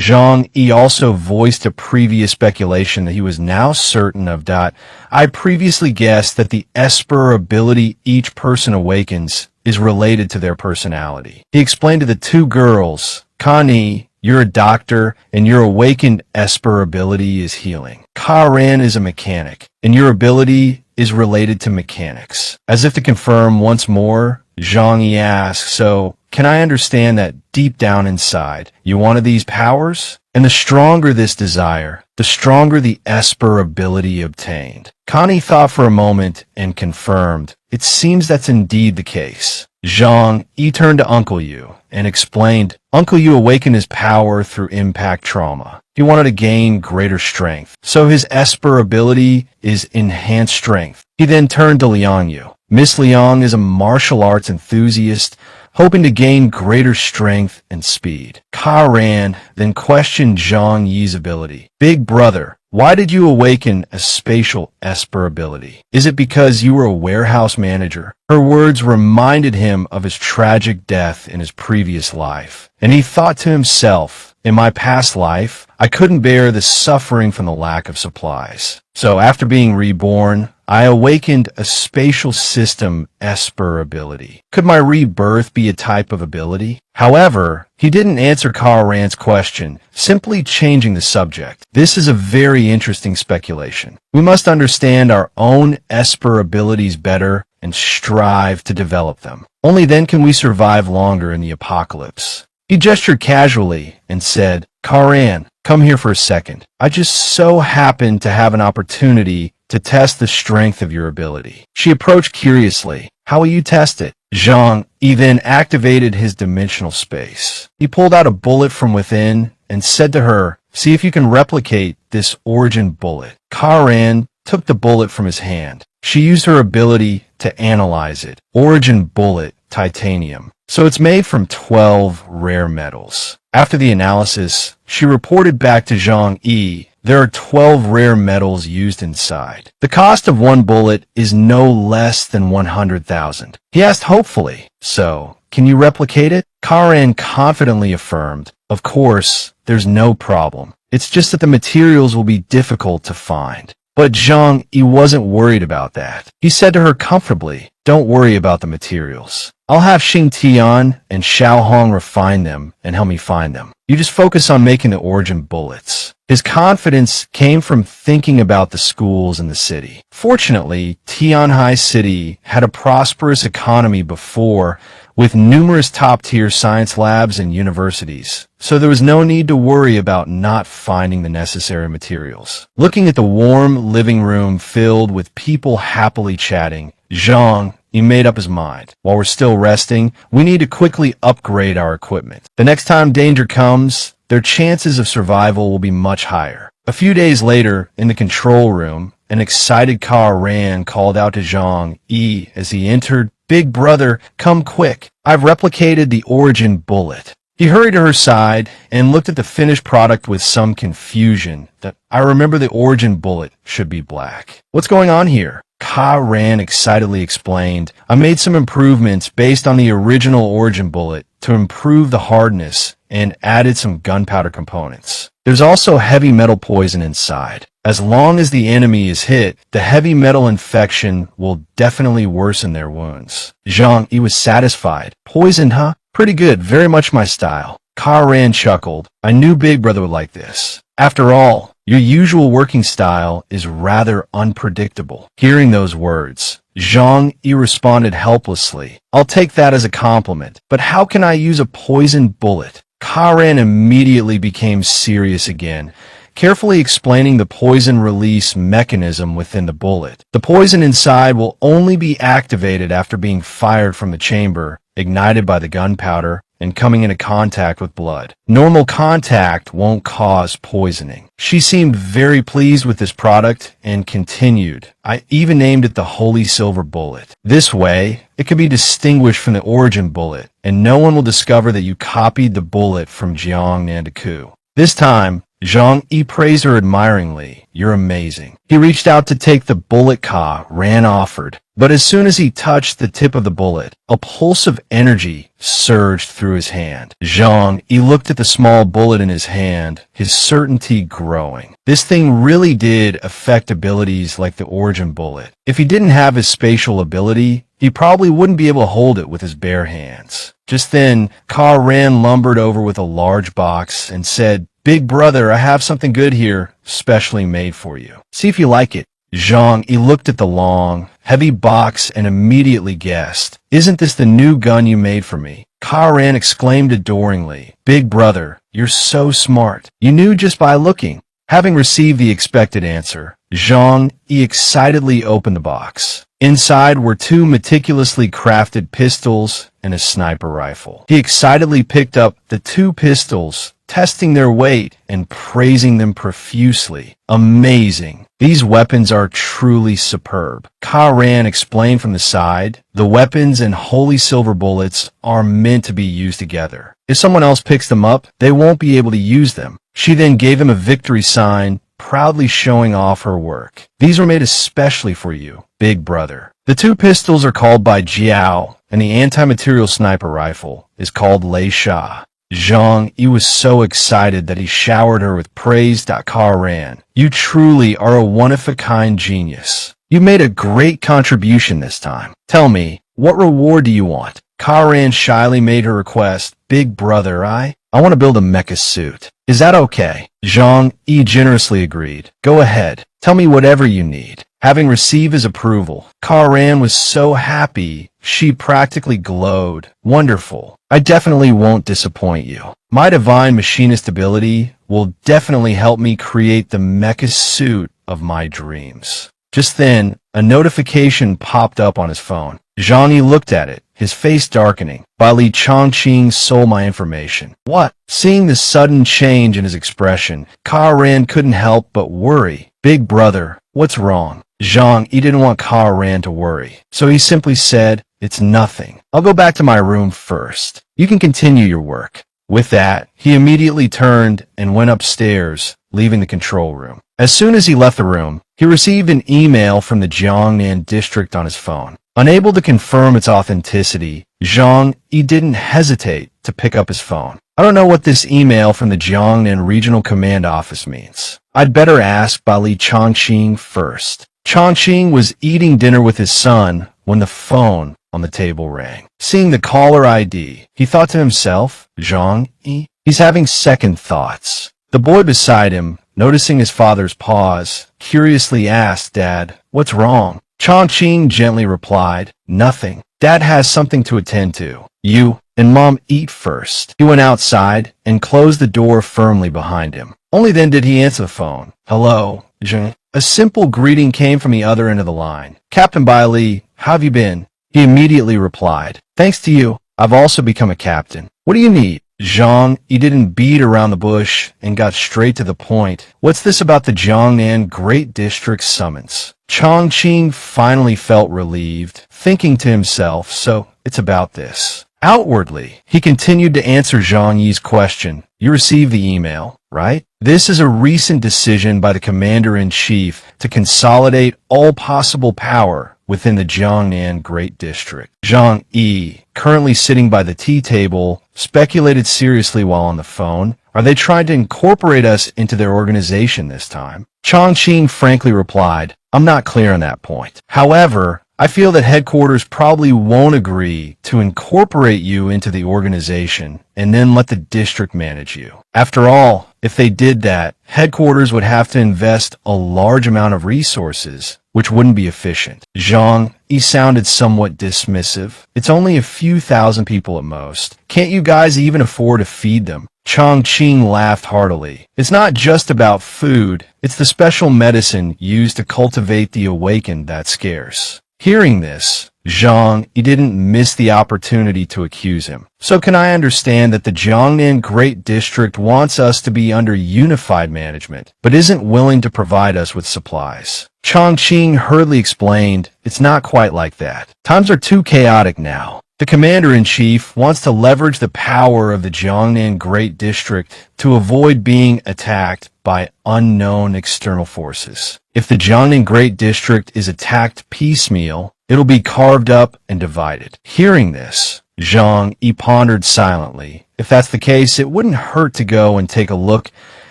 Zhang Yi also voiced a previous speculation that he was now certain of. I previously guessed that the Esper ability each person awakens is related to their personality. He explained to the two girls, Connie, you're a doctor, and your awakened Esper ability is healing. Karan is a mechanic, and your ability is related to mechanics. As if to confirm once more, Zhang Yi asks, so, can I understand that deep down inside, you wanted these powers? And the stronger this desire, the stronger the Esper ability obtained. Connie thought for a moment and confirmed, it seems that's indeed the case. Zhang Yi turned to Uncle Yu and explained, Uncle Yu awakened his power through impact trauma. He wanted to gain greater strength, so his Esper ability is enhanced strength. He then turned to Liang Yu. Miss Liang is a martial arts enthusiast, hoping to gain greater strength and speed. Karan then questioned Zhang Yi's ability. Big brother, why did you awaken a spatial Esper ability? Is it because you were a warehouse manager? Her words reminded him of his tragic death in his previous life, and he thought to himself, in my past life, I couldn't bear the suffering from the lack of supplies. So after being reborn, I awakened a spatial system Esper ability. Could my rebirth be a type of ability? However, he didn't answer Karan's question, simply changing the subject. This is a very interesting speculation. We must understand our own Esper abilities better and strive to develop them. Only then can we survive longer in the apocalypse. He gestured casually and said, Karan, come here for a second. I just so happened to have an opportunity to test the strength of your ability. She approached curiously. How will you test it? Zhang Yi then activated his dimensional space. He pulled out a bullet from within and said to her, see if you can replicate this origin bullet. Karan took the bullet from his hand. She used her ability to analyze it. Origin bullet, titanium. So it's made from 12 rare metals. After the analysis, she reported back to Zhang Yi, there are 12 rare metals used inside. The cost of one bullet is no less than 100,000. He asked hopefully, so, can you replicate it? Karan confidently affirmed, of course, there's no problem. It's just that the materials will be difficult to find. But Zhang Yi wasn't worried about that. He said to her comfortably, don't worry about the materials. I'll have Xing Tian and Xiao Hong refine them and help me find them. You just focus on making the origin bullets. His confidence came from thinking about the schools in the city. Fortunately, Tianhai City had a prosperous economy before, with numerous top-tier science labs and universities, so there was no need to worry about not finding the necessary materials. Looking at the warm living room filled with people happily chatting, Zhang Yi made up his mind. While we're still resting, we need to quickly upgrade our equipment. The next time danger comes, their chances of survival will be much higher. A few days later, in the control room, an excited Karan called out to Zhang Yi as he entered, Big brother, come quick. I've replicated the origin bullet. He hurried to her side and looked at the finished product with some confusion. I remember the origin bullet should be black. What's going on here? Karan excitedly explained, I made some improvements based on the original origin bullet to improve the hardness and added some gunpowder components. There's also heavy metal poison inside. As long as the enemy is hit, the heavy metal infection will definitely worsen their wounds. Zhang Yi was satisfied. Poisoned, huh? Pretty good, very much my style. Karan chuckled. I knew Big Brother would like this. After all, your usual working style is rather unpredictable. Hearing those words, Zhang Yi responded helplessly. I'll take that as a compliment, but how can I use a poisoned bullet? Karan immediately became serious again, carefully explaining the poison release mechanism within the bullet. The poison inside will only be activated after being fired from the chamber, ignited by the gunpowder, and coming into contact with blood. Normal contact won't cause poisoning. She seemed very pleased with this product and continued. I even named it the Holy Silver Bullet. This way, it can be distinguished from the origin bullet, and no one will discover that you copied the bullet from Jiang Nandaku. This time, Zhang Yi praised her admiringly. You're amazing. He reached out to take the bullet Ka Ran offered, but as soon as he touched the tip of the bullet, a pulse of energy surged through his hand. Zhang Yi looked at the small bullet in his hand, his certainty growing. This thing really did affect abilities like the origin bullet. If he didn't have his spatial ability, he probably wouldn't be able to hold it with his bare hands. Just then, Ka Ran lumbered over with a large box and said, "Big brother, I have something good here, specially made for you. See if you like it." Zhang Yi looked at the long, heavy box and immediately guessed, "Isn't this the new gun you made for me?" Ka Ran exclaimed adoringly, "Big brother, you're so smart. You knew just by looking." Having received the expected answer, Zhang Yi excitedly opened the box. Inside were two meticulously crafted pistols and a sniper rifle. He excitedly picked up the two pistols, testing their weight and praising them profusely. "Amazing. These weapons are truly superb." Ka Ran explained from the side, "The weapons and holy silver bullets are meant to be used together. If someone else picks them up, they won't be able to use them." She then gave him a victory sign, proudly showing off her work. "These were made especially for you, big brother." The two pistols are called by Jiao, and the anti-material sniper rifle is called Lei Sha. Zhang Yi was so excited that he showered her with praise. Ka Ran, "You truly are a one-of-a-kind genius. You made a great contribution this time. Tell me, what reward do you want?" Ka Ran shyly made her request, "Big brother, I want to build a mecha suit. Is that okay?" Zhang Yi generously agreed. "Go ahead. Tell me whatever you need." Having received his approval, Ka Ran was so happy, she practically glowed. "Wonderful. I definitely won't disappoint you. My divine machinist ability will definitely help me create the mecha suit of my dreams." Just then, a notification popped up on his phone. Zhang Yi looked at it, his face darkening. "By Li Chongqing stole my information." "What?" Seeing the sudden change in his expression, Ka Ran couldn't help but worry. "Big brother, what's wrong?" Zhang Yi didn't want Ka Ran to worry, so he simply said, "It's nothing. I'll go back to my room first. You can continue your work." With that, he immediately turned and went upstairs, leaving the control room. As soon as he left the room, he received an email from the Jiangnan district on his phone. Unable to confirm its authenticity, Zhang Yi didn't hesitate to pick up his phone. "I don't know what this email from the Jiangnan Regional Command Office means. I'd better ask by Li Chongqing first." Chongqing was eating dinner with his son when the phone on the table rang. Seeing the caller ID, he thought to himself, "Zhang Yi? He's having second thoughts." The boy beside him, noticing his father's pause, curiously asked, "Dad, what's wrong?" Chongqing gently replied, "Nothing. Dad has something to attend to. You and Mom eat first." He went outside and closed the door firmly behind him. Only then did he answer the phone. "Hello, Zhang." A simple greeting came from the other end of the line. "Captain Bai Li, how have you been?" He immediately replied, "Thanks to you, I've also become a captain. What do you need?" Zhang Yi didn't beat around the bush and got straight to the point. "What's this about the Jiangnan Great District summons?" Chongqing finally felt relieved, thinking to himself, so it's about this. Outwardly, he continued to answer Zhang Yi's question. "You received the email, right? This is a recent decision by the Commander-in-Chief to consolidate all possible power within the Jiangnan Great District." Zhang Yi, currently sitting by the tea table, speculated seriously while on the phone. "Are they trying to incorporate us into their organization this time?" Chongqing frankly replied, "I'm not clear on that point. However, I feel that headquarters probably won't agree to incorporate you into the organization and then let the district manage you. After all, if they did that, headquarters would have to invest a large amount of resources, which wouldn't be efficient." Zhang Yi sounded somewhat dismissive. "It's only a few thousand people at most. Can't you guys even afford to feed them?" Chongqing laughed heartily. "It's not just about food, it's the special medicine used to cultivate the awakened that's scarce." Hearing this, Zhang Yi didn't miss the opportunity to accuse him. "So can I understand that the Jiangnan Great District wants us to be under unified management, but isn't willing to provide us with supplies?" Chongqing hurriedly explained, "It's not quite like that. Times are too chaotic now. The commander-in-chief wants to leverage the power of the Jiangnan Great District to avoid being attacked by unknown external forces. If the Jiangnan Great District is attacked piecemeal, it'll be carved up and divided. Hearing this, Zhang Yi pondered silently. If that's the case, it wouldn't hurt to go and take a look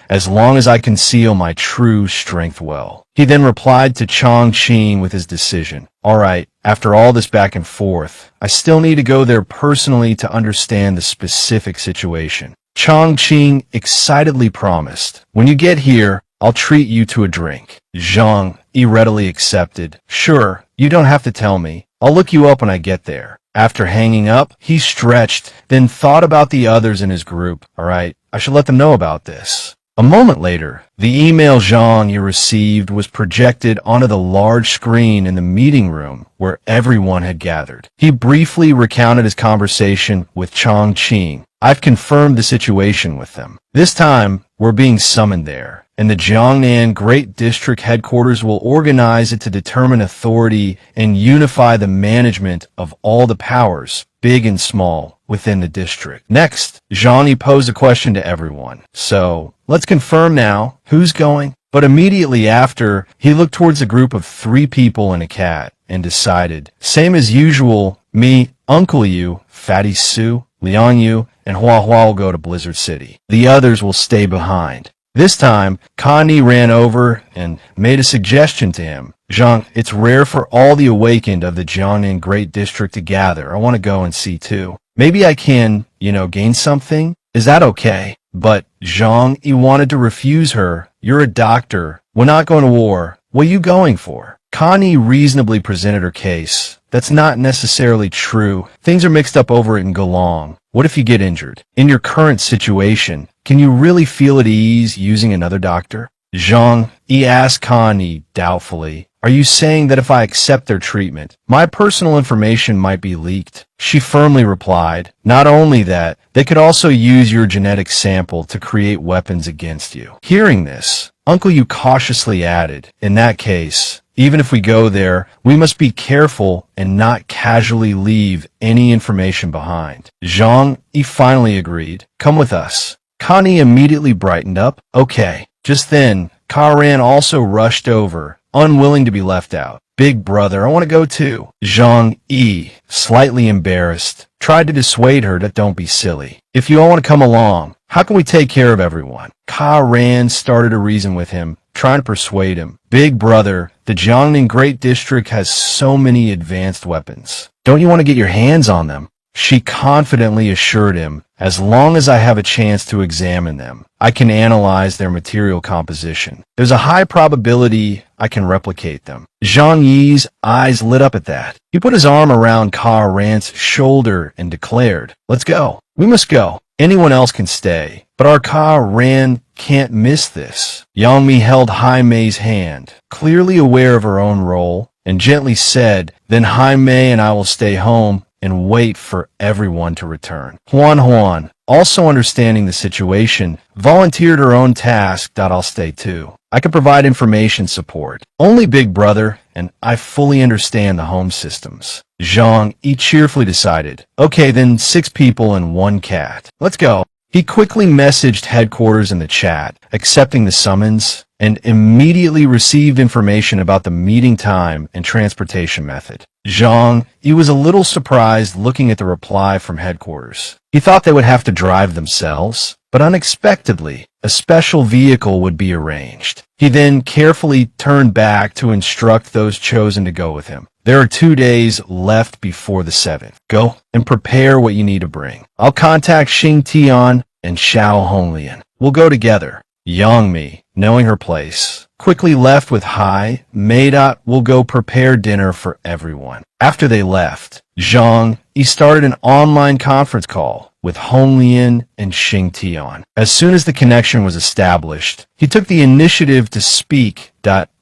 as long as I conceal my true strength well. He then replied to Chongqing with his decision. All right, after all this back and forth, I still need to go there personally to understand the specific situation. Chongqing excitedly promised, when you get here, I'll treat you to a drink. Zhang Yi readily accepted. Sure, you don't have to tell me. I'll look you up when I get there. After hanging up, he stretched, then thought about the others in his group. All right, I should let them know about this. A moment later, the email Zhang Yi received was projected onto the large screen in the meeting room where everyone had gathered. He briefly recounted his conversation with Chongqing. I've confirmed the situation with them. This time, we're being summoned there, and the Jiangnan Great District headquarters will organize it to determine authority and unify the management of all the powers, big and small, within the district. Next, Zhang Yi posed a question to everyone. So, let's confirm now, who's going? But immediately after, he looked towards a group of 3 people and a cat, and decided, same as usual, me, Uncle Yu, Fatty Sue, Liang Yu, and Hua Hua will go to Blizzard City. The others will stay behind. This time, Connie ran over and made a suggestion to him. Zhang, it's rare for all the awakened of the Jiangnan Great District to gather. I want to go and see too. Maybe I can, gain something? Is that okay? But Zhang Yi wanted to refuse her. You're a doctor. We're not going to war. What are you going for? Connie reasonably presented her case. That's not necessarily true. Things are mixed up over in Galang. What if you get injured? In your current situation, can you really feel at ease using another doctor? Zhang Yi asked Connie doubtfully. Are you saying that if I accept their treatment, my personal information might be leaked? She firmly replied, not only that, they could also use your genetic sample to create weapons against you. Hearing this, Uncle Yu cautiously added, in that case, even if we go there, we must be careful and not casually leave any information behind. Zhang Yi finally agreed. Come with us. Connie immediately brightened up. Okay. Just then, Karan also rushed over, unwilling to be left out. Big brother, I want to go too. Zhang Yi, slightly embarrassed, tried to dissuade her that don't be silly. If you all want to come along, how can we take care of everyone? Karan started to reason with him, trying to persuade him. Big brother, the Jiangnan Great District has so many advanced weapons. Don't you want to get your hands on them? She confidently assured him, as long as I have a chance to examine them, I can analyze their material composition. There's a high probability I can replicate them. Zhang Yi's eyes lit up at that. He put his arm around Karan's shoulder and declared, let's go. We must go. Anyone else can stay, but our Karan can't miss this. Yang Mi held Hai Mei's hand, clearly aware of her own role, and gently said, then Hai Mei and I will stay home and wait for everyone to return. Huan, also understanding the situation, volunteered her own task that I'll stay too. I can provide information support. Only big brother, and I fully understand the home systems. Zhang Yi cheerfully decided, okay then 6 people and 1 cat. Let's go. He quickly messaged headquarters in the chat, accepting the summons, and immediately received information about the meeting time and transportation method. Zhang Yi was a little surprised looking at the reply from headquarters. He thought they would have to drive themselves, but unexpectedly, a special vehicle would be arranged. He then carefully turned back to instruct those chosen to go with him. There are 2 days left before the 7th. Go and prepare what you need to bring. I'll contact Xing Tian and Xiao Honglian. We'll go together. Yang Mi, knowing her place, quickly left with Hai Mei. Will go prepare dinner for everyone. After they left, Zhang Yi started an online conference call with Honglian and Xing Tian. As soon as the connection was established, he took the initiative to speak.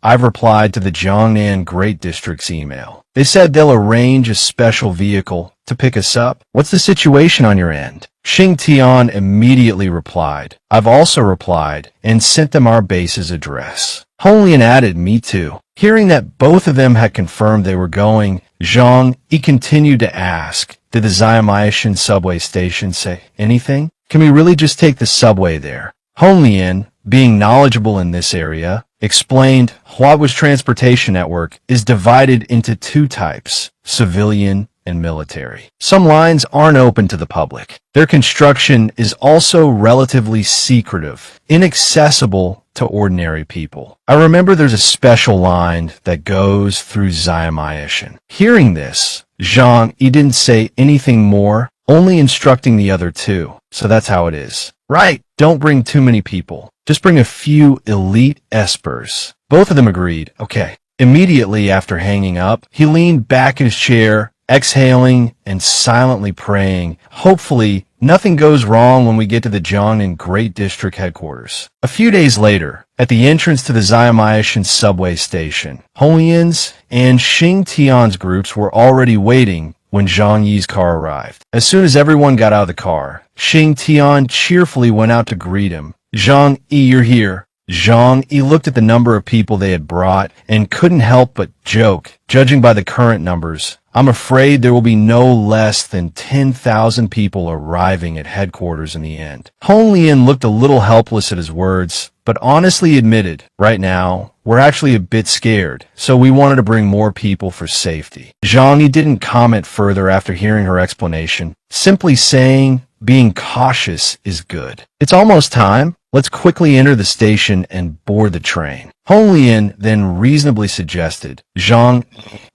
I've replied to the Jiangnan Great District's email. They said they'll arrange a special vehicle to pick us up. What's the situation on your end? Xing Tian immediately replied. I've also replied and sent them our base's address. Honglian added, me too. Hearing that both of them had confirmed they were going, Zhang Yi continued to ask, did the Zayamayashin subway station say anything? Can we really just take the subway there? Honglien, being knowledgeable in this area, explained Huagua's transportation network is divided into two types, civilian and military. Some lines aren't open to the public. Their construction is also relatively secretive, inaccessible to ordinary people. I remember there's a special line that goes through Zayamayashin. Hearing this, Zhang Yi didn't say anything more, only instructing the other two. So that's how it is. Right, don't bring too many people. Just bring a few elite espers. Both of them agreed. Okay. Immediately after hanging up, he leaned back in his chair, exhaling and silently praying. Hopefully, nothing goes wrong when we get to the Jiangnan Great District headquarters. A few days later, at the entrance to the Zayamayashin subway station, Honglien's and Xing Tian's groups were already waiting when Zhang Yi's car arrived. As soon as everyone got out of the car, Xing Tian cheerfully went out to greet him. Zhang Yi, you're here. Zhang Yi looked at the number of people they had brought and couldn't help but joke, judging by the current numbers. I'm afraid there will be no less than 10,000 people arriving at headquarters in the end. Honglien looked a little helpless at his words, but honestly admitted, right now, we're actually a bit scared, so we wanted to bring more people for safety. Zhang Yi didn't comment further after hearing her explanation, simply saying, being cautious is good. It's almost time. Let's quickly enter the station and board the train. Honglien then reasonably suggested, Zhang,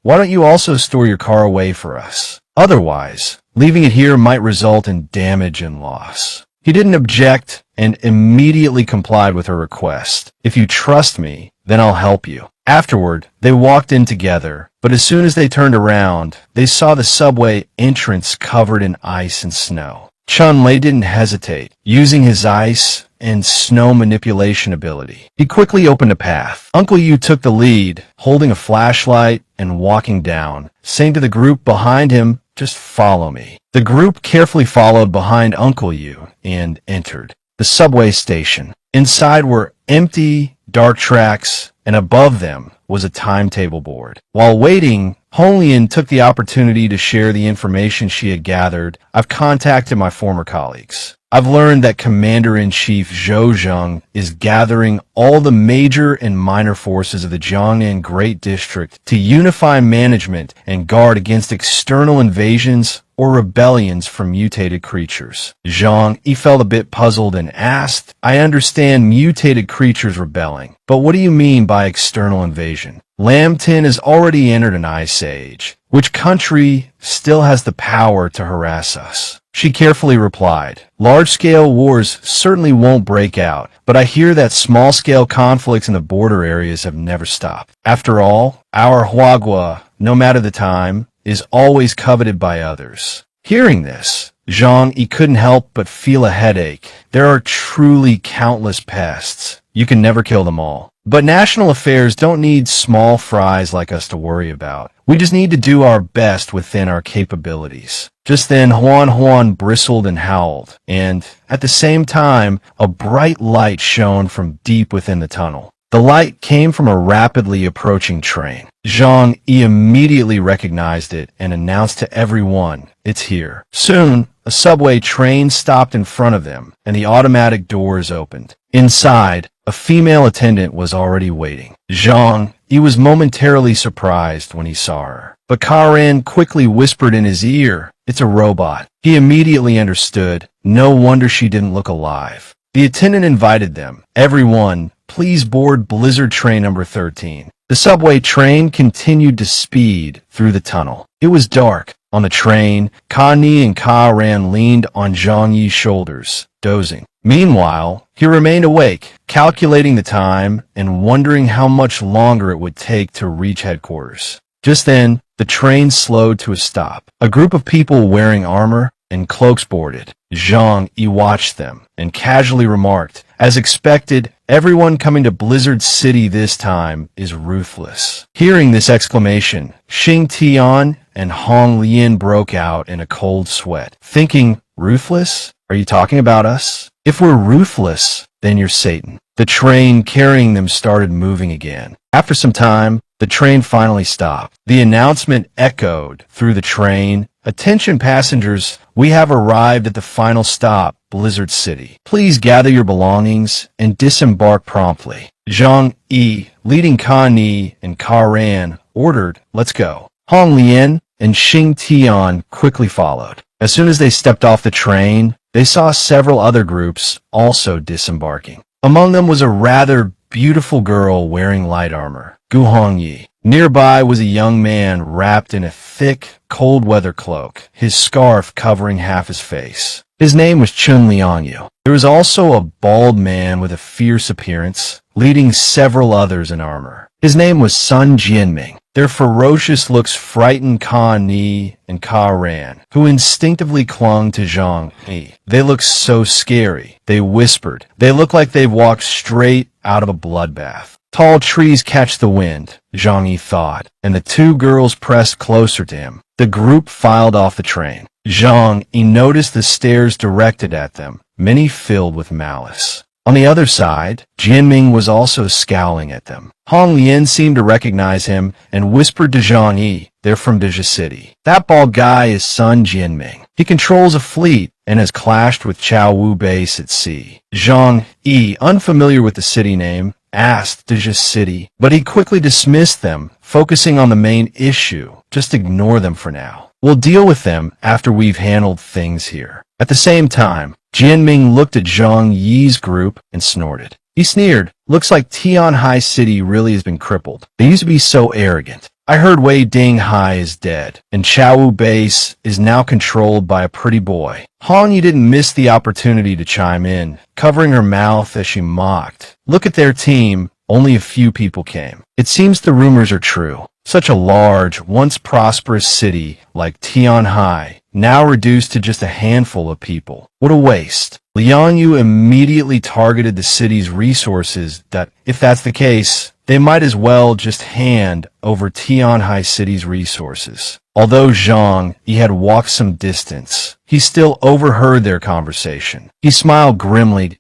why don't you also store your car away for us? Otherwise, leaving it here might result in damage and loss. He didn't object and immediately complied with her request. If you trust me, then I'll help you. Afterward, they walked in together, but as soon as they turned around, they saw the subway entrance covered in ice and snow. Chun-Lei didn't hesitate, using his ice and snow manipulation ability. He quickly opened a path. Uncle Yu took the lead, holding a flashlight and walking down, saying to the group behind him, just follow me. The group carefully followed behind Uncle Yu and entered the subway station. Inside were empty, dark tracks, and above them was a timetable board. While waiting, Honglien took the opportunity to share the information she had gathered. I've contacted my former colleagues. I've learned that Commander-in-Chief Zhou Zheng is gathering all the major and minor forces of the Jiangnan Great District to unify management and guard against external invasions or rebellions from mutated creatures. Zhang Yi felt a bit puzzled and asked, I understand mutated creatures rebelling, but what do you mean by external invasion? Lamtin has already entered an ice age. Which country still has the power to harass us? She carefully replied, large-scale wars certainly won't break out, but I hear that small-scale conflicts in the border areas have never stopped. After all, our Huagua, no matter the time, is always coveted by others. Hearing this, Zhang Yi couldn't help but feel a headache. There are truly countless pests. You can never kill them all. But national affairs don't need small fries like us to worry about. We just need to do our best within our capabilities. Just then, Huan bristled and howled, and, at the same time, a bright light shone from deep within the tunnel. The light came from a rapidly approaching train. Zhang Yi immediately recognized it and announced to everyone, it's here. Soon, a subway train stopped in front of them, and the automatic doors opened. Inside, a female attendant was already waiting. Zhang Yi was momentarily surprised when he saw her, but Karen quickly whispered in his ear, it's a robot. He immediately understood. No wonder she didn't look alive. The attendant invited them. Everyone, please board Blizzard train number 13. The subway train continued to speed through the tunnel. It was dark. On the train, Ni and Karen leaned on Zhang Yi's shoulders, dozing. Meanwhile, he remained awake, calculating the time and wondering how much longer it would take to reach headquarters. Just then, the train slowed to a stop. A group of people wearing armor and cloaks boarded. Zhang Yi watched them and casually remarked, as expected, everyone coming to Blizzard City this time is ruthless. Hearing this exclamation, Xing Tian and Honglien broke out in a cold sweat, thinking, ruthless? Are you talking about us? If we're ruthless, then you're Satan. The train carrying them started moving again. After some time, the train finally stopped. The announcement echoed through the train, "Attention passengers, we have arrived at the final stop, Blizzard City. Please gather your belongings and disembark promptly." Zhang Yi, leading Kan Yi and Karan, ordered, "Let's go." Hong Lian and Xing Tian quickly followed. As soon as they stepped off the train, they saw several other groups also disembarking. Among them was a rather beautiful girl wearing light armor, Gu Hongyi. Nearby was a young man wrapped in a thick, cold-weather cloak, his scarf covering half his face. His name was Chun Liangyu. There was also a bald man with a fierce appearance, leading several others in armor. His name was Sun Jianming. Their ferocious looks frightened Kan Yi and Karan, who instinctively clung to Zhang Yi. They looked so scary. They whispered. They looked like they've walked straight out of a bloodbath. Tall trees catch the wind, Zhang Yi thought, and the two girls pressed closer to him. The group filed off the train. Zhang Yi noticed the stares directed at them, many filled with malice. On the other side, Jianming was also scowling at them. Hong Lian seemed to recognize him and whispered to Zhang Yi, "They're from Dija City. That bald guy is Sun Jianming. He controls a fleet and has clashed with Chao Wu base at sea." Zhang Yi, unfamiliar with the city name, asked Dija City, but he quickly dismissed them, focusing on the main issue. "Just ignore them for now. We'll deal with them after we've handled things here." At the same time, Jianming looked at Zhang Yi's group and snorted. He sneered. "Looks like Tian High City really has been crippled. They used to be so arrogant. I heard Wei Ding Hai is dead, and Chao Wu base is now controlled by a pretty boy." Hong Yi didn't miss the opportunity to chime in, covering her mouth as she mocked. "Look at their team. Only a few people came. It seems the rumors are true. Such a large, once prosperous city like Tianhai, now reduced to just a handful of people. What a waste." Liang Yu immediately targeted the city's resources that, if that's the case, they might as well just hand over Tianhai City's resources. Although Zhang Yi had walked some distance, he still overheard their conversation. He smiled grimly.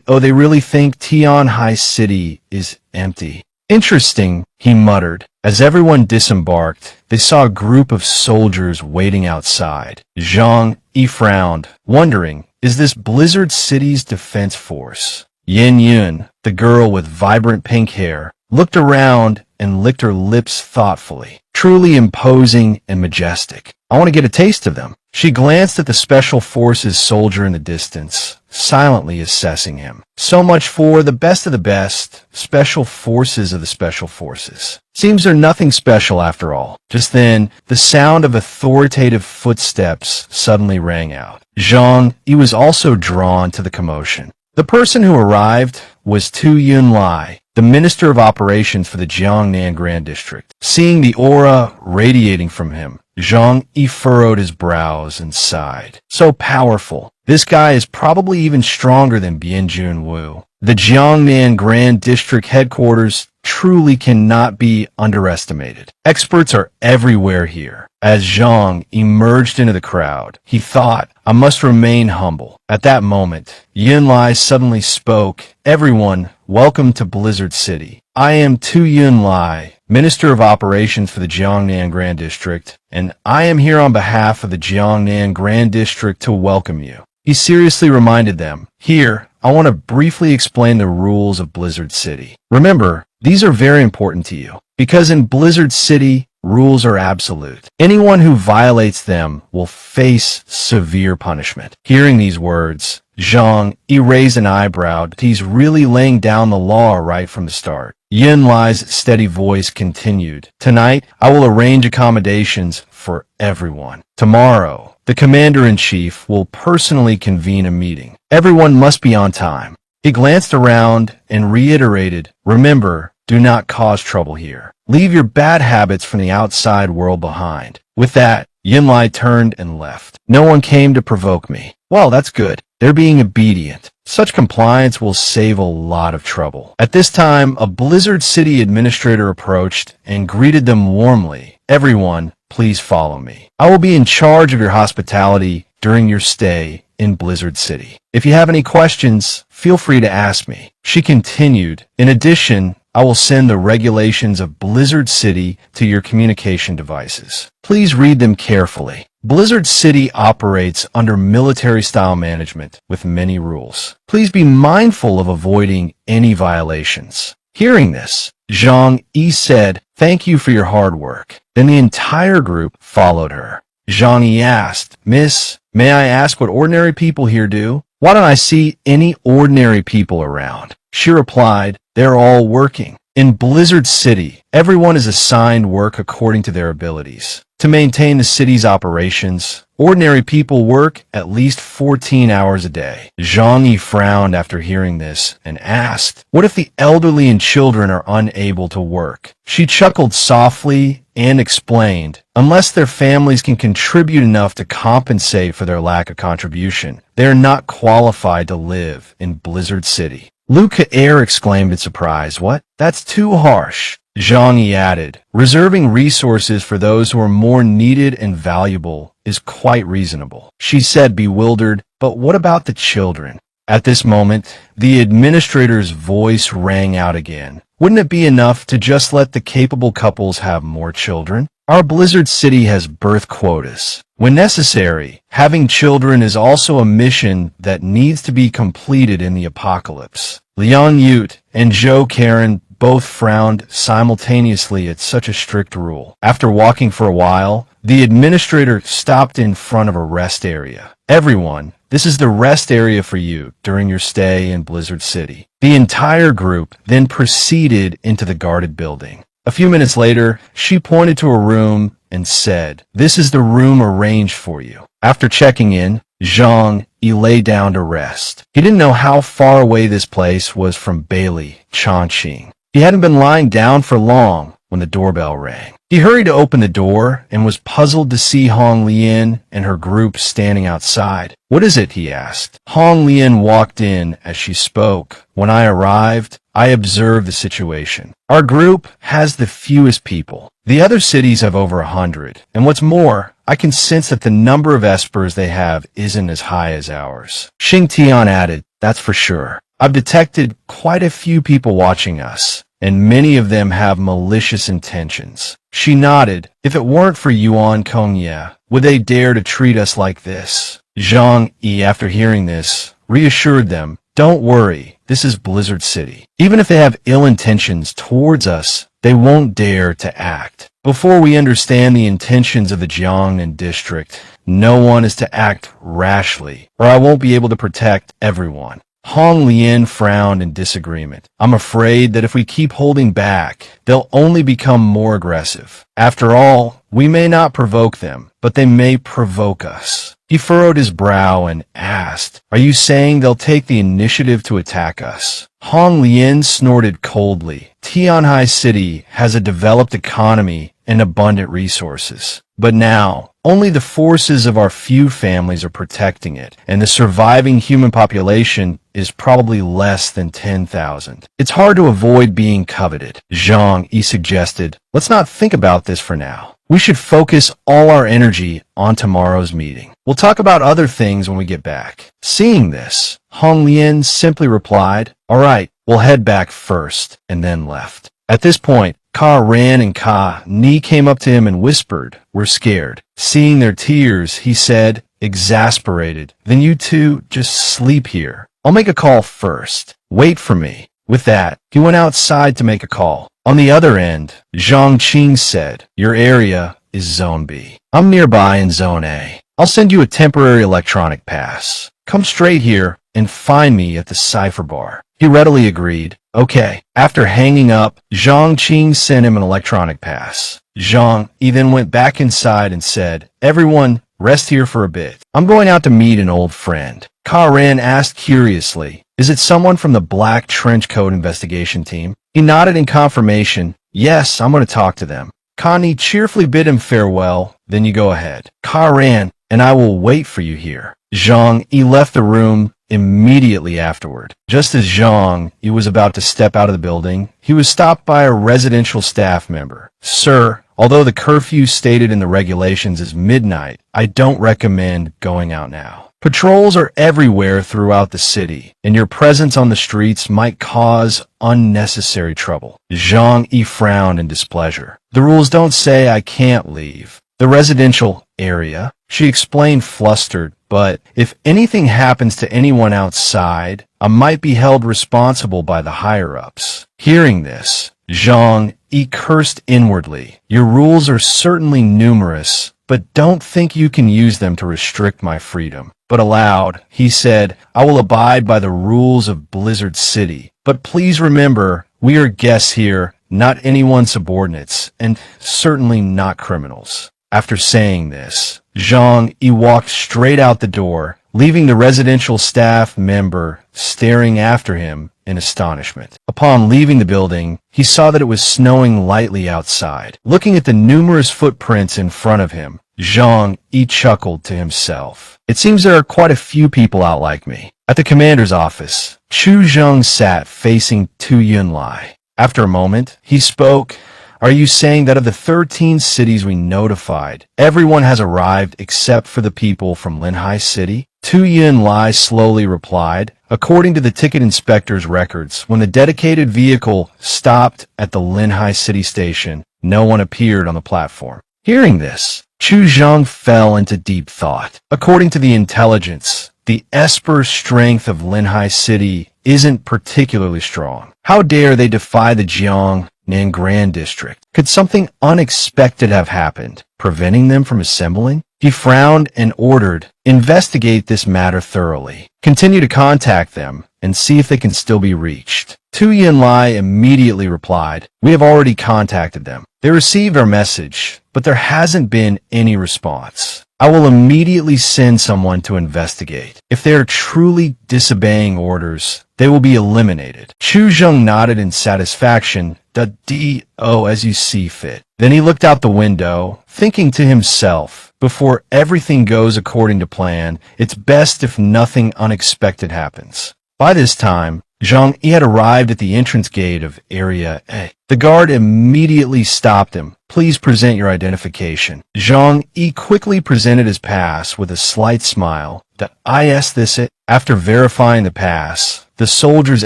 "Oh, they really think Tianhai City is empty. Interesting," he muttered. As everyone disembarked, they saw a group of soldiers waiting outside. Zhang Yi frowned, wondering, is this Blizzard City's defense force? Yin Yun, the girl with vibrant pink hair, looked around and licked her lips thoughtfully. Truly imposing and majestic. "I want to get a taste of them." She glanced at the Special Forces soldier in the distance, silently assessing him. So much for the best of the best, Special Forces of the Special Forces. Seems they're nothing special after all. Just then, the sound of authoritative footsteps suddenly rang out. Zhang Yi was also drawn to the commotion. The person who arrived was Tu Yunlai, the Minister of Operations for the Jiangnan Grand District. Seeing the aura radiating from him, Zhang Yi furrowed his brows and sighed. So powerful. This guy is probably even stronger than Bianjun Wu. The Jiangnan Grand District headquarters truly cannot be underestimated. Experts are everywhere here. As Zhang emerged into the crowd, he thought, "I must remain humble." At that moment, Yunlai suddenly spoke. "Everyone, welcome to Blizzard City. I am Tu Yunlai, Minister of Operations for the Jiangnan Grand District, and I am here on behalf of the Jiangnan Grand District to welcome you." He seriously reminded them, "Here, I want to briefly explain the rules of Blizzard City. Remember, these are very important to you, because in Blizzard City, rules are absolute. Anyone who violates them will face severe punishment." Hearing these words, Zhang Yi raised an eyebrow. He's really laying down the law right from the start. Yunlai's steady voice continued. "Tonight, I will arrange accommodations for everyone. Tomorrow, the Commander-in-Chief will personally convene a meeting. Everyone must be on time." He glanced around and reiterated, "Remember, do not cause trouble here. Leave your bad habits from the outside world behind." With that, Yunlai turned and left. "No one came to provoke me." "Well, that's good. They're being obedient. Such compliance will save a lot of trouble." At this time, a Blizzard City administrator approached and greeted them warmly. "Everyone, please follow me. I will be in charge of your hospitality during your stay in Blizzard City. If you have any questions, feel free to ask me." She continued, "In addition, I will send the regulations of Blizzard City to your communication devices. Please read them carefully. Blizzard City operates under military-style management with many rules. Please be mindful of avoiding any violations. Hearing this, Zhang Yi said, "Thank you for your hard work." Then the entire group followed her. Zhang Yi asked, "Miss, may I ask what ordinary people here do? Why don't I see any ordinary people around?" She replied, "They're all working. In Blizzard City, everyone is assigned work according to their abilities. To maintain the city's operations, ordinary people work at least 14 hours a day." Zhang Yi frowned after hearing this and asked, "What if the elderly and children are unable to work?" She chuckled softly and explained, "Unless their families can contribute enough to compensate for their lack of contribution, they are not qualified to live in Blizzard City." Luca Air exclaimed in surprise, "What? That's too harsh." Zhang Yi added, "Reserving resources for those who are more needed and valuable is quite reasonable." She said, bewildered, "But what about the children?" At this moment, the administrator's voice rang out again. "Wouldn't it be enough to just let the capable couples have more children? Our Blizzard City has birth quotas. When necessary, having children is also a mission that needs to be completed in the apocalypse." Liang Yute and Zhou Karen both frowned simultaneously at such a strict rule. After walking for a while, the administrator stopped in front of a rest area. "Everyone, this is the rest area for you during your stay in Blizzard City." The entire group then proceeded into the guarded building. A few minutes later, she pointed to a room and said, "This is the room arranged for you." After checking in, Zhang Yi lay down to rest. He didn't know how far away this place was from Bailey, Chongqing. He hadn't been lying down for long when the doorbell rang. He hurried to open the door and was puzzled to see Hong Lian and her group standing outside. "What is it?" he asked. Hong Lian walked in as she spoke. "When I arrived, I observed the situation. Our group has the fewest people. The other cities have over 100. And what's more, I can sense that the number of espers they have isn't as high as ours." Xing Tian added, "That's for sure. I've detected quite a few people watching us, and many of them have malicious intentions." She nodded. "If it weren't for Yuan Kongye, would they dare to treat us like this?" Zhang Yi, after hearing this, reassured them, "Don't worry, this is Blizzard City. Even if they have ill intentions towards us, they won't dare to act. Before we understand the intentions of the Jiangnan district, no one is to act rashly, or I won't be able to protect everyone." Hong Lian frowned in disagreement. "I'm afraid that if we keep holding back, they'll only become more aggressive. After all, we may not provoke them, but they may provoke us." He furrowed his brow and asked, "Are you saying they'll take the initiative to attack us?" Hong Lian snorted coldly. "Tianhai City has a developed economy and abundant resources. But now, only the forces of our few families are protecting it, and the surviving human population is probably less than 10,000. It's hard to avoid being coveted." Zhang Yi suggested, "Let's not think about this for now. We should focus all our energy on tomorrow's meeting. We'll talk about other things when we get back." Seeing this, Hong Lian simply replied, "All right, we'll head back first," and then left. At this point, Ka Ran and Ka Ni came up to him and whispered, "We're scared." Seeing their tears, he said, exasperated, "Then you two just sleep here. I'll make a call first. Wait for me." With that, he went outside to make a call. On the other end, Zhang Qing said, "Your area is Zone B. I'm nearby in Zone A. I'll send you a temporary electronic pass. Come straight here and find me at the cipher bar." He readily agreed. "Okay." After hanging up, Zhang Qing sent him an electronic pass. Zhang Yi then went back inside and said, "Everyone, rest here for a bit. I'm going out to meet an old friend." Ka Ran asked curiously, "Is it someone from the Black Trench Coat investigation team?" He nodded in confirmation. "Yes, I'm going to talk to them." Connie cheerfully bid him farewell. "Then you go ahead, Ka Ran, and I will wait for you here." Zhang Yi left the room immediately afterward. Just as Zhang Yi was about to step out of the building, he was stopped by a residential staff member. "Sir, although the curfew stated in the regulations is midnight, I don't recommend going out now. Patrols are everywhere throughout the city, and your presence on the streets might cause unnecessary trouble." Zhang Yi frowned in displeasure. "The rules don't say I can't leave the residential area." She explained, flustered, "But if anything happens to anyone outside, I might be held responsible by the higher-ups." Hearing this, Zhang Yi cursed inwardly. "Your rules are certainly numerous, but don't think you can use them to restrict my freedom." But aloud, he said, "I will abide by the rules of Blizzard City. But please remember, we are guests here, not anyone's subordinates, and certainly not criminals." After saying this, Zhang Yi walked straight out the door, leaving the residential staff member staring after him in astonishment. Upon leaving the building, he saw that it was snowing lightly outside. Looking at the numerous footprints in front of him, Zhang Yi chuckled to himself. "It seems there are quite a few people out like me." At the commander's office, Chu Zheng sat facing Tu Yunlai. After a moment, he spoke. "Are you saying that of the 13 cities we notified, everyone has arrived except for the people from Linhai City?" Tu Yunlai slowly replied, "According to the ticket inspector's records, when the dedicated vehicle stopped at the Linhai City station, no one appeared on the platform." Hearing this, Chu Zheng fell into deep thought. According to the intelligence, the Esper strength of Linhai City isn't particularly strong. How dare they defy the Jiang Nangran district? Could something unexpected have happened, preventing them from assembling? He frowned and ordered, "Investigate this matter thoroughly. Continue to contact them and see if they can still be reached." Tu Yunlai immediately replied, "We have already contacted them. They received our message, but there hasn't been any response. I will immediately send someone to investigate. If they are truly disobeying orders, they will be eliminated." Chu Zheng nodded in satisfaction. "Do as you see fit." Then he looked out the window, thinking to himself, "Before everything goes according to plan, it's best if nothing unexpected happens." By this time, Zhang Yi had arrived at the entrance gate of Area A. The guard immediately stopped him. "Please present your identification." Zhang Yi quickly presented his pass with a slight smile. "Is this it?" After verifying the pass, the soldier's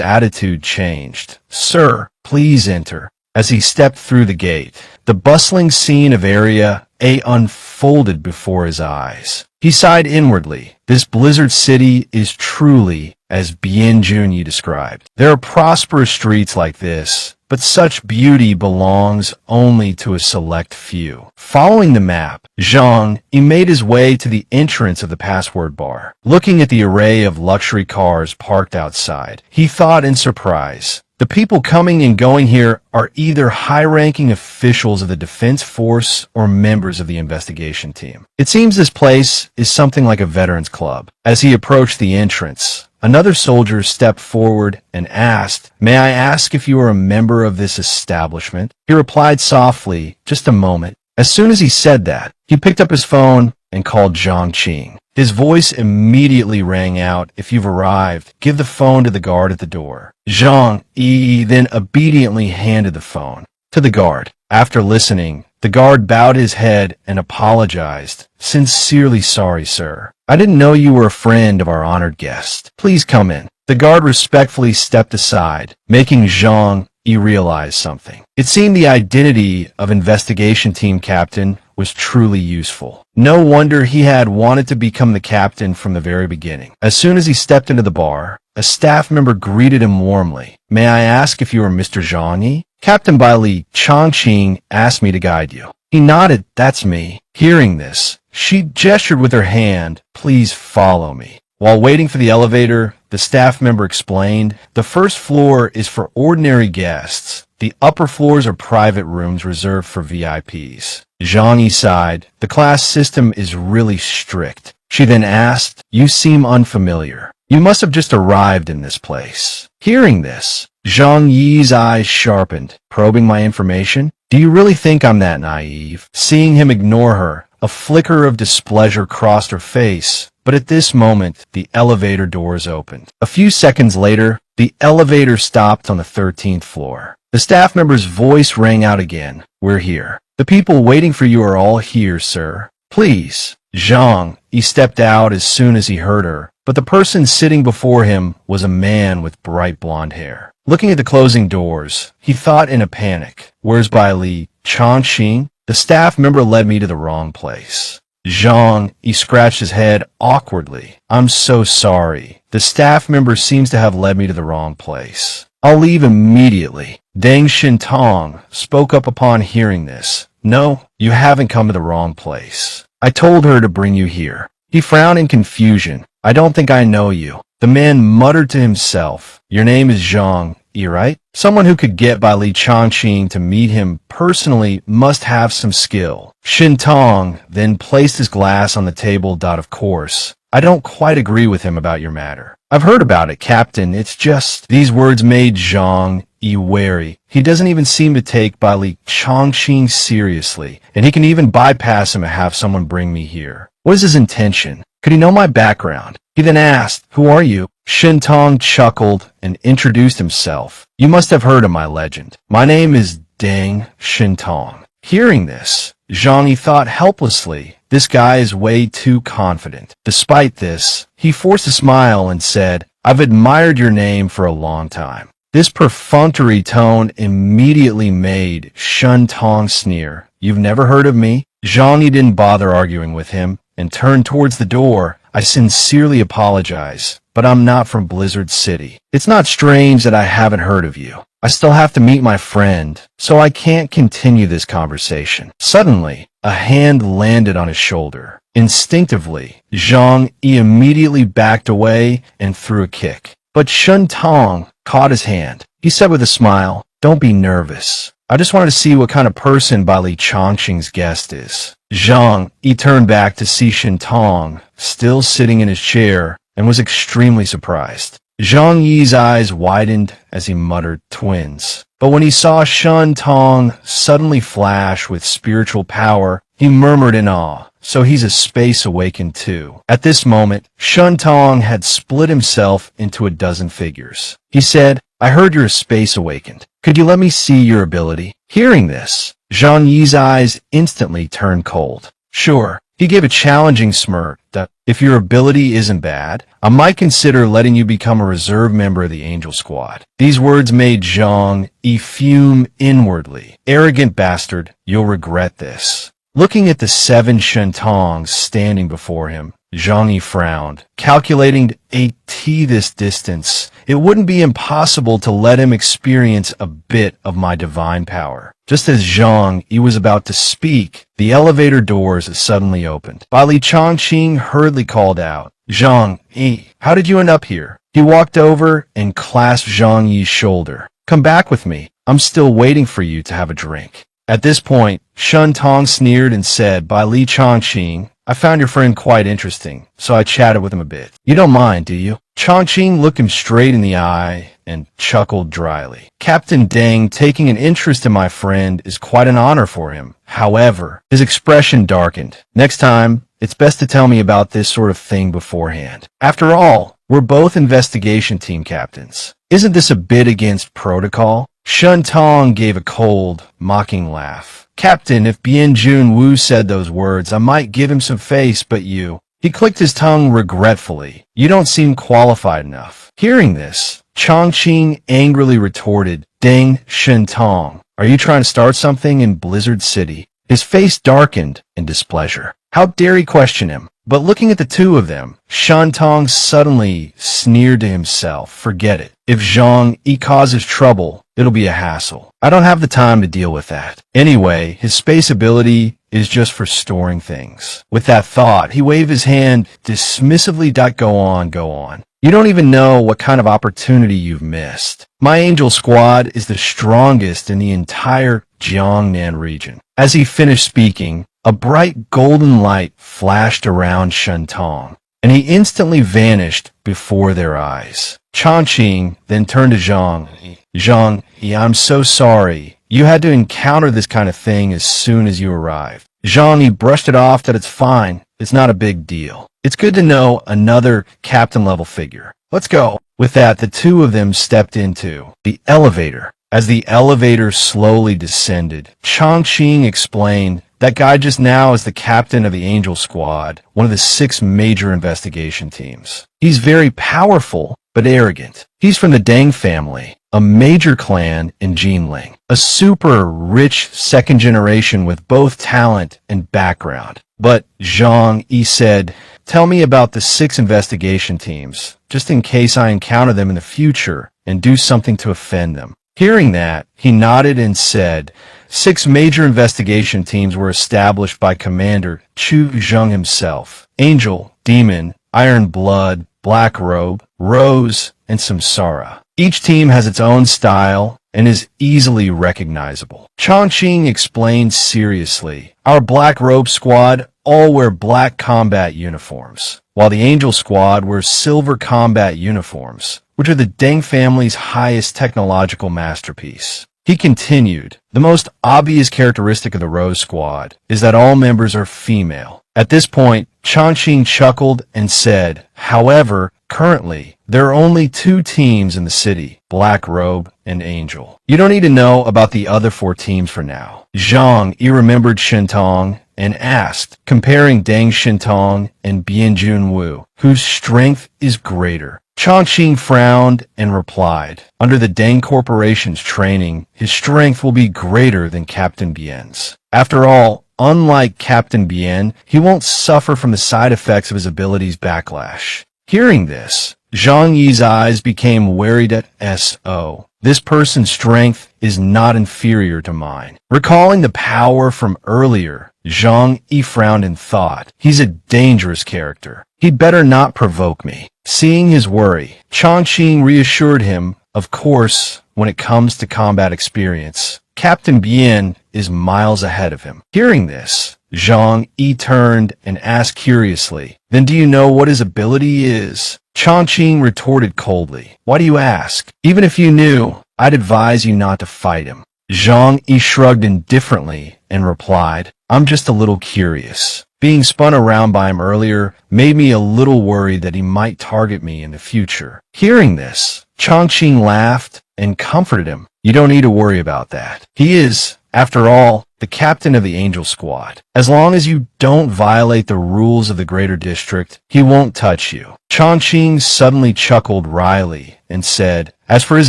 attitude changed. "Sir, please enter." As he stepped through the gate, the bustling scene of Area A unfolded before his eyes. He sighed inwardly. This Blizzard City is truly as Bien Junyi described. There are prosperous streets like this, but such beauty belongs only to a select few. Following the map, Zhang Yi made his way to the entrance of the password bar. Looking at the array of luxury cars parked outside, he thought in surprise, "The people coming and going here are either high-ranking officials of the defense force or members of the investigation team. It seems this place is something like a veterans club." As he approached the entrance, another soldier stepped forward and asked, "May I ask if you are a member of this establishment?" He replied softly, "Just a moment." As soon as he said that, he picked up his phone and called Zhang Qing. His voice immediately rang out, "If you've arrived, give the phone to the guard at the door." Zhang Yi then obediently handed the phone to the guard. After listening, the guard bowed his head and apologized. "Sincerely sorry, sir. I didn't know you were a friend of our honored guest. Please come in." The guard respectfully stepped aside, making Zhang Yi realize something. It seemed the identity of investigation team captain was truly useful. No wonder he had wanted to become the captain from the very beginning. As soon as he stepped into the bar, a staff member greeted him warmly. "May I ask if you are Mr. Zhang Yi?" "Captain Baili Chongqing asked me to guide you." He nodded. "That's me." Hearing this, she gestured with her hand, "Please follow me." While waiting for the elevator, the staff member explained, "The first floor is for ordinary guests. The upper floors are private rooms reserved for VIPs. Zhang Yi sighed. "The class system is really strict." She then asked, "You seem unfamiliar. You must have just arrived in this place." Hearing this, Zhang Yi's eyes sharpened. "Probing my information? Do you really think I'm that naive?" Seeing him ignore her, a flicker of displeasure crossed her face. But at this moment, the elevator doors opened. A few seconds later, the elevator stopped on the 13th floor. The staff member's voice rang out again. "We're here. The people waiting for you are all here, sir. Please." Zhang Yi stepped out as soon as he heard her, but the person sitting before him was a man with bright blonde hair. Looking at the closing doors, he thought in a panic, "Where's Baili Chongqing? The staff member led me to the wrong place." Zhang Yi scratched his head awkwardly. I'm so sorry. The staff member seems to have led me to the wrong place. I'll leave immediately. Deng Shintong spoke up upon hearing this. No, you haven't come to the wrong place. I told her to bring you here. He frowned in confusion. I don't think I know you. The man muttered to himself. Your name is Zhang Yi, right? Someone who could get by Li Changqing to meet him personally must have some skill. Shintong then placed his glass on the table. Of course, I don't quite agree with him about your matter. I've heard about it, Captain. It's just... These words made Zhang Yi wary. He doesn't even seem to take Bai Li Changqing seriously, and he can even bypass him and have someone bring me here. What is his intention? Could he know my background? He then asked, Who are you? Shintong chuckled and introduced himself. You must have heard of my legend. My name is Deng Shintong. Hearing this, Zhang Yi thought helplessly, this guy is way too confident. Despite this, he forced a smile and said, I've admired your name for a long time. This perfunctory tone immediately made Shintong sneer. You've never heard of me? Zhang Yi didn't bother arguing with him and turned towards the door. I sincerely apologize, but I'm not from Blizzard City. It's not strange that I haven't heard of you. I still have to meet my friend, so I can't continue this conversation. Suddenly, a hand landed on his shoulder. Instinctively, Zhang Yi immediately backed away and threw a kick. But Shintong caught his hand. He said with a smile, Don't be nervous. I just wanted to see what kind of person Bai Li Changqing's guest is. Zhang Yi turned back to see Shintong still sitting in his chair and was extremely surprised. Zhang Yi's eyes widened as he muttered, Twins. But when he saw Shintong suddenly flash with spiritual power, he murmured in awe, So he's a space awakened too. At this moment, Shintong had split himself into a dozen figures. He said, I heard you're a space awakened. Could you let me see your ability? Hearing this, Zhang Yi's eyes instantly turned cold. Sure. He gave a challenging smirk that, if your ability isn't bad, I might consider letting you become a reserve member of the Angel Squad. These words made Zhang Yi fume inwardly. Arrogant bastard, you'll regret this. Looking at the 7 Shintongs standing before him, Zhang Yi frowned. Calculating this distance, it wouldn't be impossible to let him experience a bit of my divine power. Just as Zhang Yi was about to speak, the elevator doors suddenly opened. Bai Li Changqing hurriedly called out, Zhang Yi, how did you end up here? He walked over and clasped Zhang Yi's shoulder. Come back with me. I'm still waiting for you to have a drink. At this point, Shintong sneered and said, Bai Li Changqing, I found your friend quite interesting, so I chatted with him a bit. You don't mind, do you? Changqing looked him straight in the eye and chuckled dryly. Captain Deng taking an interest in my friend is quite an honor for him. However, his expression darkened. Next time, it's best to tell me about this sort of thing beforehand. After all, we're both investigation team captains. Isn't this a bit against protocol? Shintong gave a cold, mocking laugh. Captain, if Bien Jun Wu said those words, I might give him some face, but you... He clicked his tongue regretfully. You don't seem qualified enough. Hearing this, Changqing angrily retorted, Deng Shintong, are you trying to start something in Blizzard City? His face darkened in displeasure. How dare he question him? But looking at the two of them, Shintong suddenly sneered to himself. Forget it. If Zhang Yi causes trouble, it'll be a hassle. I don't have the time to deal with that. Anyway, his space ability is just for storing things. With that thought, he waved his hand dismissively. Go on. You don't even know what kind of opportunity you've missed. My Angel Squad is the strongest in the entire Jiangnan region. As he finished speaking, a bright golden light flashed around Shintong, and he instantly vanished before their eyes. Changqing then turned to Zhang Yi. Zhang Yi, I'm so sorry. You had to encounter this kind of thing as soon as you arrived. Zhang Yi brushed it off that it's fine. It's not a big deal. It's good to know another captain-level figure. Let's go. With that, the two of them stepped into the elevator. As the elevator slowly descended, Changqing explained, that guy just now is the captain of the Angel Squad, one of the 6 major investigation teams. He's very powerful, but arrogant. He's from the Deng family, a major clan in Jinling, a super rich second generation with both talent and background. But Zhang Yi said, "Tell me about the 6 investigation teams, just in case I encounter them in the future and do something to offend them." Hearing that, he nodded and said, 6 major investigation teams were established by Commander Chu Zheng himself: Angel, Demon, Iron Blood, Black Robe, Rose, and Samsara. Each team has its own style and is easily recognizable. Chongqing explained seriously, "Our Black Robe squad all wear black combat uniforms, while the Angel squad wears silver combat uniforms, which are the Deng family's highest technological masterpiece." He continued, "The most obvious characteristic of the Rose squad is that all members are female." At this point, Chongqing chuckled and said, "However, currently, there are only 2 teams in the city, Black Robe and Angel. You don't need to know about the other 4 teams for now." Zhang Yi remembered Shintong and asked, comparing Deng Shintong and Bianjun Wu, whose strength is greater. Chongqing frowned and replied, "Under the Deng Corporation's training, his strength will be greater than Captain Bien's. After all, unlike Captain Bien, he won't suffer from the side effects of his abilities' backlash." Hearing this, Zhang Yi's eyes became worried at S.O. This person's strength is not inferior to mine. Recalling the power from earlier, Zhang Yi frowned and thought, "He's a dangerous character. He'd better not provoke me." Seeing his worry, Chongqing reassured him, "Of course, when it comes to combat experience, Captain Bien is miles ahead of him." Hearing this, Zhang Yi turned and asked curiously, "Then do you know what his ability is?" Chongqing retorted coldly, "Why do you ask? Even if you knew, I'd advise you not to fight him." Zhang Yi shrugged indifferently and replied, "I'm just a little curious. Being spun around by him earlier made me a little worried that he might target me in the future." Hearing this, Chongqing laughed and comforted him. "You don't need to worry about that. He is, after all, the captain of the Angel Squad. As long as you don't violate the rules of the Greater District, he won't touch you." Chongqing suddenly chuckled wryly and said, "As for his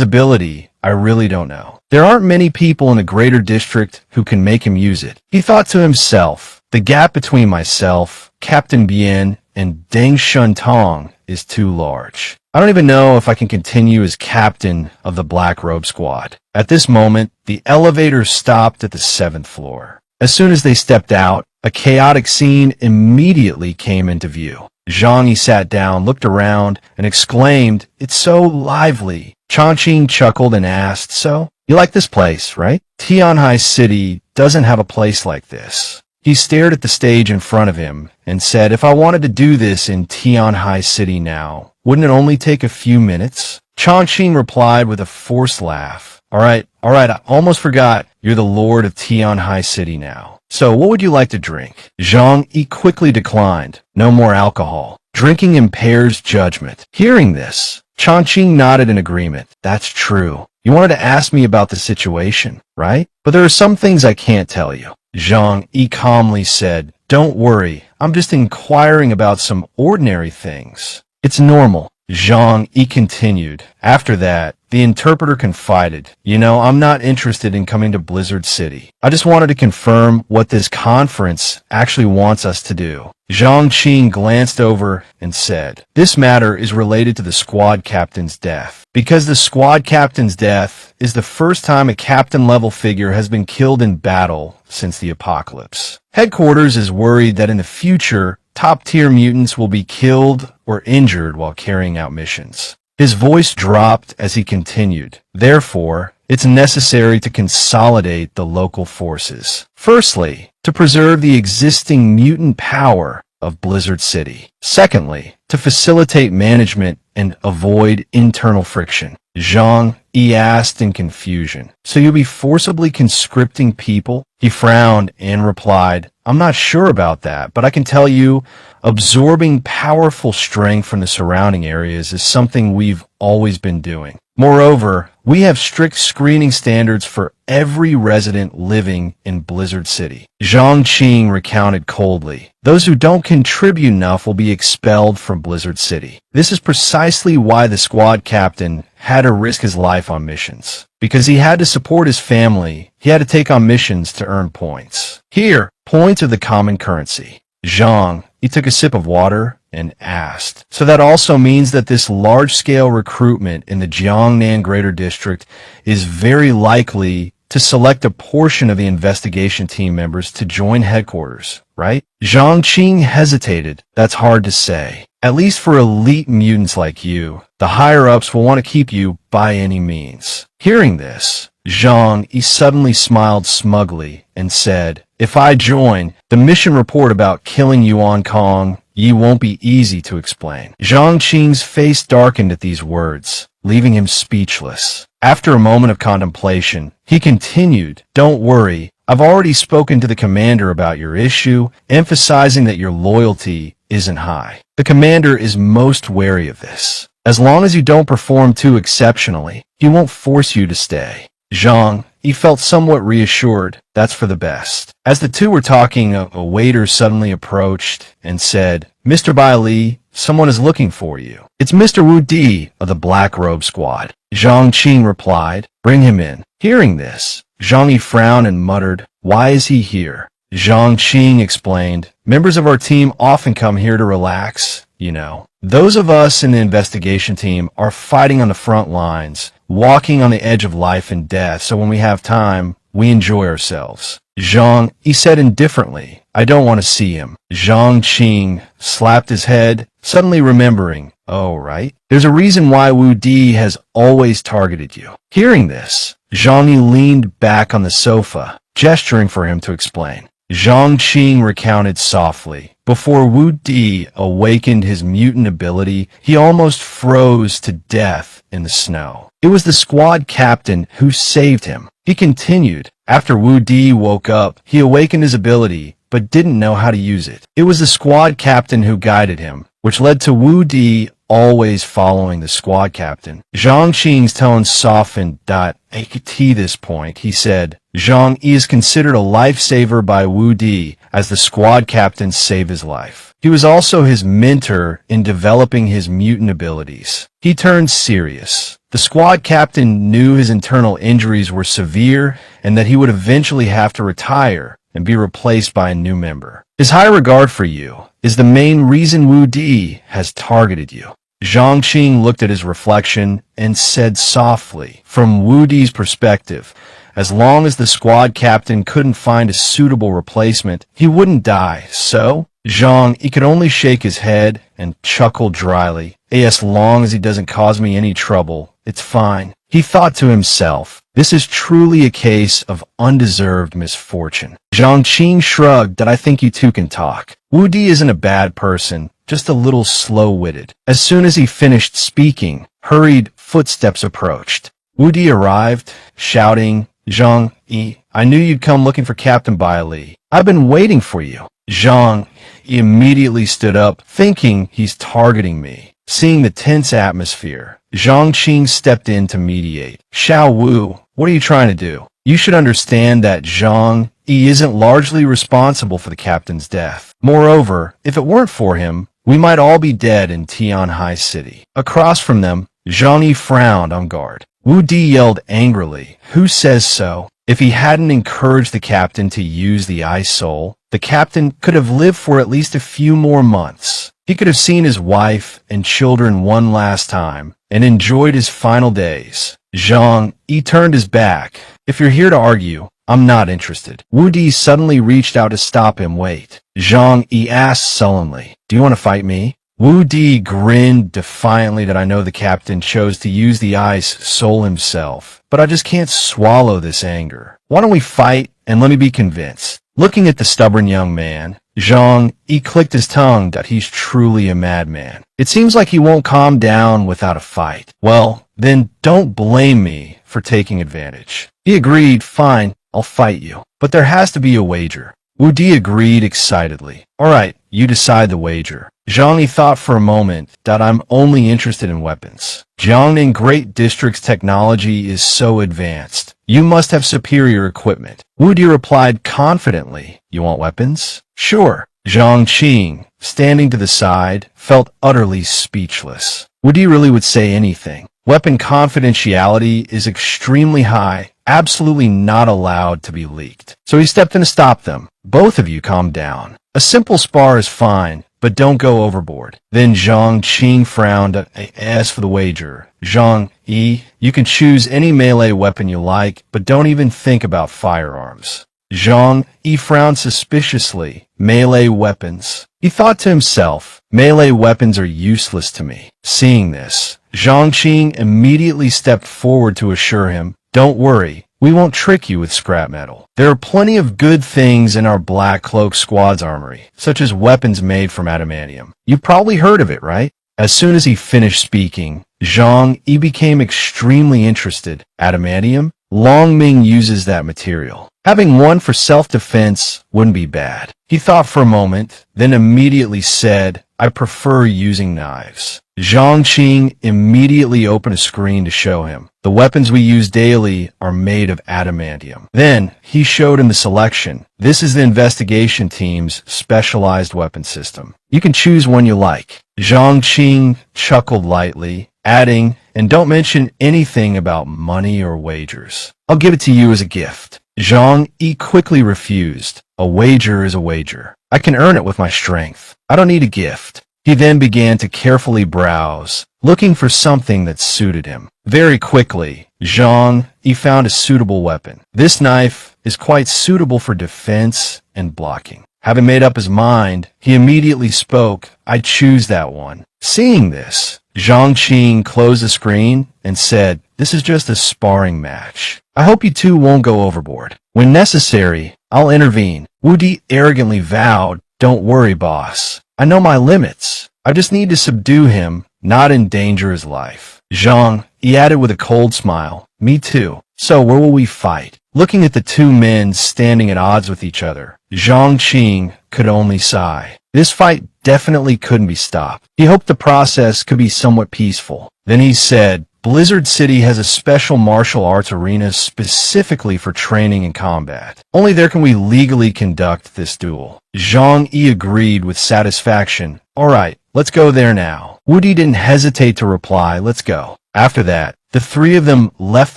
ability, I really don't know. There aren't many people in the Greater District who can make him use it." He thought to himself, "The gap between myself, Captain Bien, and Deng Shuntong is too large. I don't even know if I can continue as captain of the Black Robe Squad." At this moment, the elevator stopped at the 7th floor. As soon as they stepped out, a chaotic scene immediately came into view. Zhang Yi sat down, looked around, and exclaimed, "It's so lively." Chongqing chuckled and asked, "So, you like this place, right? Tianhai City doesn't have a place like this." He stared at the stage in front of him and said, "If I wanted to do this in Tianhai City now, wouldn't it only take a few minutes?" Chongqing replied with a forced laugh, All right, I almost forgot you're the lord of Tianhai City now. So what would you like to drink?" Zhang Yi quickly declined. "No more alcohol. Drinking impairs judgment." Hearing this, Chongqing nodded in agreement. "That's true. You wanted to ask me about the situation, right? But there are some things I can't tell you." Zhang Yi calmly said, "Don't worry, I'm just inquiring about some ordinary things. It's normal." Zhang Yi continued. After that, the interpreter confided, "You know, I'm not interested in coming to Blizzard City. I just wanted to confirm what this conference actually wants us to do." Zhang Qing glanced over and said, "This matter is related to the squad captain's death. Because the squad captain's death is the first time a captain-level figure has been killed in battle since the apocalypse. Headquarters is worried that in the future, top-tier mutants will be killed or injured while carrying out missions." His voice dropped as he continued. "Therefore, it's necessary to consolidate the local forces. Firstly, to preserve the existing mutant power of Blizzard City. Secondly, to facilitate management and avoid internal friction." Zhang Yi asked in confusion, "So you'll be forcibly conscripting people?" He frowned and replied, "I'm not sure about that, but I can tell you, absorbing powerful strength from the surrounding areas is something we've always been doing. Moreover, we have strict screening standards for every resident living in Blizzard City." Zhang Qing recounted coldly, "Those who don't contribute enough will be expelled from Blizzard City. This is precisely why the squad captain had to risk his life on missions. Because he had to support his family, he had to take on missions to earn points. Here, points are the common currency. Zhang, he took a sip of water and asked, "So that also means that this large-scale recruitment in the Jiangnan Greater District is very likely to select a portion of the investigation team members to join headquarters, right?" Zhang Qing hesitated. "That's hard to say. At least for elite mutants like you, the higher-ups will want to keep you by any means." Hearing this, Zhang Yi suddenly smiled smugly and said, "If I join, the mission report about killing Yuan Kong Yi won't be easy to explain." Zhang Qing's face darkened at these words, leaving him speechless. After a moment of contemplation, he continued, "Don't worry, I've already spoken to the commander about your issue, emphasizing that your loyalty isn't high. The commander is most wary of this. As long as you don't perform too exceptionally, he won't force you to stay." Zhang, he felt somewhat reassured. That's for the best. As the two were talking, a waiter suddenly approached and said, "Mr. Bai Li, someone is looking for you." "It's Mr. Wu Di of the Black Robe Squad," Zhang Qing replied. "Bring him in." Hearing this, Zhang Yi frowned and muttered, "Why is he here?" Zhang Qing explained, "Members of our team often come here to relax, you know. Those of us in the investigation team are fighting on the front lines, walking on the edge of life and death, so when we have time, we enjoy ourselves." Zhang, he said indifferently, "I don't want to see him." Zhang Qing slapped his head, suddenly remembering, "Oh, right. There's a reason why Wu Di has always targeted you." Hearing this, Zhang Yi leaned back on the sofa, gesturing for him to explain. Zhang Qing recounted softly. Before Wu Di awakened his mutant ability, he almost froze to death in the snow. It was the squad captain who saved him. He continued, "After Wu Di woke up, he awakened his ability, but didn't know how to use it. It was the squad captain who guided him, which led to Wu Di always following the squad captain." Zhang Qing's tone softened. At this point, he said, "Zhang Yi is considered a lifesaver by Wu Di, as the squad captain saved his life. He was also his mentor in developing his mutant abilities." He turned serious. The squad captain knew his internal injuries were severe and that he would eventually have to retire and be replaced by a new member. His high regard for you is the main reason Wu Di has targeted you. Zhang Qing looked at his reflection and said softly, "From Wu Di's perspective, as long as the squad captain couldn't find a suitable replacement, he wouldn't die, so?" Zhang, he could only shake his head and chuckle dryly. "As long as he doesn't cause me any trouble, it's fine." He thought to himself, "This is truly a case of undeserved misfortune." Zhang Qing shrugged. "I think you two can talk. Wu Di isn't a bad person, just a little slow-witted." As soon as he finished speaking, hurried footsteps approached. Wu Di arrived, shouting, "Zhang Yi, I knew you'd come looking for Captain Bai Li. I've been waiting for you." Zhang Yi immediately stood up, thinking he's targeting me. Seeing the tense atmosphere, Zhang Qing stepped in to mediate. "Xiao Wu, what are you trying to do? You should understand that Zhang Yi isn't largely responsible for the captain's death. Moreover, if it weren't for him, we might all be dead in Tianhai City." Across from them, Zhang Yi frowned on guard. Wu Di yelled angrily, "Who says so?" If he hadn't encouraged the captain to use the ice soul, the captain could have lived for at least a few more months. He could have seen his wife and children one last time and enjoyed his final days. Zhang Yi turned his back. "If you're here to argue, I'm not interested." Wu Di suddenly reached out to stop him. "Wait." Zhang Yi asked sullenly, "Do you want to fight me?" Wu Di grinned defiantly. "That I know the captain chose to use the ice soul himself, but I just can't swallow this anger. Why don't we fight and let me be convinced?" Looking at the stubborn young man, Zhang Yi clicked his tongue. That he's truly a madman. It seems like he won't calm down without a fight. "Well, then don't blame me for taking advantage." He agreed. "Fine, I'll fight you. But there has to be a wager." Wu Di agreed excitedly. "All right, you decide the wager." Zhang Yi thought for a moment. "That I'm only interested in weapons. Jiangnan Great District's technology is so advanced. You must have superior equipment." Wu Di replied confidently, "You want weapons?" "Sure." Zhang Qing, standing to the side, felt utterly speechless. Wu Di really would say anything. Weapon confidentiality is extremely high, absolutely not allowed to be leaked. So he stepped in to stop them. "Both of you calm down. A simple spar is fine, but don't go overboard. Then Zhang Qing frowned. As for the wager, Zhang Yi, you can choose any melee weapon you like, but don't even think about firearms. Zhang Yi frowned suspiciously. Melee weapons. He thought to himself, melee weapons are useless to me. Seeing this, Zhang Qing immediately stepped forward to assure him, don't worry, we won't trick you with scrap metal. There are plenty of good things in our Black Cloak Squad's armory, such as weapons made from adamantium. You've probably heard of it, right? As soon as he finished speaking, Zhang Yi became extremely interested. Adamantium? Long Ming uses that material. Having one for self-defense wouldn't be bad. He thought for a moment, then immediately said, I prefer using knives. Zhang Qing immediately opened a screen to show him. The weapons we use daily are made of adamantium. Then, he showed him the selection. This is the investigation team's specialized weapon system. You can choose one you like. Zhang Qing chuckled lightly, adding, and don't mention anything about money or wagers. I'll give it to you as a gift. Zhang Yi quickly refused. A wager is a wager. I can earn it with my strength. I don't need a gift. He then began to carefully browse, looking for something that suited him. Very quickly, Zhang Yi found a suitable weapon. This knife is quite suitable for defense and blocking. Having made up his mind, he immediately spoke, I choose that one. Seeing this, Zhang Qing closed the screen and said, this is just a sparring match. I hope you two won't go overboard. When necessary, I'll intervene. Wu Di arrogantly vowed, don't worry, boss. I know my limits. I just need to subdue him, not endanger his life. Zhang Yi added with a cold smile, me too. So where will we fight? Looking at the two men standing at odds with each other, Zhang Qing could only sigh. This fight definitely couldn't be stopped. He hoped the process could be somewhat peaceful. Then he said, Blizzard City has a special martial arts arena specifically for training and combat. Only there can we legally conduct this duel. Zhang Yi agreed with satisfaction. Alright, let's go there now. Wu Di didn't hesitate to reply, let's go. After that, the three of them left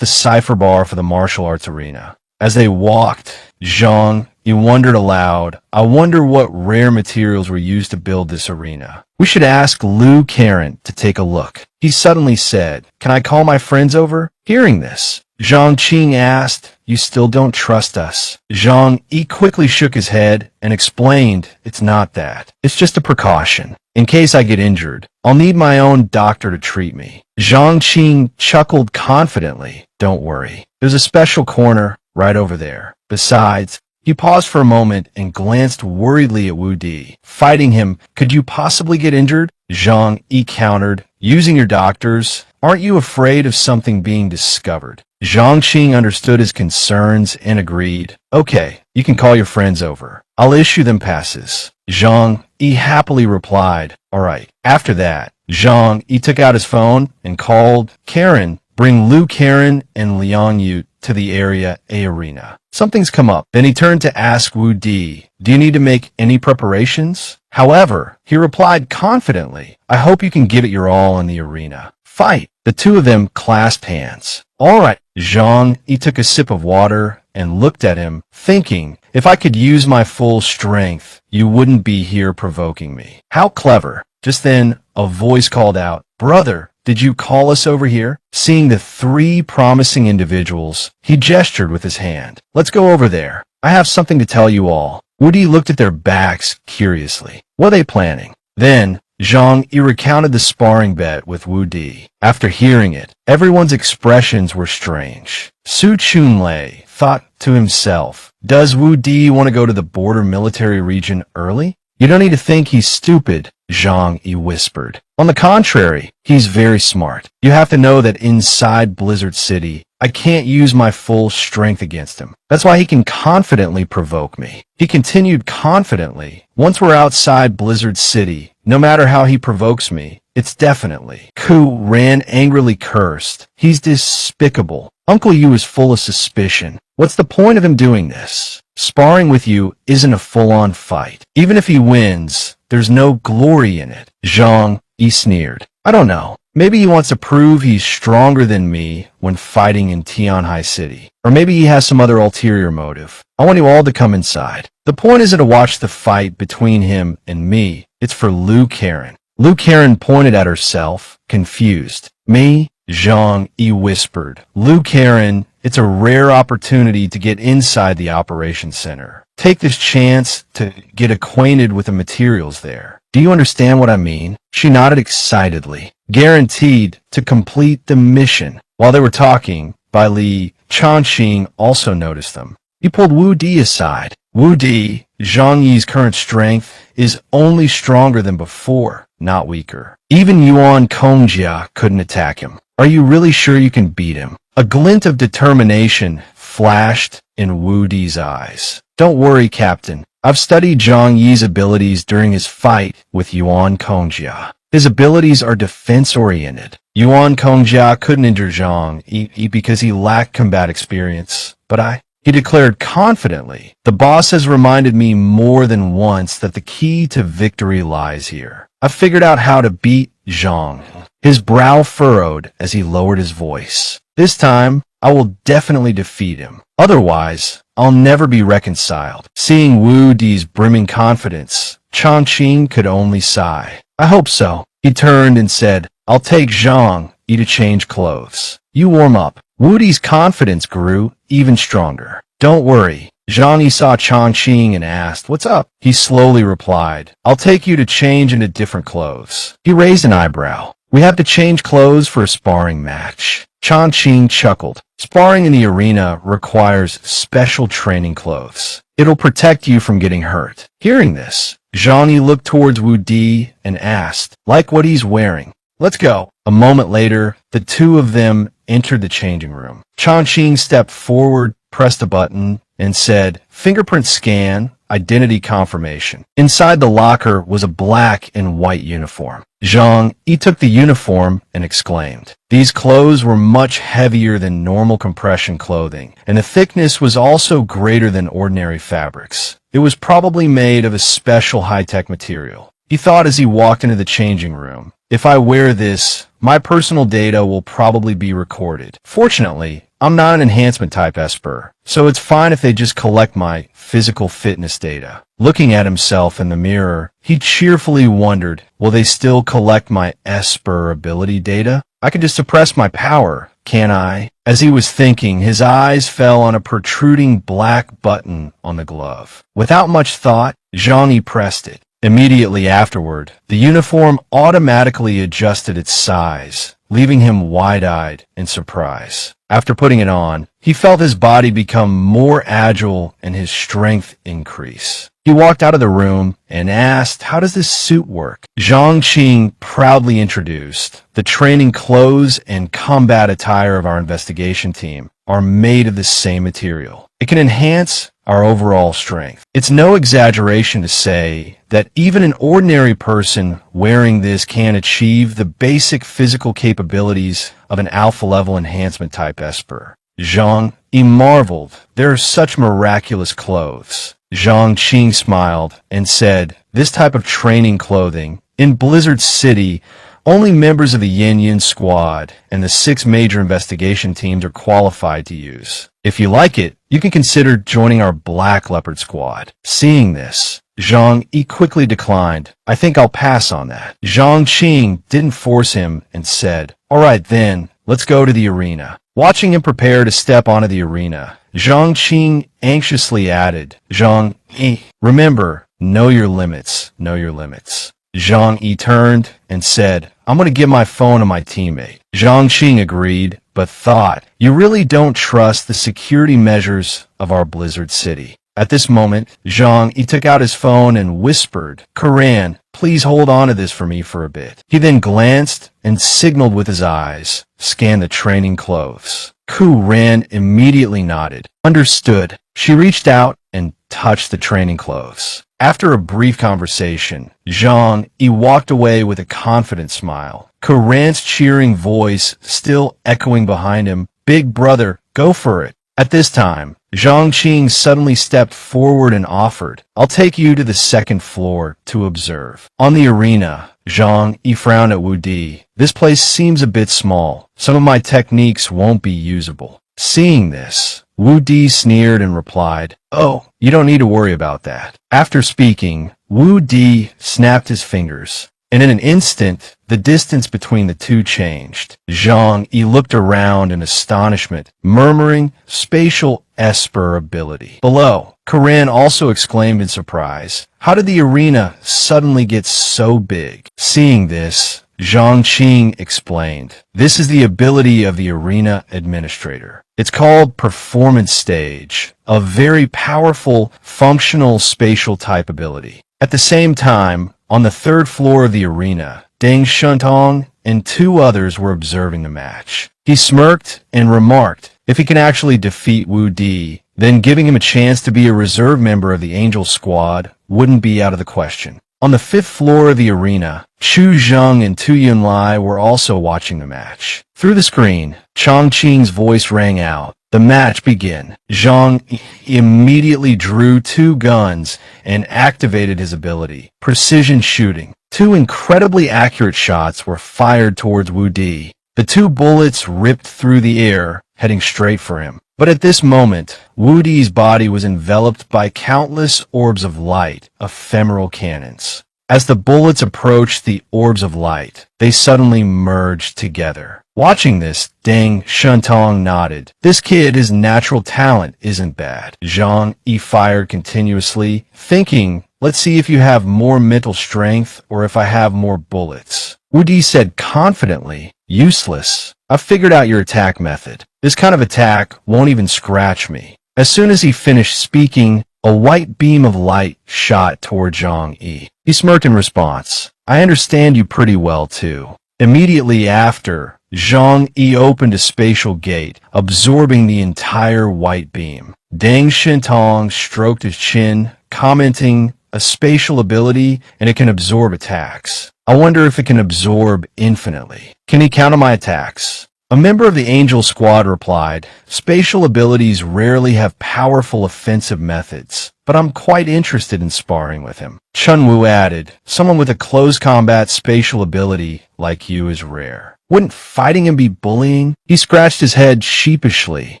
the cipher bar for the martial arts arena. As they walked, Zhang Yi wondered aloud, I wonder what rare materials were used to build this arena. We should ask Liu Karen to take a look. He suddenly said, can I call my friends over? Hearing this, Zhang Qing asked, you still don't trust us? Zhang Yi quickly shook his head and explained, it's not that. It's just a precaution. In case I get injured, I'll need my own doctor to treat me. Zhang Qing chuckled confidently. Don't worry. There's a special corner right over there. Besides, he paused for a moment and glanced worriedly at Wu Di. Fighting him, could you possibly get injured? Zhang Yi countered, using your doctors. Aren't you afraid of something being discovered? Zhang Qing understood his concerns and agreed. Okay, you can call your friends over. I'll issue them passes. Zhang Yi happily replied, alright. After that, Zhang Yi took out his phone and called, Karen, bring Liu Karen and Liang Yu to the Area A arena. Something's come up. Then he turned to ask Wu Di, do you need to make any preparations? However, he replied confidently, I hope you can give it your all in the arena. Fight! The two of them clasped hands. Alright. Zhang Yi took a sip of water and looked at him, thinking, if I could use my full strength, you wouldn't be here provoking me. How clever. Just then, a voice called out, brother, did you call us over here? Seeing the three promising individuals, he gestured with his hand. Let's go over there. I have something to tell you all. Wu Di looked at their backs curiously. What are they planning? Then, Zhang Yi recounted the sparring bet with Wu Di. After hearing it, everyone's expressions were strange. Su Chunlei thought to himself, does Wu Di want to go to the border military region early? You don't need to think he's stupid, Zhang Yi whispered. On the contrary, he's very smart. You have to know that inside Blizzard City, I can't use my full strength against him. That's why he can confidently provoke me. He continued confidently. Once we're outside Blizzard City, no matter how he provokes me, it's definitely. Ku Ran angrily cursed. He's despicable. Uncle Yu is full of suspicion. What's the point of him doing this? Sparring with you isn't a full-on fight. Even if he wins, there's no glory in it. Zhang Yi sneered. I don't know. Maybe he wants to prove he's stronger than me when fighting in Tianhai City. Or maybe he has some other ulterior motive. I want you all to come inside. The point isn't to watch the fight between him and me. It's for Liu Karen. Liu Karen pointed at herself, confused. Me? Zhang Yi whispered. Liu Karen, it's a rare opportunity to get inside the operations center. Take this chance to get acquainted with the materials there. Do you understand what I mean? She nodded excitedly. Guaranteed to complete the mission. While they were talking, Bai Li, Changqing also noticed them. He pulled Wu Di aside. Wu Di, Zhang Yi's current strength, is only stronger than before, not weaker. Even Yuan Kongjia couldn't attack him. Are you really sure you can beat him? A glint of determination flashed in Wu Di's eyes. Don't worry, Captain. I've studied Zhang Yi's abilities during his fight with Yuan Kongjia. His abilities are defense-oriented. Yuan Kongjia couldn't injure Zhang Yi because he lacked combat experience. But he declared confidently, the boss has reminded me more than once that the key to victory lies here. I've figured out how to beat Zhang. His brow furrowed as he lowered his voice. This time, I will definitely defeat him. Otherwise, I'll never be reconciled. Seeing Wu Di's brimming confidence, Changqing could only sigh. I hope so. He turned and said, I'll take Zhang Yi to change clothes. You warm up. Wu Di's confidence grew even stronger. Don't worry. Zhang Yi saw Changqing and asked, what's up? He slowly replied, I'll take you to change into different clothes. He raised an eyebrow. We have to change clothes for a sparring match. Changqing chuckled. Sparring in the arena requires special training clothes. It'll protect you from getting hurt. Hearing this, Zhang Yi looked towards Wu Di and asked, like what he's wearing. Let's go. A moment later, the two of them entered the changing room. Changqing stepped forward, pressed a button, and said, fingerprint scan, identity confirmation. Inside the locker was a black and white uniform. Zhang Yi took the uniform and exclaimed. These clothes were much heavier than normal compression clothing, and the thickness was also greater than ordinary fabrics. It was probably made of a special high-tech material. He thought as he walked into the changing room, if I wear this, my personal data will probably be recorded. Fortunately, I'm not an enhancement type Esper, so it's fine if they just collect my physical fitness data. Looking at himself in the mirror, he cheerfully wondered, will they still collect my Esper ability data? I can just suppress my power, can't I? As he was thinking, his eyes fell on a protruding black button on the glove. Without much thought, Zhang Yi pressed it. Immediately afterward, the uniform automatically adjusted its size, leaving him wide-eyed in surprise. After putting it on, he felt his body become more agile and his strength increase. He walked out of the room and asked, how does this suit work? Zhang Qing proudly introduced, the training clothes and combat attire of our investigation team are made of the same material. It can enhance our overall strength. It's no exaggeration to say that even an ordinary person wearing this can achieve the basic physical capabilities of an alpha-level enhancement type Esper. Zhang Yi marveled. There are such miraculous clothes. Zhang Qing smiled and said, this type of training clothing, in Blizzard City, only members of the Yin Yin Squad and the 6 major investigation teams are qualified to use. If you like it, you can consider joining our Black Leopard Squad. Seeing this, Zhang Yi quickly declined. I think I'll pass on that. Zhang Qing didn't force him and said, all right then, let's go to the arena. Watching him prepare to step onto the arena, Zhang Qing anxiously added, Zhang Yi, remember, know your limits, know your limits. Zhang Yi turned and said, I'm going to give my phone to my teammate. Zhang Qing agreed, but thought, you really don't trust the security measures of our Blizzard City. At this moment, Zhang Yi took out his phone and whispered, Karan, please hold on to this for me for a bit. He then glanced and signaled with his eyes, scanned the training clothes. Karan immediately nodded. Understood. She reached out and touched the training clothes. After a brief conversation, Zhang Yi walked away with a confident smile. Karan's cheering voice still echoing behind him, Big brother, go for it. At this time, Zhang Qing suddenly stepped forward and offered, I'll take you to the second floor to observe. On the arena, Zhang Yi frowned at Wu Di. This place seems a bit small. Some of my techniques won't be usable. Seeing this, Wu Di sneered and replied, "Oh, you don't need to worry about that." After speaking, Wu Di snapped his fingers, and in an instant, the distance between the two changed. Zhang Yi looked around in astonishment, murmuring, "Spatial esper ability." Below, Corinne also exclaimed in surprise, "How did the arena suddenly get so big?" Seeing this, Zhang Qing explained, "This is the ability of the arena administrator. It's called performance stage, a very powerful, functional spatial type ability." At the same time, on the third floor of the arena, Deng Shentong and two others were observing the match. He smirked and remarked, if he can actually defeat Wu Di, then giving him a chance to be a reserve member of the Angel Squad wouldn't be out of the question. On the fifth floor of the arena, Chu Zheng and Tu Yunlai were also watching the match. Through the screen, Chang Qing's voice rang out. The match began. Zhang immediately drew two guns and activated his ability, precision shooting. Two incredibly accurate shots were fired towards Wu Di. The two bullets ripped through the air, heading straight for him. But at this moment, Wu Di's body was enveloped by countless orbs of light, ephemeral cannons. As the bullets approached the orbs of light, they suddenly merged together. Watching this, Deng Shentong nodded. This kid, his natural talent isn't bad. Zhang Yi fired continuously, thinking, let's see if you have more mental strength or if I have more bullets. Wu Di said confidently, useless. I've figured out your attack method. This kind of attack won't even scratch me. As soon as he finished speaking, a white beam of light shot toward Zhang Yi. He smirked in response. I understand you pretty well too. Immediately after, Zhang Yi opened a spatial gate, absorbing the entire white beam. Deng Shentong stroked his chin, commenting, a spatial ability, and it can absorb attacks. I wonder if it can absorb infinitely. Can he counter my attacks? A member of the Angel Squad replied, spatial abilities rarely have powerful offensive methods, but I'm quite interested in sparring with him. Chun Wu added, someone with a close combat spatial ability like you is rare. Wouldn't fighting him be bullying? He scratched his head sheepishly.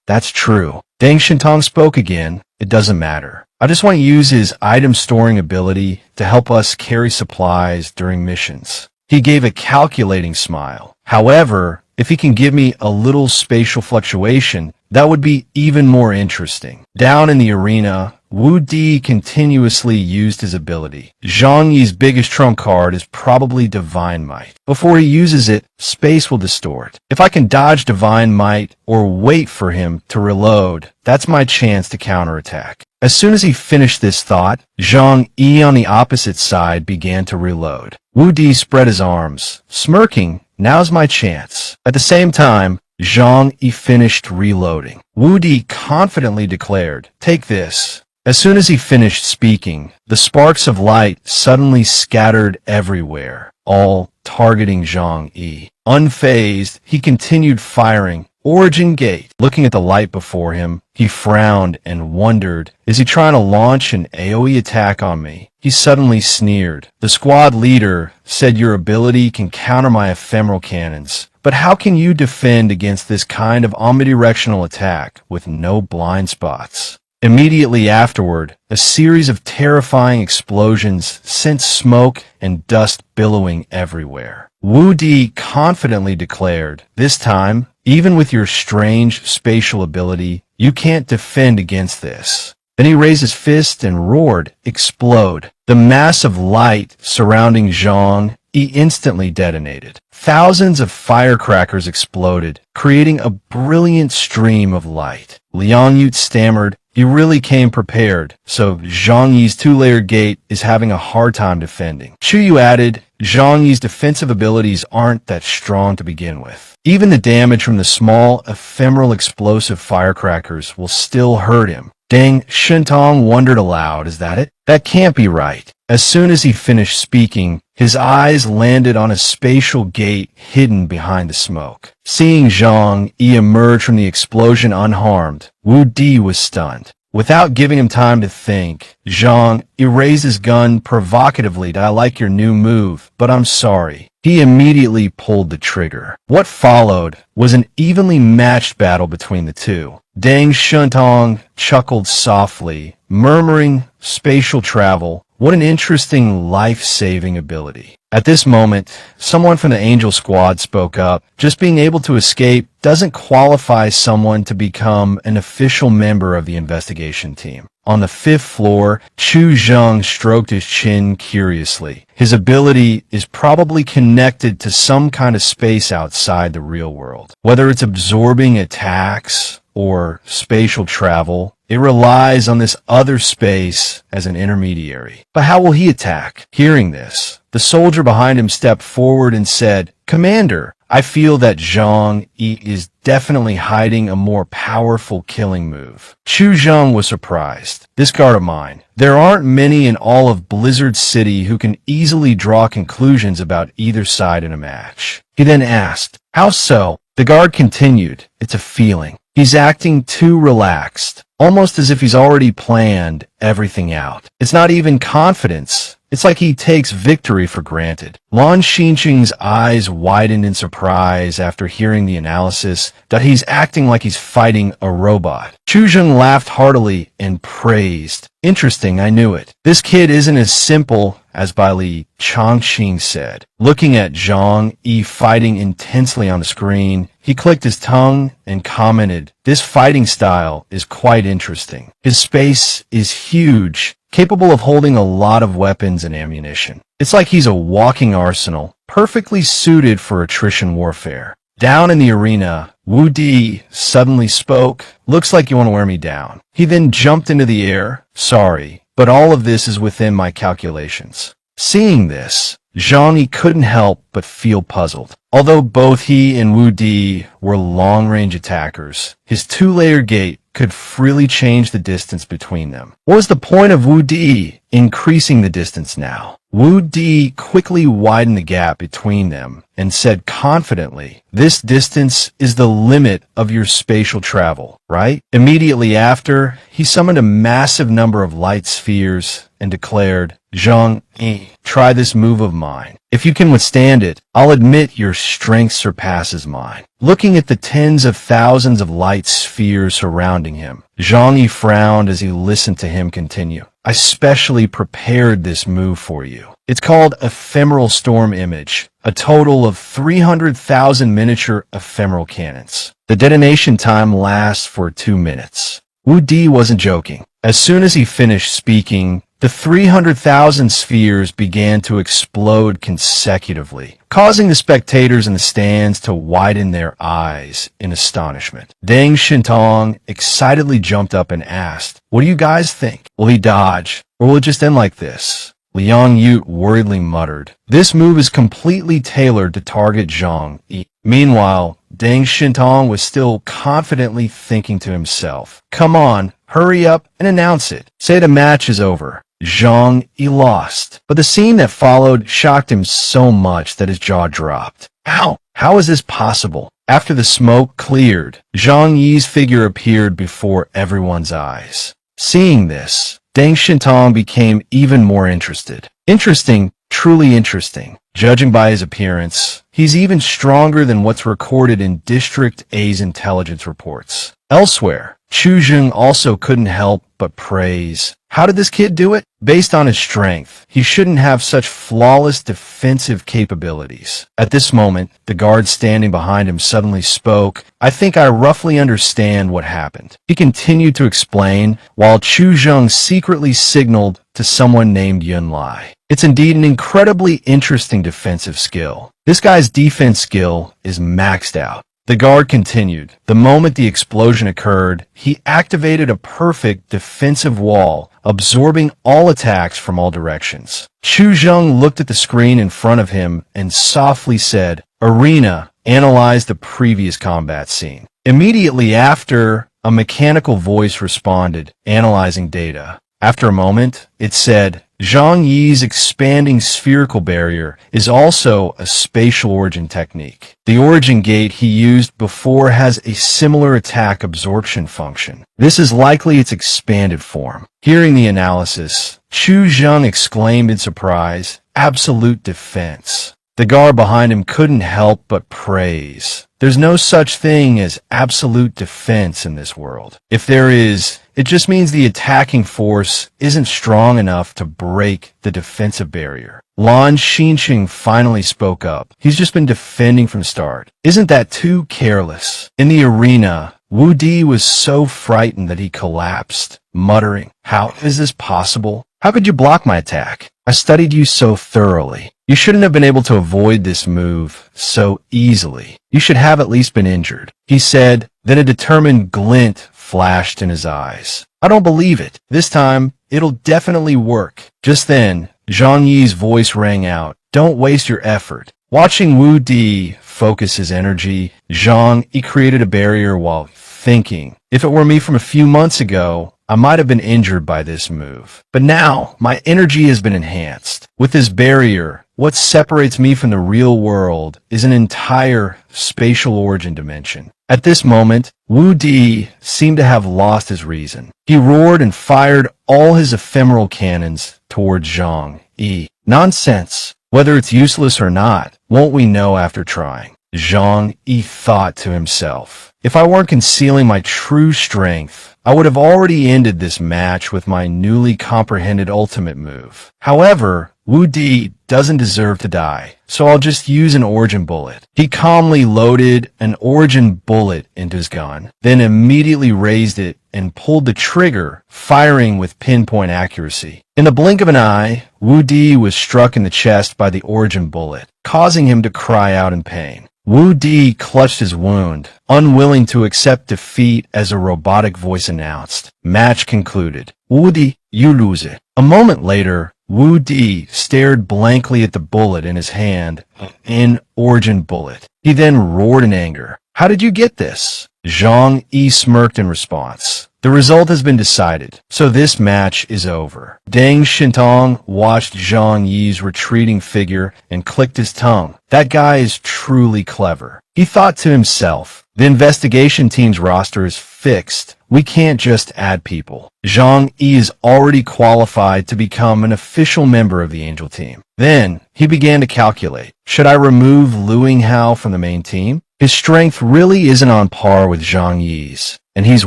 That's true. Deng Shentong spoke again. It doesn't matter. I just want to use his item storing ability to help us carry supplies during missions. He gave a calculating smile. However, if he can give me a little spatial fluctuation, that would be even more interesting. Down in the arena, Wu Di continuously used his ability. Zhang Yi's biggest trump card is probably Divine Might. Before he uses it, space will distort. If I can dodge Divine Might or wait for him to reload, that's my chance to counterattack. As soon as he finished this thought, Zhang Yi on the opposite side began to reload. Wu Di spread his arms, smirking, now's my chance. At the same time, Zhang Yi finished reloading. Wu Di confidently declared, take this. As soon as he finished speaking, the sparks of light suddenly scattered everywhere, all targeting Zhang Yi. Unfazed, he continued firing. Origin Gate. Looking at the light before him, he frowned and wondered, is he trying to launch an AoE attack on me? He suddenly sneered. The squad leader said your ability can counter my ephemeral cannons, but how can you defend against this kind of omnidirectional attack with no blind spots? Immediately afterward, a series of terrifying explosions sent smoke and dust billowing everywhere. Wu Di confidently declared, this time, even with your strange spatial ability, you can't defend against this. Then he raised his fist and roared, explode. The mass of light surrounding Zhang Yi instantly detonated. Thousands of firecrackers exploded, creating a brilliant stream of light. Liang Yu stammered, you really came prepared, so Zhang Yi's two-layer gate is having a hard time defending. Chu Yu added, Zhang Yi's defensive abilities aren't that strong to begin with. Even the damage from the small, ephemeral explosive firecrackers will still hurt him. Deng Shentong wondered aloud, is that it? That can't be right. As soon as he finished speaking, his eyes landed on a spatial gate hidden behind the smoke. Seeing Zhang Yi emerge from the explosion unharmed, Wu Di was stunned. Without giving him time to think, Zhang Yi raised his gun provocatively. "I like your new move, but I'm sorry." He immediately pulled the trigger. What followed was an evenly matched battle between the two. Deng Shentong chuckled softly, murmuring, "Spatial travel. What an interesting life-saving ability." At this moment, someone from the Angel Squad spoke up. "Just being able to escape doesn't qualify someone to become an official member of the investigation team." On the 5th floor, Chu Zheng stroked his chin curiously. His ability is probably connected to some kind of space outside the real world. Whether it's absorbing attacks or spatial travel, it relies on this other space as an intermediary. But how will he attack? Hearing this, the soldier behind him stepped forward and said, "Commander, I feel that Zhang Yi is definitely hiding a more powerful killing move." Chu Zheng was surprised. "This guard of mine, there aren't many in all of Blizzard City who can easily draw conclusions about either side in a match." He then asked, "How so?" The guard continued, "It's a feeling. He's acting too relaxed, almost as if he's already planned everything out. It's not even confidence. It's like he takes victory for granted." Lan Xinqing's eyes widened in surprise after hearing the analysis that he's acting like he's fighting a robot. Chu Zheng laughed heartily and praised, "Interesting, I knew it. This kid isn't as simple as Li Changqing said." Looking at Zhang Yi fighting intensely on the screen, he clicked his tongue and commented, "This fighting style is quite interesting. His space is huge, capable of holding a lot of weapons and ammunition. It's like he's a walking arsenal, perfectly suited for attrition warfare." Down in the arena, Wu Di suddenly spoke, "Looks like you want to wear me down." He then jumped into the air. "Sorry, but all of this is within my calculations." Seeing this, Zhang Yi couldn't help but feel puzzled. Although both he and Wu Di were long-range attackers, his two-layer gate could freely change the distance between them. What was the point of Wu Di increasing the distance now? Wu Di quickly widened the gap between them and said confidently, "This distance is the limit of your spatial travel, right?" Immediately after, he summoned a massive number of light spheres and declared, "Zhang Yi, try this move of mine. If you can withstand it, I'll admit your strength surpasses mine." Looking at the tens of thousands of light spheres surrounding him, Zhang Yi frowned as he listened to him continue. "I specially prepared this move for you. It's called Ephemeral Storm Image, a total of 300,000 miniature ephemeral cannons. The detonation time lasts for 2 minutes." Wu Di wasn't joking. As soon as he finished speaking, the 300,000 spheres began to explode consecutively, causing the spectators in the stands to widen their eyes in astonishment. Deng Shentong excitedly jumped up and asked, "What do you guys think? Will he dodge, or will it just end like this?" Liang Yute worriedly muttered, "This move is completely tailored to target Zhang Yi." Meanwhile, Deng Shentong was still confidently thinking to himself, "Come on, hurry up and announce it. Say the match is over." Zhang Yi lost, but the scene that followed shocked him so much that his jaw dropped. How is this possible? After the smoke cleared, Zhang Yi's figure appeared before everyone's eyes. Seeing this, Deng Shentong became even more interested. Interesting, truly interesting. Judging by his appearance, he's even stronger than what's recorded in District A's intelligence reports. Elsewhere, Chu Zheng also couldn't help but praise. How did this kid do it? Based on his strength, he shouldn't have such flawless defensive capabilities. At this moment, the guard standing behind him suddenly spoke. "I think I roughly understand what happened." He continued to explain, while Chu Zheng secretly signaled to someone named Yun Lai. "It's indeed an incredibly interesting defensive skill. This guy's defense skill is maxed out." The guard continued. "The moment the explosion occurred, he activated a perfect defensive wall, absorbing all attacks from all directions." Chu Zheng looked at the screen in front of him and softly said, "Arena, analyze the previous combat scene." Immediately after, a mechanical voice responded, analyzing data. After a moment, it said, Zhang Yi's expanding spherical barrier is also a spatial origin technique. The origin gate he used before has a similar attack absorption function. This is likely its expanded form. Hearing the analysis, Chu Zheng exclaimed in surprise, absolute defense. The guard behind him couldn't help but praise. There's no such thing as absolute defense in this world. If there is, it just means the attacking force isn't strong enough to break the defensive barrier. Lan Xinqing finally spoke up. He's just been defending from start. Isn't that too careless? In the arena, Wu Di was so frightened that he collapsed, muttering, how is this possible? How could you block my attack? I studied you so thoroughly. You shouldn't have been able to avoid this move so easily. You should have at least been injured, he said, then a determined glint flashed in his eyes. I don't believe it. This time, it'll definitely work. Just then, Zhang Yi's voice rang out. Don't waste your effort. Watching Wu Di focus his energy, Zhang Yi created a barrier while thinking, if it were me from a few months ago, I might have been injured by this move. But now, my energy has been enhanced. With this barrier, what separates me from the real world is an entire spatial origin dimension. At this moment, Wu Di seemed to have lost his reason. He roared and fired all his ephemeral cannons towards Zhang Yi. Nonsense. Whether it's useless or not, won't we know after trying? Zhang Yi thought to himself. If I weren't concealing my true strength, I would have already ended this match with my newly comprehended ultimate move. However, Wu Di doesn't deserve to die, so I'll just use an origin bullet. He calmly loaded an origin bullet into his gun, then immediately raised it and pulled the trigger, firing with pinpoint accuracy. In the blink of an eye, Wu Di was struck in the chest by the origin bullet, causing him to cry out in pain. Wu Di clutched his wound, unwilling to accept defeat as a robotic voice announced. Match concluded. Wu Di, you lose it. A moment later, Wu Di stared blankly at the bullet in his hand, an origin bullet. He then roared in anger. How did you get this? Zhang Yi smirked in response. The result has been decided, so this match is over. Deng Shintong watched Zhang Yi's retreating figure and clicked his tongue. That guy is truly clever. He thought to himself, the investigation team's roster is fixed. We can't just add people. Zhang Yi is already qualified to become an official member of the Angel team. Then, he began to calculate. Should I remove Lu Yinghao from the main team? His strength really isn't on par with Zhang Yi's, and he's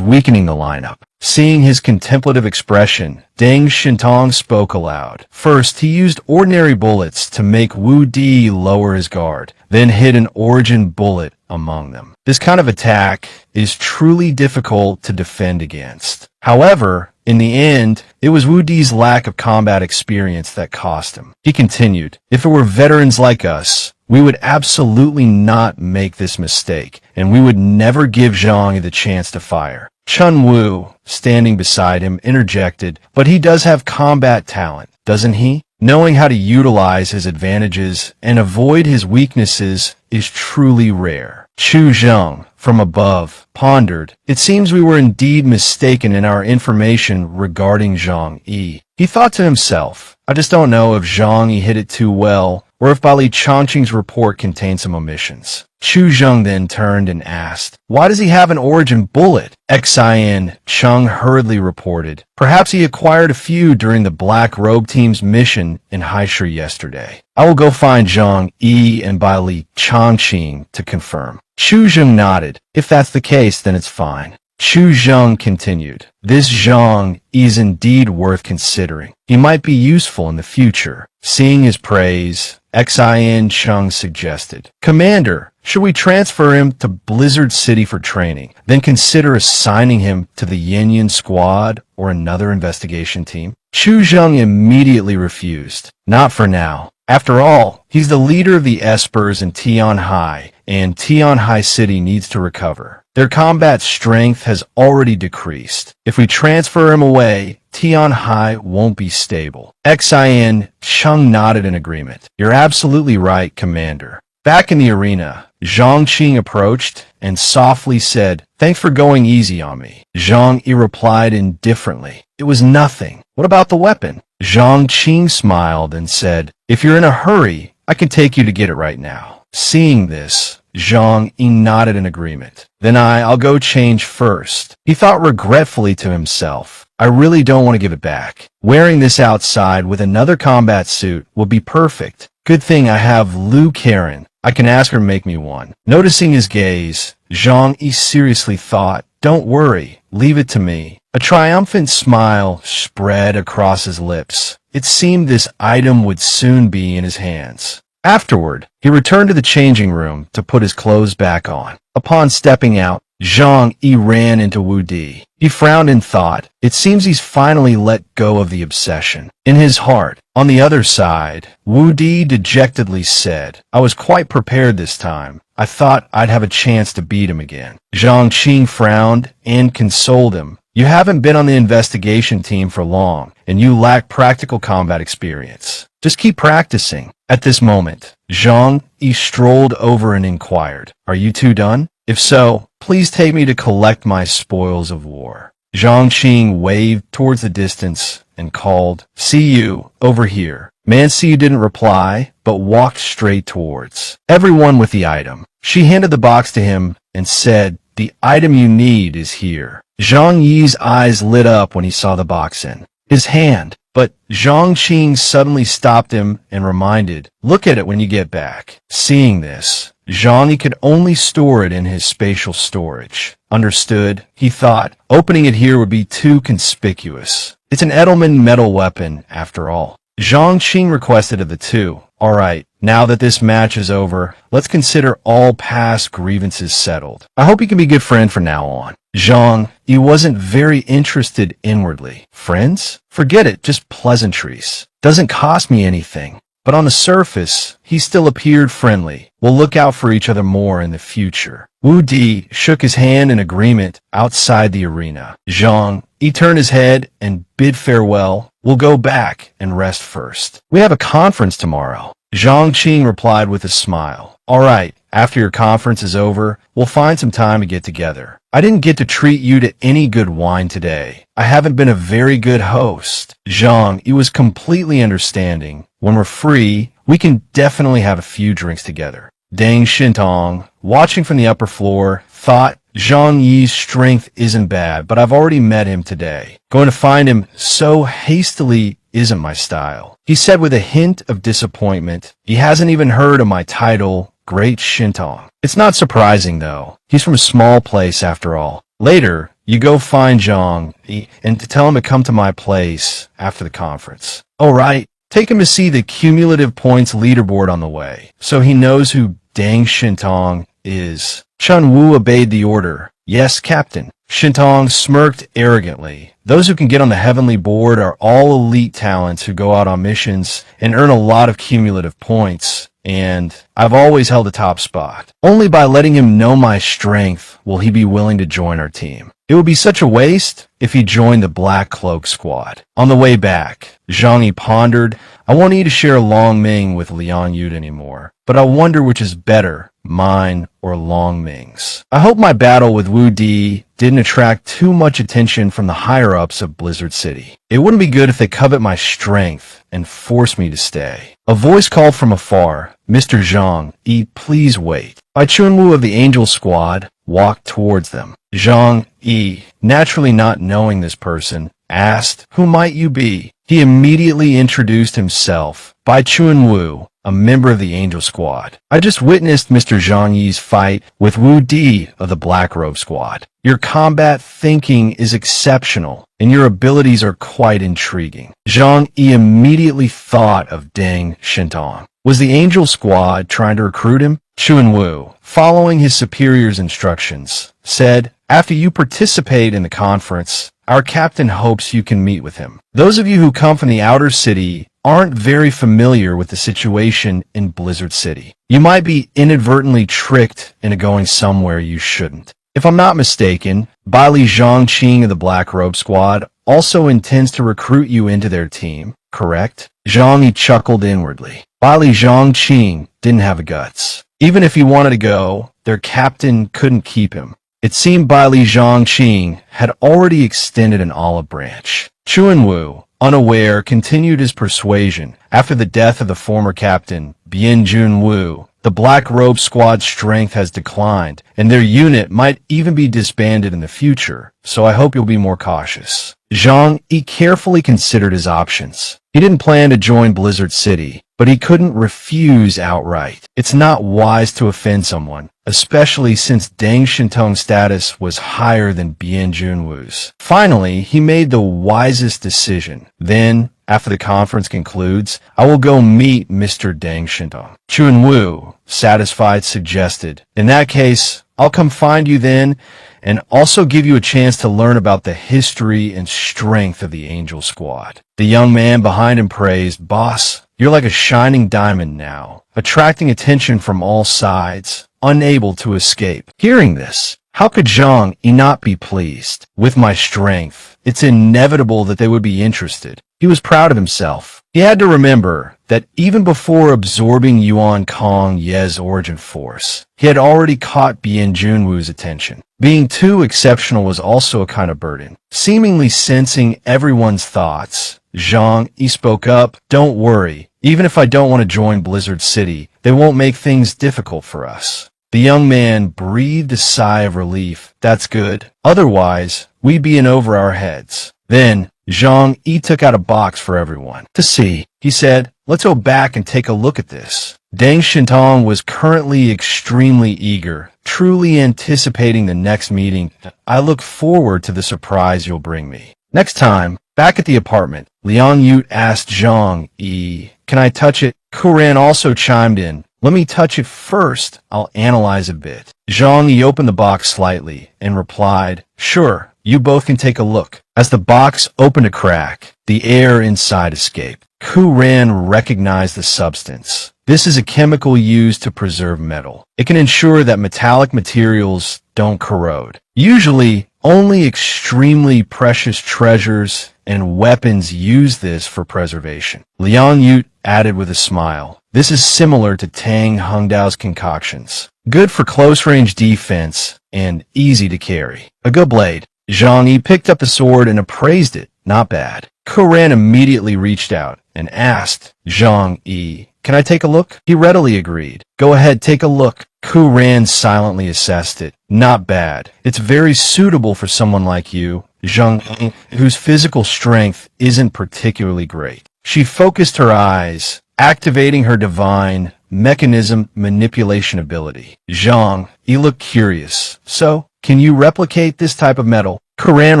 weakening the lineup. Seeing his contemplative expression, Deng Shintong spoke aloud. First, he used ordinary bullets to make Wu Di lower his guard, then hit an origin bullet among them. This kind of attack is truly difficult to defend against. However, in the end, it was Wu Di's lack of combat experience that cost him. He continued, if it were veterans like us, we would absolutely not make this mistake, and we would never give Zhang Yi the chance to fire. Chun Wu, standing beside him, interjected, but he does have combat talent, doesn't he? Knowing how to utilize his advantages and avoid his weaknesses is truly rare. Chu Zheng, from above, pondered, it seems we were indeed mistaken in our information regarding Zhang Yi. He thought to himself, I just don't know if Zhang Yi hit it too well, or if Bali Chongqing's report contained some omissions. Chu Zheng then turned and asked, why does he have an origin bullet? Xin Chung hurriedly reported, perhaps he acquired a few during the Black Robe team's mission in Haishu yesterday. I will go find Zhang Yi and Bali Chongqing to confirm. Chu Zheng nodded. If that's the case, then it's fine. Chu Zheng continued, this Zhang is indeed worth considering. He might be useful in the future. Seeing his praise, Xin Chung suggested, Commander, should we transfer him to Blizzard City for training, then consider assigning him to the Yin Yin Squad or another investigation team? Chu Zheng immediately refused. Not for now. After all, he's the leader of the Espers in Tianhai, and Tianhai City needs to recover. Their combat strength has already decreased. If we transfer him away, Tianhai won't be stable. Xin Chung nodded in agreement. You're absolutely right, Commander. Back in the arena, Zhang Qing approached and softly said, thanks for going easy on me. Zhang Yi replied indifferently, it was nothing. What about the weapon? Zhang Qing smiled and said, if you're in a hurry, I can take you to get it right now. Seeing this, Zhang Yi nodded in agreement. Then I'll go change first. He thought regretfully to himself, I really don't want to give it back. Wearing this outside with another combat suit will be perfect. Good thing I have Lu Karen. I can ask her to make me one. Noticing his gaze, Zhang Yi seriously thought, don't worry, leave it to me. A triumphant smile spread across his lips. It seemed this item would soon be in his hands. Afterward, he returned to the changing room to put his clothes back on. Upon stepping out, Zhang Yi ran into Wu Di. He frowned and thought, it seems he's finally let go of the obsession. In his heart, on the other side, Wu Di dejectedly said, I was quite prepared this time. I thought I'd have a chance to beat him again. Zhang Qing frowned and consoled him. You haven't been on the investigation team for long, and you lack practical combat experience. Just keep practicing. At this moment, Zhang Yi strolled over and inquired, are you two done? If so, please take me to collect my spoils of war. Zhang Qing waved towards the distance and called, see you, over here. Mansi didn't reply, but walked straight towards everyone with the item. She handed the box to him and said, the item you need is here. Zhang Yi's eyes lit up when he saw the box in his hand, but Zhang Qing suddenly stopped him and reminded, look at it when you get back. Seeing this, Zhang Yi could only store it in his spatial storage. Understood, he thought, opening it here would be too conspicuous. It's an Edelman metal weapon, after all. Zhang Qing requested of the two, all right, now that this match is over, let's consider all past grievances settled. I hope you can be a good friend from now on. Zhang Yi wasn't very interested inwardly. Friends? Forget it, just pleasantries. Doesn't cost me anything. But on the surface, he still appeared friendly. We'll look out for each other more in the future. Wu Di shook his hand in agreement outside the arena. Zhang Yi turned his head and bid farewell. We'll go back and rest first. We have a conference tomorrow. Zhang Qing replied with a smile. All right, after your conference is over, we'll find some time to get together. I didn't get to treat you to any good wine today. I haven't been a very good host. Zhang Yi was completely understanding. When we're free, we can definitely have a few drinks together. Deng Shintong, watching from the upper floor, thought, Zhang Yi's strength isn't bad, but I've already met him today. Going to find him so hastily isn't my style. He said with a hint of disappointment. He hasn't even heard of my title, Great Shintong. It's not surprising, though. He's from a small place, after all. Later, you go find Zhang and tell him to come to my place after the conference. All right, take him to see the cumulative points leaderboard on the way, so he knows who Deng Shintong is. Chun Wu obeyed the order. Yes, Captain. Shintong smirked arrogantly. Those who can get on the heavenly board are all elite talents who go out on missions and earn a lot of cumulative points, and I've always held a top spot. Only by letting him know my strength will he be willing to join our team. It would be such a waste if he joined the Black Cloak Squad. On the way back, Zhang Yi pondered, I won't need to share Long Ming with Liang Yud anymore, but I wonder which is better, mine or Long Ming's. I hope my battle with Wu Di didn't attract too much attention from the higher-ups of Blizzard City. It wouldn't be good if they covet my strength and force me to stay. A voice called from afar, Mr. Zhang Yi, please wait. Bai Chunwu of the Angel Squad walked towards them. Zhang Yi, naturally not knowing this person, asked, who might you be? He immediately introduced himself. Bai Chunwu, a member of the Angel Squad. I just witnessed Mr. Zhang Yi's fight with Wu Di of the Black Robe Squad. Your combat thinking is exceptional, and your abilities are quite intriguing. Zhang Yi immediately thought of Deng Shintong. Was the Angel Squad trying to recruit him? Chun Wu, following his superior's instructions, said, after you participate in the conference, our captain hopes you can meet with him. Those of you who come from the outer city aren't very familiar with the situation in Blizzard City. You might be inadvertently tricked into going somewhere you shouldn't. If I'm not mistaken, Baili Zhang Qing of the Black Robe Squad also intends to recruit you into their team, correct? Zhang Yi chuckled inwardly. Baili Zhang Qing didn't have the guts. Even if he wanted to go, their captain couldn't keep him. It seemed Baili Zhang Qing had already extended an olive branch. Chun Wu, unaware, continued his persuasion. After the death of the former captain, Bien Junwoo, the Black Robe Squad's strength has declined, and their unit might even be disbanded in the future, so I hope you'll be more cautious. Zhang Yi carefully considered his options. He didn't plan to join Blizzard City, but he couldn't refuse outright. It's not wise to offend someone, especially since Deng Shintong's status was higher than Bien Junwoo's. Finally, he made the wisest decision. Then, after the conference concludes, I will go meet Mr. Deng Shintong. Chunwoo, satisfied, suggested, in that case, I'll come find you then, and also give you a chance to learn about the history and strength of the Angel Squad. The young man behind him praised, Boss, you're like a shining diamond now, attracting attention from all sides, unable to escape. Hearing this, how could Zhang Yi not be pleased? With my strength, it's inevitable that they would be interested. He was proud of himself. He had to remember that even before absorbing Yuan Kong Ye's origin force, he had already caught Bien Junwoo's attention. Being too exceptional was also a kind of burden. Seemingly sensing everyone's thoughts, Zhang Yi spoke up, Don't worry, even if I don't want to join Blizzard City, they won't make things difficult for us. The young man breathed a sigh of relief. That's good. Otherwise, we'd be in over our heads. Then, Zhang Yi took out a box for everyone to see. He said, Let's go back and take a look at this. Deng Shintong was currently extremely eager, truly anticipating the next meeting. I look forward to the surprise you'll bring me. Next time, back at the apartment, Liang Yute asked Zhang Yi, Can I touch it? Kuran also chimed in, Let me touch it first. I'll analyze a bit. Zhang Yi opened the box slightly and replied, Sure, you both can take a look. As the box opened a crack, the air inside escaped. Kuran recognized the substance. This is a chemical used to preserve metal. It can ensure that metallic materials don't corrode. Usually, only extremely precious treasures and weapons use this for preservation. Liang Yute added with a smile, This is similar to Tang Hongdao's concoctions. Good for close-range defense and easy to carry. A good blade. Zhang Yi picked up the sword and appraised it. Not bad. Kuran immediately reached out and asked Zhang Yi, Can I take a look? He readily agreed. Go ahead, take a look. Kuran silently assessed it. Not bad. It's very suitable for someone like you, Zhang Yi, whose physical strength isn't particularly great. She focused her eyes, activating her divine mechanism manipulation ability. Zhang Yi looked curious. So, can you replicate this type of metal? Kuran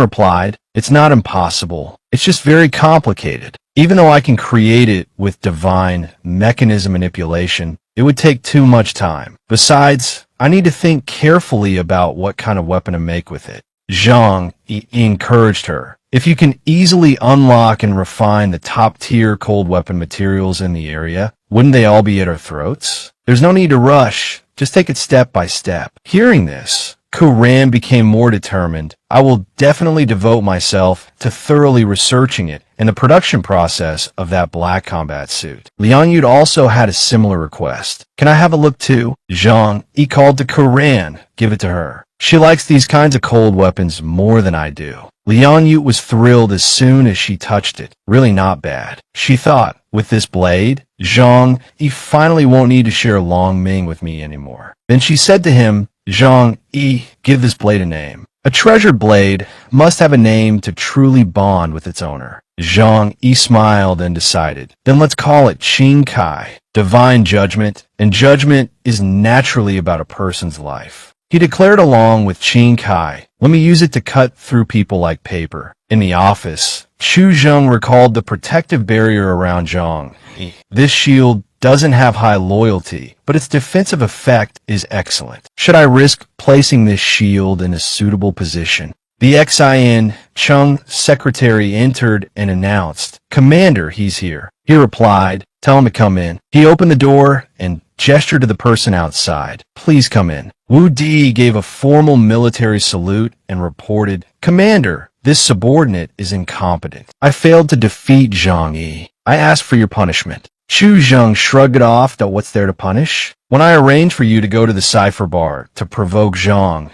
replied, It's not impossible. It's just very complicated. Even though I can create it with divine mechanism manipulation, it would take too much time. Besides, I need to think carefully about what kind of weapon to make with it. Zhang Yi encouraged her. If you can easily unlock and refine the top-tier cold weapon materials in the area, wouldn't they all be at our throats? There's no need to rush. Just take it step by step. Hearing this, Kuran became more determined. I will definitely devote myself to thoroughly researching it and the production process of that black combat suit. Liang Yute also had a similar request. Can I have a look too? Zhang Yi called to Kuran. Give it to her. She likes these kinds of cold weapons more than I do. Liang Yute was thrilled as soon as she touched it. Really not bad. She thought, with this blade, Zhang Yi finally won't need to share Long Ming with me anymore. Then she said to him, Zhang Yi, give this blade a name. A treasured blade must have a name to truly bond with its owner. Zhang Yi smiled and decided, Then let's call it Qing Kai, divine judgment, and judgment is naturally about a person's life. He declared along with Qing Kai, Let me use it to cut through people like paper. In the office, Chu Zheng recalled the protective barrier around Zhang Yi. This shield doesn't have high loyalty, but its defensive effect is excellent. Should I risk placing this shield in a suitable position? The XIN Chung secretary entered and announced, Commander, he's here. He replied, Tell him to come in. He opened the door and gestured to the person outside. Please come in. Wu Di gave a formal military salute and reported, Commander, this subordinate is incompetent. I failed to defeat Zhang Yi. I asked for your punishment. Chu Zheng shrugged it off. What's there to punish? When I arranged for you to go to the cipher bar to provoke Zhang,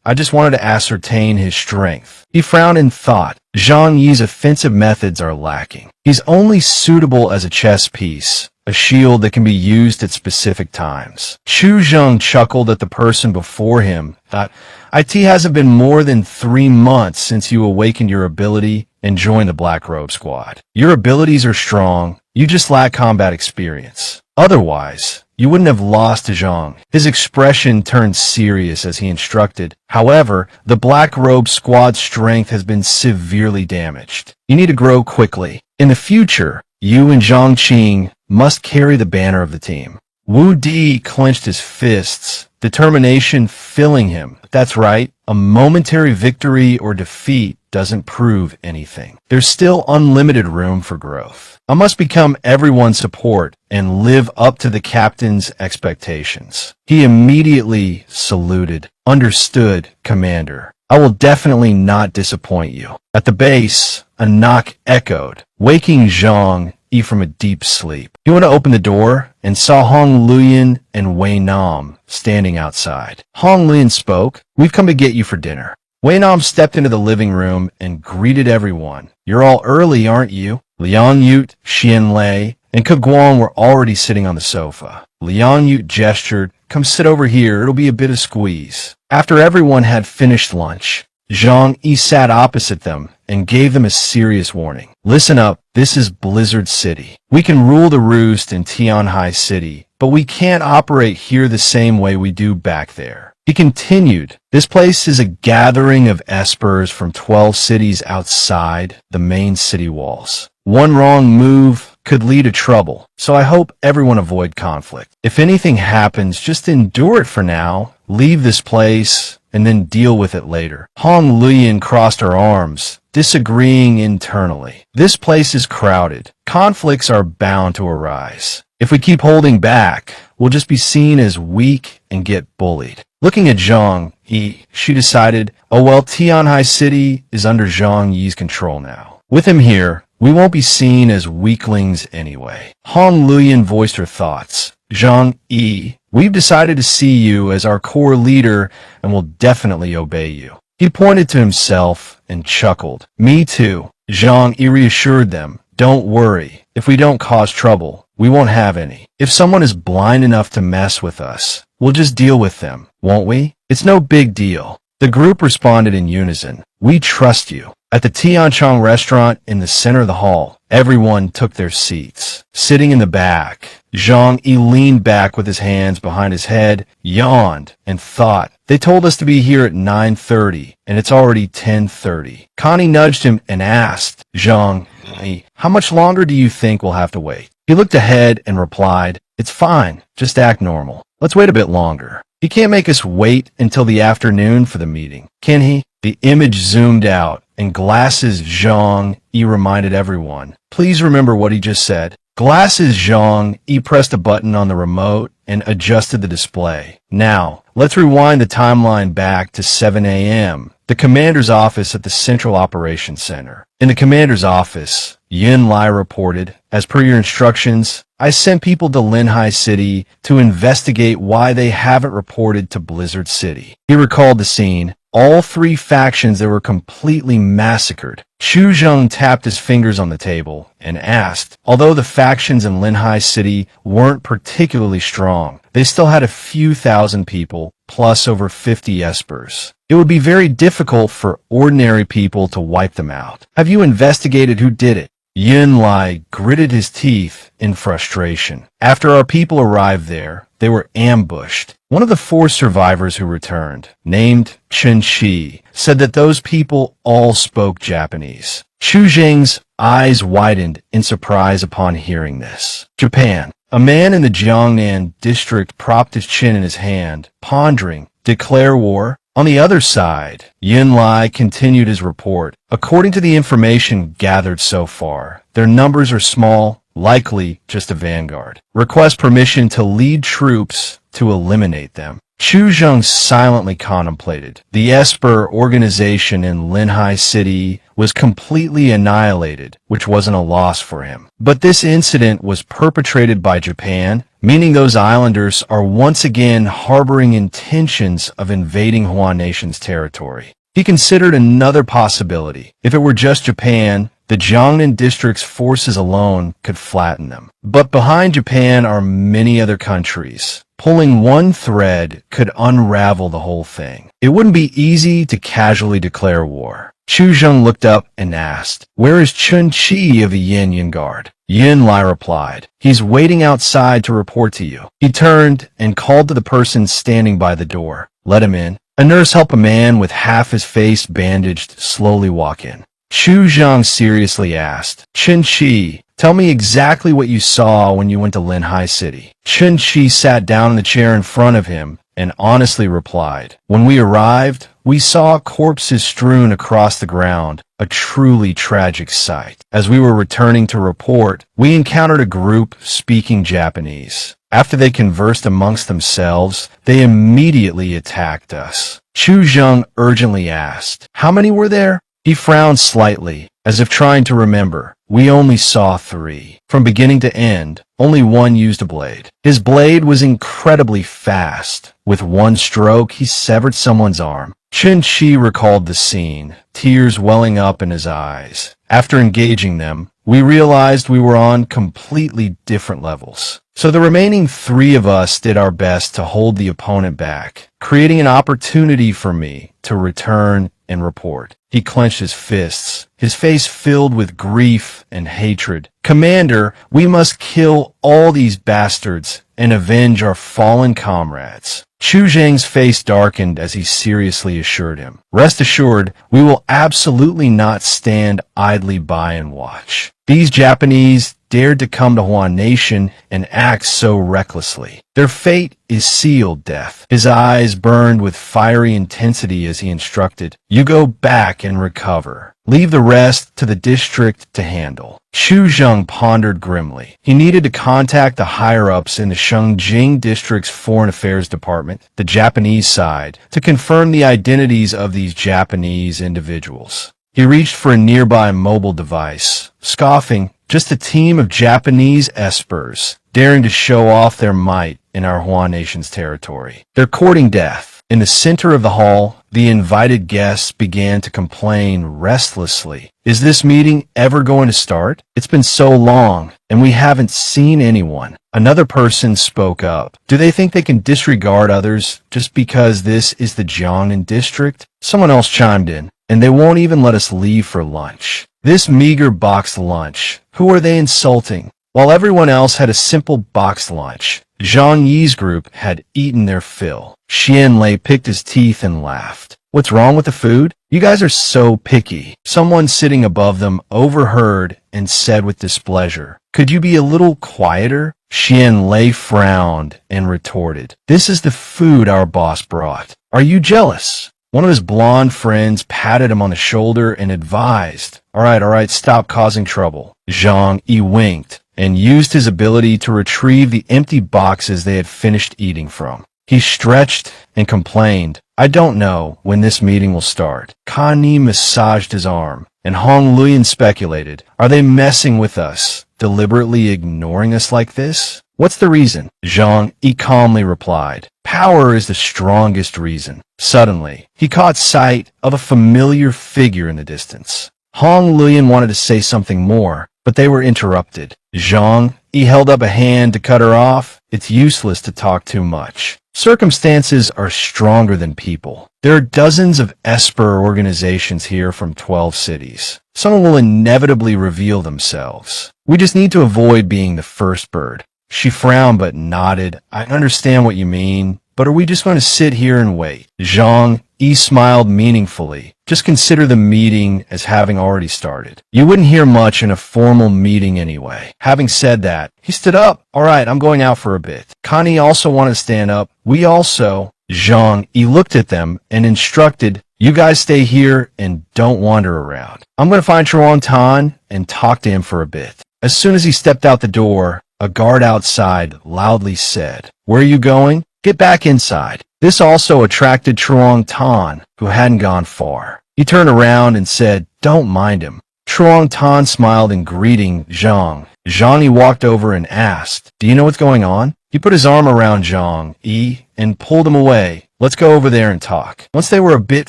I just wanted to ascertain his strength. He frowned and thought. Zhang Yi's offensive methods are lacking. He's only suitable as a chess piece, a shield that can be used at specific times. Chu Zheng chuckled at the person before him, thought, "It hasn't been more than 3 months since you awakened your ability and joined the Black Robe Squad. Your abilities are strong, you just lack combat experience. Otherwise, you wouldn't have lost to Zhang." His expression turned serious as he instructed. "However, the Black Robe Squad's strength has been severely damaged. You need to grow quickly. In the future, you and Zhang Qing must carry the banner of the team." Wu Di clenched his fists, determination filling him. That's right, a momentary victory or defeat doesn't prove anything. There's still unlimited room for growth. I must become everyone's support and live up to the captain's expectations. He immediately saluted. "Understood, Commander. I will definitely not disappoint you." At the base, a knock echoed, waking Zhang Yi from a deep sleep. He went to open the door and saw Hong Luyan and Wei Nam standing outside. Hong Luyan spoke, "We've come to get you for dinner." Wei Nam stepped into the living room and greeted everyone. "You're all early, aren't you?" Liang Yute, Xian Lei, and Ke Guang were already sitting on the sofa. Liang Yute gestured, "Come sit over here, it'll be a bit of squeeze." After everyone had finished lunch, Zhang Yi sat opposite them and gave them a serious warning. "Listen up, this is Blizzard City. We can rule the roost in Tianhai City, but we can't operate here the same way we do back there." He continued, "This place is a gathering of espers from 12 cities outside the main city walls. One wrong move could lead to trouble, so I hope everyone avoid conflict. If anything happens, just endure it for now, leave this place, and then deal with it later." Hong Luyan crossed her arms, disagreeing internally. "This place is crowded. Conflicts are bound to arise. If we keep holding back, we'll just be seen as weak and get bullied." Looking at Zhang Yi, she decided, "Oh well, Tianhai City is under Zhang Yi's control now. With him here, we won't be seen as weaklings anyway." Hong Luyan voiced her thoughts. "Zhang Yi, we've decided to see you as our core leader and will definitely obey you." He pointed to himself and chuckled. "Me too." Zhang Yi reassured them, "Don't worry. If we don't cause trouble, we won't have any. If someone is blind enough to mess with us, we'll just deal with them, won't we? It's no big deal." The group responded in unison. "We trust you." At the Tianchong restaurant in the center of the hall, everyone took their seats. Sitting in the back, Zhang Yi leaned back with his hands behind his head, yawned, and thought, "They told us to be here at 9:30, and it's already 10:30. Connie nudged him and asked, "Zhang Yi, how much longer do you think we'll have to wait?" He looked ahead and replied, "It's fine, just act normal. Let's wait a bit longer. He can't make us wait until the afternoon for the meeting, can he?" The image zoomed out, and Glasses Zhang Yi reminded everyone, "Please remember what he just said." Glasses Zhang Yi pressed a button on the remote and adjusted the display. "Now, let's rewind the timeline back to 7 a.m., the commander's office at the Central Operations Center. In the commander's office, Yin Lai reported, "As per your instructions, I sent people to Linhai City to investigate why they haven't reported to Blizzard City." He recalled the scene. All 3 factions that were completely massacred. Chu Zheng tapped his fingers on the table and asked, although the factions in Linhai City weren't particularly strong, they still had a few thousand people, plus over 50 espers. It would be very difficult for ordinary people to wipe them out. Have you investigated who did it? Yin Lai gritted his teeth in frustration. After our people arrived there, they were ambushed. One of the 4 survivors who returned, named Chen Shi, said that those people all spoke Japanese. Chu Zheng's eyes widened in surprise upon hearing this. Japan. A man in the Jiangnan district propped his chin in his hand, pondering, declare war? On the other side, Yin Lai continued his report. According to the information gathered so far, their numbers are small, likely just a vanguard. Request permission to lead troops to eliminate them. Chu Zheng silently contemplated. The Esper organization in Linhai City was completely annihilated, which wasn't a loss for him. But this incident was perpetrated by Japan, meaning those islanders are once again harboring intentions of invading Hua Nation's territory. He considered another possibility. If it were just Japan, the Jiangnan district's forces alone could flatten them. But behind Japan are many other countries. Pulling one thread could unravel the whole thing. It wouldn't be easy to casually declare war. Chu Zheng looked up and asked, "Where is Chun Chi of the Yin Guard?" Yin Lai replied, "He's waiting outside to report to you." He turned and called to the person standing by the door. "Let him in." A nurse helped a man with half his face bandaged slowly walk in. Chu Zhang seriously asked, "Chun Chi, tell me exactly what you saw when you went to Linhai City." Chun Chi sat down in the chair in front of him and honestly replied, "When we arrived, we saw corpses strewn across the ground, a truly tragic sight. As we were returning to report, we encountered a group speaking Japanese. After they conversed amongst themselves, they immediately attacked us." Chu Zheng urgently asked, "How many were there?" He frowned slightly, as if trying to remember. "We only saw 3. From beginning to end, only one used a blade. His blade was incredibly fast. With one stroke, he severed someone's arm." Chun Chi recalled the scene, tears welling up in his eyes. "After engaging them, we realized we were on completely different levels. So the remaining 3 of us did our best to hold the opponent back, creating an opportunity for me to return and report." He clenched his fists, his face filled with grief and hatred. "Commander, we must kill all these bastards and avenge our fallen comrades." Chu Zhang's face darkened as he seriously assured him, "Rest assured, we will absolutely not stand idly by and watch. These Japanese dared to come to Huan Nation and act so recklessly. Their fate is sealed death." His eyes burned with fiery intensity as he instructed, "You go back and recover. Leave the rest to the district to handle." Chu Zheng pondered grimly. He needed to contact the higher-ups in the Shengjing District's Foreign Affairs Department, the Japanese side, to confirm the identities of these Japanese individuals. He reached for a nearby mobile device, scoffing, "Just a team of Japanese espers, daring to show off their might in our Huan Nation's territory. They're courting death." In the center of the hall, the invited guests began to complain restlessly. "Is this meeting ever going to start? It's been so long, and we haven't seen anyone." Another person spoke up. "Do they think they can disregard others just because this is the Jiangnan district?" Someone else chimed in, "And they won't even let us leave for lunch. This meager boxed lunch. Who are they insulting?" While everyone else had a simple boxed lunch, Zhang Yi's group had eaten their fill. Xianlei picked his teeth and laughed. "What's wrong with the food? You guys are so picky." Someone sitting above them overheard and said with displeasure, "Could you be a little quieter?" Xianlei frowned and retorted, "This is the food our boss brought. Are you jealous?" One of his blonde friends patted him on the shoulder and advised, all right, stop causing trouble." Zhang Yi winked and used his ability to retrieve the empty boxes they had finished eating from. He stretched and complained, "I don't know when this meeting will start." Kan Ni massaged his arm, and Hong Luyan speculated, "Are they messing with us, deliberately ignoring us like this? What's the reason?" Zhang Yi calmly replied, "Power is the strongest reason." Suddenly, he caught sight of a familiar figure in the distance. Hong Luyan wanted to say something more, but they were interrupted. Zhang Yi held up a hand to cut her off. "It's useless to talk too much. Circumstances are stronger than people. There are dozens of Esper organizations here from 12 cities. Someone will inevitably reveal themselves. We just need to avoid being the first bird." She frowned but nodded. "I understand what you mean, but are we just going to sit here and wait?" Zhang Yi smiled meaningfully. "Just consider the meeting as having already started. You wouldn't hear much in a formal meeting anyway." Having said that, he stood up. "All right, I'm going out for a bit." Connie also wanted to stand up. "We also." Zhang Yi looked at them and instructed, "You guys stay here and don't wander around. I'm going to find Chuang Tan and talk to him for a bit." As soon as he stepped out the door, a guard outside loudly said, "Where are you going? Get back inside." This also attracted Chuang Tan, who hadn't gone far. He turned around and said, "Don't mind him." Chuang Tan smiled in greeting Zhang. Zhang Yi walked over and asked, "Do you know what's going on?" He put his arm around Zhang Yi and pulled him away. Let's go over there and talk. Once they were a bit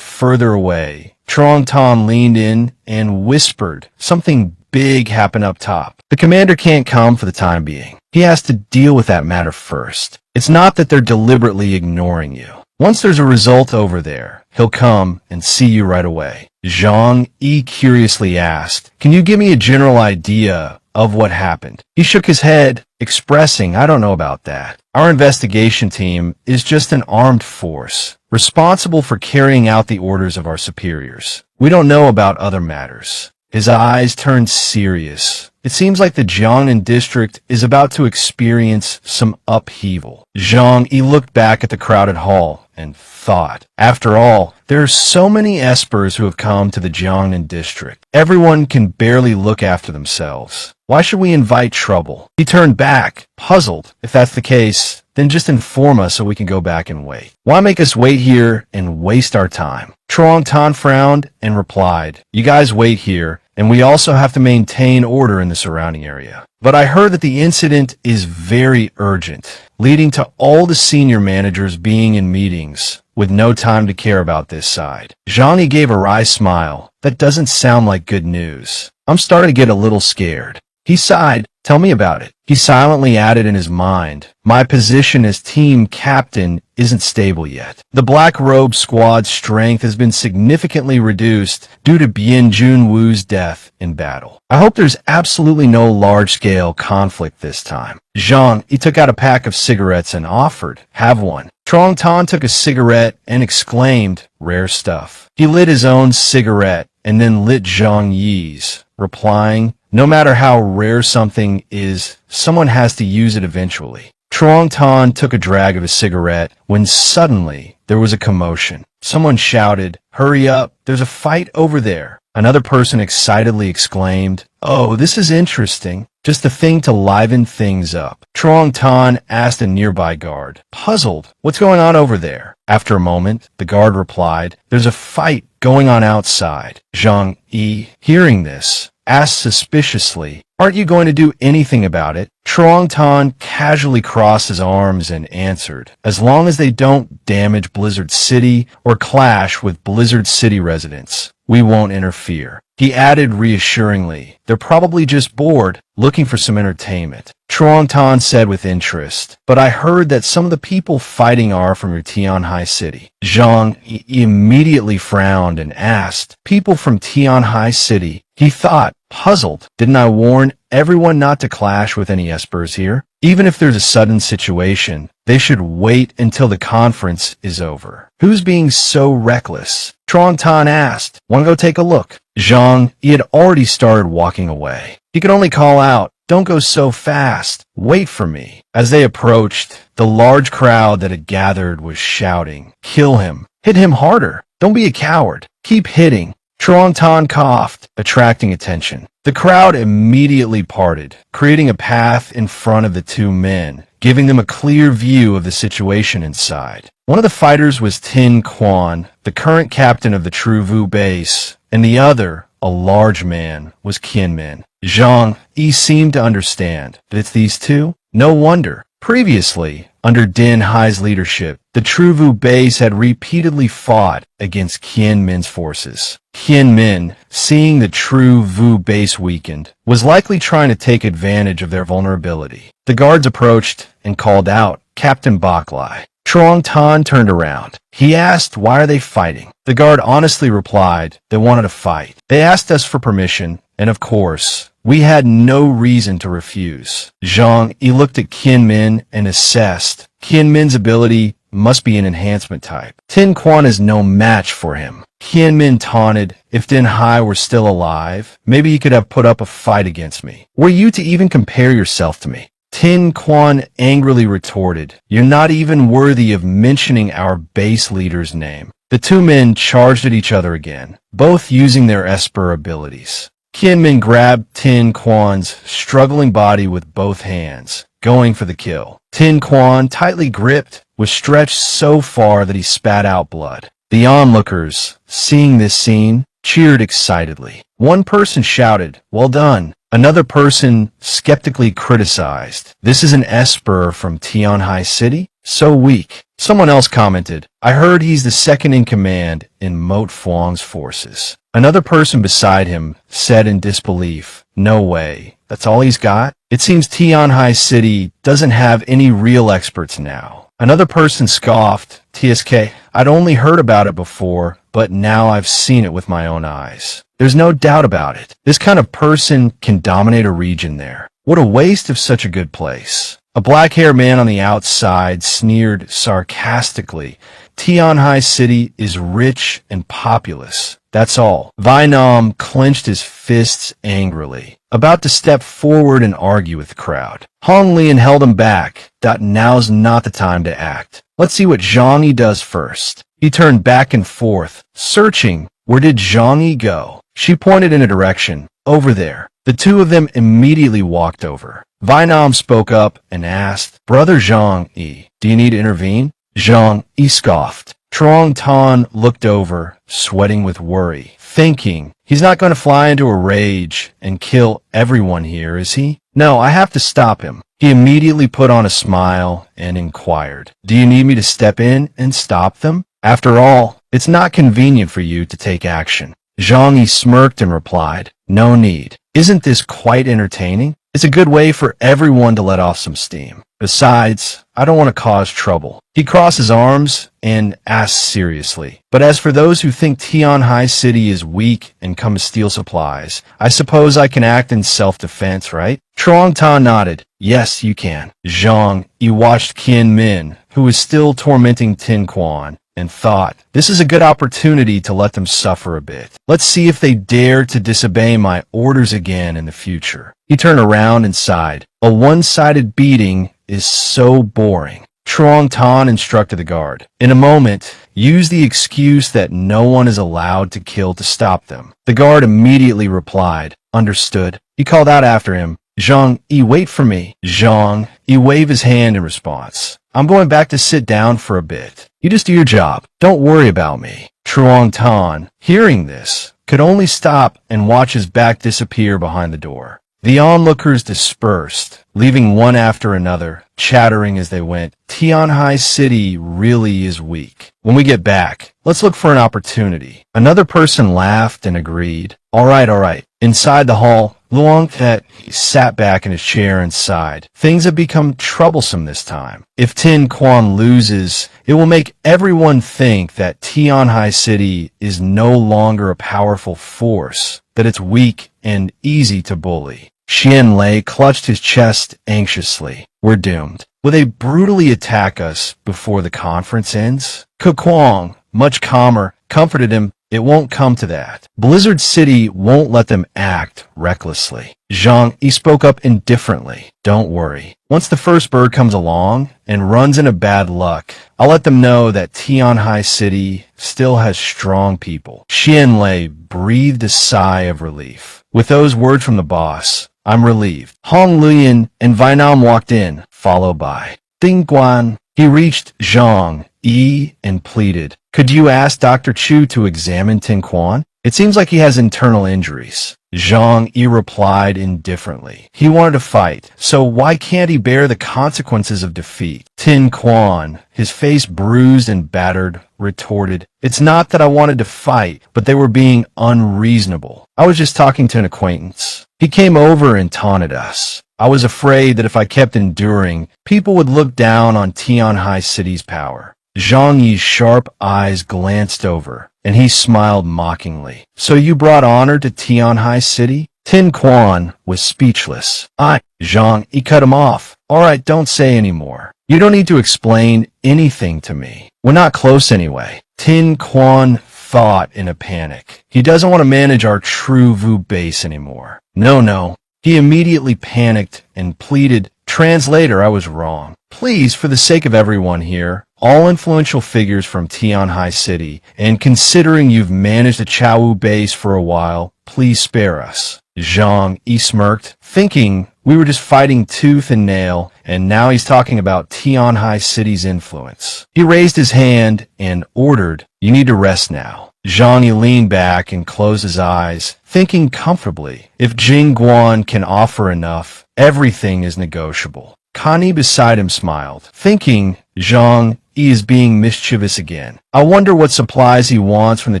further away, Trong Ton leaned in and whispered something big happened up top. The commander can't come for the time being. He has to deal with that matter first. It's not that they're deliberately ignoring you. Once there's a result over there, he'll come and see you right away. Zhang Yi curiously asked, "Can you give me a general idea of what happened?" He shook his head, expressing, "I don't know about that. Our investigation team is just an armed force, responsible for carrying out the orders of our superiors. We don't know about other matters." His eyes turned serious. It seems like the Jiangnan district is about to experience some upheaval. Zhang Yi looked back at the crowded hall and thought, after all, there are so many espers who have come to the Jiangnan district. Everyone can barely look after themselves. Why should we invite trouble? He turned back, puzzled. If that's the case, then just inform us so we can go back and wait. Why make us wait here and waste our time? Trong Ton frowned and replied, "You guys wait here, and we also have to maintain order in the surrounding area. But I heard that the incident is very urgent, leading to all the senior managers being in meetings with no time to care about this side." Zhang Yi gave a wry smile. "That doesn't sound like good news. I'm starting to get a little scared." He sighed. "Tell me about it." He silently added in his mind, "My position as team captain isn't stable yet. The Black Robe squad's strength has been significantly reduced due to Bien Junwoo's death in battle. I hope there's absolutely no large-scale conflict this time." Zhang Yi took out a pack of cigarettes and offered, "Have one." Trong Ton took a cigarette and exclaimed, "Rare stuff." He lit his own cigarette and then lit Zhang Yi's, replying, "No matter how rare something is, someone has to use it eventually." Trong Ton took a drag of his cigarette when suddenly there was a commotion. Someone shouted, "Hurry up, there's a fight over there." Another person excitedly exclaimed, "Oh, this is interesting. Just a thing to liven things up." Trong Ton asked a nearby guard, puzzled, "What's going on over there?" After a moment, the guard replied, "There's a fight going on outside." Zhang Yi, hearing this, asked suspiciously, "Aren't you going to do anything about it?" Trong Ton casually crossed his arms and answered, "As long as they don't damage Blizzard City or clash with Blizzard City residents, we won't interfere." He added reassuringly, "They're probably just bored, looking for some entertainment." Trong Ton said with interest, "But I heard that some of the people fighting are from your Tianhai City." Zhang Yi immediately frowned and asked, "People from Tianhai City?" He thought, puzzled, "Didn't I warn everyone not to clash with any espers here? Even if there's a sudden situation, they should wait until the conference is over." "Who's being so reckless?" Trong Ton asked. "Want to go take a look?" Zhang Yi had already started walking away. He could only call out, "Don't go so fast. Wait for me." As they approached, the large crowd that had gathered was shouting, "Kill him. Hit him harder. Don't be a coward. Keep hitting." Trong Ton coughed, attracting attention. The crowd immediately parted, creating a path in front of the two men, giving them a clear view of the situation inside. One of the fighters was Tin Quan, the current captain of the True Vu base, and the other, a large man, was Qianmin. Zhang Yi seemed to understand that it's these two. No wonder. Previously, under Din Hai's leadership, the True Vu base had repeatedly fought against Qianmin's forces. Qianmin, seeing the True Vu base weakened, was likely trying to take advantage of their vulnerability. The guards approached and called out, "Captain Baklai." Trong Ton turned around. He asked, "Why are they fighting?" The guard honestly replied, "They wanted to fight. They asked us for permission, and of course, we had no reason to refuse." Zhang Yi looked at Qianmin and assessed. Qianmin's ability must be an enhancement type. Tin Quan is no match for him. Qianmin taunted, "If Din Hai were still alive, maybe he could have put up a fight against me. Were you to even compare yourself to me?" Tin Quan angrily retorted, "You're not even worthy of mentioning our base leader's name." The two men charged at each other again, both using their Esper abilities. Qianmin grabbed Tin Quan's struggling body with both hands, going for the kill. Tin Quan, tightly gripped, was stretched so far that he spat out blood. The onlookers, seeing this scene, cheered excitedly. One person shouted, "Well done." Another person skeptically criticized, "This is an Esper from Tianhai City?" So weak. Someone else commented, I heard he's the second in command in Moat Fuang's forces. Another person beside him said in disbelief, no way. That's all he's got? It seems Tianhai City doesn't have any real experts now. Another person scoffed, TSK, I'd only heard about it before, but now I've seen it with my own eyes. There's no doubt about it. This kind of person can dominate a region there. What a waste of such a good place. A black-haired man on the outside sneered sarcastically, Tianhai City is rich and populous. That's all. Vainam clenched his fists angrily, about to step forward and argue with the crowd. Hong Lian held him back. Now's not the time to act. Let's see what Zhang Yi does first. He turned back and forth, searching. Where did Zhang Yi go? She pointed in a direction. Over there. The two of them immediately walked over. Vainam spoke up and asked, Brother Zhang Yi, do you need to intervene? Zhang Yi scoffed. Trong Tan looked over, sweating with worry, thinking, he's not going to fly into a rage and kill everyone here, is he? No, I have to stop him. He immediately put on a smile and inquired, do you need me to step in and stop them? After all, it's not convenient for you to take action. Zhang Yi smirked and replied, no need. Isn't this quite entertaining? It's a good way for everyone to let off some steam. Besides, I don't want to cause trouble. He crossed his arms and asked seriously, but as for those who think Tianhai City is weak and come to steal supplies, I suppose I can act in self-defense, right? Trong Ta nodded. Yes, you can. Zhang Yi watched Qian Min, who was still tormenting Tin Quan, and thought, this is a good opportunity to let them suffer a bit. Let's see if they dare to disobey my orders again in the future. He turned around and sighed. A one-sided beating is so boring. Trong Tan instructed the guard. In a moment, use the excuse that no one is allowed to kill to stop them. The guard immediately replied, understood. He called out after him, Zhang Yi, wait for me. Zhang Yi waved his hand in response. I'm going back to sit down for a bit. You just do your job. Don't worry about me. Truong Tan, hearing this, could only stop and watch his back disappear behind the door. The onlookers dispersed, leaving one after another, chattering as they went. Tianhai City really is weak. When we get back, let's look for an opportunity. Another person laughed and agreed. All right. Inside the hall, Luong Tet sat back in his chair and sighed. Things have become troublesome this time. If Tin Quan loses, it will make everyone think that Tianhai City is no longer a powerful force, that it's weak and easy to bully. Xian Lei clutched his chest anxiously. We're doomed. Will they brutally attack us before the conference ends? Kukwang, much calmer, comforted him. It won't come to that. Blizzard City won't let them act recklessly. Zhang Yi spoke up indifferently. Don't worry. Once the first bird comes along and runs into bad luck, I'll let them know that Tianhai City still has strong people. Xian Lei breathed a sigh of relief. With those words from the boss, I'm relieved. Hong Lian and Vainam walked in, followed by Ding Guan. He reached Zhang Yi and pleaded, could you ask Dr. Chu to examine Tin Quan? It seems like he has internal injuries. Zhang Yi replied indifferently. He wanted to fight, so why can't he bear the consequences of defeat? Tin Quan, his face bruised and battered, retorted, it's not that I wanted to fight, but they were being unreasonable. I was just talking to an acquaintance. He came over and taunted us. I was afraid that if I kept enduring, people would look down on Tianhai City's power. Zhang Yi's sharp eyes glanced over, and he smiled mockingly. So you brought honor to Tianhai City? Tin Quan was speechless. Zhang Yi cut him off. All right, don't say any more. You don't need to explain anything to me. We're not close anyway. Tin Quan thought in a panic. He doesn't want to manage our true Vu base anymore. No. He immediately panicked and pleaded, Translator, I was wrong. Please, for the sake of everyone here, all influential figures from Tianhai City, and considering you've managed the Chaowu base for a while, please spare us. Zhang Yi smirked, thinking we were just fighting tooth and nail, and now he's talking about Tianhai City's influence. He raised his hand and ordered, you need to rest now. Zhang Yi leaned back and closed his eyes, thinking comfortably. If Jing Guan can offer enough, everything is negotiable. Connie beside him smiled, thinking Zhang Yi is being mischievous again. I wonder what supplies he wants from the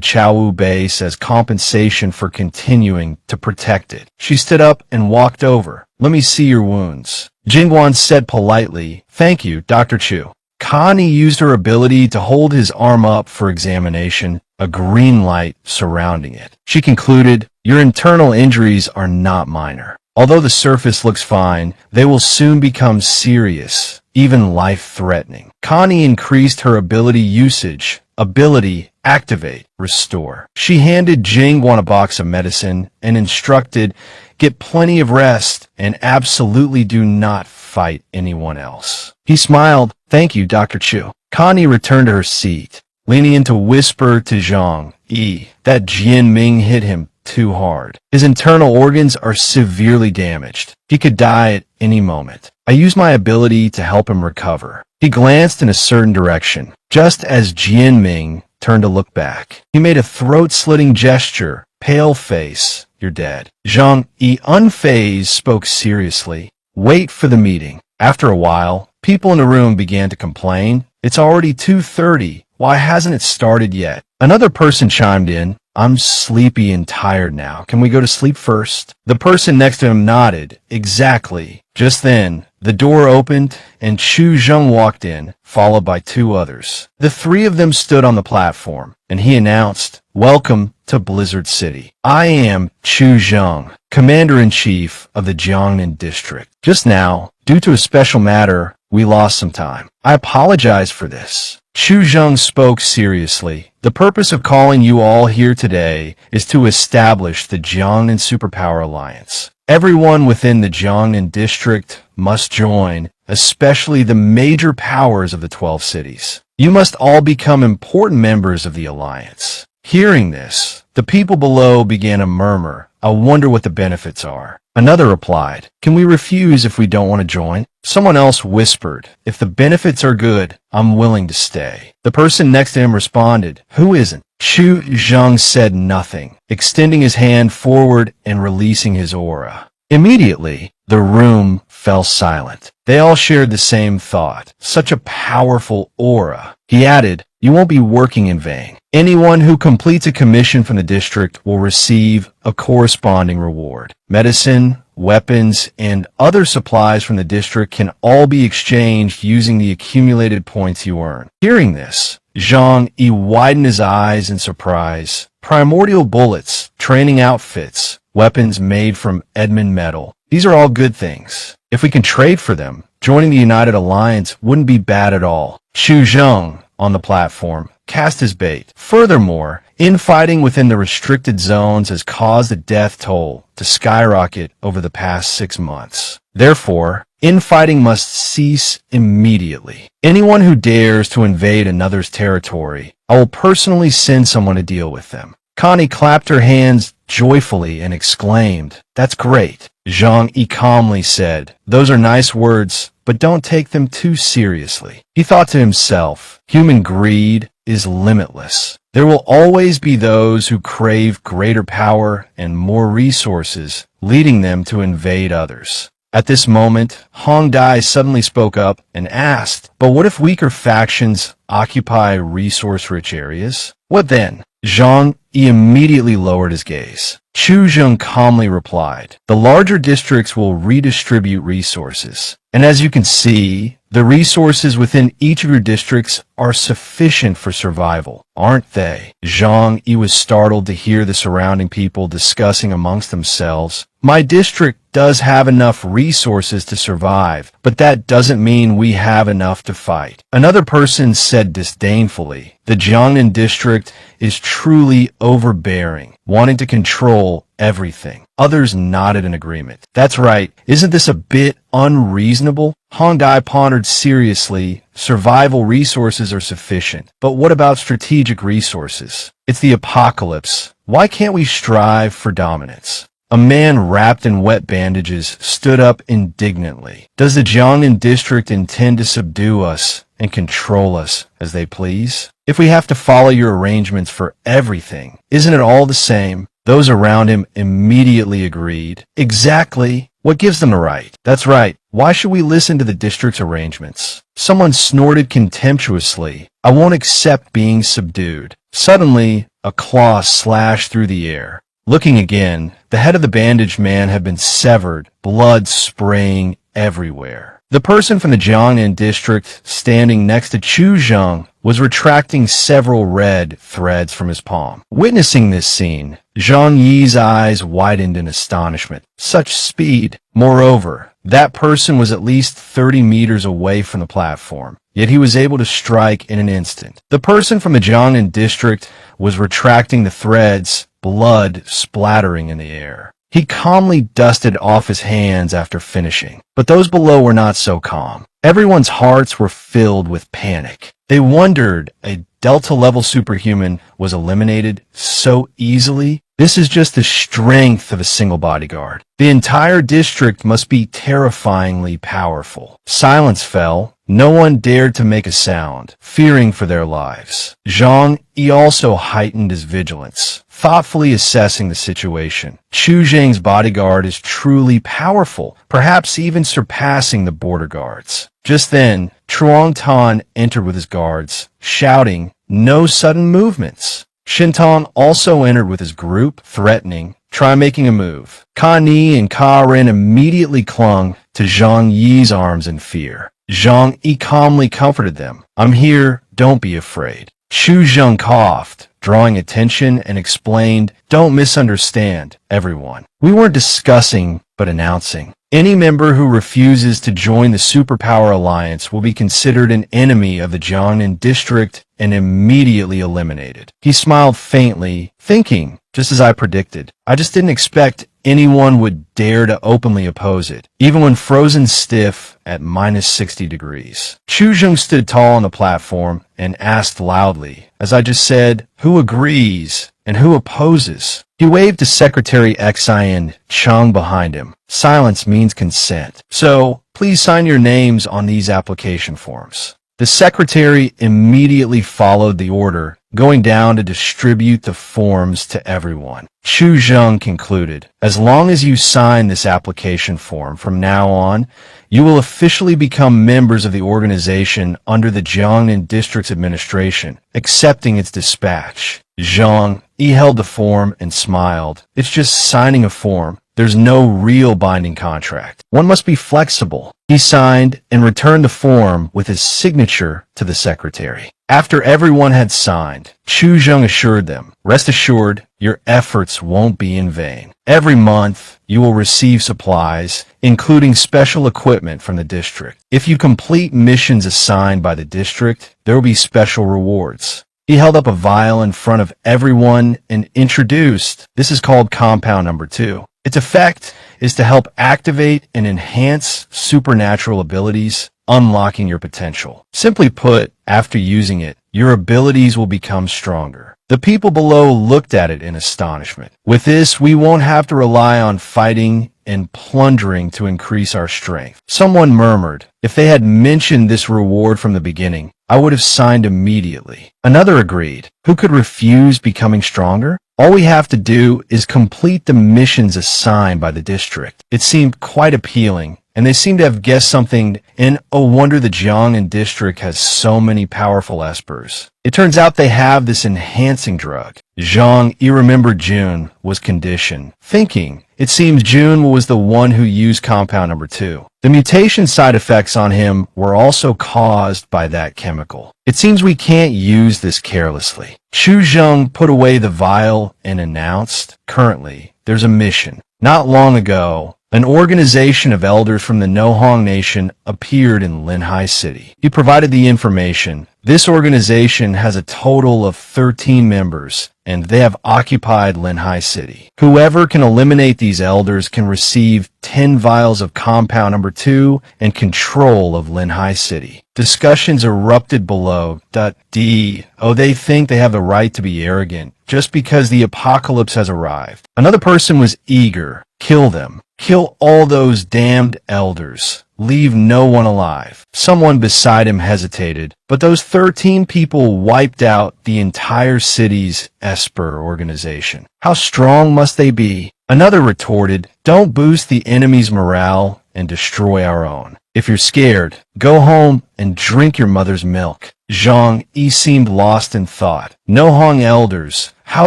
Chaowu base as compensation for continuing to protect it. She stood up and walked over. Let me see your wounds. Jingguan said politely, Thank you, Dr. Chu. Connie used her ability to hold his arm up for examination, a green light surrounding it. She concluded, Your internal injuries are not minor. Although the surface looks fine, they will soon become serious, even life-threatening. Connie increased her ability usage, ability, activate, restore. She handed Jingguan a box of medicine and instructed, Get plenty of rest and absolutely do not fight anyone else. He smiled, Thank you, Dr. Chu. Connie returned to her seat, leaning in to whisper to Zhang Yi that Jian Ming hit him too hard. His internal organs are severely damaged. He could die at any moment. I use my ability to help him recover. He glanced in a certain direction, just as Jian Ming turned to look back. He made a throat-slitting gesture, pale face, You're dead. Zhang Yi, unfazed, spoke seriously. Wait for the meeting. After a while, people in the room began to complain. It's already 2:30. Why hasn't it started yet? Another person chimed in. I'm sleepy and tired now. Can we go to sleep first? The person next to him nodded. Exactly. Just then, the door opened and Chu Zheng walked in, followed by two others. The three of them stood on the platform, and he announced, Welcome to Blizzard City. I am Chu Zheng, Commander-in-Chief of the Jiangnan District. Just now, due to a special matter, we lost some time. I apologize for this. Chu Zheng spoke seriously. The purpose of calling you all here today is to establish the Jiangnan Superpower Alliance. Everyone within the Jiangnan District must join, especially the major powers of the 12 cities. You must all become important members of the alliance. Hearing this, the people below began a murmur. I wonder what the benefits are. Another replied, Can we refuse if we don't want to join? Someone else whispered, If the benefits are good, I'm willing to stay. The person next to him responded, Who isn't? Chu Zheng said nothing, extending his hand forward and releasing his aura. Immediately, the room fell silent. They all shared the same thought. Such a powerful aura. He added, You won't be working in vain. Anyone who completes a commission from the district will receive a corresponding reward. Medicine, weapons, and other supplies from the district can all be exchanged using the accumulated points you earn. Hearing this, Zhang Yi widened his eyes in surprise. Primordial bullets, training outfits, weapons made from Edmund metal. These are all good things. If we can trade for them, joining the United Alliance wouldn't be bad at all. Chu Zheng, on the platform, cast his bait. Furthermore, infighting within the restricted zones has caused the death toll to skyrocket over the past 6 months. Therefore, infighting must cease immediately. Anyone who dares to invade another's territory, I will personally send someone to deal with them. Connie clapped her hands joyfully and exclaimed, That's great. Zhang Yi calmly said, Those are nice words, but don't take them too seriously. He thought to himself, Human greed is limitless. There will always be those who crave greater power and more resources, leading them to invade others. At this moment, Hong Dai suddenly spoke up and asked, But what if weaker factions occupy resource-rich areas? What then? Zhang Yi immediately lowered his gaze. Chu Zheng calmly replied, The larger districts will redistribute resources. And as you can see, the resources within each of your districts are sufficient for survival, aren't they? Zhang Yi was startled to hear the surrounding people discussing amongst themselves. My district does have enough resources to survive, but that doesn't mean we have enough to fight. Another person said disdainfully, The Jiangnan district is truly overbearing, wanting to control everything. Others nodded in agreement. That's right. Isn't this a bit unreasonable? Hong Dai pondered seriously. Survival resources are sufficient. But what about strategic resources? It's the apocalypse. Why can't we strive for dominance? A man wrapped in wet bandages stood up indignantly. Does the Jiangnan district intend to subdue us and control us as they please? If we have to follow your arrangements for everything, isn't it all the same? Those around him immediately agreed. Exactly. What gives them the right? That's right. Why should we listen to the district's arrangements? Someone snorted contemptuously. I won't accept being subdued. Suddenly, a claw slashed through the air. Looking again, the head of the bandaged man had been severed, blood spraying everywhere. The person from the Jiangnan district standing next to Chu Zhang was retracting several red threads from his palm. Witnessing this scene, Zhang Yi's eyes widened in astonishment. Such speed! Moreover, that person was at least 30 meters away from the platform, yet he was able to strike in an instant. The person from the Jiangnan district was retracting the threads, blood splattering in the air. He calmly dusted off his hands after finishing, but those below were not so calm. Everyone's hearts were filled with panic. They wondered a Delta-level superhuman was eliminated so easily. This is just the strength of a single bodyguard. The entire district must be terrifyingly powerful. Silence fell. No one dared to make a sound, fearing for their lives. Zhang Yi also heightened his vigilance, thoughtfully assessing the situation. Chu Zhang's bodyguard is truly powerful, perhaps even surpassing the border guards. Just then, Truong Tan entered with his guards, shouting, "No sudden movements." Shintan also entered with his group, threatening, "Try making a move." Ka Ni and Ka Ren immediately clung to Zhang Yi's arms in fear. Zhang Yi calmly comforted them. "I'm here, don't be afraid." Chu Zhang coughed, drawing attention, and explained, "Don't misunderstand, everyone. We weren't discussing, but announcing. Any member who refuses to join the Superpower Alliance will be considered an enemy of the Jiangnan district and immediately eliminated." He smiled faintly, thinking, just as I predicted. I just didn't expect anyone would dare to openly oppose it, even when frozen stiff at minus 60 degrees. Chu Zheng stood tall on the platform and asked loudly, as I just said, "Who agrees and who opposes?" He waved to Secretary Xian Chang behind him. "Silence means consent. So, please sign your names on these application forms." The secretary immediately followed the order, going down to distribute the forms to everyone. Chu Zheng concluded, "As long as you sign this application form from now on, you will officially become members of the organization under the Jiangnan District's administration, accepting its dispatch." Zhang Yi held the form and smiled. "It's just signing a form. There's no real binding contract. One must be flexible." He signed and returned the form with his signature to the secretary. After everyone had signed, Chu Zheng assured them, "Rest assured, your efforts won't be in vain. Every month, you will receive supplies, including special equipment from the district. If you complete missions assigned by the district, there will be special rewards." He held up a vial in front of everyone and introduced, "This is called compound number 2. Its effect is to help activate and enhance supernatural abilities, unlocking your potential. Simply put, after using it, your abilities will become stronger." The people below looked at it in astonishment. "With this, we won't have to rely on fighting and plundering to increase our strength." Someone murmured, "If they had mentioned this reward from the beginning, I would have signed immediately." Another agreed, "Who could refuse becoming stronger? All we have to do is complete the missions assigned by the district." It seemed quite appealing, and they seemed to have guessed something, and oh wonder the Jiangnan district has so many powerful espers. It turns out they have this enhancing drug. Zhang Yi remembered June was conditioned, thinking, it seems June was the one who used compound number 2. The mutation side effects on him were also caused by that chemical. It seems we can't use this carelessly. Chu Zheng put away the vial and announced, "Currently, there's a mission. Not long ago, an organization of elders from the Nohong Nation appeared in Linhai City." He provided the information. This organization has a total of 13 members, and they have occupied Linhai City. Whoever can eliminate these elders can receive 10 vials of compound number 2 and control of Linhai City. Discussions erupted below. Oh, they think they have the right to be arrogant just because the apocalypse has arrived. Another person was eager. "Kill them. Kill all those damned elders. Leave no one alive." Someone beside him hesitated, but those 13 people wiped out the entire city's Esper organization. How strong must they be? Another retorted, don't boost the enemy's morale and destroy our own. If you're scared, go home and drink your mother's milk. Zhang Yi seemed lost in thought. Nohong elders, how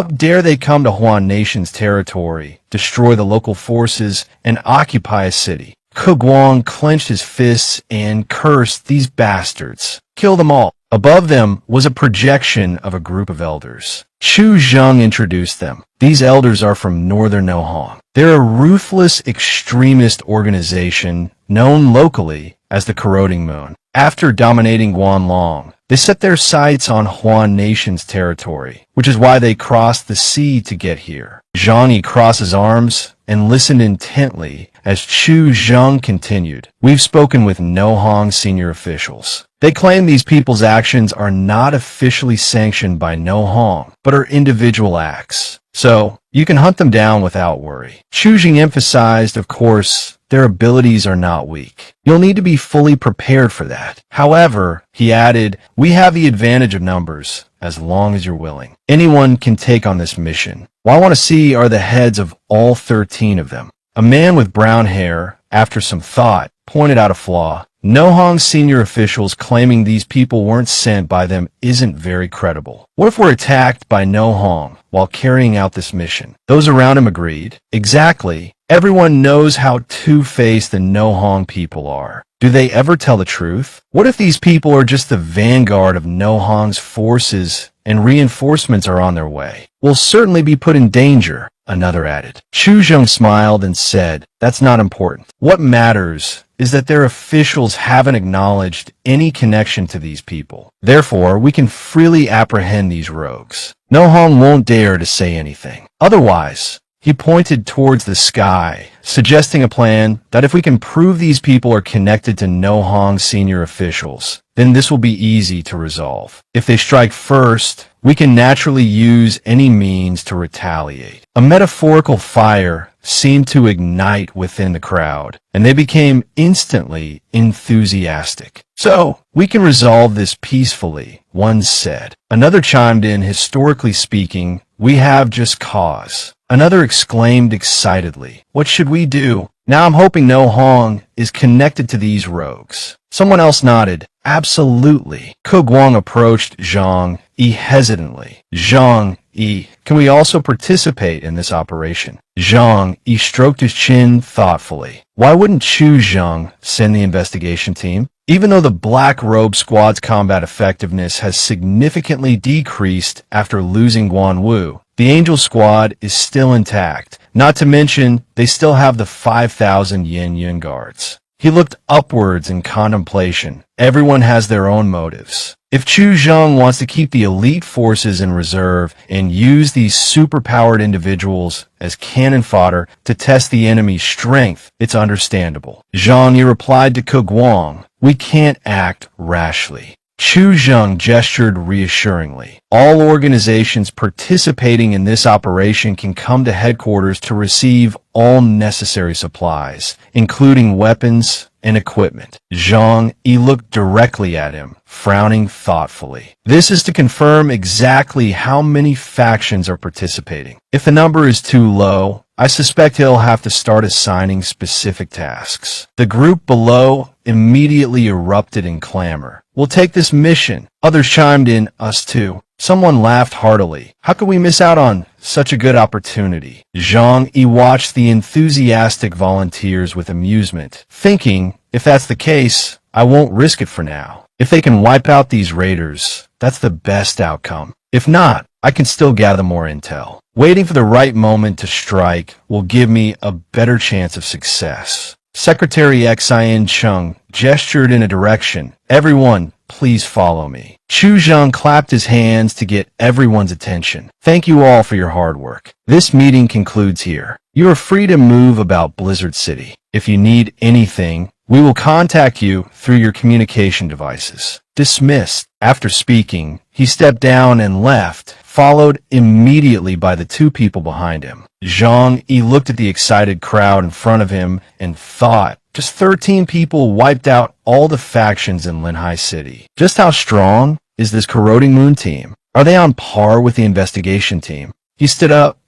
dare they come to Huan Nation's territory, destroy the local forces, and occupy a city? Keguang clenched his fists and cursed these bastards. Kill them all. Above them was a projection of a group of elders. Chu Zheng introduced them. These elders are from northern Nohong. They're a ruthless extremist organization known locally as the Corroding Moon. After dominating Guanlong, they set their sights on Huan Nation's territory, which is why they crossed the sea to get here. Zhang Yi crossed his arms and listened intently as Chu Zheng continued. We've spoken with Nohong senior officials. They claim these people's actions are not officially sanctioned by Nohong, but are individual acts. So, you can hunt them down without worry. Chu Zheng emphasized, of course, their abilities are not weak. You'll need to be fully prepared for that. However, he added, we have the advantage of numbers, as long as you're willing. Anyone can take on this mission. What I want to see are the heads of all 13 of them. A man with brown hair, after some thought, pointed out a flaw. Nohong senior officials claiming these people weren't sent by them isn't very credible. What if we're attacked by Nohong while carrying out this mission? Those around him agreed. Exactly. Everyone knows how two-faced the Nohong people are. Do they ever tell the truth? What if these people are just the vanguard of Nohong's forces and reinforcements are on their way? We'll certainly be put in danger, another added. Chu Zheng smiled and said, that's not important. What matters is that their officials haven't acknowledged any connection to these people. Therefore, we can freely apprehend these rogues. Nohong won't dare to say anything. Otherwise, he pointed towards the sky, suggesting a plan that if we can prove these people are connected to Nohong senior officials, then this will be easy to resolve. If they strike first, we can naturally use any means to retaliate. A metaphorical fire seemed to ignite within the crowd, and they became instantly enthusiastic. So, we can resolve this peacefully, one said. Another chimed in, historically speaking, we have just cause. Another exclaimed excitedly, what should we do? Now I'm hoping Nohong is connected to these rogues. Someone else nodded, absolutely. Keguang approached Zhang Yi hesitantly. Zhang Yi, can we also participate in this operation? Zhang Yi stroked his chin thoughtfully. Why wouldn't Chu Zheng send the investigation team? Even though the Black Robe Squad's combat effectiveness has significantly decreased after losing Guanwu, the Angel Squad is still intact. Not to mention, they still have the 5,000 Yin guards. He looked upwards in contemplation. Everyone has their own motives. If Chu Zheng wants to keep the elite forces in reserve and use these superpowered individuals as cannon fodder to test the enemy's strength, it's understandable. Zhang Yi replied to Keguang, we can't act rashly. Chu Zheng gestured reassuringly. All organizations participating in this operation can come to headquarters to receive all necessary supplies, including weapons and equipment. Zhang Yi looked directly at him, frowning thoughtfully. This is to confirm exactly how many factions are participating. If the number is too low, I suspect he'll have to start assigning specific tasks. The group below immediately erupted in clamor. We'll take this mission. Others chimed in, us too. Someone laughed heartily. How could we miss out on such a good opportunity? Zhang Yi watched the enthusiastic volunteers with amusement, thinking, if that's the case, I won't risk it for now. If they can wipe out these raiders, that's the best outcome. If not, I can still gather more intel. Waiting for the right moment to strike will give me a better chance of success. Secretary Xin Chung gestured in a direction. Everyone, please follow me. Chu Zheng clapped his hands to get everyone's attention. Thank you all for your hard work. This meeting concludes here. You are free to move about Blizzard City. If you need anything, we will contact you through your communication devices. Dismissed. After speaking, he stepped down and left, followed immediately by the two people behind him. Zhang Yi looked at the excited crowd in front of him and thought, just 13 people wiped out all the factions in Linhai City. Just how strong is this Corroding Moon team? Are they on par with the investigation team? He stood up.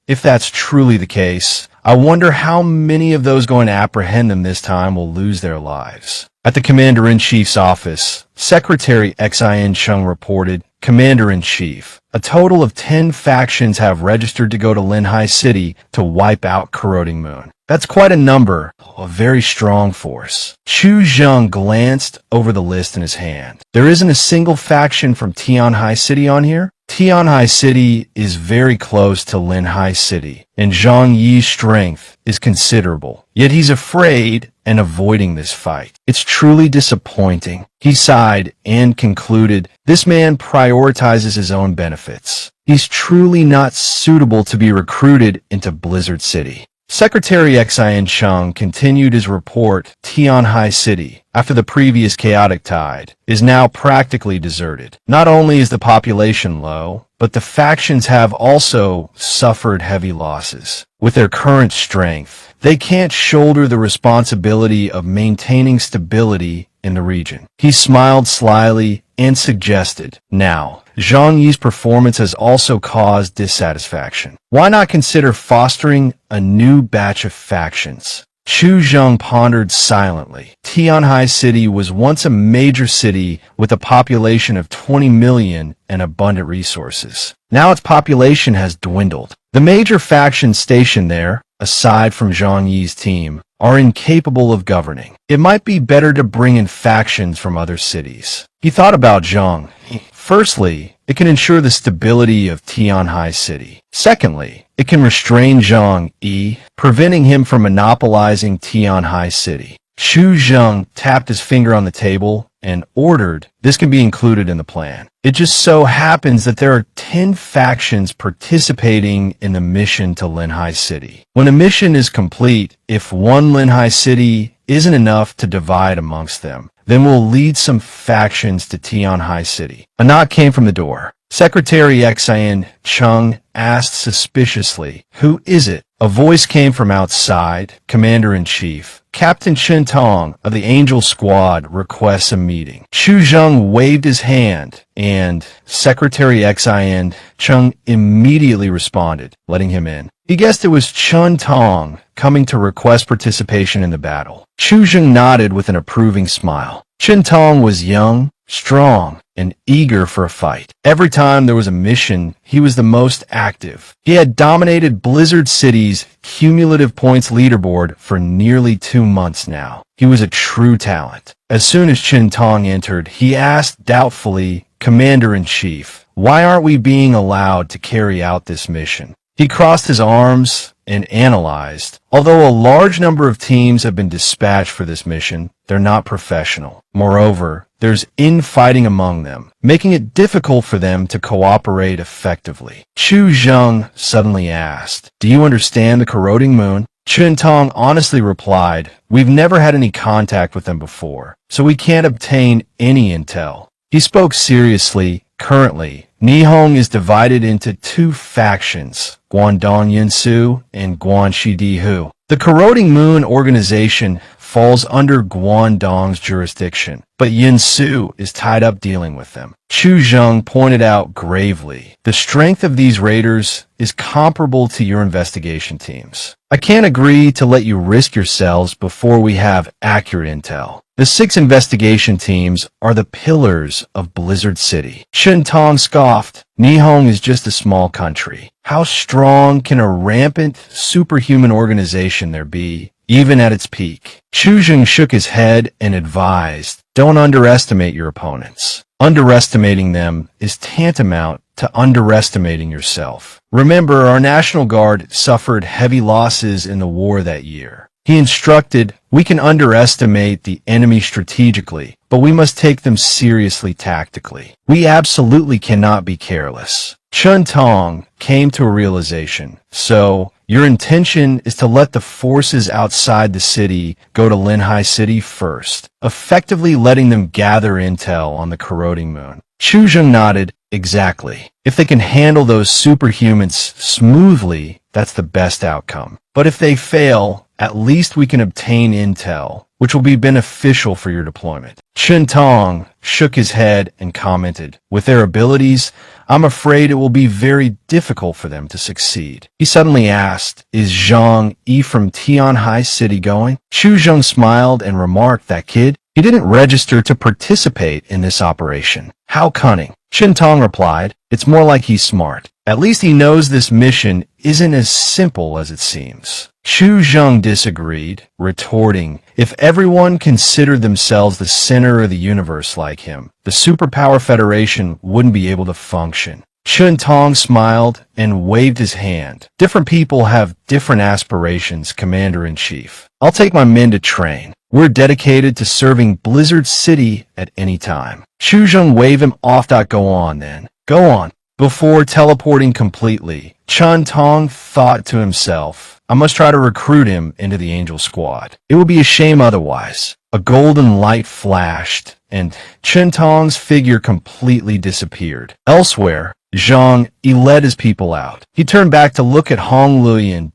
If that's truly the case, I wonder how many of those going to apprehend them this time will lose their lives. At the Commander-in-Chief's office, Secretary Xin Chung reported, Commander-in-Chief, a total of 10 factions have registered to go to Linhai City to wipe out Corroding Moon. That's quite a number, a very strong force. Chu Zheng glanced over the list in his hand. There isn't a single faction from Tianhai City on here? Tianhai City is very close to Linhai City, and Zhang Yi's strength is considerable. Yet he's afraid and avoiding this fight. It's truly disappointing. He sighed and concluded, this man prioritizes his own benefits. He's truly not suitable to be recruited into Blizzard City. Secretary Xin Chung continued his report. Tianhai City, after the previous chaotic tide, is now practically deserted. Not only is the population low, but the factions have also suffered heavy losses. With their current strength, they can't shoulder the responsibility of maintaining stability in the region. He smiled slyly and suggested, now, Zhang Yi's performance has also caused dissatisfaction. Why not consider fostering a new batch of factions? Chu Zheng pondered silently. Tianhai City was once a major city with a population of 20 million and abundant resources. Now its population has dwindled. The major factions stationed there, aside from Zhang Yi's team, are incapable of governing. It might be better to bring in factions from other cities. He thought about Zhang. Firstly, it can ensure the stability of Tianhai City. Secondly, it can restrain Zhang Yi, preventing him from monopolizing Tianhai City. Chu Zheng tapped his finger on the table and ordered, this can be included in the plan. It just so happens that there are 10 factions participating in the mission to Linhai City. When a mission is complete, if one Linhai City isn't enough to divide amongst them, then we'll lead some factions to Tianhai City. A knock came from the door. Secretary Xin Chung asked suspiciously, who is it? A voice came from outside. Commander-in-Chief, Captain Chen Tong of the Angel Squad requests a meeting. Chu Zheng waved his hand, and Secretary Xin Chung immediately responded, letting him in. He guessed it was Chen Tong coming to request participation in the battle. Chu Zheng nodded with an approving smile. Chen Tong was young, strong, and eager for a fight. Every time there was a mission, he was the most active. He had dominated Blizzard City's cumulative points leaderboard for nearly 2 months now. He was a true talent. As soon as Chen Tong entered, he asked doubtfully, Commander-in-Chief, why aren't we being allowed to carry out this mission? He crossed his arms and analyzed. Although a large number of teams have been dispatched for this mission, they're not professional. Moreover, there's infighting among them, making it difficult for them to cooperate effectively. Chu Zheng suddenly asked, do you understand the Corroding Moon? Chen Tong honestly replied, we've never had any contact with them before, so we can't obtain any intel. He spoke seriously. Currently, Nihong is divided into 2 factions, Guangdong Yinsu and Guanxi Dihu. The Corroding Moon organization falls under Guangdong's jurisdiction, but Yinsu is tied up dealing with them. Chu Zheng pointed out gravely, the strength of these raiders is comparable to your investigation teams. I can't agree to let you risk yourselves before we have accurate intel. The 6 investigation teams are the pillars of Blizzard City. Chen Tong scoffed. Nihong is just a small country. How strong can a rampant, superhuman organization there be, even at its peak? Chu Zheng shook his head and advised, don't underestimate your opponents. Underestimating them is tantamount to underestimating yourself. Remember, our National Guard suffered heavy losses in the war that year. He instructed, we can underestimate the enemy strategically, but we must take them seriously tactically. We absolutely cannot be careless. Chen Tong came to a realization. So, your intention is to let the forces outside the city go to Linhai City first, effectively letting them gather intel on the Corroding Moon. Chu Zheng nodded. Exactly. If they can handle those superhumans smoothly, that's the best outcome. But if they fail, at least we can obtain intel, which will be beneficial for your deployment. Chen Tong shook his head and commented, with their abilities, I'm afraid it will be very difficult for them to succeed. He suddenly asked, is Zhang Yi from Tianhai City going? Chu Zheng smiled and remarked that kid, he didn't register to participate in this operation. How cunning. Chen Tong replied, it's more like he's smart. At least he knows this mission isn't as simple as it seems. Chu Zheng disagreed, retorting, if everyone considered themselves the center of the universe like him, the Superpower Federation wouldn't be able to function. Chen Tong smiled and waved his hand. Different people have different aspirations, Commander-in-Chief. I'll take my men to train. We're dedicated to serving Blizzard City at any time. Chu Zheng waved him off. Go on then. Go on. Before teleporting completely, Chen Tong thought to himself, I must try to recruit him into the Angel Squad. It would be a shame otherwise. A golden light flashed, and Chen Tong's figure completely disappeared. Elsewhere, Zhang Yi led his people out. He turned back to look at Hong Luyan.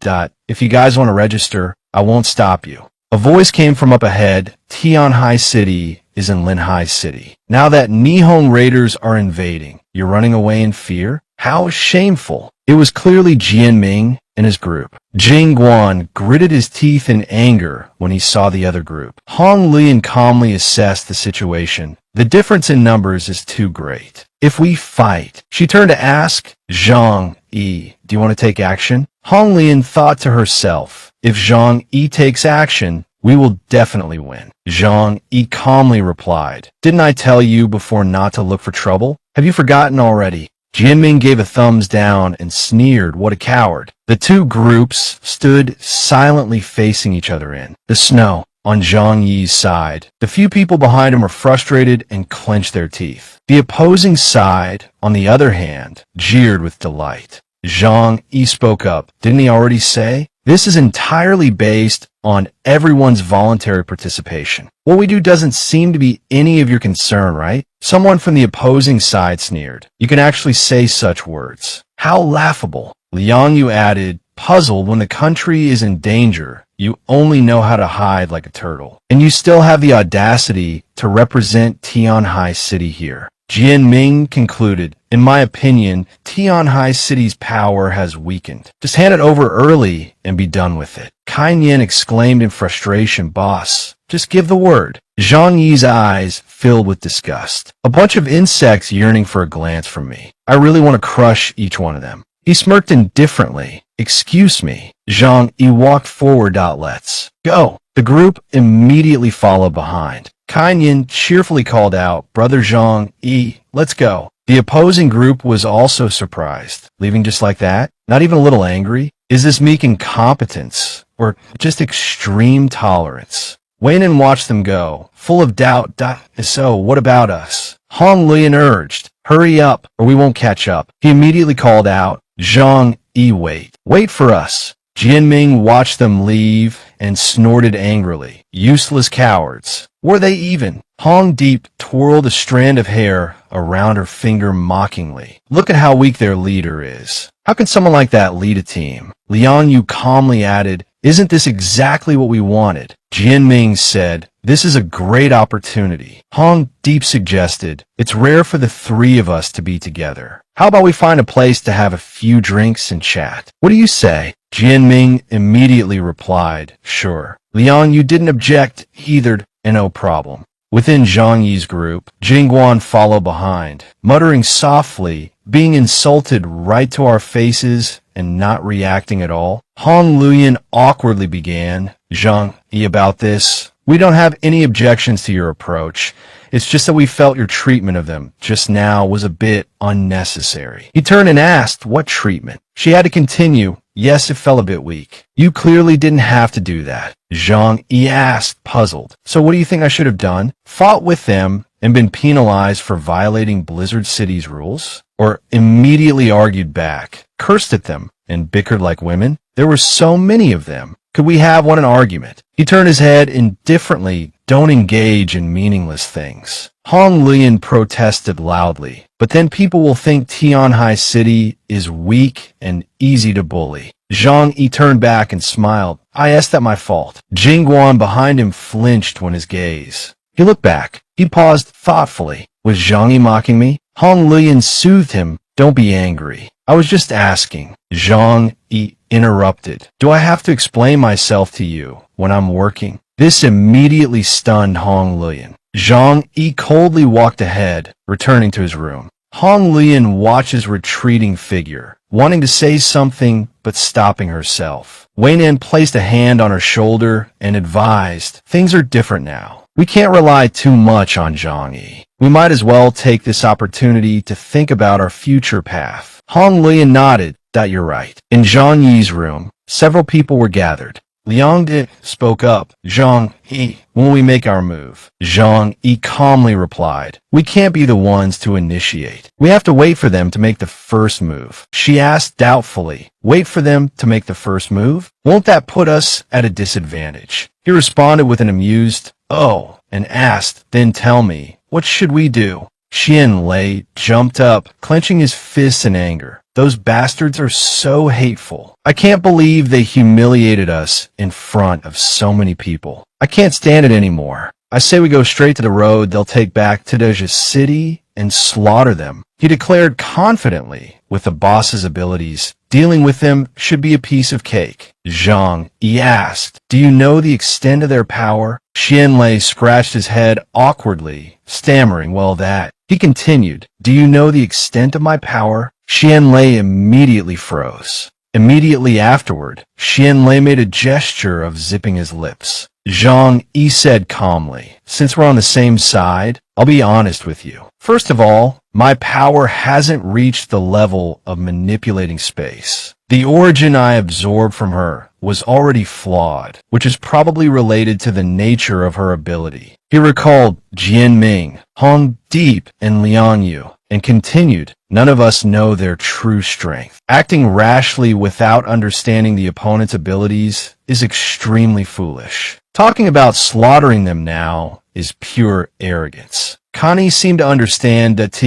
If you guys want to register, I won't stop you. A voice came from up ahead. Tianhai City is in Linhai City. Now that Nihon raiders are invading, you're running away in fear? How shameful. It was clearly Jianming and his group. Jing Guan gritted his teeth in anger when he saw the other group. Hong Lian calmly assessed the situation. The difference in numbers is too great. If we fight, she turned to ask Zhang Yi, do you want to take action? Hong Lian thought to herself, if Zhang Yi takes action, we will definitely win. Zhang Yi calmly replied, didn't I tell you before not to look for trouble? Have you forgotten already? Jianming gave a thumbs down and sneered, what a coward. The two groups stood silently facing each other in the snow. On Zhang Yi's side, the few people behind him were frustrated and clenched their teeth. The opposing side, on the other hand, jeered with delight. Zhang Yi spoke up. Didn't he already say? This is entirely based on everyone's voluntary participation. What we do doesn't seem to be any of your concern, right? Someone from the opposing side sneered. You can actually say such words. How laughable. Liang Yu added, puzzled when the country is in danger. You only know how to hide like a turtle. And you still have the audacity to represent Tianhai City here. Jianming concluded, in my opinion, Tianhai City's power has weakened. Just hand it over early and be done with it. Kai Nian exclaimed in frustration, boss, just give the word. Zhang Yi's eyes filled with disgust. A bunch of insects yearning for a glance from me. I really want to crush each one of them. He smirked indifferently. Excuse me. Zhang Yi walked forward. Let's go. The group immediately followed behind. Kai Nian cheerfully called out, Brother Zhang Yi, let's go. The opposing group was also surprised. Leaving just like that? Not even a little angry? Is this meek incompetence or just extreme tolerance? Wayne and watched them go, full of doubt. So, what about us? Hong Lian urged, hurry up or we won't catch up. He immediately called out, Zhang Yi, wait. Wait for us. Jianming watched them leave and snorted angrily. Useless cowards. Were they even? Hong Deep twirled a strand of hair around her finger mockingly. Look at how weak their leader is. How can someone like that lead a team? Liang Yu calmly added, isn't this exactly what we wanted? Jianming said, this is a great opportunity. Hong Deep suggested, it's rare for the three of us to be together. How about we find a place to have a few drinks and chat? What do you say? Jianming immediately replied, sure. Liang Yu didn't object either, and no problem. Within Zhang Yi's group, Jingguan followed behind, muttering softly, being insulted right to our faces and not reacting at all. Hong Luyan awkwardly began, Zhang Yi, about this. We don't have any objections to your approach. It's just that we felt your treatment of them just now was a bit unnecessary. He turned and asked, what treatment? She had to continue, yes, it felt a bit weak. You clearly didn't have to do that. Zhang Yi asked, puzzled. So what do you think I should have done? Fought with them and been penalized for violating Blizzard City's rules? Or immediately argued back, cursed at them, and bickered like women? There were so many of them. Could we have an argument? He turned his head indifferently. Don't engage in meaningless things. Hong Lian protested loudly. But then people will think Tianhai City is weak and easy to bully. Zhang Yi turned back and smiled. I asked that my fault. Jingguan behind him flinched when his gaze. He looked back. He paused thoughtfully. Was Zhang Yi mocking me? Hong Lian soothed him. Don't be angry. I was just asking. Zhang Yi interrupted. Do I have to explain myself to you when I'm working? This immediately stunned Hong Lian. Zhang Yi coldly walked ahead, returning to his room. Hong Lian watched his retreating figure, wanting to say something but stopping herself. Wei Nan placed a hand on her shoulder and advised, things are different now. We can't rely too much on Zhang Yi. We might as well take this opportunity to think about our future path. Hong Lian nodded. That you're right. In Zhang Yi's room, several people were gathered. Liang Di spoke up. Zhang Yi, when we make our move? Zhang Yi calmly replied, we can't be the ones to initiate. We have to wait for them to make the first move. She asked doubtfully, wait for them to make the first move? Won't that put us at a disadvantage? He responded with an amused, oh, and asked, then tell me, what should we do? Xian Lei jumped up, clenching his fists in anger. Those bastards are so hateful. I can't believe they humiliated us in front of so many people. I can't stand it anymore. I say we go straight to the road they'll take back to Deja City and slaughter them. He declared confidently, with the boss's abilities, dealing with them should be a piece of cake. Zhang Yi asked, do you know the extent of their power? Xian Lei scratched his head awkwardly, stammering, well that. He continued, do you know the extent of my power? Xian Lei immediately froze. Immediately afterward, Xian Lei made a gesture of zipping his lips. Zhang Yi said calmly, since we're on the same side, I'll be honest with you. First of all, my power hasn't reached the level of manipulating space. The origin I absorbed from her was already flawed, which is probably related to the nature of her ability. He recalled Jian Ming, Hong Deep, and Liang Yu, and continued, none of us know their true strength. Acting rashly without understanding the opponent's abilities is extremely foolish. Talking about slaughtering them now is pure arrogance. Connie seemed to understand that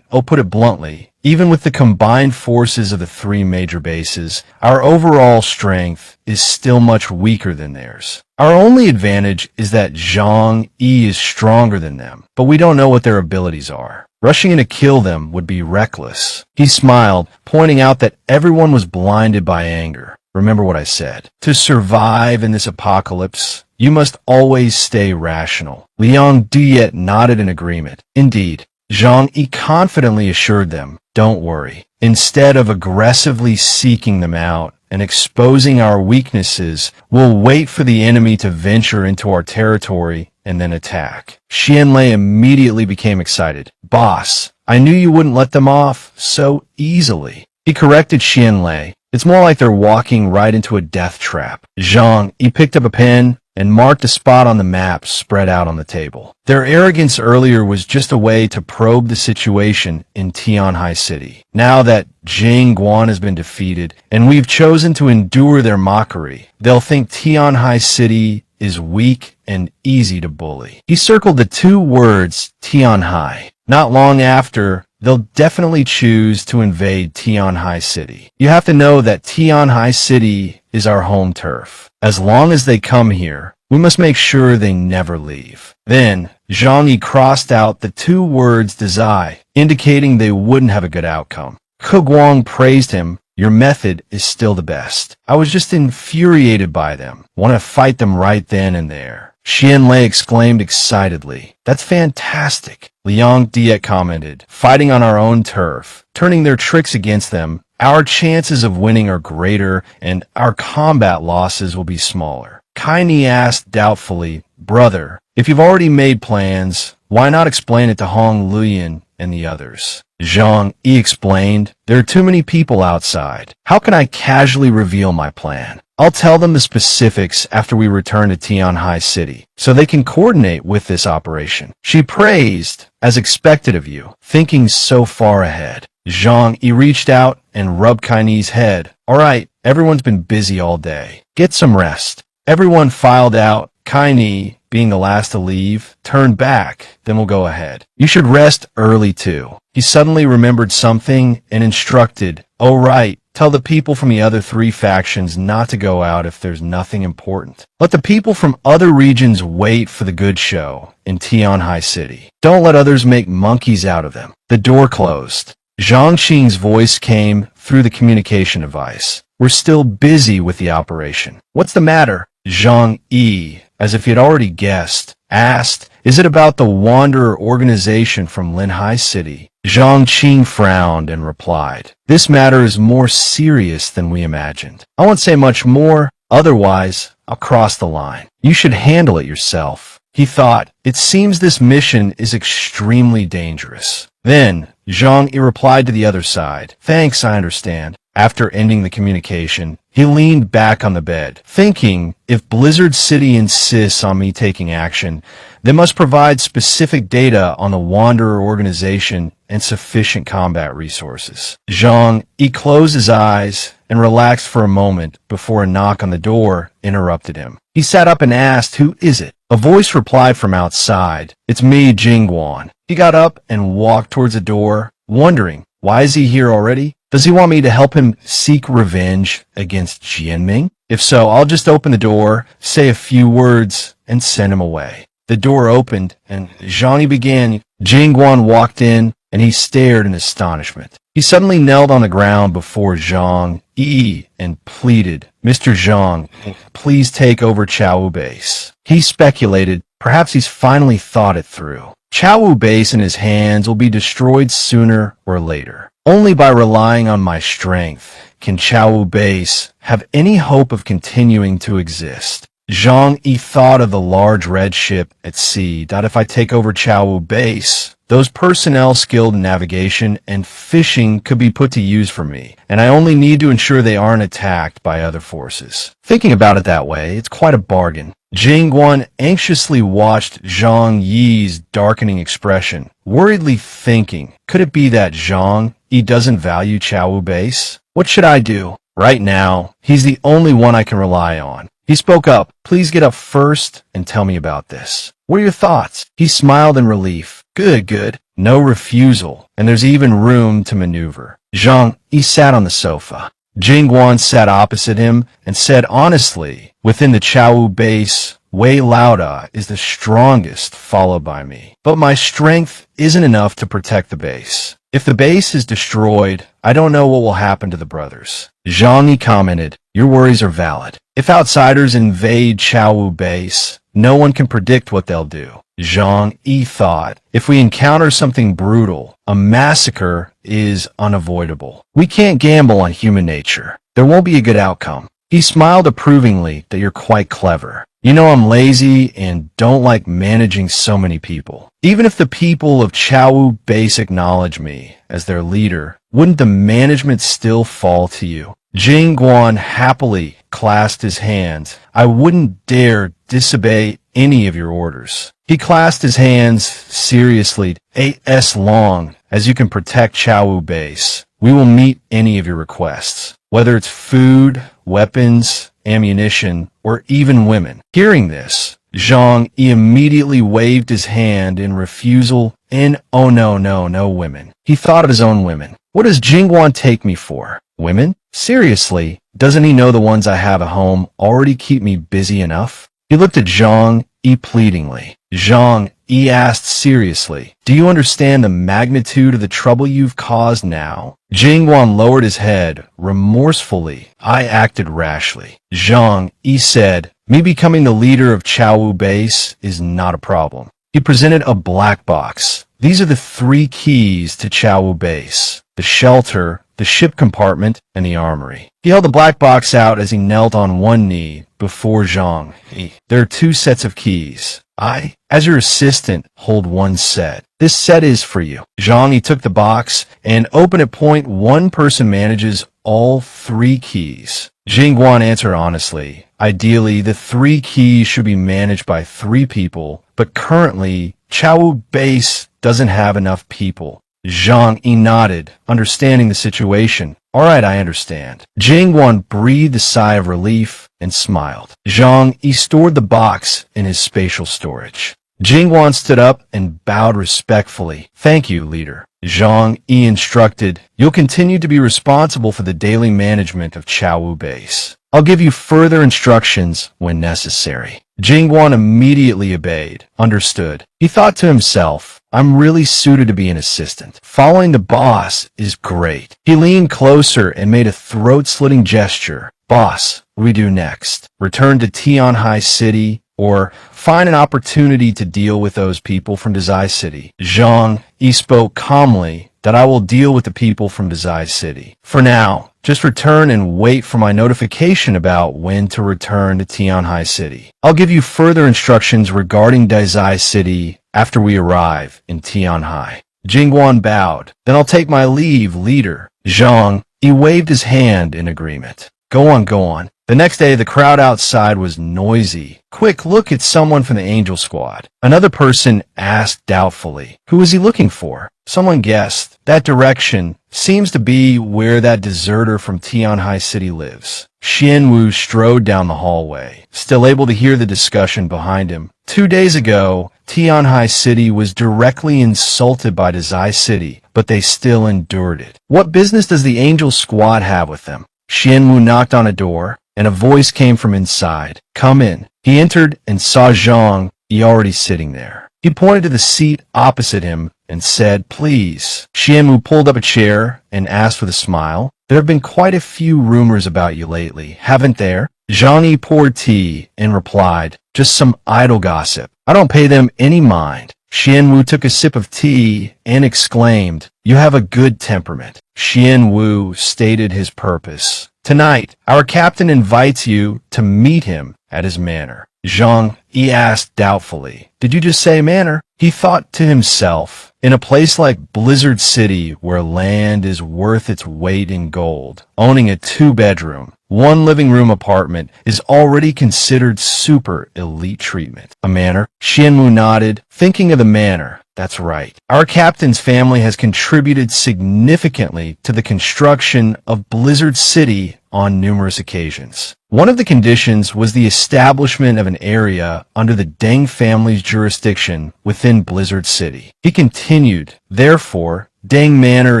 I'll put it bluntly, even with the combined forces of the three major bases, our overall strength is still much weaker than theirs. Our only advantage is that Zhang Yi is stronger than them, but we don't know what their abilities are. Rushing in to kill them would be reckless. He smiled, pointing out that everyone was blinded by anger. Remember what I said. To survive in this apocalypse, you must always stay rational. Liang Diet nodded in agreement. Indeed, Zhang Yi confidently assured them, don't worry. Instead of aggressively seeking them out and exposing our weaknesses, we'll wait for the enemy to venture into our territory and then attack. Xian Lei immediately became excited. Boss, I knew you wouldn't let them off so easily. He corrected Xian Lei. It's more like they're walking right into a death trap. Zhang Yi picked up a pen and marked a spot on the map spread out on the table. Their arrogance earlier was just a way to probe the situation in Tianhai City. Now that Jing Guan has been defeated and we've chosen to endure their mockery, they'll think Tianhai City is weak and easy to bully. He circled the two words Tianhai. Not long after, they'll definitely choose to invade Tianhai City. You have to know that Tianhai City is our home turf. As long as they come here, we must make sure they never leave. Then, Zhang Yi crossed out the two words Dazai, indicating they wouldn't have a good outcome. Ke Guang praised him. Your method is still the best. I was just infuriated by them. Want to fight them right then and there. Xian Lei exclaimed excitedly. That's fantastic. Liang Diet commented. Fighting on our own turf, turning their tricks against them, our chances of winning are greater and our combat losses will be smaller. Kai Ni asked doubtfully, brother, if you've already made plans, why not explain it to Hong Lian and the others? Zhang Yi explained, there are too many people outside. How can I casually reveal my plan? I'll tell them the specifics after we return to Tianhai City, so they can coordinate with this operation. She praised, as expected of you, thinking so far ahead. Zhang Yi reached out and rubbed Kai Ni's head. All right, everyone's been busy all day. Get some rest. Everyone filed out. Kai Ni, being the last to leave, turned back, then we'll go ahead. You should rest early too. He suddenly remembered something and instructed, oh right, tell the people from the other three factions not to go out if there's nothing important. Let the people from other regions wait for the good show in Tianhai City. Don't let others make monkeys out of them. The door closed. Zhang Yi's voice came through the communication device. We're still busy with the operation. What's the matter? Zhang Yi, as if he'd already guessed, asked, is it about the Wanderer organization from Linhai City? Zhang Yi frowned and replied, this matter is more serious than we imagined. I won't say much more, otherwise I'll cross the line. You should handle it yourself. He thought, it seems this mission is extremely dangerous. Then, Zhang Yi replied to the other side, thanks, I understand. After ending the communication, he leaned back on the bed, thinking, if Blizzard City insists on me taking action, they must provide specific data on the Wanderer organization and sufficient combat resources. Zhang Yi closed his eyes and relaxed for a moment before a knock on the door interrupted him. He sat up and asked, who is it? A voice replied from outside, it's me, Jingguan. He got up and walked towards the door, wondering, why is he here already? Does he want me to help him seek revenge against Jianming? If so, I'll just open the door, say a few words, and send him away. The door opened, and Zhang Yi began. Jingguan walked in, and he stared in astonishment. He suddenly knelt on the ground before Zhang Yi and pleaded, Mr. Zhang, please take over Chaowu Base. He speculated, perhaps he's finally thought it through. Chaowu Base in his hands will be destroyed sooner or later. Only by relying on my strength can Chaowu Base have any hope of continuing to exist. Zhang Yi thought of the large red ship at sea. If I take over Chaowu Base, those personnel skilled in navigation and fishing could be put to use for me, and I only need to ensure they aren't attacked by other forces. Thinking about it that way, it's quite a bargain. Jingguan anxiously watched Zhang Yi's darkening expression, worriedly thinking, could it be that Zhang Yi doesn't value Chaowu Base? What should I do? Right now, he's the only one I can rely on. He spoke up, please get up first and tell me about this. What are your thoughts? He smiled in relief. Good. No refusal, and there's even room to maneuver. Zhang Yi sat on the sofa. Jingguan sat opposite him and said honestly, within the Chaowu Base, Wei Lauda is the strongest, followed by me. But my strength isn't enough to protect the base. If the base is destroyed, I don't know what will happen to the brothers. Zhang Yi commented, your worries are valid. If outsiders invade Chaowu Base, no one can predict what they'll do. Zhang Yi thought, if we encounter something brutal, a massacre is unavoidable. We can't gamble on human nature. There won't be a good outcome. He smiled approvingly that you're quite clever. You know I'm lazy and don't like managing so many people. Even if the people of Chaowu Base acknowledge me as their leader, wouldn't the management still fall to you? Jingguan happily clasped his hands. I wouldn't dare disobey any of your orders. He clasped his hands seriously. As long as you can protect Chaowu Base, we will meet any of your requests, whether it's food, weapons, ammunition, or even women. Hearing this, Zhang Yi immediately waved his hand in refusal and oh no women. He thought of his own women. What does Jingguan take me for? Women? Seriously, doesn't he know the ones I have at home already keep me busy enough? He looked at Zhang Yi pleadingly. Zhang Yi asked seriously, do you understand the magnitude of the trouble you've caused now? Jingguan lowered his head remorsefully. I acted rashly. Zhang Yi said, me becoming the leader of Chaowu Base is not a problem. He presented a black box. These are the 3 keys to Chaowu Base: the shelter, the ship compartment, and the armory. He held the black box out as he knelt on one knee before Zhang Yi. There are 2 sets of keys. I, as your assistant, hold 1 set. This set is for you. Zhang Yi took the box and opened it. One person manages all 3 keys. Jingguan answered honestly. Ideally, the 3 keys should be managed by 3 people, but currently, Chaowu Base doesn't have enough people. Zhang Yi nodded, understanding the situation. All right, I understand. Jingguan breathed a sigh of relief and smiled. Zhang Yi stored the box in his spatial storage. Jingguan stood up and bowed respectfully. Thank you, leader. Zhang Yi instructed, you'll continue to be responsible for the daily management of Chaowu Base. I'll give you further instructions when necessary. Jingguan immediately obeyed. Understood. He thought to himself, I'm really suited to be an assistant. Following the boss is great. He leaned closer and made a throat-slitting gesture. Boss, what do we do next? Return to Tianhai City or find an opportunity to deal with those people from Dazai City? Zhang Yi spoke calmly that I will deal with the people from Dazai City. For now, just return and wait for my notification about when to return to Tianhai City. I'll give you further instructions regarding Dazai City after we arrive in Tianhai. Jingguan bowed. Then I'll take my leave, leader. Zhang Yi waved his hand in agreement. Go on, go on. The next day, the crowd outside was noisy. Quick, look at someone from the Angel Squad. Another person asked doubtfully. Who is he looking for? Someone guessed. That direction seems to be where that deserter from Tianhai City lives. Xianwu strode down the hallway, still able to hear the discussion behind him. 2 days ago, Tianhai City was directly insulted by Dazai City, but they still endured it. What business does the Angel Squad have with them? Xianwu knocked on a door, and a voice came from inside. Come in. He entered and saw Zhang Yi already sitting there. He pointed to the seat opposite him and said, please. Xianwu pulled up a chair and asked with a smile, there have been quite a few rumors about you lately, haven't there? Zhang Yi poured tea and replied, just some idle gossip. I don't pay them any mind. Xianwu took a sip of tea and exclaimed, you have a good temperament. Xianwu stated his purpose. Tonight, our captain invites you to meet him at his manor. Zhang Yi asked doubtfully, did you just say manor? He thought to himself, in a place like Blizzard City where land is worth its weight in gold, owning a 2-bedroom, 1 living room apartment is already considered super elite treatment. A manor? Xianwu nodded, thinking of the manor. That's right. Our captain's family has contributed significantly to the construction of Blizzard City on numerous occasions. One of the conditions was the establishment of an area under the Deng family's jurisdiction within Blizzard City. He continued, therefore, Deng Manor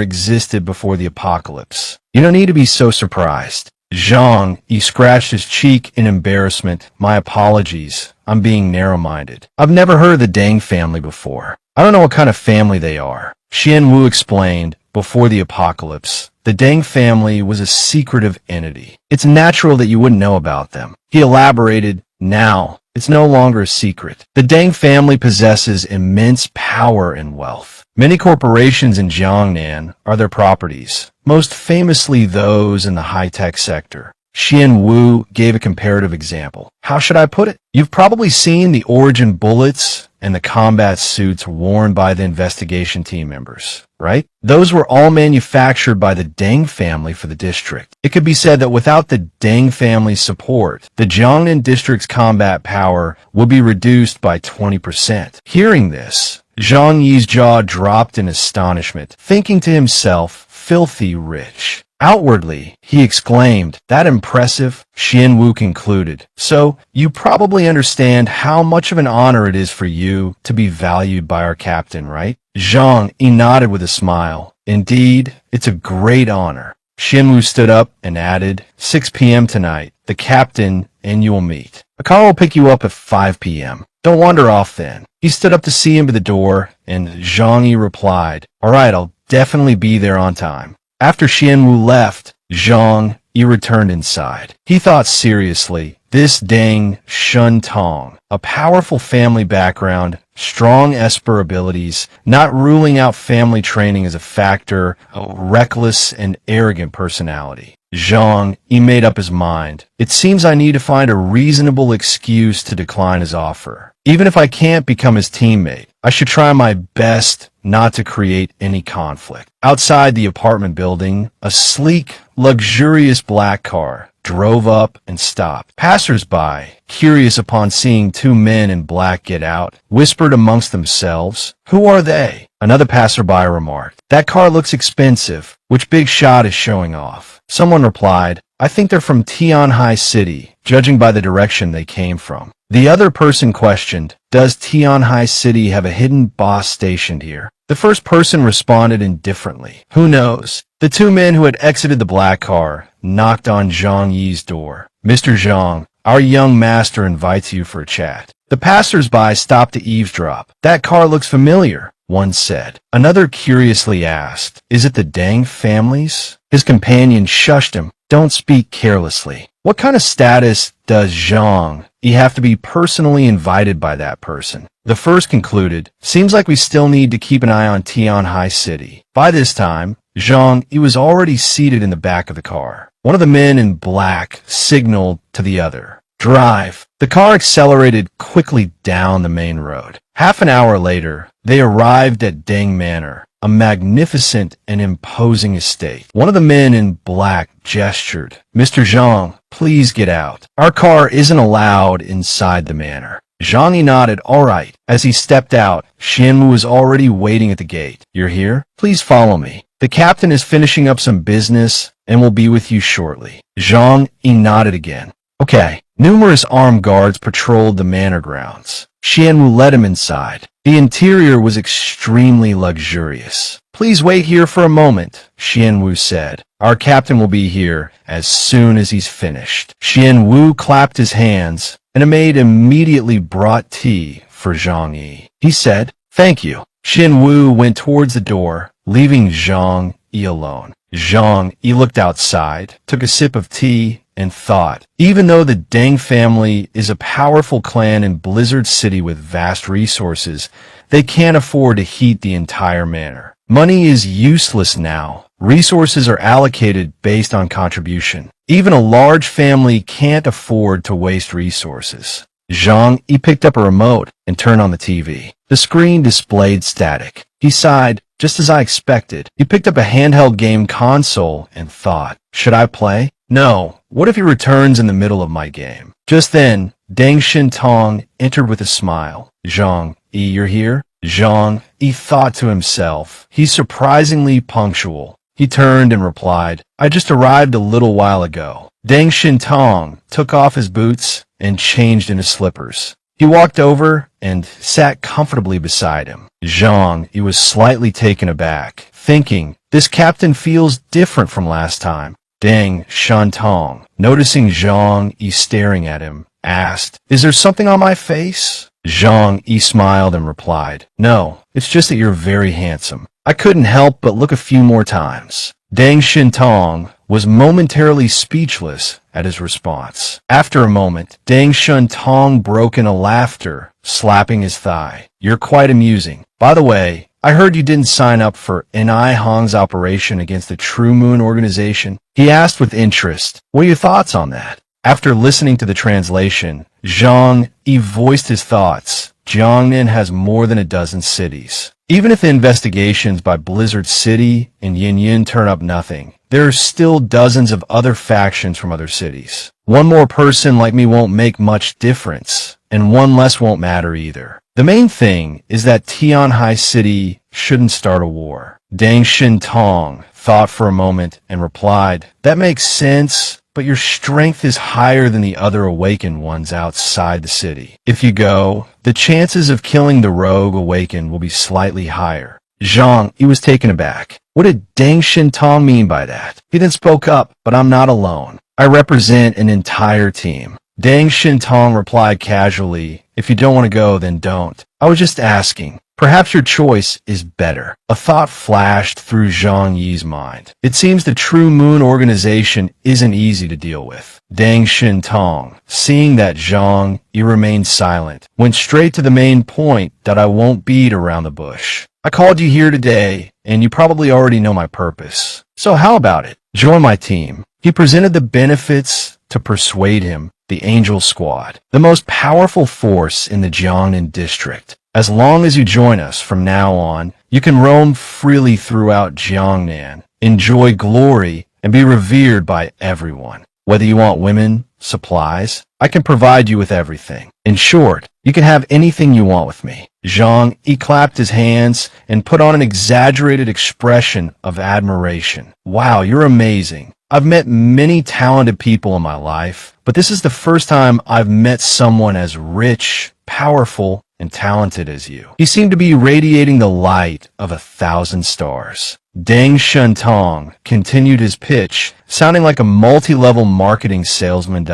existed before the apocalypse. You don't need to be so surprised. Zhang Yi scratched his cheek in embarrassment. My apologies. I'm being narrow-minded. I've never heard of the Deng family before. I don't know what kind of family they are. Xianwu explained, before the apocalypse, the Deng family was a secretive entity. It's natural that you wouldn't know about them. He elaborated, now, it's no longer a secret. The Deng family possesses immense power and wealth. Many corporations in Jiangnan are their properties, most famously those in the high-tech sector. Xianwu gave a comparative example. How should I put it? You've probably seen the origin bullets and the combat suits worn by the investigation team members, right? Those were all manufactured by the Deng family for the district. It could be said that without the Deng family's support, the Jiangnan district's combat power would be reduced by 20%. Hearing this, Zhang Yi's jaw dropped in astonishment, thinking to himself, filthy rich. Outwardly, he exclaimed, that impressive, Xianwu concluded. So, you probably understand how much of an honor it is for you to be valued by our captain, right? Zhang Yi nodded with a smile. Indeed, it's a great honor. Xianwu stood up and added, 6 p.m. tonight, the captain and you will meet. A car will pick you up at 5 p.m. Don't wander off then. He stood up to see him to the door, and Zhang Yi replied, all right, I'll definitely be there on time. After Xianwu left, Zhang Yi returned inside. He thought seriously, this Deng Shuntong, a powerful family background, strong Esper abilities, not ruling out family training as a factor, a reckless and arrogant personality. Zhang Yi made up his mind. It seems I need to find a reasonable excuse to decline his offer. Even if I can't become his teammate, I should try my best not to create any conflict. Outside the apartment building, a sleek, luxurious black car drove up and stopped. Passers-by, curious upon seeing 2 men in black get out, whispered amongst themselves, who are they? Another passerby remarked, that car looks expensive. Which big shot is showing off? Someone replied, I think they're from Tianhai City, judging by the direction they came from. The other person questioned, does Tianhai City have a hidden boss stationed here? The first person responded indifferently. Who knows? The 2 men who had exited the black car knocked on Zhang Yi's door. Mr. Zhang, Our young master invites you for a chat." The passers-by stopped to eavesdrop. "That car looks familiar," one said. Another curiously asked, "Is it the Deng family's?" His companion shushed him. "Don't speak carelessly. What kind of status does Zhang Yi have to be personally invited by that person?" The first concluded, "Seems like we still need to keep an eye on Tianhai City." By this time, Zhang Yi was already seated in the back of the car. One of the men in black signaled to the other, "Drive." The car accelerated quickly down the main road. Half an hour later, they arrived at Deng Manor, a magnificent and imposing estate. One of the men in black gestured, "Mr. Zhang, please get out. Our car isn't allowed inside the manor." Zhang Yi nodded, "All right." As he stepped out, Xianwu was already waiting at the gate. "You're here? Please follow me. The captain is finishing up some business and will be with you shortly." Zhang Yi nodded again. "Okay." Numerous armed guards patrolled the manor grounds. Xianwu led him inside. The interior was extremely luxurious. "Please wait here for a moment," Xianwu said. "Our captain will be here as soon as he's finished." Xianwu clapped his hands, and a maid immediately brought tea for Zhang Yi. He said, "Thank you." Xianwu went towards the door, leaving Zhang Yi alone. Zhang Yi looked outside, took a sip of tea, and thought, even though the Deng family is a powerful clan in Blizzard City with vast resources, they can't afford to heat the entire manor. Money is useless now. Resources are allocated based on contribution. Even a large family can't afford to waste resources. Zhang Yi picked up a remote and turned on the TV. The screen displayed static. He sighed, just as I expected. He picked up a handheld game console and thought, should I play? No. What if he returns in the middle of my game? Just then, Deng Shintong entered with a smile. Zhang Yi, you're here? Zhang Yi thought to himself. He's surprisingly punctual. He turned and replied, I just arrived a little while ago. Deng Shintong took off his boots and changed into slippers. He walked over and sat comfortably beside him. Zhang Yi was slightly taken aback, thinking, this captain feels different from last time. Deng Shintong, noticing Zhang Yi staring at him, asked, is there something on my face? Zhang Yi smiled and replied, no, it's just that you're very handsome. I couldn't help but look a few more times. Deng Shintong was momentarily speechless at his response. After a moment, Deng Shintong broke into laughter, slapping his thigh. You're quite amusing. By the way, I heard you didn't sign up for N.I. Hong's operation against the True Moon organization. He asked with interest, what are your thoughts on that? After listening to the translation, Zhang Yi voiced his thoughts. Jiangnan has more than a dozen cities. Even if the investigations by Blizzard City and Yin turn up nothing, there are still dozens of other factions from other cities. One more person like me won't make much difference, and one less won't matter either. The main thing is that Tianhai City shouldn't start a war. Deng Shintong thought for a moment and replied, that makes sense, but your strength is higher than the other awakened ones outside the city. If you go, the chances of killing the rogue awakened will be slightly higher. Zhang Yi was taken aback. What did Deng Shintong mean by that? He then spoke up, but I'm not alone. I represent an entire team. Deng Shintong replied casually, if you don't want to go, then don't. I was just asking. Perhaps your choice is better. A thought flashed through Zhang Yi's mind. It seems the True Moon organization isn't easy to deal with. Deng Shintong, seeing that Zhang Yi remained silent, went straight to the main point that I won't beat around the bush. I called you here today, and you probably already know my purpose. So how about it? Join my team. He presented the benefits to persuade him, the Angel Squad, the most powerful force in the Jiangnan district. As long as you join us from now on, you can roam freely throughout Jiangnan, enjoy glory, and be revered by everyone. Whether you want women, supplies, I can provide you with everything. In short, you can have anything you want with me. Zhang Yi clapped his hands and put on an exaggerated expression of admiration. Wow, you're amazing. I've met many talented people in my life, but this is the first time I've met someone as rich, powerful, and talented as you. He seemed to be radiating the light of 1,000 stars. Deng Shentong continued his pitch, sounding like a multi-level marketing salesman.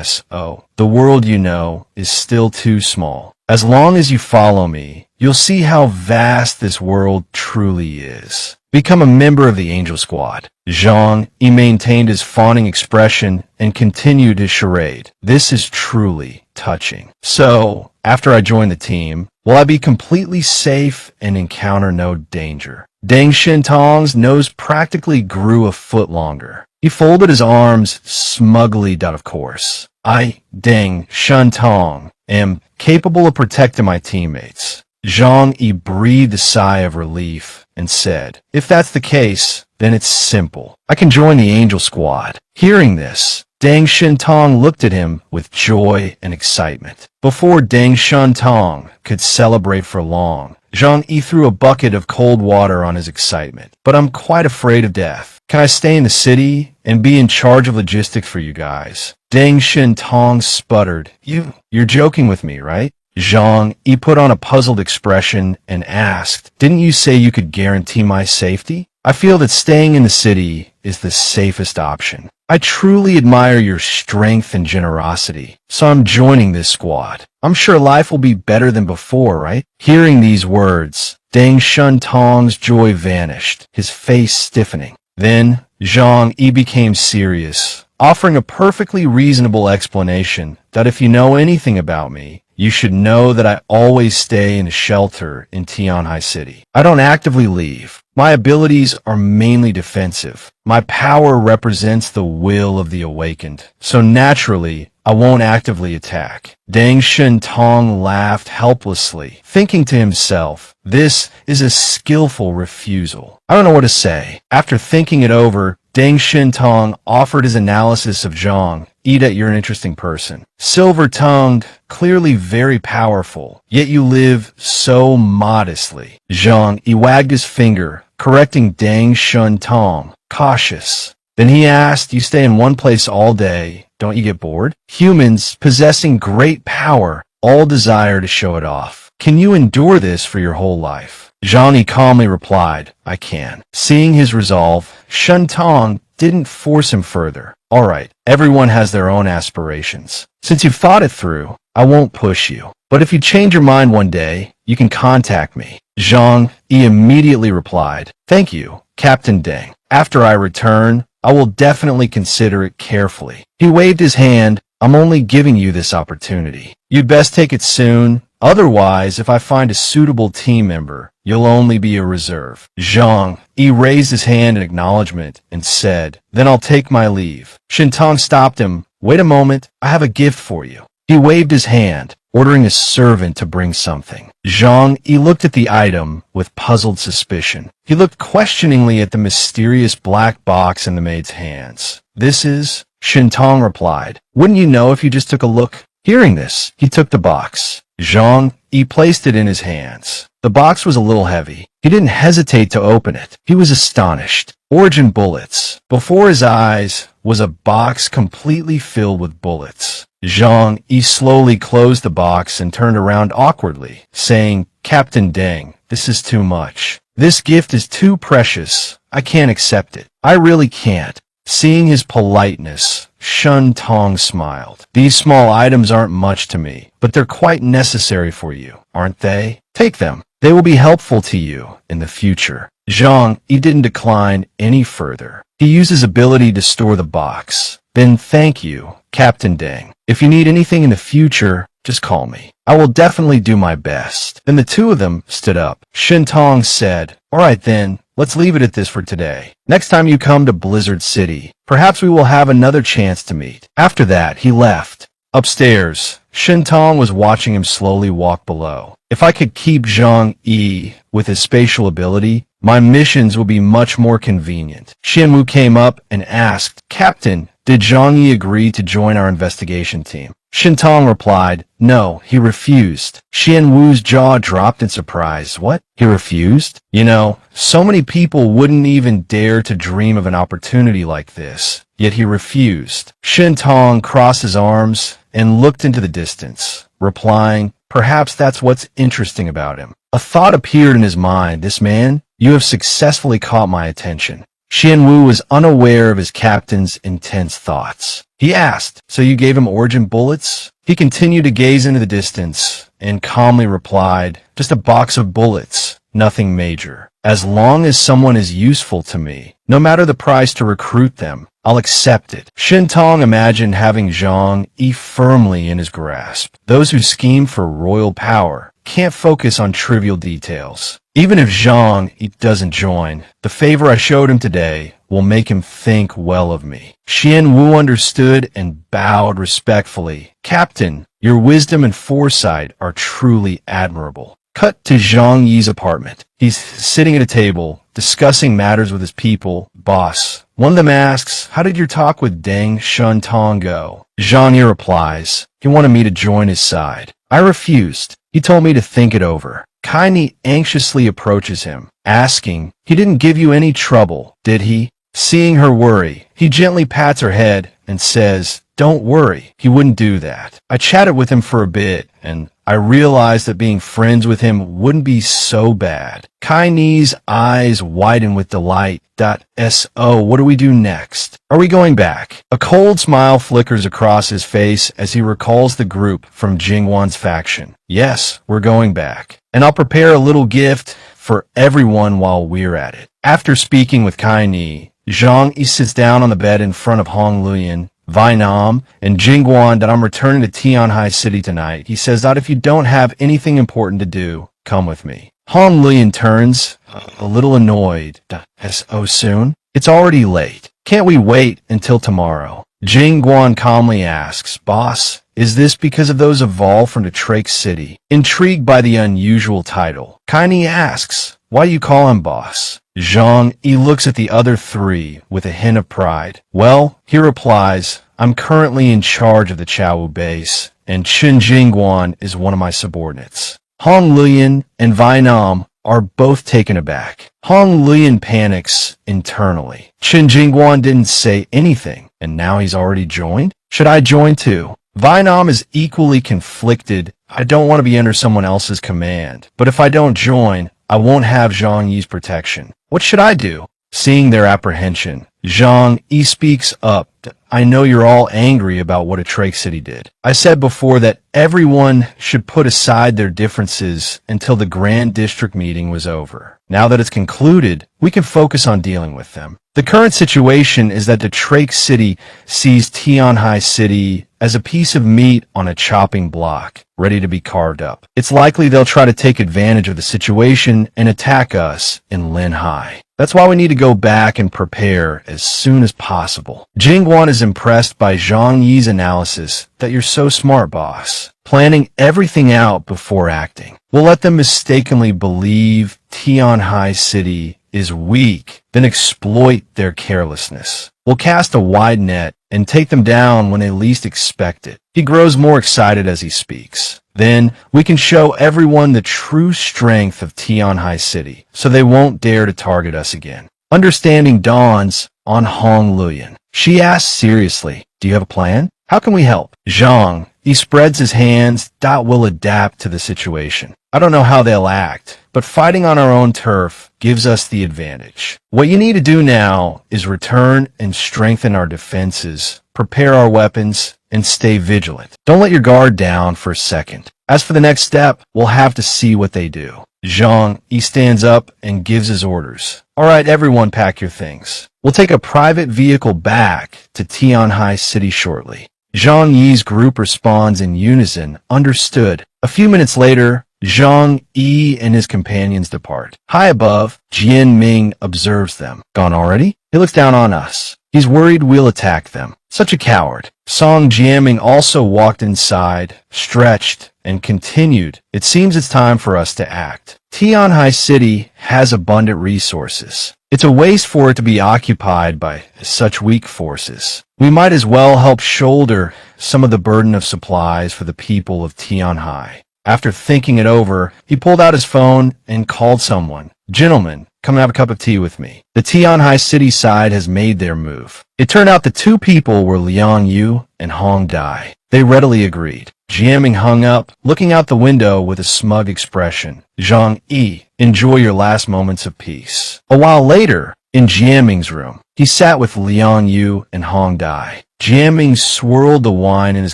So, the world you know is still too small. As long as you follow me, you'll see how vast this world truly is. Become a member of the Angel Squad. Zhang Yi maintained his fawning expression and continued his charade. This is truly touching. So, after I join the team, will I be completely safe and encounter no danger? Deng Shentong's nose practically grew a foot longer. He folded his arms smugly. Of course, I, Deng Shentong, am capable of protecting my teammates. Zhang Yi breathed a sigh of relief and said, if that's the case, then it's simple. I can join the Angel Squad. Hearing this, Deng Shentong looked at him with joy and excitement. Before Deng Shentong could celebrate for long, Zhang Yi threw a bucket of cold water on his excitement. But I'm quite afraid of death. Can I stay in the city and be in charge of logistics for you guys? Deng Shentong sputtered. You're joking with me, right? Zhang Yi put on a puzzled expression and asked, didn't you say you could guarantee my safety? I feel that staying in the city is the safest option. I truly admire your strength and generosity, so I'm joining this squad. I'm sure life will be better than before, right? Hearing these words, Deng Shentong's joy vanished, his face stiffening. Then, Zhang Yi became serious, offering a perfectly reasonable explanation that if you know anything about me, you should know that I always stay in a shelter in Tianhai City. I don't actively leave. My abilities are mainly defensive. My power represents the will of the awakened, so naturally, I won't actively attack. Deng Shentong laughed helplessly, thinking to himself, this is a skillful refusal. I don't know what to say. After thinking it over, Deng Shentong offered his analysis of Zhang Yi. You're an interesting person. Silver-tongued, clearly very powerful, yet you live so modestly. Zhang Yi wagged his finger, correcting Deng Shentong, cautious. Then he asked, you stay in one place all day, don't you get bored? Humans possessing great power all desire to show it off. Can you endure this for your whole life? Zhang Yi calmly replied, I can. Seeing his resolve, Shentong didn't force him further. All right, everyone has their own aspirations. Since you've thought it through, I won't push you. But if you change your mind one day, you can contact me. Zhang Yi immediately replied, thank you, Captain Deng. After I return, I will definitely consider it carefully. He waved his hand. I'm only giving you this opportunity. You'd best take it soon. Otherwise, if I find a suitable team member, you'll only be a reserve. Zhang Yi raised his hand in acknowledgement and said, then I'll take my leave. Shentong stopped him. Wait a moment, I have a gift for you. He waved his hand, ordering a servant to bring something. Zhang Yi looked at the item with puzzled suspicion. He looked questioningly at the mysterious black box in the maid's hands. This is... Shentong replied, wouldn't you know if you just took a look? Hearing this, he took the box. Zhang Yi placed it in his hands. The box was a little heavy. He didn't hesitate to open it. He was astonished. Origin bullets. Before his eyes was a box completely filled with bullets. Zhang Yi slowly closed the box and turned around awkwardly, saying, Captain Deng, this is too much. This gift is too precious. I can't accept it. I really can't. Seeing his politeness, Shentong smiled. These small items aren't much to me, but they're quite necessary for you, aren't they? Take them. They will be helpful to you in the future. Zhang Yi didn't decline any further. He used his ability to store the box. Then thank you, Captain Deng. If you need anything in the future, just call me. I will definitely do my best. Then the two of them stood up. Shentong said, all right then, let's leave it at this for today. Next time you come to Blizzard City, perhaps we will have another chance to meet. After that, he left. Upstairs, Shentong was watching him slowly walk below. If I could keep Zhang Yi with his spatial ability, my missions would be much more convenient. Xianwu came up and asked, Captain, did Zhang Yi agree to join our investigation team? Shentong replied, no, he refused. Xianwu's jaw dropped in surprise. What? He refused? You know, so many people wouldn't even dare to dream of an opportunity like this. Yet he refused. Shentong crossed his arms and looked into the distance, replying, Perhaps that's what's interesting about him. A thought appeared in his mind. This man, you have successfully caught my attention. Xianwu was unaware of his captain's intense thoughts. He asked, so you gave him origin bullets? He continued to gaze into the distance and calmly replied, just a box of bullets, nothing major. As long as someone is useful to me, no matter the price to recruit them, I'll accept it. Shintong imagined having Zhang Yi firmly in his grasp. Those who scheme for royal power can't focus on trivial details. Even if Zhang Yi doesn't join, the favor I showed him today will make him think well of me. Xian Wu understood and bowed respectfully. Captain, your wisdom and foresight are truly admirable. Cut to Zhang Yi's apartment. He's sitting at a table, discussing matters with his people. Boss, one of them asks, how did your talk with Deng Shuntong go? Zhang Yi replies, he wanted me to join his side. I refused. He told me to think it over. Kaini anxiously approaches him, asking, he didn't give you any trouble, did he? Seeing her worry, he gently pats her head and says, don't worry, he wouldn't do that. I chatted with him for a bit, and I realized that being friends with him wouldn't be so bad. Kaini's eyes widen with delight. So, what do we do next? Are we going back? A cold smile flickers across his face as he recalls the group from Jingwan's faction. Yes, we're going back. And I'll prepare a little gift for everyone while we're at it. After speaking with Kaini, Zhang Yi sits down on the bed in front of Hong Luyan, Vainam, and Jingguan that I'm returning to Tianhai City tonight. He says that if you don't have anything important to do, come with me. Hong Luyan turns, a little annoyed. So soon? It's already late. Can't we wait until tomorrow? Jingguan calmly asks, Boss, is this because of those evolved from the Trake City? Intrigued by the unusual title, Kaini asks, why do you call him Boss? Zhang Yi looks at the other three with a hint of pride. Well, he replies, I'm currently in charge of the Chaowu base, and Chen Jingguan is one of my subordinates. Hong Luyan and Vainam are both taken aback. Hong Luyan panics internally. Chen Jingguan didn't say anything, and now he's already joined? Should I join too? Vainam is equally conflicted. I don't want to be under someone else's command, but if I don't join, I won't have Zhang Yi's protection. What should I do? Seeing their apprehension, Zhang Yi speaks up. I know you're all angry about what a Trake City did. I said before that everyone should put aside their differences until the Grand District meeting was over. Now that it's concluded, we can focus on dealing with them. The current situation is that the Trake City sees Tianhai City as a piece of meat on a chopping block, ready to be carved up. It's likely they'll try to take advantage of the situation and attack us in Linhai. That's why we need to go back and prepare as soon as possible. Jingguan is impressed by Zhang Yi's analysis that you're so smart, boss. Planning everything out before acting. We'll let them mistakenly believe Tianhai City is weak, then exploit their carelessness. We'll cast a wide net and take them down when they least expect it. He grows more excited as he speaks. Then we can show everyone the true strength of Tianhai City, so they won't dare to target us again. Understanding dawns on Hong Luyan. She asks seriously, do you have a plan? How can we help? Zhang, he spreads his hands. Will adapt to the situation. I don't know how they'll act, but fighting on our own turf gives us the advantage. What you need to do now is return and strengthen our defenses, prepare our weapons, and stay vigilant. Don't let your guard down for a second. As for the next step, we'll have to see what they do. Zhang, he stands up and gives his orders. All right, everyone, pack your things. We'll take a private vehicle back to Tianhai City shortly. Zhang Yi's group responds in unison, understood. A few minutes later, Zhang Yi and his companions depart. High above, Jian Ming observes them. Gone already? He looks down on us. He's worried we'll attack them. Such a coward. Song Jianming also walked inside, stretched, and continued. It seems it's time for us to act. Tianhai City has abundant resources. It's a waste for it to be occupied by such weak forces. We might as well help shoulder some of the burden of supplies for the people of Tianhai. After thinking it over, he pulled out his phone and called someone. Gentlemen, come and have a cup of tea with me. The Tianhai City side has made their move. It turned out the two people were Liang Yu and Hong Dai. They readily agreed. Jiaming hung up, looking out the window with a smug expression. Zhang Yi, enjoy your last moments of peace. A while later, in Jiaming's room, he sat with Liang Yu and Hong Dai. Jiaming swirled the wine in his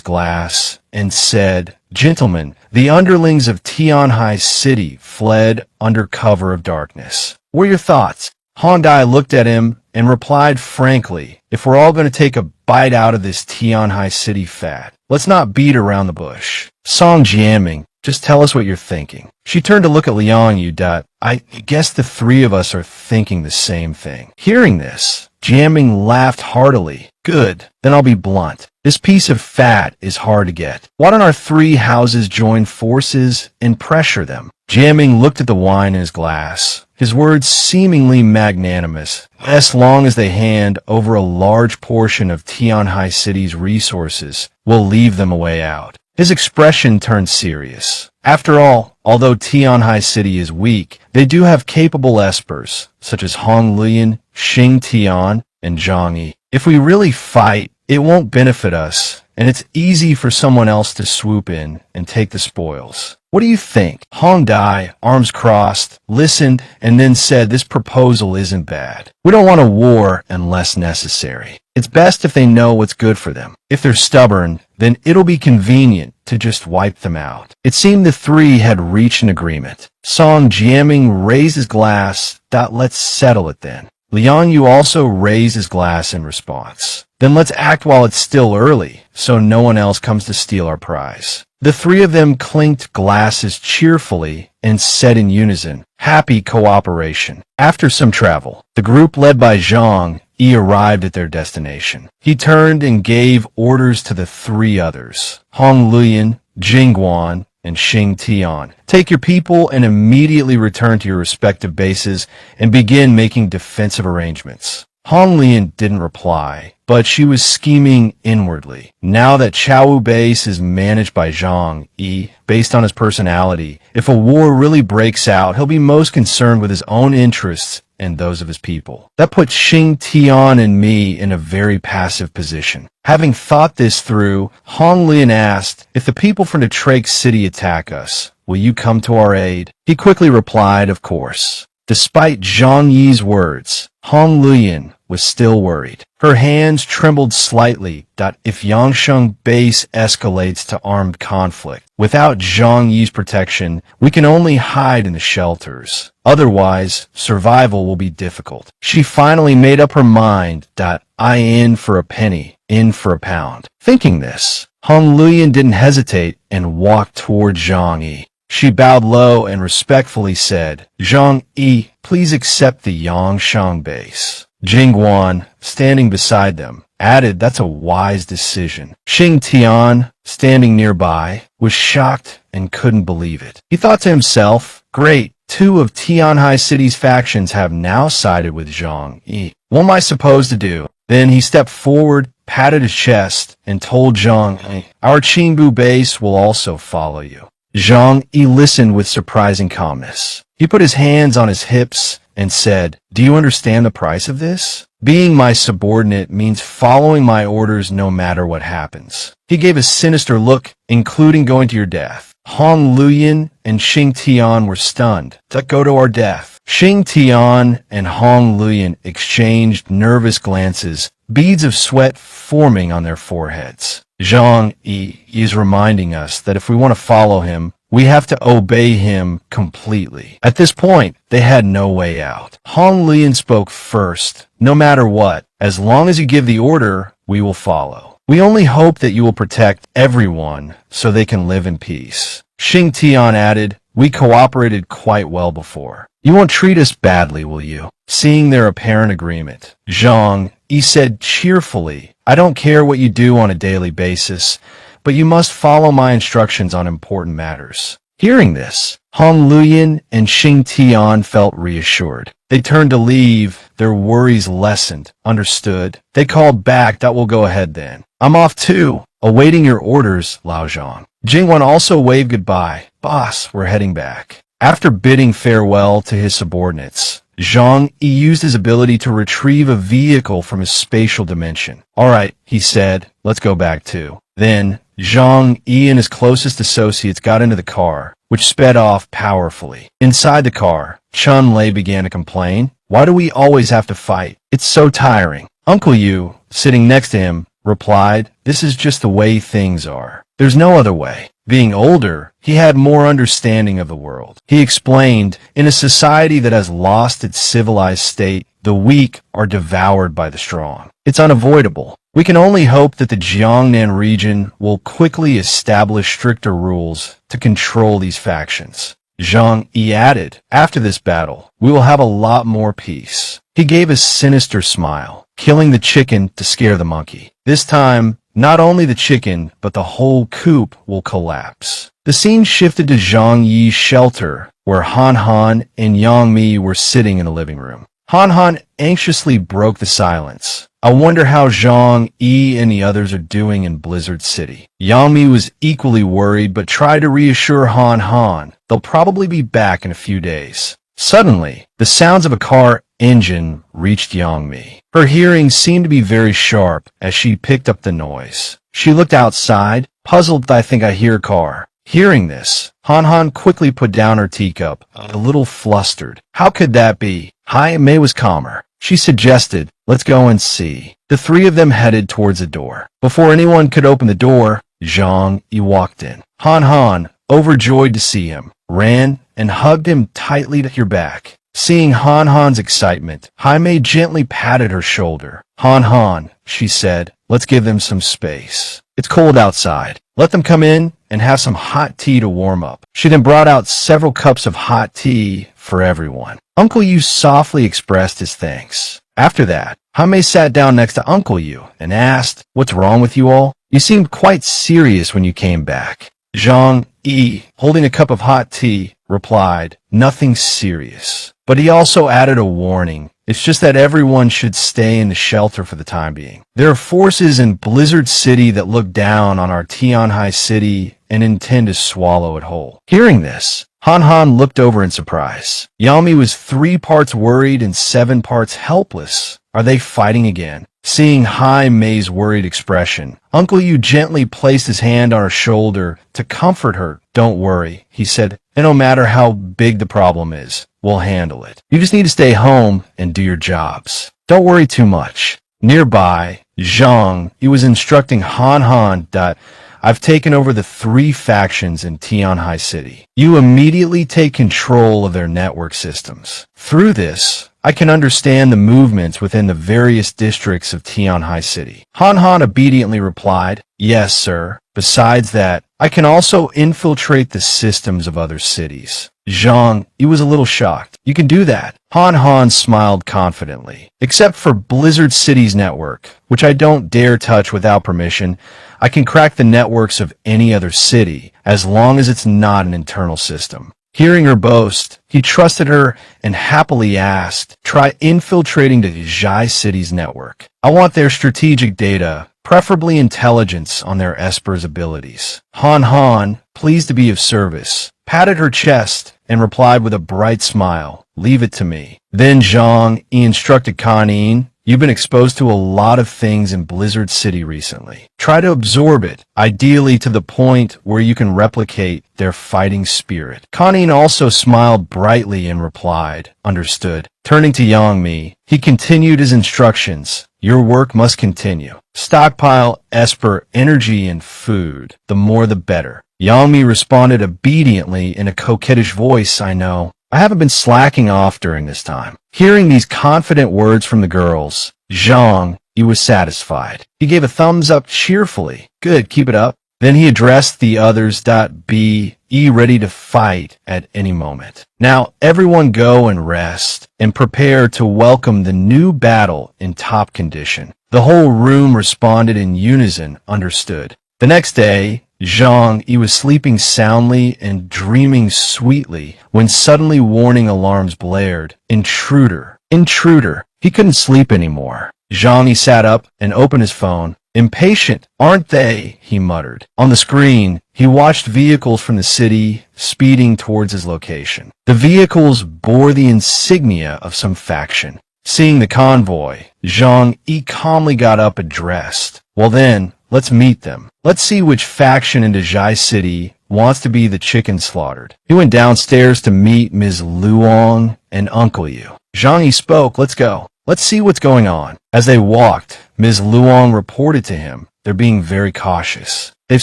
glass and said, Gentlemen, the underlings of Tianhai City fled under cover of darkness. What are your thoughts? Hong Dai looked at him and replied frankly, if we're all going to take a bite out of this Tianhai City fat, let's not beat around the bush. Song Jiaming, just tell us what you're thinking. She turned to look at Liang Yu. I guess the three of us are thinking the same thing. Hearing this, Jiaming laughed heartily. Good, then I'll be blunt. This piece of fat is hard to get. Why don't our three houses join forces and pressure them? Jiaming looked at the wine in his glass, his words seemingly magnanimous, as long as they hand over a large portion of Tianhai City's resources, we'll leave them a way out. His expression turned serious. After all, although Tianhai City is weak, they do have capable espers, such as Hong Lian, Xing Tian, and Zhang Yi. If we really fight, it won't benefit us, and it's easy for someone else to swoop in and take the spoils. What do you think? Hong Dai, arms crossed, listened, and then said this proposal isn't bad. We don't want a war unless necessary. It's best if they know what's good for them. If they're stubborn, then it'll be convenient to just wipe them out. It seemed the three had reached an agreement. Song Jiaming raised his glass. Let's settle it then. Liang Yu also raised his glass in response. Then let's act while it's still early, so no one else comes to steal our prize. The three of them clinked glasses cheerfully and said in unison, happy cooperation. After some travel, the group led by Zhang Yi arrived at their destination. He turned and gave orders to the three others, Hong Lian, Jingguan, and Xing Tian. Take your people and immediately return to your respective bases and begin making defensive arrangements. Hong Lian didn't reply, but she was scheming inwardly. Now that Chaowu base is managed by Zhang Yi, based on his personality, if a war really breaks out, he'll be most concerned with his own interests and those of his people. That puts Xing Tian and me in a very passive position. Having thought this through, Hong Lian asked, if the people from the Trake City attack us, will you come to our aid? He quickly replied, of course. Despite Zhang Yi's words, Hong Lian was still worried. Her hands trembled slightly. If Yangsheng base escalates to armed conflict, without Zhang Yi's protection, we can only hide in the shelters. Otherwise, survival will be difficult. She finally made up her mind. I in for a penny, in for a pound. Thinking this, Hong Lian didn't hesitate and walked toward Zhang Yi. She bowed low and respectfully said, Zhang Yi, please accept the Yangsheng base. Jingguan, standing beside them, added, that's a wise decision. Xing Tian, standing nearby, was shocked and couldn't believe it. He thought to himself, great, two of Tianhai City's factions have now sided with Zhang Yi. What am I supposed to do? Then he stepped forward, patted his chest, and told Zhang Yi, our Qingbu base will also follow you. Zhang Yi listened with surprising calmness. He put his hands on his hips and said, do you understand the price of this? Being my subordinate means following my orders no matter what happens. He gave a sinister look, including going to your death. Hong Lian and Xing Tian were stunned. Go to our death. Xing Tian and Hong Lian exchanged nervous glances, beads of sweat forming on their foreheads. Zhang Yi is reminding us that if we want to follow him, we have to obey him completely. At this point, they had no way out. Hong Lian spoke first. No matter what, as long as you give the order, we will follow. We only hope that you will protect everyone so they can live in peace. Xing Tian added, we cooperated quite well before. You won't treat us badly, will you? Seeing their apparent agreement, Zhang Yi said cheerfully, I don't care what you do on a daily basis, but you must follow my instructions on important matters. Hearing this, Hong Lian and Xing Tian felt reassured. They turned to leave, their worries lessened. Understood. They called back, that will go ahead then. I'm off too, awaiting your orders, Lao Zhang. Jingguan also waved goodbye. Boss, we're heading back. After bidding farewell to his subordinates, Zhang Yi used his ability to retrieve a vehicle from his spatial dimension. All right, he said, let's go back too. Then, Zhang Yi and his closest associates got into the car, which sped off powerfully. Inside the car, Chun Lei began to complain. Why do we always have to fight? It's so tiring. Uncle Yu, sitting next to him, replied, this is just the way things are. There's no other way. Being older, he had more understanding of the world. He explained, in a society that has lost its civilized state, the weak are devoured by the strong. It's unavoidable. We can only hope that the Jiangnan region will quickly establish stricter rules to control these factions. Zhang Yi added, after this battle, we will have a lot more peace. He gave a sinister smile, killing the chicken to scare the monkey. This time, not only the chicken, but the whole coop will collapse. The scene shifted to Zhang Yi's shelter, where Han Han and Yang Mi were sitting in the living room. Han Han anxiously broke the silence. I wonder how Zhang Yi and the others are doing in Blizzard City. Yang Mi was equally worried, but tried to reassure Han Han. They'll probably be back in a few days. Suddenly, the sounds of a car engine reached Yang Mi. Her hearing seemed to be very sharp as she picked up the noise. She looked outside, puzzled. I think I hear a car. Hearing this, Han Han quickly put down her teacup, a little flustered. How could that be? Mei was calmer. She suggested, let's go and see. The three of them headed towards the door. Before anyone could open the door, Zhang Yi walked in. Han Han, overjoyed to see him, ran and hugged him tightly to your back. Seeing Han Han's excitement, Mei gently patted her shoulder. Han Han, she said, let's give them some space. It's cold outside. Let them come in and have some hot tea to warm up. She then brought out several cups of hot tea for everyone. Uncle Yu softly expressed his thanks. After that, Mei sat down next to Uncle Yu and asked, what's wrong with you all? You seemed quite serious when you came back. Zhang Yi, holding a cup of hot tea, replied, nothing serious. But he also added a warning. It's just that everyone should stay in the shelter for the time being. There are forces in Blizzard City that look down on our Tianhai City and intend to swallow it whole. Hearing this, Han Han looked over in surprise. Yang Mi was 3 parts worried and 7 parts helpless. Are they fighting again? Seeing Mei's worried expression, Uncle Yu gently placed his hand on her shoulder to comfort her. Don't worry, he said, and no matter how big the problem is, we'll handle it. You just need to stay home and do your jobs. Don't worry too much. Nearby, Zhang Yi was instructing Han Han that I've taken over the 3 factions in Tianhai City. You immediately take control of their network systems. Through this, I can understand the movements within the various districts of Tianhai City. Han Han obediently replied, yes, sir. Besides that, I can also infiltrate the systems of other cities. Zhang Yi was a little shocked. You can do that. Han Han smiled confidently. Except for Blizzard City's network, which I don't dare touch without permission, I can crack the networks of any other city, as long as it's not an internal system. Hearing her boast, he trusted her and happily asked, try infiltrating the Zhai City's network. I want their strategic data, preferably intelligence on their Esper's abilities. Han Han, pleased to be of service, patted her chest and replied with a bright smile, leave it to me. Then Zhang Yi instructed Kanin, you've been exposed to a lot of things in Blizzard City recently. Try to absorb it, ideally to the point where you can replicate their fighting spirit. Kanin also smiled brightly and replied, understood. Turning to Yang Mi, he continued his instructions. Your work must continue. Stockpile Esper energy and food. The more the better. Yang Mi responded obediently in a coquettish voice, I know. I haven't been slacking off during this time. Hearing these confident words from the girls, Zhang Yi was satisfied. He gave a thumbs up cheerfully. Good, keep it up. Then he addressed the others. Be ready to fight at any moment. Now everyone go and rest and prepare to welcome the new battle in top condition. The whole room responded in unison, understood. The next day, Zhang Yi was sleeping soundly and dreaming sweetly when suddenly warning alarms blared. Intruder! Intruder! He couldn't sleep anymore. Zhang Yi sat up and opened his phone. Impatient, aren't they? He muttered. On the screen, he watched vehicles from the city speeding towards his location. The vehicles bore the insignia of some faction. Seeing the convoy, Zhang Yi calmly got up and dressed. Well then, Let's meet them. Let's see which faction in Dajai City wants to be the chicken slaughtered. He went downstairs to meet Ms. Luong and Uncle Yu. Zhang Yi spoke, let's go. Let's see what's going on. As they walked, Ms. Luong reported to him they're being very cautious. They've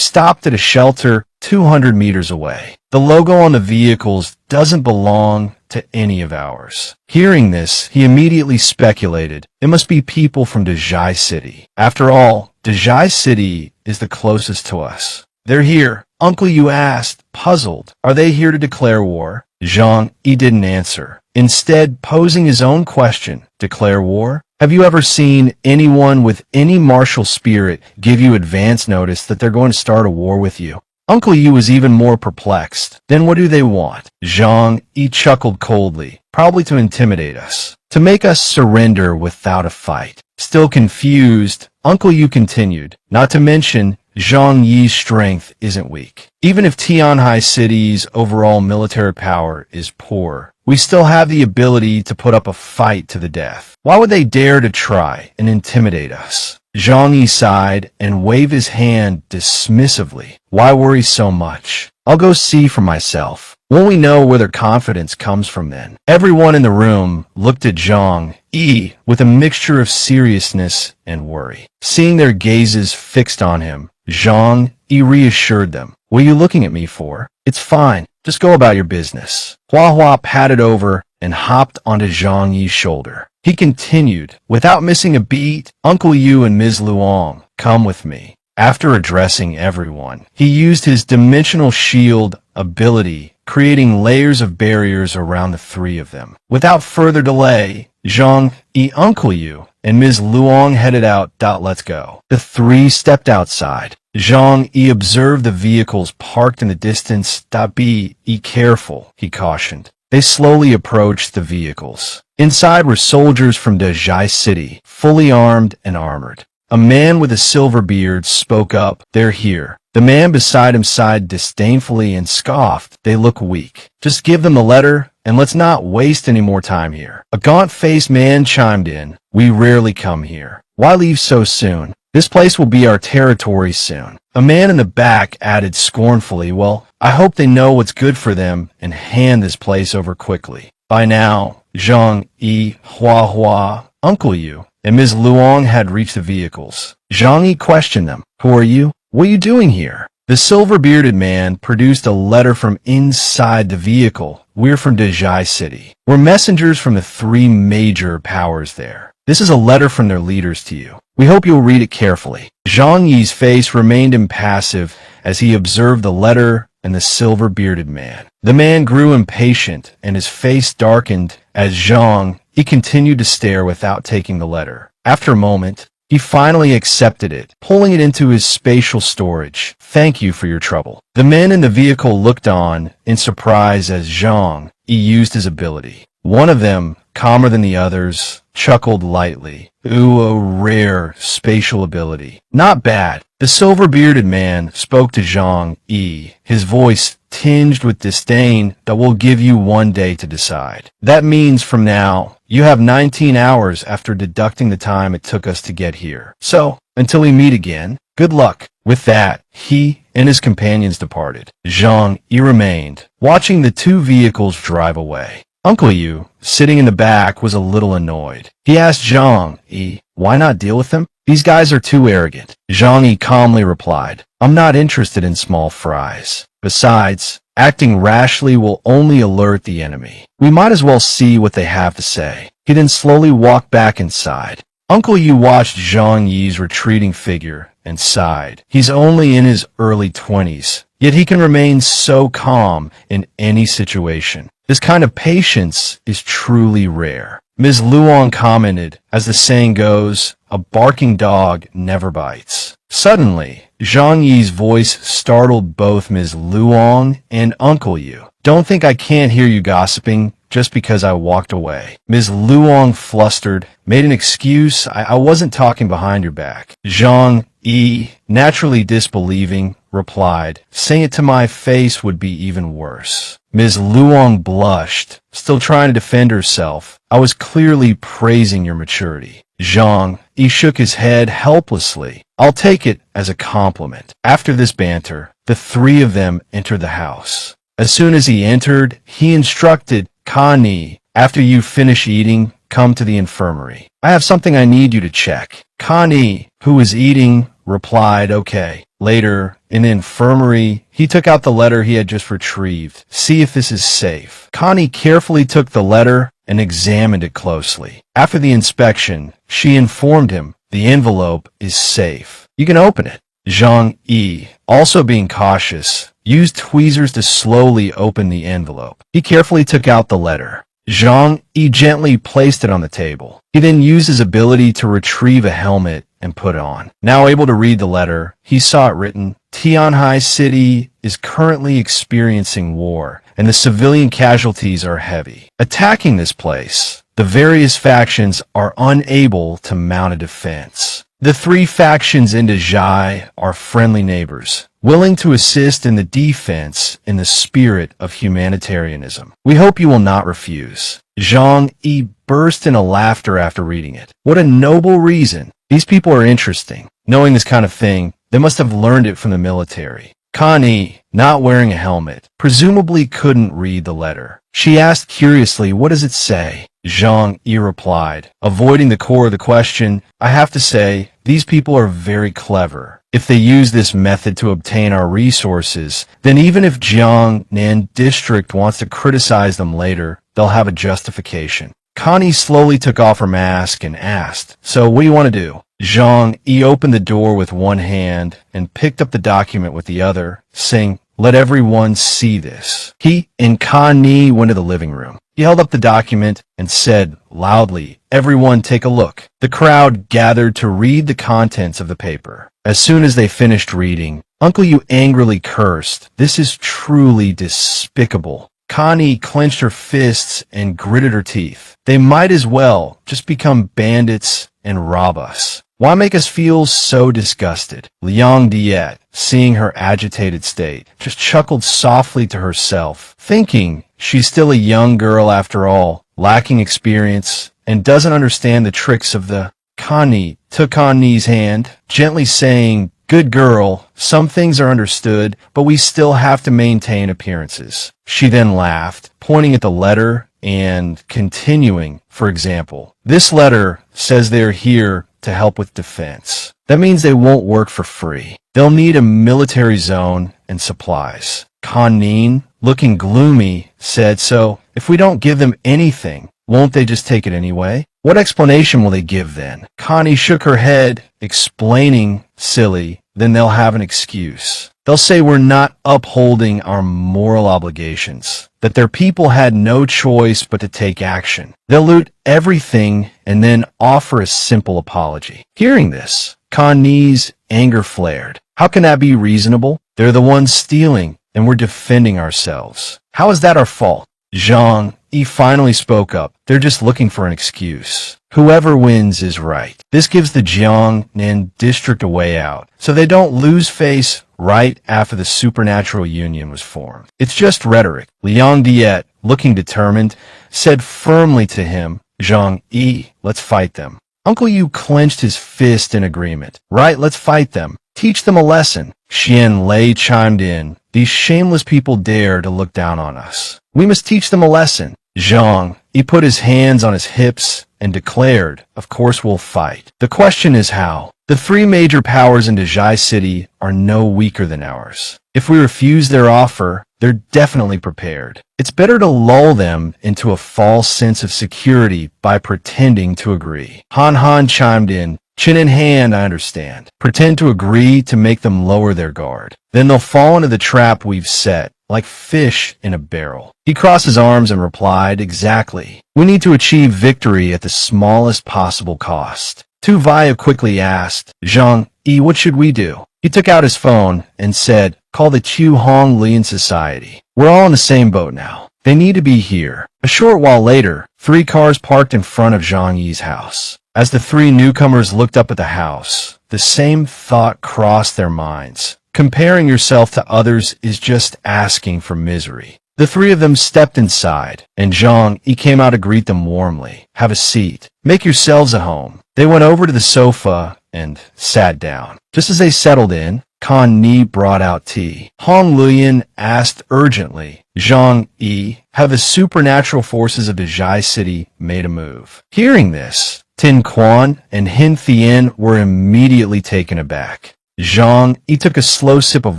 stopped at a shelter 200 meters away. The logo on the vehicles doesn't belong to any of ours. Hearing this, he immediately speculated it must be people from Dajai City. After all, Dajai City is the closest to us. They're here. Uncle Yu asked, puzzled. Are they here to declare war? Zhang Yi didn't answer, instead posing his own question. Declare war? Have you ever seen anyone with any martial spirit give you advance notice that they're going to start a war with you? Uncle Yu was even more perplexed. Then what do they want? Zhang Yi chuckled coldly, probably to intimidate us, to make us surrender without a fight. Still confused, Uncle Yu continued, not to mention Zhang Yi's strength isn't weak. Even if Tianhai City's overall military power is poor, we still have the ability to put up a fight to the death. Why would they dare to try and intimidate us? Zhang Yi sighed and waved his hand dismissively. Why worry so much? I'll go see for myself. Won't we know where their confidence comes from then? Everyone in the room looked at Zhang Yi with a mixture of seriousness and worry. Seeing their gazes fixed on him, Zhang Yi reassured them. What are you looking at me for? It's fine. Just go about your business. Hua patted over and hopped onto Zhang Yi's shoulder. He continued, without missing a beat, Uncle Yu and Ms. Luong, come with me. After addressing everyone, he used his dimensional shield ability, creating layers of barriers around the three of them. Without further delay, Zhang Yi, Uncle Yu, and Ms. Luong headed out. Let's go. The three stepped outside. Zhang Yi observed the vehicles parked in the distance. Be careful, he cautioned. They slowly approached the vehicles. Inside were soldiers from Dajai City, fully armed and armored. A man with a silver beard spoke up. They're here. The man beside him sighed disdainfully and scoffed. They look weak. Just give them the letter, and let's not waste any more time here. A gaunt-faced man chimed in. We rarely come here. Why leave so soon? This place will be our territory soon. A man in the back added scornfully, well, I hope they know what's good for them and hand this place over quickly. By now, Zhang Yi, Hua, Uncle Yu, and Ms. Luong had reached the vehicles. Zhang Yi questioned them. Who are you? What are you doing here? The silver-bearded man produced a letter from inside the vehicle. We're from Dajai City. We're messengers from the three major powers there. This is a letter from their leaders to you. We hope you'll read it carefully. Zhang Yi's face remained impassive as he observed the letter and the silver-bearded man. The man grew impatient and his face darkened as Zhang Yi continued to stare without taking the letter. After a moment, he finally accepted it, pulling it into his spatial storage. Thank you for your trouble. The men in the vehicle looked on in surprise as Zhang Yi used his ability. One of them, calmer than the others, chuckled lightly. Ooh, a rare spatial ability. Not bad. The silver-bearded man spoke to Zhang Yi, his voice tinged with disdain. That will give you 1 day to decide. That means from now, you have 19 hours after deducting the time it took us to get here. So, until we meet again, good luck. With that, he and his companions departed. Zhang Yi remained, watching the two vehicles drive away. Uncle Yu, sitting in the back, was a little annoyed. He asked Zhang Yi, why not deal with them? These guys are too arrogant. Zhang Yi calmly replied, I'm not interested in small fries. Besides, acting rashly will only alert the enemy. We might as well see what they have to say. He then slowly walked back inside. Uncle Yu watched Zhang Yi's retreating figure and sighed. He's only in his early 20s, yet he can remain so calm in any situation. This kind of patience is truly rare. Ms. Luong commented, as the saying goes, a barking dog never bites. Suddenly, Zhang Yi's voice startled both Ms. Luong and Uncle Yu. Don't think I can't hear you gossiping just because I walked away. Ms. Luong flustered, made an excuse. I wasn't talking behind your back. Zhang Yi, naturally disbelieving, replied, saying it to my face would be even worse. Ms. Luong blushed, still trying to defend herself. I was clearly praising your maturity. Zhang Yi shook his head helplessly. I'll take it as a compliment. After this banter, the three of them entered the house. As soon as he entered, he instructed Yi, after you finish eating, come to the infirmary. I have something I need you to check. Yi, who was eating, replied, okay. Later, in the infirmary, he took out the letter he had just retrieved. See if this is safe. Yi carefully took the letter and examined it closely. After the inspection, she informed him the envelope is safe. You can open it. Zhang Yi, also being cautious, used tweezers to slowly open the envelope. He carefully took out the letter. Zhang Yi gently placed it on the table. He then used his ability to retrieve a helmet and put it on. Now able to read the letter, he saw it written, Tianhai City is currently experiencing war, and the civilian casualties are heavy. Attacking this place, the various factions are unable to mount a defense. The three factions in Zhai are friendly neighbors, willing to assist in the defense in the spirit of humanitarianism. We hope you will not refuse. Zhang Yi burst into laughter after reading it. What a noble reason. These people are interesting. Knowing this kind of thing, they must have learned it from the military. Yi, not wearing a helmet, presumably couldn't read the letter. She asked curiously, what does it say? Zhang Yi replied, avoiding the core of the question, I have to say, these people are very clever. If they use this method to obtain our resources, then even if Jiangnan District wants to criticize them later, they'll have a justification. Yi slowly took off her mask and asked, so what do you want to do? Zhang Yi opened the door with one hand and picked up the document with the other, saying, let everyone see this. He and Yi went to the living room. He held up the document and said loudly, everyone take a look. The crowd gathered to read the contents of the paper. As soon as they finished reading, Uncle Yu angrily cursed, this is truly despicable. Yi clenched her fists and gritted her teeth. They might as well just become bandits and rob us. Why make us feel so disgusted? Liang Diet, seeing her agitated state, just chuckled softly to herself, thinking she's still a young girl after all, lacking experience, and doesn't understand the tricks of the Yi took Yi's hand, gently saying, good girl, some things are understood, but we still have to maintain appearances. She then laughed, pointing at the letter and continuing, for example, this letter says they're here to help with defense. That means they won't work for free. They'll need a military zone and supplies. Yi, looking gloomy, said, so if we don't give them anything, won't they just take it anyway? What explanation will they give then? Yi shook her head, explaining, silly, then they'll have an excuse. They'll say we're not upholding our moral obligations, that their people had no choice but to take action. They'll loot everything and then offer a simple apology. Hearing this, Yi's anger flared. How can that be reasonable? They're the ones stealing, and we're defending ourselves. How is that our fault? Zhang Yi finally spoke up. They're just looking for an excuse. Whoever wins is right. This gives the Jiangnan District a way out, so they don't lose face right after the supernatural union was formed. It's just rhetoric. Liang Diet, looking determined, said firmly to him, Zhang Yi, let's fight them. Uncle Yu clenched his fist in agreement. Right, let's fight them. Teach them a lesson. Xian Lei chimed in. These shameless people dare to look down on us. We must teach them a lesson. Zhang Yi put his hands on his hips and declared, of course we'll fight. The question is how. The three major powers in Zhai City are no weaker than ours. If we refuse their offer, they're definitely prepared. It's better to lull them into a false sense of security by pretending to agree. Han chimed in. Chin in hand, I understand. Pretend to agree to make them lower their guard. Then they'll fall into the trap we've set, like fish in a barrel. He crossed his arms and replied, exactly. We need to achieve victory at the smallest possible cost. Tu Vaya quickly asked, Zhang Yi, what should we do? He took out his phone and said, call the Chu Hong Lian Society. We're all in the same boat now. They need to be here. A short while later, 3 cars parked in front of Zhang Yi's house. As the 3 newcomers looked up at the house, the same thought crossed their minds. Comparing yourself to others is just asking for misery. The three of them stepped inside, and Zhang Yi came out to greet them warmly. "Have a seat. Make yourselves at home." They went over to the sofa and sat down. Just as they settled in, Kan Ni brought out tea. Hong Luyan asked urgently, "Zhang Yi, have the supernatural forces of the Zhai city made a move?" Hearing this, Tin Quan and Hin Thien were immediately taken aback. Zhang Yi took a slow sip of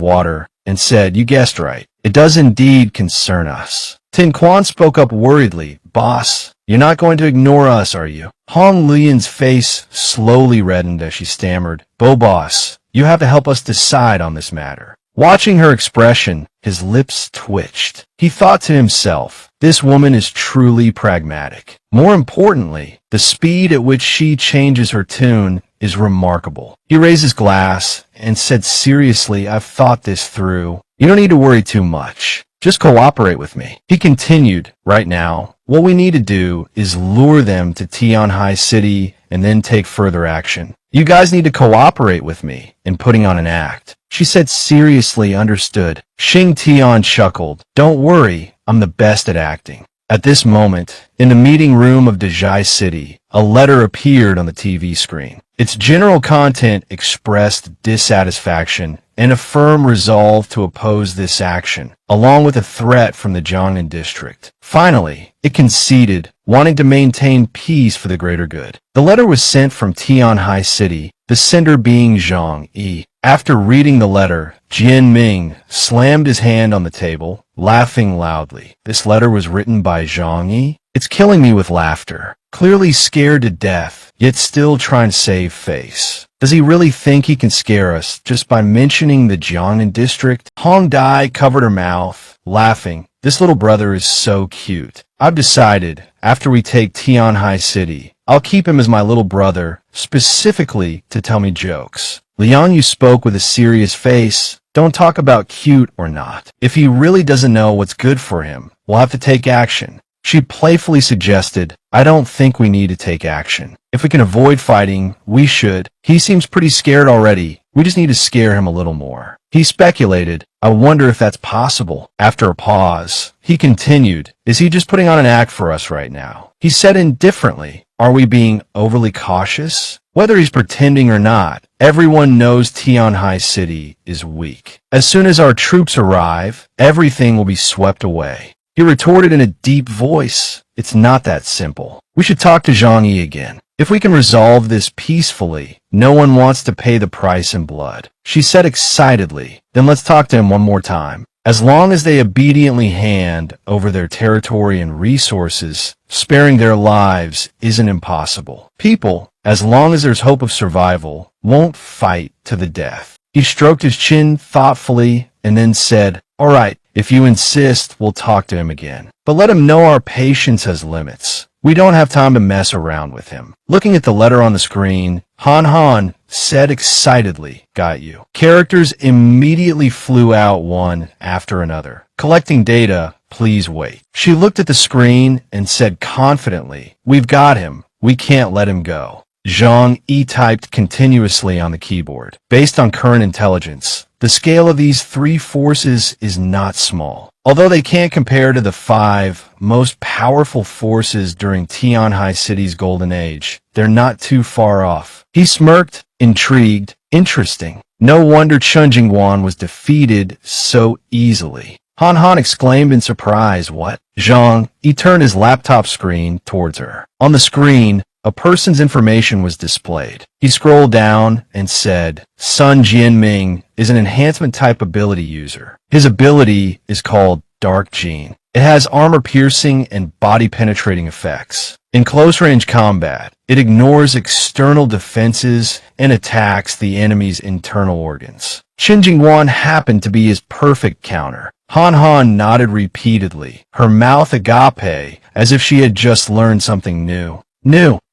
water and said, "You guessed right. It does indeed concern us." Tin Quan spoke up worriedly, "Boss, you're not going to ignore us, are you?" Hong Luyan's face slowly reddened as she stammered, "Bo boss, you have to help us decide on this matter." Watching her expression, his lips twitched. He thought to himself, this woman is truly pragmatic. More importantly, the speed at which she changes her tune is remarkable. He raised his glass and said seriously, "I've thought this through. You don't need to worry too much. Just cooperate with me." He continued, "Right now, what we need to do is lure them to Tianhai City and then take further action. You guys need to cooperate with me in putting on an act." She said seriously, "Understood." Xing Tian chuckled, "Don't worry, I'm the best at acting." At this moment, in the meeting room of Dezhai City, a letter appeared on the TV screen. Its general content expressed dissatisfaction and a firm resolve to oppose this action, along with a threat from the Jiangnan district. Finally, it conceded, wanting to maintain peace for the greater good. The letter was sent from Tianhai City, the sender being Zhang Yi. After reading the letter, Jian Ming slammed his hand on the table, laughing loudly. This letter was written by Zhang Yi? It's killing me with laughter. Clearly scared to death, yet still trying to save face. Does he really think he can scare us just by mentioning the Jiangnan district? Hong Dai covered her mouth, laughing. This little brother is so cute. I've decided, after we take Tianhai City, I'll keep him as my little brother, specifically to tell me jokes. Liang Yu spoke with a serious face. Don't talk about cute or not. If he really doesn't know what's good for him, we'll have to take action. She playfully suggested, I don't think we need to take action. If we can avoid fighting, we should. He seems pretty scared already. We just need to scare him a little more. He speculated, I wonder if that's possible. After a pause, he continued, is he just putting on an act for us right now? He said indifferently, are we being overly cautious? Whether he's pretending or not, everyone knows Tianhai City is weak. As soon as our troops arrive, everything will be swept away. He retorted in a deep voice, it's not that simple. We should talk to Zhang Yi again. If we can resolve this peacefully, no one wants to pay the price in blood. She said excitedly, then let's talk to him one more time. As long as they obediently hand over their territory and resources, sparing their lives isn't impossible. People, as long as there's hope of survival, won't fight to the death. He stroked his chin thoughtfully and then said, all right, if you insist, we'll talk to him again. But let him know our patience has limits. We don't have time to mess around with him. Looking at the letter on the screen, Han said excitedly, got you. Characters immediately flew out one after another. Collecting data, please wait. She looked at the screen and said confidently, we've got him. We can't let him go. Zhang Yi typed continuously on the keyboard. Based on current intelligence, the scale of these three forces is not small. Although they can't compare to the 5 most powerful forces during Tianhai City's golden age, they're not too far off. He smirked, intrigued, interesting. No wonder Chun Jingwan was defeated so easily. Han exclaimed in surprise, what? Zhang Yi turned his laptop screen towards her. On the screen, a person's information was displayed. He scrolled down and said, Sun Jianming is an enhancement type ability user. His ability is called Dark Gene. It has armor-piercing and body-penetrating effects. In close-range combat, it ignores external defenses and attacks the enemy's internal organs. Qin Jingwan happened to be his perfect counter. Han nodded repeatedly, her mouth agape, as if she had just learned something new.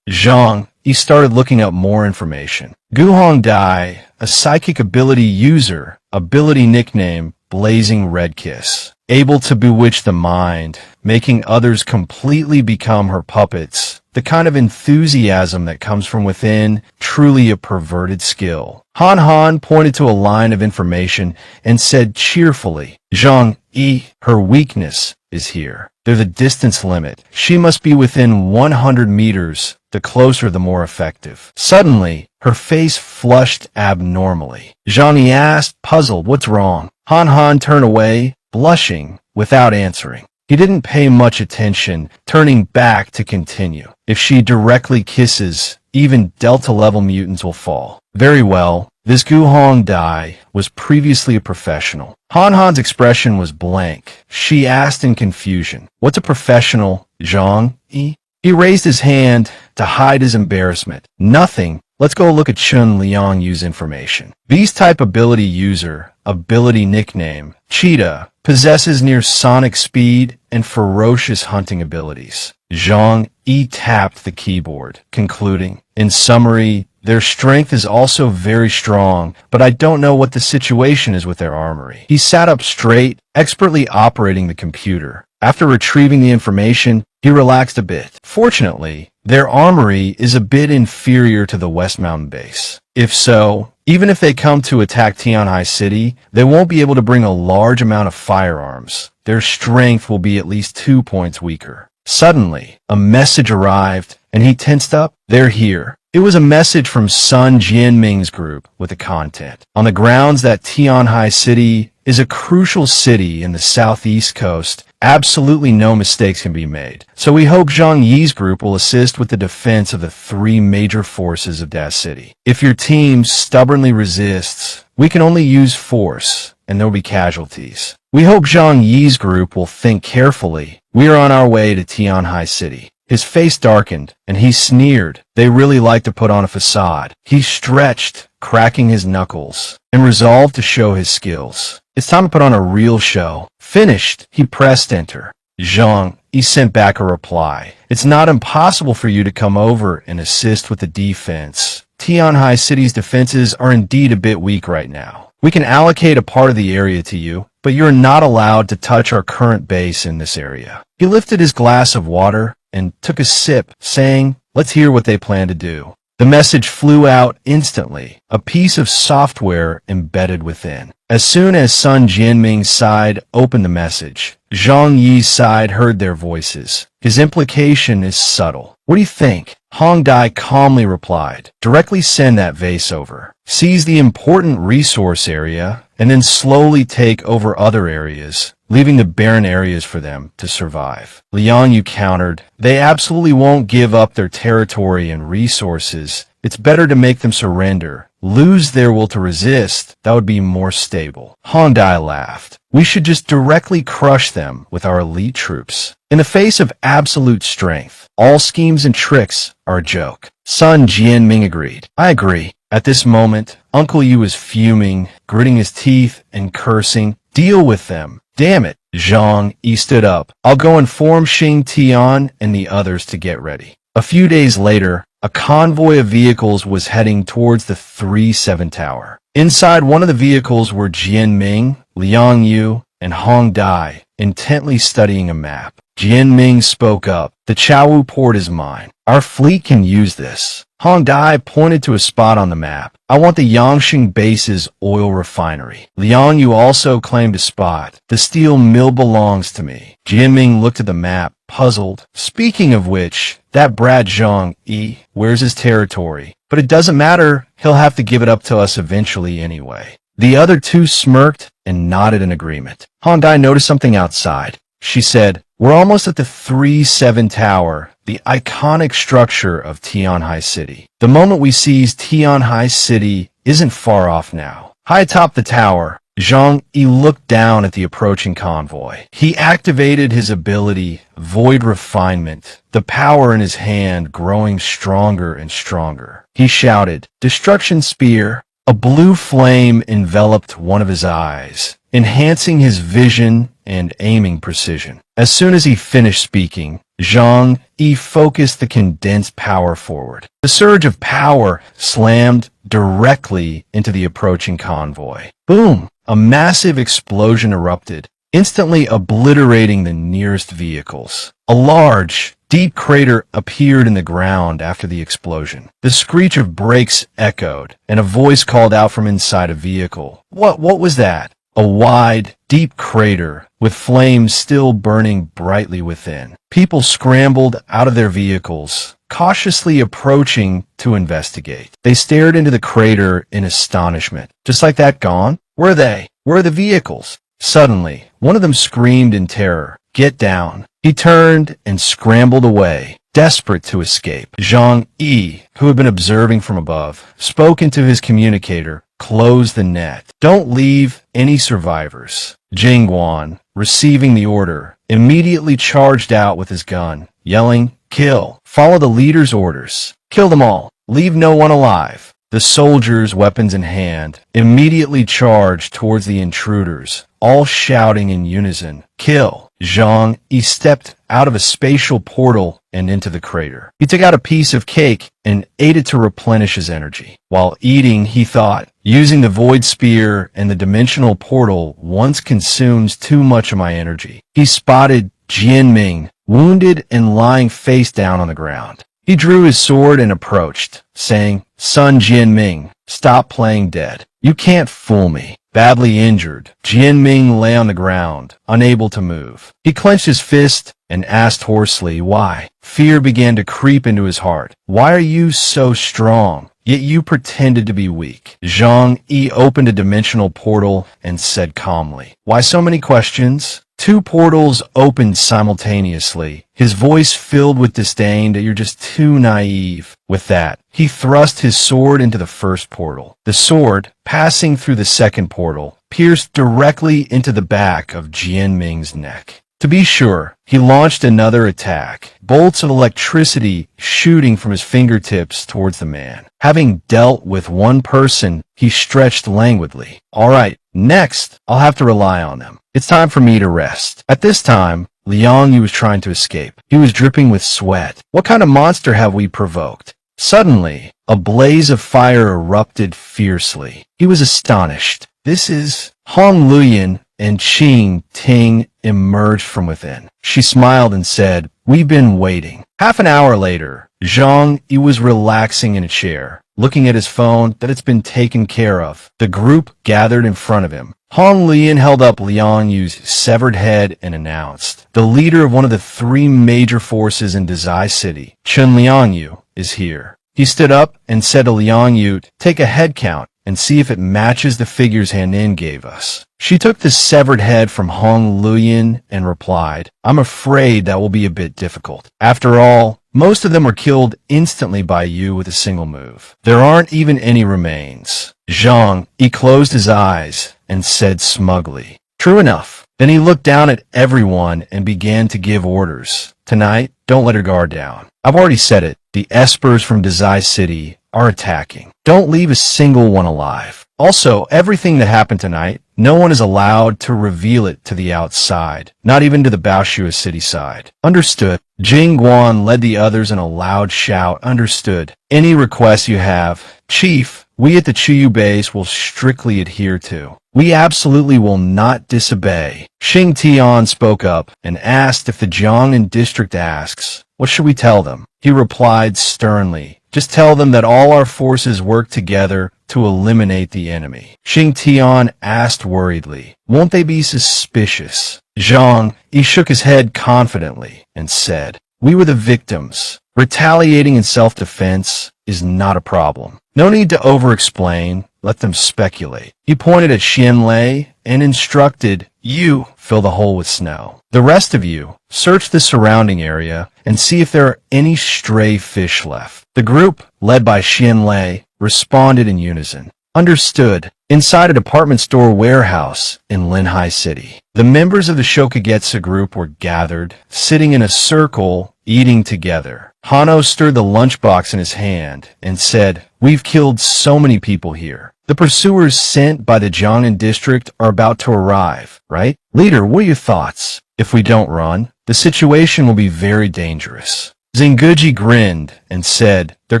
Zhang Yi started looking up more information. Guhong Dai, a psychic ability user, ability nickname Blazing Red Kiss. Able to bewitch the mind, making others completely become her puppets. The kind of enthusiasm that comes from within, truly a perverted skill. Han pointed to a line of information and said cheerfully, Zhang Yi, her weakness, is here. They're the distance limit. She must be within 100 meters. The closer, the more effective. Suddenly, her face flushed abnormally. Zhang Yi asked, puzzled, what's wrong? Han turned away, blushing, without answering. He didn't pay much attention, turning back to continue. If she directly kisses, even Delta-level mutants will fall. Very well. This Guhong Dai was previously a professional. Han's expression was blank. She asked in confusion, what's a professional, Zhang Yi? He raised his hand to hide his embarrassment. Nothing. Let's go look at Chun Liangyu's information. Beast-type ability user, ability nickname, Cheetah, possesses near sonic speed and ferocious hunting abilities. Zhang Yi tapped the keyboard, concluding, in summary, their strength is also very strong, but I don't know what the situation is with their armory. He sat up straight, expertly operating the computer. After retrieving the information, he relaxed a bit. Fortunately, their armory is a bit inferior to the West Mountain base. If so, even if they come to attack Tianhai City, they won't be able to bring a large amount of firearms. Their strength will be at least 2 points weaker. Suddenly, a message arrived, and he tensed up. They're here. It was a message from Sun Jianming's group with the content. On the grounds that Tianhai City is a crucial city in the southeast coast, absolutely no mistakes can be made. So we hope Zhang Yi's group will assist with the defense of the 3 major forces of that city. If your team stubbornly resists, we can only use force, and there will be casualties. We hope Zhang Yi's group will think carefully. We are on our way to Tianhai City. His face darkened, and he sneered. They really like to put on a facade. He stretched, cracking his knuckles, and resolved to show his skills. It's time to put on a real show. Finished, he pressed enter. Zhang Yi sent back a reply. It's not impossible for you to come over and assist with the defense. Tianhai City's defenses are indeed a bit weak right now. We can allocate a part of the area to you, but you're not allowed to touch our current base in this area. He lifted his glass of water and took a sip, saying, let's hear what they plan to do. The message flew out instantly, a piece of software embedded within. As soon as Sun Jianming's side opened the message, Zhang Yi's side heard their voices. His implication is subtle. What do you think? Hong Dai calmly replied, directly send that vase over. Seize the important resource area, and then slowly take over other areas, leaving the barren areas for them to survive. Liangyu countered, they absolutely won't give up their territory and resources. It's better to make them surrender. Lose their will to resist. That would be more stable. Hong Dai laughed. We should just directly crush them with our elite troops. In the face of absolute strength, all schemes and tricks are a joke. Sun Jianming agreed. I agree. At this moment, Uncle Yu was fuming, gritting his teeth and cursing. Deal with them. Damn it. Zhang Yi stood up. I'll go inform Xing Tian and the others to get ready. A few days later, a convoy of vehicles was heading towards the 3-7 tower. Inside one of the vehicles were Jianming, Liangyu, and Hong Dai, intently studying a map. Jianming spoke up. The Chaowu port is mine. Our fleet can use this. Hong Dai pointed to a spot on the map. I want the Yangqing base's oil refinery. Liangyu also claimed a spot. The steel mill belongs to me. Jianming looked at the map, puzzled. Speaking of which, that brat Zhang Yi, where's his territory? But it doesn't matter. He'll have to give it up to us eventually anyway. The other two smirked and nodded in agreement. Hong Dai noticed something outside. She said, we're almost at the 3-7 tower, the iconic structure of Tianhai City. The moment we seize Tianhai City isn't far off now. High atop the tower, Zhang Yi looked down at the approaching convoy. He activated his ability, Void Refinement, the power in his hand growing stronger and stronger. He shouted, Destruction Spear. A blue flame enveloped one of his eyes, enhancing his vision and aiming precision. As soon as he finished speaking, Zhang Yi focused the condensed power forward. The surge of power slammed directly into the approaching convoy. Boom! A massive explosion erupted, instantly obliterating the nearest vehicles. A large, deep crater appeared in the ground after the explosion. The screech of brakes echoed, and a voice called out from inside a vehicle. What was that? a wide, deep crater with flames still burning brightly within. People scrambled out of their vehicles, cautiously approaching to investigate. They stared into the crater in astonishment. Just like that, gone? Where are they? Where are the vehicles? Suddenly, one of them screamed in terror. Get down. He turned and scrambled away, desperate to escape. Zhang Yi, who had been observing from above, spoke into his communicator. Close the net. Don't leave any survivors. Jingguan, receiving the order, immediately charged out with his gun, yelling, Kill. Follow the leader's orders. Kill them all. Leave no one alive. The soldiers, weapons in hand, immediately charged towards the intruders, all shouting in unison, Kill. Zhang Yi stepped out of a spatial portal and into the crater. He took out a piece of cake and ate it to replenish his energy. While eating, he thought, using the void spear and the dimensional portal once consumes too much of my energy. He spotted Jianming, wounded and lying face down on the ground. He drew his sword and approached, saying, Son Jianming, stop playing dead. You can't fool me. Badly injured, Jianming lay on the ground, unable to move. He clenched his fist and asked hoarsely why. Fear began to creep into his heart. Why are you so strong? Yet you pretended to be weak. Zhang Yi opened a dimensional portal and said calmly, Why so many questions? Two portals opened simultaneously, his voice filled with disdain that you're just too naive. With that, he thrust his sword into the first portal. The sword, passing through the second portal, pierced directly into the back of Jianming's neck. To be sure, he launched another attack, bolts of electricity shooting from his fingertips towards the man. Having dealt with one person, he stretched languidly. All right, next, I'll have to rely on them. It's time for me to rest. At this time, Liang Yu was trying to escape. He was dripping with sweat. What kind of monster have we provoked? Suddenly, a blaze of fire erupted fiercely. He was astonished. This is Hong Luyan and Qing Ting emerged from within. She smiled and said, We've been waiting. Half an hour later, Zhang Yi was relaxing in a chair, looking at his phone that it's been taken care of. The group gathered in front of him. Hong Lian held up Liang Yu's severed head and announced, The leader of one of the three major forces in Dazai City, Chen Liang Yu, is here. He stood up and said to Liang Yu, Take a head count and see if it matches the figures Hanin gave us. She took the severed head from Hong Luyan and replied, I'm afraid that will be a bit difficult. After all, most of them were killed instantly by you with a single move. There aren't even any remains. Zhang Yi closed his eyes and said smugly, True enough. Then he looked down at everyone and began to give orders. Tonight, don't let her guard down. I've already said it. The espers from Dazai City are attacking. Don't leave a single one alive. Also, everything that happened tonight, no one is allowed to reveal it to the outside, not even to the Baoshua city side. Understood. Jingguan led the others in a loud shout. Understood. Any requests you have, Chief, we at the Chuyu base will strictly adhere to. We absolutely will not disobey. Xing Tian spoke up and asked if the Jiangnan district asks, what should we tell them? He replied sternly, just tell them that all our forces work together to eliminate the enemy. Xing Tian asked worriedly, won't they be suspicious? Zhang Yi shook his head confidently and said, we were the victims. Retaliating in self-defense is not a problem. No need to over-explain. Let them speculate. He pointed at Xianlei and instructed, you fill the hole with snow. The rest of you, search the surrounding area and see if there are any stray fish left. The group, led by Xianlei, responded in unison. Understood. Inside a department store warehouse in Linhai City, the members of the Shokagetsu group were gathered, sitting in a circle, eating together. Hano stirred the lunchbox in his hand and said, we've killed so many people here. The pursuers sent by the Jiangnan district are about to arrive, right? Leader, what are your thoughts? If we don't run, the situation will be very dangerous. Zenguji grinned and said, they're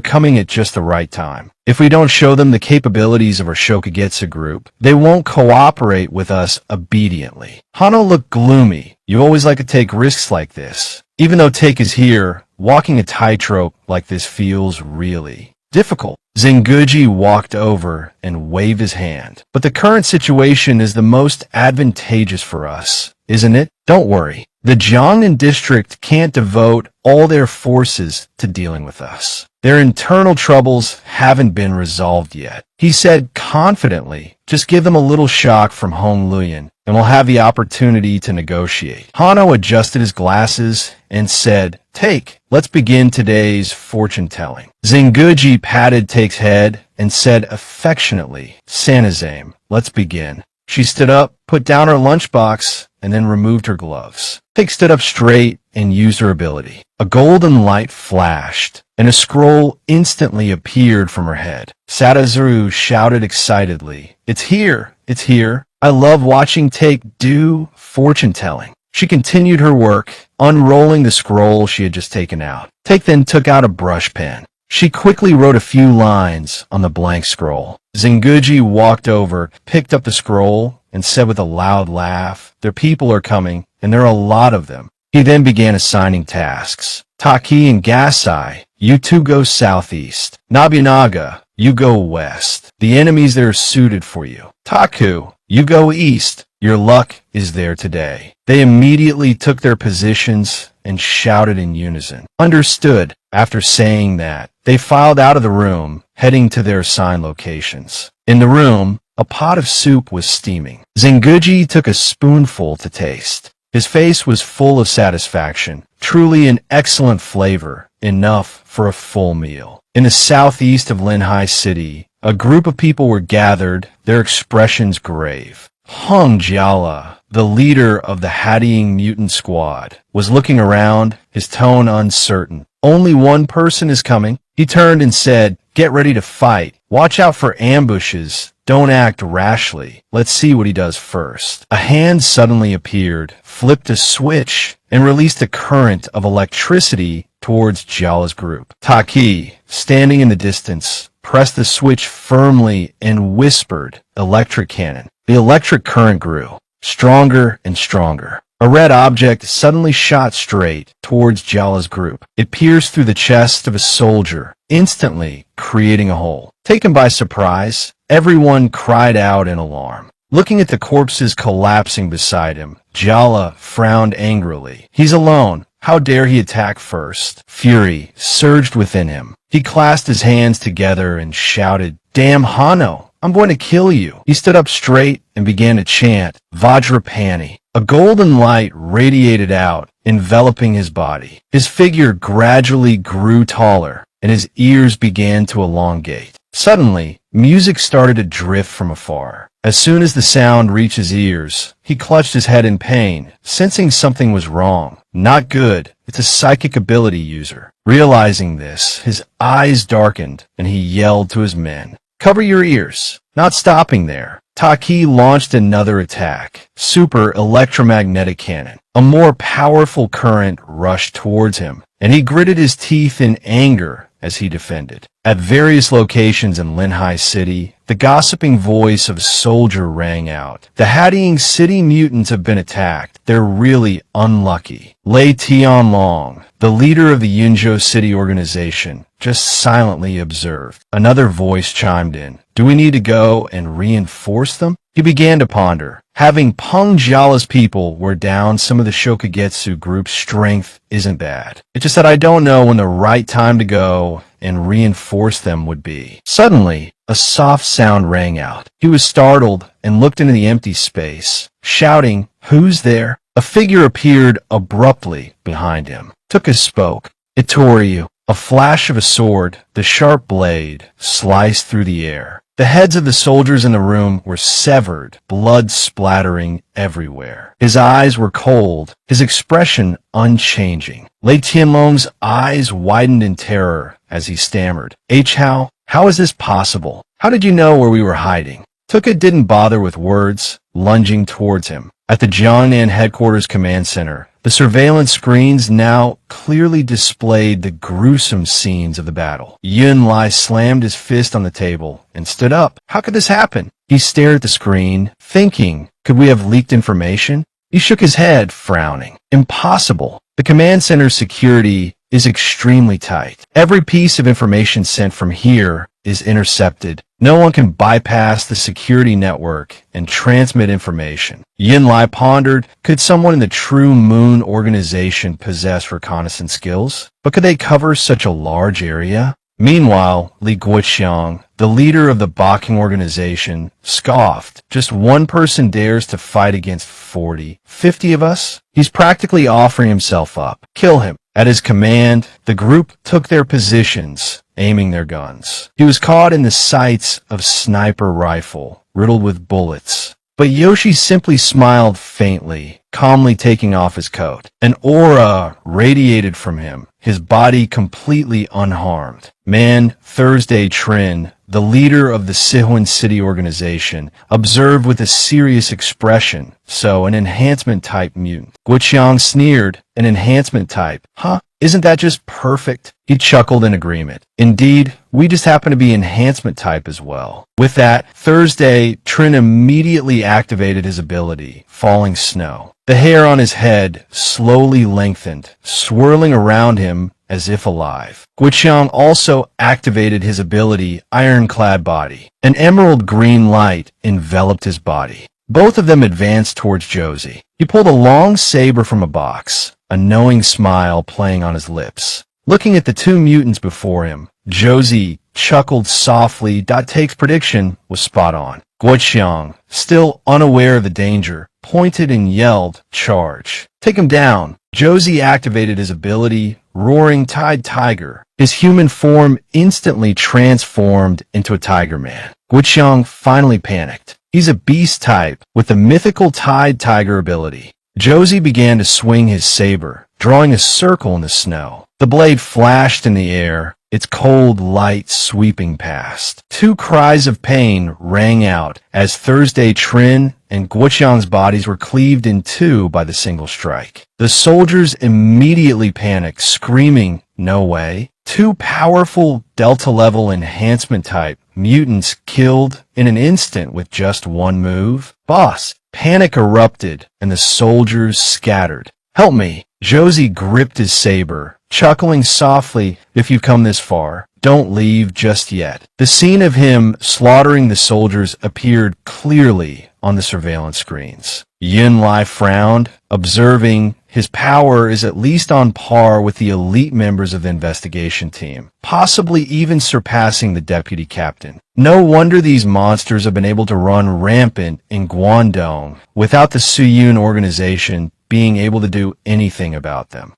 coming at just the right time. If we don't show them the capabilities of our Shokagetsu group, they won't cooperate with us obediently. Hano looked gloomy. You always like to take risks like this. Even though Take is here, walking a tightrope like this feels really difficult. Zenguji walked over and waved his hand. But the current situation is the most advantageous for us, isn't it? Don't worry. The Jiangnan district can't devote all their forces to dealing with us. Their internal troubles haven't been resolved yet. He said confidently, just give them a little shock from Hong Luyan, and we'll have the opportunity to negotiate. Hano adjusted his glasses and said, Take, let's begin today's fortune-telling. Zenguji patted Take's head and said affectionately, Sanazame, let's begin. She stood up, put down her lunchbox, and then removed her gloves. Take stood up straight and used her ability. A golden light flashed, and a scroll instantly appeared from her head. Sadazuru shouted excitedly, It's here! It's here! I love watching Take do fortune-telling. She continued her work, unrolling the scroll she had just taken out. Take then took out a brush pen. She quickly wrote a few lines on the blank scroll. Zenguji walked over, picked up the scroll, and said with a loud laugh, Their people are coming, and there are a lot of them. He then began assigning tasks. Taki and Gasai, you two go southeast. Nobunaga, you go west. The enemies that are suited for you. Taku, you go east. Your luck is there today. They immediately took their positions and shouted in unison. Understood. After saying that, they filed out of the room, heading to their assigned locations. In the room, a pot of soup was steaming. Zenguji took a spoonful to taste. His face was full of satisfaction, truly an excellent flavor, enough for a full meal. In the southeast of Linhai City, a group of people were gathered, their expressions grave. Hung Jiala, the leader of the Hattieing mutant squad, was looking around, his tone uncertain. Only one person is coming. He turned and said, Get ready to fight. Watch out for ambushes. Don't act rashly. Let's see what he does first. A hand suddenly appeared, flipped a switch, and released a current of electricity towards Jiala's group. Taki, standing in the distance, pressed the switch firmly and whispered, Electric cannon. The electric current grew, stronger and stronger. A red object suddenly shot straight towards Jiala's group. It pierced through the chest of a soldier, instantly creating a hole. Taken by surprise, everyone cried out in alarm. Looking at the corpses collapsing beside him, Jiala frowned angrily. He's alone. How dare he attack first? Fury surged within him. He clasped his hands together and shouted, Damn Hano! I'm going to kill you. He stood up straight and began to chant, Vajrapani. A golden light radiated out, enveloping his body. His figure gradually grew taller, and his ears began to elongate. Suddenly, music started to drift from afar. As soon as the sound reached his ears, he clutched his head in pain, sensing something was wrong. Not good. It's a psychic ability user. Realizing this, his eyes darkened, and he yelled to his men, Cover your ears. Not stopping there, Taki launched another attack, Super Electromagnetic Cannon. A more powerful current rushed towards him, and he gritted his teeth in anger as he defended. At various locations in Linhai City, the gossiping voice of a soldier rang out. The Hattieing City mutants have been attacked. They're really unlucky. Lei Tianlong, the leader of the Yunzhou City organization, just silently observed. Another voice chimed in. Do we need to go and reinforce them? He began to ponder. Having Peng Jiala's people wear down some of the Shokagetsu group's strength isn't bad. It's just that I don't know when the right time to go and reinforce them would be. Suddenly, a soft sound rang out. He was startled and looked into the empty space, shouting, Who's there? A figure appeared abruptly behind him. Tuka spoke. Itoriu. A flash of a sword, the sharp blade, sliced through the air. The heads of the soldiers in the room were severed, blood splattering everywhere. His eyes were cold, his expression unchanging. Lei Tianlong's eyes widened in terror as he stammered. How is this possible? How did you know where we were hiding? Tuka didn't bother with words, lunging towards him. At the Jiangnan headquarters command center, the surveillance screens now clearly displayed the gruesome scenes of the battle. Yun Lai slammed his fist on the table and stood up. How could this happen? He stared at the screen, thinking, could we have leaked information? He shook his head, frowning. Impossible. The command center's security is extremely tight. Every piece of information sent from here is intercepted. No one can bypass the security network and transmit information. Yinlai pondered, could someone in the True Moon organization possess reconnaissance skills? But could they cover such a large area? Meanwhile, Li Guoqiang, the leader of the Backing organization, scoffed. Just one person dares to fight against 40, 50 of us? He's practically offering himself up. Kill him. At his command, the group took their positions, aiming their guns. He was caught in the sights of sniper rifle, riddled with bullets. But Yoshi simply smiled faintly, calmly taking off his coat. An aura radiated from him, his body completely unharmed. Man Thursday Trin, the leader of the Sihuan City organization, observed with a serious expression. So, an enhancement-type mutant. Guoqiang sneered. An enhancement type? Huh? Isn't that just perfect? He chuckled in agreement. Indeed, we just happen to be enhancement type as well. With that, Thursday, Trin immediately activated his ability, Falling Snow. The hair on his head slowly lengthened, swirling around him as if alive. Guoqiang also activated his ability, Ironclad Body. An emerald green light enveloped his body. Both of them advanced towards Josie. He pulled a long saber from a box, a knowing smile playing on his lips. Looking at the two mutants before him, Josie chuckled softly. Take's prediction was spot on. Guoqiang, still unaware of the danger, pointed and yelled, "Charge! Take him down!" Josie activated his ability, Roaring Tide Tiger. His human form instantly transformed into a Tiger Man. Guoqiang finally panicked. He's a beast type with the mythical Tide Tiger ability. Josie began to swing his saber, drawing a circle in the snow. The blade flashed in the air, its cold light sweeping past. Two cries of pain rang out as Thursday Trin and Guoqiang's bodies were cleaved in two by the single strike. The soldiers immediately panicked, screaming, "No way!" Two powerful Delta-level enhancement type mutants killed in an instant with just one move. Boss! Panic erupted, and the soldiers scattered. "Help me!" Josie gripped his saber, chuckling softly. "If you've come this far, don't leave just yet." The scene of him slaughtering the soldiers appeared clearly on the surveillance screens. Yinlai frowned, observing his power is at least on par with the elite members of the investigation team, possibly even surpassing the deputy captain. No wonder these monsters have been able to run rampant in Guangdong without the Suyun organization being able to do anything about them.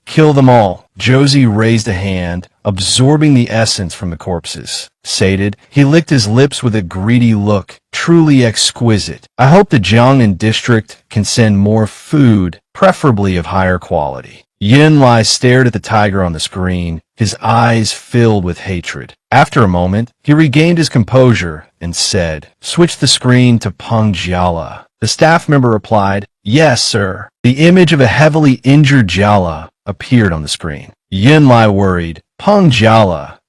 Kill them all. Josie raised a hand, absorbing the essence from the corpses. Sated, he licked his lips with a greedy look, truly exquisite. I hope the Jiangnan district can send more food, preferably of higher quality. Yinlai stared at the tiger on the screen, his eyes filled with hatred. After a moment, he regained his composure and said, "Switch the screen to Peng. The staff member replied, "Yes, sir." The image of a heavily injured Jala appeared on the screen. Yinlai worried. Peng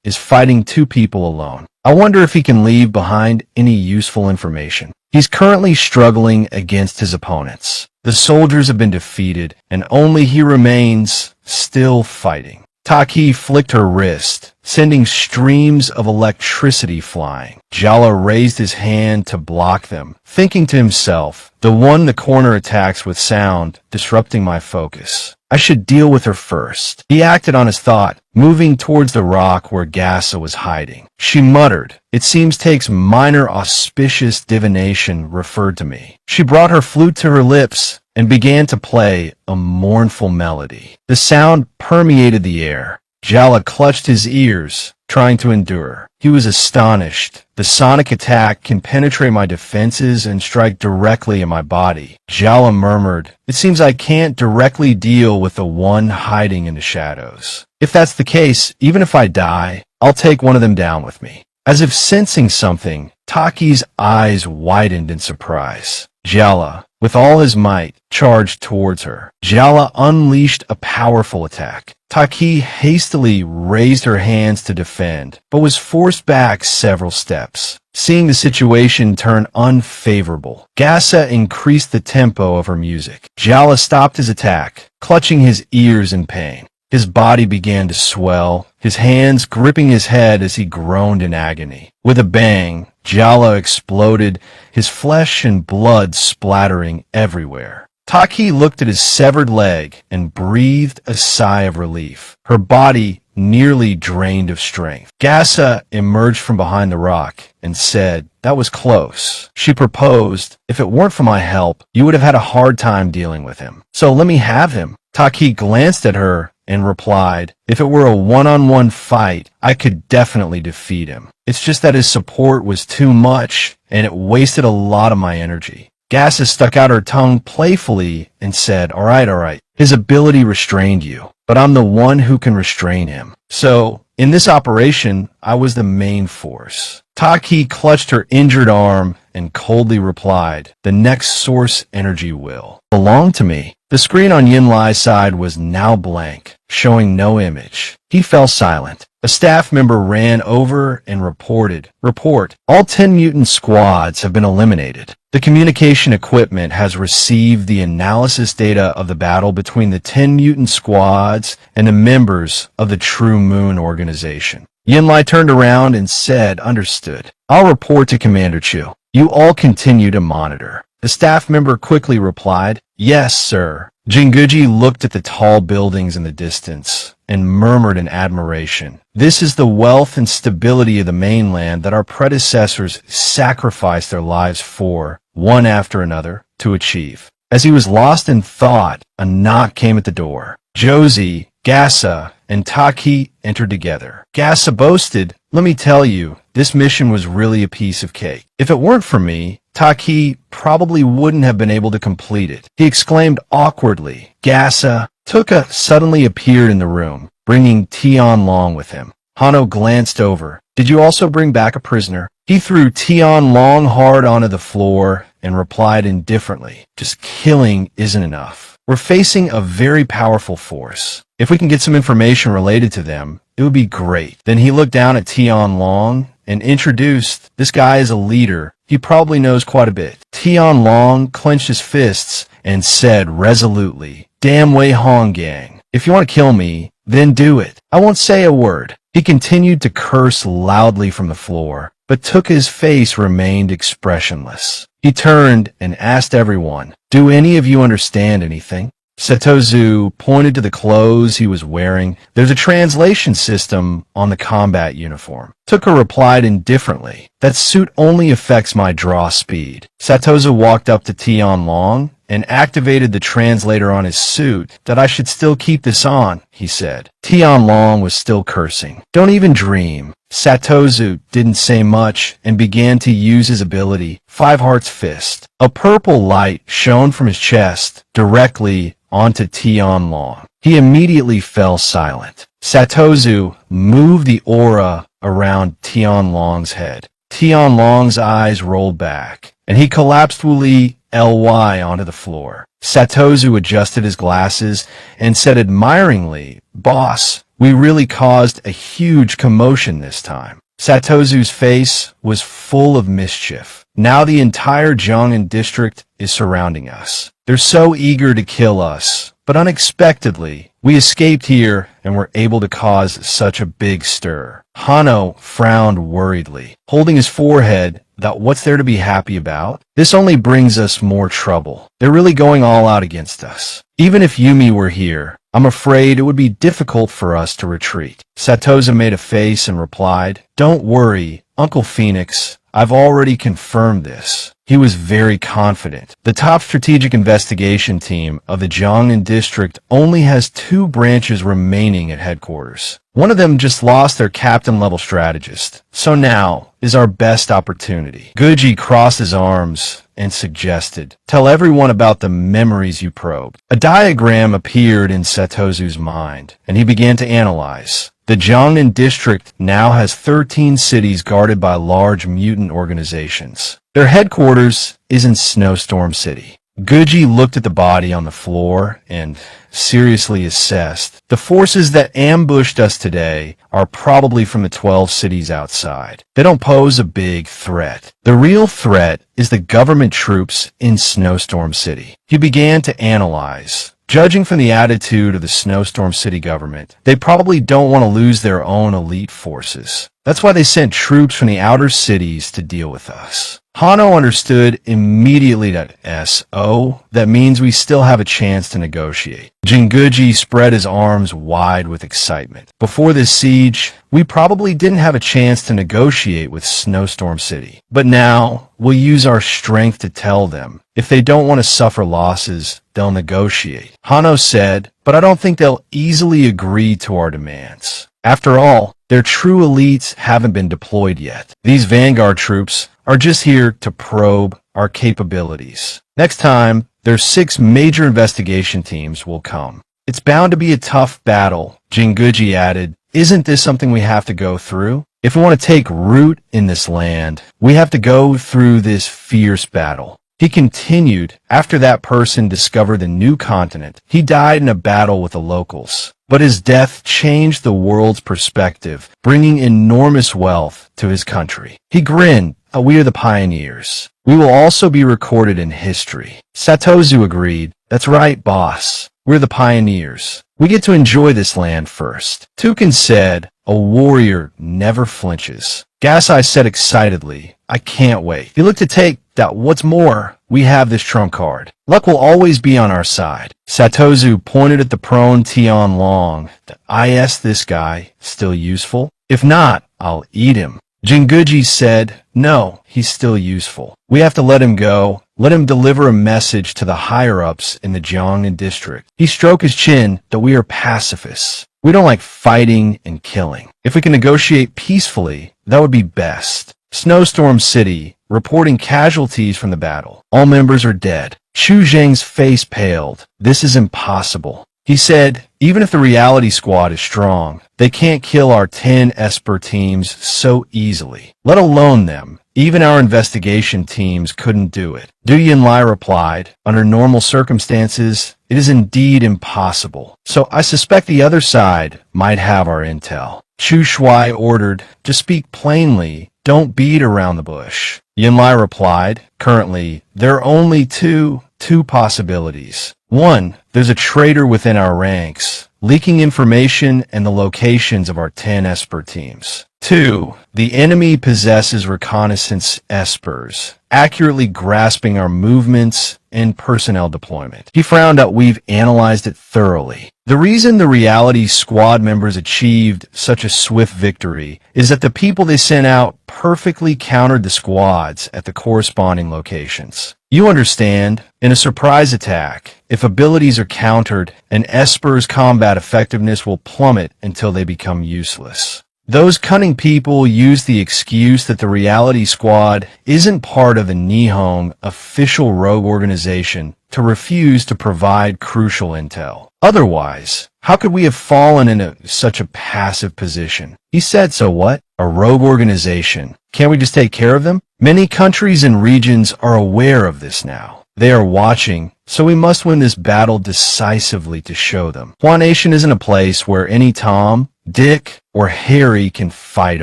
is fighting two people alone. I wonder if he can leave behind any useful information. He's currently struggling against his opponents. The soldiers have been defeated, and only he remains, still fighting. Taki flicked her wrist, sending streams of electricity flying. Jala raised his hand to block them, thinking to himself, the one the corner attacks with sound, disrupting my focus. I should deal with her first. He acted on his thought, moving towards the rock where Gassa was hiding. She muttered, "It seems Take's minor auspicious divination referred to me." She brought her flute to her lips and began to play a mournful melody. The sound permeated the air. Jala clutched his ears, trying to endure. He was astonished. The sonic attack can penetrate my defenses and strike directly at my body. Jala murmured, "It seems I can't directly deal with the one hiding in the shadows. If that's the case, even if I die, I'll take one of them down with me." As if sensing something, Taki's eyes widened in surprise. Jala, with all his might, charged towards her. Jala unleashed a powerful attack. Taki hastily raised her hands to defend, but was forced back several steps. Seeing the situation turn unfavorable, Gassa increased the tempo of her music. Jala stopped his attack, clutching his ears in pain. His body began to swell, his hands gripping his head as he groaned in agony. With a bang, Jala exploded, his flesh and blood splattering everywhere. Taki looked at his severed leg and breathed a sigh of relief. Her body nearly drained of strength. Gasa emerged from behind the rock and said, "That was close." She proposed, "If it weren't for my help, you would have had a hard time dealing with him. So let me have him." Taki glanced at her and replied, "If it were a one-on-one fight, I could definitely defeat him. It's just that his support was too much, and it wasted a lot of my energy." Gasa stuck out her tongue playfully and said, all right. His ability restrained you, but I'm the one who can restrain him. So, in this operation, I was the main force." Taki clutched her injured arm and coldly replied, "The next source energy will belong to me." The screen on Yinlai's side was now blank, showing no image. He fell silent. A staff member ran over and reported, "Report, all 10 mutant squads have been eliminated. The communication equipment has received the analysis data of the battle between the 10 mutant squads and the members of the True Moon organization." Yinlai turned around and said, "Understood. I'll report to Commander Chu. You all continue to monitor." The staff member quickly replied, "Yes, sir." Jinguji looked at the tall buildings in the distance and murmured in admiration. "This is the wealth and stability of the mainland that our predecessors sacrificed their lives for, one after another, to achieve." As he was lost in thought, a knock came at the door. Josie, Gasa, and Taki entered together. Gasa boasted, "Let me tell you, this mission was really a piece of cake. If it weren't for me, Taki probably wouldn't have been able to complete it." He exclaimed awkwardly. Gasa. Tuka suddenly appeared in the room, bringing Tian Long with him. Hano glanced over. "Did you also bring back a prisoner?" He threw Tian Long hard onto the floor and replied indifferently, "Just killing isn't enough. We're facing a very powerful force. If we can get some information related to them, it would be great." Then he looked down at Tian Long and introduced, "This guy is a leader. He probably knows quite a bit." Tian Long clenched his fists and said resolutely, "Damn Wei Hong gang. If you want to kill me, then do it. I won't say a word." He continued to curse loudly from the floor, but Tuka's face remained expressionless. He turned and asked everyone, "Do any of you understand anything?" Setozu pointed to the clothes he was wearing. "There's a translation system on the combat uniform." Tuka replied indifferently, "That suit only affects my draw speed." Setozu walked up to Tian Long and activated the translator on his suit. "That I should still keep this on," he said. Tian Long was still cursing. "Don't even dream." Satozu didn't say much and began to use his ability, Five Hearts Fist. A purple light shone from his chest directly onto Tian Long. He immediately fell silent. Satozu moved the aura around Tian Long's head. Tian Long's eyes rolled back, and he collapsed Wuli Ly onto the floor. Satozu adjusted his glasses and said admiringly, "Boss, we really caused a huge commotion this time." Satozu's face was full of mischief. "Now the entire Jiangnan district is surrounding us. They're so eager to kill us, but unexpectedly, we escaped here and were able to cause such a big stir." Hano frowned worriedly, holding his forehead. "That what's there to be happy about? This only brings us more trouble. They're really going all out against us. Even if Yumi were here, I'm afraid it would be difficult for us to retreat." Satozu made a face and replied, "Don't worry, Uncle Phoenix. I've already confirmed this." He was very confident. The top strategic investigation team of the Jiangnan district only has 2 branches remaining at headquarters. One of them just lost their captain-level strategist. So now is our best opportunity. Guji crossed his arms and suggested, "Tell everyone about the memories you probed." A diagram appeared in Satozu's mind, and he began to analyze. The Jiangnan district now has 13 cities guarded by large mutant organizations. Their headquarters is in Snowstorm City. Guji looked at the body on the floor and seriously assessed. "The forces that ambushed us today are probably from the 12 cities outside. They don't pose a big threat. The real threat is the government troops in Snowstorm City." He began to analyze. Judging from the attitude of the Snowstorm City government, they probably don't want to lose their own elite forces. That's why they sent troops from the outer cities to deal with us. Hano understood immediately that that means we still have a chance to negotiate. Jinguji spread his arms wide with excitement. Before this siege, we probably didn't have a chance to negotiate with Snowstorm City. But now, we'll use our strength to tell them. If they don't want to suffer losses, they'll negotiate. Hano said, but I don't think they'll easily agree to our demands. After all, their true elites haven't been deployed yet. These vanguard troops are just here to probe our capabilities. Next time, their 6 major investigation teams will come. It's bound to be a tough battle, Jinguji added. Isn't this something we have to go through? If we want to take root in this land, we have to go through this fierce battle. He continued, after that person discovered the new continent, he died in a battle with the locals. But his death changed the world's perspective, bringing enormous wealth to his country. He grinned. We are the pioneers. We will also be recorded in history. Satozu agreed. That's right, boss. We're the pioneers. We get to enjoy this land first. Tukin said, a warrior never flinches. Gasai said excitedly, I can't wait. He looked to take that. What's more, we have this trump card. Luck will always be on our side. Satozu pointed at the prone Tian Long. Is this guy still useful? If not, I'll eat him. Jinguji said, no, he's still useful. We have to let him go. Let him deliver a message to the higher-ups in the Jiangnan district. He stroked his chin that we are pacifists. We don't like fighting and killing. If we can negotiate peacefully, that would be best. Snowstorm City, reporting casualties from the battle. All members are dead. Chu Zheng's face paled. This is impossible. He said, even if the reality squad is strong, they can't kill our 10 Esper teams so easily. Let alone them. Even our investigation teams couldn't do it. Du Yinlai replied, under normal circumstances, it is indeed impossible. So I suspect the other side might have our intel. Chu Shui ordered, to speak plainly, don't beat around the bush. Yinlai replied, currently, there are only two possibilities. 1, there's a traitor within our ranks, leaking information and the locations of our 10 Esper teams. 2, the enemy possesses reconnaissance espers, accurately grasping our movements and personnel deployment. He frowned out. We've analyzed it thoroughly. The reason the reality squad members achieved such a swift victory is that the people they sent out perfectly countered the squads at the corresponding locations. You understand, in a surprise attack, if abilities are countered, an Esper's combat effectiveness will plummet until they become useless. Those cunning people use the excuse that the reality squad isn't part of the Nihon official rogue organization to refuse to provide crucial intel. Otherwise, how could we have fallen into such a passive position? He said, so what? A rogue organization. Can't we just take care of them? Many countries and regions are aware of this now. They are watching, so we must win this battle decisively to show them. Hua Nation isn't a place where any Tom, Dick, or Harry can fight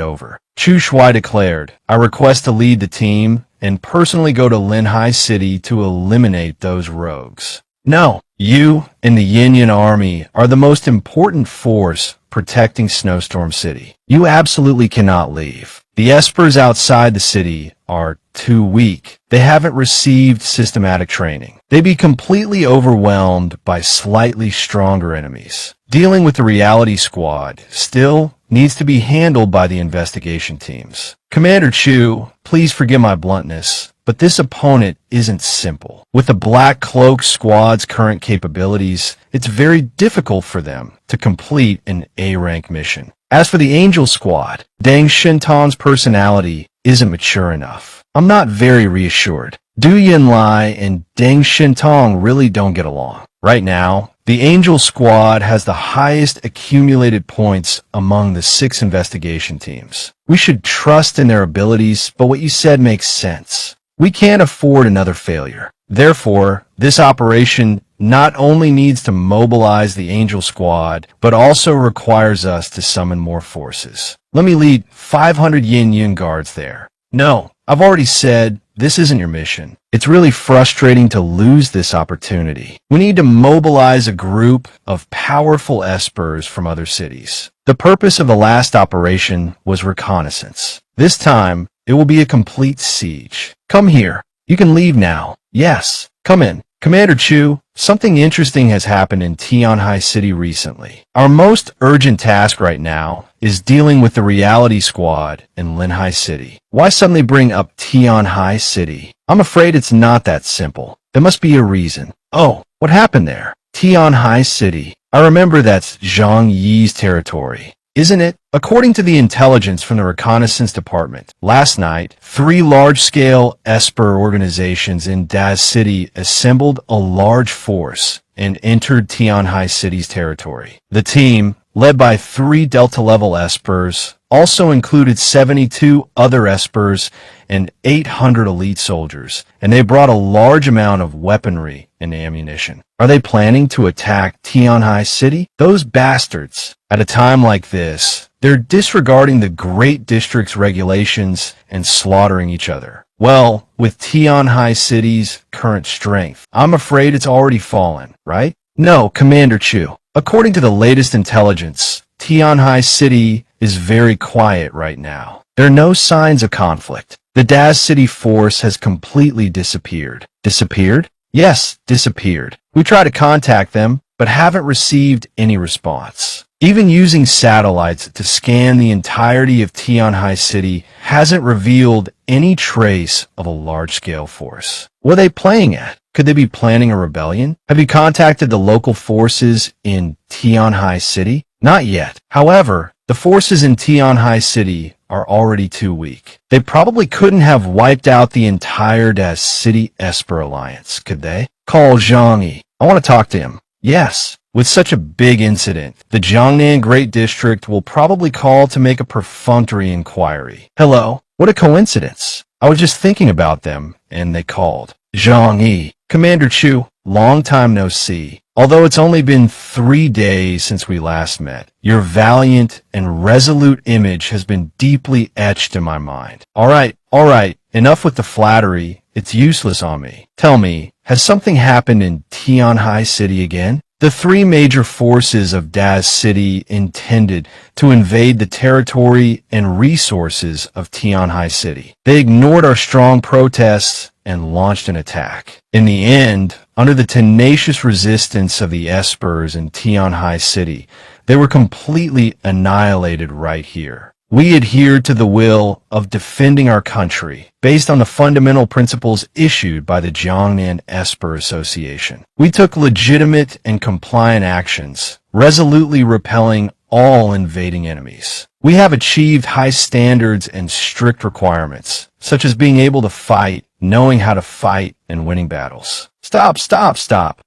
over. Chu Shui declared, I request to lead the team and personally go to Linhai City to eliminate those rogues. No, you and the Yin army are the most important force protecting Snowstorm City. You absolutely cannot leave. The Espers outside the city are too weak. They haven't received systematic training. They'd be completely overwhelmed by slightly stronger enemies. Dealing with the reality squad still needs to be handled by the investigation teams. Commander Chu, please forgive my bluntness, but this opponent isn't simple. With the Black Cloak squad's current capabilities, it's very difficult for them to complete an A-rank mission. As for the Angel Squad, Deng Shintong's personality isn't mature enough. I'm not very reassured. Du Yinlai and Deng Shintong really don't get along. Right now, the Angel Squad has the highest accumulated points among the 6 investigation teams. We should trust in their abilities, but what you said makes sense. We can't afford another failure. Therefore, this operation not only needs to mobilize the Angel Squad, but also requires us to summon more forces. Let me lead 500 Yin guards there. No, I've already said this isn't your mission. It's really frustrating to lose this opportunity. We need to mobilize a group of powerful espers from other cities. The purpose of the last operation was reconnaissance. This time, it will be a complete siege. Come here. You can leave now. Yes, come in. Commander Chu, something interesting has happened in Tianhai City recently. Our most urgent task right now is dealing with the reality squad in Linhai City. Why suddenly bring up Tianhai City? I'm afraid it's not that simple. There must be a reason. Oh, what happened there? Tianhai City. I remember that's Zhang Yi's territory, isn't it? According to the intelligence from the reconnaissance department, last night, 3 large-scale esper organizations in Daz City assembled a large force and entered Tianhai City's territory. The team, led by 3 Delta-level espers, also included 72 other espers and 800 elite soldiers, and they brought a large amount of weaponry and ammunition. Are they planning to attack Tianhai City? Those bastards. At a time like this, they're disregarding the Great District's regulations and slaughtering each other. Well, with Tianhai City's current strength, I'm afraid it's already fallen, right? No, Commander Chu. According to the latest intelligence, Tianhai City is very quiet right now. There are no signs of conflict. The Daz City force has completely disappeared. Disappeared? Yes, disappeared. We tried to contact them, but haven't received any response. Even using satellites to scan the entirety of Tianhai City hasn't revealed any trace of a large-scale force. What are they playing at? Could they be planning a rebellion? Have you contacted the local forces in Tianhai City? Not yet. However, the forces in Tianhai City are already too weak. They probably couldn't have wiped out the entire Daz City Esper Alliance, could they? Call Zhang Yi. I want to talk to him. Yes. With such a big incident, the Jiangnan Great District will probably call to make a perfunctory inquiry. Hello? What a coincidence. I was just thinking about them, and they called. Zhang Yi. Commander Chu, long time no see. Although it's only been 3 days since we last met, your valiant and resolute image has been deeply etched in my mind. All right, enough with the flattery. It's useless on me. Tell me, has something happened in Tianhai City again? The 3 major forces of Daz City intended to invade the territory and resources of Tianhai City. They ignored our strong protests and launched an attack. In the end, under the tenacious resistance of the espers in Tianhai City, they were completely annihilated right here. We adhered to the will of defending our country based on the fundamental principles issued by the Jiangnan Esper Association. We took legitimate and compliant actions, resolutely repelling all invading enemies. We have achieved high standards and strict requirements, such as being able to fight, knowing how to fight, and winning battles. Stop.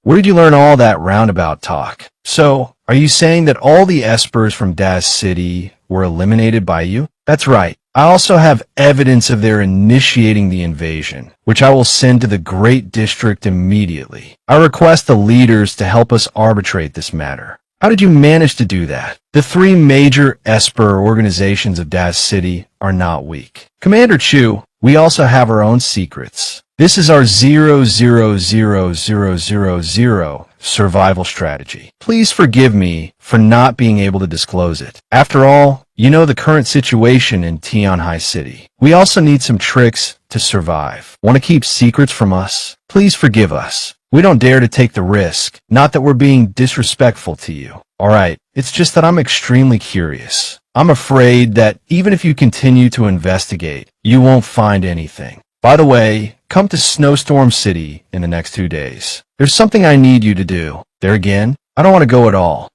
Where did you learn all that roundabout talk? So, are you saying that all the espers from Daz City were eliminated by you? That's right. I also have evidence of their initiating the invasion, which I will send to the Great District immediately. I request the leaders to help us arbitrate this matter. How did you manage to do that? The 3 major esper organizations of Daz City are not weak. Commander Chu, we also have our own secrets. This is our 0000000 survival strategy. Please forgive me for not being able to disclose it. After all, you know the current situation in Tianhai City. We also need some tricks to survive. Want to keep secrets from us? Please forgive us. We don't dare to take the risk. Not that we're being disrespectful to you. Alright, it's just that I'm extremely curious. I'm afraid that even if you continue to investigate, you won't find anything. By the way, come to Snowstorm City in the next 2 days. There's something I need you to do. There again? I don't want to go at all.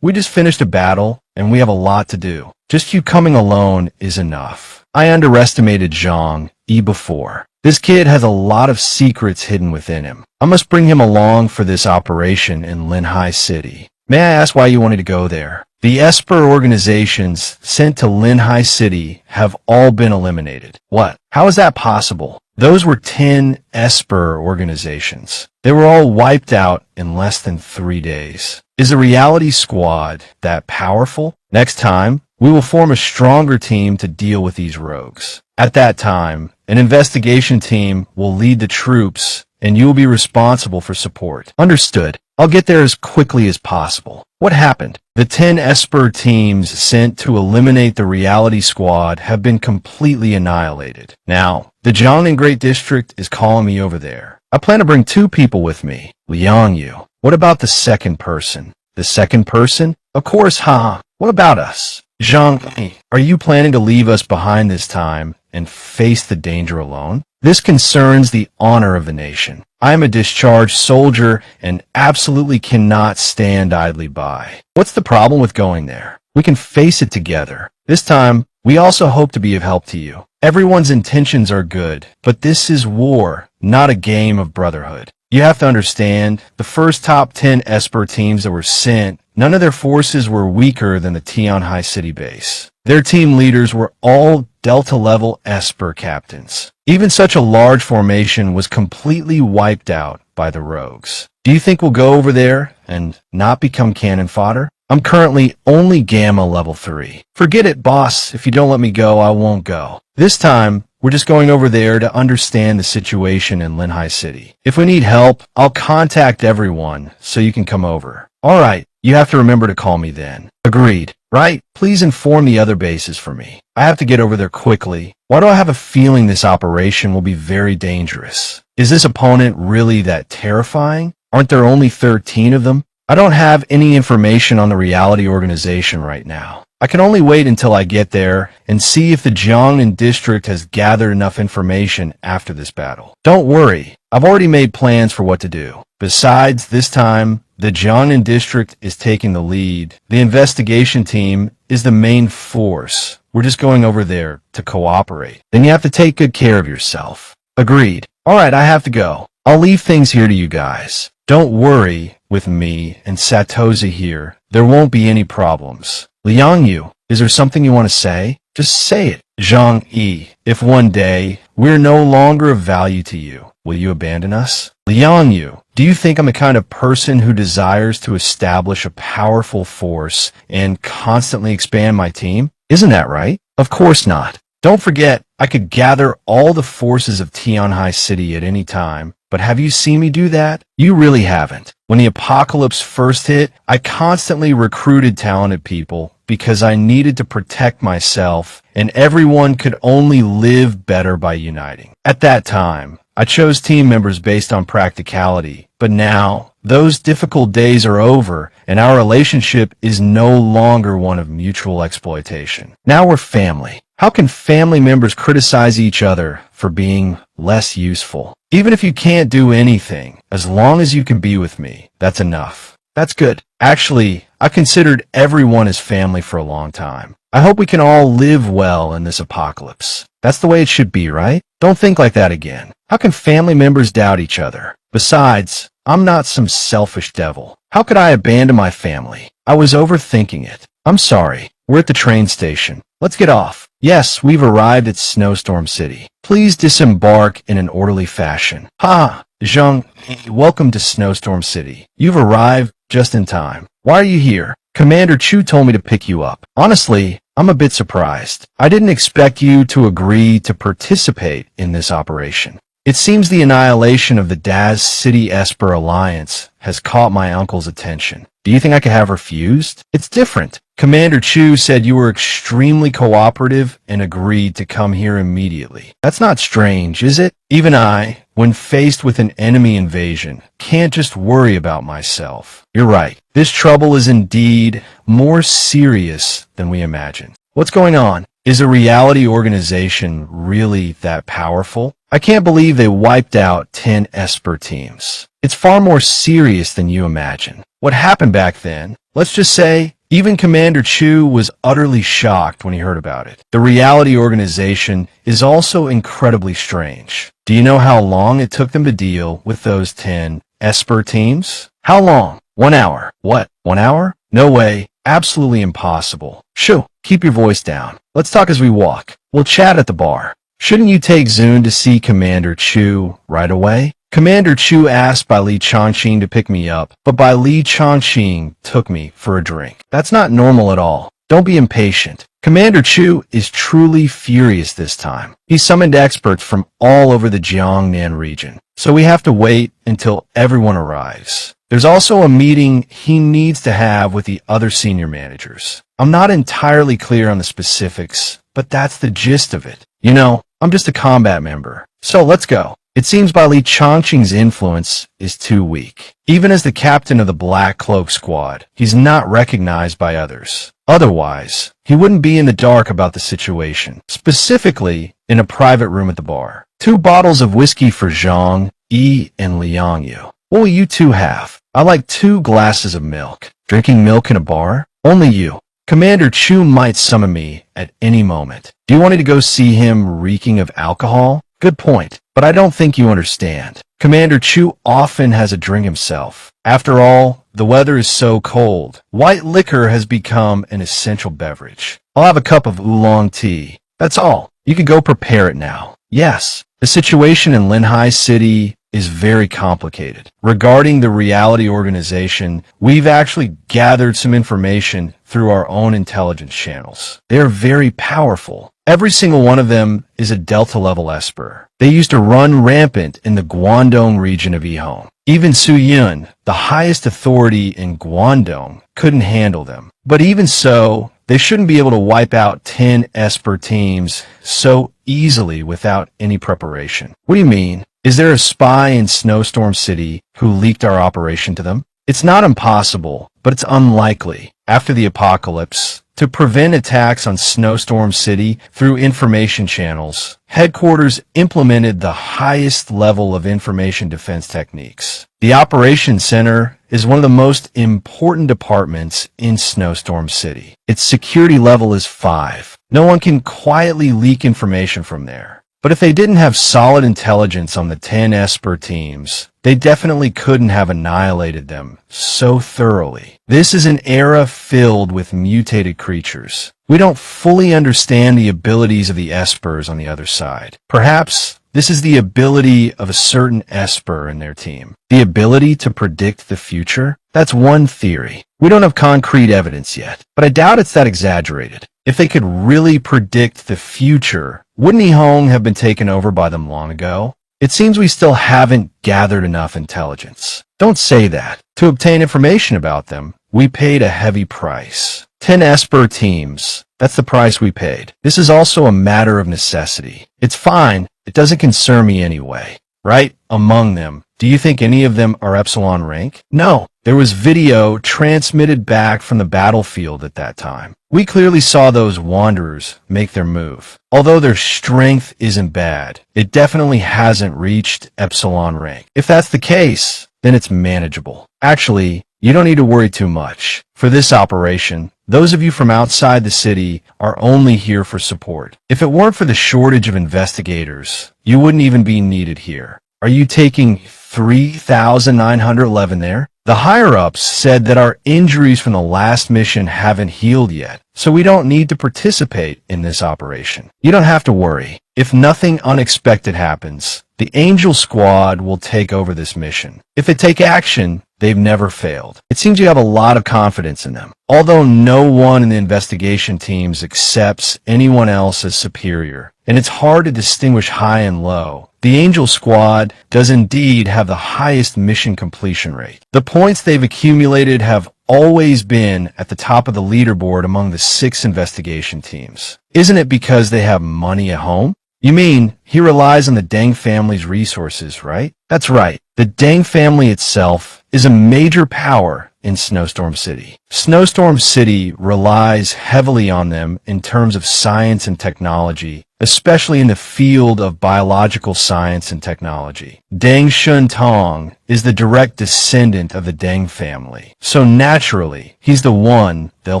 We just finished a battle, and we have a lot to do. Just you coming alone is enough. I underestimated Zhang Yi before. This kid has a lot of secrets hidden within him. I must bring him along for this operation in Linhai City. May I ask why you wanted to go there? The Esper organizations sent to Linhai City have all been eliminated. What? How is that possible? Those were 10 Esper organizations. They were all wiped out in less than 3 days. Is the reality squad that powerful? Next time, we will form a stronger team to deal with these rogues. At that time, an investigation team will lead the troops, and you will be responsible for support. Understood. I'll get there as quickly as possible. What happened? The 10 Esper teams sent to eliminate the reality squad have been completely annihilated. Now, the Jiangnan Great District is calling me over there. I plan to bring 2 people with me. Liang Yu. What about the second person? The second person? Of course, haha. What about us? Zhang Yi, are you planning to leave us behind this time and face the danger alone? This concerns the honor of the nation. I am a discharged soldier and absolutely cannot stand idly by. What's the problem with going there? We can face it together. This time, we also hope to be of help to you. Everyone's intentions are good, but this is war, not a game of brotherhood. You have to understand, the first top 10 Esper teams that were sent, none of their forces were weaker than the Tianhai City base. Their team leaders were all Delta-level Esper captains. Even such a large formation was completely wiped out by the rogues. Do you think we'll go over there and not become cannon fodder? I'm currently only Gamma level 3. Forget it, boss. If you don't let me go, I won't go. This time, we're just going over there to understand the situation in Linhai City. If we need help, I'll contact everyone so you can come over. All right, you have to remember to call me then. Agreed, right? Please inform the other bases for me. I have to get over there quickly. Why do I have a feeling this operation will be very dangerous? Is this opponent really that terrifying? Aren't there only 13 of them? I don't have any information on the reality organization right now. I can only wait until I get there and see if the Jiangnan district has gathered enough information after this battle. Don't worry, I've already made plans for what to do. Besides, this time, the Jiangnan district is taking the lead. The investigation team is the main force. We're just going over there to cooperate. Then you have to take good care of yourself. Agreed. All right, I have to go. I'll leave things here to you guys. Don't worry, with me and Satoshi here, there won't be any problems. Liang Yu, is there something you want to say? Just say it. Zhang Yi, if one day we're no longer of value to you, will you abandon us? Liang Yu, do you think I'm the kind of person who desires to establish a powerful force and constantly expand my team? Isn't that right? Of course not. Don't forget, I could gather all the forces of Tianhai City at any time, but have you seen me do that? You really haven't. When the apocalypse first hit, I constantly recruited talented people because I needed to protect myself, and everyone could only live better by uniting. At that time, I chose team members based on practicality, but now, those difficult days are over, and our relationship is no longer one of mutual exploitation. Now we're family. How can family members criticize each other for being less useful? Even if you can't do anything, as long as you can be with me, that's enough. That's good. Actually, I've considered everyone as family for a long time. I hope we can all live well in this apocalypse. That's the way it should be, right? Don't think like that again. How can family members doubt each other? Besides, I'm not some selfish devil. How could I abandon my family? I was overthinking it. I'm sorry. We're at the train station. Let's get off. Yes, we've arrived at Snowstorm City. Please disembark in an orderly fashion. Ha! Zhang, welcome to Snowstorm City. You've arrived just in time. Why are you here? Commander Chu told me to pick you up. Honestly, I'm a bit surprised. I didn't expect you to agree to participate in this operation. It seems the annihilation of the Daz City Esper Alliance has caught my uncle's attention. Do you think I could have refused? It's different. Commander Chu said you were extremely cooperative and agreed to come here immediately. That's not strange, is it? Even I, when faced with an enemy invasion, can't just worry about myself. You're right. This trouble is indeed more serious than we imagined. What's going on? Is a reality organization really that powerful? I can't believe they wiped out 10 Esper teams. It's far more serious than you imagine. What happened back then? Let's just say, even Commander Chu was utterly shocked when he heard about it. The reality organization is also incredibly strange. Do you know how long it took them to deal with those 10 Esper teams? How long? 1 hour. What? 1 hour? No way. Absolutely impossible. Shoo, keep your voice down. Let's talk as we walk. We'll chat at the bar. Shouldn't you take Zun to see Commander Chu right away? Commander Chu asked by Li Changqing to pick me up, but by Li Changqing took me for a drink. That's not normal at all. Don't be impatient. Commander Chu is truly furious this time. He summoned experts from all over the Jiangnan region, so we have to wait until everyone arrives. There's also a meeting he needs to have with the other senior managers. I'm not entirely clear on the specifics, but that's the gist of it. You know, I'm just a combat member. So let's go. It seems Bai Li Changqing's influence is too weak. Even as the captain of the Black Cloak Squad, he's not recognized by others. Otherwise, he wouldn't be in the dark about the situation, specifically in a private room at the bar. 2 bottles of whiskey for Zhang Yi and Liang Yu. What will you two have? I like 2 glasses of milk. Drinking milk in a bar? Only you. Commander Chu might summon me at any moment. Do you want me to go see him reeking of alcohol? Good point, but I don't think you understand. Commander Chu often has a drink himself. After all, the weather is so cold. White liquor has become an essential beverage. I'll have a cup of oolong tea. That's all. You can go prepare it now. Yes, the situation in Linhai City is very complicated. Regarding the reality organization, we've actually gathered some information through our own intelligence channels. They are very powerful. Every single one of them is a Delta-level Esper. They used to run rampant in the Guangdong region of Yihong. Even Su Yun, the highest authority in Guangdong, couldn't handle them. But even so, they shouldn't be able to wipe out 10 Esper teams so easily without any preparation. What do you mean? Is there a spy in Snowstorm City who leaked our operation to them? It's not impossible, but it's unlikely. After the apocalypse, to prevent attacks on Snowstorm City through information channels, headquarters implemented the highest level of information defense techniques. The Operations Center is one of the most important departments in Snowstorm City. Its security level is 5. No one can quietly leak information from there. But if they didn't have solid intelligence on the 10 Esper teams, they definitely couldn't have annihilated them so thoroughly. This is an era filled with mutated creatures. We don't fully understand the abilities of the Espers on the other side. Perhaps this is the ability of a certain Esper in their team. The ability to predict the future? That's one theory. We don't have concrete evidence yet, but I doubt it's that exaggerated. If they could really predict the future, wouldn't Yihong have been taken over by them long ago? It seems we still haven't gathered enough intelligence. Don't say that. To obtain information about them, we paid a heavy price. 10 Esper teams. That's the price we paid. This is also a matter of necessity. It's fine. It doesn't concern me anyway. Right? Among them, do you think any of them are Epsilon rank? No. There was video transmitted back from the battlefield at that time. We clearly saw those wanderers make their move. Although their strength isn't bad, it definitely hasn't reached Epsilon rank. If that's the case, then it's manageable. Actually, you don't need to worry too much. For this operation, those of you from outside the city are only here for support. If it weren't for the shortage of investigators, you wouldn't even be needed here. Are you taking 3,911 there? The higher-ups said that our injuries from the last mission haven't healed yet, so we don't need to participate in this operation. You don't have to worry. If nothing unexpected happens, the Angel Squad will take over this mission. If they take action, they've never failed. It seems you have a lot of confidence in them. Although no one in the investigation teams accepts anyone else as superior, and it's hard to distinguish high and low, the Angel Squad does indeed have the highest mission completion rate. The points they've accumulated have always been at the top of the leaderboard among the 6 investigation teams. Isn't it because they have money at home? You mean he relies on the Deng family's resources, right? That's right. The Deng family itself is a major power in Snowstorm City. Snowstorm City relies heavily on them in terms of science and technology, especially in the field of biological science and technology. Deng Shuntong is the direct descendant of the Deng family, so naturally, he's the one they'll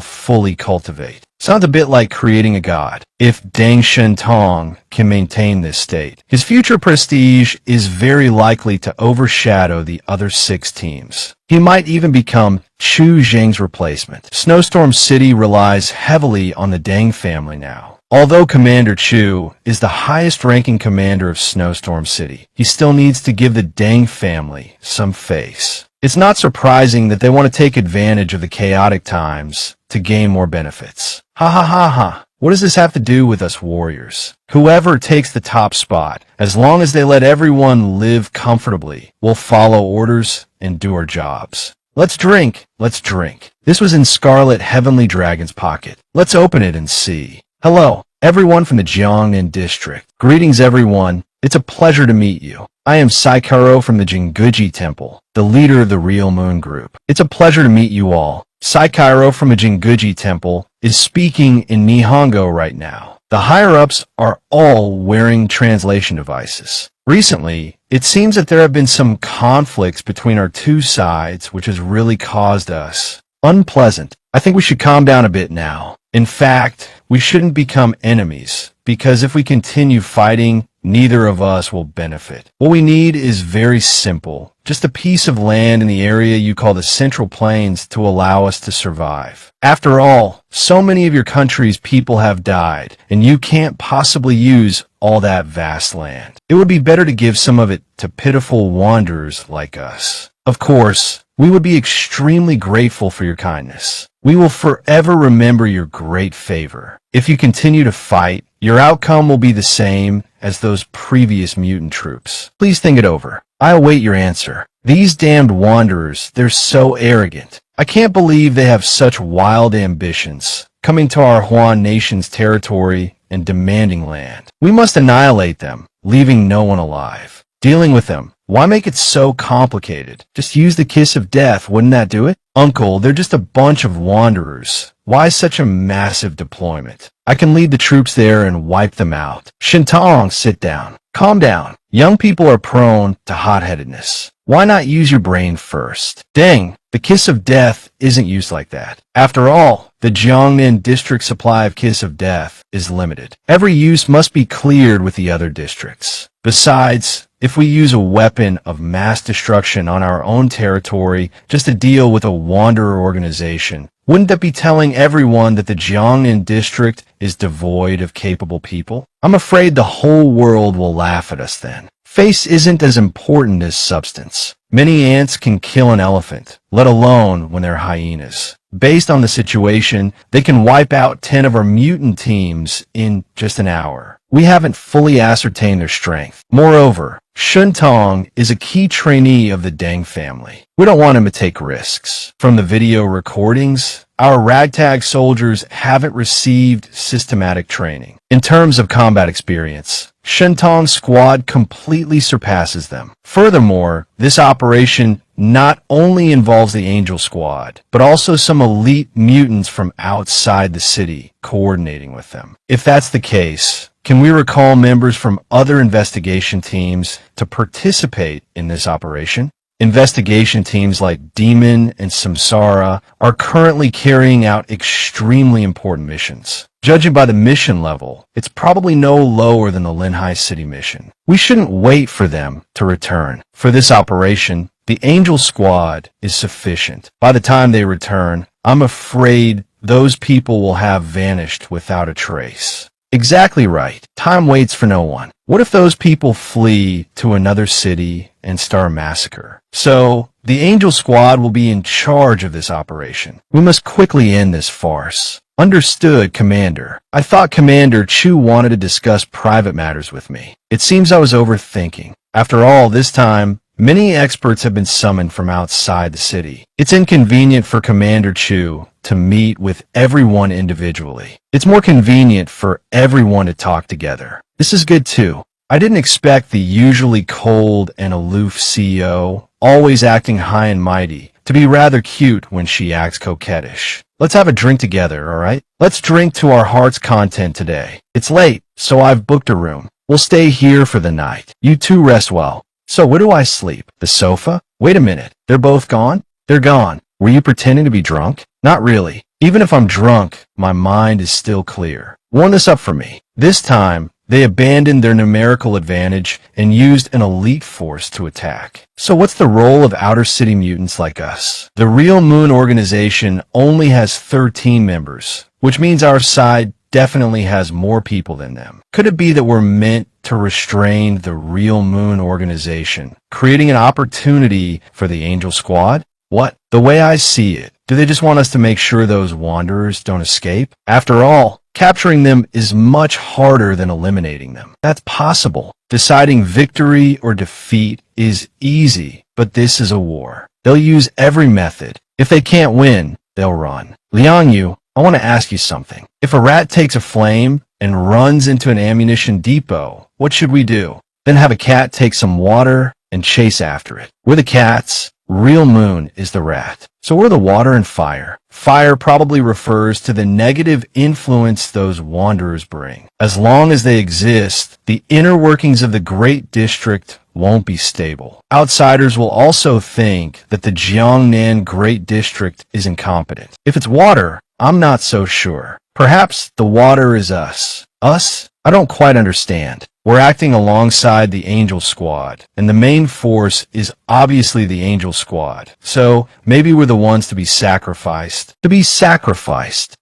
fully cultivate. Sounds a bit like creating a god. If Deng Shuntong can maintain this state, his future prestige is very likely to overshadow the other 6 teams. He might even become Chu Zheng's replacement. Snowstorm City relies heavily on the Deng family now. Although Commander Chu is the highest-ranking commander of Snowstorm City, he still needs to give the Deng family some face. It's not surprising that they want to take advantage of the chaotic times to gain more benefits. Ha ha ha ha. What does this have to do with us warriors? Whoever takes the top spot, as long as they let everyone live comfortably, will follow orders and do our jobs. Let's drink. Let's drink. This was in Scarlet Heavenly Dragon's pocket. Let's open it and see. Hello, everyone from the Jiangnan district. Greetings, everyone. It's a pleasure to meet you. I am Saikaro from the Jinguji Temple, the leader of the Real Moon Group. It's a pleasure to meet you all. Saikaro from the Jinguji Temple is speaking in Nihongo right now. The higher-ups are all wearing translation devices. Recently, it seems that there have been some conflicts between our two sides, which has really caused us unpleasant. I think we should calm down a bit now. In fact, we shouldn't become enemies, because if we continue fighting, neither of us will benefit. What we need is very simple. Just a piece of land in the area you call the Central Plains to allow us to survive. After all, so many of your country's people have died, and you can't possibly use all that vast land. It would be better to give some of it to pitiful wanderers like us. Of course, we would be extremely grateful for your kindness. We will forever remember your great favor. If you continue to fight, your outcome will be the same as those previous mutant troops. Please think it over. I await your answer. These damned wanderers, they're so arrogant. I can't believe they have such wild ambitions, coming to our Huan nation's territory and demanding land. We must annihilate them, leaving no one alive. Dealing with them, why make it so complicated? Just use the kiss of death, wouldn't that do it? Uncle, they're just a bunch of wanderers. Why such a massive deployment? I can lead the troops there and wipe them out. Shintong, sit down. Calm down. Young people are prone to hot-headedness. Why not use your brain first? Dang, the kiss of death isn't used like that. After all, the Jiangnan district supply of kiss of death is limited. Every use must be cleared with the other districts. Besides, if we use a weapon of mass destruction on our own territory just to deal with a wanderer organization, wouldn't that be telling everyone that the Jiangnan district is devoid of capable people? I'm afraid the whole world will laugh at us then. Face isn't as important as substance. Many ants can kill an elephant, let alone when they're hyenas. Based on the situation, they can wipe out 10 of our mutant teams in just an hour. We haven't fully ascertained their strength. Moreover, Shuntong is a key trainee of the Deng family. We don't want him to take risks. From the video recordings, our ragtag soldiers haven't received systematic training. In terms of combat experience, Shuntong's squad completely surpasses them. Furthermore, this operation not only involves the Angel Squad, but also some elite mutants from outside the city coordinating with them. If that's the case, can we recall members from other investigation teams to participate in this operation? Investigation teams like Demon and Samsara are currently carrying out extremely important missions. Judging by the mission level, it's probably no lower than the Linhai City mission. We shouldn't wait for them to return. For this operation, the Angel Squad is sufficient. By the time they return, I'm afraid those people will have vanished without a trace. Exactly right. Time waits for no one. What if those people flee to another city and start a massacre? So, the Angel Squad will be in charge of this operation. We must quickly end this farce. Understood, Commander. I thought Commander Chu wanted to discuss private matters with me. It seems I was overthinking. After all, this time, many experts have been summoned from outside the city. It's inconvenient for Commander Chu to meet with everyone individually. It's more convenient for everyone to talk together. This is good too. I didn't expect the usually cold and aloof CEO, always acting high and mighty, to be rather cute when she acts coquettish. Let's have a drink together, alright? Let's drink to our heart's content today. It's late, so I've booked a room. We'll stay here for the night. You two rest well. So where do I sleep? The sofa? Wait a minute. They're both gone? They're gone. Were you pretending to be drunk? Not really. Even if I'm drunk, my mind is still clear. Warm this up for me. This time, they abandoned their numerical advantage and used an elite force to attack. So what's the role of outer city mutants like us? The Real Moon organization only has 13 members, which means our side definitely has more people than them. Could it be that we're meant to restrain the real moon organization, creating an opportunity for the angel squad? What? The way I see it, do they just want us to make sure those wanderers don't escape? After all, capturing them is much harder than eliminating them. That's possible. Deciding victory or defeat is easy, but this is a war. They'll use every method. If they can't win, they'll run. Liang Yu, I want to ask you something. If a rat takes a flame and runs into an ammunition depot, what should we do? Then have a cat take some water and chase after it. We're the cats. Real moon is the rat. So we're the water and fire. Fire probably refers to the negative influence those wanderers bring. As long as they exist, the inner workings of the Great District won't be stable. Outsiders will also think that the Jiangnan Great District is incompetent. If it's water, I'm not so sure. Perhaps the water is us. Us? I don't quite understand. We're acting alongside the Angel Squad, and the main force is obviously the Angel Squad. So maybe we're the ones to be sacrificed.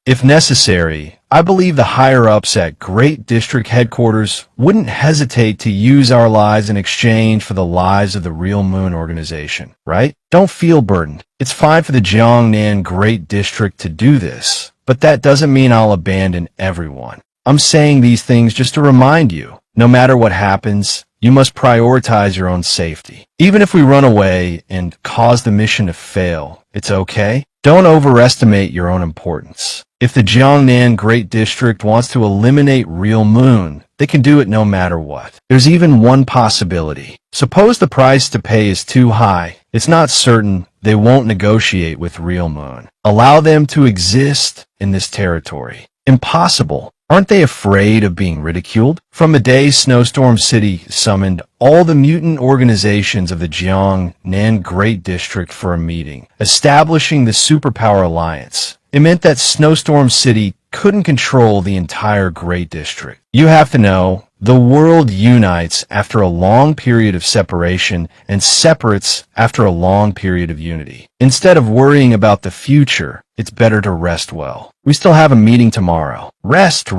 If necessary, I believe the higher-ups at Great District Headquarters wouldn't hesitate to use our lives in exchange for the lives of the Real Moon organization, right? Don't feel burdened. It's fine for the Jiangnan Great District to do this, but that doesn't mean I'll abandon everyone. I'm saying these things just to remind you. No matter what happens, you must prioritize your own safety. Even if we run away and cause the mission to fail, it's okay. Don't overestimate your own importance. If the Jiangnan Great District wants to eliminate Real Moon, they can do it no matter what. There's even one possibility. Suppose the price to pay is too high. It's not certain they won't negotiate with Real Moon. Allow them to exist in this territory. Impossible. Aren't they afraid of being ridiculed? From the day Snowstorm City summoned all the mutant organizations of the Jiangnan Great District for a meeting, establishing the Superpower Alliance, it meant that Snowstorm City couldn't control the entire Great District. You have to know, the world unites after a long period of separation and separates after a long period of unity. Instead of worrying about the future, it's better to rest well. We still have a meeting tomorrow. Rest.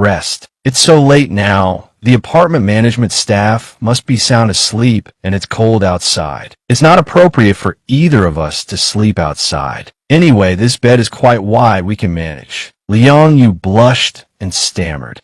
It's so late now. The apartment management staff must be sound asleep and it's cold outside. It's not appropriate for either of us to sleep outside. Anyway, this bed is quite wide, we can manage. Liang Yu blushed and stammered.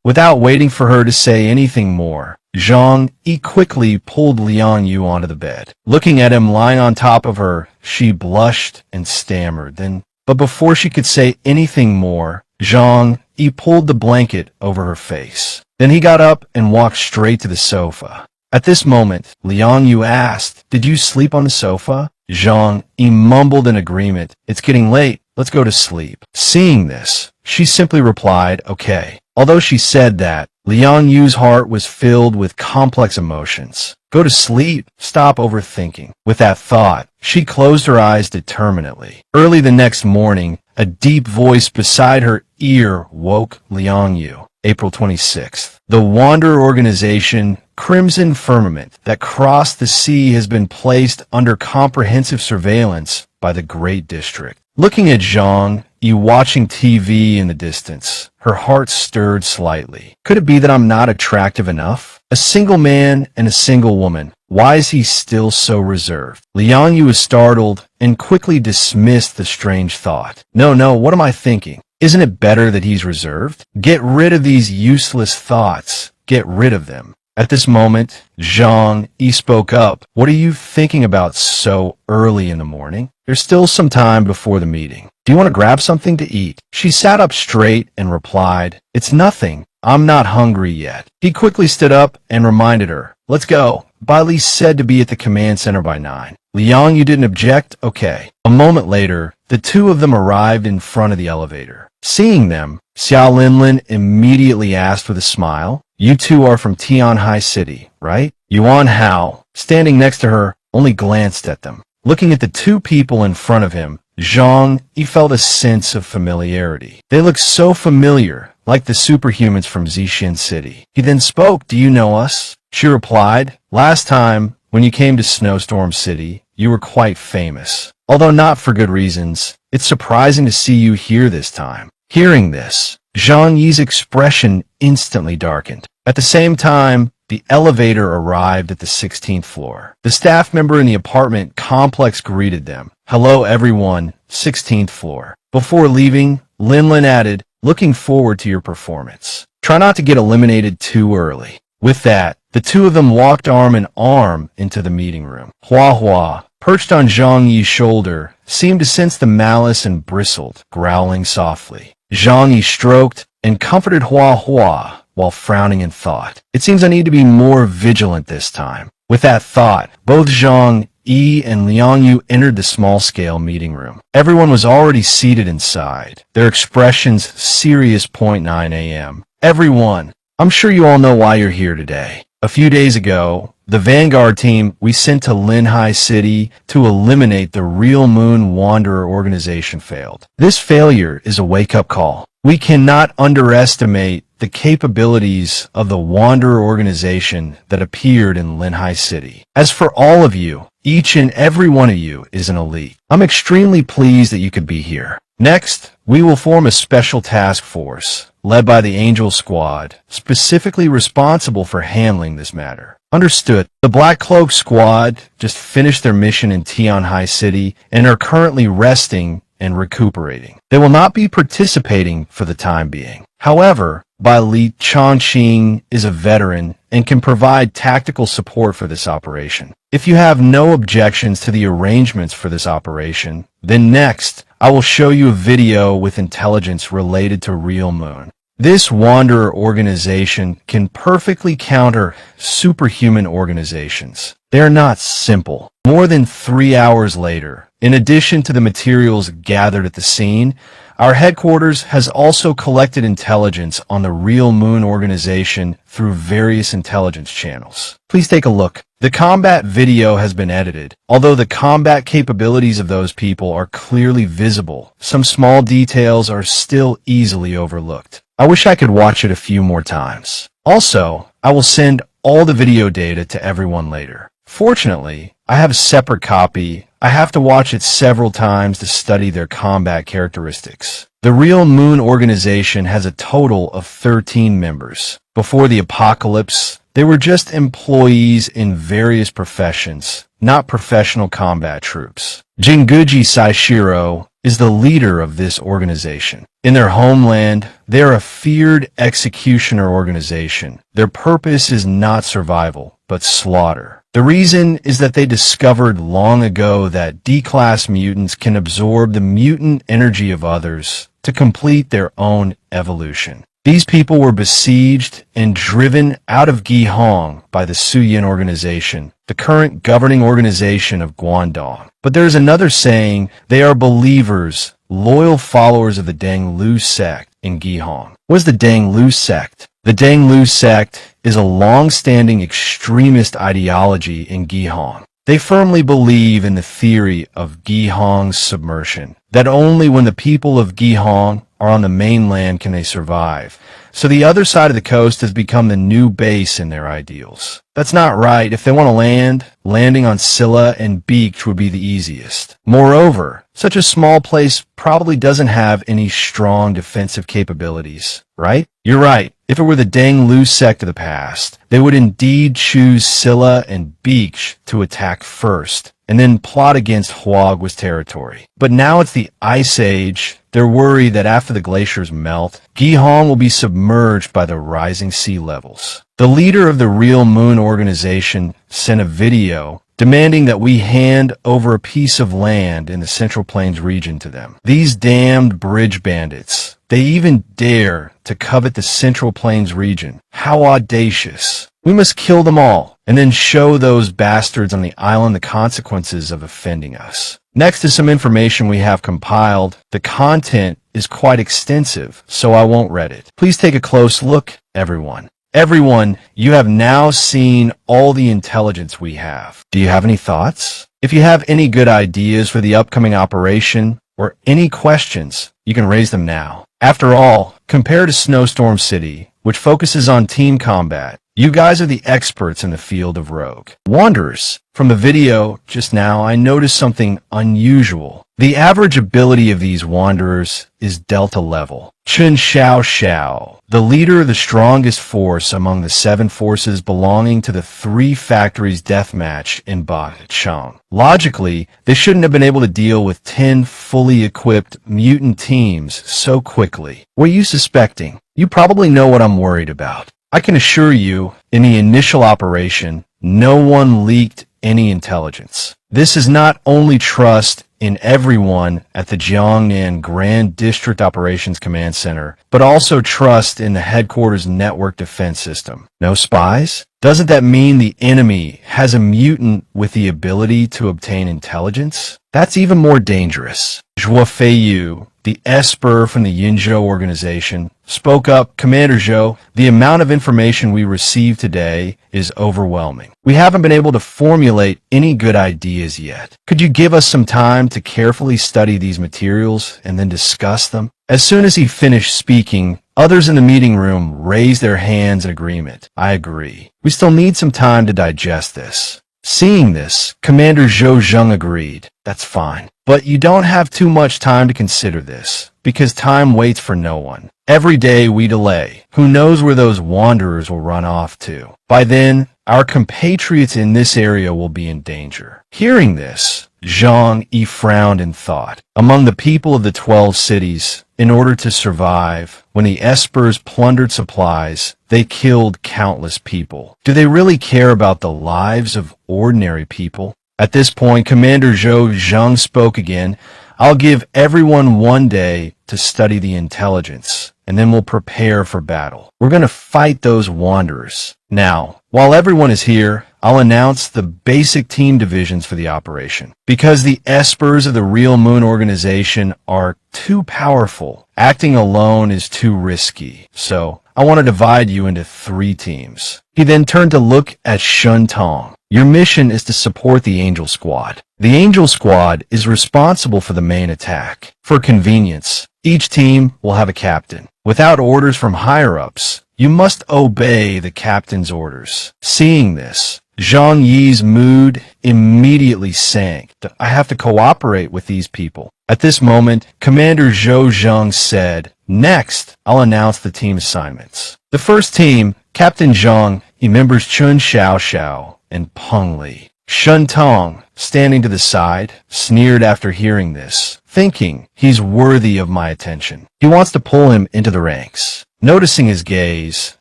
Without waiting for her to say anything more, Zhang Yi quickly pulled Liang Yu onto the bed. Looking at him lying on top of her, she blushed and stammered. But before she could say anything more, Zhang Yi pulled the blanket over her face. Then he got up and walked straight to the sofa. At this moment, Liang Yu asked, "Did you sleep on the sofa?" Zhang Yi mumbled in agreement. "It's getting late. Let's go to sleep." Seeing this, she simply replied, "Okay." Although she said that, Liang Yu's heart was filled with complex emotions. Go to sleep. Stop overthinking. With that thought, she closed her eyes determinedly. Early the next morning, a deep voice beside her ear woke Liang Yu. April 26th. The Wanderer Organization, Crimson Firmament, that crossed the sea has been placed under comprehensive surveillance by the Great District. Looking at Zhang Yi watching TV in the distance, her heart stirred slightly. Could it be that I'm not attractive enough? A single man and a single woman. Why is he still so reserved? Liang Yu was startled and quickly dismissed the strange thought. No, what am I thinking? Isn't it better that he's reserved? Get rid of these useless thoughts. Get rid of them. At this moment, Zhang Yi spoke up. What are you thinking about so early in the morning? There's still some time before the meeting. Do you want to grab something to eat? She sat up straight and replied, "It's nothing. I'm not hungry yet." He quickly stood up and reminded her, "Let's go. Bailey said to be at the command center by 9. Liang Yu didn't object? Okay. A moment later, the two of them arrived in front of the elevator. Seeing them, Xiao Linlin immediately asked with a smile, "You two are from Tianhai City, right?" Yuan Hao, standing next to her, only glanced at them. Looking at the two people in front of him, Zhang Yi felt a sense of familiarity. They looked so familiar, like the superhumans from Zixin City. He then spoke, "Do you know us?" She replied, "Last time, when you came to Snowstorm City, you were quite famous. Although not for good reasons, it's surprising to see you here this time." Hearing this, Zhang Yi's expression instantly darkened. At the same time, the elevator arrived at the 16th floor. The staff member in the apartment complex greeted them. "Hello everyone, 16th floor." Before leaving, Linlin added, "Looking forward to your performance. Try not to get eliminated too early." With that, the two of them walked arm in arm into the meeting room. Hua, perched on Zhang Yi's shoulder, seemed to sense the malice and bristled, growling softly. Zhang Yi stroked and comforted Hua while frowning in thought. "It seems I need to be more vigilant this time." With that thought, both Zhang Yi and Liang Yu entered the small-scale meeting room. Everyone was already seated inside, their expressions serious. 9 a.m. "Everyone, I'm sure you all know why you're here today. A few days ago, the Vanguard team we sent to Linhai City to eliminate the Real Moon Wanderer organization failed. This failure is a wake-up call. We cannot underestimate the capabilities of the Wanderer organization that appeared in Linhai City. As for all of you, each and every one of you is an elite. I'm extremely pleased that you could be here. Next, we will form a special task force, led by the Angel Squad, specifically responsible for handling this matter." "Understood." The Black Cloak Squad just finished their mission in Tianhai City and are currently resting and recuperating. They will not be participating for the time being. However, Bai Li Changqing is a veteran and can provide tactical support for this operation. If you have no objections to the arrangements for this operation, then next, I will show you a video with intelligence related to Real Moon. This Wanderer organization can perfectly counter superhuman organizations. They are not simple. More than 3 hours later, in addition to the materials gathered at the scene, our headquarters has also collected intelligence on the Real Moon organization through various intelligence channels. Please take a look. The combat video has been edited. Although the combat capabilities of those people are clearly visible, some small details are still easily overlooked. I wish I could watch it a few more times. Also, I will send all the video data to everyone later. Fortunately, I have a separate copy. I have to watch it several times to study their combat characteristics. The Real Moon organization has a total of 13 members. Before the apocalypse, they were just employees in various professions, not professional combat troops. Jinguji Saishiro is the leader of this organization. In their homeland, they are a feared executioner organization. Their purpose is not survival, but slaughter. The reason is that they discovered long ago that D-class mutants can absorb the mutant energy of others to complete their own evolution. These people were besieged and driven out of Gihong by the Suyin organization, the current governing organization of Guangdong. But there's another saying: they are believers, loyal followers of the Danglu sect in Gihong. What is the Danglu sect? The Danglu sect is a long-standing extremist ideology in Gihong. They firmly believe in the theory of Gihong's submersion, that only when the people of Gihong are on the mainland can they survive. So the other side of the coast has become the new base in their ideals. That's not right. If they want to land, landing on Silla and Beach would be the easiest. Moreover, such a small place probably doesn't have any strong defensive capabilities, right? You're right. If it were the Danglu sect of the past, they would indeed choose Silla and Beach to attack first, and then plot against Huagua's territory. But now it's the Ice Age. They're worried that after the glaciers melt, Gihong will be submerged by the rising sea levels. The leader of the Real Moon organization sent a video demanding that we hand over a piece of land in the Central Plains region to them. These damned bridge bandits, they even dare to covet the Central Plains region. How audacious. We must kill them all, and then show those bastards on the island the consequences of offending us. Next is some information we have compiled. The content is quite extensive, so I won't read it. Please take a close look, everyone. Everyone, you have now seen all the intelligence we have. Do you have any thoughts? If you have any good ideas for the upcoming operation, or any questions, you can raise them now. After all, compared to Snowstorm City, which focuses on team combat, You guys are the experts in the field of rogue wanderers. From the video just now, I noticed something unusual. The average ability of these wanderers is Delta level. Chun Xiao Xiao, the leader of the strongest force among the 7 forces belonging to the 3 factories deathmatch in Ba-Chang. Logically, they shouldn't have been able to deal with 10 fully equipped mutant teams so quickly. What are you suspecting? You probably know what I'm worried about. I can assure you, in the initial operation, no one leaked any intelligence. This is not only trust in everyone at the Jiangnan Grand District Operations Command Center, but also trust in the headquarters network defense system. No spies? Doesn't that mean the enemy has a mutant with the ability to obtain intelligence? That's even more dangerous. Zhuo Feiyu, the Esper from the Yinzhou organization, spoke up. Commander Zhou, the amount of information we received today is overwhelming. We haven't been able to formulate any good ideas yet. Could you give us some time to carefully study these materials and then discuss them? As soon as he finished speaking, others in the meeting room raised their hands in agreement. I agree. We still need some time to digest this. Seeing this, Commander Zhou Zheng agreed. That's fine. But you don't have too much time to consider this, because time waits for no one. Every day we delay. Who knows where those wanderers will run off to? By then, our compatriots in this area will be in danger. Hearing this, Zhang Yi frowned in thought. Among the people of the 12 cities, in order to survive, when the Espers plundered supplies, they killed countless people. Do they really care about the lives of ordinary people? At this point, Commander Zhou Zheng spoke again. I'll give everyone 1 day to study the intelligence, and then we'll prepare for battle. We're going to fight those wanderers. Now, while everyone is here, I'll announce the basic team divisions for the operation. Because the Espers of the Real Moon organization are too powerful, acting alone is too risky. So, I want to divide you into 3 teams. He then turned to look at Shun Tong. Your mission is to support the Angel Squad. The Angel Squad is responsible for the main attack. For convenience, each team will have a captain. Without orders from higher-ups, you must obey the captain's orders. Seeing this, Zhang Yi's mood immediately sank. I have to cooperate with these people. At this moment, Commander Zhou Zheng said, next, I'll announce the team assignments. The first team, Captain Zhang, he members Chun Xiao Xiao and Peng Li. Shun Tong, standing to the side, sneered after hearing this, thinking he's worthy of my attention. He wants to pull him into the ranks. Noticing his gaze,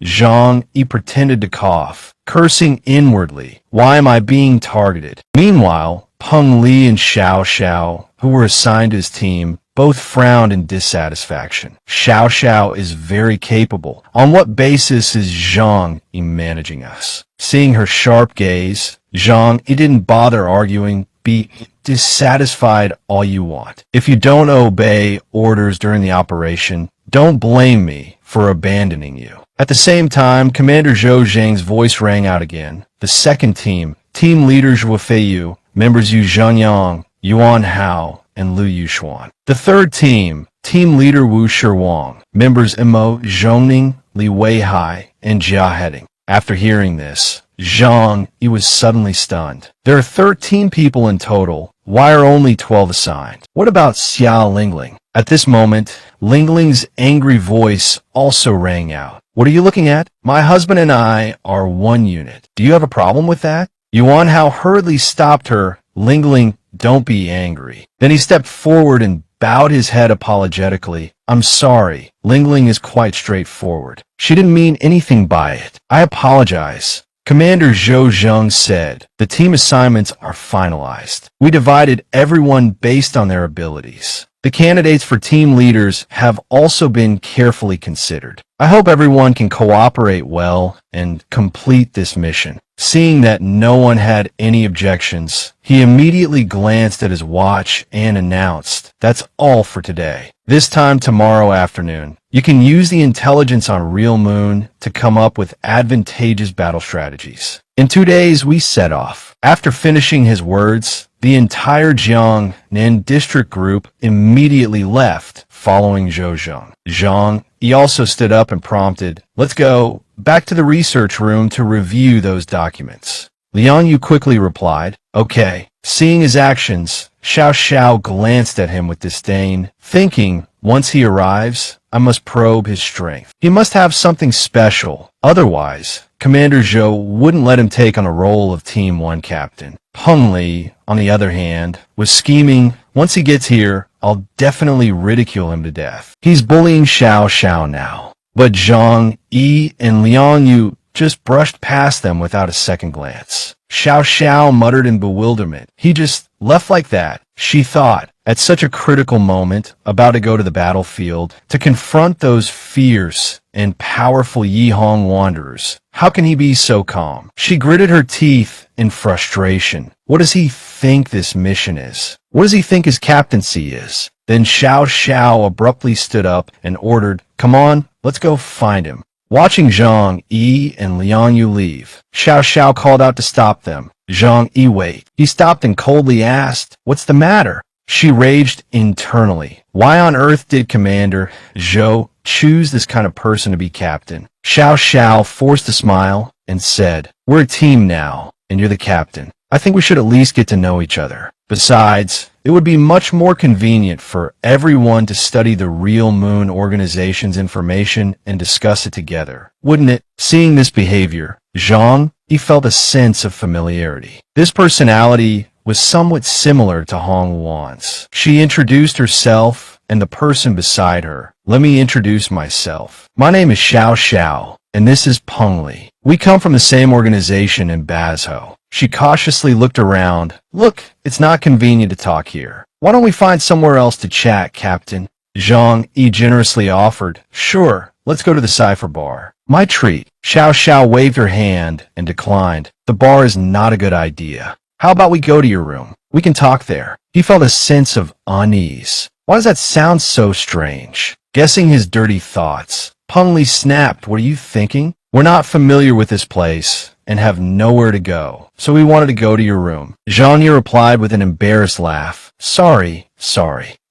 Zhang Yi pretended to cough, cursing inwardly. Why am I being targeted? Meanwhile, Peng Li and Xiao Xiao, who were assigned to his team, both frowned in dissatisfaction. Xiao Xiao is very capable. On what basis is Zhang Yi managing us? Seeing her sharp gaze, Zhang Yi didn't bother arguing. Be dissatisfied all you want. If you don't obey orders during the operation, don't blame me for abandoning you. At the same time, Commander Zhou Zheng's voice rang out again. The second team, team leader Zhuo Feiyu, members Yu Zhengyang, Yuan Hao, and Lu Yushuan. The third team, team leader Wu Shiwang, members Mo Zhongning, Li Weihai, and Jia Heading. After hearing this, Zhang Yi was suddenly stunned. There are 13 people in total. Why are only 12 assigned? What about Xia Lingling? At this moment, Lingling's angry voice also rang out. What are you looking at? My husband and I are one unit. Do you have a problem with that? Yuan Hao hurriedly stopped her. Lingling, don't be angry. Then he stepped forward and bowed his head apologetically. I'm sorry. Lingling is quite straightforward. She didn't mean anything by it. I apologize. Commander Zhou Zheng said, the team assignments are finalized. We divided everyone based on their abilities. The candidates for team leaders have also been carefully considered. I hope everyone can cooperate well and complete this mission. Seeing that no one had any objections, he immediately glanced at his watch and announced, that's all for today. This time tomorrow afternoon, you can use the intelligence on Real Moon to come up with advantageous battle strategies. In 2 days, we set off. After finishing his words, the entire Jiangnan district group immediately left following Zhang. Zhang Yi also stood up and prompted, "Let's go back to the research room to review those documents." Liang Yu quickly replied, "Okay." Seeing his actions, Xiao Xiao glanced at him with disdain, thinking, once he arrives, I must probe his strength. He must have something special. Otherwise, Commander Zhou wouldn't let him take on a role of Team 1 captain. Peng Li, on the other hand, was scheming, once he gets here, I'll definitely ridicule him to death. He's bullying Xiao Xiao now. But Zhang Yi and Liang Yu just brushed past them without a second glance. Xiao Xiao muttered in bewilderment. He just left like that, she thought, at such a critical moment, about to go to the battlefield, to confront those fierce and powerful Yihong wanderers. How can he be so calm? She gritted her teeth in frustration. What does he think this mission is? What does he think his captaincy is? Then Xiao Xiao abruptly stood up and ordered, "Come on, let's go find him." Watching Zhang Yi and Liang Yu leave, Xiao Xiao called out to stop them. Zhang Yi, wait. He stopped and coldly asked, "What's the matter?" She raged internally. Why on earth did Commander Zhou choose this kind of person to be captain? Xiao Xiao forced a smile and said, "We're a team now, and you're the captain. I think we should at least get to know each other. Besides, it would be much more convenient for everyone to study the Real Moon Organization's information and discuss it together, wouldn't it?" Seeing this behavior, Zhang Yi felt a sense of familiarity. This personality was somewhat similar to Hong Wan's. She introduced herself and the person beside her. "Let me introduce myself. My name is Xiao Xiao, and this is Peng Li. We come from the same organization in Bazhou." She cautiously looked around. "Look, it's not convenient to talk here. Why don't we find somewhere else to chat, Captain?" Zhang Yi generously offered. "Sure, let's go to the cipher bar." "My treat." Xiao Xiao waved her hand and declined. "The bar is not a good idea. How about we go to your room? We can talk there." He felt a sense of unease. Why does that sound so strange? Guessing his dirty thoughts, Peng Li snapped, "What are you thinking? We're not familiar with this place and have nowhere to go, so we wanted to go to your room." Zhang Yi replied with an embarrassed laugh. Sorry.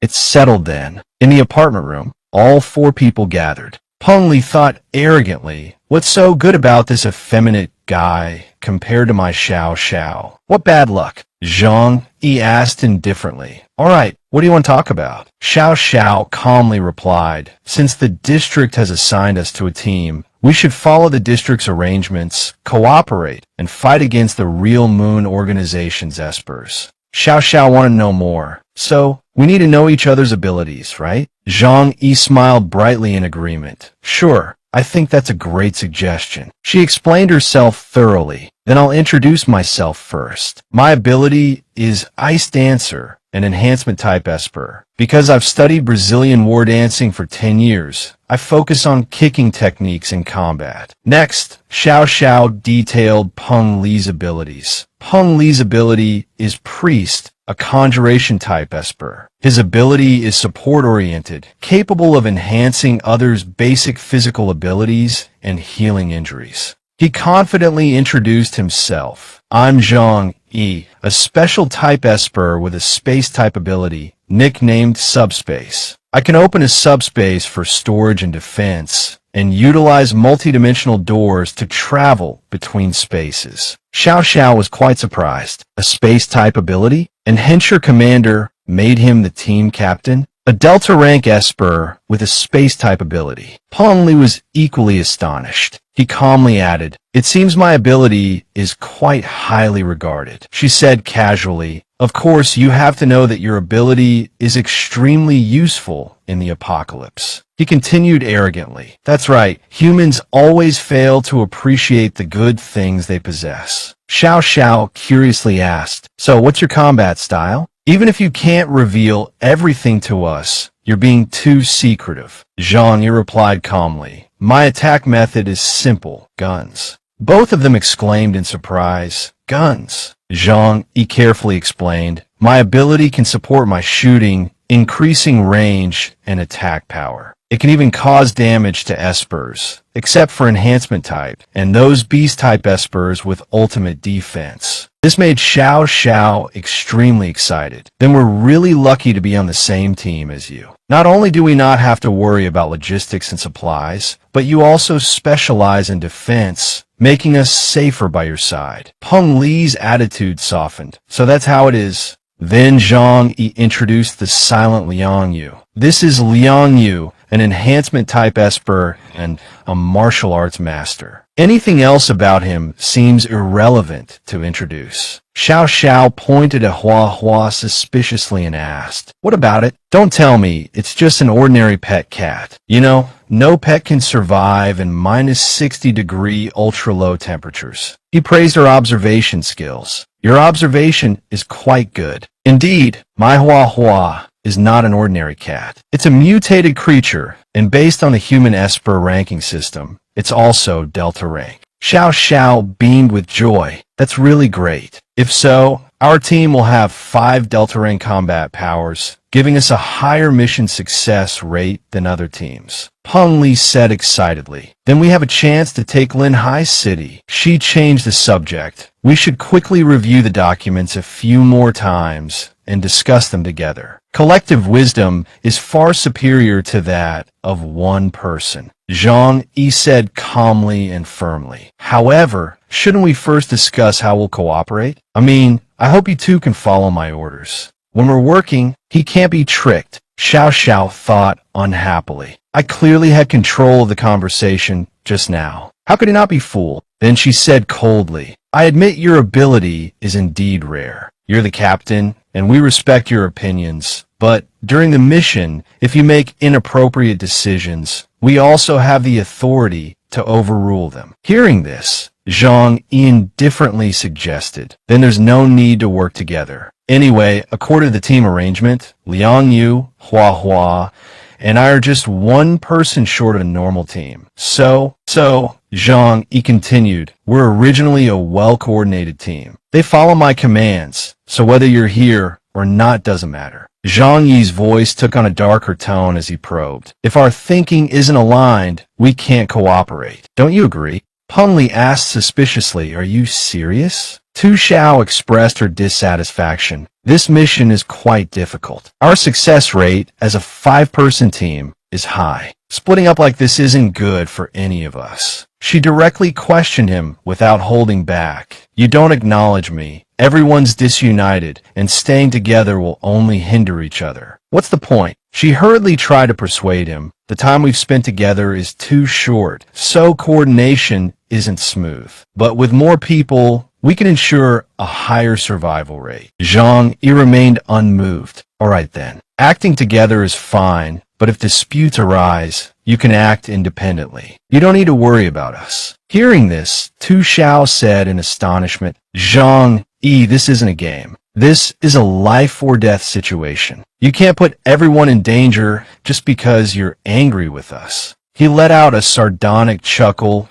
It's settled then." In the apartment room, all four people gathered. Peng Li thought arrogantly, "What's so good about this effeminate guy compared to my Xiao Xiao? What bad luck?" Zhang Yi asked indifferently. "All right, what do you want to talk about?" Xiao Xiao calmly replied, "Since the district has assigned us to a team, we should follow the district's arrangements, cooperate, and fight against the Real Moon Organization's espers." Xiao Xiao wanted to know more. "So, we need to know each other's abilities, right?" Zhang Yi smiled brightly in agreement. "Sure, I think that's a great suggestion." She explained herself thoroughly. "Then I'll introduce myself first. My ability is Ice Dancer, an enhancement type esper. Because I've studied Brazilian war dancing for 10 years, I focus on kicking techniques in combat." Next, Xiao Xiao detailed Peng Li's abilities. Peng Li's ability is Priest, a conjuration type esper. His ability is support-oriented, capable of enhancing others' basic physical abilities and healing injuries. He confidently introduced himself. "I'm Zhang Yi, a special type esper with a space-type ability, nicknamed Subspace. I can open a subspace for storage and defense, and utilize multidimensional doors to travel between spaces." Xiao Xiao was quite surprised. A space-type ability? And hence your commander made him the team captain? A Delta-rank esper with a space-type ability. Peng Li was equally astonished. He calmly added, "It seems my ability is quite highly regarded," she said casually. "Of course, you have to know that your ability is extremely useful in the apocalypse." He continued arrogantly. "That's right, humans always fail to appreciate the good things they possess." Xiao Xiao curiously asked, "So what's your combat style? Even if you can't reveal everything to us, you're being too secretive." Zhang Yi replied calmly, "My attack method is simple, guns." Both of them exclaimed in surprise, "Guns?" Zhang Yi carefully explained, "My ability can support my shooting, increasing range and attack power. It can even cause damage to espers, except for enhancement type, and those beast-type espers with ultimate defense." This made Xiao Xiao extremely excited. "Then we're really lucky to be on the same team as you." Not only do we not have to worry about logistics and supplies, but you also specialize in defense, making us safer by your side. Peng Li's attitude softened. So that's how it is. Then Zhang Yi introduced the silent Liang Yu. This is Liang Yu, an enhancement type esper and a martial arts master. Anything else about him seems irrelevant to introduce. Xiao Xiao pointed at Hua Hua suspiciously and asked, "What about it? Don't tell me it's just an ordinary pet cat. You know, no pet can survive in minus 60-degree ultra-low temperatures." He praised her observation skills. "Your observation is quite good. Indeed, my Hua Hua is not an ordinary cat. It's a mutated creature, and based on the human esper ranking system, it's also Delta rank." Xiao Xiao beamed with joy. "That's really great. If so, our team will have 5 Delta rank combat powers, giving us a higher mission success rate than other teams." Peng Li said excitedly. "Then we have a chance to take Linhai City." She changed the subject. "We should quickly review the documents a few more times and discuss them together. Collective wisdom is far superior to that of one person," Zhang Yi said calmly and firmly. "However, shouldn't we first discuss how we'll cooperate? I mean, I hope you two can follow my orders. When we're working, he can't be tricked." Xiao Xiao thought unhappily. "I clearly had control of the conversation just now. How could he not be fooled?" Then she said coldly, "I admit your ability is indeed rare. You're the captain, and we respect your opinions. But during the mission, if you make inappropriate decisions, we also have the authority to overrule them." Hearing this, Zhang Yi indifferently suggested, "Then there's no need to work together. Anyway, according to the team arrangement, Liang Yu, Hua Hua, and I are just one person short of a normal team. So, Zhang Yi continued, "We're originally a well-coordinated team. They follow my commands, so whether you're here or not doesn't matter." Zhang Yi's voice took on a darker tone as he probed. "If our thinking isn't aligned, we can't cooperate. Don't you agree?" Peng Li asked suspiciously, "Are you serious?" Tu Xiao expressed her dissatisfaction. "This mission is quite difficult. Our success rate as a 5-person team is high. Splitting up like this isn't good for any of us." She directly questioned him without holding back. "You don't acknowledge me. Everyone's disunited, and staying together will only hinder each other. What's the point?" She hurriedly tried to persuade him. "The time we've spent together is too short, so coordination isn't smooth. But with more people, we can ensure a higher survival rate." Zhang Yi remained unmoved. "All right then. Acting together is fine, but if disputes arise, you can act independently. You don't need to worry about us." Hearing this, Tu Xiao said in astonishment, "Zhang Yi, this isn't a game. This is a life-or-death situation. You can't put everyone in danger just because you're angry with us." He let out a sardonic chuckle.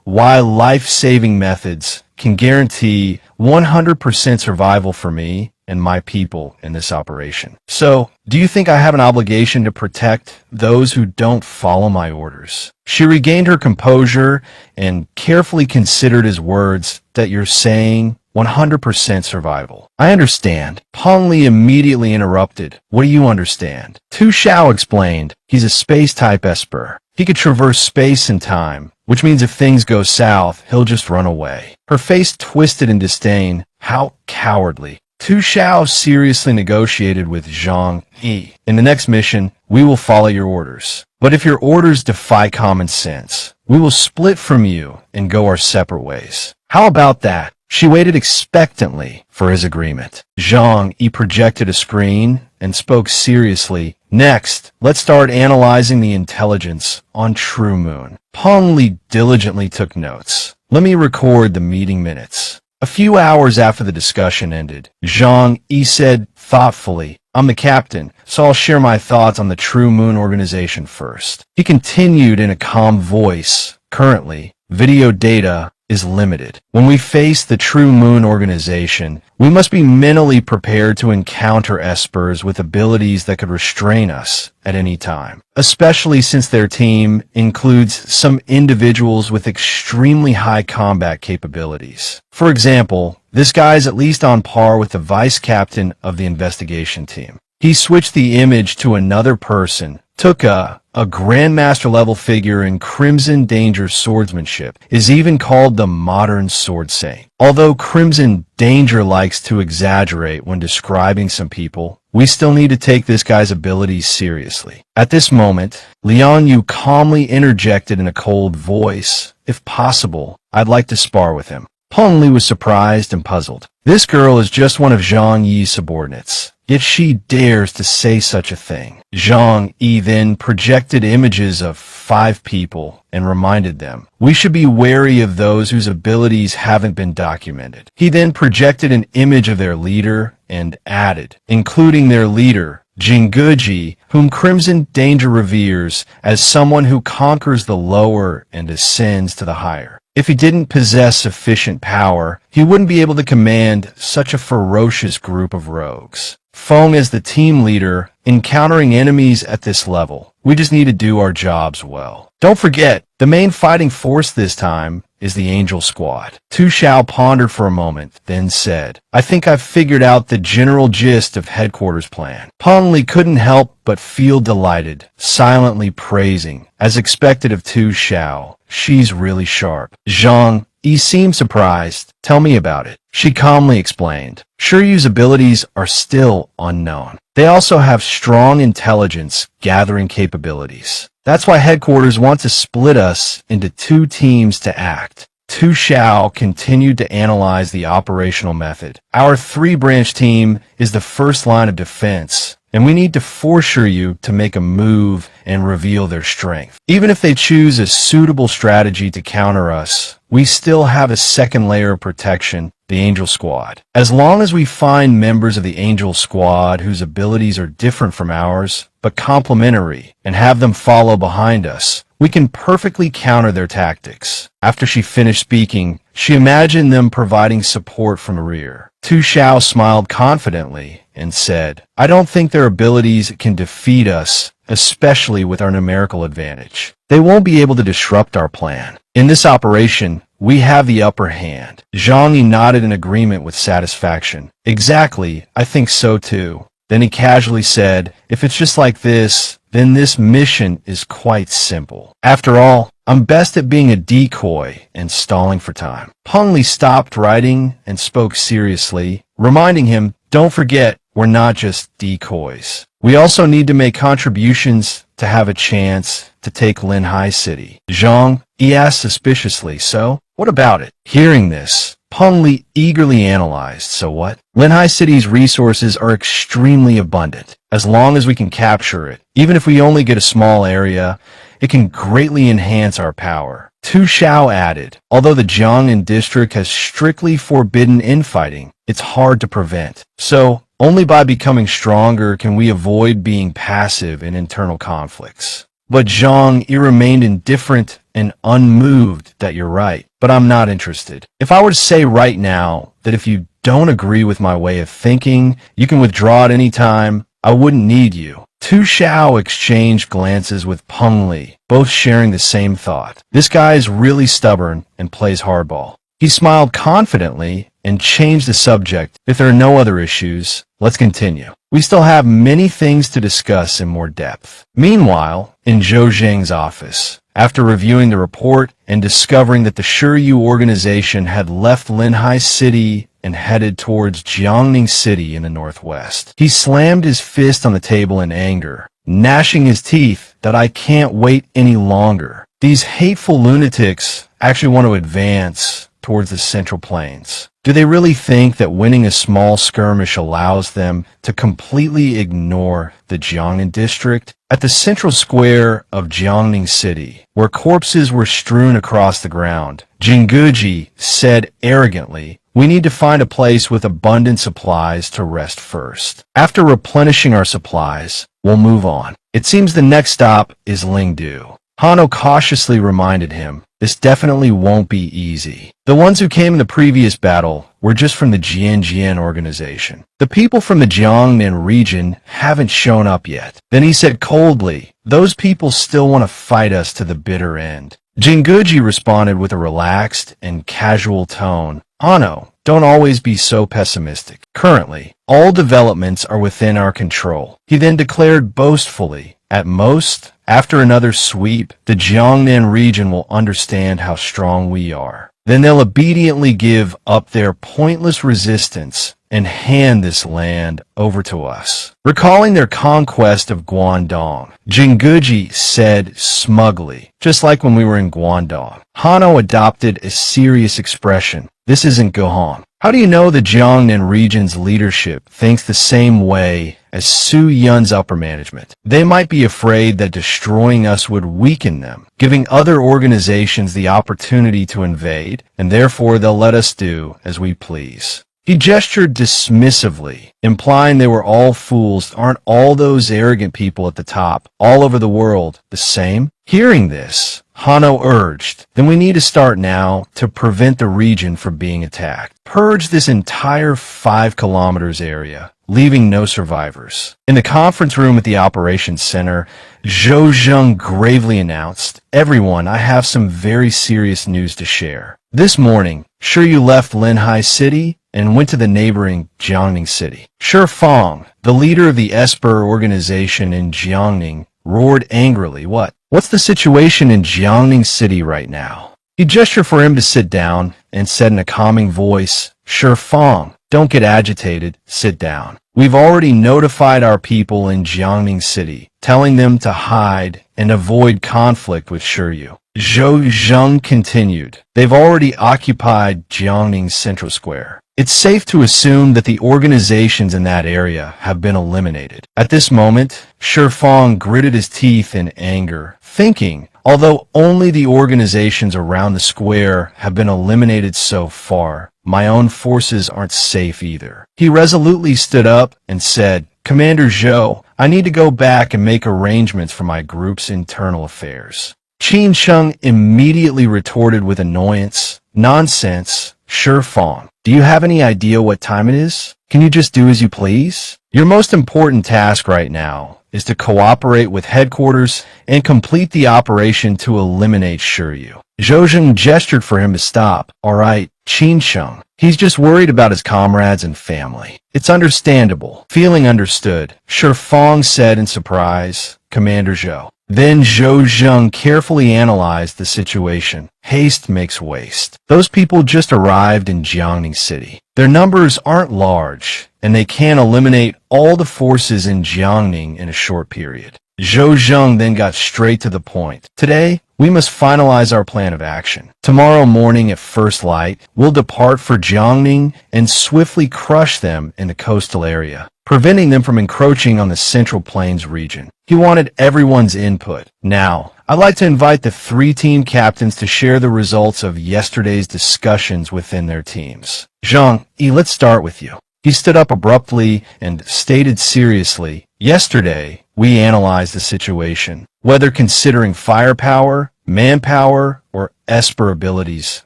"Why life-saving methods can guarantee 100% survival for me and my people in this operation. So, do you think I have an obligation to protect those who don't follow my orders?" She regained her composure and carefully considered his words. "That you're saying 100% survival. I understand." Peng Li immediately interrupted. "What do you understand?" Tu Xiao explained. "He's a space-type esper. He could traverse space and time, which means if things go south, he'll just run away." Her face twisted in disdain. "How cowardly." Tu Xiao seriously negotiated with Zhang Yi. "In the next mission, we will follow your orders. But if your orders defy common sense, we will split from you and go our separate ways. How about that?" She waited expectantly for his agreement. Zhang Yi projected a screen and spoke seriously. "Next, let's start analyzing the intelligence on True Moon." Peng Li diligently took notes. "Let me record the meeting minutes." A few hours after the discussion ended, Zhang Yi said thoughtfully, "I'm the captain, so I'll share my thoughts on the True Moon organization first." He continued in a calm voice, "Currently, video data is limited. When we face the True Moon organization, we must be mentally prepared to encounter espers with abilities that could restrain us at any time, especially since their team includes some individuals with extremely high combat capabilities. For example, this guy is at least on par with the vice captain of the investigation team. He switched the image to another person, took a Grandmaster level figure in Crimson Danger swordsmanship, is even called the modern sword saint. Although Crimson Danger likes to exaggerate when describing some people, we still need to take this guy's abilities seriously. At this moment, Liang Yu calmly interjected in a cold voice, "If possible, I'd like to spar with him." Peng Li was surprised and puzzled. This girl is just one of Zhang Yi's subordinates, yet she dares to say such a thing. Zhang Yi then projected images of 5 people and reminded them, "We should be wary of those whose abilities haven't been documented." He then projected an image of their leader and added, including their leader, Jinguji, whom Crimson Danger reveres as someone who conquers the lower and ascends to the higher. If he didn't possess sufficient power, he wouldn't be able to command such a ferocious group of rogues. Feng is the team leader, encountering enemies at this level. We just need to do our jobs well. Don't forget, the main fighting force this time is the Angel Squad. Tu Xiao pondered for a moment, then said, "I think I've figured out the general gist of headquarters plan." Peng Li couldn't help but feel delighted, silently praising, as expected of Tu Xiao, "She's really sharp." Zhang Yi seemed surprised. "Tell me about it." She calmly explained. Shiryu's abilities are still unknown. They also have strong intelligence gathering capabilities. That's why headquarters want to split us into 2 teams to act. Tu Xiao continued to analyze the operational method. Our 3-branch team is the first line of defense, and we need to force Shiryu to make a move and reveal their strength. Even if they choose a suitable strategy to counter us, we still have a second layer of protection, the Angel Squad. As long as we find members of the Angel Squad whose abilities are different from ours, but complementary, and have them follow behind us, we can perfectly counter their tactics. After she finished speaking, she imagined them providing support from the rear. Tu Xiao smiled confidently and said, "I don't think their abilities can defeat us, especially with our numerical advantage. They won't be able to disrupt our plan. In this operation, we have the upper hand." Zhang Yi nodded in agreement with satisfaction. "Exactly, I think so too." Then he casually said, "If it's just like this, then this mission is quite simple. After all, I'm best at being a decoy and stalling for time." Peng Li stopped writing and spoke seriously, reminding him, "Don't forget, we're not just decoys. We also need to make contributions to have a chance to take Linhai City." Zhang Yi asked suspiciously, "So, what about it?" Hearing this, Peng Li eagerly analyzed, "So what?" Linhai City's resources are extremely abundant. As long as we can capture it, even if we only get a small area, it can greatly enhance our power. Tu Xiao added, "Although the Jiangnan district has strictly forbidden infighting, it's hard to prevent. So, only by becoming stronger can we avoid being passive in internal conflicts." But Zhang Yi remained indifferent and unmoved. "That you're right, but I'm not interested. If I were to say right now that if you don't agree with my way of thinking, you can withdraw at any time, I wouldn't need you." Tu Xiao exchanged glances with Peng Li, both sharing the same thought. This guy is really stubborn and plays hardball. He smiled confidently and changed the subject. "If there are no other issues, let's continue. We still have many things to discuss in more depth." Meanwhile, in Zhou Zheng's office, after reviewing the report and discovering that the Shiryu organization had left Linhai City and headed towards Jiangning City in the northwest, he slammed his fist on the table in anger, gnashing his teeth, "That I can't wait any longer. These hateful lunatics actually want to advance towards the Central Plains. Do they really think that winning a small skirmish allows them to completely ignore the Jiangnan district?" At the central square of Jiangning City, where corpses were strewn across the ground, Jinguji said arrogantly, "We need to find a place with abundant supplies to rest first. After replenishing our supplies, we'll move on. It seems the next stop is Lingdu." Hano cautiously reminded him, "This definitely won't be easy. The ones who came in the previous battle were just from the Jianjian organization. The people from the Jiangnan region haven't shown up yet." Then he said coldly, "Those people still want to fight us to the bitter end." Jinguji responded with a relaxed and casual tone, Hano, don't always be so pessimistic. Currently, all developments are within our control. He then declared boastfully, at most, after another sweep, the Jiangnan region will understand how strong we are. Then they'll obediently give up their pointless resistance and hand this land over to us. Recalling their conquest of Guangdong, Jinguji said smugly, just like when we were in Guangdong. Hano adopted a serious expression. This isn't Gohan. How do you know the Jiangnan region's leadership thinks the same way as Su Yun's upper management? They might be afraid that destroying us would weaken them, giving other organizations the opportunity to invade, and therefore they'll let us do as we please. He gestured dismissively, implying they were all fools. Aren't all those arrogant people at the top, all over the world, the same? Hearing this, Hano urged, then we need to start now to prevent the region from being attacked. Purge this entire 5 kilometers area, leaving no survivors. In the conference room at the operations center, Zhou Zheng gravely announced, everyone, I have some very serious news to share. This morning, sure you left Linhai City and went to the neighboring Jiangning City. Shi Fang, the leader of the Esper organization in Jiangning, roared angrily, What's the situation in Jiangning City right now? He gestured for him to sit down and said in a calming voice, Shi Fang, don't get agitated, sit down. We've already notified our people in Jiangning City, telling them to hide and avoid conflict with Shiryu. Zhou Zheng continued, they've already occupied Jiangning's central square. It's safe to assume that the organizations in that area have been eliminated. At this moment, Shi Fang gritted his teeth in anger, thinking, although only the organizations around the square have been eliminated so far, my own forces aren't safe either. He resolutely stood up and said, Commander Zhou, I need to go back and make arrangements for my group's internal affairs. Qin Sheng immediately retorted with annoyance, nonsense, Shi Fang. Do you have any idea what time it is? Can you just do as you please? Your most important task right now is to cooperate with headquarters and complete the operation to eliminate Shiryu. Zhou Zheng gestured for him to stop. All right, Qin Sheng. He's just worried about his comrades and family. It's understandable. Feeling understood, Shi Fang said in surprise, Commander Zhou. Then Zhou Zheng carefully analyzed the situation. Haste makes waste. Those people just arrived in Jiangning City. Their numbers aren't large, and they can't eliminate all the forces in Jiangning in a short period. Zhou Zheng then got straight to the point. Today, we must finalize our plan of action. Tomorrow morning at first light, we'll depart for Jiangning and swiftly crush them in the coastal area, preventing them from encroaching on the Central Plains region. He wanted everyone's input. Now, I'd like to invite the 3 team captains to share the results of yesterday's discussions within their teams. Zhang Yi, let's start with you. He stood up abruptly and stated seriously, yesterday, we analyzed the situation. Whether considering firepower, manpower, or Esper abilities,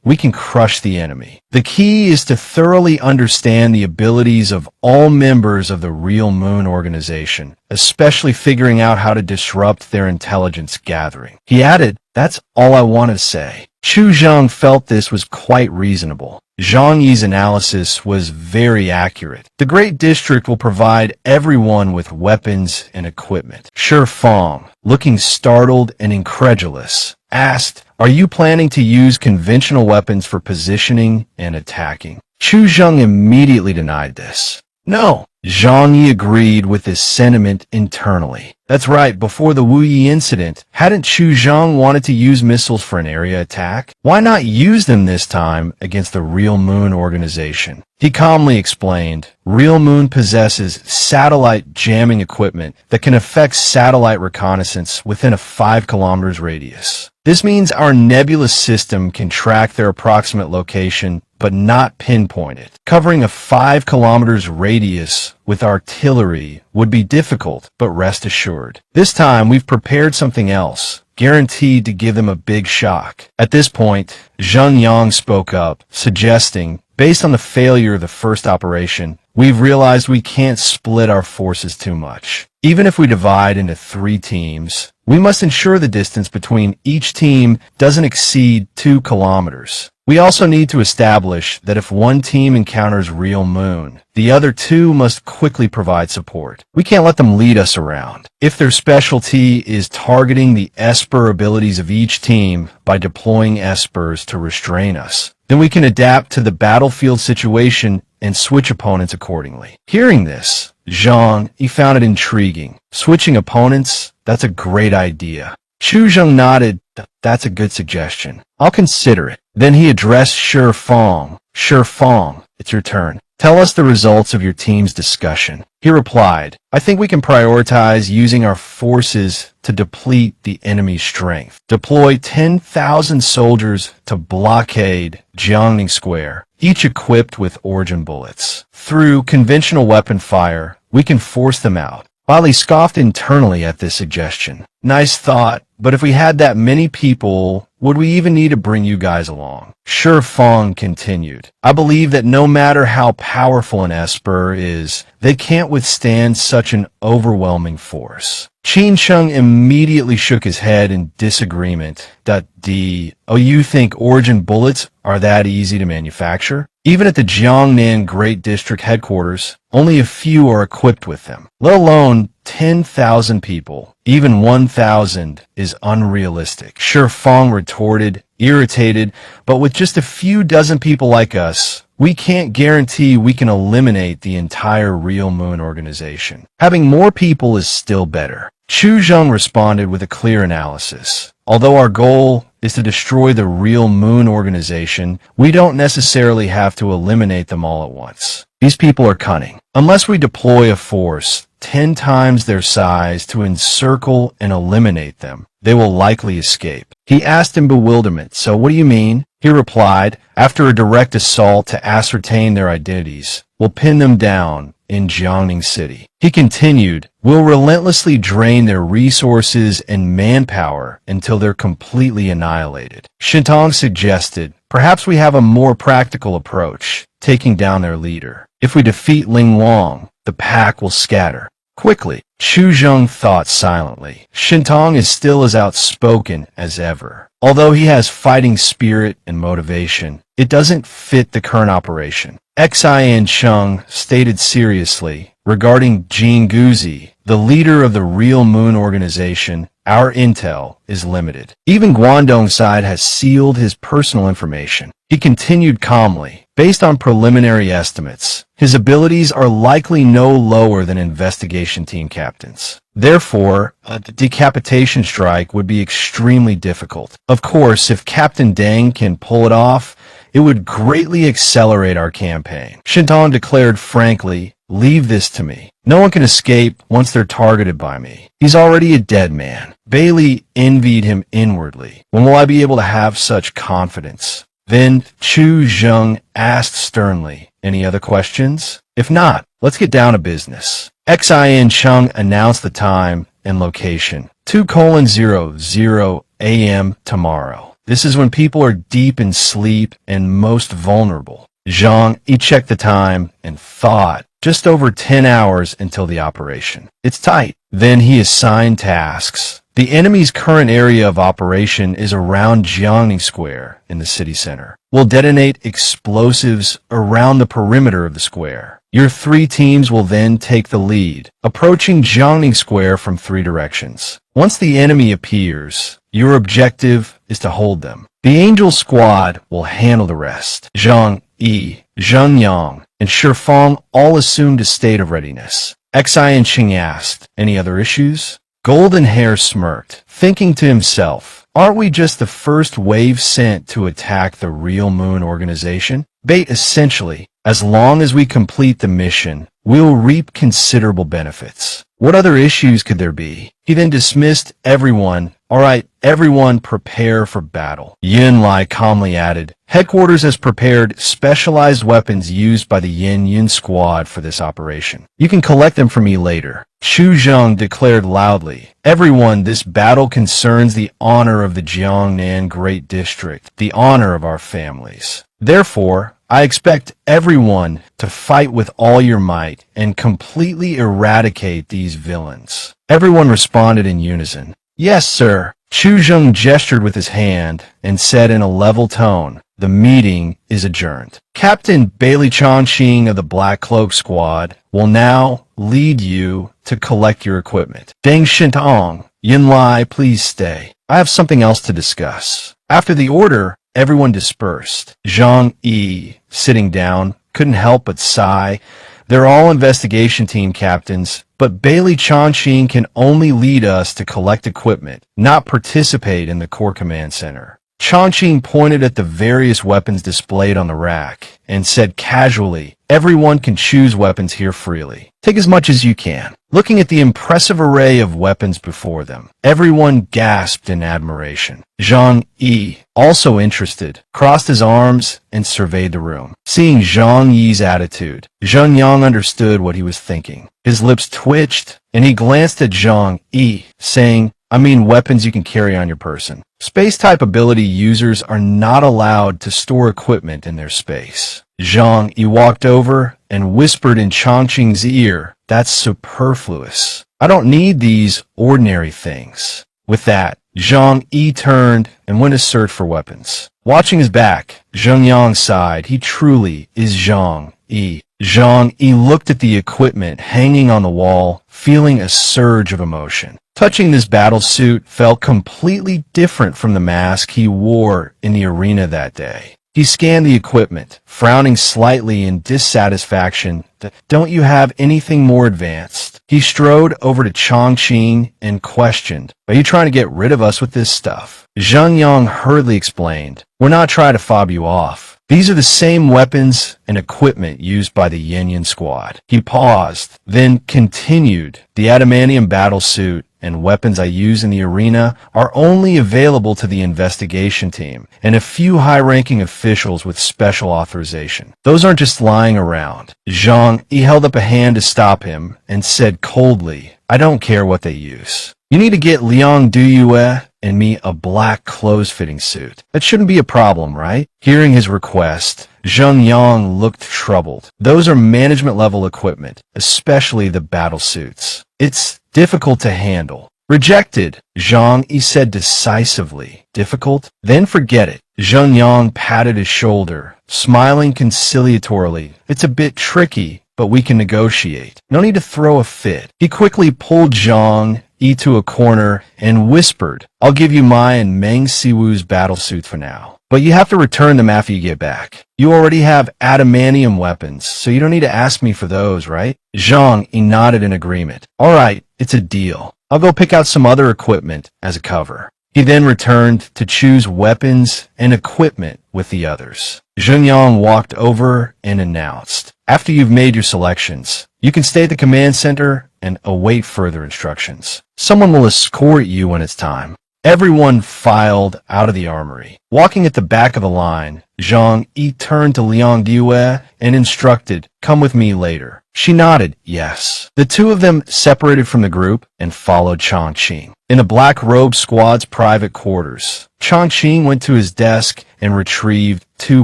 we can crush the enemy. The key is to thoroughly understand the abilities of all members of the Real Moon organization, especially figuring out how to disrupt their intelligence gathering. He added, that's all I wanted to say. Chu Zhang felt this was quite reasonable. Zhang Yi's analysis was very accurate. The Great District will provide everyone with weapons and equipment. Shi Fang, looking startled and incredulous, asked, are you planning to use conventional weapons for positioning and attacking? Chu Zheng immediately denied this. No. Zhang Yi agreed with this sentiment internally. That's right, before the Wu Yi incident, hadn't Chu Zheng wanted to use missiles for an area attack? Why not use them this time against the Real Moon organization? He calmly explained, Real Moon possesses satellite jamming equipment that can affect satellite reconnaissance within a 5 kilometers radius. This means our nebulous system can track their approximate location but not pinpoint it. Covering a 5 kilometers radius with artillery would be difficult, but rest assured. This time we've prepared something else, guaranteed to give them a big shock. At this point, Zheng Yang spoke up, suggesting, based on the failure of the first operation, we've realized we can't split our forces too much. Even if we divide into 3 teams, we must ensure the distance between each team doesn't exceed 2 kilometers. We also need to establish that if one team encounters real moon, the other two must quickly provide support. We can't let them lead us around. If their specialty is targeting the Esper abilities of each team by deploying Espers to restrain us, then we can adapt to the battlefield situation and switch opponents accordingly. Hearing this, Zhang Yi found it intriguing. Switching opponents? That's a great idea. Chu Zheng nodded. That's a good suggestion. I'll consider it. Then he addressed Shi Fong. Shi Fong, it's your turn. Tell us the results of your team's discussion. He replied, I think we can prioritize using our forces to deplete the enemy's strength. Deploy 10,000 soldiers to blockade Jiangning Square, each equipped with origin bullets. Through conventional weapon fire, we can force them out. Bali scoffed internally at this suggestion. Nice thought, but if we had that many people, would we even need to bring you guys along? Shi Fong continued. I believe that no matter how powerful an Esper is, they can't withstand such an overwhelming force. Qin Sheng immediately shook his head in disagreement. Oh, you think origin bullets are that easy to manufacture? Even at the Jiangnan Great District headquarters, only a few are equipped with them, let alone 10,000 people. Even 1,000 is unrealistic. Shi Fong retorted, irritated, but with just a few dozen people like us, we can't guarantee we can eliminate the entire Real Moon organization. Having more people is still better. Chu Zheng responded with a clear analysis. Although our goal is to destroy the Real Moon organization, we don't necessarily have to eliminate them all at once. These people are cunning. Unless we deploy a force 10 times their size to encircle and eliminate them, they will likely escape. He asked in bewilderment, so what do you mean? He replied, after a direct assault to ascertain their identities, we'll pin them down in Jiangning City. He continued, we'll relentlessly drain their resources and manpower until they're completely annihilated. Shintong suggested, perhaps we have a more practical approach, taking down their leader. If we defeat Ling Wang, the pack will scatter. Quickly, Chu Zheng thought silently. Shintong is still as outspoken as ever. Although he has fighting spirit and motivation, it doesn't fit the current operation. Xin Sheng stated seriously, regarding Jin Guzi, the leader of the Real Moon organization, our intel is limited. Even Guangdong side has sealed his personal information. He continued calmly, based on preliminary estimates, his abilities are likely no lower than investigation team captains. Therefore, a decapitation strike would be extremely difficult. Of course, if Captain Deng can pull it off, it would greatly accelerate our campaign. Shintong declared frankly, leave this to me. No one can escape once they're targeted by me. He's already a dead man. Bailey envied him inwardly. When will I be able to have such confidence? Then Chu Zheng asked sternly, any other questions? If not, let's get down to business. Xin Sheng announced the time and location. 2:00 a.m. tomorrow. This is when people are deep in sleep and most vulnerable. Zhang Yi checked the time and thought, just over 10 hours until the operation. It's tight. Then he assigned tasks. The enemy's current area of operation is around Jiangning Square in the city center. We'll detonate explosives around the perimeter of the square. Your 3 teams will then take the lead, approaching Jiangning Square from 3 directions. Once the enemy appears, your objective is to hold them. The Angel Squad will handle the rest. Zhang Yi, Zheng Yang, and Shi Fong all assumed a state of readiness. Xin Sheng asked, any other issues? Golden Hair smirked, thinking to himself, aren't we just the first wave sent to attack the Real Moon organization? Bait essentially, as long as we complete the mission, we'll reap considerable benefits. What other issues could there be? He then dismissed everyone. All right, everyone prepare for battle. Yin Lai calmly added, headquarters has prepared specialized weapons used by the Yin Yin squad for this operation. You can collect them for me later. Chu Zheng declared loudly, everyone, this battle concerns the honor of the Jiangnan Great District, the honor of our families. Therefore, I expect everyone to fight with all your might and completely eradicate these villains. Everyone responded in unison. Yes, sir. Chu Zheng gestured with his hand and said in a level tone, "The meeting is adjourned. Captain Bailey Chongqing of the Black Cloak Squad will now lead you to collect your equipment. Deng Shintong, Yin Lai, please stay. I have something else to discuss." After the order, everyone dispersed. Zhang Yi, sitting down, couldn't help but sigh. They're all investigation team captains, but Bailey Chongqing can only lead us to collect equipment, not participate in the core command center. Chongqing pointed at the various weapons displayed on the rack and said casually, "Everyone can choose weapons here freely. Take as much as you can." Looking at the impressive array of weapons before them, everyone gasped in admiration. Zhang Yi, also interested, crossed his arms and surveyed the room. Seeing Zhang Yi's attitude, Zheng Yang understood what he was thinking. His lips twitched, and he glanced at Zhang Yi, saying, "I mean weapons you can carry on your person. Space-type ability users are not allowed to store equipment in their space." Zhang Yi walked over and whispered in Chongqing's ear, "That's superfluous. I don't need these ordinary things." With that, Zhang Yi turned and went to search for weapons. Watching his back, Zheng Yang sighed. He truly is Zhang Yi. Zhang Yi looked at the equipment hanging on the wall, feeling a surge of emotion. Touching this battle suit felt completely different from the mask he wore in the arena that day. He scanned the equipment, frowning slightly in dissatisfaction. "Don't you have anything more advanced?" He strode over to Chongqing and questioned, "Are you trying to get rid of us with this stuff?" Zheng Yang hurriedly explained, "We're not trying to fob you off. These are the same weapons and equipment used by the Yin Squad." He paused, then continued, "The adamantium battlesuit and weapons I use in the arena are only available to the investigation team and a few high-ranking officials with special authorization. Those aren't just lying around." Zhang Yi held up a hand to stop him and said coldly, "I don't care what they use. You need to get Liang Duyue and me a black clothes-fitting suit. That shouldn't be a problem, right?" Hearing his request, Zheng Yang looked troubled. "Those are management-level equipment, especially the battle suits. It's difficult to handle." "Rejected," Zhang Yi said decisively. "Difficult? Then forget it." Zheng Yang patted his shoulder, smiling conciliatorily. "It's a bit tricky, but we can negotiate. No need to throw a fit." He quickly pulled Zhang Yi to a corner and whispered, "I'll give you my and Meng Siwu's battlesuit for now, but you have to return them after you get back. You already have adamantium weapons, so you don't need to ask me for those, right?" Zhang Yi nodded in agreement. "All right, it's a deal. I'll go pick out some other equipment as a cover." He then returned to choose weapons and equipment with the others. Zheng Yang walked over and announced, "After you've made your selections, you can stay at the command center and await further instructions. Someone will escort you when it's time." Everyone filed out of the armory. Walking at the back of the line, Zhang Yi turned to Liang Due and instructed, "Come with me later." She nodded, yes. The two of them separated from the group and followed Chongqing. In the Black Robe Squad's private quarters, Chongqing went to his desk and retrieved 2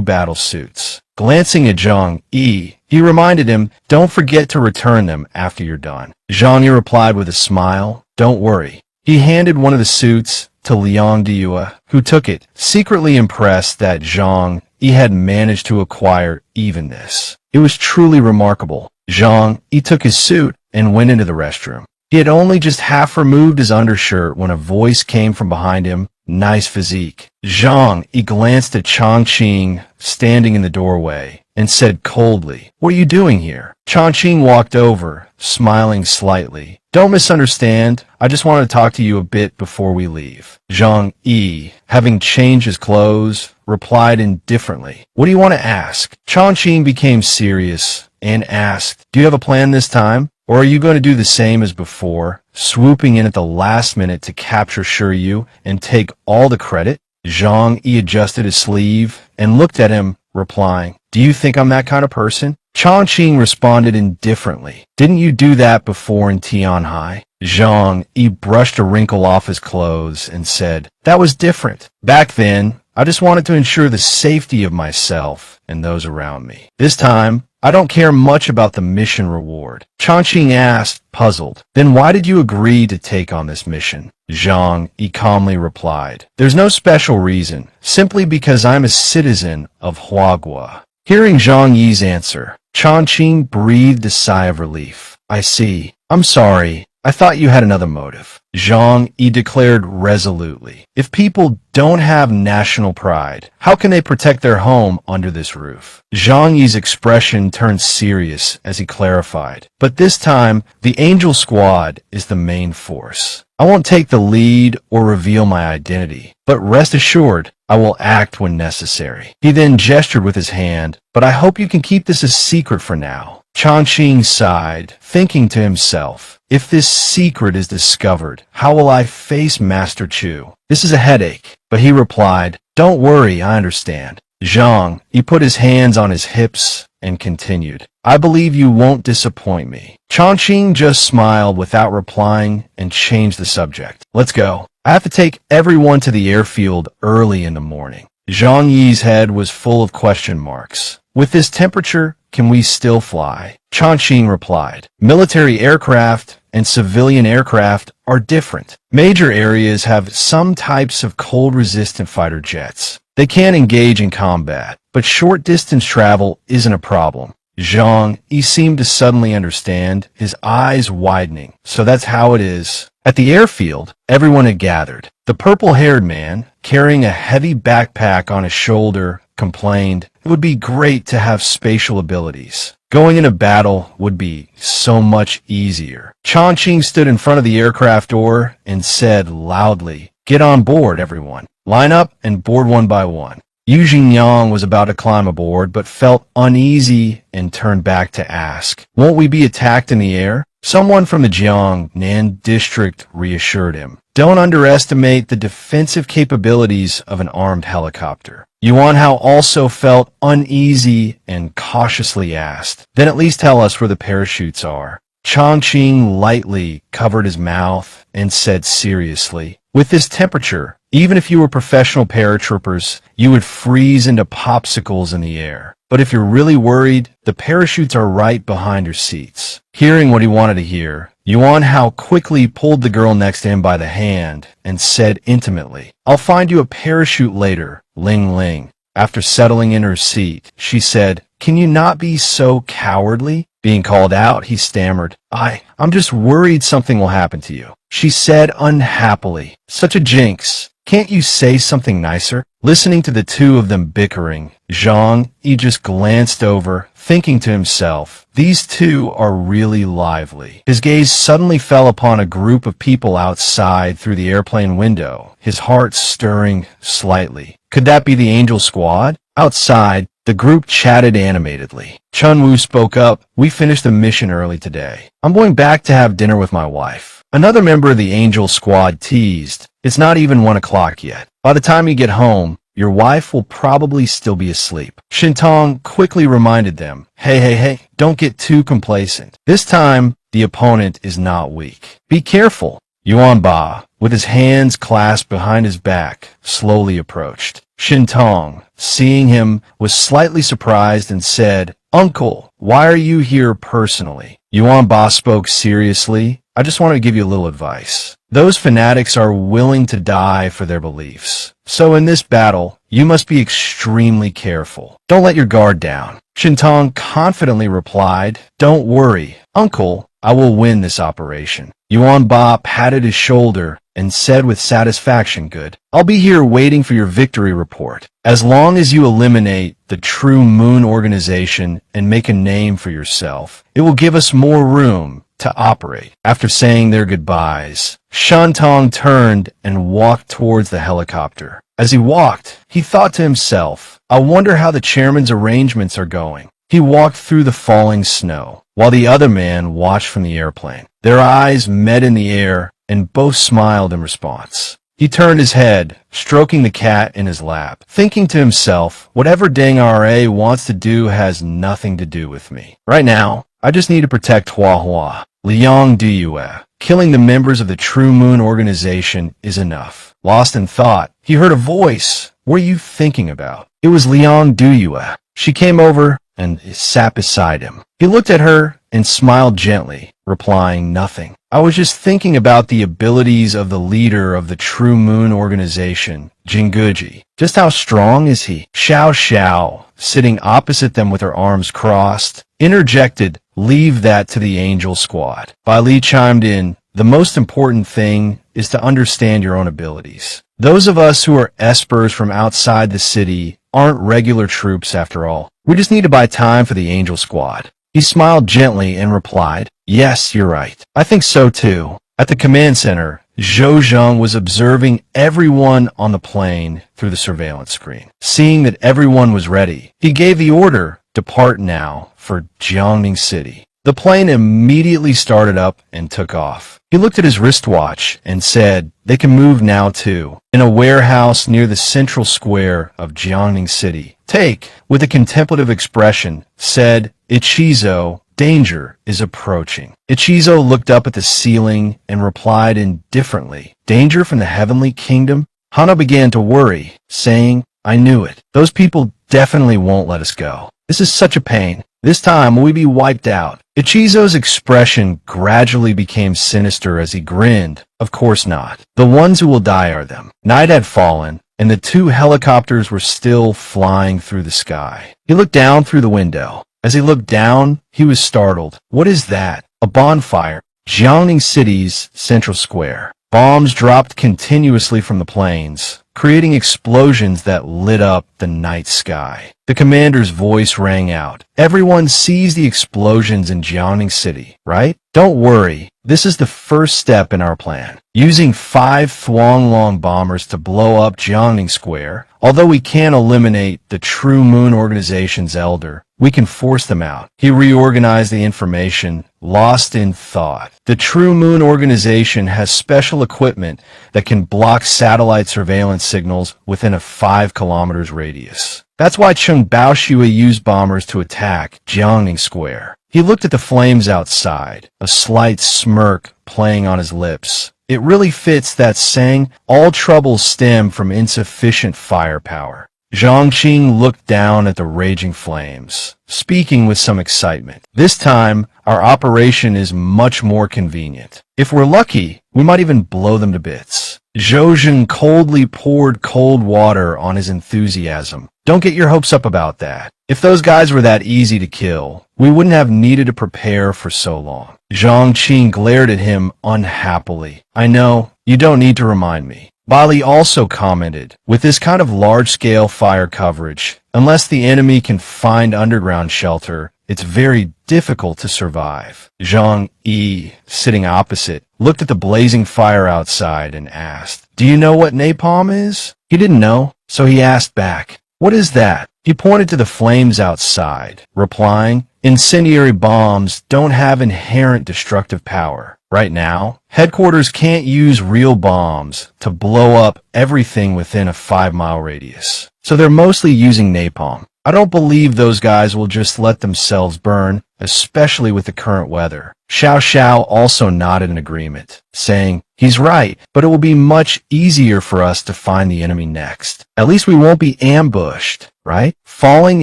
battle suits. Glancing at Zhang Yi, he reminded him, "Don't forget to return them after you're done." Zhang Yi replied with a smile, "Don't worry." He handed one of the suits to Liang Due, who took it, secretly impressed that Zhang Yi had managed to acquire even this. It was truly remarkable. Zhang Yi took his suit and went into the restroom. He had only just half removed his undershirt when a voice came from behind him, "Nice physique." Zhang Yi glanced at Chongqing standing in the doorway and said coldly, "What are you doing here?" Chongqing walked over, smiling slightly. "Don't misunderstand. I just wanted to talk to you a bit before we leave." Zhang Yi, having changed his clothes, replied indifferently, "What do you want to ask?" Chongqing became serious and asked, "Do you have a plan this time? Or are you going to do the same as before, swooping in at the last minute to capture Shiryu and take all the credit?" Zhang Yi adjusted his sleeve and looked at him, replying, "Do you think I'm that kind of person?" Chongqing responded indifferently, "Didn't you do that before in Tianhai?" Zhang Yi brushed a wrinkle off his clothes and said, "That was different. Back then, I just wanted to ensure the safety of myself and those around me. This time, I don't care much about the mission reward. Changqing asked, puzzled. Then why did you agree to take on this mission? Zhang Yi calmly replied. There's no special reason, simply because I'm a citizen of Huagua. Hearing Zhang Yi's answer, Changqing breathed a sigh of relief. I see. I'm sorry. I thought you had another motive. Zhang Yi declared resolutely. If people don't have national pride, how can they protect their home under this roof? Zhang Yi's expression turned serious as he clarified. But this time, the Angel Squad is the main force. I won't take the lead or reveal my identity, but rest assured, I will act when necessary. He then gestured with his hand, but I hope you can keep this a secret for now. Changqing sighed, thinking to himself, if this secret is discovered, how will I face Master Chu? This is a headache. But he replied, don't worry, I understand. Zhang, he put his hands on his hips and continued, I believe you won't disappoint me. Changqing just smiled without replying and changed the subject. Let's go. I have to take everyone to the airfield early in the morning. Zhang Yi's head was full of question marks. With this temperature, can we still fly? Changqing replied, military aircraft and civilian aircraft are different. Major areas have some types of cold-resistant fighter jets. They can engage in combat, but short-distance travel isn't a problem. Zhang Yi seemed to suddenly understand, his eyes widening. So that's how it is. At the airfield, everyone had gathered. The purple-haired man, carrying a heavy backpack on his shoulder, complained, it would be great to have spatial abilities. Going into battle would be so much easier. Changqing stood in front of the aircraft door and said loudly, get on board, everyone. Line up and board one by one. Yu Xingyang was about to climb aboard, but felt uneasy and turned back to ask, won't we be attacked in the air? Someone from the Jiangnan district reassured him. Don't underestimate the defensive capabilities of an armed helicopter. Yuan Hao also felt uneasy and cautiously asked, then at least tell us where the parachutes are. Changqing lightly covered his mouth and said seriously, with this temperature, even if you were professional paratroopers, you would freeze into popsicles in the air. But if you're really worried, the parachutes are right behind your seats. Hearing what he wanted to hear, Yuan Hao quickly pulled the girl next to him by the hand and said intimately, I'll find you a parachute later, Ling Ling. After settling in her seat, she said, can you not be so cowardly? Being called out, he stammered, I'm just worried something will happen to you. She said unhappily, such a jinx. Can't you say something nicer? Listening to the two of them bickering, Zhang Yi just glanced over, thinking to himself, these two are really lively. His gaze suddenly fell upon a group of people outside through the airplane window, his heart stirring slightly. Could that be the Angel Squad? Outside, the group chatted animatedly. Chunwoo spoke up, we finished the mission early today. I'm going back to have dinner with my wife. Another member of the Angel Squad teased, it's not even 1 o'clock yet. By the time you get home, your wife will probably still be asleep. Shintong quickly reminded them, hey, don't get too complacent. This time, the opponent is not weak. Be careful. Yuan Ba, with his hands clasped behind his back, slowly approached. Shintong, seeing him, was slightly surprised and said, Uncle, why are you here personally? Yuan Ba spoke seriously. I just want to give you a little advice. Those fanatics are willing to die for their beliefs. So in this battle, you must be extremely careful. Don't let your guard down. Shintong confidently replied, don't worry, Uncle, I will win this operation. Yuan Ba patted his shoulder and said with satisfaction, good. I'll be here waiting for your victory report. As long as you eliminate the True Moon organization and make a name for yourself, it will give us more room to operate. After saying their goodbyes, Shantong turned and walked towards the helicopter. As he walked, he thought to himself, I wonder how the chairman's arrangements are going. He walked through the falling snow, while the other man watched from the airplane. Their eyes met in the air, and both smiled in response. He turned his head, stroking the cat in his lap, thinking to himself, whatever Deng R.A. wants to do has nothing to do with me. Right now, I just need to protect Huahua. Liang Diyue. Killing the members of the True Moon organization is enough. Lost in thought, he heard a voice What are you thinking about? It was Liang Duyue. She came over and sat beside him. He looked at her and smiled gently, replying nothing. I was just thinking about the abilities of the leader of the True Moon organization, Jinguji. Just how strong is he? Xiao Xiao, sitting opposite them with her arms crossed, interjected, "Leave that to the angel squad." Bai Li chimed in, "The most important thing is to understand your own abilities. Those of us who are espers from outside the city aren't regular troops after all. We just need to buy time for the angel squad." He smiled gently and replied, "Yes, you're right. I think so too." At the command center, Zhou Zhang was observing everyone on the plane through the surveillance screen. Seeing that everyone was ready, he gave the order, "Depart now for Jiangning City." The plane immediately started up and took off. He looked at his wristwatch and said, "They can move now too." In a warehouse near the central square of Jiangning City, Take, with a contemplative expression, said, "Ichizo, danger is approaching." Ichizo looked up at the ceiling and replied indifferently, "Danger from the heavenly kingdom?" Hana began to worry, saying, "I knew it. Those people definitely won't let us go. This is such a pain. This time we'll be wiped out." Ichizo's expression gradually became sinister as he grinned. "Of course not. The ones who will die are them." Night had fallen, and the two helicopters were still flying through the sky. He looked down through the window. As he looked down, he was startled. What is that? A bonfire. Jiangning City's central square. Bombs dropped continuously from the planes, creating explosions that lit up the night sky. The commander's voice rang out. "Everyone sees the explosions in Jiangning City, right? Don't worry. This is the first step in our plan. Using 5 Thuanglong bombers to blow up Jiangning Square, although we can't eliminate the True Moon Organization's elder, we can force them out." He reorganized the information, lost in thought. The True Moon Organization has special equipment that can block satellite surveillance signals within a 5 kilometers radius. That's why Cheng Baoxue used bombers to attack Jiangning Square. He looked at the flames outside, a slight smirk playing on his lips. It really fits that saying, all troubles stem from insufficient firepower. Zhang Qing looked down at the raging flames, speaking with some excitement. "This time, our operation is much more convenient. If we're lucky, we might even blow them to bits." Zhou Zhen coldly poured cold water on his enthusiasm. "Don't get your hopes up about that. If those guys were that easy to kill, we wouldn't have needed to prepare for so long." Zhang Qing glared at him unhappily. "I know, you don't need to remind me." Bali also commented, "With this kind of large-scale fire coverage, unless the enemy can find underground shelter, it's very difficult to survive." Zhang Yi, sitting opposite, looked at the blazing fire outside and asked, "Do you know what napalm is?" He didn't know, so he asked back, "What is that?" He pointed to the flames outside, replying, "Incendiary bombs don't have inherent destructive power. Right now, headquarters can't use real bombs to blow up everything within a 5-mile radius. So they're mostly using napalm. I don't believe those guys will just let themselves burn, especially with the current weather." Xiao Xiao also nodded in agreement, saying, "He's right, but it will be much easier for us to find the enemy next. At least we won't be ambushed, right? Falling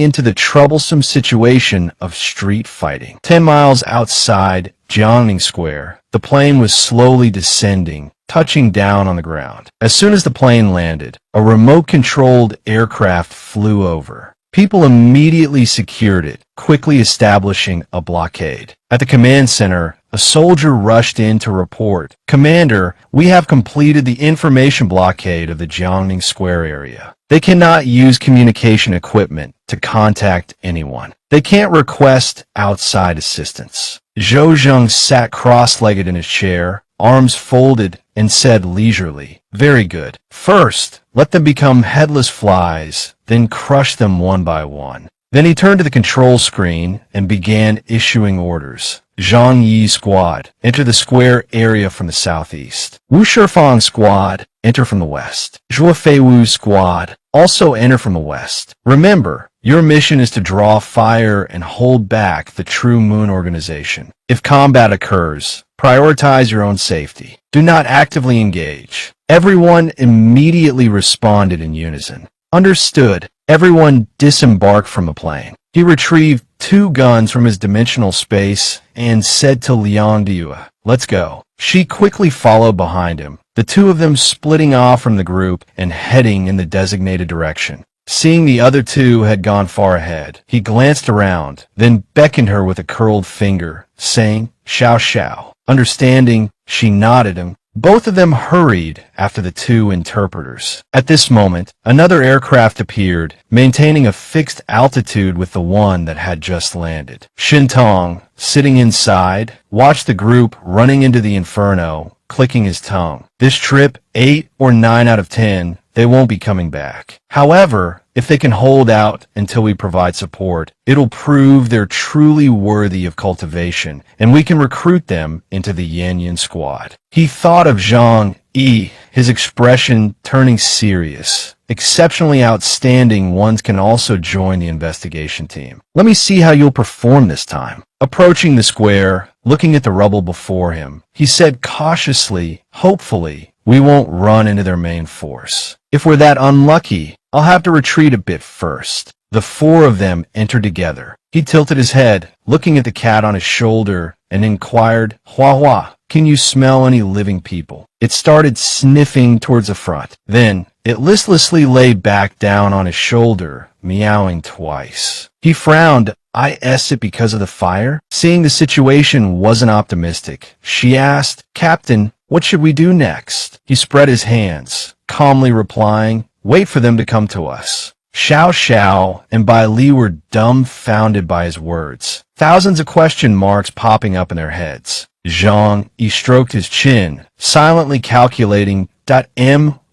into the troublesome situation of street fighting." 10 miles outside Jiangning Square, the plane was slowly descending, touching down on the ground. As soon as the plane landed, a remote-controlled aircraft flew over. People immediately secured it, quickly establishing a blockade. At the command center, a soldier rushed in to report, "Commander, we have completed the information blockade of the Jiangning Square area. They cannot use communication equipment to contact anyone. They can't request outside assistance." Zhou Zheng sat cross-legged in his chair, arms folded, and said leisurely, "Very good. First, let them become headless flies, then crush them one by one." Then he turned to the control screen and began issuing orders. Zhang Yi squad, enter the square area from the southeast. Wu Shifang squad, enter from the west. Zhuo Feiwu squad, also enter from the west. Remember, your mission is to draw fire and hold back the True Moon Organization. If combat occurs, prioritize your own safety. Do not actively engage. Everyone immediately responded in unison. Understood. Everyone disembarked from the plane. He retrieved 2 guns from his dimensional space and said to Liangdua, "Let's go." She quickly followed behind him, the 2 of them splitting off from the group and heading in the designated direction. Seeing the other 2 had gone far ahead, he glanced around, then beckoned her with a curled finger, saying, "Xiao Xiao." Understanding, she nodded him. Both of them hurried after the 2 interpreters. At this moment, another aircraft appeared, maintaining a fixed altitude with the one that had just landed. Shintong, sitting inside, watched the group running into the inferno, clicking his tongue. This trip, 8 or 9 out of 10, they won't be coming back. However, if they can hold out until we provide support, it'll prove they're truly worthy of cultivation, and we can recruit them into the Yanyan squad. He thought of Zhang Yi, his expression turning serious. Exceptionally outstanding ones can also join the investigation team. Let me see how you'll perform this time. Approaching the square, looking at the rubble before him, he said cautiously, hopefully, we won't run into their main force. If we're that unlucky, I'll have to retreat a bit first. The 4 of them entered together. He tilted his head, looking at the cat on his shoulder, and inquired, "Hua Hua, can you smell any living people?" It started sniffing towards the front. Then, it listlessly lay back down on his shoulder, meowing twice. He frowned. "I guess it because of the fire?" Seeing the situation wasn't optimistic, she asked, "Captain, what should we do next?" He spread his hands, calmly replying, "Wait for them to come to us." Xiao Xiao and Bai Li were dumbfounded by his words, thousands of question marks popping up in their heads. Zhang Yi stroked his chin, silently calculating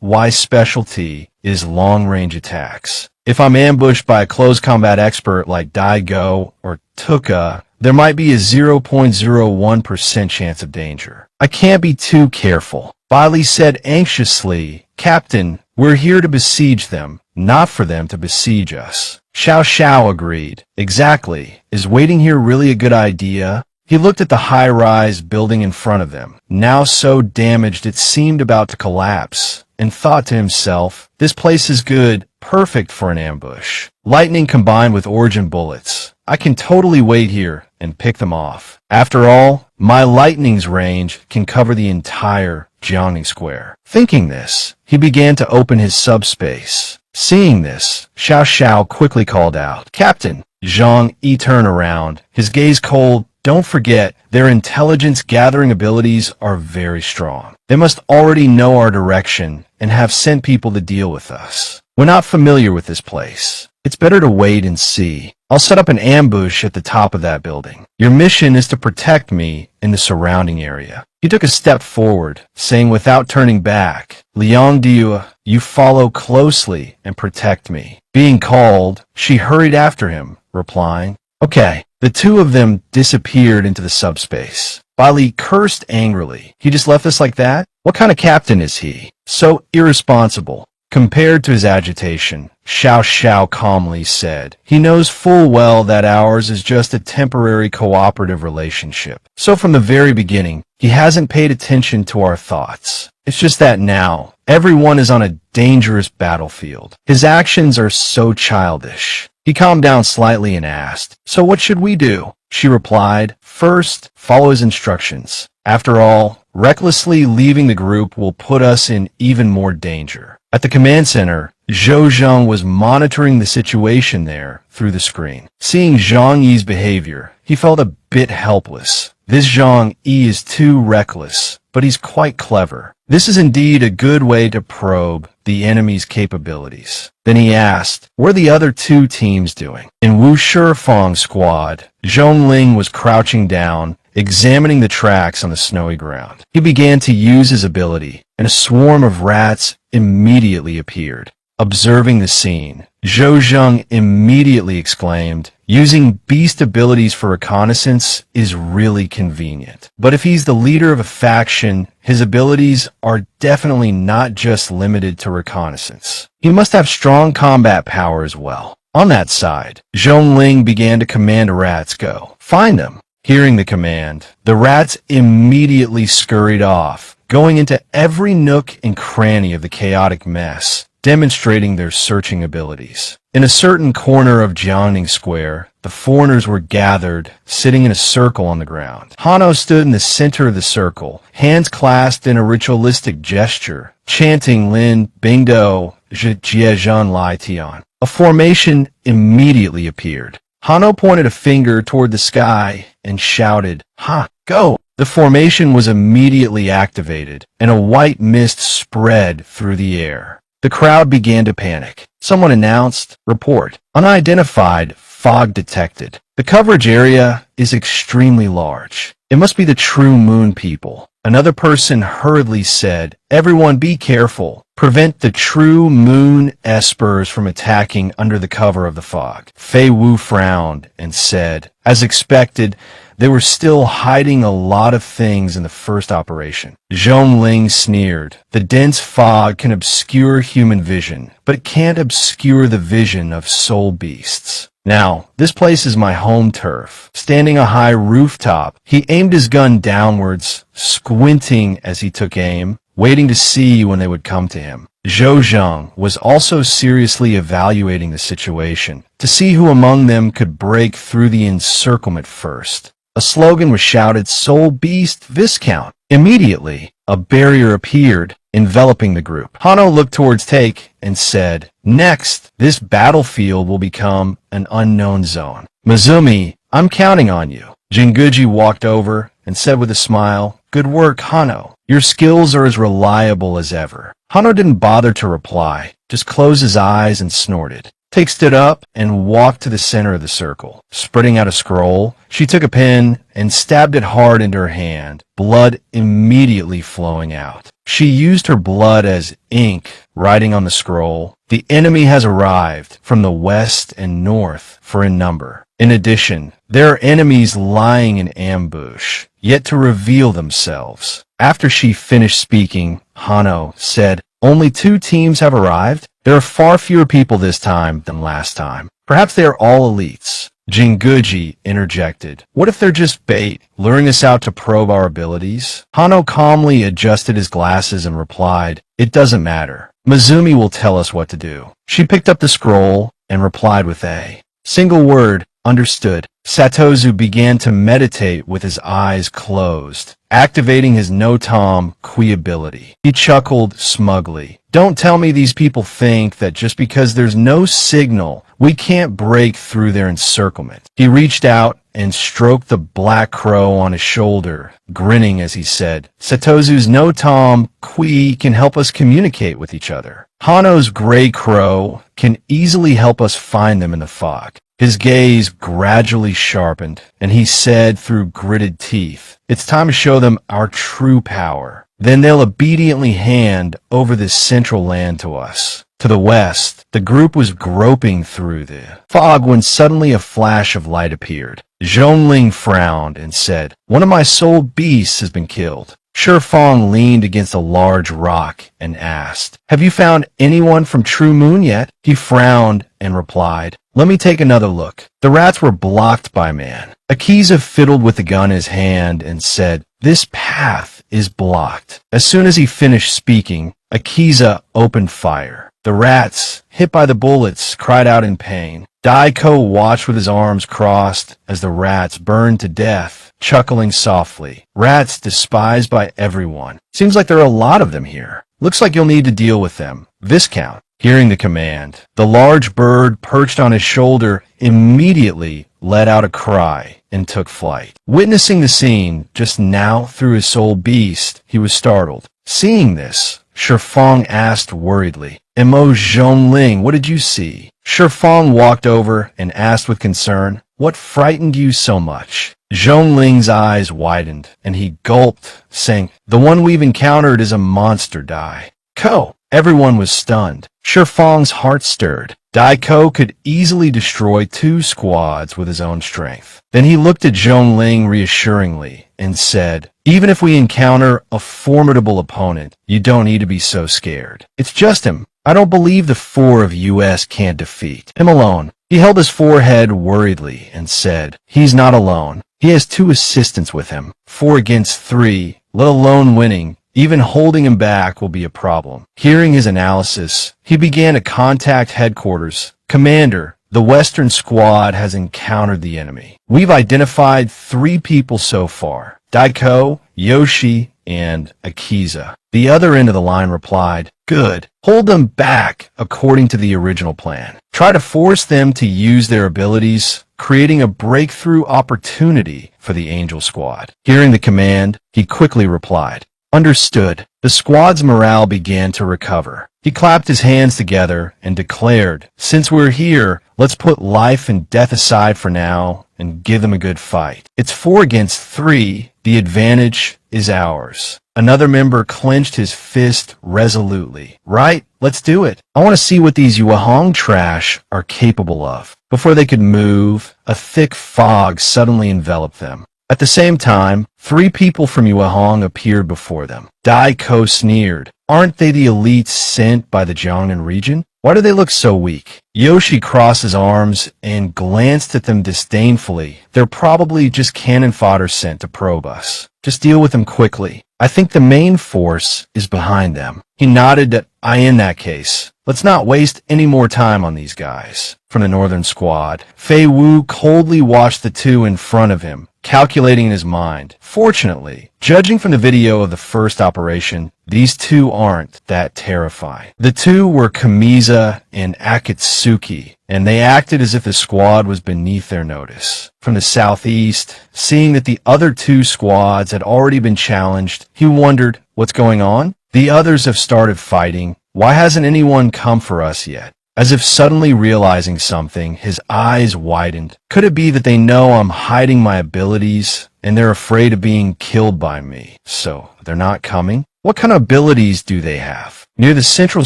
my specialty is long-range attacks. If I'm ambushed by a close combat expert like Daigo or Tuka, there might be a 0.01% chance of danger. I can't be too careful. Bailey said anxiously, "Captain, we're here to besiege them, not for them to besiege us." Xiao Xiao agreed. "Exactly. Is waiting here really a good idea?" He looked at the high-rise building in front of them, now so damaged it seemed about to collapse, and thought to himself, this place is good, perfect for an ambush. Lightning combined with origin bullets. I can totally wait here and pick them off. After all, my lightning's range can cover the entire Jiangning Square. Thinking this, he began to open his subspace. Seeing this, Xiao Xiao quickly called out, "Captain!" Zhang Yi turned around, his gaze cold. Don't forget, their intelligence-gathering abilities are very strong. They must already know our direction and have sent people to deal with us. We're not familiar with this place. It's better to wait and see. I'll set up an ambush at the top of that building. Your mission is to protect me in the surrounding area. He took a step forward, saying without turning back, "Liangdua, you follow closely and protect me." Being called, she hurried after him, replying, "Okay." The 2 of them disappeared into the subspace. Bailey cursed angrily. "He just left us like that? What kind of captain is he? So irresponsible." Compared to his agitation, Xiao Xiao calmly said, "He knows full well that ours is just a temporary cooperative relationship. So from the very beginning, he hasn't paid attention to our thoughts. It's just that now, everyone is on a dangerous battlefield. His actions are so childish." He calmed down slightly and asked, "So what should we do?" She replied, "First, follow his instructions. After all, recklessly leaving the group will put us in even more danger." At the command center, Zhou Zhang was monitoring the situation there through the screen. Seeing Zhang Yi's behavior, he felt a bit helpless. This Zhang Yi is too reckless, but he's quite clever. This is indeed a good way to probe the enemy's capabilities. Then he asked, "What are the other 2 teams doing?" In Wu Shifang's squad, Zhongling was crouching down, examining the tracks on the snowy ground. He began to use his ability, and a swarm of rats immediately appeared. Observing the scene, Zhou Zhang immediately exclaimed, "Using beast abilities for reconnaissance is really convenient." But if he's the leader of a faction, his abilities are definitely not just limited to reconnaissance. He must have strong combat power as well. On that side, Zhongling began to command rats go. "Find them." Hearing the command, the rats immediately scurried off, going into every nook and cranny of the chaotic mess, demonstrating their searching abilities. In a certain corner of Jiangning Square, the foreigners were gathered, sitting in a circle on the ground. Hanno stood in the center of the circle, hands clasped in a ritualistic gesture, chanting Lin, Bingdo, Zhejian Lai Tian. A formation immediately appeared. Hanno pointed a finger toward the sky and shouted, "Ha, go!" The formation was immediately activated, and a white mist spread through the air. The crowd began to panic. Someone announced, "Report. Unidentified fog detected." The coverage area is extremely large. It must be the true moon people. Another person hurriedly said, "Everyone be careful. Prevent the true moon espers from attacking under the cover of the fog." Fei Wu frowned and said, "As expected, they were still hiding a lot of things in the first operation." Zhong Ling sneered. "The dense fog can obscure human vision, but it can't obscure the vision of soul beasts. Now, this place is my home turf." Standing a high rooftop, he aimed his gun downwards, squinting as he took aim, waiting to see when they would come to him. Zhou Zhang was also seriously evaluating the situation, to see who among them could break through the encirclement first. A slogan was shouted, "Soul Beast Viscount." Immediately, a barrier appeared, enveloping the group. Hanno looked towards Take and said, "Next, this battlefield will become an unknown zone. Mizumi, I'm counting on you." Jinguji walked over and said with a smile, "Good work, Hanno. Your skills are as reliable as ever." Hanno didn't bother to reply, just closed his eyes and snorted. Take stood up and walked to the center of the circle. Spreading out a scroll, she took a pen and stabbed it hard into her hand, blood immediately flowing out. She used her blood as ink, writing on the scroll, "The enemy has arrived from the west and north for a number. In addition, there are enemies lying in ambush, yet to reveal themselves." After she finished speaking, Hanno said, "Only 2 teams have arrived? There are far fewer people this time than last time. Perhaps they are all elites." Jinguji interjected, "What if they're just bait, luring us out to probe our abilities?" Hanno calmly adjusted his glasses and replied, "It doesn't matter. Mizumi will tell us what to do." She picked up the scroll and replied with a single word, "Understood." Satozu began to meditate with his eyes closed, activating his no-tom Kui ability. He chuckled smugly. "Don't tell me these people think that just because there's no signal, we can't break through their encirclement." He reached out and stroked the black crow on his shoulder, grinning as he said, "Satozu's no-tom Kui can help us communicate with each other. Hanno's gray crow can easily help us find them in the fog." His gaze gradually sharpened, and he said through gritted teeth, "It's time to show them our true power. Then they'll obediently hand over this central land to us." To the west, the group was groping through the fog when suddenly a flash of light appeared. Zhongling frowned and said, "One of my soul beasts has been killed." Shifeng leaned against a large rock and asked, "Have you found anyone from True Moon yet?" He frowned and replied, "Let me take another look." The rats were blocked by man. Akiza fiddled with the gun in his hand and said, "This path is blocked." As soon as he finished speaking, Akiza opened fire. The rats, hit by the bullets, cried out in pain. Daiko watched with his arms crossed as the rats burned to death, chuckling softly. "Rats despised by everyone. Seems like there are a lot of them here. Looks like you'll need to deal with them. Viscount." Hearing the command, the large bird perched on his shoulder immediately let out a cry and took flight. Witnessing the scene just now through his soul beast, he was startled. Seeing this, Shifeng asked worriedly, "Mo Zhongling, what did you see?" Shifeng walked over and asked with concern, "What frightened you so much?" Zhongling's eyes widened, and he gulped, saying, "The one we've encountered is a monster Dai Ko." Everyone was stunned. Shifeng's heart stirred. Dai Ko could easily destroy 2 squads with his own strength. Then he looked at Zhongling reassuringly and said, "Even if we encounter a formidable opponent, you don't need to be so scared. It's just him. I don't believe the 4 of US can't defeat him alone." He held his forehead worriedly and said, "He's not alone. He has 2 assistants with him. 4 against 3, let alone winning. Even holding him back will be a problem. Hearing his analysis, he began to contact headquarters. Commander, the Western squad has encountered the enemy. We've identified 3 people so far: Daiko, Yoshi, and Akiza. The other end of the line replied, "Good. Hold them back according to the original plan. Try to force them to use their abilities, creating a breakthrough opportunity for the Angel Squad." Hearing the command, he quickly replied, "Understood." The squad's morale began to recover. He clapped his hands together and declared, "Since we're here, let's put life and death aside for now and give them a good fight. It's 4 against 3. The advantage is ours." Another member clenched his fist resolutely. "Right, let's do it. I want to see what these Yuehong trash are capable of." Before they could move, a thick fog suddenly enveloped them. At the same time, 3 people from Yuehong appeared before them. Daiko sneered. "Aren't they the elites sent by the Jiangnan region? Why do they look so weak?" Yoshi crossed his arms and glanced at them disdainfully. "They're probably just cannon fodder sent to probe us. Just deal with them quickly. I think the main force is behind them." He nodded to in that case, let's not waste any more time on these guys. From the northern squad, Fei Wu coldly watched the 2 in front of him, calculating in his mind. Fortunately, judging from the video of the first operation, these 2 aren't that terrifying. The 2 were Kamiza and Akatsuki, and they acted as if the squad was beneath their notice. From the southeast, seeing that the other 2 squads had already been challenged, he wondered, what's going on? The others have started fighting. Why hasn't anyone come for us yet? As if suddenly realizing something, his eyes widened. Could it be that they know I'm hiding my abilities and they're afraid of being killed by me? So they're not coming? What kind of abilities do they have? Near the central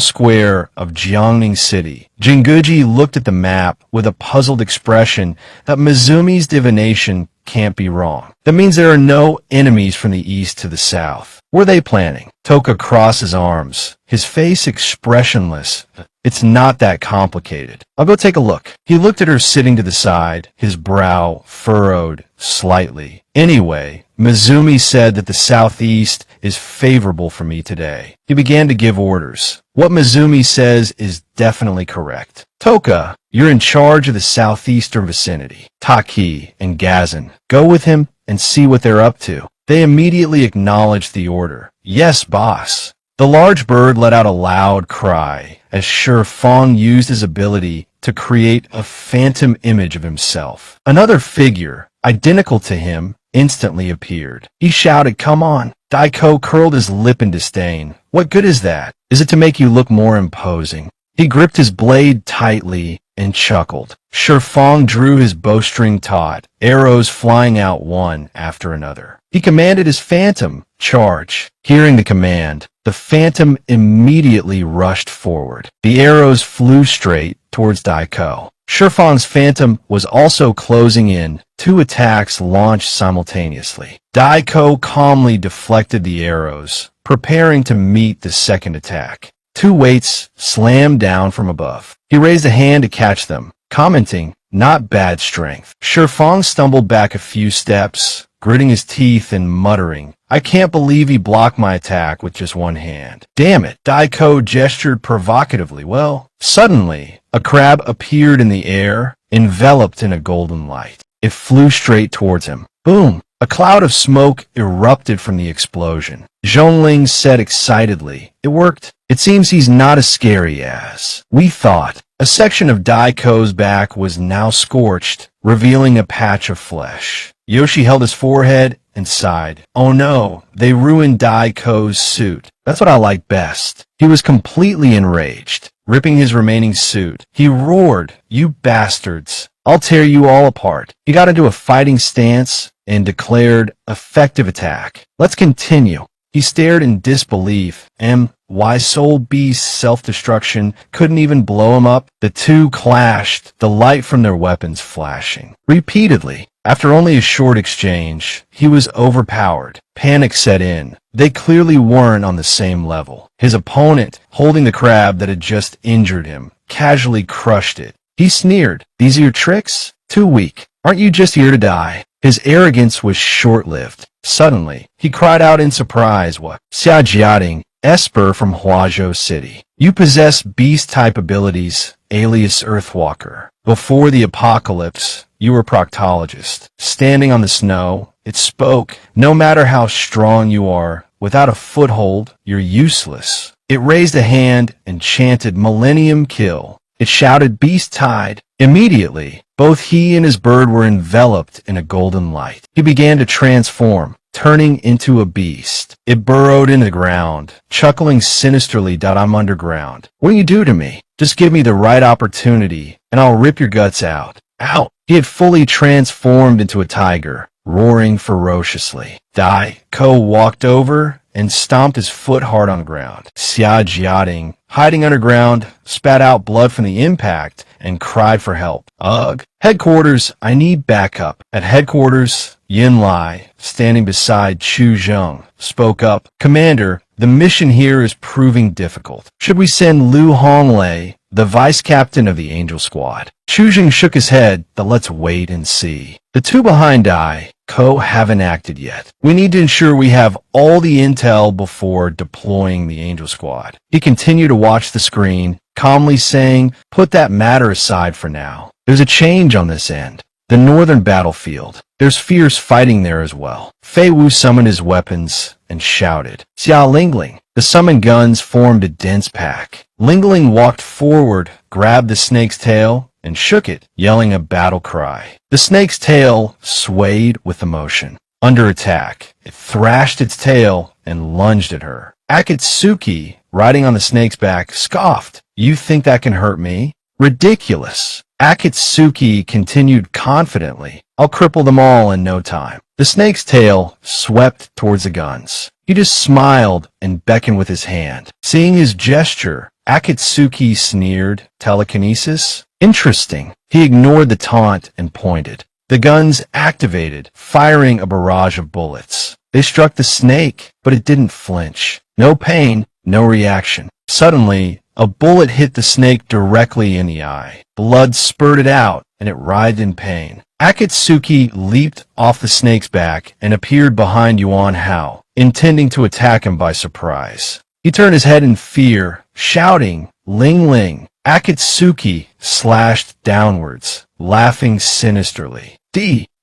square of Jiangning City, Jinguji looked at the map with a puzzled expression that Mizumi's divination can't be wrong. That means there are no enemies from the east to the south. What are they planning? Toka crossed his arms, his face expressionless. It's not that complicated. I'll go take a look. He looked at her sitting to the side, his brow furrowed slightly. Anyway, Mizumi said that the southeast is favorable for me today. He began to give orders. What Mizumi says is definitely correct. Toka, you're in charge of the southeastern vicinity. Taki and Gazan, go with him and see what they're up to. They immediately acknowledged the order. Yes, boss. The large bird let out a loud cry as Shi Fong used his ability to create a phantom image of himself. Another figure, identical to him, instantly appeared. He shouted, "Come on." Daiko curled his lip in disdain. What good is that? Is it to make you look more imposing? He gripped his blade tightly and chuckled. Shi Fong drew his bowstring taut, arrows flying out one after another. He commanded his phantom, "Charge." Hearing the command, the phantom immediately rushed forward. The arrows flew straight towards Daiko. Shi Fong's phantom was also closing in, 2 attacks launched simultaneously. Daiko calmly deflected the arrows, preparing to meet the second attack. 2 weights slammed down from above. He raised a hand to catch them, commenting, "Not bad strength." Shi Fong stumbled back a few steps, gritting his teeth and muttering, "I can't believe he blocked my attack with just 1 hand. Damn it." Daiko gestured provocatively. Well, suddenly, a crab appeared in the air, enveloped in a golden light. It flew straight towards him. Boom! A cloud of smoke erupted from the explosion. Zhongling said excitedly, "It worked. It seems he's not as scary as we thought." A section of Daiko's back was now scorched, revealing a patch of flesh. Yoshi held his forehead and sighed. "Oh no, they ruined Daiko's suit. That's what I like best." He was completely enraged. Ripping his remaining suit, he roared, "You bastards! I'll tear you all apart." He got into a fighting stance and declared, "Effective attack. Let's continue." He stared in disbelief. Why Soul Beast's self-destruction couldn't even blow him up? The 2 clashed, the light from their weapons flashing. Repeatedly. After only a short exchange, he was overpowered. Panic set in. They clearly weren't on the same level. His opponent, holding the crab that had just injured him, casually crushed it. He sneered, "These are your tricks? Too weak. Aren't you just here to die?" His arrogance was short-lived. Suddenly, he cried out in surprise, "What? Xia Jiading, Esper from Huazhou City. You possess beast-type abilities, alias Earthwalker. Before the apocalypse, you were proctologist. Standing on the snow, it spoke. No matter how strong you are, without a foothold, you're useless." It raised a hand and chanted Millennium Kill. It shouted Beast Tide. Immediately, both he and his bird were enveloped in a golden light. He began to transform, turning into a beast. It burrowed in the ground, chuckling sinisterly, "I'm underground. What do you do to me? Just give me the right opportunity, and I'll rip your guts out." Out! He had fully transformed into a tiger, roaring ferociously. Dai Ko walked over and stomped his foot hard on the ground. Xia Jiading, hiding underground, spat out blood from the impact and cried for help. Ugh. Headquarters, I need backup. At headquarters, Yin Lai, standing beside Chu Zheng, spoke up. "Commander, the mission here is proving difficult. Should we send Lu Honglei, the vice captain of the Angel Squad?" Chu Zheng shook his head. "Let's wait and see. The two behind Dai Ko haven't acted yet. We need to ensure we have all the intel before deploying the Angel Squad." He continued to watch the screen, calmly saying, "Put that matter aside for now. There's a change on this end. The northern battlefield. There's fierce fighting there as well." Fei Wu summoned his weapons and shouted, "Xia Lingling." The summoned guns formed a dense pack. Lingling walked forward, grabbed the snake's tail, and shook it, yelling a battle cry. The snake's tail swayed with emotion. Under attack, it thrashed its tail and lunged at her. Akatsuki, riding on the snake's back, scoffed. "You think that can hurt me? Ridiculous." Akatsuki continued confidently, "I'll cripple them all in no time." The snake's tail swept towards the guns. He just smiled and beckoned with his hand. Seeing his gesture, Akatsuki sneered, "Telekinesis? Interesting." He ignored the taunt and pointed. The guns activated, firing a barrage of bullets. They struck the snake, but it didn't flinch. No pain, no reaction. Suddenly, a bullet hit the snake directly in the eye. Blood spurted out, and it writhed in pain. Akatsuki leaped off the snake's back and appeared behind Yuan Hao, intending to attack him by surprise. He turned his head in fear, shouting, "Ling Ling." Akatsuki slashed downwards, laughing sinisterly.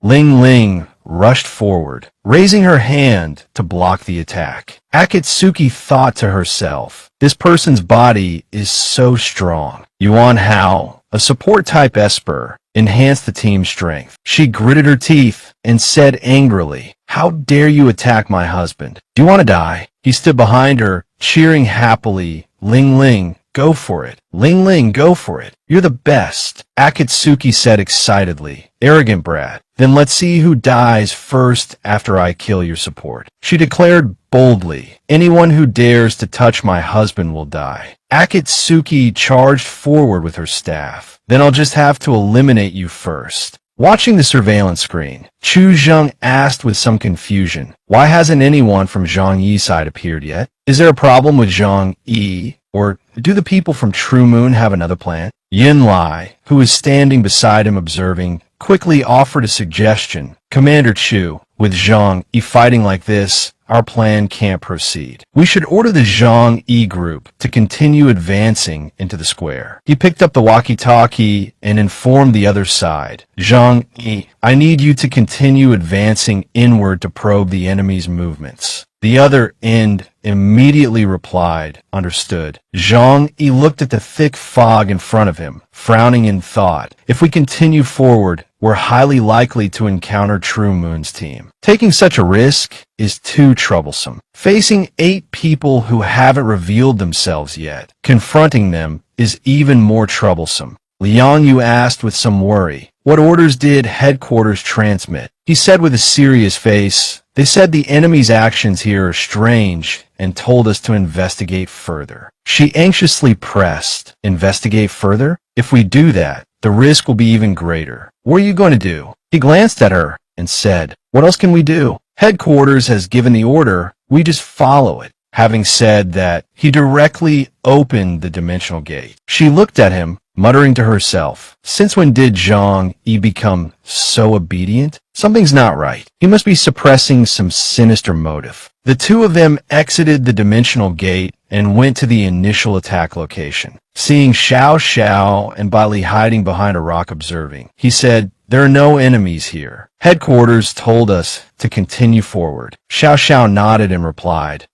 Ling Ling rushed forward, raising her hand to block the attack. Akatsuki thought to herself, "This person's body is so strong." Yuan Hao, a support-type Esper, enhanced the team's strength. She gritted her teeth and said angrily, "How dare you attack my husband? Do you want to die?" He stood behind her, cheering happily, "Ling Ling, go for it. Ling Ling, go for it. You're the best." Akatsuki said excitedly, "Arrogant brat. Then let's see who dies first after I kill your support." She declared boldly, "Anyone who dares to touch my husband will die." Akatsuki charged forward with her staff. "Then I'll just have to eliminate you first." Watching the surveillance screen, Chu Zheng asked with some confusion, "Why hasn't anyone from Zhang Yi's side appeared yet? Is there a problem with Zhang Yi? Or do the people from True Moon have another plan?" Yin Lai, who was standing beside him observing, quickly offered a suggestion. "Commander Chu, with Zhang Yi fighting like this, our plan can't proceed. We should order the Zhang Yi group to continue advancing into the square." He picked up the walkie-talkie and informed the other side. "Zhang Yi, I need you to continue advancing inward to probe the enemy's movements." The other end immediately replied, "Understood." Zhang Yi looked at the thick fog in front of him, frowning in thought. "If we continue forward, we're highly likely to encounter True Moon's team. Taking such a risk is too troublesome. Facing 8 people who haven't revealed themselves yet, confronting them is even more troublesome." Liang Yu asked with some worry, "What orders did headquarters transmit?" He said with a serious face, "They said the enemy's actions here are strange and told us to investigate further." She anxiously pressed, "Investigate further? If we do that, the risk will be even greater. What are you going to do?" He glanced at her and said, "What else can we do? Headquarters has given the order, we just follow it." Having said that, he directly opened the dimensional gate. She looked at him, muttering to herself. Since when did Zhang Yi become so obedient? Something's not right. He must be suppressing some sinister motive. The two of them exited the dimensional gate and went to the initial attack location. Seeing Xiao Xiao and Bali hiding behind a rock observing, he said, "There are no enemies here. Headquarters told us to continue forward." Xiao Xiao nodded and replied,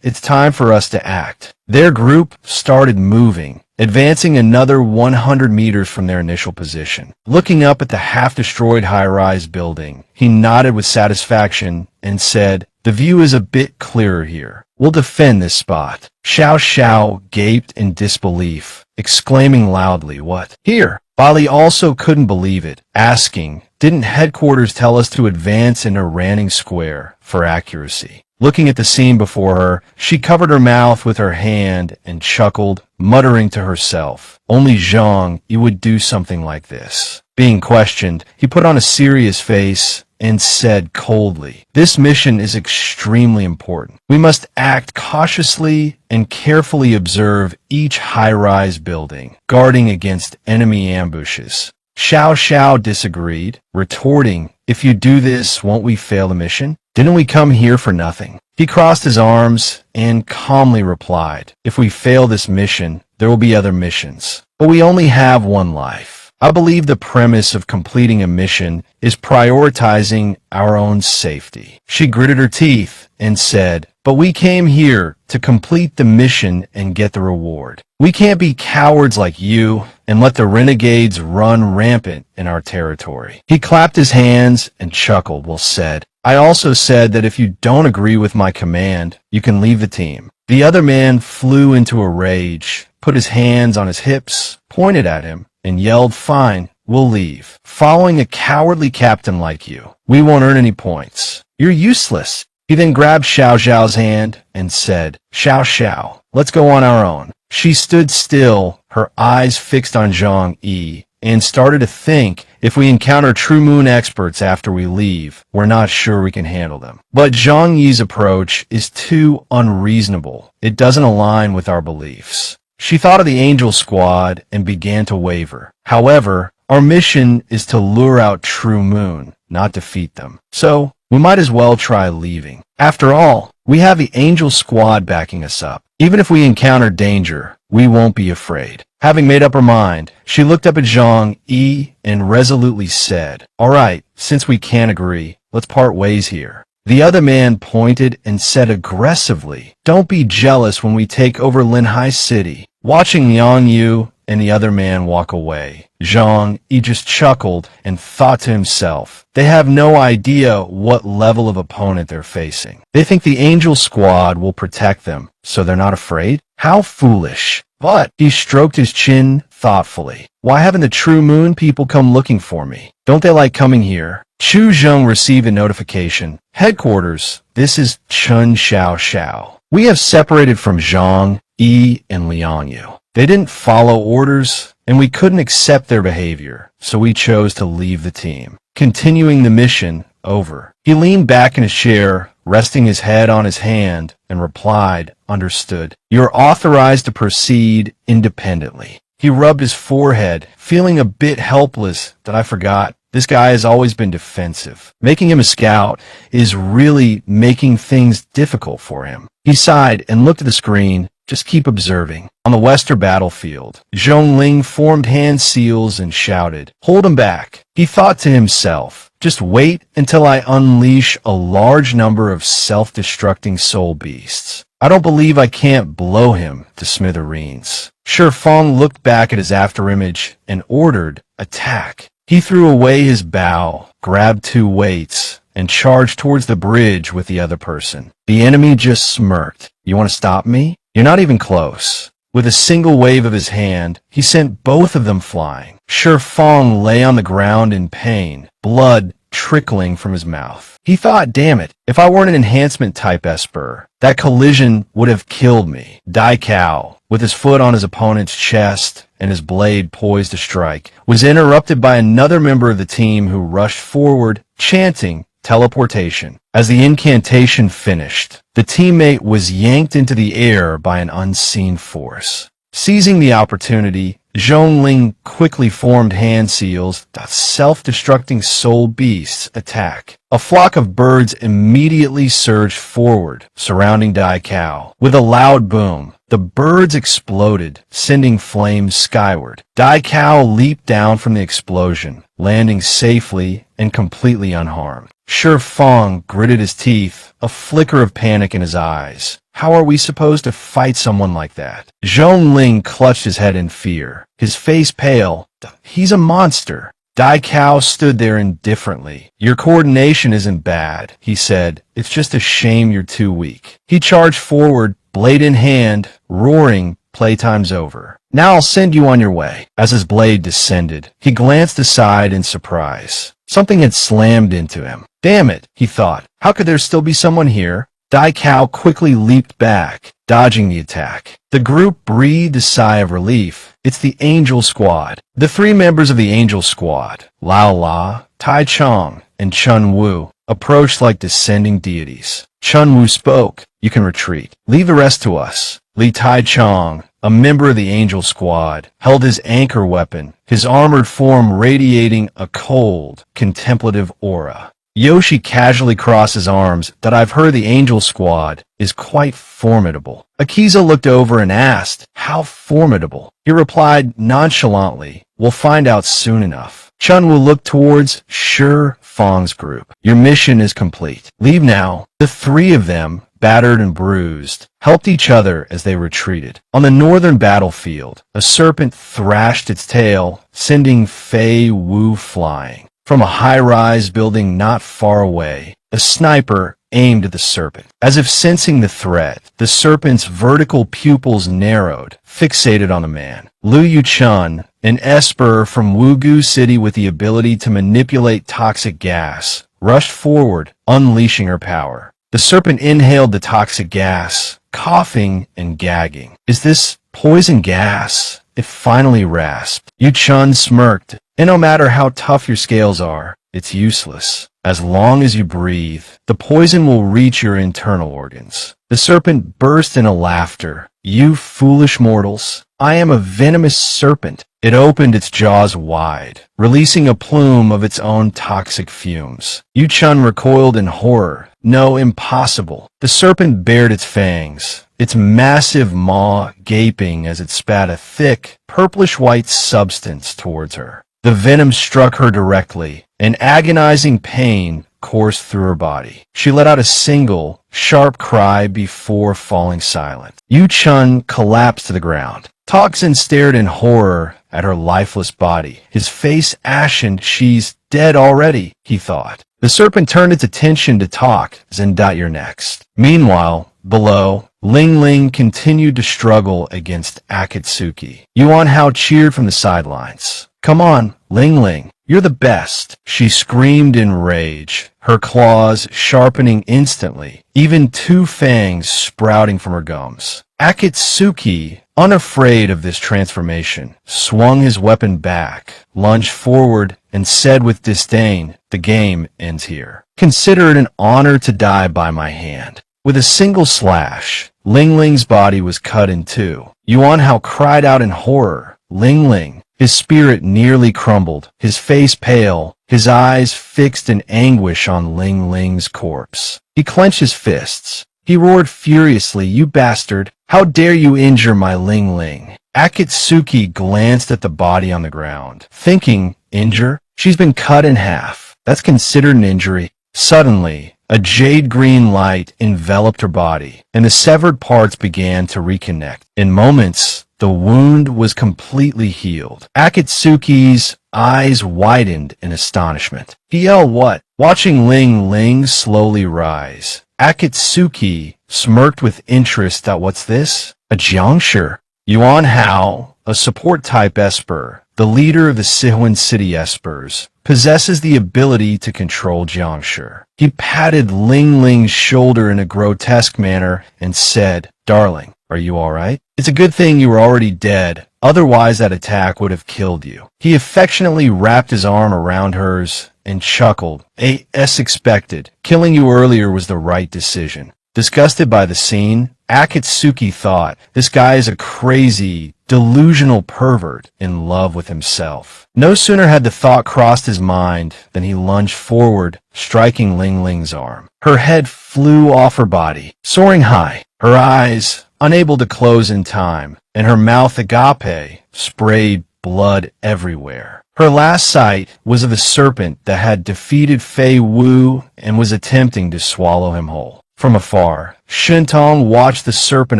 it's time for us to act." Their group started moving, advancing another 100 meters from their initial position. Looking up at the half-destroyed high-rise building, he nodded with satisfaction and said, "The view is a bit clearer here. We'll defend this spot." Xiao Xiao gaped in disbelief, exclaiming loudly, "What? Here?" Bali also couldn't believe it, asking, "Didn't headquarters tell us to advance in a running square for accuracy?" Looking at the scene before her, she covered her mouth with her hand and chuckled, muttering to herself, "Only Zhang Yi would do something like this." Being questioned, he put on a serious face and said coldly, "This mission is extremely important. We must act cautiously and carefully observe each high-rise building, guarding against enemy ambushes." Xiao Xiao disagreed, retorting, "If you do this, won't we fail the mission? Didn't we come here for nothing?" He crossed his arms and calmly replied, "If we fail this mission, there will be other missions. But we only have one life. I believe the premise of completing a mission is prioritizing our own safety." She gritted her teeth and said, "But we came here to complete the mission and get the reward. We can't be cowards like you and let the renegades run rampant in our territory." He clapped his hands and chuckled, "Well said. I also said that if you don't agree with my command, you can leave the team." The other man flew into a rage, put his hands on his hips, pointed at him, and yelled, "Fine, we'll leave. Following a cowardly captain like you, we won't earn any points. You're useless." He then grabbed Xiao Xiao's hand and said, "Xiao Xiao, let's go on our own." She stood still, her eyes fixed on Zhang Yi, and started to think, if we encounter True Moon experts after we leave, we're not sure we can handle them. But Zhang Yi's approach is too unreasonable. It doesn't align with our beliefs. She thought of the Angel Squad and began to waver. However, our mission is to lure out True Moon, not defeat them. So, we might as well try leaving. After all, we have the Angel Squad backing us up. Even if we encounter danger, we won't be afraid. Having made up her mind, she looked up at Zhang Yi and resolutely said, "All right, since we can't agree, let's part ways here." The other man pointed and said aggressively, "Don't be jealous when we take over Linhai City." Watching Yang Yu and the other man walk away, Zhang Yi just chuckled and thought to himself, they have no idea what level of opponent they're facing. They think the Angel Squad will protect them, so they're not afraid? How foolish. But he stroked his chin thoughtfully. Why haven't the True Moon people come looking for me? Don't they like coming here? Chu Zheng received a notification. "Headquarters, this is Chun Xiao Xiao. We have separated from Zhang Yi and Liang Yu. They didn't follow orders, and we couldn't accept their behavior, so we chose to leave the team. Continuing the mission, over." He leaned back in his chair, resting his head on his hand, and replied, "Understood. You're authorized to proceed independently." He rubbed his forehead, feeling a bit helpless. That I forgot. This guy has always been defensive. Making him a scout is really making things difficult for him. He sighed and looked at the screen. Just keep observing. On the western battlefield, Zhongling formed hand seals and shouted, "Hold him back." He thought to himself, just wait until I unleash a large number of self-destructing soul beasts. I don't believe I can't blow him to smithereens. Shifeng looked back at his afterimage and ordered, "Attack." He threw away his bow, grabbed two weights, and charged towards the bridge with the other person. The enemy just smirked. "You want to stop me? You're not even close." With a single wave of his hand, he sent both of them flying. Shifeng lay on the ground in pain, blood trickling from his mouth. He thought, damn it, if I weren't an enhancement-type Esper, that collision would have killed me. Dai Kao, with his foot on his opponent's chest and his blade poised to strike, was interrupted by another member of the team who rushed forward, chanting, "Teleportation." As the incantation finished, the teammate was yanked into the air by an unseen force. Seizing the opportunity, Zhong Ling quickly formed hand seals. The self-destructing soul beasts attack. A flock of birds immediately surged forward, surrounding Dai Cao. With a loud boom, the birds exploded, sending flames skyward. Dai Cao leaped down from the explosion, landing safely and completely unharmed. Shi Feng gritted his teeth, a flicker of panic in his eyes. How are we supposed to fight someone like that? Zhong Ling clutched his head in fear, his face pale. He's a monster. Dai Cao stood there indifferently. Your coordination isn't bad, he said. It's just a shame you're too weak. He charged forward, blade in hand, roaring, playtime's over. Now I'll send you on your way. As his blade descended, he glanced aside in surprise. Something had slammed into him. Damn it, he thought. How could there still be someone here? Dai Cao quickly leaped back, dodging the attack. The group breathed a sigh of relief. It's the Angel Squad. The 3 members of the Angel Squad, Lao La, Tai Chong, and Chun Wu, approached like descending deities. Chun Wu spoke. You can retreat. Leave the rest to us. Li Tai Chong, a member of the Angel Squad, held his anchor weapon, his armored form radiating a cold, contemplative aura. Yoshi casually crossed his arms. That I've heard the Angel Squad is quite formidable. Akiza looked over and asked, how formidable? He replied nonchalantly, we'll find out soon enough. Chun Wu looked towards Shi Feng's group. Your mission is complete. Leave now. The 3 of them, battered and bruised, helped each other as they retreated. On the northern battlefield, a serpent thrashed its tail, sending Fei Wu flying. From a high-rise building not far away, a sniper aimed at the serpent. As if sensing the threat, the serpent's vertical pupils narrowed, fixated on the man. Liu Yuchun, an esper from Wugu City with the ability to manipulate toxic gas, rushed forward, unleashing her power. The serpent inhaled the toxic gas, coughing and gagging. Is this poison gas? It finally rasped. Yuchun smirked. And no matter how tough your scales are, it's useless. As long as you breathe, the poison will reach your internal organs. The serpent burst into laughter. You foolish mortals, I am a venomous serpent. It opened its jaws wide, releasing a plume of its own toxic fumes. Yuchun recoiled in horror. No, impossible. The serpent bared its fangs, its massive maw gaping as it spat a thick, purplish-white substance towards her. The venom struck her directly. An agonizing pain coursed through her body. She let out a single, sharp cry before falling silent. Yuchun collapsed to the ground. Toxin stared in horror at her lifeless body. His face ashen. She's dead already, he thought. The serpent turned its attention to talk. Zendat, you're next. Meanwhile, below, Ling Ling continued to struggle against Akatsuki. Yuan Hao cheered from the sidelines. Come on, Ling Ling, you're the best, she screamed in rage, her claws sharpening instantly, even 2 fangs sprouting from her gums. Akatsuki, unafraid of this transformation, swung his weapon back, lunged forward, and said with disdain, the game ends here. Consider it an honor to die by my hand. With a single slash, Ling Ling's body was cut in 2. Yuan Hao cried out in horror. Ling Ling. His spirit nearly crumbled, his face pale, his eyes fixed in anguish on Ling Ling's corpse. He clenched his fists. He roared furiously, you bastard! How dare you injure my Ling Ling? Akatsuki glanced at the body on the ground, thinking, injure? She's been cut in half. That's considered an injury. Suddenly, a jade-green light enveloped her body, and the severed parts began to reconnect. In moments, the wound was completely healed. Akatsuki's eyes widened in astonishment. He yelled, what? Watching Ling Ling slowly rise, Akatsuki smirked with interest at what's this? A Jiangshi. Yuan Hao, a support-type esper, the leader of the Sihuan City espers, possesses the ability to control Jiangshi. He patted Ling Ling's shoulder in a grotesque manner and said, darling, are you all right? It's a good thing you were already dead, otherwise that attack would have killed you. He affectionately wrapped his arm around hers and chuckled. As expected, killing you earlier was the right decision. Disgusted by the scene, Akatsuki thought, this guy is a crazy, delusional pervert in love with himself. No sooner had the thought crossed his mind than he lunged forward, striking Ling Ling's arm. Her head flew off her body, soaring high, her eyes unable to close in time, and her mouth agape sprayed blood everywhere. Her last sight was of a serpent that had defeated Fei Wu and was attempting to swallow him whole. From afar, Shintong watched the serpent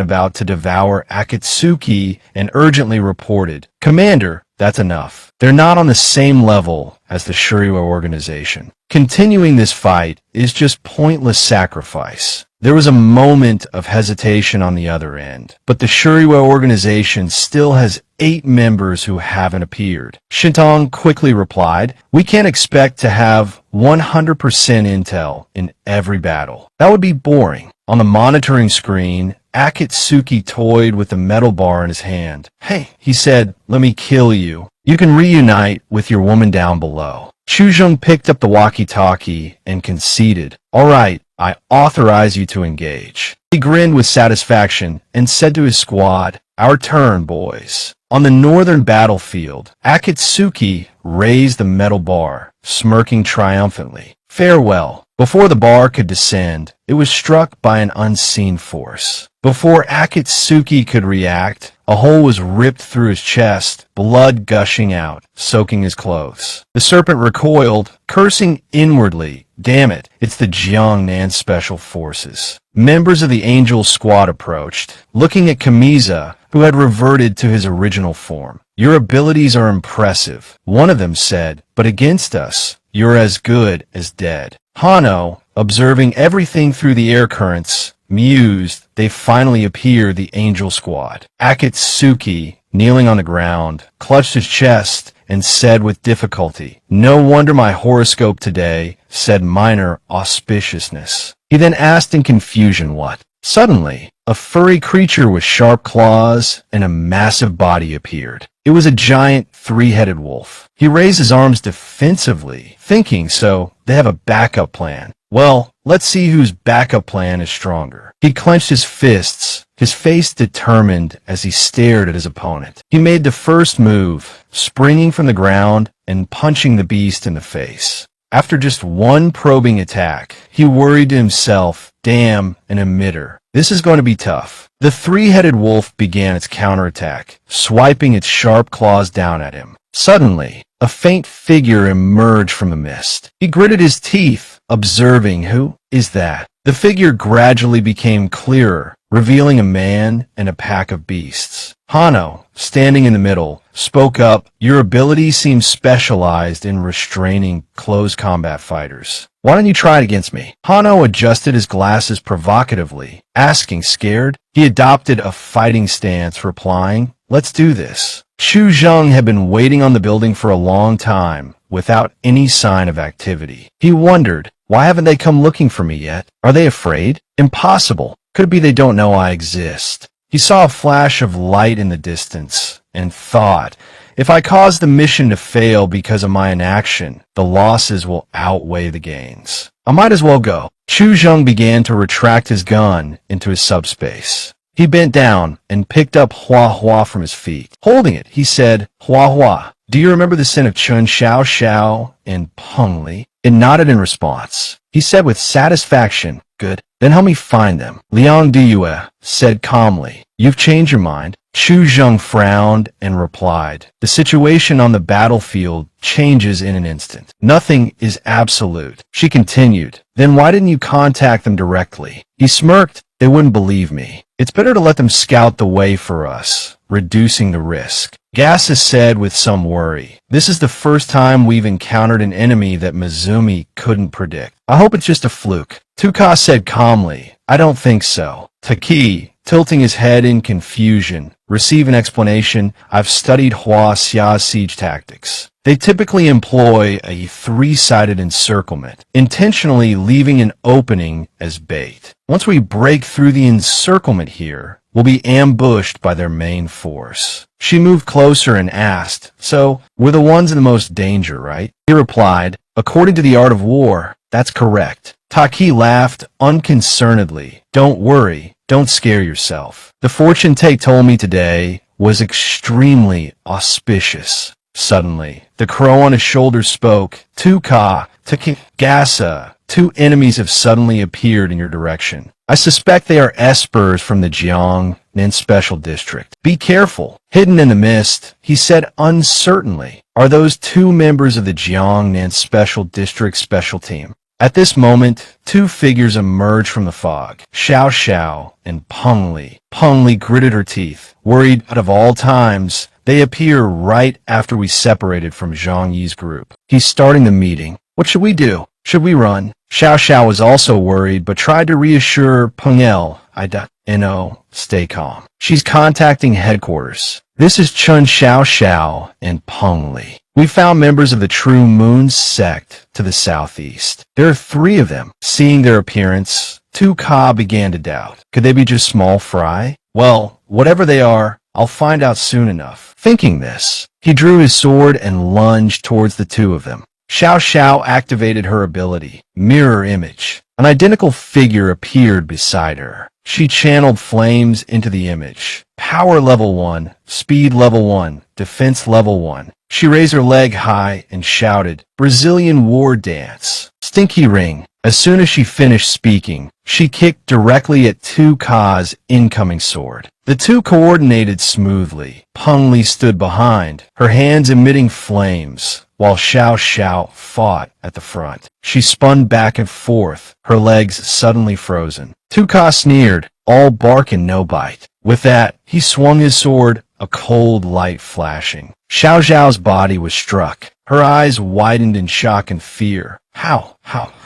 about to devour Akatsuki and urgently reported, "Commander, that's enough. They're not on the same level as the Shuriwa organization. Continuing this fight is just pointless sacrifice." There was a moment of hesitation on the other end, but the Shuriwa organization still has 8 members who haven't appeared. Shintong quickly replied, "We can't expect to have 100% intel in every battle. That would be boring." On the monitoring screen, Akatsuki toyed with the metal bar in his hand. "Hey," he said, "let me kill you. You can reunite with your woman down below." Chuzheng picked up the walkie-talkie and conceded, "All right, I authorize you to engage." He grinned with satisfaction and said to his squad, "Our turn, boys." On the northern battlefield, Akatsuki raised the metal bar, smirking triumphantly. "Farewell." Before the bar could descend, it was struck by an unseen force. Before Akatsuki could react, a hole was ripped through his chest, blood gushing out, soaking his clothes. The serpent recoiled, cursing inwardly. "Damn it, it's the Jiangnan Special Forces." Members of the Angel Squad approached, looking at Kamiza, who had reverted to his original form. "Your abilities are impressive," one of them said, "but against us, you're as good as dead." Hano, observing everything through the air currents, mused, "They finally appear, the Angel Squad." Akatsuki, kneeling on the ground, clutched his chest and said with difficulty, "No wonder my horoscope today said minor auspiciousness." He then asked in confusion what. Suddenly, a furry creature with sharp claws and a massive body appeared. It was a giant 3-headed wolf. He raised his arms defensively, thinking, so they have a backup plan. Well, let's see whose backup plan is stronger. He clenched his fists, his face determined as he stared at his opponent. He made the first move, springing from the ground and punching the beast in the face. After just one probing attack, he worried to himself, "Damn, an emitter. This is going to be tough." The 3-headed wolf began its counterattack, swiping its sharp claws down at him. Suddenly, a faint figure emerged from the mist. He gritted his teeth, observing, "Who is that?" The figure gradually became clearer, revealing a man and a pack of beasts. Hano, standing in the middle, spoke up, "Your ability seems specialized in restraining close combat fighters. Why don't you try it against me?" Hano adjusted his glasses provocatively, asking, "Scared?" He adopted a fighting stance, replying, "Let's do this." Chu Zheng had been waiting on the building for a long time, without any sign of activity. He wondered, why haven't they come looking for me yet? Are they afraid? Impossible. Could it be they don't know I exist? He saw a flash of light in the distance, and thought, if I cause the mission to fail because of my inaction, the losses will outweigh the gains. I might as well go. Chu Zheng began to retract his gun into his subspace. He bent down and picked up Hua Hua from his feet. Holding it, he said, "Hua Hua, do you remember the sin of Chun Xiao Xiao and Peng Li?" It nodded in response. He said with satisfaction, "Good. Then help me find them." Liang Diyue said calmly, "You've changed your mind." Chu Zheng frowned and replied, "The situation on the battlefield changes in an instant. Nothing is absolute." She continued, "Then why didn't you contact them directly?" He smirked, "They wouldn't believe me. It's better to let them scout the way for us, reducing the risk." Gasa said with some worry, "This is the first time we've encountered an enemy that Mizumi couldn't predict. I hope it's just a fluke." Tuka said calmly, "I don't think so." Taki, tilting his head in confusion, received an explanation. "I've studied Hua Xia's siege tactics. They typically employ a 3-sided encirclement, intentionally leaving an opening as bait. Once we break through the encirclement here, we'll be ambushed by their main force." She moved closer and asked, "So, we're the ones in the most danger, right?" He replied, "According to the art of war, that's correct. Taki laughed unconcernedly. Don't worry, don't scare yourself. The fortune teller told me today was extremely auspicious. Suddenly, the crow on his shoulder spoke. Gasa, two enemies have suddenly appeared in your direction. I suspect they are espers from the Jiangnan Special District. Be careful. Hidden in the mist, he said uncertainly, are those two members of the Jiangnan Special District Special Team. At this moment, two figures emerged from the fog, Xiao Xiao and Peng Li. Peng Li gritted her teeth. Worried out of all times, they appear right after we separated from Zhang Yi's group. He's starting the meeting. What should we do? Should we run? Xiao Xiao was also worried, but tried to reassure Peng Li. Stay calm. She's contacting headquarters. This is Chun Xiao Xiao and Peng Li. We found members of the True Moon sect to the southeast. There are 3 of them. Seeing their appearance, Ka began to doubt. Could they be just small fry? Well, whatever they are, I'll find out soon enough. Thinking this, he drew his sword and lunged towards the 2 of them. Xiao Xiao activated her ability, Mirror Image. An identical figure appeared beside her. She channeled flames into the image. Power level 1, speed level 1, defense level 1. She raised her leg high and shouted, Brazilian war dance. Stinky ring. As soon as she finished speaking, she kicked directly at Ka's incoming sword. The 2 coordinated smoothly. Peng Li stood behind, her hands emitting flames, while Xiao Xiao fought at the front. She spun back and forth, her legs suddenly frozen. Ka sneered, all bark and no bite. With that, he swung his sword, a cold light flashing. Xiao Xiao's body was struck. Her eyes widened in shock and fear. How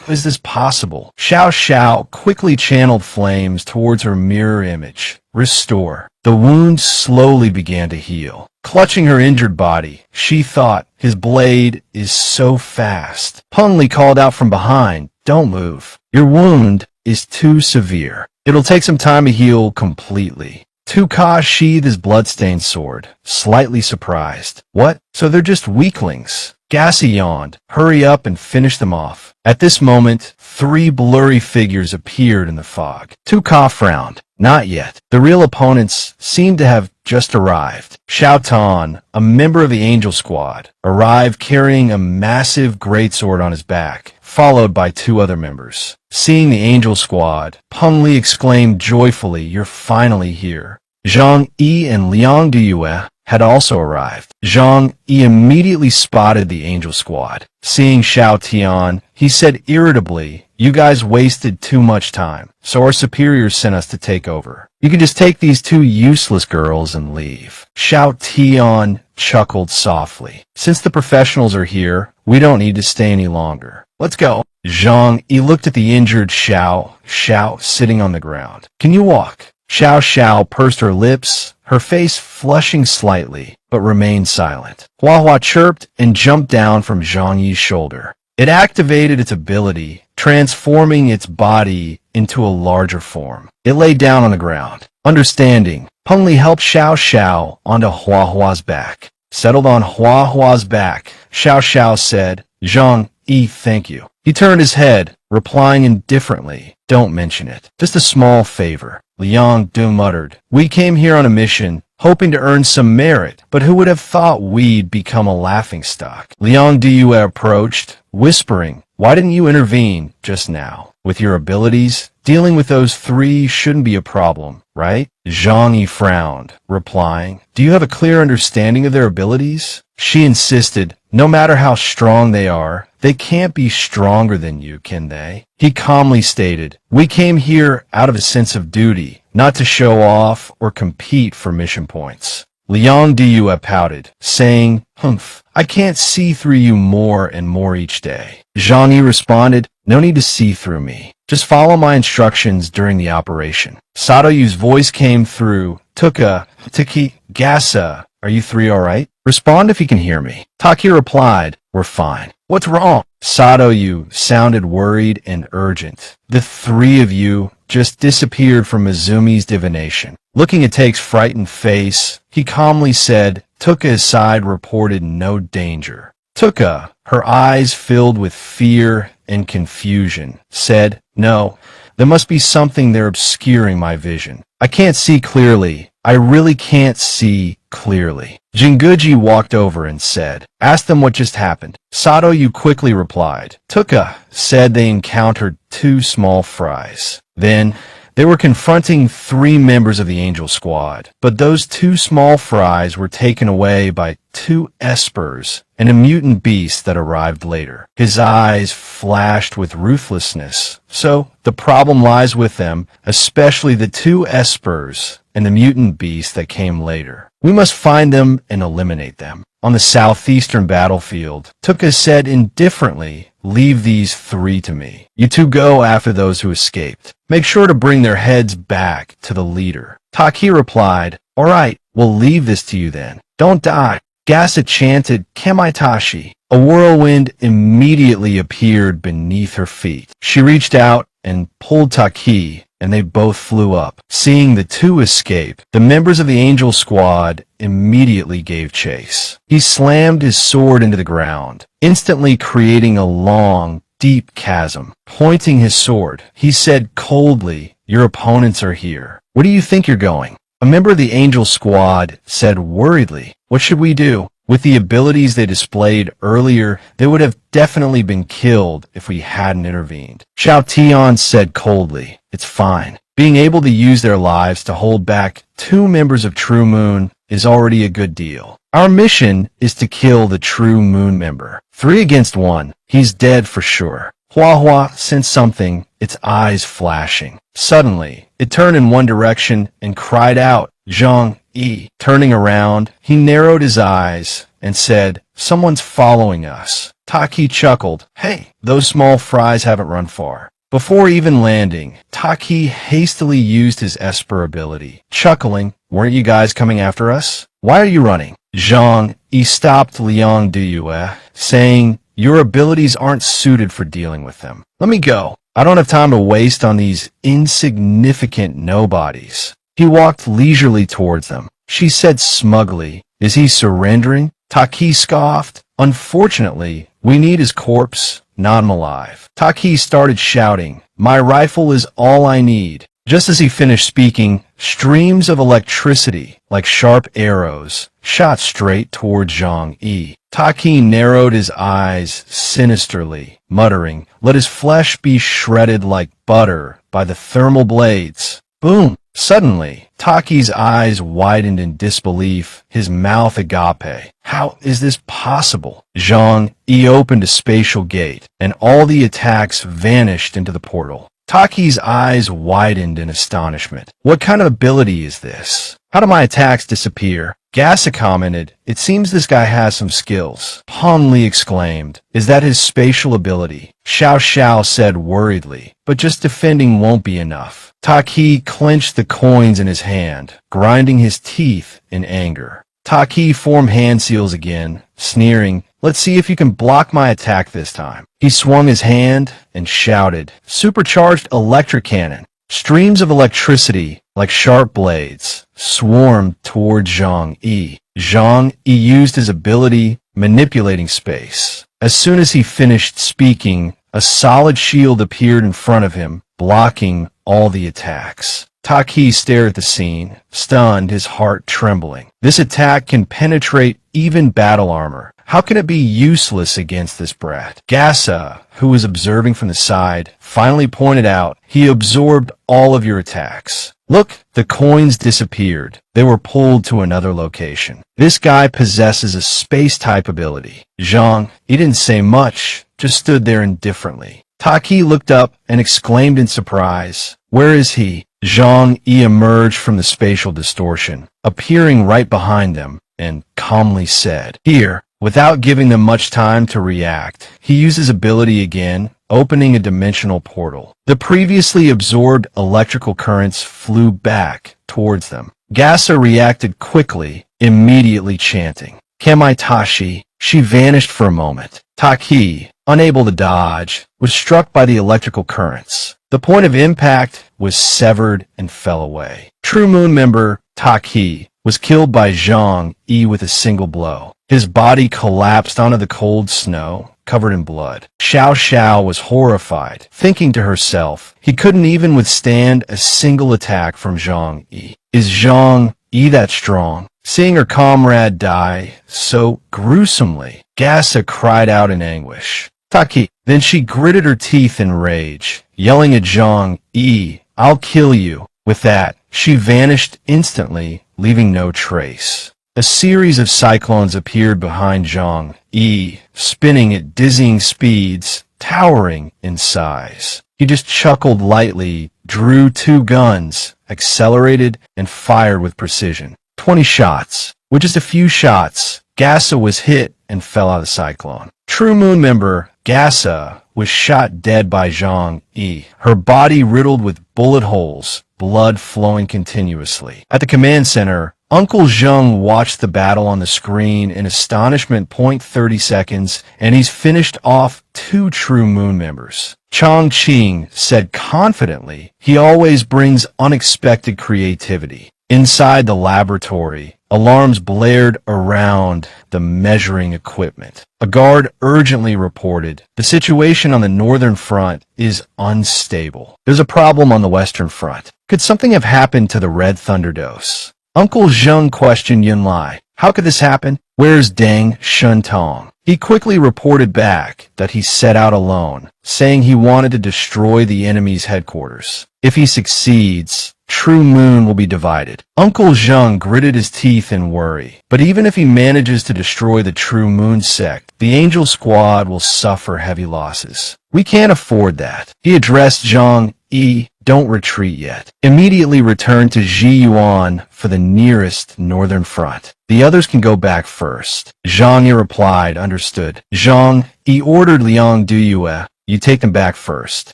is this possible? Xiao Xiao quickly channeled flames towards her mirror image. Restore. The wound slowly began to heal. Clutching her injured body, she thought, his blade is so fast. Peng Li called out from behind, don't move. Your wound is too severe. It'll take some time to heal completely. Ka sheathed his bloodstained sword, slightly surprised. What? So they're just weaklings? Gassy yawned. Hurry up and finish them off. At this moment, 3 blurry figures appeared in the fog. Ka frowned. Not yet. The real opponents seemed to have just arrived. Xiao Tan, a member of the Angel Squad, arrived carrying a massive greatsword on his back, followed by 2 other members. Seeing the Angel Squad, Peng Li exclaimed joyfully, you're finally here. Zhang Yi and Liang Duyue had also arrived. Zhang Yi immediately spotted the Angel Squad. Seeing Xiao Tian, he said irritably, you guys wasted too much time, so our superiors sent us to take over. You can just take these 2 useless girls and leave. Xiao Tian chuckled softly. Since the professionals are here, we don't need to stay any longer. Let's go. Zhang Yi looked at the injured Xiao sitting on the ground. Can you walk? Xiao pursed her lips, her face flushing slightly, but remained silent. Hua chirped and jumped down from Zhang Yi's shoulder. It activated its ability, transforming its body into a larger form. It lay down on the ground. Understanding, Peng Li helped Xiao onto Hua's back. Settled on Hua's back, Xiao said, Zhang Yi, thank you. He turned his head, replying indifferently, don't mention it. Just a small favor. Liang Du muttered, we came here on a mission, hoping to earn some merit, but who would have thought we'd become a laughingstock? Liang Du approached, whispering, why didn't you intervene just now? With your abilities, dealing with those 3 shouldn't be a problem, right? Zhang Yi frowned, replying, do you have a clear understanding of their abilities? She insisted, no matter how strong they are, they can't be stronger than you, can they? He calmly stated, we came here out of a sense of duty, not to show off or compete for mission points. Liang Du pouted, saying, humph, I can't see through you more and more each day. Zhang Yi responded, no need to see through me. Just follow my instructions during the operation. Satoyu's voice came through, Gasa, are you 3 alright? Respond if you can hear me. Taki replied, we're fine. What's wrong? Satoyu sounded worried and urgent. The 3 of you just disappeared from Mizumi's divination. Looking at Take's frightened face, he calmly said, Tuka's side reported no danger. Tuka, her eyes filled with fear and confusion, said, "No, there must be something there obscuring my vision. I can't see clearly. I really can't see clearly." Jinguji walked over and said, "Ask them what just happened." Satoyu quickly replied. Tuka said they encountered two small fries. Then they were confronting three members of the Angel Squad, but those two small fries were taken away by two espers and a mutant beast that arrived later. His eyes flashed with ruthlessness. "So the problem lies with them, especially the two espers and the mutant beast that came later. We must find them and eliminate them." On the southeastern battlefield, Tuka said indifferently, "Leave these three to me. You two go after those who escaped. Make sure to bring their heads back to the leader." Taki replied, "All right, we'll leave this to you then. Don't die." Gasa chanted, "Kamaitashi." A whirlwind immediately appeared beneath her feet. She reached out and pulled Taki, and they both flew up. Seeing the two escape, the members of the Angel Squad immediately gave chase. He slammed his sword into the ground, instantly creating a long, deep chasm. Pointing his sword, he said coldly, "Your opponents are here. Where do you think you're going?" A member of the Angel Squad said worriedly, "What should we do? With the abilities they displayed earlier, they would have definitely been killed if we hadn't intervened." Xiao Tian said coldly, "It's fine. Being able to use their lives to hold back two members of True Moon is already a good deal. Our mission is to kill the True Moon member. 3 against 1. He's dead for sure." Hua Hua sensed something, its eyes flashing. Suddenly, it turned in one direction and cried out, "Zhang Yi." Turning around, he narrowed his eyes and said, "Someone's following us." Taki chuckled, "Hey, those small fries haven't run far." Before even landing, Taki hastily used his Esper ability, chuckling, "Weren't you guys coming after us? Why are you running?" Zhang Yi stopped Liang Duyue, saying, "Your abilities aren't suited for dealing with them. Let me go. I don't have time to waste on these insignificant nobodies." He walked leisurely towards them. She said smugly, "Is he surrendering?" Taki scoffed, "Unfortunately, we need his corpse, not him alive." Taki started shouting, "My rifle is all I need." Just as he finished speaking, streams of electricity, like sharp arrows, shot straight toward Zhang Yi. Taki narrowed his eyes sinisterly, muttering, "Let his flesh be shredded like butter by the thermal blades." Boom! Suddenly, Taki's eyes widened in disbelief, his mouth agape. How is this possible? Zhang Yi opened a spatial gate, and all the attacks vanished into the portal. Taki's eyes widened in astonishment. What kind of ability is this? How do my attacks disappear? Gasa commented, "It seems this guy has some skills." Han Li exclaimed, "Is that his spatial ability?" Xiao Xiao said worriedly, "But just defending won't be enough." Taki clenched the coins in his hand, grinding his teeth in anger. Taki formed hand seals again, sneering, "Let's see if you can block my attack this time." He swung his hand and shouted, "Supercharged electric cannon." Streams of electricity, like sharp blades, swarmed toward Zhang Yi. Zhang Yi used his ability, manipulating space. As soon as he finished speaking, a solid shield appeared in front of him, blocking all the attacks. Taki stared at the scene, stunned, his heart trembling. This attack can penetrate even battle armor. How can it be useless against this brat? Gasa, who was observing from the side, finally pointed out, "He absorbed all of your attacks. Look, the coins disappeared. They were pulled to another location. This guy possesses a space-type ability." Zhang, he didn't say much, just stood there indifferently. Taki looked up and exclaimed in surprise, "Where is he?" Zhang Yi emerged from the spatial distortion, appearing right behind them, and calmly said, "Here." Without giving them much time to react, he used his ability again, opening a dimensional portal. The previously absorbed electrical currents flew back towards them. Gasa reacted quickly, immediately chanting, "Kamaitashi." She vanished for a moment. Taki, unable to dodge, was struck by the electrical currents. The point of impact was severed and fell away. True Moon member Taki was killed by Zhang Yi with a single blow. His body collapsed onto the cold snow, covered in blood. Xiao Xiao was horrified, thinking to herself, he couldn't even withstand a single attack from Zhang Yi. Is Zhang Yi that strong? Seeing her comrade die so gruesomely, Gasa cried out in anguish. Taki. Then she gritted her teeth in rage, yelling at Zhang Yi, I'll kill you. With that, she vanished instantly, leaving no trace. A series of cyclones appeared behind Zhang Yi, spinning at dizzying speeds, towering in size. He just chuckled lightly, drew 2 guns, accelerated, and fired with precision. 20 shots. With just a few shots, Gasa was hit and fell out of the cyclone. True Moon member Gasa was shot dead by Zhang Yi, her body riddled with bullet holes, blood flowing continuously. At the command center, Uncle Zheng watched the battle on the screen in astonishment. 30 seconds, and he's finished off 2 True Moon members. Chong Qing said confidently, he always brings unexpected creativity. Inside the laboratory, alarms blared around the measuring equipment. A guard urgently reported, the situation on the northern front is unstable. There's a problem on the western front. Could something have happened to the Red Thunder dose? Uncle Zheng questioned Yunlai. How could this happen? Where's Deng Shuntong? He quickly reported back that he set out alone, saying he wanted to destroy the enemy's headquarters. If he succeeds, True Moon will be divided. Uncle Zheng gritted his teeth in worry. But even if he manages to destroy the True Moon sect, the Angel Squad will suffer heavy losses. We can't afford that. He addressed Zhang Yi, don't retreat yet. Immediately return to Zhiyuan for the nearest northern front. The others can go back first. Zhang Yi replied, understood. Zhang Yi ordered Liang Duyue, you take them back first.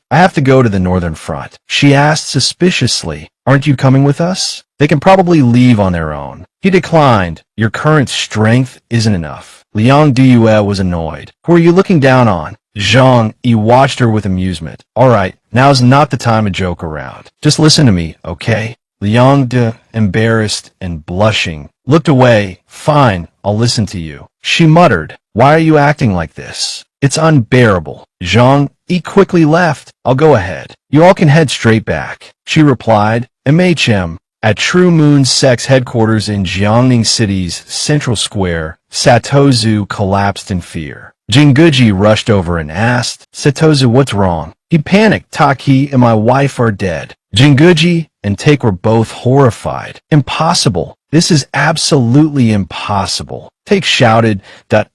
I have to go to the northern front. She asked suspiciously, aren't you coming with us? They can probably leave on their own. He declined. Your current strength isn't enough. Liang Duyue was annoyed. Who are you looking down on? Zhang Yi watched her with amusement. All right, now's not the time to joke around. Just listen to me, okay? Liang De, embarrassed and blushing, looked away. Fine, I'll listen to you. She muttered, why are you acting like this? It's unbearable. Zhang Yi quickly left. I'll go ahead. You all can head straight back. She replied, MHM. At True Moon's sex headquarters in Jiangning City's central square, Satozu collapsed in fear. Jinguji rushed over and asked, Satozu, what's wrong? He panicked. Taki and my wife are dead. Jinguji and Take were both horrified. Impossible. This is absolutely impossible. Take shouted that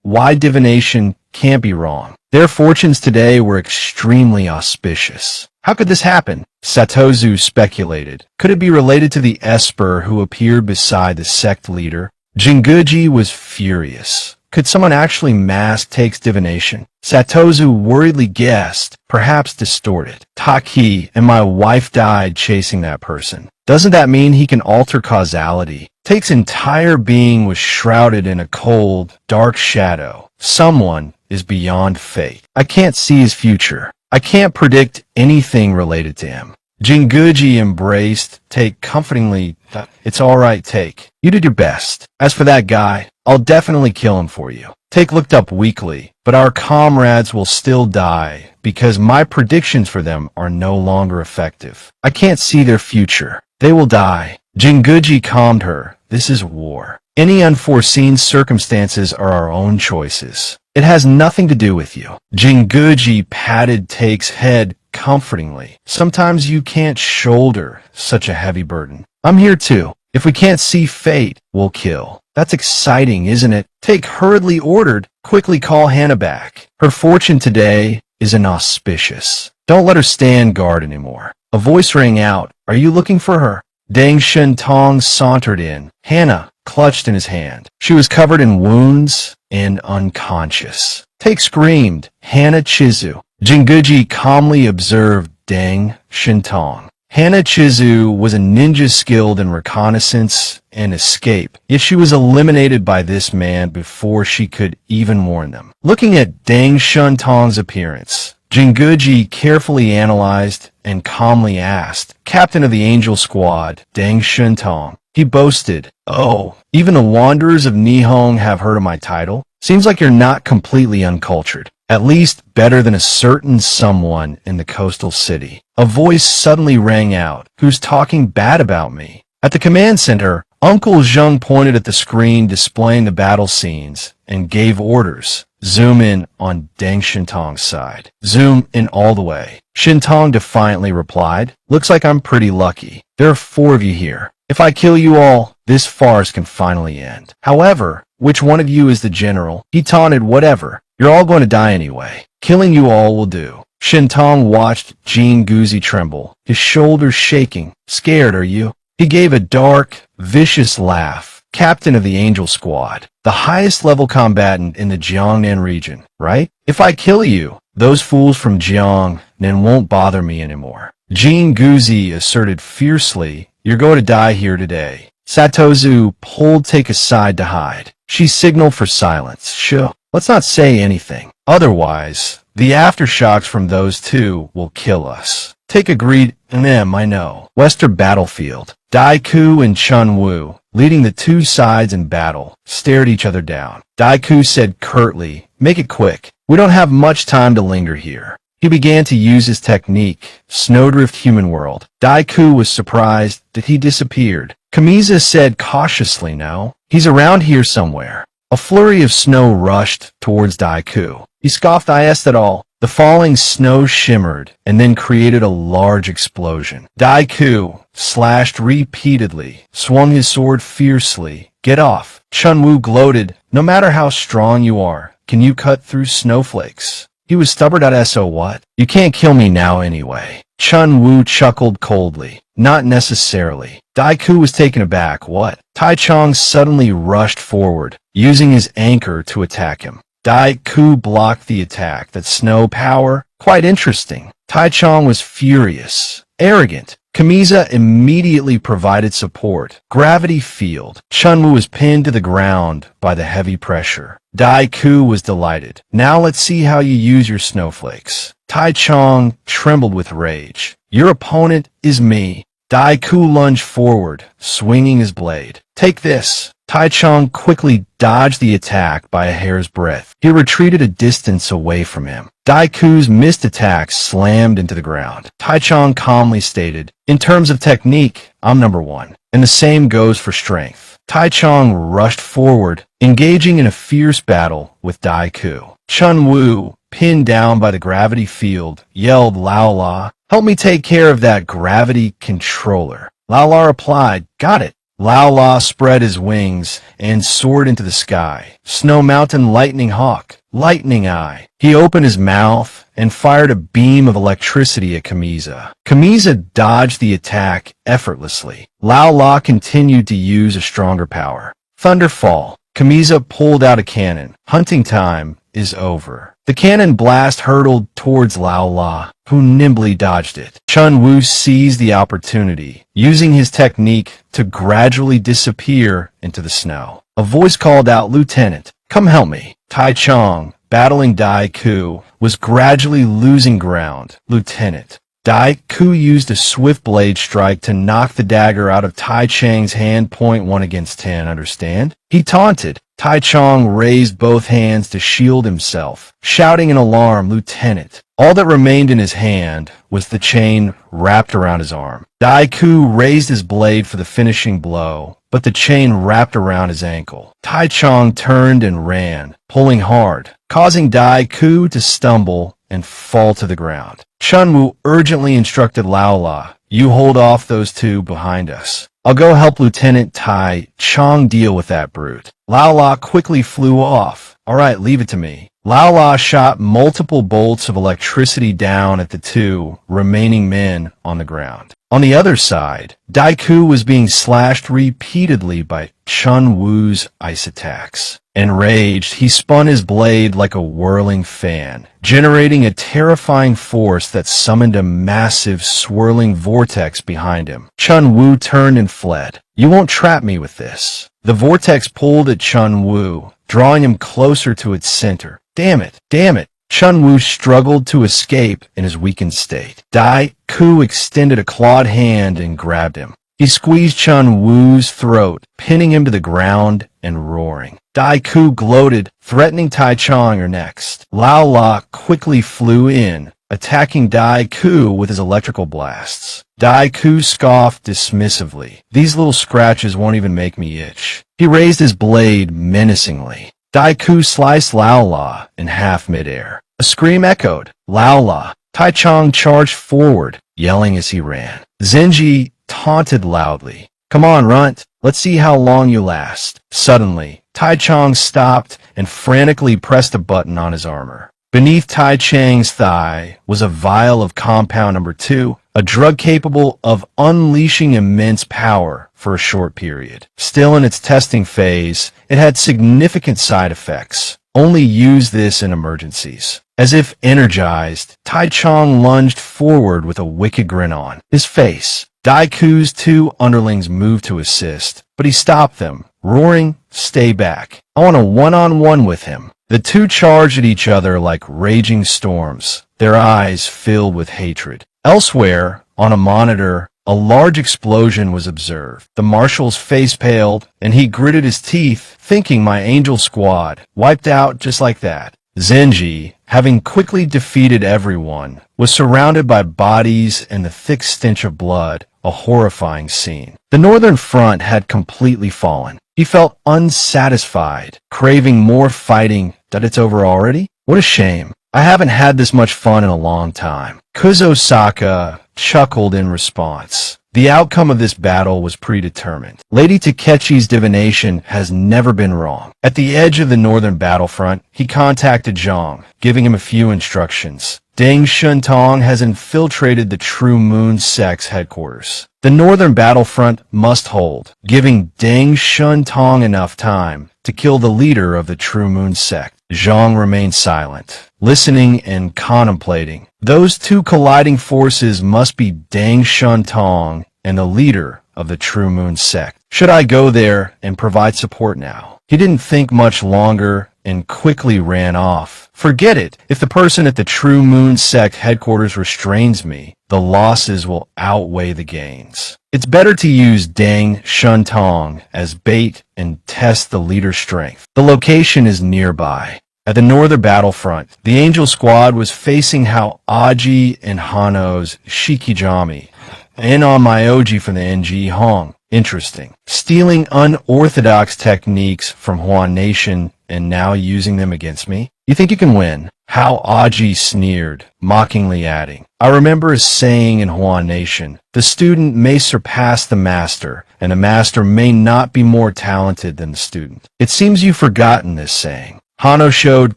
why divination can't be wrong. Their fortunes today were extremely auspicious. How could this happen? Satozu speculated. Could it be related to the Esper who appeared beside the sect leader? Jinguji was furious. Could someone actually mask Take's divination? Satozu worriedly guessed, perhaps distorted. Taki and my wife died chasing that person. Doesn't that mean he can alter causality? Take's entire being was shrouded in a cold, dark shadow. Someone is beyond fate. I can't see his future. I can't predict anything related to him. Jinguji embraced Take comfortingly. It's all right, Take. You did your best. As for that guy, I'll definitely kill him for you. Take looked up weakly, but our comrades will still die because my predictions for them are no longer effective. I can't see their future. They will die. Jinguji calmed her. This is war. Any unforeseen circumstances are our own choices. It has nothing to do with you. Jinguji patted Take's head comfortingly. Sometimes you can't shoulder such a heavy burden. I'm here too. If we can't see fate, we'll kill. That's exciting, isn't it? Take hurriedly ordered, quickly call Hannah back. Her fortune today is inauspicious. Don't let her stand guard anymore. A voice rang out. Are you looking for her? Deng Shentong sauntered in. Hannah clutched in his hand. She was covered in wounds and unconscious. Take screamed. Hannah Chizu. Jinguji calmly observed Deng Shentong. Hannah Chizu was a ninja skilled in reconnaissance and escape, yet she was eliminated by this man before she could even warn them. Looking at Deng Shentong's appearance, Jinguji carefully analyzed and calmly asked, Captain of the Angel Squad, Deng Shentong, He boasted. Oh, even the wanderers of Nihong have heard of my title? Seems like you're not completely uncultured. At least better than a certain someone in the coastal city. A voice suddenly rang out. Who's talking bad about me? At the command center, Uncle Zhang pointed at the screen displaying the battle scenes and gave orders. Zoom in on Deng Shintong's side. Zoom in all the way. Shintong defiantly replied, looks like I'm pretty lucky. There are 4 of you here. If I kill you all, this farce can finally end. However, which one of you is the general? He taunted, whatever. You're all going to die anyway. Killing you all will do. Shintong watched Jean Guzi tremble, his shoulders shaking. Scared, are you? He gave a dark, vicious laugh. Captain of the Angel Squad, the highest level combatant in the Jiangnan region, right? If I kill you, those fools from Jiangnan won't bother me anymore. Jean Guzi asserted fiercely, you're going to die here today. Satozu pulled Take aside to hide. She signaled for silence. Sure, let's not say anything. Otherwise, the aftershocks from those 2 will kill us. Take agreed, I know. Western battlefield. Daiku and Chun Wu, leading the 2 sides in battle, stared each other down. Daiku said curtly, make it quick. We don't have much time to linger here. He began to use his technique, Snowdrift Human World. Daiku was surprised that he disappeared. Kamiza said cautiously, no, he's around here somewhere. A flurry of snow rushed towards Daiku. He scoffed, is that all? The falling snow shimmered and then created a large explosion. Daiku slashed repeatedly, swung his sword fiercely. Get off. Chun Wu gloated, no matter how strong you are, can you cut through snowflakes? He was stubborn. So what? You can't kill me now anyway. Chun Wu chuckled coldly. Not necessarily. Daiku was taken aback. What? Tai Chong suddenly rushed forward, using his anchor to attack him. Daiku blocked the attack. That snow power? Quite interesting. Tai Chong was furious. Arrogant. Kamiza immediately provided support. Gravity field. Chun Wu was pinned to the ground by the heavy pressure. Daiku was delighted. Now let's see how you use your snowflakes. Tai Chong trembled with rage. Your opponent is me. Daiku lunged forward, swinging his blade. Take this. Tai Chong quickly dodged the attack by a hair's breadth. He retreated a distance away from him. Daiku's missed attack slammed into the ground. Tai Chong calmly stated, in terms of technique, I'm number 1. And the same goes for strength. Tai Chong rushed forward, engaging in a fierce battle with Daiku. Chun Wu, pinned down by the gravity field, yelled, Lao La, help me take care of that gravity controller. Lao La replied, got it. Lao La spread his wings and soared into the sky. Snow Mountain Lightning Hawk, Lightning Eye. He opened his mouth and fired a beam of electricity at Kamiza. Kamiza dodged the attack effortlessly. Lao La continued to use a stronger power. Thunderfall. Kamiza pulled out a cannon. Hunting time is over. The cannon blast hurtled towards Lao La, who nimbly dodged it. Chun Wu seized the opportunity, using his technique to gradually disappear into the snow. A voice called out, Lieutenant, come help me. Tai Chong, battling Daiku, was gradually losing ground. Lieutenant. Daiku used a swift blade strike to knock the dagger out of Tai Chang's hand. 1 against 10, understand? He taunted. Tai Chong raised both hands to shield himself, shouting in alarm, Lieutenant. All that remained in his hand was the chain wrapped around his arm. Daiku raised his blade for the finishing blow, but the chain wrapped around his ankle. Tai Chong turned and ran, pulling hard, causing Daiku to stumble and fall to the ground. Chun Wu urgently instructed Lao La, you hold off those 2 behind us. I'll go help Lieutenant Tai Chong deal with that brute. Lao La quickly flew off. All right, leave it to me. Lao La shot multiple bolts of electricity down at the 2 remaining men on the ground. On the other side, Daiku was being slashed repeatedly by Chun Wu's ice attacks. Enraged, he spun his blade like a whirling fan, generating a terrifying force that summoned a massive swirling vortex behind him. Chun Wu turned and fled. You won't trap me with this. The vortex pulled at Chun Wu, drawing him closer to its center. Damn it, damn it. Chun Wu struggled to escape in his weakened state. Daiku extended a clawed hand and grabbed him. He squeezed Chun Wu's throat, pinning him to the ground and roaring. Dai Ku gloated, threatening Tai Chong or next. Lao La quickly flew in, attacking Dai Ku with his electrical blasts. Dai Ku scoffed dismissively. These little scratches won't even make me itch. He raised his blade menacingly. Dai Ku sliced Lao La in half midair. A scream echoed. Lao La. Tai Chong charged forward, yelling as he ran. Zhang taunted loudly. Come on, runt. Let's see how long you last. Suddenly, Tai Chong stopped and frantically pressed a button on his armor. Beneath Tai Chang's thigh was a vial of compound number 2, a drug capable of unleashing immense power for a short period. Still in its testing phase, it had significant side effects. Only use this in emergencies. As if energized, Tai Chong lunged forward with a wicked grin on his face. Dai Ku's 2 underlings moved to assist, but he stopped them, roaring, "Stay back. I want a one-on-one with him." The 2 charged at each other like raging storms, their eyes filled with hatred. Elsewhere, on a monitor, a large explosion was observed. The marshal's face paled, and he gritted his teeth, thinking my angel squad wiped out just like that. Zhang Yi, having quickly defeated everyone, was surrounded by bodies and the thick stench of blood, a horrifying scene. The northern front had completely fallen. He felt unsatisfied, craving more fighting. That it's over already? What a shame. I haven't had this much fun in a long time. Kuzosaka chuckled in response. The outcome of this battle was predetermined. Lady Takechi's divination has never been wrong. At the edge of the northern battlefront, he contacted Zhang, giving him a few instructions. Deng Shuntong has infiltrated the True Moon sect's headquarters. The northern battlefront must hold, giving Deng Shuntong enough time to kill the leader of the True Moon sect. Zhang remained silent, listening and contemplating. Those 2 colliding forces must be Deng Shuntong and the leader of the True Moon sect. Should I go there and provide support now? He didn't think much longer and quickly ran off. Forget it. If the person at the True Moon sect headquarters restrains me, the losses will outweigh the gains. It's better to use Deng Shuntong as bait and test the leader's strength. The location is nearby. At the northern battlefront, the Angel Squad was facing how Aji and Hano's Shikijami, and on Myoji from the NG Hong. Interesting. Stealing unorthodox techniques from Huan Nation and now using them against me? You think you can win? How Aji sneered, mockingly adding, I remember a saying in Huan Nation, the student may surpass the master, and the master may not be more talented than the student. It seems you've forgotten this saying. Hano showed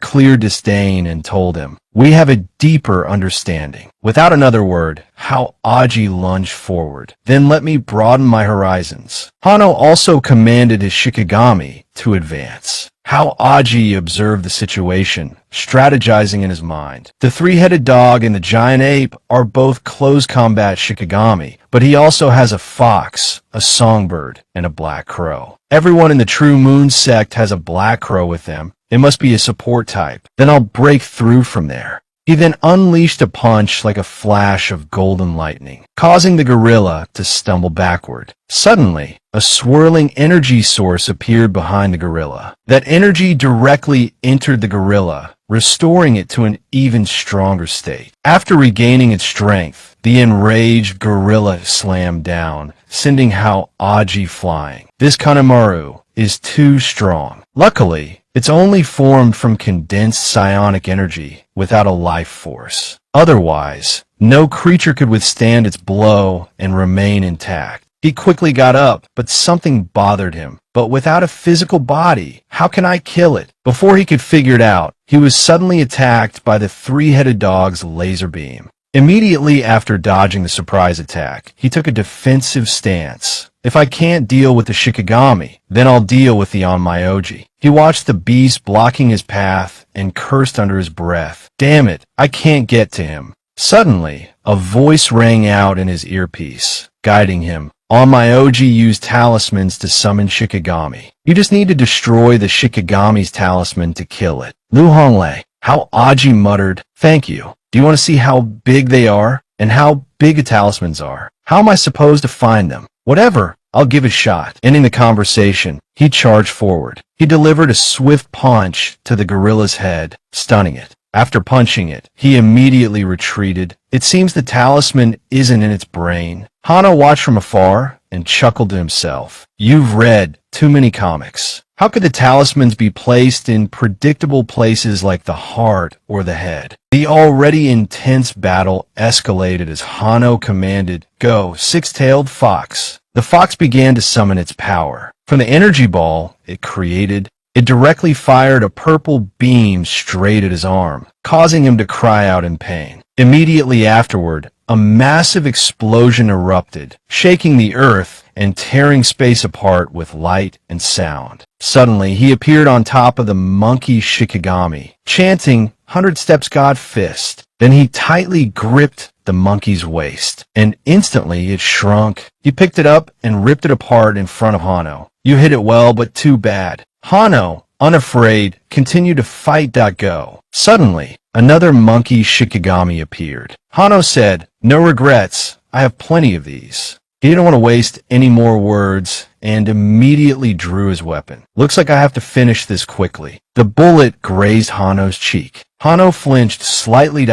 clear disdain and told him, we have a deeper understanding. Without another word, how Aji lunged forward. Then let me broaden my horizons. Hano also commanded his Shikigami to advance. How Aji observed the situation, strategizing in his mind. The 3-headed dog and the giant ape are both close combat Shikigami, but he also has a fox, a songbird, and a black crow. Everyone in the True Moon sect has a black crow with them. It must be a support type. Then I'll break through from there. He then unleashed a punch like a flash of golden lightning, causing the gorilla to stumble backward. Suddenly, a swirling energy source appeared behind the gorilla. That energy directly entered the gorilla, restoring it to an even stronger state. After regaining its strength, the enraged gorilla slammed down, sending Hao Aji flying. This Kanemaru is too strong. Luckily, it's only formed from condensed psionic energy without a life force. Otherwise, no creature could withstand its blow and remain intact. He quickly got up, but something bothered him. But without a physical body, how can I kill it? Before he could figure it out, he was suddenly attacked by the 3-headed dog's laser beam. Immediately after dodging the surprise attack, he took a defensive stance. If I can't deal with the Shikigami, then I'll deal with the Onmyoji. He watched the beast blocking his path and cursed under his breath. Damn it, I can't get to him. Suddenly, a voice rang out in his earpiece, guiding him. Onmyoji used talismans to summon Shikigami. You just need to destroy the Shikigami's talisman to kill it. Lu Honglei, how Aji muttered, thank you. Do you want to see how big they are? And how big a talismans are? How am I supposed to find them? Whatever, I'll give a shot. Ending the conversation, he charged forward. He delivered a swift punch to the gorilla's head, stunning it. After punching it, he immediately retreated. It seems the talisman isn't in its brain. Hano watched from afar and chuckled to himself. You've read too many comics. How could the talismans be placed in predictable places like the heart or the head? The already intense battle escalated as Hano commanded, "Go, six-tailed fox." The fox began to summon its power. From the energy ball it created, it directly fired a purple beam straight at his arm, causing him to cry out in pain. Immediately afterward, a massive explosion erupted, shaking the earth and tearing space apart with light and sound. Suddenly, he appeared on top of the monkey Shikigami, chanting, "100 steps God fist." Then he tightly gripped the monkey's waist, and instantly it shrunk. He picked it up and ripped it apart in front of Hano. "You hit it well, but too bad." Hano, unafraid, continued to fight. Go. Suddenly, another monkey Shikigami appeared. Hano said, "No regrets, I have plenty of these." He didn't want to waste any more words and immediately drew his weapon. "Looks like I have to finish this quickly." The bullet grazed Hano's cheek. Hano flinched slightly.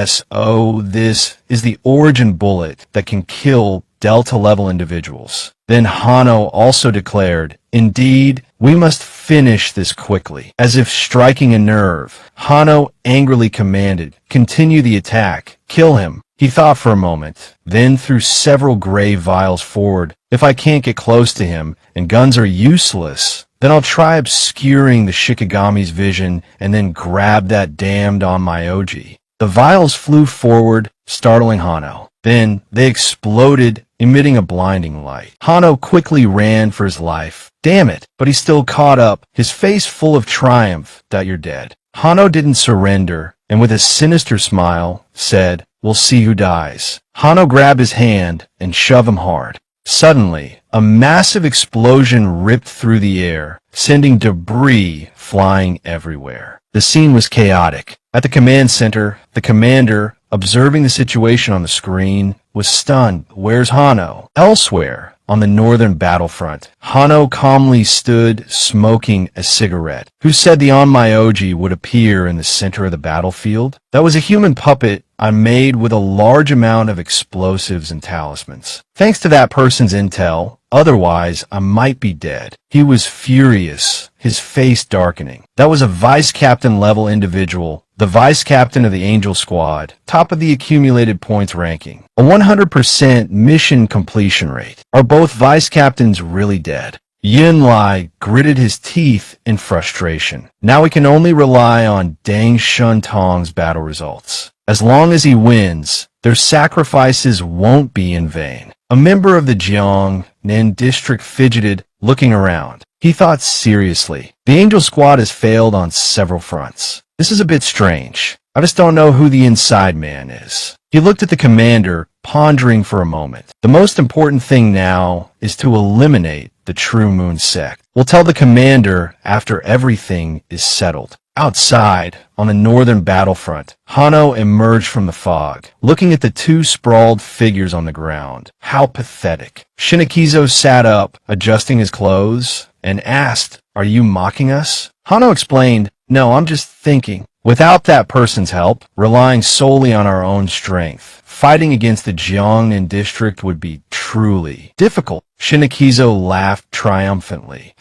"So this is the origin bullet that can kill Delta-level individuals." Then Hano also declared, "Indeed, we must finish this quickly." As if striking a nerve, Hano angrily commanded, "Continue the attack. Kill him." He thought for a moment, then threw several gray vials forward. "If I can't get close to him, and guns are useless, then I'll try obscuring the Shikigami's vision and then grab that damned onmyoji." The vials flew forward, startling Hano. Then they exploded, emitting a blinding light. Hano quickly ran for his life. Damn it, but he still caught up, his face full of triumph. "You're dead." Hano didn't surrender, and with a sinister smile, said, "We'll see who dies." Hano grabbed his hand and shoved him hard. Suddenly, a massive explosion ripped through the air, sending debris flying everywhere. The scene was chaotic. At the command center, the commander, observing the situation on the screen, was stunned. "Where's Hano?" Elsewhere, on the northern battlefront, Hano calmly stood, smoking a cigarette. "Who said the onmyoji would appear in the center of the battlefield?" "That was a human puppet I made with a large amount of explosives and talismans. Thanks to that person's intel, otherwise I might be dead." He was furious, his face darkening. "That was a vice captain level individual, the vice captain of the Angel Squad, top of the accumulated points ranking. A 100% mission completion rate. Are both vice captains really dead?" Yinlai gritted his teeth in frustration. "Now we can only rely on Deng Shuntong's battle results. As long as he wins, their sacrifices won't be in vain." A member of the Jiangnan district fidgeted, looking around. He thought seriously. The Angel Squad has failed on several fronts. This is a bit strange. I just don't know who the inside man is. He looked at the commander, pondering for a moment. The most important thing now is to eliminate the True Moon sect. We'll tell the commander after everything is settled. Outside, on the northern battlefront, Hano emerged from the fog, looking at the two sprawled figures on the ground. How pathetic. Shinikizo sat up, adjusting his clothes, and asked, "Are you mocking us?" Hano explained, "No, I'm just thinking. Without that person's help, relying solely on our own strength, fighting against the Jiangnan district would be truly difficult." Shinikizo laughed triumphantly.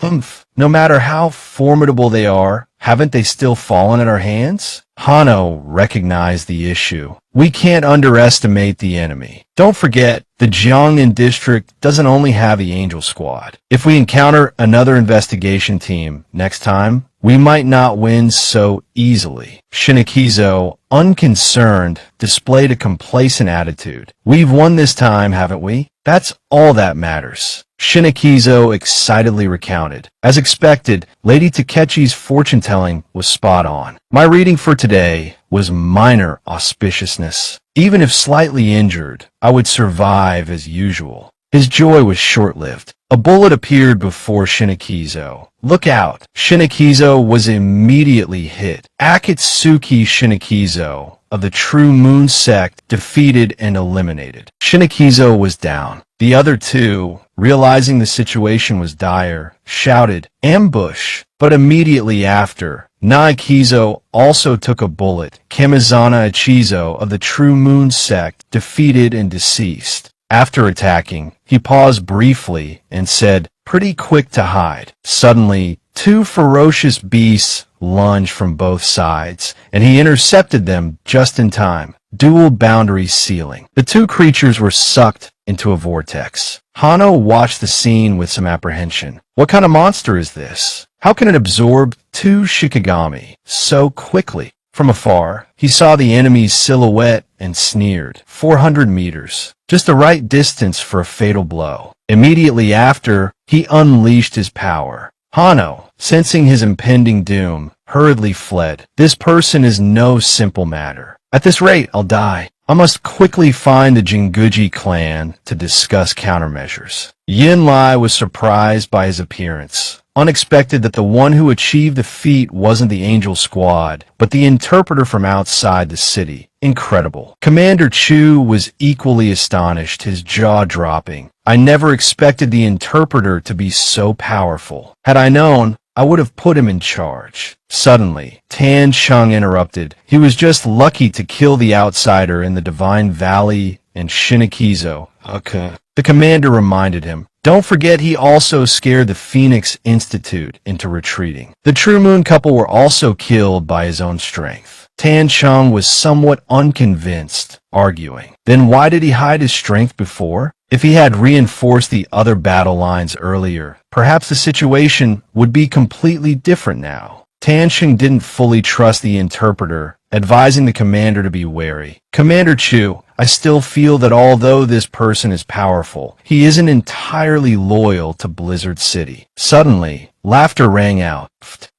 No matter how formidable they are, haven't they still fallen at our hands?" Hano recognized the issue. "We can't underestimate the enemy. Don't forget, the Jiangnan district doesn't only have the Angel Squad. If we encounter another investigation team next time, we might not win so easily." Shinikizo, unconcerned, displayed a complacent attitude. "We've won this time, haven't we? That's all that matters." Shinikizo excitedly recounted. As expected, Lady Takechi's fortune-telling was spot on. "My reading for today was minor auspiciousness. Even if slightly injured, I would survive as usual." His joy was short-lived. A bullet appeared before Shinikizo. "Look out!" Shinikizo was immediately hit. Akatsuki Shinikizo, of the True Moon sect defeated and eliminated. Shinikizo was down. The other two, realizing the situation was dire, shouted, "Ambush!" But immediately after, Naikizo also took a bullet. Kamizana Ichizo of the True Moon sect defeated and deceased. After attacking, he paused briefly and said, "Pretty quick to hide." Suddenly, two ferocious beasts lunged from both sides, and he intercepted them just in time. Dual boundary sealing. The two creatures were sucked into a vortex. Hano watched the scene with some apprehension. What kind of monster is this? How can it absorb two Shikigami so quickly? From afar, he saw the enemy's silhouette and sneered. 400 meters. Just the right distance for a fatal blow. Immediately after, he unleashed his power. Hano, sensing his impending doom, hurriedly fled. This person is no simple matter. At this rate, I'll die. I must quickly find the Jinguji clan to discuss countermeasures. Yin Lai was surprised by his appearance. Unexpected that the one who achieved the feat wasn't the Angel Squad, but the interpreter from outside the city. Incredible. Commander Chu was equally astonished, his jaw dropping. I never expected the interpreter to be so powerful. Had I known, I would have put him in charge. Suddenly, Tan Chung interrupted. He was just lucky to kill the outsider in the Divine Valley and Shinikizo. Okay. The commander reminded him. Don't forget he also scared the Phoenix Institute into retreating. The True Moon couple were also killed by his own strength. Tan Chung was somewhat unconvinced, arguing. Then why did he hide his strength before? If he had reinforced the other battle lines earlier, perhaps the situation would be completely different now. Tan Chung didn't fully trust the interpreter, advising the commander to be wary. Commander Chu, I still feel that although this person is powerful, he isn't entirely loyal to Blizzard City. Suddenly, laughter rang out.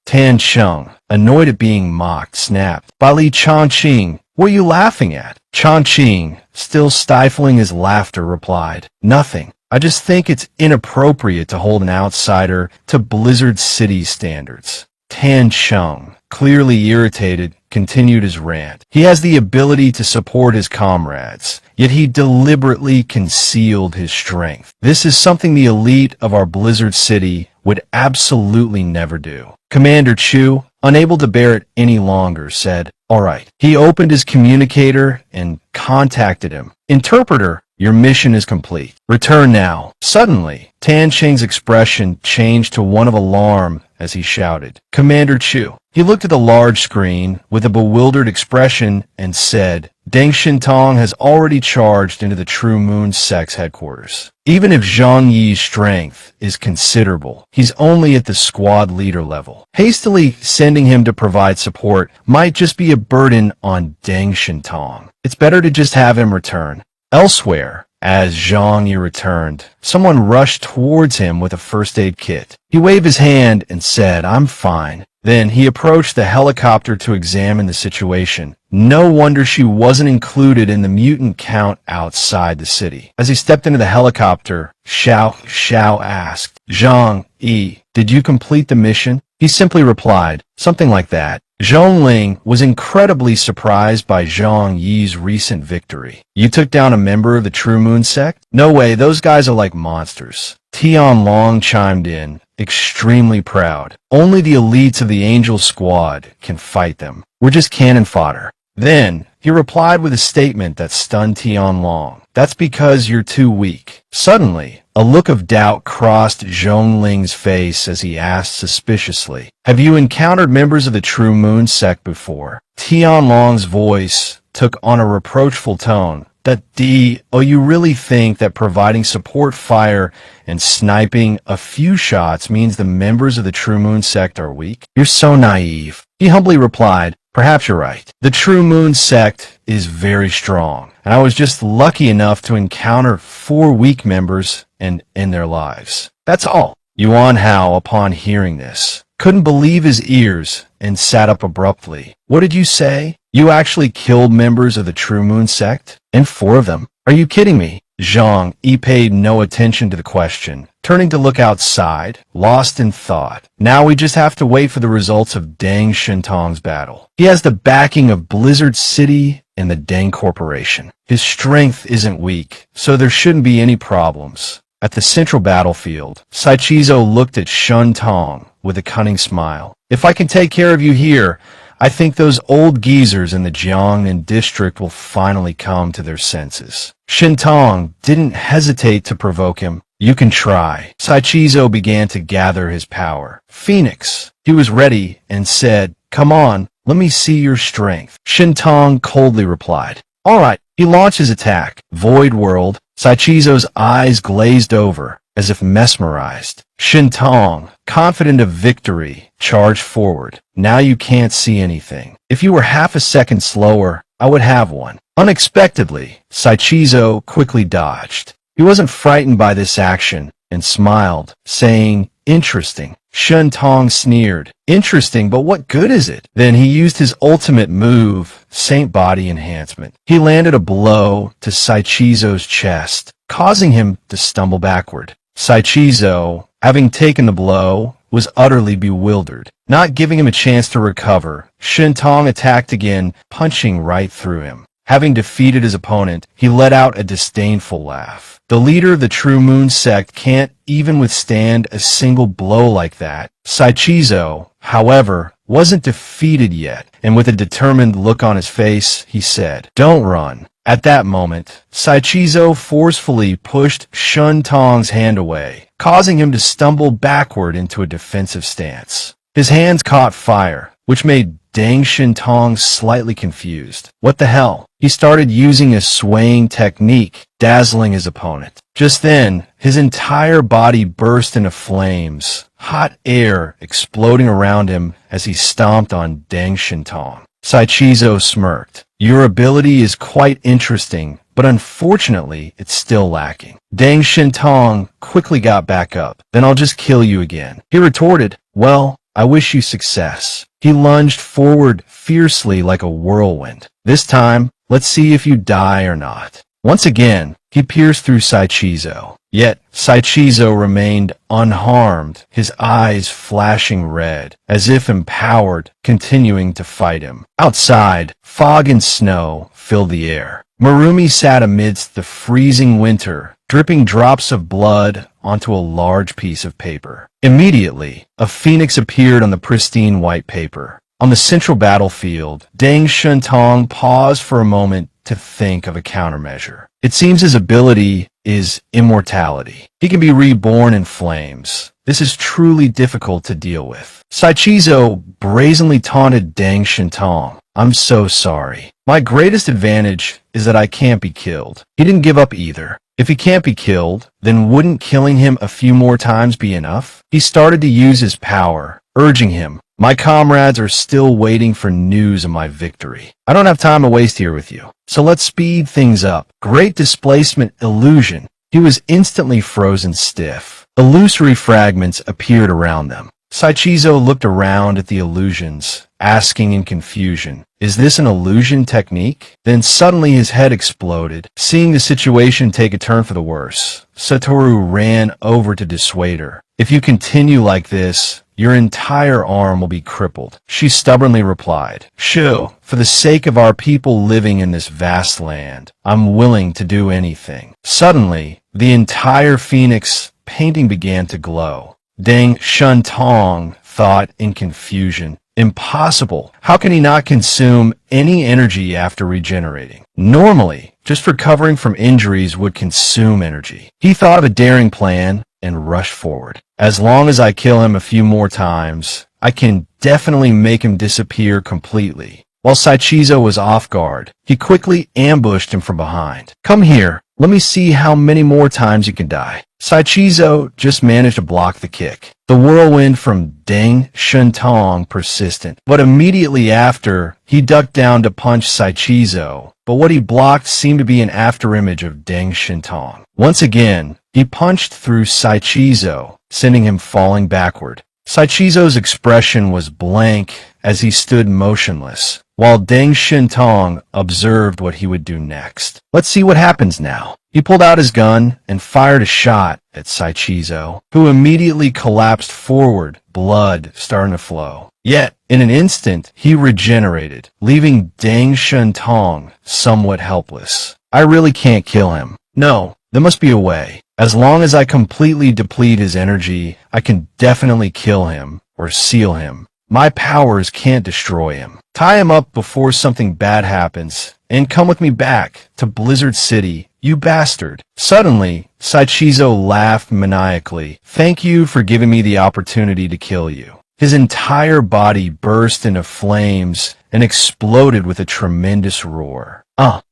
Tan Chung, annoyed at being mocked, snapped. Bali Chongqing, what are you laughing at? Chongqing, still stifling his laughter, replied, Nothing. I just think it's inappropriate to hold an outsider to Blizzard City standards. Tan Chung, clearly irritated, continued his rant. He has the ability to support his comrades, yet he deliberately concealed his strength. This is something the elite of our Blizzard City would absolutely never do. Commander Chu, unable to bear it any longer, said, All right. He opened his communicator and contacted him. Interpreter, your mission is complete. Return now. Suddenly, Tan Cheng's expression changed to one of alarm as he shouted, Commander Chu. He looked at the large screen with a bewildered expression and said, Deng Shintong has already charged into the True Moon sect's headquarters. Even if Zhang Yi's strength is considerable, he's only at the squad leader level. Hastily sending him to provide support might just be a burden on Deng Shintong. It's better to just have him return. Elsewhere, as Zhang Yi returned, someone rushed towards him with a first aid kit. He waved his hand and said, I'm fine. Then he approached the helicopter to examine the situation. No wonder she wasn't included in the mutant count outside the city. As he stepped into the helicopter, Xiao asked, Zhang Yi, did you complete the mission? He simply replied, something like that. Zhongling was incredibly surprised by Zhang Yi's recent victory. You took down a member of the True Moon sect? No way, those guys are like monsters. Tianlong chimed in, extremely proud. Only the elites of the Angel Squad can fight them. We're just cannon fodder. Then, he replied with a statement that stunned Tianlong. That's because you're too weak. Suddenly, a look of doubt crossed Zhongling's face as he asked suspiciously, Have you encountered members of the True Moon sect before? Tianlong's voice took on a reproachful tone. You really think that providing support fire and sniping a few shots means the members of the True Moon sect are weak? You're so naive. He humbly replied, Perhaps you're right. The True Moon sect is very strong, and I was just lucky enough to encounter 4 weak members and end their lives. That's all. Yuan Hao, upon hearing this, couldn't believe his ears and sat up abruptly. What did you say? You actually killed members of the True Moon sect? And 4 of them? Are you kidding me? Zhang Yi paid no attention to the question, turning to look outside, lost in thought. Now we just have to wait for the results of Deng Shintong's battle. He has the backing of Blizzard City in the Deng Corporation. His strength isn't weak, so there shouldn't be any problems. At the central battlefield, Saichizo looked at Shun Tong with a cunning smile. If I can take care of you here, I think those old geezers in the Jiangnan district will finally come to their senses. Shin Tong didn't hesitate to provoke him. You can try. Saichizo began to gather his power. Phoenix. He was ready and said, come on, let me see your strength. Shin Tong coldly replied. All right. He launched his attack. Void World. Saichizo's eyes glazed over, as if mesmerized. Shin Tong, confident of victory, charged forward. Now you can't see anything. If you were half a second slower, I would have one. Unexpectedly, Saichizo quickly dodged. He wasn't frightened by this action and smiled, saying, interesting. Shun Tong sneered. Interesting, but what good is it? Then he used his ultimate move, Saint Body Enhancement. He landed a blow to Saichizo's chest, causing him to stumble backward. Saichizo, having taken the blow, was utterly bewildered. Not giving him a chance to recover, Shun Tong attacked again, punching right through him. Having defeated his opponent, he let out a disdainful laugh. The leader of the True Moon sect can't even withstand a single blow like that. Saichizo, however, wasn't defeated yet, and with a determined look on his face, he said, don't run. At that moment, Saichizo forcefully pushed Shun Tong's hand away, causing him to stumble backward into a defensive stance. His hands caught fire, which made Deng Shin Tong slightly confused. What the hell? He started using a swaying technique, dazzling his opponent. Just then, his entire body burst into flames, hot air exploding around him as he stomped on Deng Shin Tong. Saichizo smirked. Your ability is quite interesting, but unfortunately, it's still lacking. Deng Shin Tong quickly got back up. Then I'll just kill you again. He retorted, well, I wish you success. He lunged forward fiercely like a whirlwind. This time, let's see if you die or not. Once again, he pierced through Saichizo. Yet, Saichizo remained unharmed, his eyes flashing red, as if empowered, continuing to fight him. Outside, fog and snow filled the air. Marumi sat amidst the freezing winter, dripping drops of blood onto a large piece of paper. Immediately, a phoenix appeared on the pristine white paper. On the central battlefield, Deng Shin Tong paused for a moment to think of a countermeasure. It seems his ability is immortality. He can be reborn in flames. This is truly difficult to deal with. Saichizo brazenly taunted Deng Shin Tong. I'm so sorry. My greatest advantage is that I can't be killed. He didn't give up either. If he can't be killed, then wouldn't killing him a few more times be enough? He started to use his power, urging him, my comrades are still waiting for news of my victory. I don't have time to waste here with you. So let's speed things up. Great displacement illusion. He was instantly frozen stiff. Illusory fragments appeared around them. Saichizo looked around at the illusions, asking in confusion, is this an illusion technique? Then suddenly his head exploded. Seeing the situation take a turn for the worse, Satoru ran over to dissuade her. If you continue like this, your entire arm will be crippled. She stubbornly replied, Shu, for the sake of our people living in this vast land, I'm willing to do anything. Suddenly, the entire phoenix painting began to glow. Deng Shin Tong thought in confusion, impossible. How can he not consume any energy after regenerating? Normally, just recovering from injuries would consume energy. He thought of a daring plan and rushed forward. As long as I kill him a few more times, I can definitely make him disappear completely. While Saichizo was off guard, he quickly ambushed him from behind. Come here, let me see how many more times you can die. Saichizo just managed to block the kick. The whirlwind from Deng Shin Tong persistent, but immediately after, he ducked down to punch Saichizo, but what he blocked seemed to be an afterimage of Deng Shin Tong. Once again, he punched through Saichizo, sending him falling backward. Saichizo's expression was blank as he stood motionless, while Deng Shin Tong observed what he would do next. Let's see what happens now. He pulled out his gun and fired a shot at Saichizo, who immediately collapsed forward, blood starting to flow. Yet, In an instant, he regenerated, leaving Deng Shentong somewhat helpless. I really can't kill him. No, there must be a way. As long as I completely deplete his energy, I can definitely kill him or seal him. My powers can't destroy him. Tie him up before something bad happens, and come with me back to Blizzard City, you bastard. Suddenly, Saichizo laughed maniacally. Thank you for giving me the opportunity to kill you. His entire body burst into flames and exploded with a tremendous roar.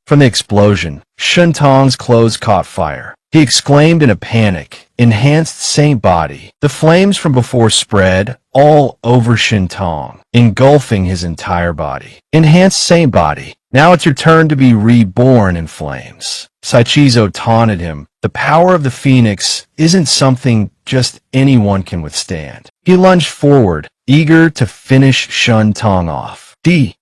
From the explosion, Shentong's clothes caught fire. He exclaimed in a panic, enhanced saint body. The flames from before spread all over Shentong, engulfing his entire body. Enhanced saint body. Now it's your turn to be reborn in flames. Saichizo taunted him. The power of the phoenix isn't something just anyone can withstand. He lunged forward, eager to finish Shentong off.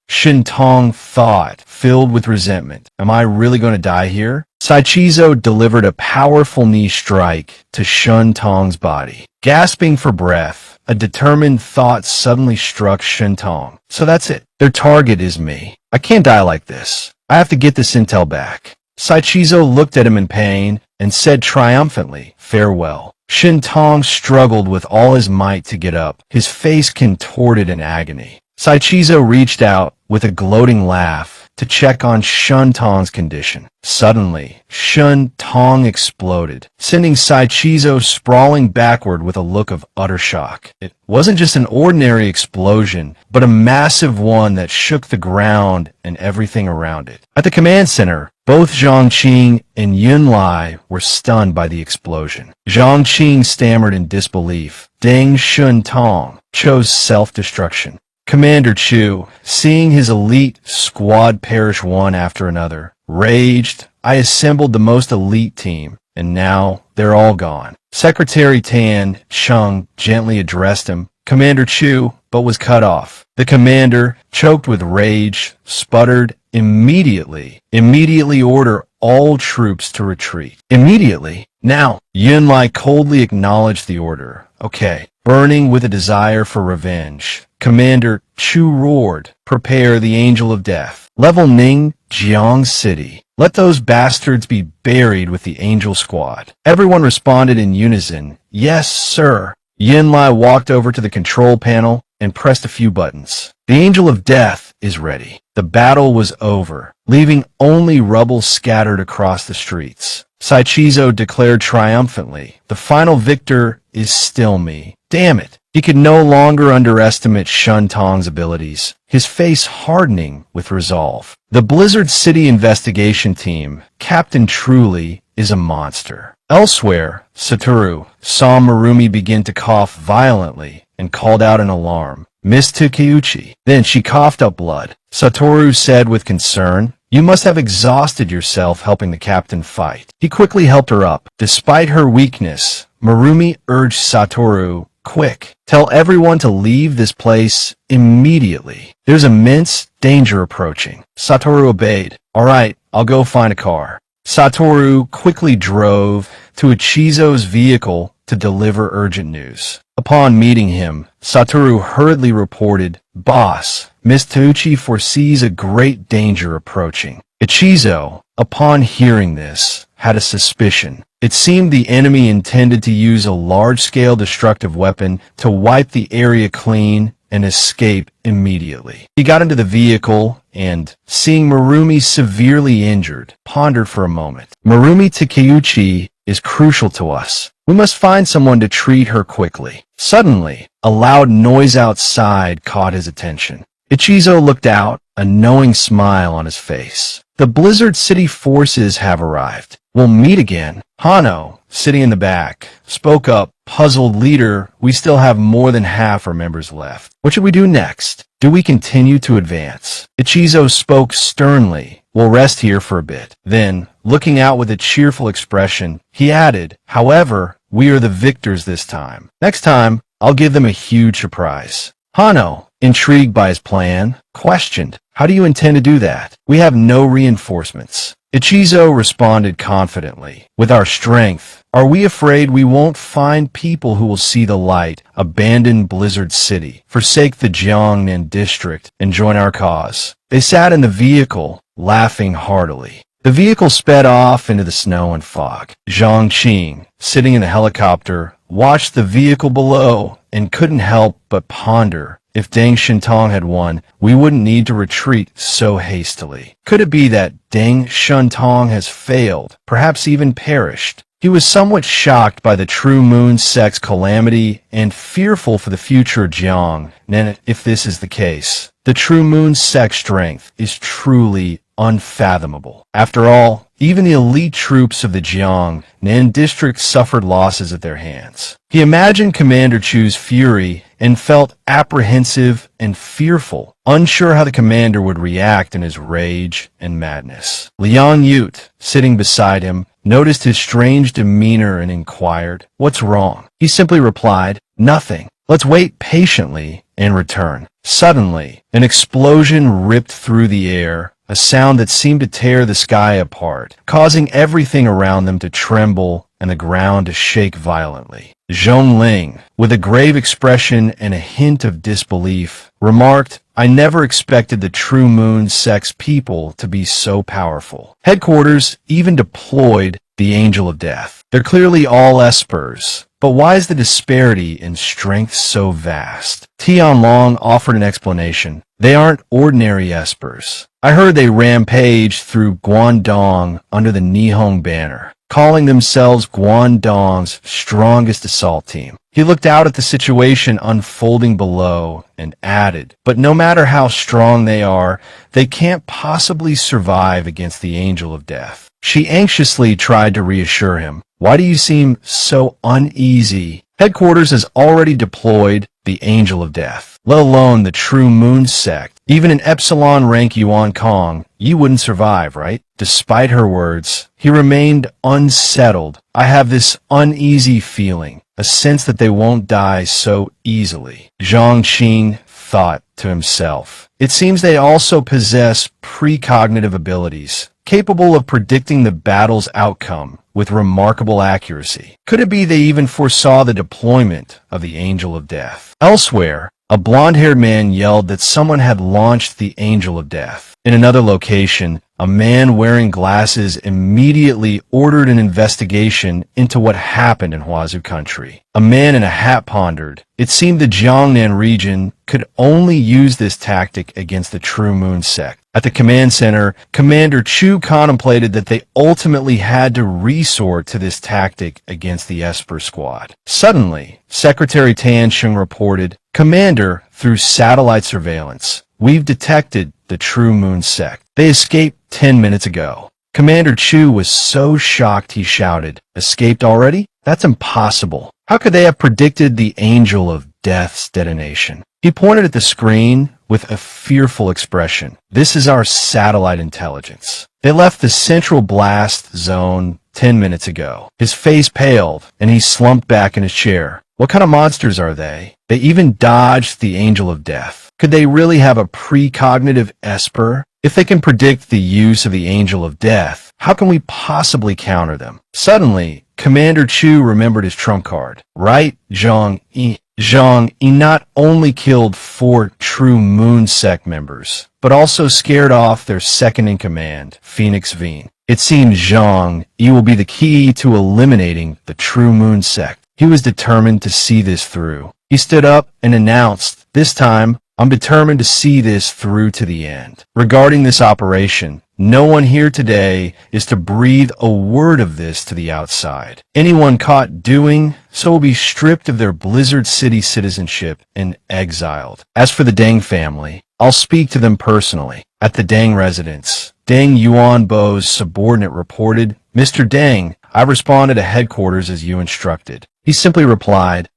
Shentong thought, filled with resentment. Am I really going to die here? Saichizo delivered a powerful knee strike to Shentong's body. Gasping for breath, a determined thought suddenly struck Shentong. So that's it. Their target is me. I can't die like this. I have to get this intel back. Saichizo looked at him in pain and said triumphantly, farewell. Shentong struggled with all his might to get up, his face contorted in agony. Saichizo reached out with a gloating laugh to check on Shentong's condition. Suddenly, Shentong exploded, sending Saichizo sprawling backward with a look of utter shock. It wasn't just an ordinary explosion, but a massive one that shook the ground and everything around it. At the command center, both Zhang Qing and Yunlai were stunned by the explosion. Zhang Qing stammered in disbelief. Deng Shentong chose self-destruction. Commander Chu, seeing his elite squad perish one after another, raged. I assembled the most elite team, and now they're all gone. Secretary Tan Chung gently addressed him, Commander Chu, but was cut off. The commander, choked with rage, sputtered, Immediately order all troops to retreat. Immediately. Now, Yunlai coldly acknowledged the order. Okay. Burning with a desire for revenge, Commander Chu roared, prepare the Angel of Death. Level Ning, Jiang City. Let those bastards be buried with the Angel Squad. Everyone responded in unison, yes, sir. Yunlai walked over to the control panel and pressed a few buttons. The Angel of Death is ready. The battle was over, leaving only rubble scattered across the streets. Saichizo declared triumphantly, the final victor is still me. Damn it. He could no longer underestimate Shentong's abilities, his face hardening with resolve. The Blizzard City investigation team, Captain Truly, is a monster. Elsewhere, Satoru saw Marumi begin to cough violently and called out an alarm. Miss Takeuchi. Then she coughed up blood. Satoru said with concern, you must have exhausted yourself helping the captain fight. He quickly helped her up. Despite her weakness, Marumi urged Satoru, quick, tell everyone to leave this place immediately. There's immense danger approaching. Satoru obeyed. All right, I'll go find a car. Satoru quickly drove to Ichizo's vehicle to deliver urgent news. Upon meeting him, Satoru hurriedly reported, Boss, Miss Tauchi foresees a great danger approaching. Ichizo, upon hearing this, had a suspicion. It seemed the enemy intended to use a large-scale destructive weapon to wipe the area clean and escape immediately. He got into the vehicle and, seeing Marumi severely injured, pondered for a moment. Marumi Takeuchi is crucial to us. We must find someone to treat her quickly. Suddenly, a loud noise outside caught his attention. Ichizo looked out, a knowing smile on his face. The Blizzard City forces have arrived. We'll meet again. Hano, sitting in the back, spoke up. Puzzled leader, we still have more than half our members left. What should we do next? Do we continue to advance? Ichizo spoke sternly. We'll rest here for a bit. Then, looking out with a cheerful expression, he added, however, we are the victors this time. Next time, I'll give them a huge surprise. Hano, intrigued by his plan, questioned, how do you intend to do that? We have no reinforcements. Ichizo responded confidently. With our strength, are we afraid we won't find people who will see the light, abandon Blizzard City, forsake the Jiangnan district, and join our cause? They sat in the vehicle, laughing heartily. The vehicle sped off into the snow and fog. Zhang Yi, sitting in the helicopter, watched the vehicle below and couldn't help but ponder. If Deng Shintong had won, we wouldn't need to retreat so hastily. Could it be that Deng Shintong has failed, perhaps even perished? He was somewhat shocked by the True Moon sect's calamity and fearful for the future of Jiang. And if this is the case, the True Moon sect's strength is truly unfathomable. After all, even the elite troops of the Jiangnan district suffered losses at their hands. He imagined Commander Chu's fury and felt apprehensive and fearful, unsure how the commander would react in his rage and madness. Liang Yute, sitting beside him, noticed his strange demeanor and inquired, "What's wrong?" He simply replied, "Nothing. Let's wait patiently and return." Suddenly, an explosion ripped through the air, a sound that seemed to tear the sky apart, causing everything around them to tremble and the ground to shake violently. Zhongling, with a grave expression and a hint of disbelief, remarked, "I never expected the True Moon sect's people to be so powerful. Headquarters even deployed the Angel of Death. They're clearly all espers. But why is the disparity in strength so vast?" Tianlong offered an explanation. "They aren't ordinary espers. I heard they rampaged through Guangdong under the Nihon banner, calling themselves Guangdong's strongest assault team." He looked out at the situation unfolding below and added, "But no matter how strong they are, they can't possibly survive against the Angel of Death." She anxiously tried to reassure him. "Why do you seem so uneasy? Headquarters has already deployed the Angel of Death, let alone the True Moon sect. Even in Epsilon rank Yuan Kong, you wouldn't survive, right?" Despite her words, he remained unsettled. "I have this uneasy feeling, a sense that they won't die so easily." Zhang Yi thought to himself. It seems they also possess precognitive abilities, capable of predicting the battle's outcome with remarkable accuracy. Could it be they even foresaw the deployment of the Angel of Death? Elsewhere, a blonde-haired man yelled that someone had launched the Angel of Death. In another location, a man wearing glasses immediately ordered an investigation into what happened in Huazu country. A man in a hat pondered. It seemed the Jiangnan region could only use this tactic against the True Moon sect. At the command center, Commander Chu contemplated that they ultimately had to resort to this tactic against the Esper squad. Suddenly, Secretary Tan Sheng reported, "Commander, through satellite surveillance, we've detected the True Moon sect. They escaped 10 minutes ago." Commander Chu was so shocked he shouted, "Escaped already? That's impossible. How could they have predicted the Angel of Death's detonation?" He pointed at the screen with a fearful expression. "This is our satellite intelligence. They left the central blast zone 10 minutes ago." His face paled, and he slumped back in his chair. What kind of monsters are they? They even dodged the Angel of Death. Could they really have a precognitive esper? If they can predict the use of the Angel of Death, how can we possibly counter them? Suddenly, Commander Chu remembered his trump card. Right, Zhang Yi. Zhang Yi not only killed 4 True Moon sect members, but also scared off their second-in-command, Phoenix Veen. It seems Zhang Yi will be the key to eliminating the True Moon sect. He was determined to see this through. He stood up and announced, "This time, I'm determined to see this through to the end. Regarding this operation, no one here today is to breathe a word of this to the outside. Anyone caught doing so will be stripped of their Blizzard City citizenship and exiled. As for the Deng family, I'll speak to them personally." At the Deng residence, Deng Yuanbo's subordinate reported, "Mr. Deng, I responded to headquarters as you instructed." He simply replied,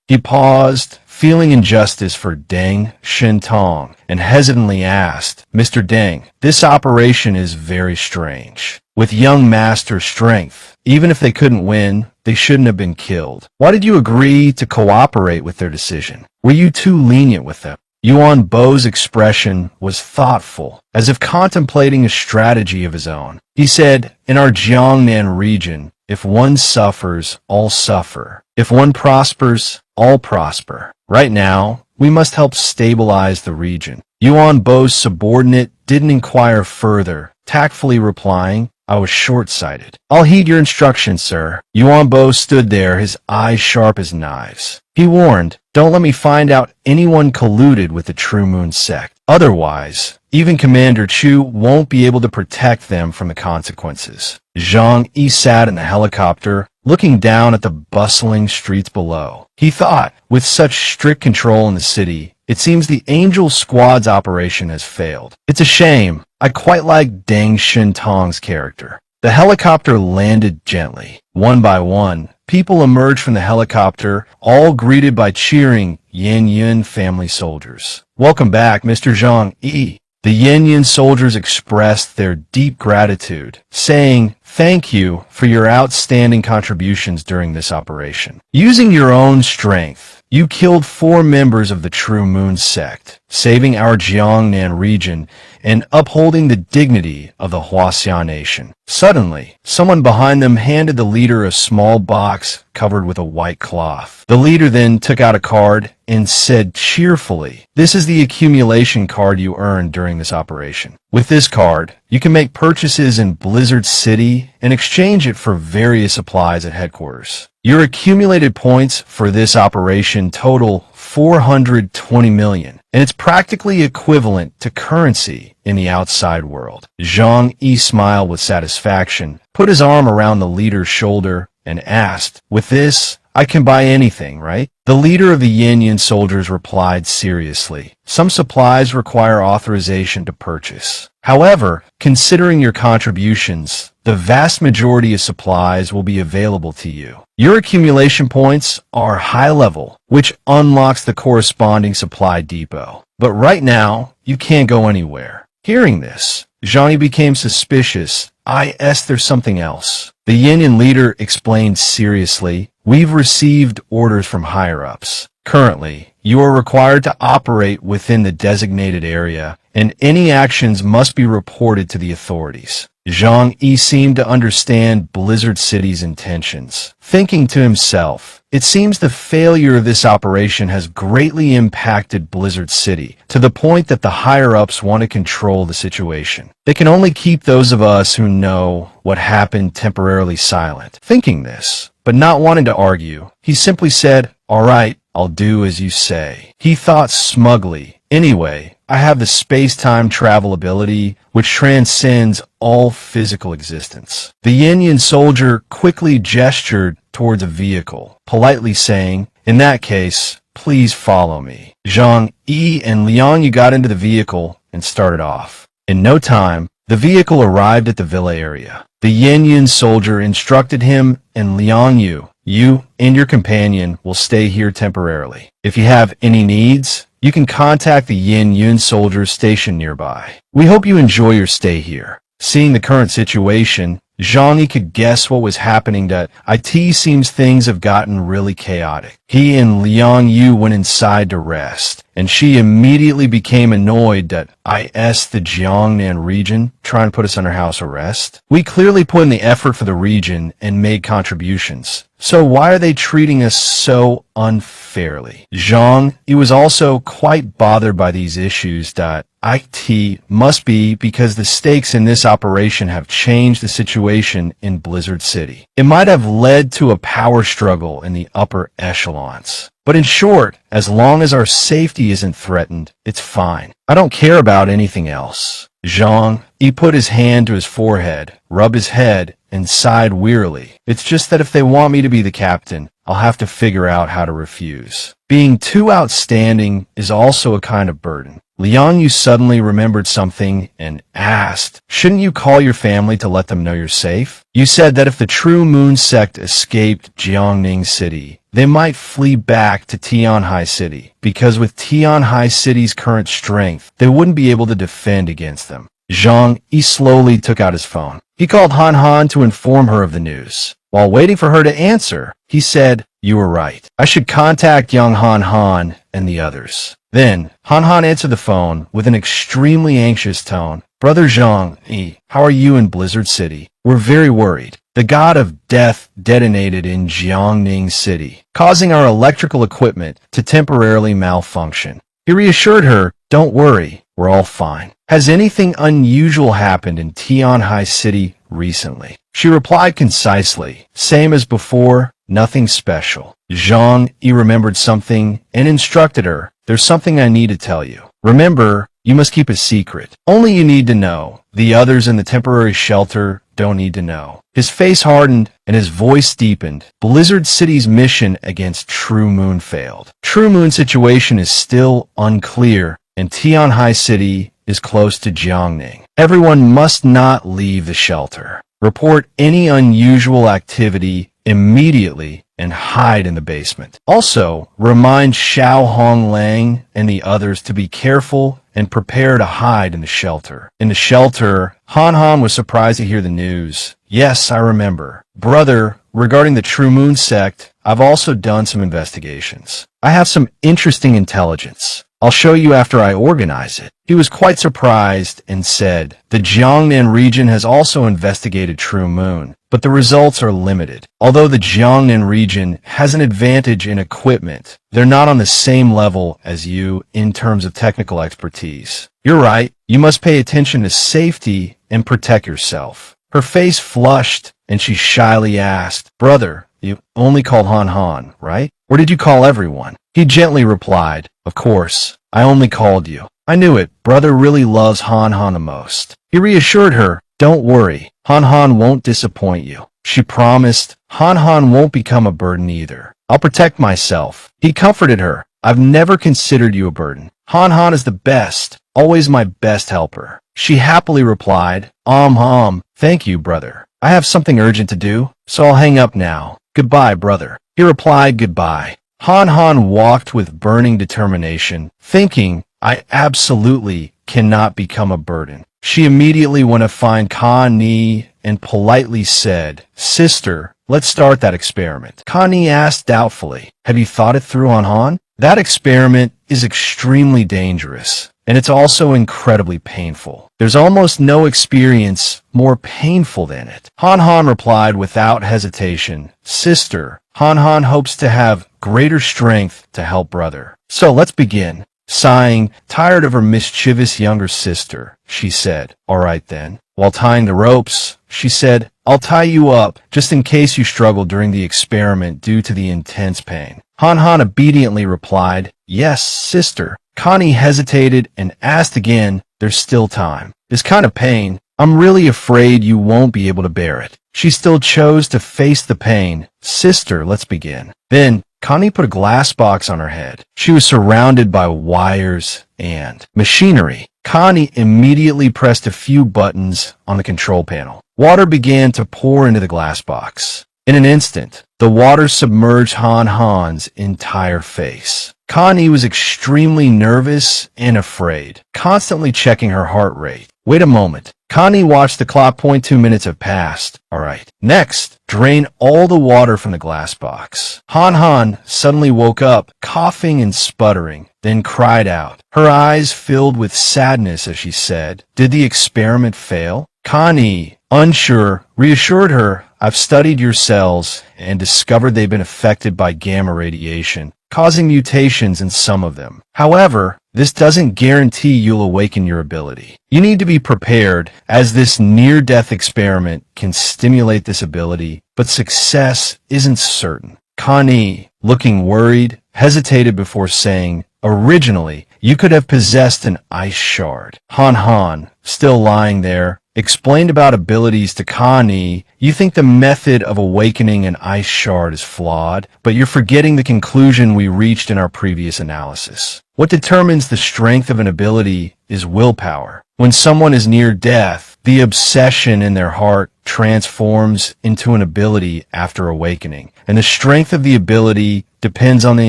He paused, feeling injustice for Deng Shintong, and hesitantly asked, "Mr. Deng, this operation is very strange. With young master strength, even if they couldn't win, they shouldn't have been killed. Why did you agree to cooperate with their decision? Were you too lenient with them?" Yuan Bo's expression was thoughtful, as if contemplating a strategy of his own. He said, "In our Jiangnan region, if one suffers, all suffer. If one prospers, all prosper. Right now, we must help stabilize the region." Yuan Bo's subordinate didn't inquire further, tactfully replying, "I was short-sighted." "I'll heed your instructions, sir." Yuan Bo stood there, his eyes sharp as knives. He warned, "Don't let me find out anyone colluded with the True Moon sect. Otherwise, even Commander Chu won't be able to protect them from the consequences." Zhang Yi sat in the helicopter, looking down at the bustling streets below. He thought, with such strict control in the city, it seems the Angel Squad's operation has failed. It's a shame. I quite like Deng Shintong's character. The helicopter landed gently. One by one, people emerged from the helicopter, all greeted by cheering Yan family soldiers. "Welcome back, Mr. Zhang Yi." The Yan soldiers expressed their deep gratitude, saying, "Thank you for your outstanding contributions during this operation. Using your own strength, you killed 4 members of the True Moon sect, saving our Jiangnan region and upholding the dignity of the Huaxia nation." Suddenly, someone behind them handed the leader a small box covered with a white cloth. The leader then took out a card and said cheerfully, "This is the accumulation card you earned during this operation. With this card, you can make purchases in Blizzard City and exchange it for various supplies at headquarters. Your accumulated points for this operation total 420 million, and it's practically equivalent to currency in the outside world." Zhang Yi smiled with satisfaction, put his arm around the leader's shoulder, and asked, "With this, I can buy anything, right?" The leader of the Yan soldiers replied seriously, "Some supplies require authorization to purchase. However, considering your contributions, the vast majority of supplies will be available to you. Your accumulation points are high level, which unlocks the corresponding supply depot. But right now, you can't go anywhere." Hearing this, Zhang Yi became suspicious. There's something else." The Yan leader explained seriously, "We've received orders from higher-ups. Currently, you are required to operate within the designated area, and any actions must be reported to the authorities." Zhang Yi seemed to understand Blizzard City's intentions. Thinking to himself, "It seems the failure of this operation has greatly impacted Blizzard City, to the point that the higher-ups want to control the situation. They can only keep those of us who know what happened temporarily silent." Thinking this, but not wanting to argue, he simply said, "All right, I'll do as you say." He thought smugly, "Anyway, I have the space-time travel ability, which transcends all physical existence." The Yan soldier quickly gestured towards a vehicle, politely saying, "In that case, please follow me." Zhang Yi and Liang Yu got into the vehicle and started off. In no time, the vehicle arrived at the villa area. The Yan soldier instructed him and Liang Yu, "You and your companion will stay here temporarily. If you have any needs, you can contact the Yan soldiers stationed nearby. We hope you enjoy your stay here." Seeing the current situation, Zhang Yi could guess what was happening. That it seems things have gotten really chaotic. He and Liang Yu went inside to rest, and she immediately became annoyed that the Jiangnan region trying to put us under house arrest. We clearly put in the effort for the region and made contributions. So why are they treating us so unfairly? Zhang Yi was also quite bothered by these issues. It must be because the stakes in this operation have changed the situation in Blizzard City. It might have led to a power struggle in the upper echelons. But in short, as long as our safety isn't threatened, it's fine. I don't care about anything else." Zhang Yi put his hand to his forehead, rubbed his head, and sighed wearily. "It's just that if they want me to be the captain, I'll have to figure out how to refuse. Being too outstanding is also a kind of burden." Liang Yu suddenly remembered something and asked, "Shouldn't you call your family to let them know you're safe? You said that if the True Moon sect escaped Jiangning City, they might flee back to Tianhai City, because with Tianhai City's current strength, they wouldn't be able to defend against them." Zhang Yi slowly took out his phone. He called Han Han to inform her of the news. While waiting for her to answer, he said, "You were right. I should contact young Han Han and the others." Then, Han Han answered the phone with an extremely anxious tone. Brother Zhang Yi, how are you in Blizzard City? We're very worried. The god of death detonated in Jiangning City, causing our electrical equipment to temporarily malfunction. He reassured her, don't worry, we're all fine. Has anything unusual happened in Tianhai City recently? She replied concisely, same as before, nothing special. Zhang Yi remembered something and instructed her, there's something I need to tell you. Remember, you must keep a secret. Only you need to know. The others in the temporary shelter don't need to know. His face hardened and his voice deepened. Blizzard City's mission against True Moon failed. True Moon's situation is still unclear, and Tianhai City is close to Jiangning. Everyone must not leave the shelter. Report any unusual activity immediately and hide in the basement. Also, remind Xiao Honglang and the others to be careful and prepare to hide in the shelter. In the shelter, Han Han was surprised to hear the news. Yes, I remember. Brother, regarding the True Moon sect, I've also done some investigations. I have some interesting intelligence. I'll show you after I organize it. He was quite surprised and said, the Jiangnan region has also investigated True Moon, but the results are limited. Although the Jiangnan region has an advantage in equipment, they're not on the same level as you in terms of technical expertise. You're right. You must pay attention to safety and protect yourself. Her face flushed and she shyly asked, brother, you only called Han Han, right? Or did you call everyone? He gently replied, of course, I only called you. I knew it. Brother really loves Han Han the most. He reassured her, don't worry. Han Han won't disappoint you. She promised, Han Han won't become a burden either. I'll protect myself. He comforted her. I've never considered you a burden. Han Han is the best, always my best helper. She happily replied, thank you, brother. I have something urgent to do, so I'll hang up now. Goodbye, brother. He replied goodbye. Han Han walked with burning determination, thinking, I absolutely cannot become a burden. She immediately went to find Connie and politely said, sister, let's start that experiment. Connie asked doubtfully, have you thought it through, Han Han? That experiment is extremely dangerous, and it's also incredibly painful. There's almost no experience more painful than it. Han Han replied without hesitation, sister, Han Han hopes to have greater strength to help brother. So let's begin. Sighing, tired of her mischievous younger sister, she said, all right then. While tying the ropes, she said, I'll tie you up just in case you struggle during the experiment due to the intense pain. Han Han obediently replied, yes, sister. Connie hesitated and asked again, there's still time. This kind of pain, I'm really afraid you won't be able to bear it. She still chose to face the pain. Sister, let's begin. Then, Connie put a glass box on her head. She was surrounded by wires and machinery. Connie immediately pressed a few buttons on the control panel. Water began to pour into the glass box. In an instant, the water submerged Han Han's entire face. Connie was extremely nervous and afraid, constantly checking her heart rate. Wait a moment. Connie watched the clock. 2 minutes have passed. All right. Next, drain all the water from the glass box. Han Han suddenly woke up, coughing and sputtering, then cried out. Her eyes filled with sadness as she said, did the experiment fail? Connie, unsure, reassured her, I've studied your cells and discovered they've been affected by gamma radiation, causing mutations in some of them. However, this doesn't guarantee you'll awaken your ability. You need to be prepared, as this near-death experiment can stimulate this ability, but success isn't certain. Connie, looking worried, hesitated before saying, originally, you could have possessed an ice shard. Han Han, still lying there, explained about abilities to Connie. You think the method of awakening an ice shard is flawed, but you're forgetting the conclusion we reached in our previous analysis. What determines the strength of an ability is willpower. When someone is near death, the obsession in their heart transforms into an ability after awakening, and the strength of the ability depends on the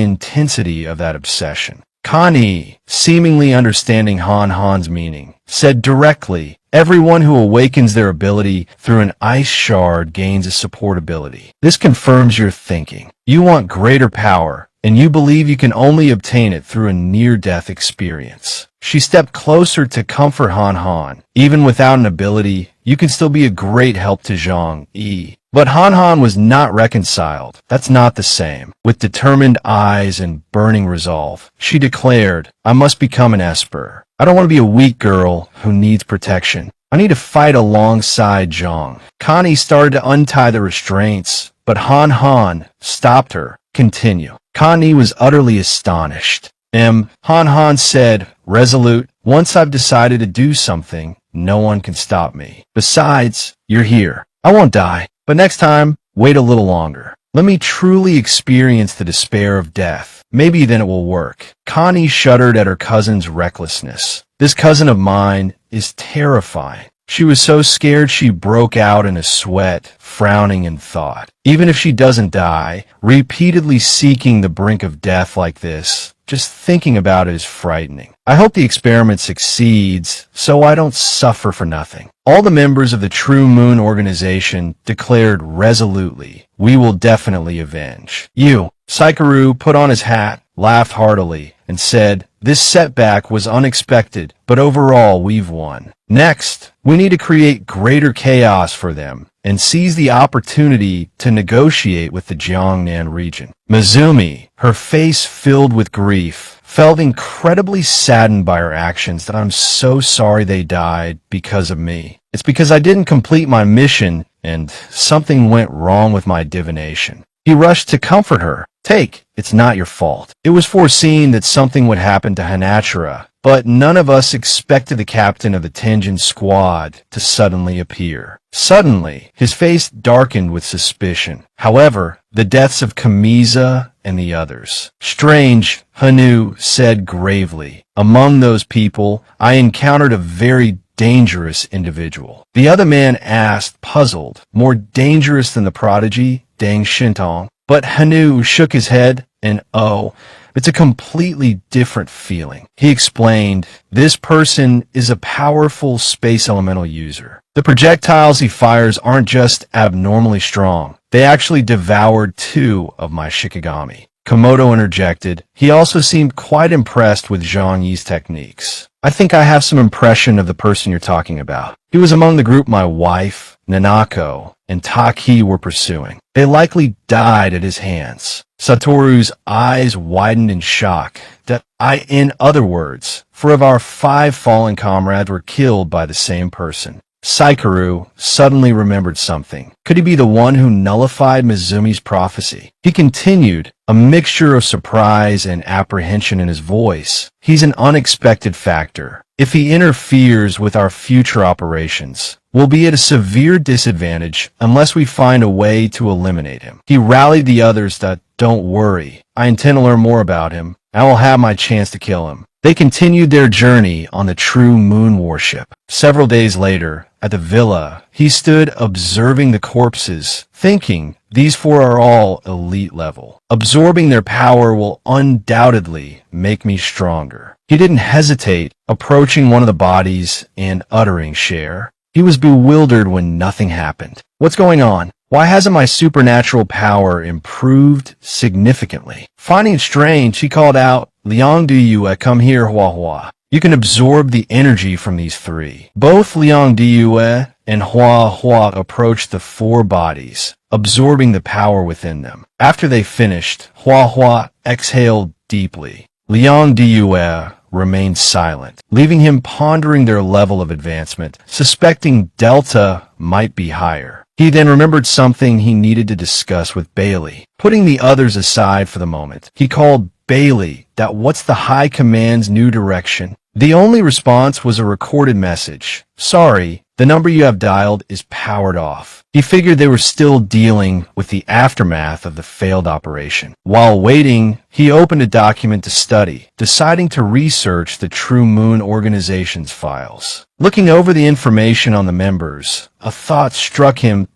intensity of that obsession. Connie, seemingly understanding Han Han's meaning, said directly, everyone who awakens their ability through an ice shard gains a support ability. This confirms your thinking. You want greater power, and you believe you can only obtain it through a near-death experience. She stepped closer to comfort Han Han. Even without an ability, you can still be a great help to Zhang Yi. But Han Han was not reconciled. That's not the same. With determined eyes and burning resolve, she declared, I must become an Esper. I don't want to be a weak girl who needs protection. I need to fight alongside Zhang. Connie started to untie the restraints, but Han Han stopped her. Continue. Connie was utterly astonished. Han Han said, resolute, once I've decided to do something, no one can stop me. Besides, you're here. I won't die, but next time, wait a little longer. Let me truly experience the despair of death. Maybe then it will work. Connie shuddered at her cousin's recklessness. This cousin of mine is terrifying. She was so scared she broke out in a sweat, frowning in thought. Even if she doesn't die, repeatedly seeking the brink of death like this, just thinking about it is frightening. I hope the experiment succeeds, so I don't suffer for nothing. All the members of the True Moon organization declared resolutely, we will definitely avenge. You, Saikaru put on his hat, laughed heartily, and said, this setback was unexpected, but overall we've won. Next, we need to create greater chaos for them and seize the opportunity to negotiate with the Jiangnan region. Mizumi, her face filled with grief, felt incredibly saddened by her actions that I'm so sorry they died because of me. It's because I didn't complete my mission and something went wrong with my divination. He rushed to comfort her. Take, it's not your fault. It was foreseen that something would happen to Hanachira, but none of us expected the captain of the Tenjin squad to suddenly appear. Suddenly, his face darkened with suspicion. However, the deaths of Kamiza and the others. Strange, Hanu said gravely. Among those people, I encountered a very dangerous individual. The other man asked, puzzled, more dangerous than the prodigy, Deng Shintong? But Hanu shook his head and, oh, it's a completely different feeling. He explained, this person is a powerful space elemental user. The projectiles he fires aren't just abnormally strong. They actually devoured 2 of my Shikigami. Komodo interjected, he also seemed quite impressed with Zhang Yi's techniques. I think I have some impression of the person you're talking about. He was among the group my wife, Nanako, and Taki were pursuing. They likely died at his hands. Satoru's eyes widened in shock. In other words, 4 of our 5 fallen comrades were killed by the same person. Saikaru suddenly remembered something. Could he be the one who nullified Mizumi's prophecy? He continued, a mixture of surprise and apprehension in his voice. He's an unexpected factor. If he interferes with our future operations, we'll be at a severe disadvantage unless we find a way to eliminate him. He rallied the others that, don't worry, I intend to learn more about him. I will have my chance to kill him. They continued their journey on the True Moon warship. Several days later, at the villa, he stood observing the corpses, thinking, these 4 are all elite level. Absorbing their power will undoubtedly make me stronger. He didn't hesitate, approaching one of the bodies and uttering share. He was bewildered when nothing happened. What's going on? Why hasn't my supernatural power improved significantly? Finding it strange, he called out, Liang Diyue, come here, Hua Hua. You can absorb the energy from these 3. Both Liang Diyue and Hua Hua approached the 4 bodies, absorbing the power within them. After they finished, Hua Hua exhaled deeply. Liang Diyue remained silent, leaving him pondering their level of advancement, suspecting Delta might be higher. He then remembered something he needed to discuss with Bailey. Putting the others aside for the moment, he called Bailey that what's the High Command's new direction? The only response was a recorded message. Sorry, the number you have dialed is powered off. He figured they were still dealing with the aftermath of the failed operation. While waiting, he opened a document to study, deciding to research the True Moon organization's files. Looking over the information on the members, a thought struck him.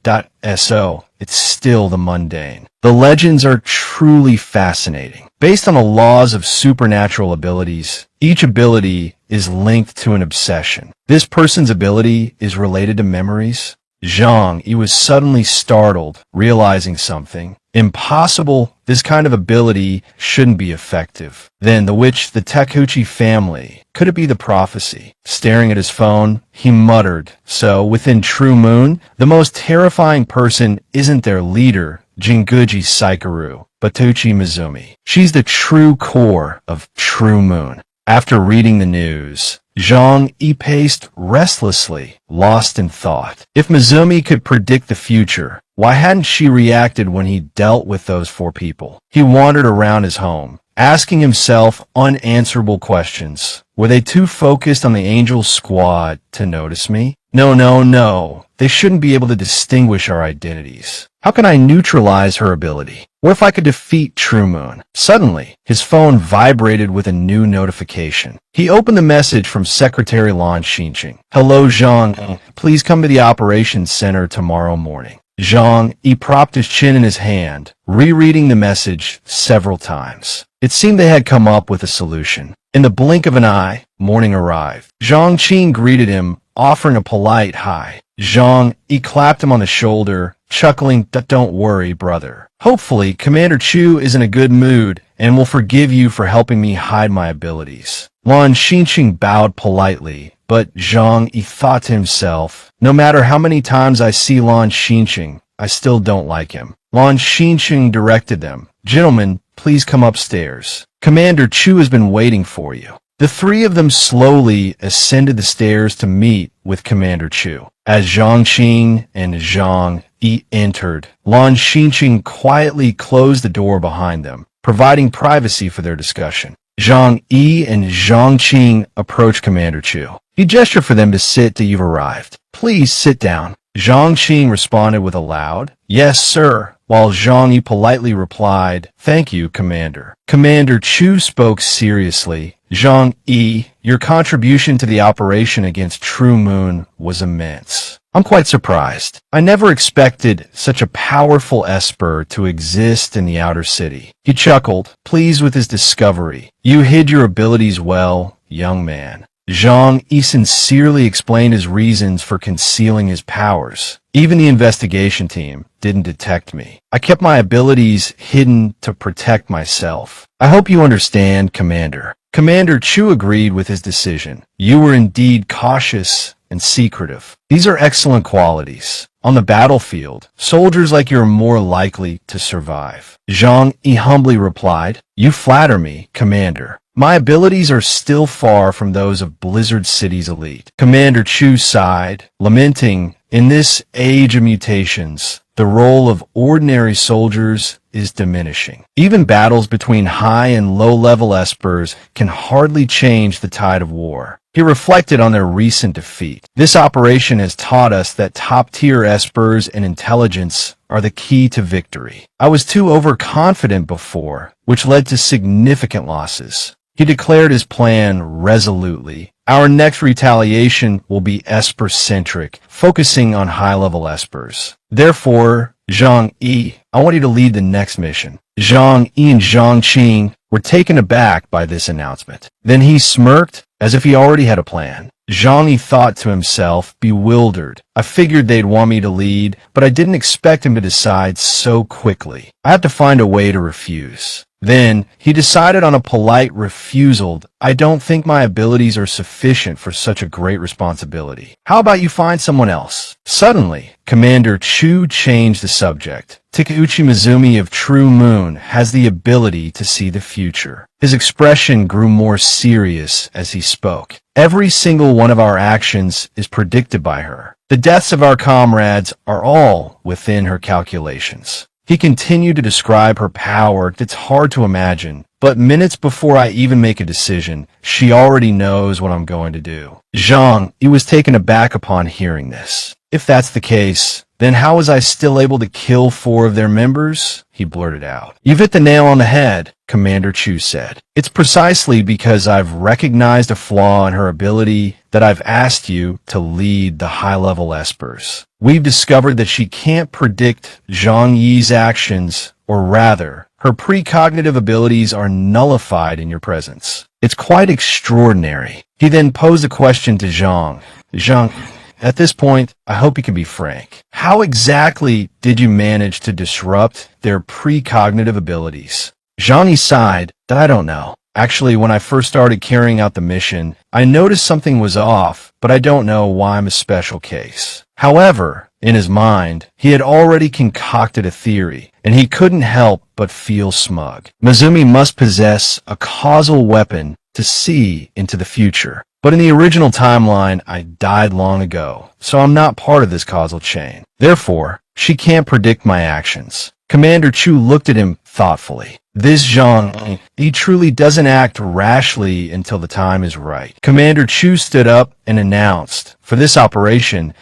So, it's still the mundane. The legends are truly fascinating. Based on the laws of supernatural abilities, each ability is linked to an obsession. This person's ability is related to memories. Zhang Yi was suddenly startled, realizing something. Impossible. This kind of ability shouldn't be effective. Then the Takuchi family. Could it be the prophecy? Staring at his phone, he muttered, so within True Moon, the most terrifying person isn't their leader, Jinguji Saikaru, but Tochi Mizumi. She's the true core of True Moon. After reading the news, Zhang Yi paced restlessly, lost in thought. If Mizumi could predict the future, why hadn't she reacted when he dealt with those four people? He wandered around his home, asking himself unanswerable questions. Were they too focused on the Angel Squad to notice me? No. They shouldn't be able to distinguish our identities. How can I neutralize her ability? What if I could defeat True Moon? Suddenly, his phone vibrated with a new notification. He opened the message from Secretary Lan Xinqing. Hello, Zhang. Please come to the operations center tomorrow morning. Zhang Yi propped his chin in his hand, rereading the message several times. It seemed they had come up with a solution. In the blink of an eye, morning arrived. Zhang Qing greeted him, offering a polite hi. Zhang Yi clapped him on the shoulder, chuckling, "Don't worry, brother. Hopefully, Commander Chu is in a good mood and will forgive you for helping me hide my abilities." Lan Xinqing bowed politely, but Zhang Yi thought to himself, no matter how many times I see Lan Xinqing, I still don't like him. Lan Xinqing directed them, "Gentlemen, please come upstairs. Commander Chu has been waiting for you." The three of them slowly ascended the stairs to meet with Commander Chu. As Zhang Qing and Zhang Yi entered, Lan Xinqing quietly closed the door behind them, providing privacy for their discussion. Zhang Yi and Zhang Qing approached Commander Chu. He gestured for them to sit till you've arrived. "Please sit down." Zhang Qing responded with a loud, "Yes, sir," while Zhang Yi politely replied, "Thank you, Commander." Commander Chu spoke seriously. "Zhang Yi, your contribution to the operation against True Moon was immense. I'm quite surprised. I never expected such a powerful esper to exist in the outer city." He chuckled, pleased with his discovery. "You hid your abilities well, young man." Zhang Yi sincerely explained his reasons for concealing his powers. "Even the investigation team didn't detect me. I kept my abilities hidden to protect myself. I hope you understand, Commander." Commander Chu agreed with his decision. "You were indeed cautious and secretive. These are excellent qualities. On the battlefield, soldiers like you are more likely to survive." Zhang Yi humbly replied, "You flatter me, Commander. My abilities are still far from those of Blizzard City's elite." Commander Chu sighed, lamenting, "In this age of mutations, the role of ordinary soldiers is diminishing. Even battles between high and low-level espers can hardly change the tide of war." He reflected on their recent defeat. "This operation has taught us that top-tier espers and intelligence are the key to victory. I was too overconfident before, which led to significant losses." He declared his plan resolutely. "Our next retaliation will be esper-centric, focusing on high-level espers. Therefore, Zhang Yi, I want you to lead the next mission." Zhang Yi and Zhang Qing were taken aback by this announcement. Then he smirked, as if he already had a plan. Zhang Yi thought to himself, bewildered. "I figured they'd want me to lead, but I didn't expect him to decide so quickly. I have to find a way to refuse." Then, he decided on a polite refusal. "I don't think my abilities are sufficient for such a great responsibility. How about you find someone else?" Suddenly, Commander Chu changed the subject. "Takeuchi Mizumi of True Moon has the ability to see the future." His expression grew more serious as he spoke. "Every single one of our actions is predicted by her. The deaths of our comrades are all within her calculations." He continued to describe her power. "It's hard to imagine, but minutes before I even make a decision, she already knows what I'm going to do." Zhang Yi was taken aback upon hearing this. "If that's the case, then how was I still able to kill 4 of their members?" he blurted out. "You've hit the nail on the head," Commander Chu said. "It's precisely because I've recognized a flaw in her ability that I've asked you to lead the high-level espers. We've discovered that she can't predict Zhang Yi's actions, or rather, her precognitive abilities are nullified in your presence. It's quite extraordinary." He then posed a question to Zhang. "Zhang, at this point, I hope you can be frank. How exactly did you manage to disrupt their precognitive abilities? Zhang Yi sighed that I don't know. Actually, when I first started carrying out the mission, I noticed something was off, but I don't know why I'm a special case. However, in his mind, he had already concocted a theory, and he couldn't help but feel smug. Mizumi must possess a causal weapon to see into the future. But in the original timeline, I died long ago, so I'm not part of this causal chain. Therefore, she can't predict my actions. Commander Chu looked at him thoughtfully. This Zhang, he truly doesn't act rashly until the time is right. Commander Chu stood up and announced, for this operation,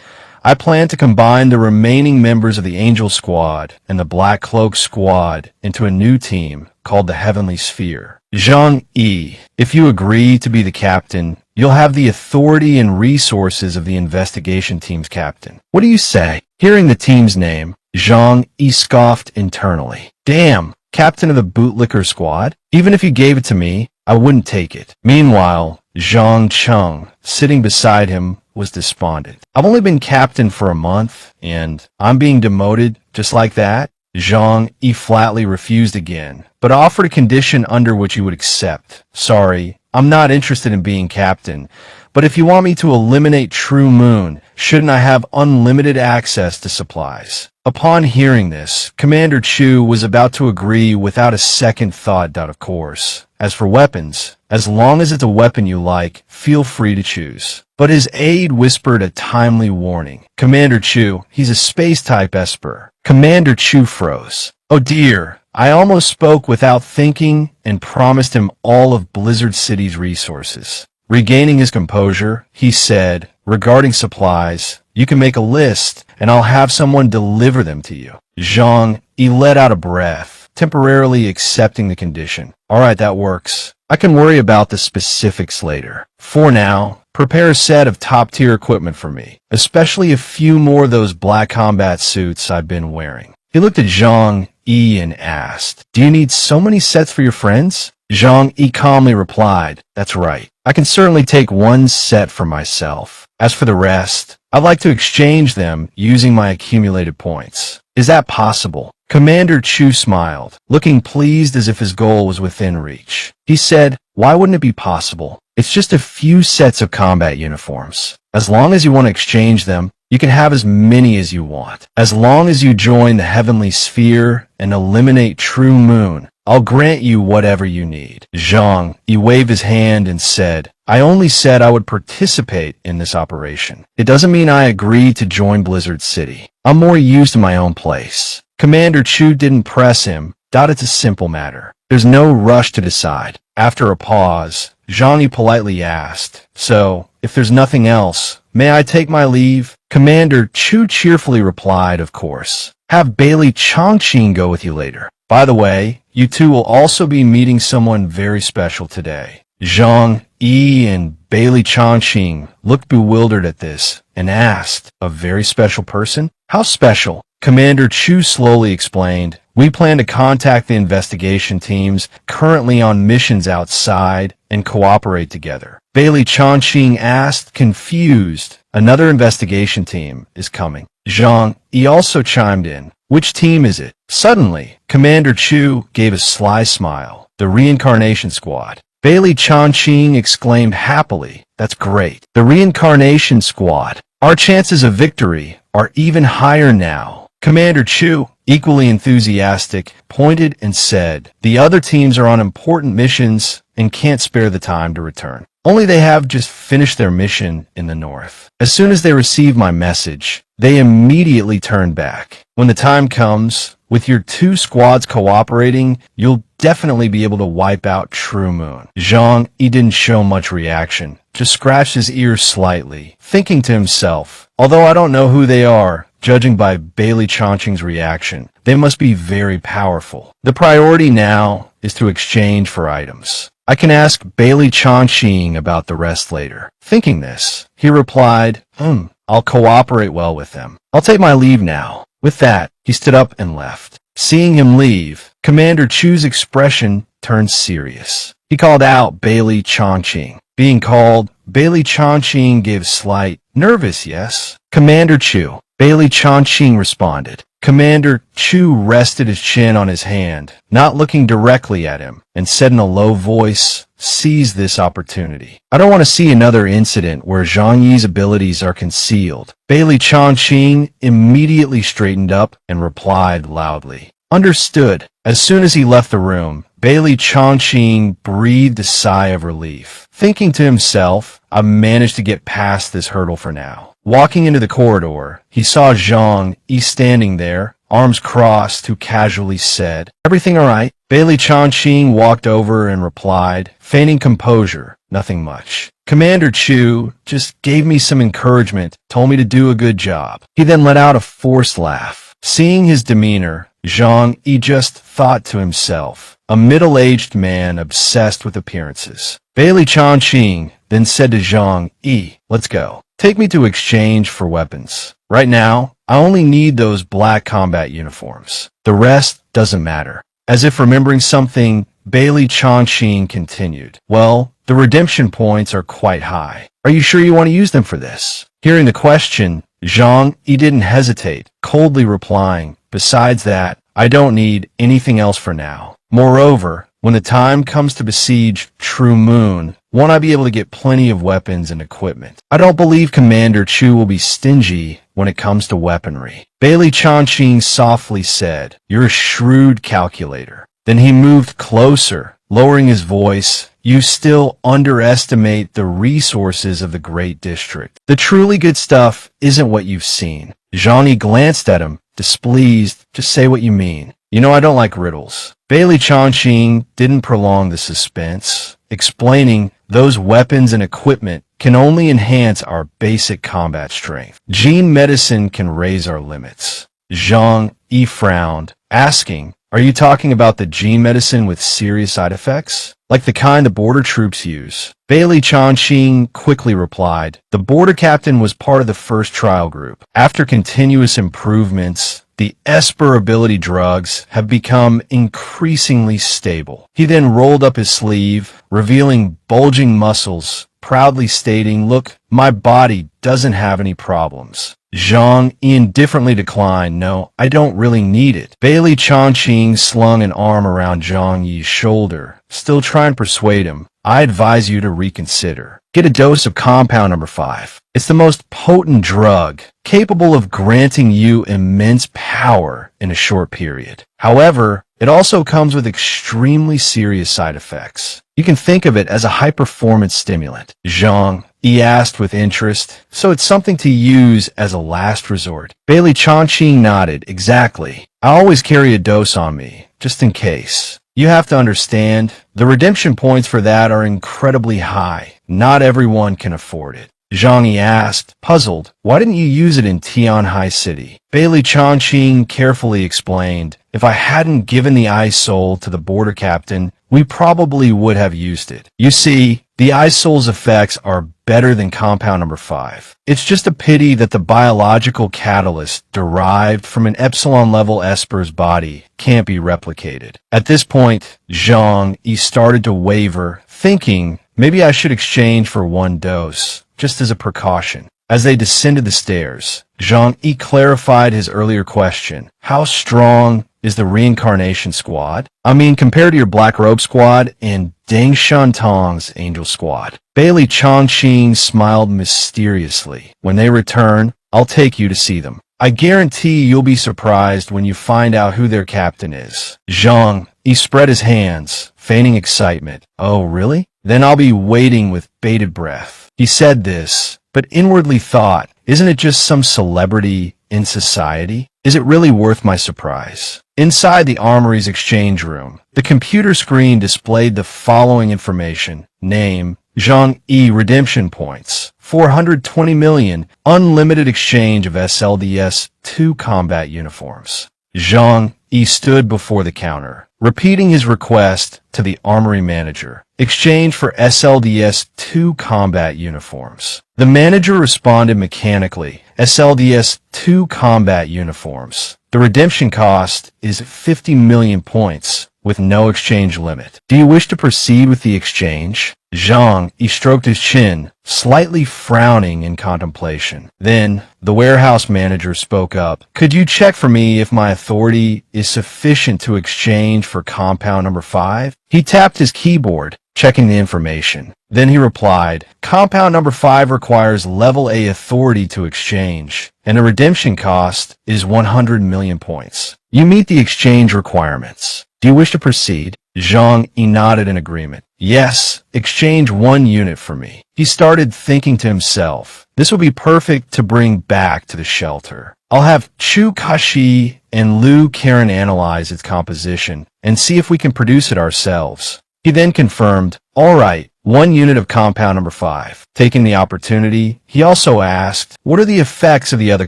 I plan to combine the remaining members of the Angel Squad and the Black Cloak Squad into a new team called the Heavenly Sphere. Zhang Yi, if you agree to be the captain, you'll have the authority and resources of the investigation team's captain. What do you say? Hearing the team's name, Zhang Yi scoffed internally. Damn, captain of the bootlicker squad? Even if you gave it to me, I wouldn't take it. Meanwhile, Zhang Cheng, sitting beside him, was despondent. I've only been captain for a month, and I'm being demoted just like that? Zhang Yi flatly refused again, but offered a condition under which he would accept. Sorry, I'm not interested in being captain, but if you want me to eliminate True Moon, shouldn't I have unlimited access to supplies? Upon hearing this, Commander Chu was about to agree without a second thought, of course. As for weapons, as long as it's a weapon you like, feel free to choose. But his aide whispered a timely warning. Commander Chu, he's a space-type Esper. Commander Chu froze. Oh dear, I almost spoke without thinking and promised him all of Blizzard City's resources. Regaining his composure, he said, regarding supplies, you can make a list, and I'll have someone deliver them to you. Zhang Yi let out a breath, temporarily accepting the condition. All right, that works. I can worry about the specifics later. For now, prepare a set of top-tier equipment for me, especially a few more of those black combat suits I've been wearing. He looked at Zhang Yi and asked, do you need so many sets for your friends? Zhang Yi calmly replied, that's right. I can certainly take one set for myself. As for the rest, I'd like to exchange them using my accumulated points. Is that possible? Commander Chu smiled, looking pleased as if his goal was within reach. He said, why wouldn't it be possible? It's just a few sets of combat uniforms. As long as you want to exchange them, you can have as many as you want. As long as you join the Heavenly Sphere and eliminate True Moon, I'll grant you whatever you need. Zhang Yi waved his hand and said, I only said I would participate in this operation. It doesn't mean I agreed to join Blizzard City. I'm more used to my own place. Commander Chu didn't press him. It's a simple matter. There's no rush to decide. After a pause, Zhang Yi politely asked, so, if there's nothing else, may I take my leave? Commander Chu cheerfully replied, of course. Have Bailey Chongqing go with you later. By the way, you two will also be meeting someone very special today. Zhang Yi and Bailey Chongqing looked bewildered at this and asked, a very special person? How special? Commander Chu slowly explained, we plan to contact the investigation teams currently on missions outside and cooperate together. Bailey Chongqing asked, confused, another investigation team is coming. Zhang Yi also chimed in, which team is it? Suddenly, Commander Chu gave a sly smile, the Reincarnation Squad. Bailey Chongqing exclaimed happily, that's great. The Reincarnation Squad. Our chances of victory are even higher now. Commander Chu, equally enthusiastic, pointed and said, the other teams are on important missions and can't spare the time to return. Only they have just finished their mission in the north. As soon as they receive my message, they immediately turn back. When the time comes, with your two squads cooperating, you'll definitely be able to wipe out True Moon. Zhang Yi didn't show much reaction, just scratched his ears slightly, thinking to himself, although I don't know who they are, judging by Bailey Chongqing's reaction, they must be very powerful. The priority now is to exchange for items. I can ask Bailey Chongqing about the rest later. Thinking this, he replied, I'll cooperate well with them. I'll take my leave now. With that, he stood up and left. Seeing him leave, Commander Chu's expression turned serious. He called out Bailey Chongqing. Being called, Bailey Chongqing gave a slight, Nervous, yes? Commander Chu. Bailey Chongqing responded. Commander Chu rested his chin on his hand, not looking directly at him, and said in a low voice, "Seize this opportunity. I don't want to see another incident where Zhang Yi's abilities are concealed." Bailey Chongqing immediately straightened up and replied loudly, "Understood." As soon as he left the room, Bailey Chongqing breathed a sigh of relief, thinking to himself, "I've managed to get past this hurdle for now." Walking into the corridor, he saw Zhang Yi standing there, arms crossed, who casually said, "Everything all right?" Bailey Chongqing walked over and replied, feigning composure, "Nothing much. Commander Chu just gave me some encouragement, told me to do a good job." He then let out a forced laugh. Seeing his demeanor, Zhang Yi just thought to himself, a middle-aged man obsessed with appearances. Bailey Chongqing then said to Zhang Yi, "Let's go. Take me to exchange for weapons. Right now, I only need those black combat uniforms. The rest doesn't matter." As if remembering something, Bailey Chongqing continued, "Well, the redemption points are quite high. Are you sure you want to use them for this?" Hearing the question, Zhang Yi didn't hesitate, coldly replying, "Besides that, I don't need anything else for now. Moreover, when the time comes to besiege True Moon, won't I be able to get plenty of weapons and equipment? I don't believe Commander Chu will be stingy when it comes to weaponry." Bailey Chongqing softly said, "You're a shrewd calculator." Then he moved closer, lowering his voice, "You still underestimate the resources of the Great District. The truly good stuff isn't what you've seen." Zhang Yi glanced at him, displeased. "Just say what you mean. You know I don't like riddles." Bailey Chongqing didn't prolong the suspense, explaining, "Those weapons and equipment can only enhance our basic combat strength. Gene medicine can raise our limits." Zhang Yi frowned, asking, "Are you talking about the gene medicine with serious side effects? Like the kind the border troops use?" Bailey Chongqing quickly replied, "The border captain was part of the first trial group. After continuous improvements, the Esper ability drugs have become increasingly stable." He then rolled up his sleeve, revealing bulging muscles, proudly stating, "Look, my body doesn't have any problems." Zhang Yi indifferently declined, "No, I don't really need it." Bailey Chongqing slung an arm around Zhang Yi's shoulder, still trying to persuade him. "I advise you to reconsider. Get a dose of compound number 5. It's the most potent drug, capable of granting you immense power in a short period. However, it also comes with extremely serious side effects. You can think of it as a high-performance stimulant." Zhang Yi asked with interest, "So it's something to use as a last resort?" Bailey Chongqing nodded, "Exactly. I always carry a dose on me, just in case. You have to understand, the redemption points for that are incredibly high. Not everyone can afford it." Zhang Yi asked, puzzled, "Why didn't you use it in Tianhai City?" Bailey Chongqing carefully explained, "If I hadn't given the Ice Soul to the border captain, we probably would have used it. You see, the Ice Soul's effects are better than compound number 5. It's just a pity that the biological catalyst derived from an Epsilon-level Esper's body can't be replicated." At this point, Zhang Yi started to waver, thinking, maybe I should exchange for one dose, just as a precaution. As they descended the stairs, Zhang Yi clarified his earlier question. "How strong is the reincarnation squad? I mean, compared to your Black Robe squad and Deng Shantong's Angel squad." Bailey Chongqing smiled mysteriously. "When they return, I'll take you to see them. I guarantee you'll be surprised when you find out who their captain is." Zhang Yi spread his hands, feigning excitement. "Oh, really? Then I'll be waiting with bated breath." He said this, but inwardly thought, isn't it just some celebrity in society? Is it really worth my surprise? Inside the Armory's exchange room, the computer screen displayed the following information. Name, Zhang Yi redemption points, 420 million, unlimited exchange of SLDS-2 combat uniforms. Zhang Yi stood before the counter, repeating his request to the Armory manager. Exchange for SLDS-2 combat uniforms. The manager responded mechanically. SLDS-2 combat uniforms. The redemption cost is 50 million points, with no exchange limit. Do you wish to proceed with the exchange? Zhang Yi stroked his chin, slightly frowning in contemplation. Then, the warehouse manager spoke up. Could you check for me if my authority is sufficient to exchange for compound number 5? He tapped his keyboard, checking the information. Then he replied, compound number 5 requires level A authority to exchange, and the redemption cost is 100 million points. You meet the exchange requirements. Do you wish to proceed? Zhang Yi nodded in agreement. Yes, exchange 1 unit for me. He started thinking to himself, this will be perfect to bring back to the shelter. I'll have Chu Kashi and Lu Karen analyze its composition and see if we can produce it ourselves. He then confirmed, all right, 1 unit of compound number 5. Taking the opportunity, he also asked, what are the effects of the other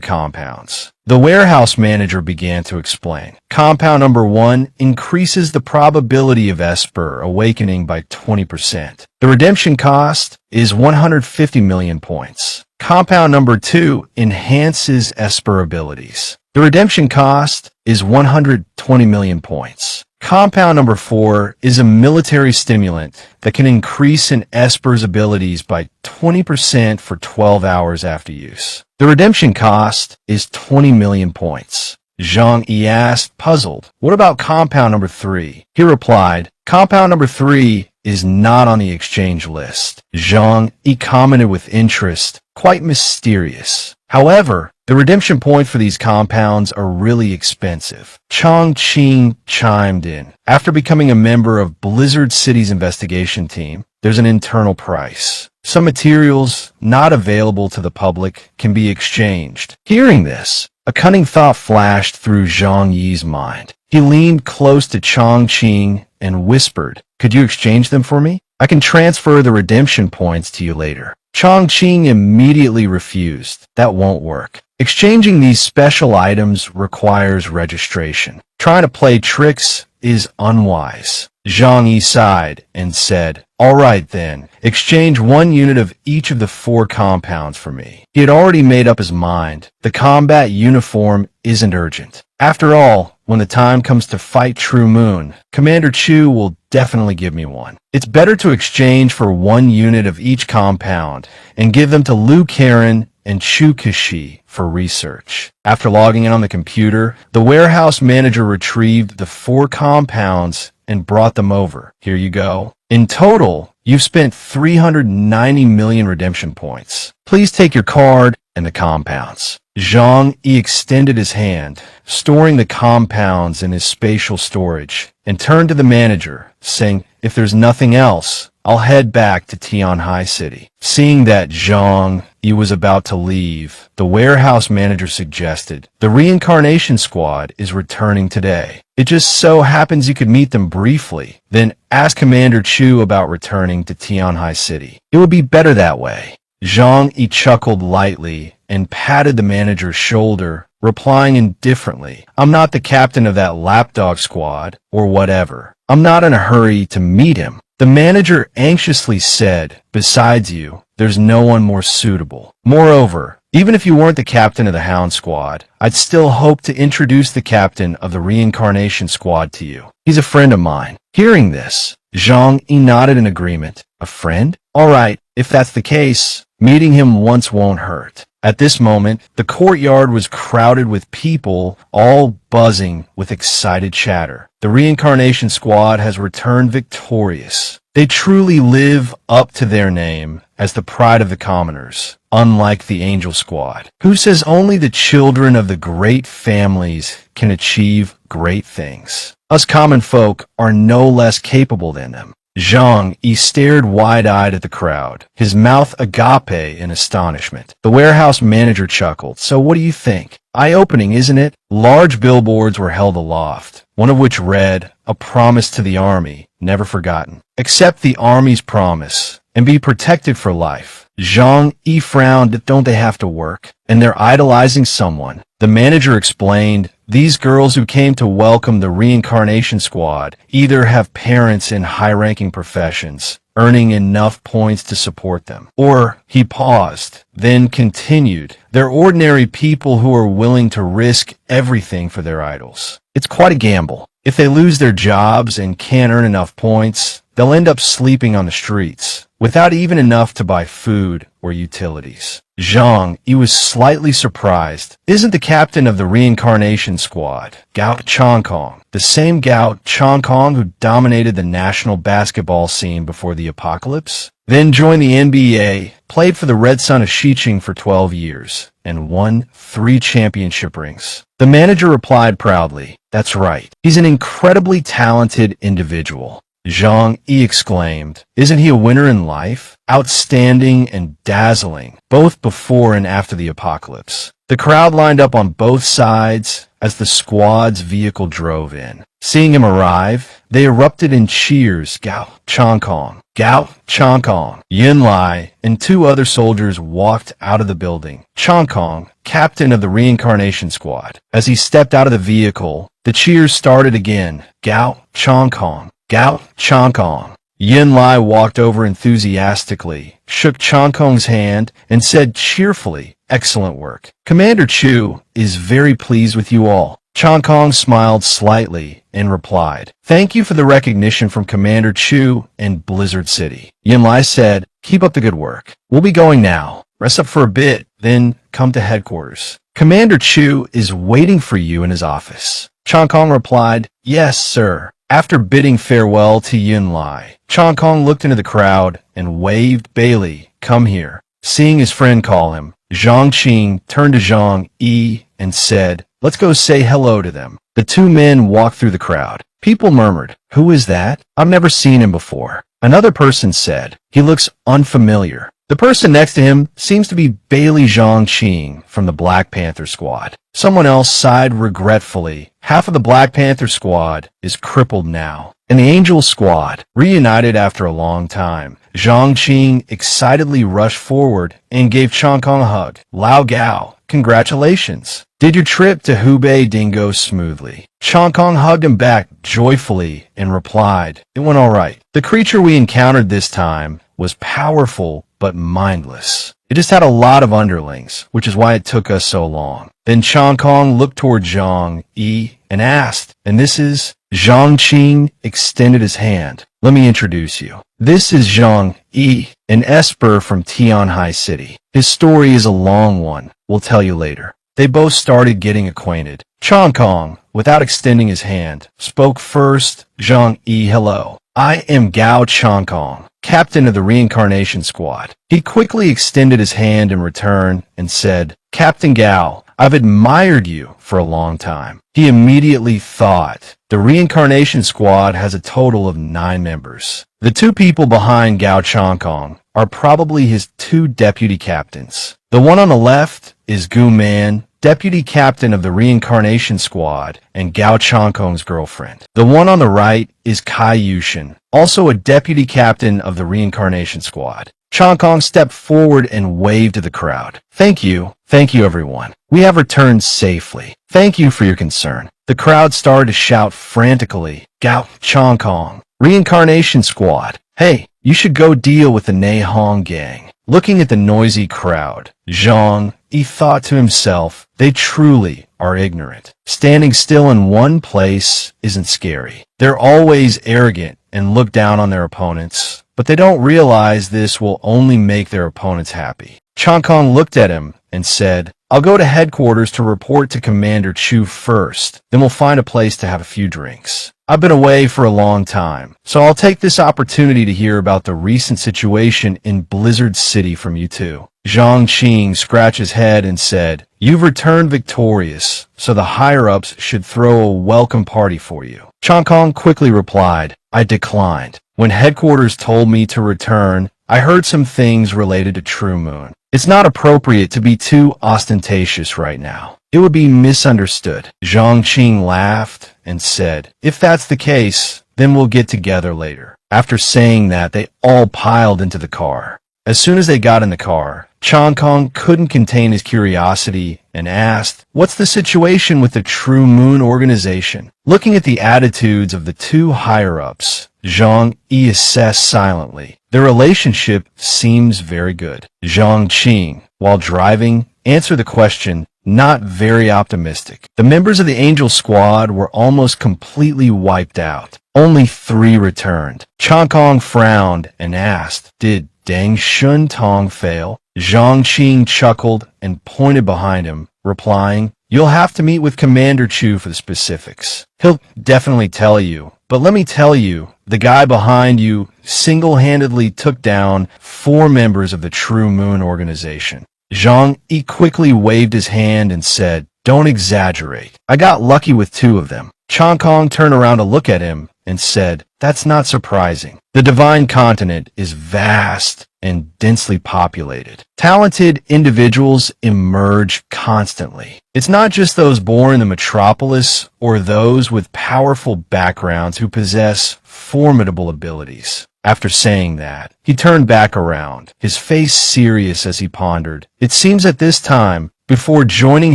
compounds? The warehouse manager began to explain. Compound number 1 increases the probability of Esper awakening by 20%. The redemption cost is 150 million points. Compound number 2 enhances Esper abilities. The redemption cost is 120 million points. Compound number 4 is a military stimulant that can increase an Esper's abilities by 20% for 12 hours after use. The redemption cost is 20 million points. Zhang Yi asked, puzzled, what about compound number 3? He replied, compound number 3 is not on the exchange list. Zhang Yi commented with interest, quite mysterious. However, the redemption points for these compounds are really expensive. Chang Qing chimed in. After becoming a member of Blizzard City's investigation team, there's an internal price. Some materials not available to the public can be exchanged. Hearing this, a cunning thought flashed through Zhang Yi's mind. He leaned close to Chang Qing and whispered, could you exchange them for me? I can transfer the redemption points to you later. Chang Qing immediately refused. That won't work. Exchanging these special items requires registration. Trying to play tricks is unwise. Zhang Yi sighed and said, all right then, exchange 1 unit of each of the 4 compounds for me. He had already made up his mind. The combat uniform isn't urgent. After all, when the time comes to fight True Moon, Commander Chu will definitely give me one. It's better to exchange for 1 unit of each compound and give them to Lu Karen and Chu Kashi for research. After logging in on the computer, the warehouse manager retrieved the 4 compounds and brought them over. Here you go. In total, you've spent 390 million redemption points. Please take your card and the compounds. Zhang Yi extended his hand, storing the compounds in his spatial storage, and turned to the manager, saying, if there's nothing else, I'll head back to Tianhai City. Seeing that Zhang Yi was about to leave, the warehouse manager suggested, the reincarnation squad is returning today. It just so happens you could meet them briefly, then ask Commander Chu about returning to Tianhai City. It would be better that way. Zhang Yi chuckled lightly and patted the manager's shoulder, replying indifferently, I'm not the captain of that lapdog squad, or whatever. I'm not in a hurry to meet him. The manager anxiously said, besides you, there's no one more suitable. Moreover, even if you weren't the captain of the Hound Squad, I'd still hope to introduce the captain of the Reincarnation Squad to you. He's a friend of mine. Hearing this, Zhang Yi nodded in agreement. A friend? All right, if that's the case, meeting him once won't hurt. At this moment, the courtyard was crowded with people, all buzzing with excited chatter. The Reincarnation Squad has returned victorious. They truly live up to their name as the pride of the commoners, unlike the Angel Squad, who says only the children of the great families can achieve great things. Us common folk are no less capable than them. Zhang Yi stared wide-eyed at the crowd, his mouth agape in astonishment. The warehouse manager chuckled. So what do you think? Eye-opening, isn't it? Large billboards were held aloft, one of which read, a promise to the army, never forgotten. Accept the army's promise and be protected for life. Zhang Yi frowned. Don't they have to work? And they're idolizing someone. The manager explained, these girls who came to welcome the Reincarnation Squad either have parents in high-ranking professions, earning enough points to support them. Or he paused, then continued, they're ordinary people who are willing to risk everything for their idols. It's quite a gamble. If they lose their jobs and can't earn enough points, they'll end up sleeping on the streets, without even enough to buy food or utilities. Zhang Yi was slightly surprised. Isn't the captain of the reincarnation squad, Gao Changkong, the same Gao Changkong who dominated the national basketball scene before the apocalypse? Then joined the NBA, played for the Red Sun of Xiqing for 12 years, and won 3 championship rings. The manager replied proudly, "That's right. He's an incredibly talented individual." Zhang Yi exclaimed, "Isn't he a winner in life? Outstanding and dazzling, both before and after the apocalypse." The crowd lined up on both sides as the squad's vehicle drove in. Seeing him arrive, they erupted in cheers. Gao Changkong, Gao Changkong. Yin Lai and 2 other soldiers walked out of the building. Changkong, captain of the reincarnation squad. As he stepped out of the vehicle, the cheers started again. Gao Changkong, Gao Changkong. Yin Lai walked over enthusiastically, shook Changkong's hand, and said cheerfully, "Excellent work. Commander Chu is very pleased with you all." Changkong smiled slightly and replied, "Thank you for the recognition from Commander Chu and Blizzard City." Yin Lai said, "Keep up the good work. We'll be going now. Rest up for a bit, then come to headquarters. Commander Chu is waiting for you in his office." Changkong replied, "Yes, sir." After bidding farewell to Yin Lai, Changkong looked into the crowd and waved, "Bailey, come here." Seeing his friend call him, Zhang Qing turned to Zhang Yi and said, "Let's go say hello to them." The 2 men walked through the crowd. People murmured, "Who is that? I've never seen him before." Another person said, "He looks unfamiliar." The person next to him seems to be Bailey Zhang Qing from the Black Panther squad. Someone else sighed regretfully. Half of the Black Panther squad is crippled now. And the Angel squad, reunited after a long time. Zhang Qing excitedly rushed forward and gave Changkong a hug. "Lao Gao, congratulations. Did your trip to Hubei go smoothly?" Changkong hugged him back joyfully and replied, "It went all right. The creature we encountered this time was powerful but mindless. It just had a lot of underlings, which is why it took us so long." Then Changkong looked toward Zhang Yi and asked, "And this is?" Zhang Qing extended his hand. "Let me introduce you. This is Zhang Yi, an Esper from Tianhai City. His story is a long one. We'll tell you later." They both started getting acquainted. Changkong, without extending his hand, spoke first. "Zhang Yi, hello. I am Gao Changkong, captain of the reincarnation squad." He quickly extended his hand in return and said, "Captain Gao, I've admired you for a long time." He immediately thought, the reincarnation squad has a total of 9 members. The 2 people behind Gao Changkong are probably his 2 deputy captains. The one on the left is Gu Man, deputy captain of the reincarnation squad and Gao Changkong's girlfriend. The one on the right is Kai Yushin, also a deputy captain of the reincarnation squad. Changkong stepped forward and waved to the crowd. Thank you everyone. We have returned safely. Thank you for your concern." The crowd started to shout frantically, "Gao Changkong, reincarnation squad. Hey, you should go deal with the Neihong gang." Looking at the noisy crowd, Zhang Yi thought to himself, they truly are ignorant. Standing still in one place isn't scary. They're always arrogant and look down on their opponents, but they don't realize this will only make their opponents happy. Changkong looked at him and said, "I'll go to headquarters to report to Commander Chu first, then we'll find a place to have a few drinks. I've been away for a long time, so I'll take this opportunity to hear about the recent situation in Blizzard City from you two." Zhang Qing scratched his head and said, "You've returned victorious, so the higher-ups should throw a welcome party for you." Changkong quickly replied, "I declined. When headquarters told me to return, I heard some things related to True Moon. It's not appropriate to be too ostentatious right now. It would be misunderstood." Zhang Qing laughed and said, "If that's the case, then we'll get together later." After saying that, they all piled into the car. As soon as they got in the car, Changkong couldn't contain his curiosity and asked, "What's the situation with the True Moon organization?" Looking at the attitudes of the 2 higher-ups, Zhang Yi assessed silently. Their relationship seems very good. Zhang Qing, while driving, answered the question, not very optimistic. The members of the Angel Squad were almost completely wiped out. Only 3 returned. Changkong frowned and asked, did Deng Shuntong fail? Zhang Qing chuckled and pointed behind him, replying, you'll have to meet with Commander Chu for the specifics. He'll definitely tell you. But let me tell you, the guy behind you single-handedly took down 4 members of the True Moon organization. Zhang Yi quickly waved his hand and said, don't exaggerate. I got lucky with 2 of them. Changkong turned around to look at him and said, that's not surprising. The Divine Continent is vast and densely populated. Talented individuals emerge constantly. It's not just those born in the metropolis or those with powerful backgrounds who possess formidable abilities. After saying that, he turned back around, his face serious as he pondered. It seems at this time, before joining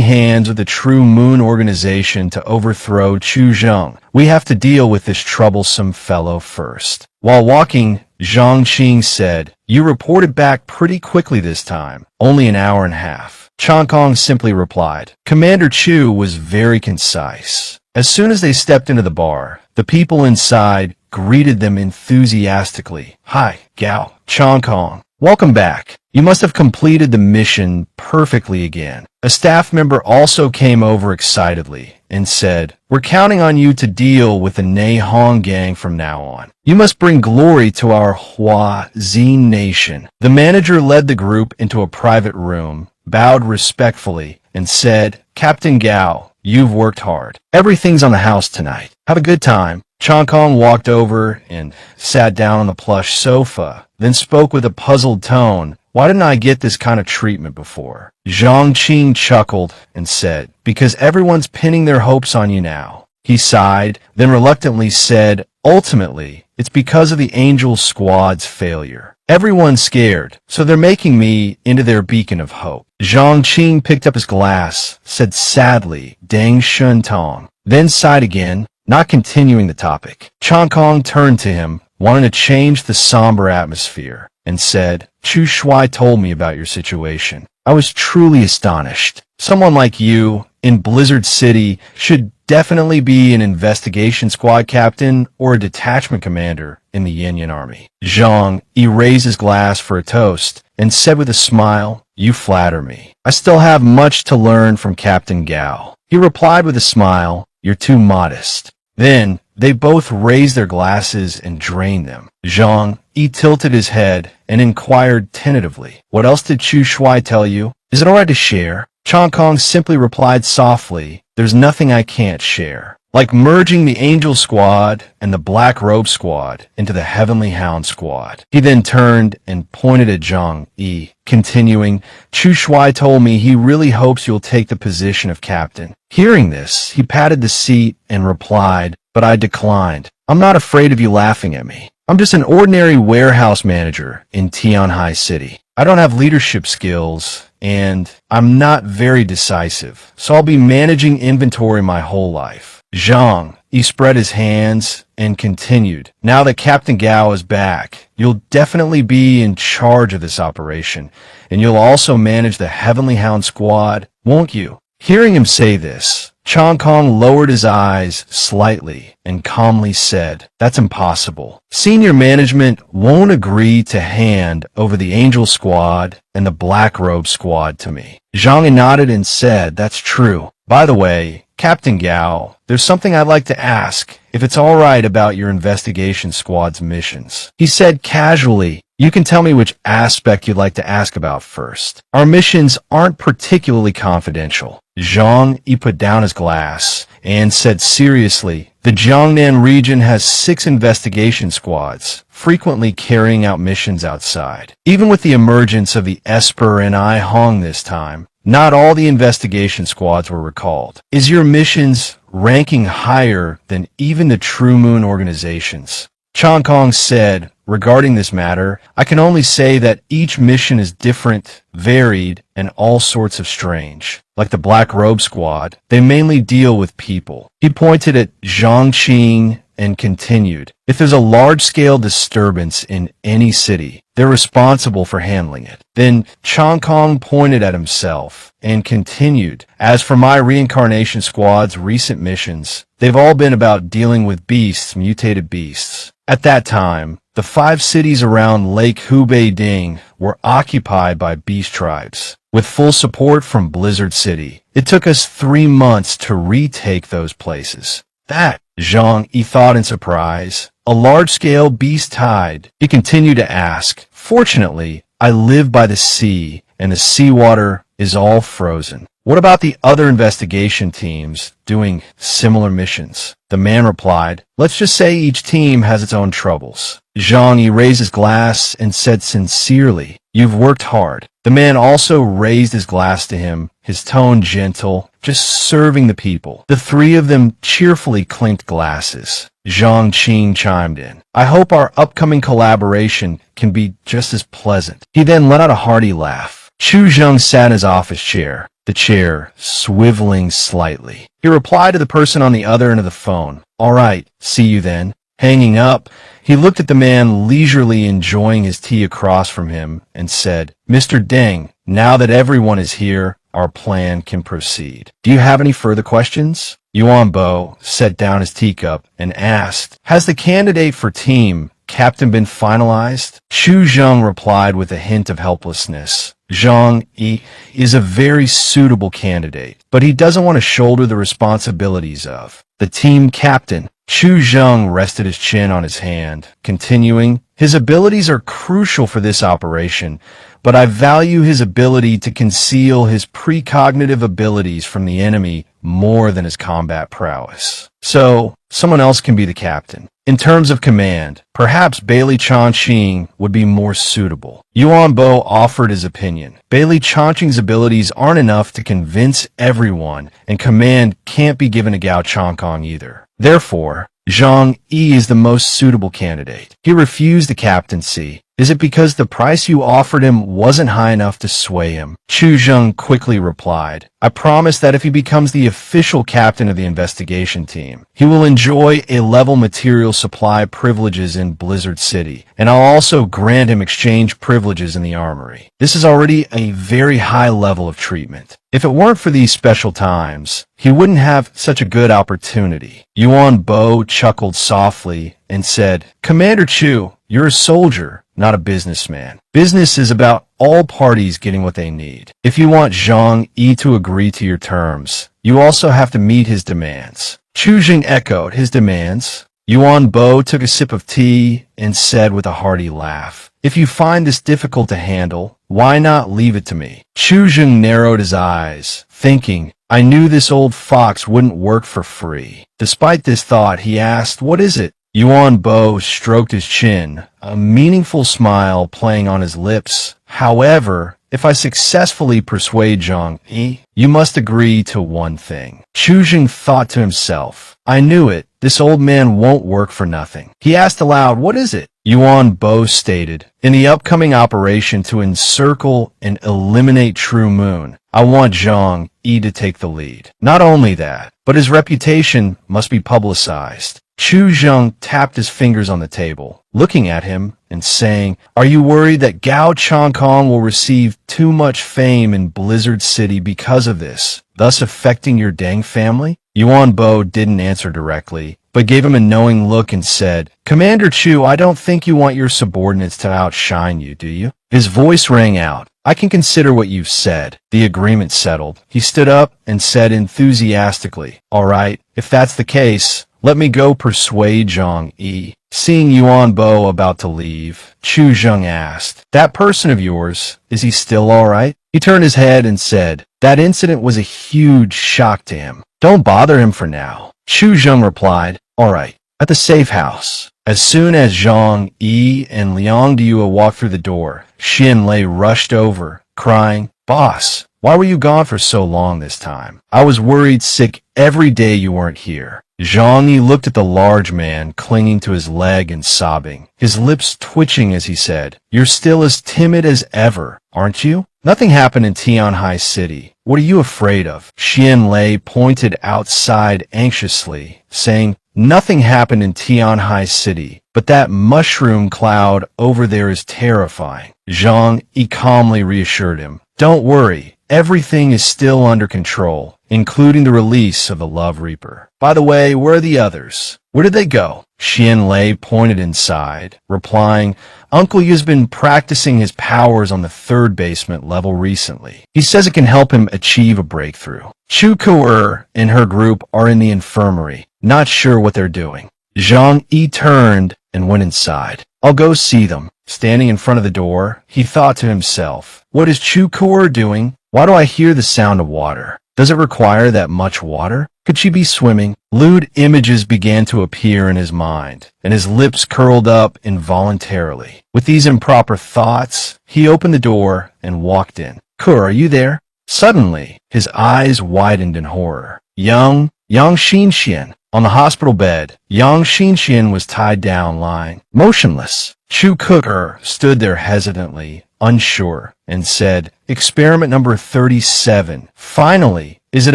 hands with the True Moon organization to overthrow Chu Zheng, we have to deal with this troublesome fellow first. While walking, Zhang Qing said, you reported back pretty quickly this time, only an hour and a half. Changkong simply replied. Commander Chu was very concise. As soon as they stepped into the bar, the people inside greeted them enthusiastically. Hi, Gao. Changkong. Welcome back. You must have completed the mission perfectly again. A staff member also came over excitedly and said, we're counting on you to deal with the Nei Hong gang from now on. You must bring glory to our Hua Xin nation. The manager led the group into a private room, bowed respectfully, and said, Captain Gao, you've worked hard. Everything's on the house tonight. Have a good time. Changkong walked over and sat down on the plush sofa, then spoke with a puzzled tone. Why didn't I get this kind of treatment before? Zhang Qing chuckled and said, because everyone's pinning their hopes on you now. He sighed, then reluctantly said, ultimately, it's because of the Angel Squad's failure. Everyone's scared, so they're making me into their beacon of hope. Zhang Qing picked up his glass, said sadly, Deng Shuntong, then sighed again, not continuing the topic. Changkong turned to him, wanting to change the somber atmosphere, and said, Chu Shui told me about your situation. I was truly astonished. Someone like you, in Blizzard City, should definitely be an investigation squad captain or a detachment commander in the Yin Army. Zhang Yi raised his glass for a toast and said with a smile, you flatter me. I still have much to learn from Captain Gao. He replied with a smile, you're too modest. Then, they both raised their glasses and drained them. Zhang Yi tilted his head and inquired tentatively, what else did Chu Shui tell you? Is it alright to share? Changkong simply replied softly, there's nothing I can't share. Like merging the Angel Squad and the Black Robe Squad into the Heavenly Hound Squad. He then turned and pointed at Zhang Yi, continuing, Chu Shui told me he really hopes you'll take the position of captain. Hearing this, he patted the seat and replied, but I declined. I'm not afraid of you laughing at me. I'm just an ordinary warehouse manager in Tianhai City. I don't have leadership skills, and I'm not very decisive, so I'll be managing inventory my whole life. Zhang, he spread his hands and continued, now that Captain Gao is back, you'll definitely be in charge of this operation, and you'll also manage the Heavenly Hound Squad, won't you? Hearing him say this, Changkong lowered his eyes slightly and calmly said, that's impossible. Senior management won't agree to hand over the Angel Squad and the Black Robe Squad to me. Zhang nodded and said, that's true. By the way, Captain Gao, there's something I'd like to ask, if it's all right about your investigation squad's missions. He said casually, you can tell me which aspect you'd like to ask about first. Our missions aren't particularly confidential. Zhang Yi put down his glass and said seriously, the Jiangnan region has 6 investigation squads, frequently carrying out missions outside. Even with the emergence of the Esper and I Hong this time, not all the investigation squads were recalled. Is your missions ranking higher than even the True Moon organizations? Changkong said, regarding this matter, I can only say that each mission is different, varied, and all sorts of strange. Like the Black Robe Squad, they mainly deal with people. He pointed at Zhang Qing and continued, if there's a large-scale disturbance in any city, they're responsible for handling it. Then Chong Kong pointed at himself and continued, as for my reincarnation squad's recent missions, they've all been about dealing with beasts, mutated beasts. At that time, the 5 cities around Lake Hubei Ding were occupied by beast tribes, with full support from Blizzard City. It took us 3 months to retake those places. That, Zhang Yi thought in surprise. A large-scale beast tide. He continued to ask, fortunately, I live by the sea, and the seawater is all frozen. What about the other investigation teams doing similar missions? The man replied, let's just say each team has its own troubles. Zhang Yi raised his glass and said sincerely, you've worked hard. The man also raised his glass to him, his tone gentle, just serving the people. The 3 of them cheerfully clinked glasses. Zhang Qing chimed in. I hope our upcoming collaboration can be just as pleasant. He then let out a hearty laugh. Chu Zheng sat in his office chair, the chair swiveling slightly. He replied to the person on the other end of the phone. All right, see you then. Hanging up, he looked at the man leisurely enjoying his tea across from him and said, Mr. Deng, now that everyone is here, our plan can proceed. Do you have any further questions? Yuan Bo set down his teacup and asked, has the candidate for team captain been finalized? Chu Zheng replied with a hint of helplessness. Zhang Yi is a very suitable candidate, but he doesn't want to shoulder the responsibilities of the team captain. Chu Zheng rested his chin on his hand, continuing, his abilities are crucial for this operation, but I value his ability to conceal his precognitive abilities from the enemy more than his combat prowess. So, someone else can be the captain. In terms of command, perhaps Bailey Chongqing would be more suitable. Yuan Bo offered his opinion. Bailey Chongqing's abilities aren't enough to convince everyone, and command can't be given to Gao Chongkong either. Therefore, Zhang Yi is the most suitable candidate. He refused the captaincy. Is it because the price you offered him wasn't high enough to sway him? Chu Zheng quickly replied, I promise that if he becomes the official captain of the investigation team, he will enjoy A-level material supply privileges in Blizzard City, and I'll also grant him exchange privileges in the armory. This is already a very high level of treatment. If it weren't for these special times, he wouldn't have such a good opportunity. Yuan Bo chuckled softly and said, Commander Chu, you're a soldier, not a businessman. Business is about all parties getting what they need. If you want Zhang Yi to agree to your terms, you also have to meet his demands. Chu Jing echoed his demands. Yuan Bo took a sip of tea and said with a hearty laugh, if you find this difficult to handle, why not leave it to me? Chu Jing narrowed his eyes, thinking, I knew this old fox wouldn't work for free. Despite this thought, he asked, what is it? Yuan Bo stroked his chin, a meaningful smile playing on his lips. However, if I successfully persuade Zhang Yi, you must agree to one thing. Chu Jing thought to himself, I knew it. This old man won't work for nothing. He asked aloud, what is it? Yuan Bo stated, in the upcoming operation to encircle and eliminate True Moon, I want Zhang Yi to take the lead. Not only that, but his reputation must be publicized. Chu Zheng tapped his fingers on the table, looking at him and saying, are you worried that Gao Chongkong will receive too much fame in Blizzard City because of this, thus affecting your Deng family? Yuan Bo didn't answer directly, but gave him a knowing look and said, Commander Chu, I don't think you want your subordinates to outshine you, do you? His voice rang out. I can consider what you've said. The agreement settled. He stood up and said enthusiastically, all right, if that's the case, let me go persuade Zhang Yi. Seeing Yuan Bo about to leave, Chu Zheng asked, that person of yours, is he still all right? He turned his head and said, that incident was a huge shock to him. Don't bother him for now. Chu Zheng replied, all right, at the safe house. As soon as Zhang Yi and Liang Dua walked through the door, Xin Lei rushed over, crying, Boss, why were you gone for so long this time? I was worried sick every day you weren't here. Zhang Yi looked at the large man clinging to his leg and sobbing, his lips twitching as he said, you're still as timid as ever, aren't you? Nothing happened in Tianhai City. What are you afraid of? Xian Lei pointed outside anxiously, saying, Nothing happened in Tianhai City, but that mushroom cloud over there is terrifying. Zhang Yi calmly reassured him. Don't worry, everything is still under control, including the release of the Love Reaper. By the way, where are the others? Where did they go? Xian Lei pointed inside, replying, Uncle Yu's been practicing his powers on the 3rd basement level recently. He says it can help him achieve a breakthrough. Chu Ku'er and her group are in the infirmary, not sure what they're doing. Zhang Yi turned and went inside. I'll go see them. Standing in front of the door, he thought to himself, what is Chu Ku'er doing? Why do I hear the sound of water? Does it require that much water? Could she be swimming? Lewd images began to appear in his mind, and his lips curled up involuntarily. With these improper thoughts, he opened the door and walked in. Kur, are you there? Suddenly, his eyes widened in horror. Yang Xinxian. On the hospital bed, Yang Xinxian was tied down, lying motionless. Chu Ku'er stood there hesitantly, unsure, and said, Experiment number 37. Finally, is it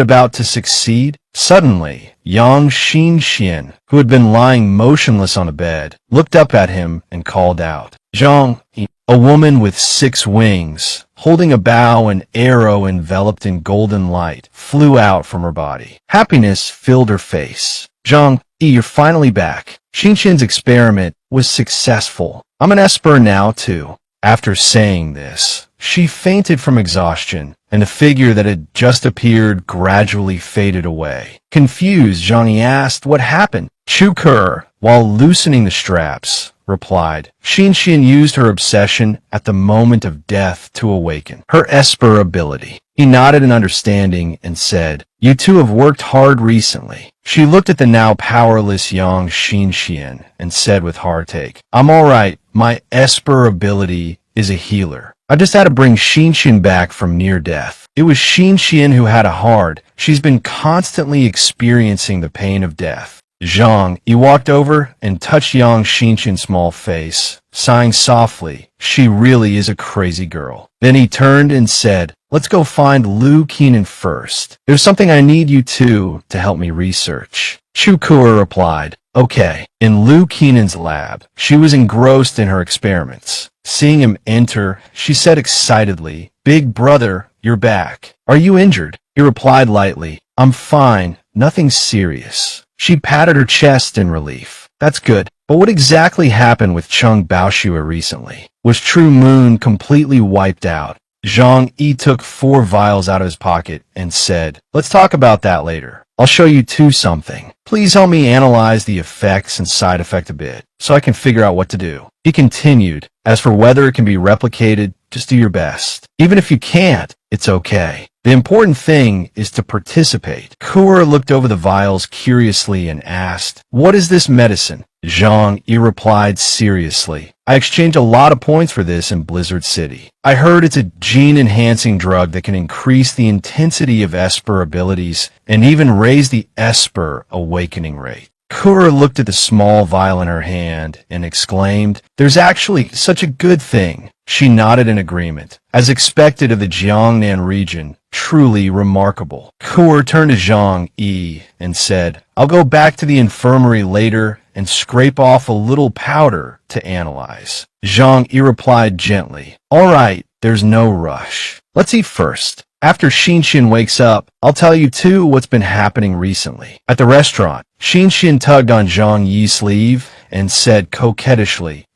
about to succeed? Suddenly, Yang Xinxian, who had been lying motionless on a bed, looked up at him and called out, Zhang Yi. A woman with 6 wings, holding a bow and arrow enveloped in golden light, flew out from her body. Happiness filled her face. Zhang Yi, you're finally back. Xinxian's experiment was successful. I'm an esper now, too. After saying this, she fainted from exhaustion, and the figure that had just appeared gradually faded away. Confused, Zhang Yi asked what happened. Chu Ku'er, while loosening the straps, replied, Xinxian used her obsession at the moment of death to awaken her esper ability. He nodded in understanding and said, You two have worked hard recently. She looked at the now powerless Yang Xinxian and said with heartache, I'm all right. My esper ability is a healer. I just had to bring Xinxian back from near death. It was Xinxian who had a heart. She's been constantly experiencing the pain of death. Zhang Yi walked over and touched Yang Xinxian's small face, sighing softly. She really is a crazy girl. Then he turned and said, Let's go find Lu Kenan first. There's something I need you two to help me research. Chu Ku'er replied, Okay. In Lu Kenan's lab, she was engrossed in her experiments. Seeing him enter, she said excitedly, Big brother, you're back. Are you injured? He replied lightly, I'm fine. Nothing serious. She patted her chest in relief. That's good. But what exactly happened with Chung Baoshua recently? Was True Moon completely wiped out? Zhang Yi took 4 vials out of his pocket and said, Let's talk about that later. I'll show you two something. Please help me analyze the effects and side effect a bit, so I can figure out what to do. He continued, As for whether it can be replicated, just do your best. Even if you can't, it's okay. The important thing is to participate. Ku'er looked over the vials curiously and asked, What is this medicine? Zhang Yi replied seriously, I exchanged a lot of points for this in Blizzard City. I heard it's a gene-enhancing drug that can increase the intensity of esper abilities and even raise the esper awakening rate. Ku'er looked at the small vial in her hand and exclaimed, There's actually such a good thing. She nodded in agreement. As expected of the Jiangnan region, truly remarkable. Ku'er turned to Zhang Yi and said, I'll go back to the infirmary later and scrape off a little powder to analyze. Zhang Yi replied gently, All right, there's no rush. Let's eat first. After Xinxian wakes up, I'll tell you too what's been happening recently. At the restaurant, Xinxian tugged on Zhang Yi's sleeve and said coquettishly,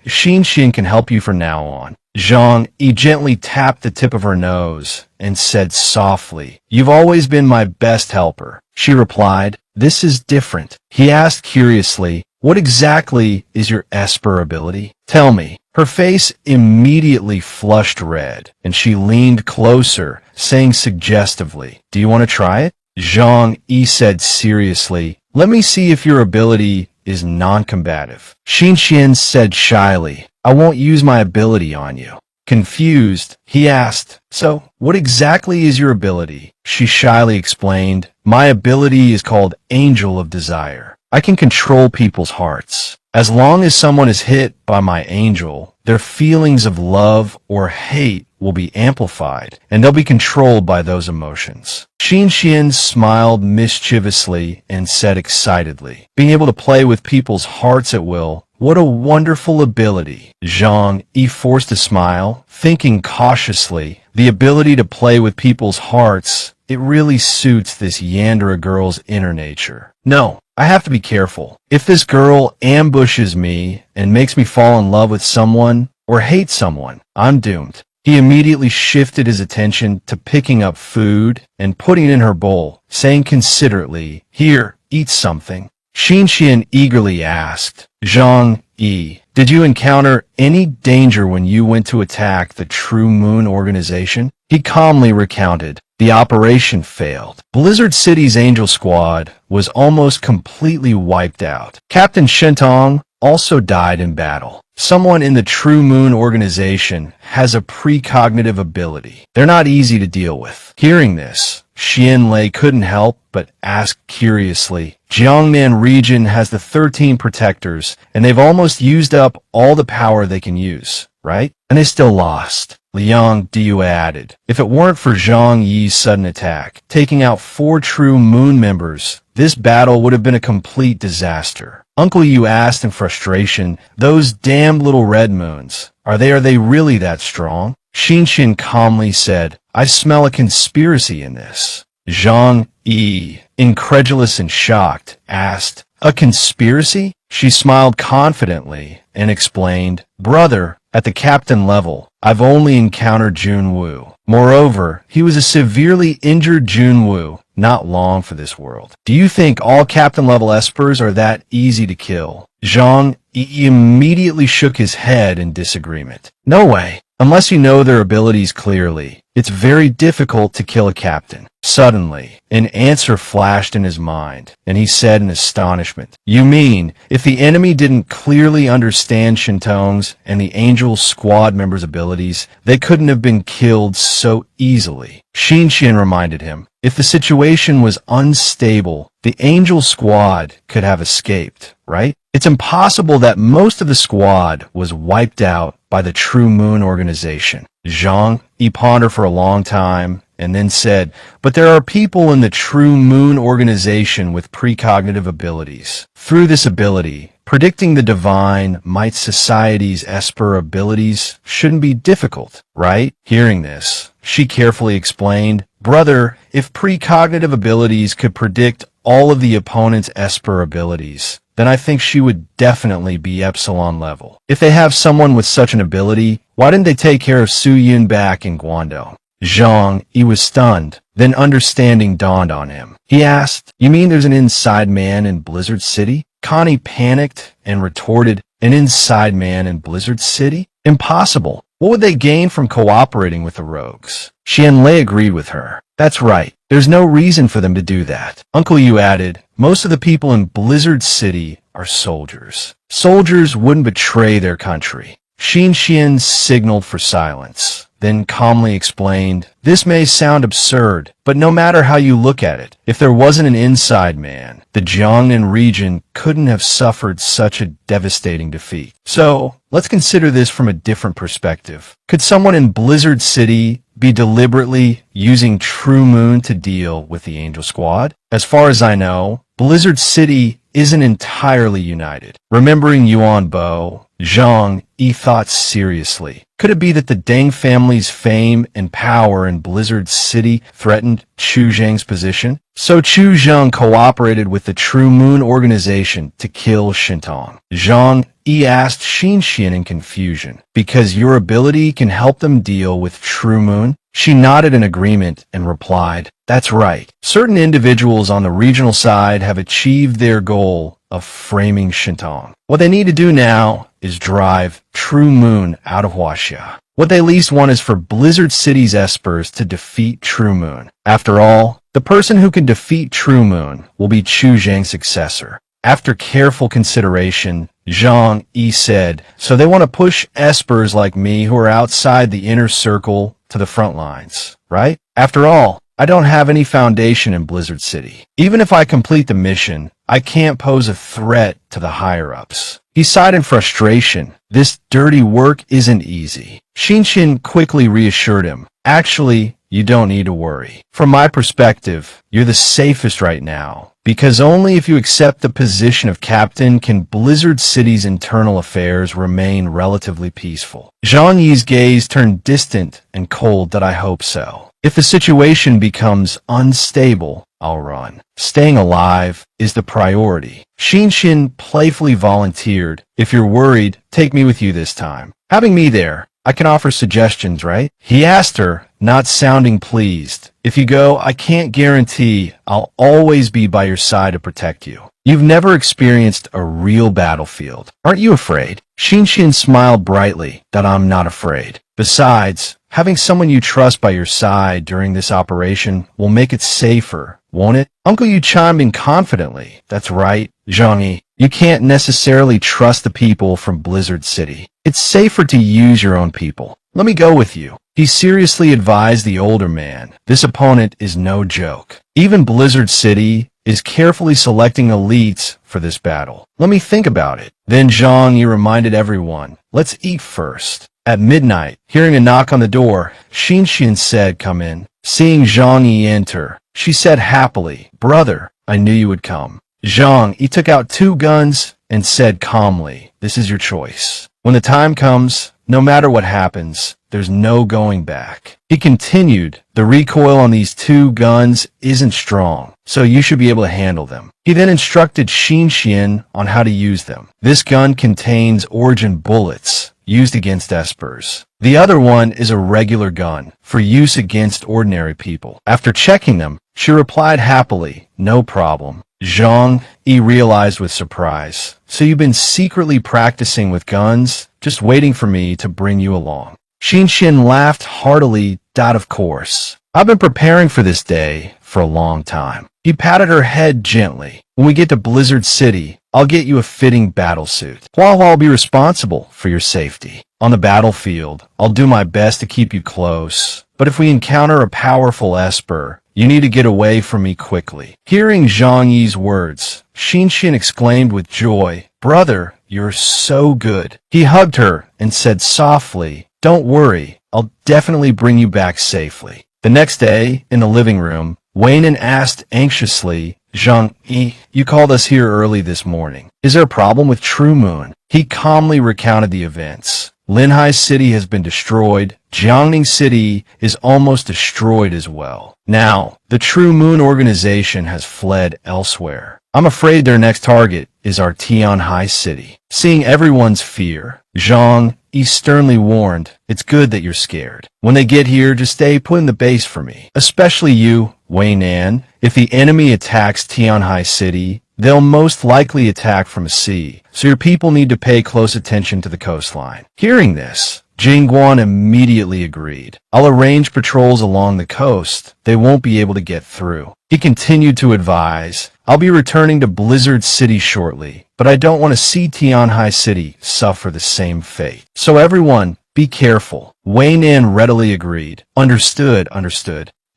Xinxian can help you from now on. Zhang Yi gently tapped the tip of her nose and said softly, You've always been my best helper. She replied, This is different. He asked curiously, What exactly is your esper ability? Tell me. Her face immediately flushed red, and she leaned closer, saying suggestively, Do you want to try it? Zhang Yi said seriously, Let me see if your ability is non-combative. Xinxian said shyly, I won't use my ability on you. Confused, he asked, So, what exactly is your ability? She shyly explained, My ability is called Angel of Desire. I can control people's hearts. As long as someone is hit by my angel, their feelings of love or hate will be amplified, and they'll be controlled by those emotions. Xian smiled mischievously and said excitedly, being able to play with people's hearts at will, what a wonderful ability. Zhang Yi forced a smile, thinking cautiously, the ability to play with people's hearts, it really suits this Yandere girl's inner nature. No, I have to be careful. If this girl ambushes me and makes me fall in love with someone or hate someone, I'm doomed. He immediately shifted his attention to picking up food and putting it in her bowl, saying considerately, "Here, eat something." Xian eagerly asked, "Zhang Yi, did you encounter any danger when you went to attack the True Moon organization?" He calmly recounted, "The operation failed. Blizzard City's Angel Squad was almost completely wiped out. Captain Shentong also died in battle. Someone in the True Moon organization has a precognitive ability. They're not easy to deal with." Hearing this, Xianlei couldn't help but ask curiously, "Jiangnan region has the 13 protectors, and they've almost used up all the power they can use, right? And they still lost." Liang Diu added, "If it weren't for Zhang Yi's sudden attack, taking out 4 True Moon members, this battle would have been a complete disaster." Uncle Yu asked in frustration, "Those damn little red moons, are they really that strong?" Xian calmly said, "I smell a conspiracy in this." Zhang Yi, incredulous and shocked, asked, "A conspiracy?" She smiled confidently and explained, "Brother, at the captain level, I've only encountered Junwu. Moreover, he was a severely injured Junwu, not long for this world. Do you think all captain-level espers are that easy to kill?" Zhang Yi immediately shook his head in disagreement. "No way. Unless you know their abilities clearly, it's very difficult to kill a captain." Suddenly, an answer flashed in his mind, and he said in astonishment, "You mean, if the enemy didn't clearly understand Shentong's and the Angel Squad members' abilities, they couldn't have been killed so easily?" Xian reminded him, "If the situation was unstable, the Angel Squad could have escaped, right? It's impossible that most of the squad was wiped out by the True Moon organization." Zhang Yi pondered for a long time and then said, "But there are people in the True Moon organization with precognitive abilities. Through this ability, predicting the divine might society's esper abilities shouldn't be difficult, right?" Hearing this, she carefully explained, "Brother, if precognitive abilities could predict all of the opponent's esper abilities, then I think she would definitely be Epsilon level. If they have someone with such an ability, why didn't they take care of Su Yun back in Guangdong?" Zhang Yi was stunned, then understanding dawned on him. He asked, "You mean there's an inside man in Blizzard City?" Connie panicked and retorted, "An inside man in Blizzard City? Impossible. What would they gain from cooperating with the rogues?" Xianlei agreed with her. "That's right. There's no reason for them to do that." Uncle Yu added, "Most of the people in Blizzard City are soldiers. Soldiers wouldn't betray their country." Xian signaled for silence, then calmly explained, "This may sound absurd, but no matter how you look at it, if there wasn't an inside man, the Jiangnan region couldn't have suffered such a devastating defeat. So, let's consider this from a different perspective. Could someone in Blizzard City be deliberately using True Moon to deal with the Angel Squad? As far as I know, Blizzard City isn't entirely united." Remembering Yuan Bo, Zhang Yi thought seriously. Could it be that the Deng family's fame and power in Blizzard City threatened Chu Zhang's position? So Chu Zhang cooperated with the True Moon organization to kill Shentong. Zhang Yi asked Xian in confusion, "Because your ability can help them deal with True Moon?" She nodded in agreement and replied, "That's right. Certain individuals on the regional side have achieved their goal of framing Shentong. What they need to do now is drive True Moon out of Huaxia. What they least want is for Blizzard City's espers to defeat True Moon. After all, the person who can defeat True Moon will be Chu Zhang's successor." After careful consideration, Zhang Yi said, "So they want to push espers like me who are outside the inner circle to the front lines, right? After all, I don't have any foundation in Blizzard City. Even if I complete the mission, I can't pose a threat to the higher-ups." He sighed in frustration. This dirty work isn't easy. Shinshin quickly reassured him. Actually, you don't need to worry. From my perspective, you're the safest right now, because only if you accept the position of captain can Blizzard City's internal affairs remain relatively peaceful. Zhang Yi's gaze turned distant and cold. That I hope so. If the situation becomes unstable, I'll run. Staying alive is the priority. Shinshin playfully volunteered. If you're worried, take me with you this time. Having me there, I can offer suggestions, right? He asked her, not sounding pleased. If you go, I can't guarantee I'll always be by your side to protect you. You've never experienced a real battlefield. Aren't you afraid? Shinshin smiled brightly. That I'm not afraid. Besides, having someone you trust by your side during this operation will make it safer, won't it? Uncle Yu chimed in confidently. That's right, Zhang Yi. You can't necessarily trust the people from Blizzard City. It's safer to use your own people. Let me go with you. He seriously advised the older man. This opponent is no joke. Even Blizzard City is carefully selecting elites for this battle. Let me think about it. Then Zhang Yi reminded everyone, let's eat first. At midnight, hearing a knock on the door, Shinshin said, come in. Seeing Zhang Yi enter, she said happily, brother, I knew you would come. Zhang Yi took out 2 guns and said calmly, this is your choice. When the time comes, no matter what happens, there's no going back. He continued, the recoil on these 2 guns isn't strong, so you should be able to handle them. He then instructed Shinshin on how to use them. This gun contains origin bullets used against espers. The other one is a regular gun for use against ordinary people. After checking them, she replied happily, no problem. Zhang Yi realized with surprise. So you've been secretly practicing with guns, just waiting for me to bring you along. Shinshin laughed heartily. Of course. I've been preparing for this day for a long time. He patted her head gently. When we get to Blizzard City, I'll get you a fitting battle suit. While I'll be responsible for your safety. On the battlefield, I'll do my best to keep you close. But if we encounter a powerful esper, you need to get away from me quickly. Hearing Zhang Yi's words, Shinshin exclaimed with joy, brother, you're so good. He hugged her and said softly, don't worry, I'll definitely bring you back safely. The next day, in the living room, Waynon asked anxiously, Zhang Yi, you called us here early this morning. Is there a problem with True Moon? He calmly recounted the events. Linhai City has been destroyed. Jiangning City is almost destroyed as well. Now, the True Moon organization has fled elsewhere. I'm afraid their next target is our Tianhai City. Seeing everyone's fear, Zhang Yi sternly warned, it's good that you're scared. When they get here, just stay put in the base for me. Especially you, Waynon. If the enemy attacks Tianhai City, they'll most likely attack from sea, so your people need to pay close attention to the coastline. Hearing this, Jingguan immediately agreed. I'll arrange patrols along the coast. They won't be able to get through. He continued to advise, I'll be returning to Blizzard City shortly, but I don't want to see Tianhai City suffer the same fate. So everyone, be careful. Waynon readily agreed. Understood.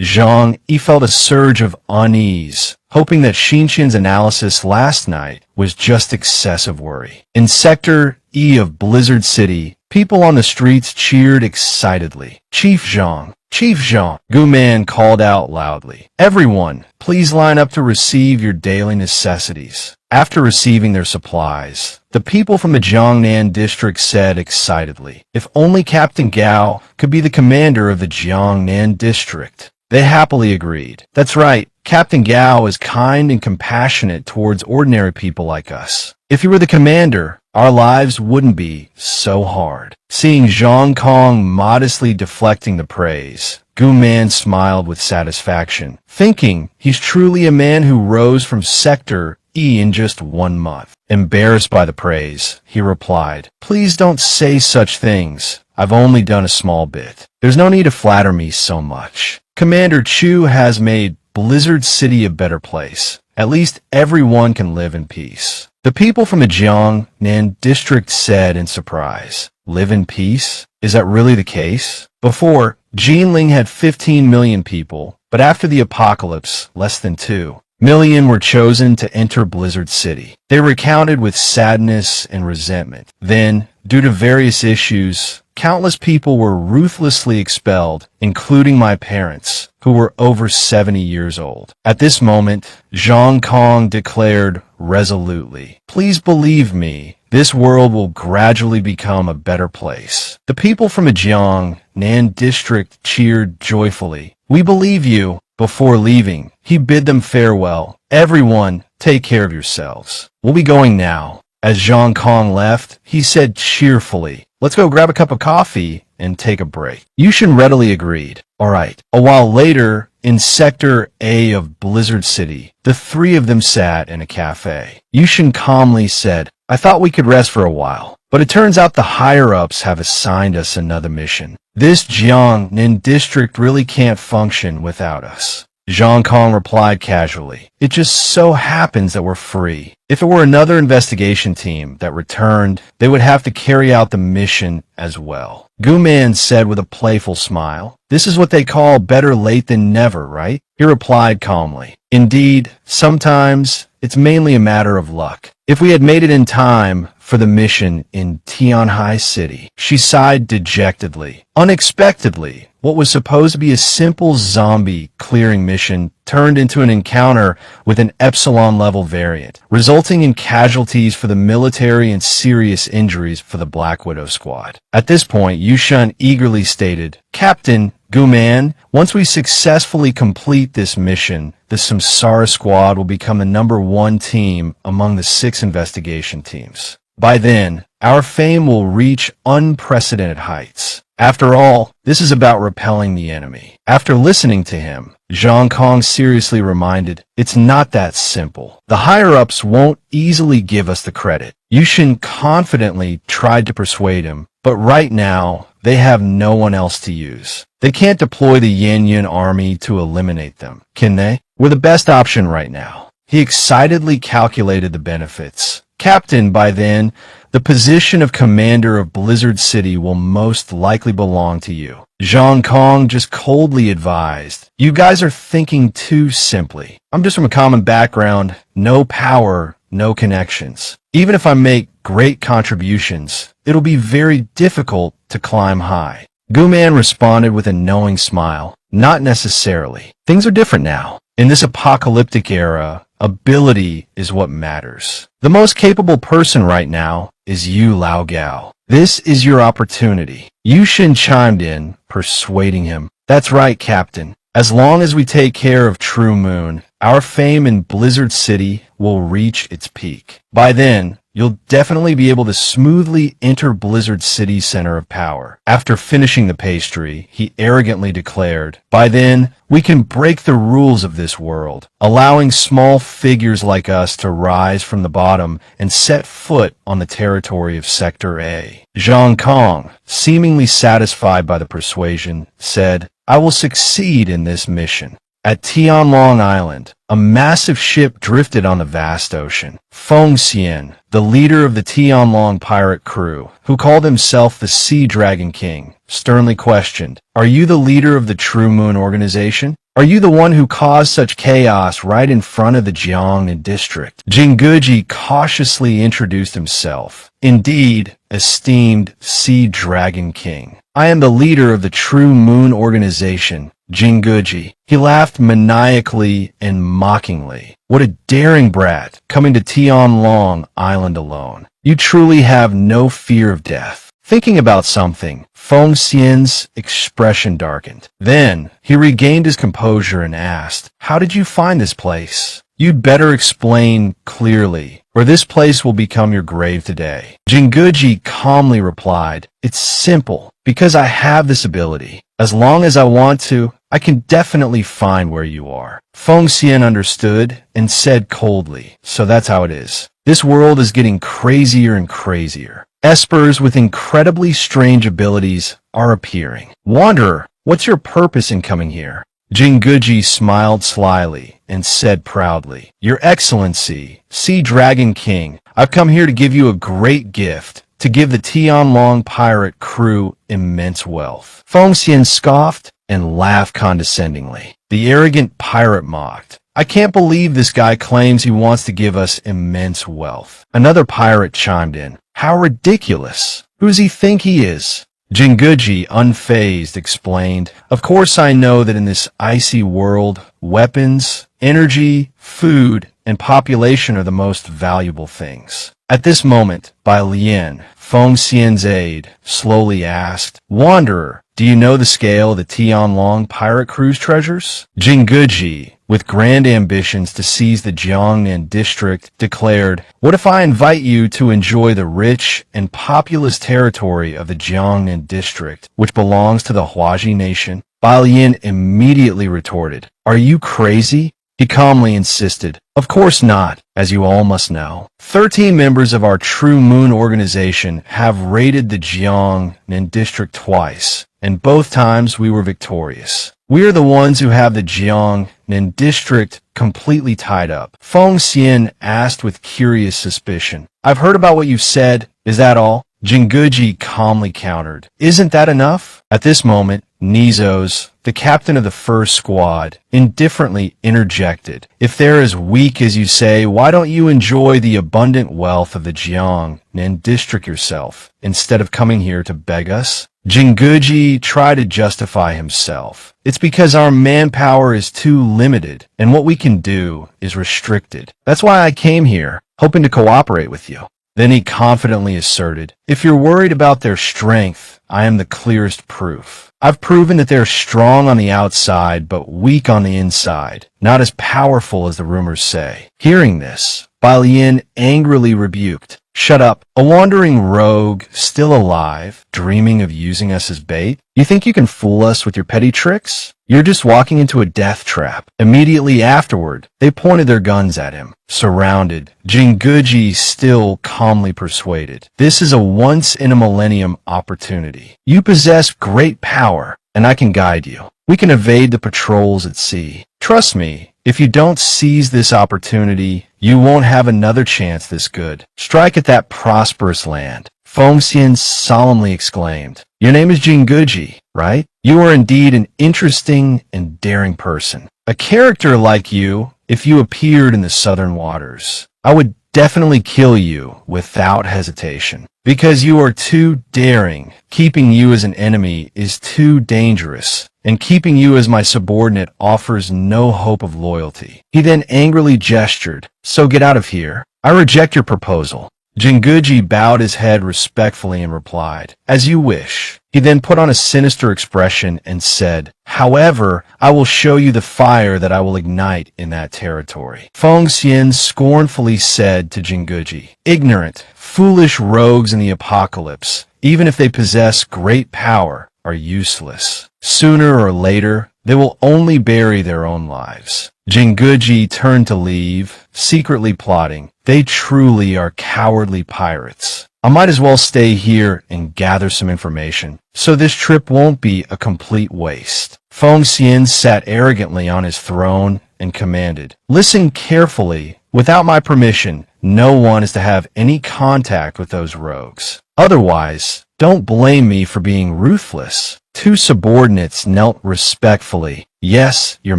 Zhang Yi felt a surge of unease, hoping that Shinshin's analysis last night was just excessive worry. In Sector E of Blizzard City, people on the streets cheered excitedly. Chief Zhang, Gu Man called out loudly. Everyone, please line up to receive your daily necessities. After receiving their supplies, the people from the Jiangnan district said excitedly, if only Captain Gao could be the commander of the Jiangnan district. They happily agreed. That's right, Captain Gao is kind and compassionate towards ordinary people like us. If he were the commander, our lives wouldn't be so hard. Seeing Zhang Kong modestly deflecting the praise, Gu Man smiled with satisfaction, thinking he's truly a man who rose from Sector E in just 1 month. Embarrassed by the praise, he replied, please don't say such things. I've only done a small bit. There's no need to flatter me so much. Commander Chu has made Blizzard City a better place. At least everyone can live in peace. The people from the Jiangnan district said in surprise, live in peace? Is that really the case? Before, Jinling had 15 million people, but after the apocalypse, less than 2. million were chosen to enter Blizzard City. They recounted with sadness and resentment. Then, due to various issues, countless people were ruthlessly expelled, including my parents, who were over 70 years old. At this moment, Zhang Kong declared resolutely, "Please believe me, this world will gradually become a better place." The people from Jiang Nan district cheered joyfully. "We believe you." Before leaving, he bid them farewell. "Everyone, take care of yourselves. We'll be going now." As Zhang Kong left, he said cheerfully, "Let's go grab a cup of coffee and take a break." Yushin readily agreed. All right. A while later, in Sector A of Blizzard City, the three of them sat in a cafe. Yushin calmly said, "I thought we could rest for a while, but it turns out the higher-ups have assigned us another mission. This Jiang Nin district really can't function without us." Zhang Kong replied casually, "It just so happens that we're free. If it were another investigation team that returned, they would have to carry out the mission as well." Gu Man said with a playful smile, "This is what they call better late than never, right?" He replied calmly, "Indeed, sometimes it's mainly a matter of luck. If we had made it in time for the mission in Tianhai City." She sighed dejectedly. Unexpectedly, what was supposed to be a simple zombie clearing mission turned into an encounter with an Epsilon-level variant, resulting in casualties for the military and serious injuries for the Black Widow squad. At this point, Yushan eagerly stated, "Captain Guman, once we successfully complete this mission, the Samsara squad will become the #1 team among the 6 investigation teams. By then, our fame will reach unprecedented heights. After all, this is about repelling the enemy." After listening to him, Zhang Kong seriously reminded, "It's not that simple. The higher-ups won't easily give us the credit." Yushin confidently tried to persuade him, but right now, they have no one else to use. They can't deploy the Yan army to eliminate them, can they? We're the best option right now. He excitedly calculated the benefits. "Captain, by then, the position of commander of Blizzard City will most likely belong to you." Zhang Kong just coldly advised, "You guys are thinking too simply. I'm just from a common background, no power, no connections. Even if I make great contributions, it'll be very difficult to climb high." Guman responded with a knowing smile, "Not necessarily. Things are different now. In this apocalyptic era, ability is what matters. The most capable person right now is you, Lao Gao. This is your opportunity." Yushin chimed in, persuading him, "That's right, Captain. As long as we take care of True Moon, our fame in Blizzard City will reach its peak. By then, you'll definitely be able to smoothly enter Blizzard City's center of power." After finishing the pastry, he arrogantly declared, "By then, we can break the rules of this world, allowing small figures like us to rise from the bottom and set foot on the territory of Sector A." Zhang Kong, seemingly satisfied by the persuasion, said, "I will succeed in this mission." At Tianlong Island, a massive ship drifted on the vast ocean. Feng Xian, the leader of the Tianlong pirate crew, who called himself the Sea Dragon King, sternly questioned, "Are you the leader of the True Moon organization? Are you the one who caused such chaos right in front of the Jiangnan district?" Jinguji cautiously introduced himself. "Indeed, esteemed Sea Dragon King. I am the leader of the True Moon organization, Jinguji." He laughed maniacally and mockingly. "What a daring brat, coming to Tianlong Island alone. You truly have no fear of death." Thinking about something, Feng Xian's expression darkened. Then, he regained his composure and asked, "How did you find this place? You'd better explain clearly, or this place will become your grave today." Jinguji calmly replied, "It's simple. Because I have this ability. As long as I want to, I can definitely find where you are." Feng Xian understood and said coldly, "So that's how it is. This world is getting crazier and crazier. Espers with incredibly strange abilities are appearing. Wanderer, what's your purpose in coming here?" Jinguji smiled slyly and said proudly, "Your Excellency, Sea Dragon King, I've come here to give you a great gift, to give the Tianlong pirate crew immense wealth." Feng Xian scoffed and laughed condescendingly. The arrogant pirate mocked, I can't believe this guy claims he wants to give us immense wealth. Another pirate chimed in. How ridiculous. Who does he think he is? Jinguji, unfazed, explained, Of course I know that in this icy world, weapons, energy, food, and population are the most valuable things. At this moment, Bai Lian, Feng Xian's aide, slowly asked, Wanderer, do you know the scale of the Tianlong pirate cruise treasures? Jinguji, with grand ambitions to seize the Jiangnan district, declared, What if I invite you to enjoy the rich and populous territory of the Jiangnan district, which belongs to the Huaji nation? Bai Lian immediately retorted, Are you crazy? He calmly insisted, Of course not, as you all must know. 13 members of our True Moon organization have raided the Jiangnan district twice, and both times we were victorious. We are the ones who have the Jiangnan district completely tied up. Feng Xian asked with curious suspicion. I've heard about what you've said. Is that all? Jinguji calmly countered. Isn't that enough? At this moment, Nizos, the captain of the first squad, indifferently interjected. If they're as weak as you say, why don't you enjoy the abundant wealth of the Jiangnan district yourself, instead of coming here to beg us? Jinguji tried to justify himself. It's because our manpower is too limited, and what we can do is restricted. That's why I came here, hoping to cooperate with you. Then he confidently asserted, If you're worried about their strength, I am the clearest proof. I've proven that they're strong on the outside, but weak on the inside, not as powerful as the rumors say. Hearing this, Bai Lian angrily rebuked, Shut up, a wandering rogue, still alive, dreaming of using us as bait? You think you can fool us with your petty tricks? You're just walking into a death trap. Immediately afterward, they pointed their guns at him. Surrounded, Jinguji still calmly persuaded. This is a once-in-a-millennium opportunity. You possess great power, and I can guide you. We can evade the patrols at sea. Trust me, if you don't seize this opportunity, you won't have another chance this good. Strike at that prosperous land. Feng Xian solemnly exclaimed, Your name is Jinguji, right? You are indeed an interesting and daring person. A character like you, if you appeared in the southern waters, I would definitely kill you without hesitation. Because you are too daring, keeping you as an enemy is too dangerous, and keeping you as my subordinate offers no hope of loyalty. He then angrily gestured, So get out of here. I reject your proposal. Jinguji bowed his head respectfully and replied, As you wish. He then put on a sinister expression and said, However, I will show you the fire that I will ignite in that territory. Feng Xian scornfully said to Jinguji, Ignorant, foolish rogues in the apocalypse, even if they possess great power, are useless. Sooner or later, they will only bury their own lives. Jinguji turned to leave, secretly plotting, They truly are cowardly pirates. I might as well stay here and gather some information, so this trip won't be a complete waste. Feng Xian sat arrogantly on his throne and commanded, Listen carefully. Without my permission, no one is to have any contact with those rogues. Otherwise, don't blame me for being ruthless. Two subordinates knelt respectfully. Yes, your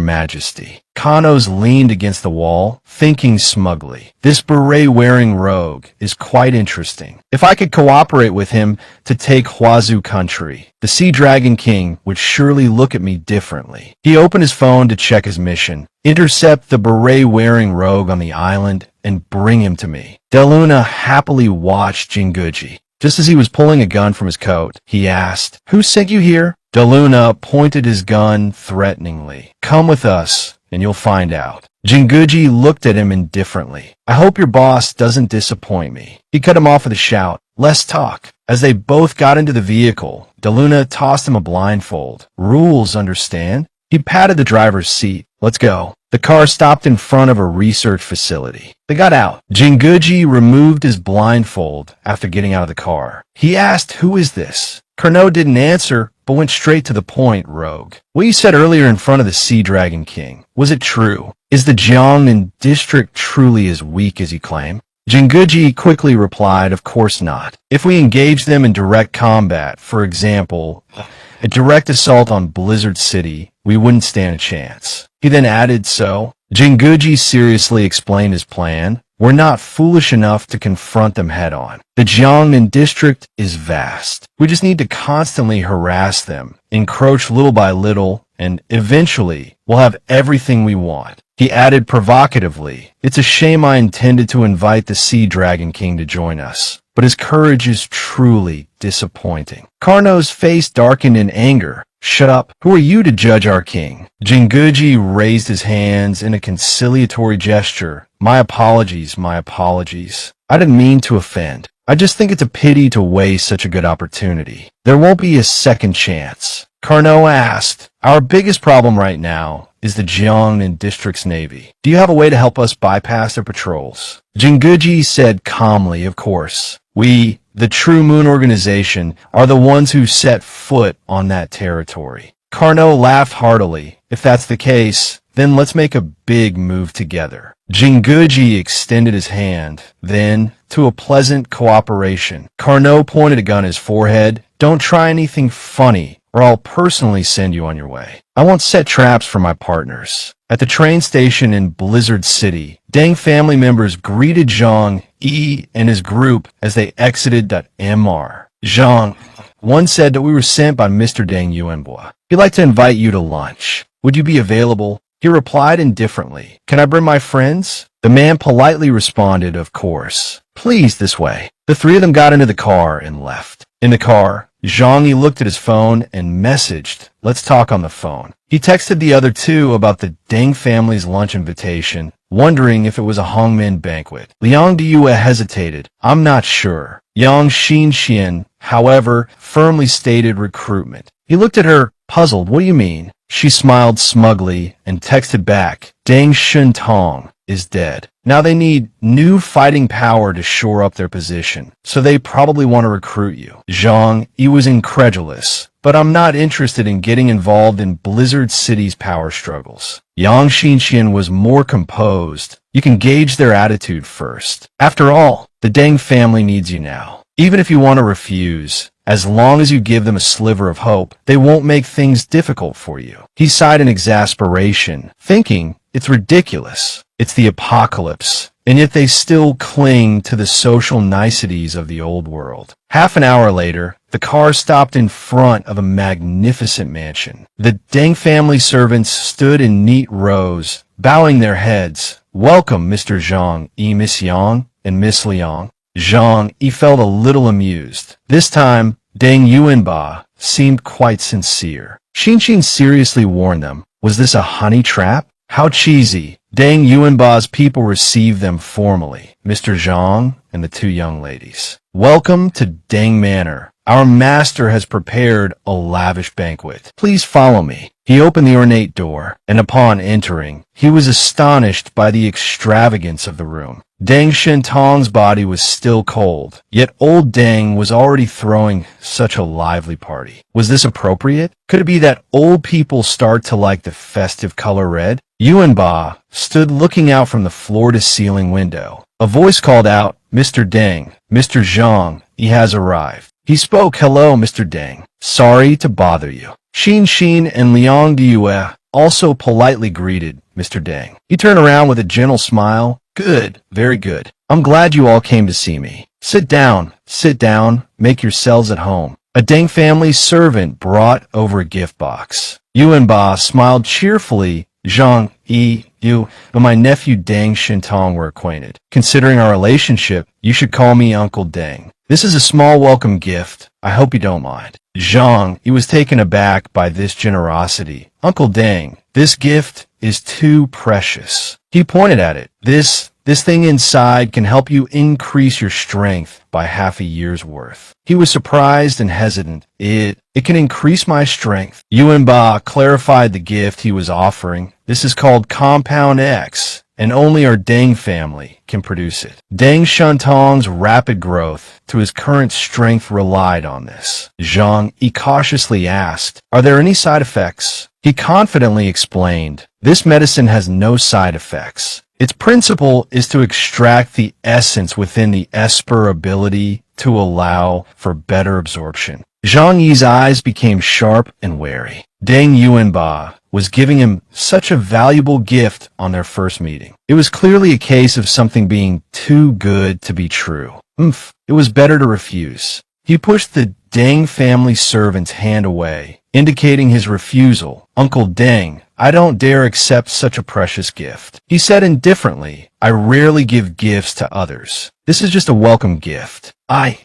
majesty. Kanos leaned against the wall, thinking smugly. This beret-wearing rogue is quite interesting. If I could cooperate with him to take Huazu country, the Sea Dragon King would surely look at me differently. He opened his phone to check his mission. Intercept the beret-wearing rogue on the island and bring him to me. Deluna happily watched Jinguji. Just as he was pulling a gun from his coat, he asked, Who sent you here? Deluna pointed his gun threateningly. Come with us, and you'll find out. Jinguji looked at him indifferently. I hope your boss doesn't disappoint me. He cut him off with a shout. Less talk. As they both got into the vehicle, Deluna tossed him a blindfold. Rules, understand? He patted the driver's seat. Let's go. The car stopped in front of a research facility. They got out. Jinguji removed his blindfold after getting out of the car. He asked, Who is this? Carnot didn't answer, but went straight to the point, rogue. What you said earlier in front of the Sea Dragon King, was it true? Is the Jiangnan district truly as weak as you claim? Jinguji quickly replied, Of course not. If we engage them in direct combat, for example, a direct assault on Blizzard City, we wouldn't stand a chance. He then added, so, Jinguji seriously explained his plan. We're not foolish enough to confront them head-on. The Jiangnan district is vast. We just need to constantly harass them, encroach little by little, and eventually we'll have everything we want. He added provocatively, it's a shame I intended to invite the Sea Dragon King to join us, but his courage is truly disappointing. Carnot's face darkened in anger. Shut up. Who are you to judge our king? Jinguji raised his hands in a conciliatory gesture. My apologies, my apologies. I didn't mean to offend. I just think it's a pity to waste such a good opportunity. There won't be a second chance. Carnot asked, our biggest problem right now is the Jiangnan district's navy. Do you have a way to help us bypass their patrols? Jinguji said calmly, of course. We, the True Moon Organization, are the ones who set foot on that territory. Carnot laughed heartily. If that's the case, then let's make a big move together. Jinguji extended his hand. Then, to a pleasant cooperation, Carnot pointed a gun at his forehead. Don't try anything funny, or I'll personally send you on your way. I won't set traps for my partners. At the train station in Blizzard City, Deng family members greeted Zhang Yi and his group as they exited Mr. Zhang, one said that we were sent by Mr. Deng Yuanbo. He'd like to invite you to lunch. Would you be available? He replied indifferently. Can I bring my friends? The man politely responded, of course. Please, this way. The three of them got into the car and left. In the car, Zhang Yi looked at his phone and messaged, let's talk on the phone. He texted the other two about the Deng family's lunch invitation, wondering if it was a Hongmen banquet. Liang Diyue hesitated. I'm not sure. Yang Xinxian, however, firmly stated recruitment. He looked at her, puzzled. What do you mean? She smiled smugly and texted back, Deng Shentong is dead. Now they need new fighting power to shore up their position, so they probably want to recruit you. Zhang Yi was incredulous, but I'm not interested in getting involved in Blizzard City's power struggles. Yang Xinxian was more composed. You can gauge their attitude first. After all, the Deng family needs you now. Even if you want to refuse, as long as you give them a sliver of hope, they won't make things difficult for you. He sighed in exasperation, thinking, it's ridiculous. It's the apocalypse, and yet they still cling to the social niceties of the old world. Half an hour later, the car stopped in front of a magnificent mansion. The Deng family servants stood in neat rows, bowing their heads. Welcome, Mr. Zhang Yi, Miss Yang, and Miss Liang. Zhang Yi felt a little amused. This time, Deng Yuanbo seemed quite sincere. Xinxian seriously warned them. Was this a honey trap? How cheesy. Deng Yuanbo's people received them formally, Mr. Zhang and the two young ladies. Welcome to Deng Manor. Our master has prepared a lavish banquet. Please follow me. He opened the ornate door, and upon entering, he was astonished by the extravagance of the room. Deng Shentong's body was still cold, yet old Deng was already throwing such a lively party. Was this appropriate? Could it be that old people start to like the festive color red? Yuanbo stood looking out from the floor-to-ceiling window. A voice called out, Mr. Deng, Mr. Zhang, he has arrived. He spoke, hello, Mr. Deng. Sorry to bother you. Xinxian and Liang Diyue also politely greeted Mr. Deng. He turned around with a gentle smile. Good, very good. I'm glad you all came to see me. Sit down, make yourselves at home. A Deng family servant brought over a gift box. Yuanbo smiled cheerfully. Zhang Yi, you and my nephew Deng Shentong were acquainted. Considering our relationship, you should call me Uncle Deng. This is a small welcome gift. I hope you don't mind. Zhang Yi was taken aback by this generosity. Uncle Deng, this gift is too precious. He pointed at it. This thing inside can help you increase your strength by half a year's worth. He was surprised and hesitant. It can increase my strength. Yuanbo clarified the gift he was offering. This is called Compound X, and only our Deng family can produce it. Deng Shentong's rapid growth to his current strength relied on this. Zhang Yi cautiously asked, are there any side effects? He confidently explained, this medicine has no side effects. Its principle is to extract the essence within the Esper ability to allow for better absorption. Zhang Yi's eyes became sharp and wary. Deng Yuanba was giving him such a valuable gift on their first meeting. It was clearly a case of something being too good to be true. It was better to refuse. He pushed the Deng family servant's hand away, indicating his refusal. Uncle Deng, I don't dare accept such a precious gift. He said indifferently, I rarely give gifts to others. This is just a welcome gift. Deng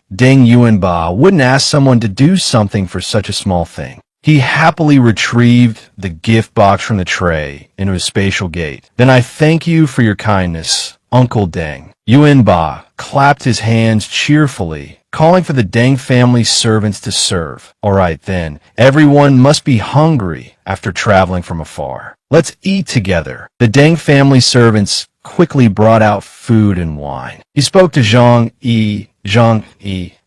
Yuanba, wouldn't ask someone to do something for such a small thing. He happily retrieved the gift box from the tray into his spatial gate. Then I thank you for your kindness, Uncle Deng. Yuanba clapped his hands cheerfully, calling for the Deng family servants to serve. All right then, everyone must be hungry after traveling from afar. Let's eat together. The Deng family servants quickly brought out food and wine. He spoke to Zhang Yi,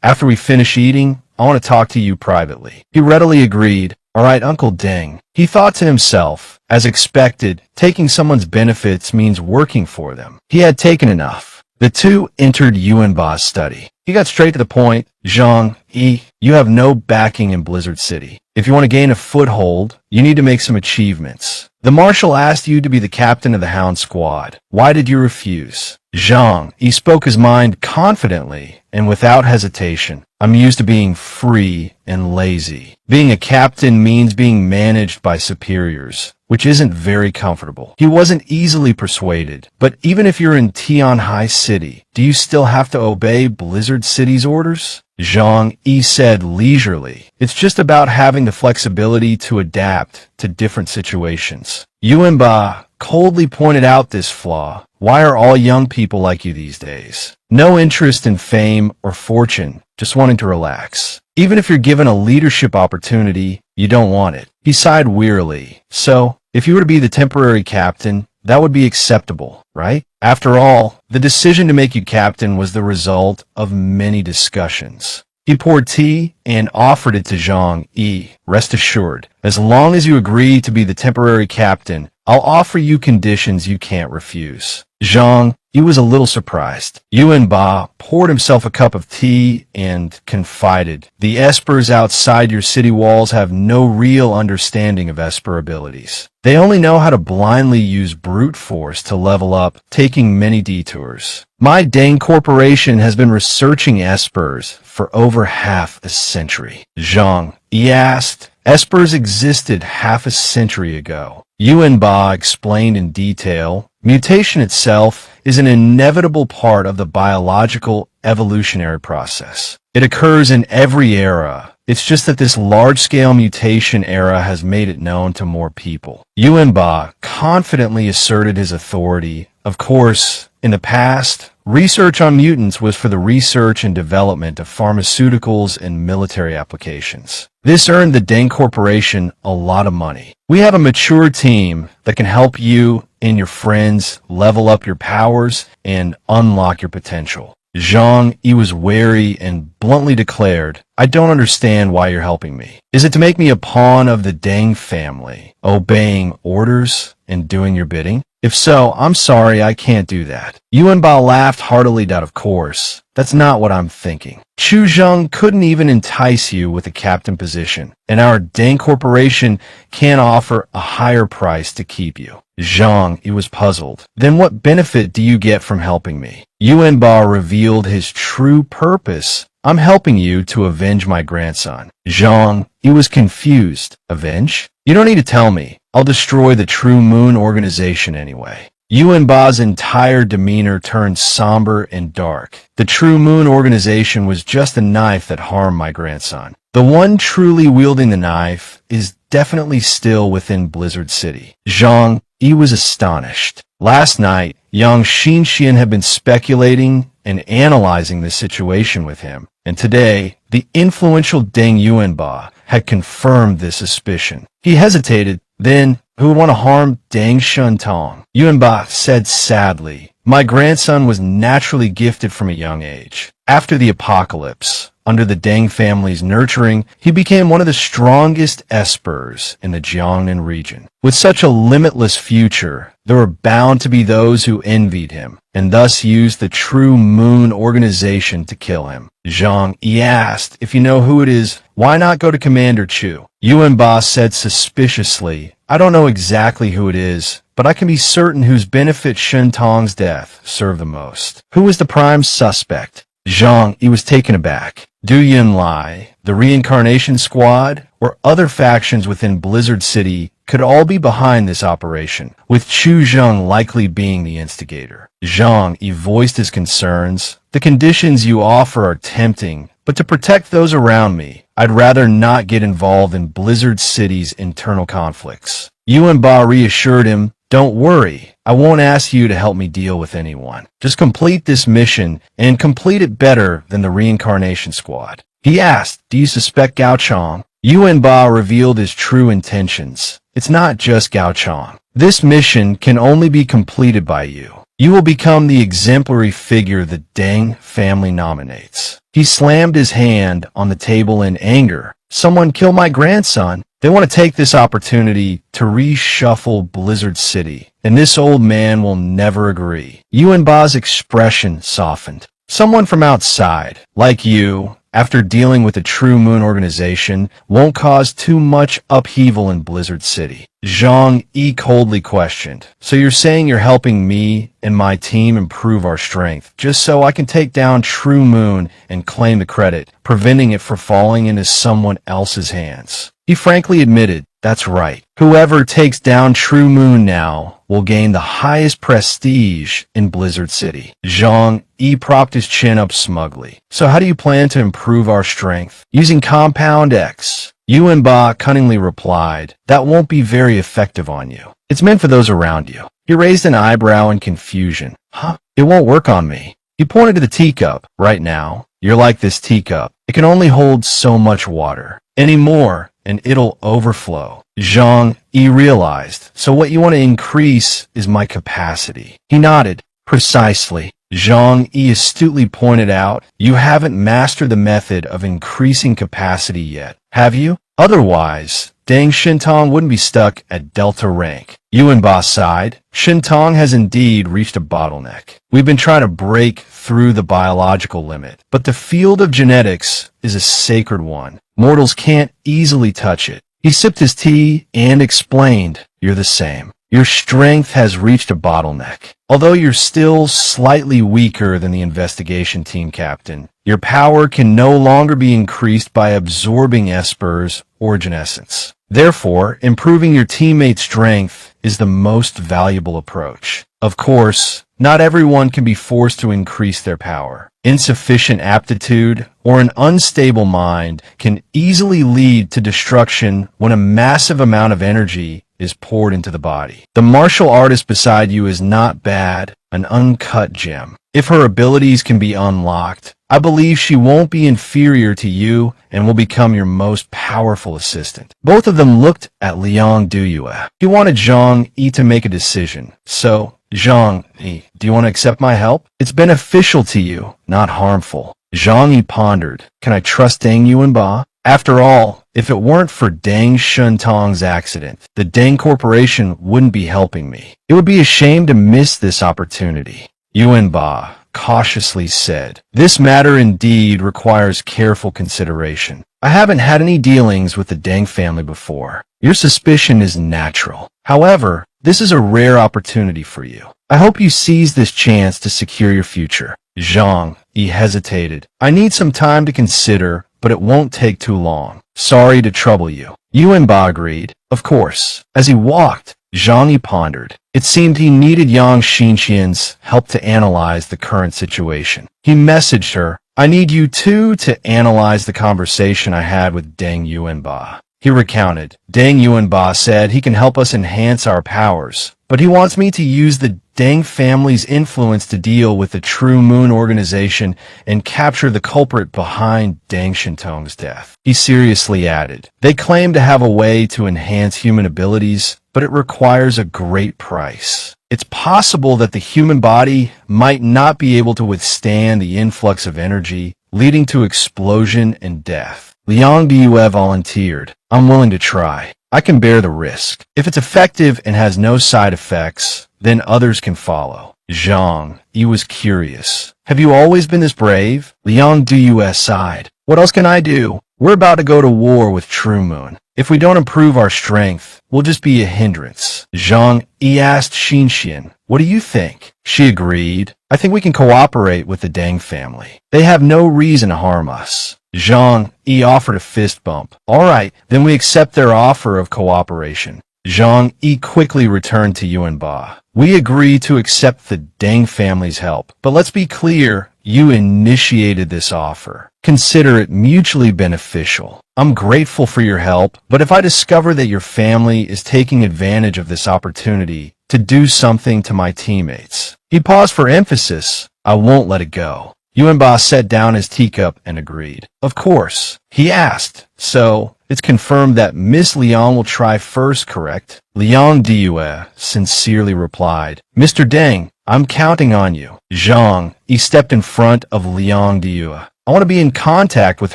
after we finish eating, I want to talk to you privately. He readily agreed. All right, Uncle Deng. He thought to himself, as expected, taking someone's benefits means working for them. He had taken enough. The two entered Yuanba's study. He got straight to the point. Zhang Yi, you have no backing in Blizzard City. If you want to gain a foothold, you need to make some achievements. The marshal asked you to be the captain of the Hound Squad. Why did you refuse? Zhang Yi spoke his mind confidently and without hesitation. I'm used to being free and lazy. Being a captain means being managed by superiors, which isn't very comfortable. He wasn't easily persuaded, but even if you're in Tian High City, do you still have to obey Blizzard City's orders? Zhang Yi said leisurely. It's just about having the flexibility to adapt to different situations. Yuanba coldly pointed out this flaw. Why are all young people like you these days? No interest in fame or fortune, just wanting to relax. Even if you're given a leadership opportunity, you don't want it. He sighed wearily. So, if you were to be the temporary captain, that would be acceptable, right? After all, the decision to make you captain was the result of many discussions. He poured tea and offered it to Zhang Yi. Rest assured, as long as you agree to be the temporary captain, I'll offer you conditions you can't refuse. Zhang Yi was a little surprised. Yuanba poured himself a cup of tea and confided, the espers outside your city walls have no real understanding of esper abilities. They only know how to blindly use brute force to level up, taking many detours. My Deng Corporation has been researching espers for over half a century. Zhang Yi asked, espers existed half a century ago. Yuanba explained in detail, mutation itself is an inevitable part of the biological evolutionary process. It occurs in every era. It's just that this large-scale mutation era has made it known to more people. Yuanba confidently asserted his authority. Of course, in the past, research on mutants was for the research and development of pharmaceuticals and military applications. This earned the Deng Corporation a lot of money. We have a mature team that can help you and your friends level up your powers and unlock your potential. Zhang Yi was wary and bluntly declared, I don't understand why you're helping me. Is it to make me a pawn of the Deng family, obeying orders and doing your bidding? If so, I'm sorry, I can't do that. Yuanba laughed heartily. Of course, that's not what I'm thinking. Chu Zheng couldn't even entice you with a captain position, and our Deng Corporation can't offer a higher price to keep you. Zhang Yi was puzzled. Then what benefit do you get from helping me? Yuanba revealed his true purpose. I'm helping you to avenge my grandson. Zhang Yi was confused. Avenge? You don't need to tell me. I'll destroy the True Moon organization anyway. Yuanba's entire demeanor turned somber and dark. The True Moon organization was just a knife that harmed my grandson. The one truly wielding the knife is definitely still within Blizzard City. Zhang Yi was astonished. Last night, young Xinxian had been speculating and analyzing the situation with him, and today, the influential Deng Yuanba had confirmed this suspicion. He hesitated, then, who would want to harm Deng Shuntong? Yuanba said sadly, my grandson was naturally gifted from a young age. After the apocalypse, Under the Deng family's nurturing, he became one of the strongest espers in the Jiangnan region. With such a limitless future, there were bound to be those who envied him, and thus used the True Moon organization to kill him. Zhang Yi asked, if you know who it is, why not go to Commander Chu? Yuan Ba said suspiciously, I don't know exactly who it is, but I can be certain whose benefit Shen Tong's death served the most. Who was the prime suspect? Zhang Yi was taken aback. Du Yun Lai, the Reincarnation Squad, or other factions within Blizzard City could all be behind this operation, with Chu Zheng likely being the instigator. Zhang Yi voiced his concerns. The conditions you offer are tempting, but to protect those around me, I'd rather not get involved in Blizzard City's internal conflicts. Yuan Ba reassured him, don't worry, I won't ask you to help me deal with anyone. Just complete this mission and complete it better than the Reincarnation Squad. He asked, do you suspect Gao Chong? Yuan Ba revealed his true intentions. It's not just Gao Chong. This mission can only be completed by you. You will become the exemplary figure the Deng family nominates. He slammed his hand on the table in anger. Someone killed my grandson. They want to take this opportunity to reshuffle Blizzard City, and this old man will never agree. Yuan Ba's expression softened. Someone from outside, like you, after dealing with the True Moon organization, won't cause too much upheaval in Blizzard City. Zhang Yi coldly questioned, so you're saying you're helping me and my team improve our strength, just so I can take down True Moon and claim the credit, preventing it from falling into someone else's hands? He frankly admitted, that's right. Whoever takes down True Moon now will gain the highest prestige in Blizzard City. Zhang Yi propped his chin up smugly. So how do you plan to improve our strength? Using Compound X. Yuan Ba cunningly replied, that won't be very effective on you. It's meant for those around you. He raised an eyebrow in confusion. Huh? It won't work on me. He pointed to the teacup. Right now, you're like this teacup. It can only hold so much water. Any more, and it'll overflow. Zhang Yi realized, so what you want to increase is my capacity. He nodded. Precisely. Zhang Yi astutely pointed out, you haven't mastered the method of increasing capacity yet, have you? Otherwise, Deng Shintong wouldn't be stuck at Delta rank. Yuan Ba sighed. Shintong has indeed reached a bottleneck. We've been trying to break through the biological limit, but the field of genetics is a sacred one. Mortals can't easily touch it. He sipped his tea and explained, you're the same. Your strength has reached a bottleneck. Although you're still slightly weaker than the investigation team captain, your power can no longer be increased by absorbing espers or genescence. Therefore, improving your teammate's strength is the most valuable approach. Of course, not everyone can be forced to increase their power. Insufficient aptitude or an unstable mind can easily lead to destruction when a massive amount of energy is poured into the body. The martial artist beside you is not bad, an uncut gem. If her abilities can be unlocked, I believe she won't be inferior to you and will become your most powerful assistant. Both of them looked at Liang Duyue. He wanted Zhang Yi to make a decision. So, Zhang Yi, do you want to accept my help? It's beneficial to you, not harmful. Zhang Yi pondered. Can I trust Deng Yuan Ba? After all, if it weren't for Deng Shentong's accident, the Deng Corporation wouldn't be helping me. It would be a shame to miss this opportunity. Yuan Ba cautiously said, this matter indeed requires careful consideration. I haven't had any dealings with the Deng family before. Your suspicion is natural. However, this is a rare opportunity for you. I hope you seize this chance to secure your future. Zhang Yi hesitated. I need some time to consider, but it won't take too long. Sorry to trouble you. Yuan Ba agreed. Of course. As he walked, Zhang Yi pondered. It seemed he needed Yang Xinqian's help to analyze the current situation. He messaged her, I need you two to analyze the conversation I had with Deng Yuan Ba. He recounted. Deng Yuan Ba said he can help us enhance our powers, but he wants me to use the Deng family's influence to deal with the True Moon organization and capture the culprit behind Deng Shintong's death. He seriously added, they claim to have a way to enhance human abilities, but it requires a great price. It's possible that the human body might not be able to withstand the influx of energy, leading to explosion and death. Liang Diyue volunteered. I'm willing to try. I can bear the risk. If it's effective and has no side effects, then others can follow. Zhang Yi was curious. Have you always been this brave? Liang Diyue sighed. What else can I do? We're about to go to war with True Moon. If we don't improve our strength, we'll just be a hindrance. Zhang Yi asked Xinxian, what do you think? She agreed. I think we can cooperate with the Deng family. They have no reason to harm us. Zhang Yi offered a fist bump. All right, then we accept their offer of cooperation. Zhang Yi quickly returned to Yuan Ba. We agree to accept the Deng family's help, but let's be clear, you initiated this offer. Consider it mutually beneficial. I'm grateful for your help, but if I discover that your family is taking advantage of this opportunity to do something to my teammates. He paused for emphasis. I won't let it go. Yuan Ba set down his teacup and agreed. Of course. He asked, so, it's confirmed that Miss Liang will try first, correct? Liang Diyue sincerely replied, Mr. Deng, I'm counting on you. Zhang Yi stepped in front of Liang Diyue. I want to be in contact with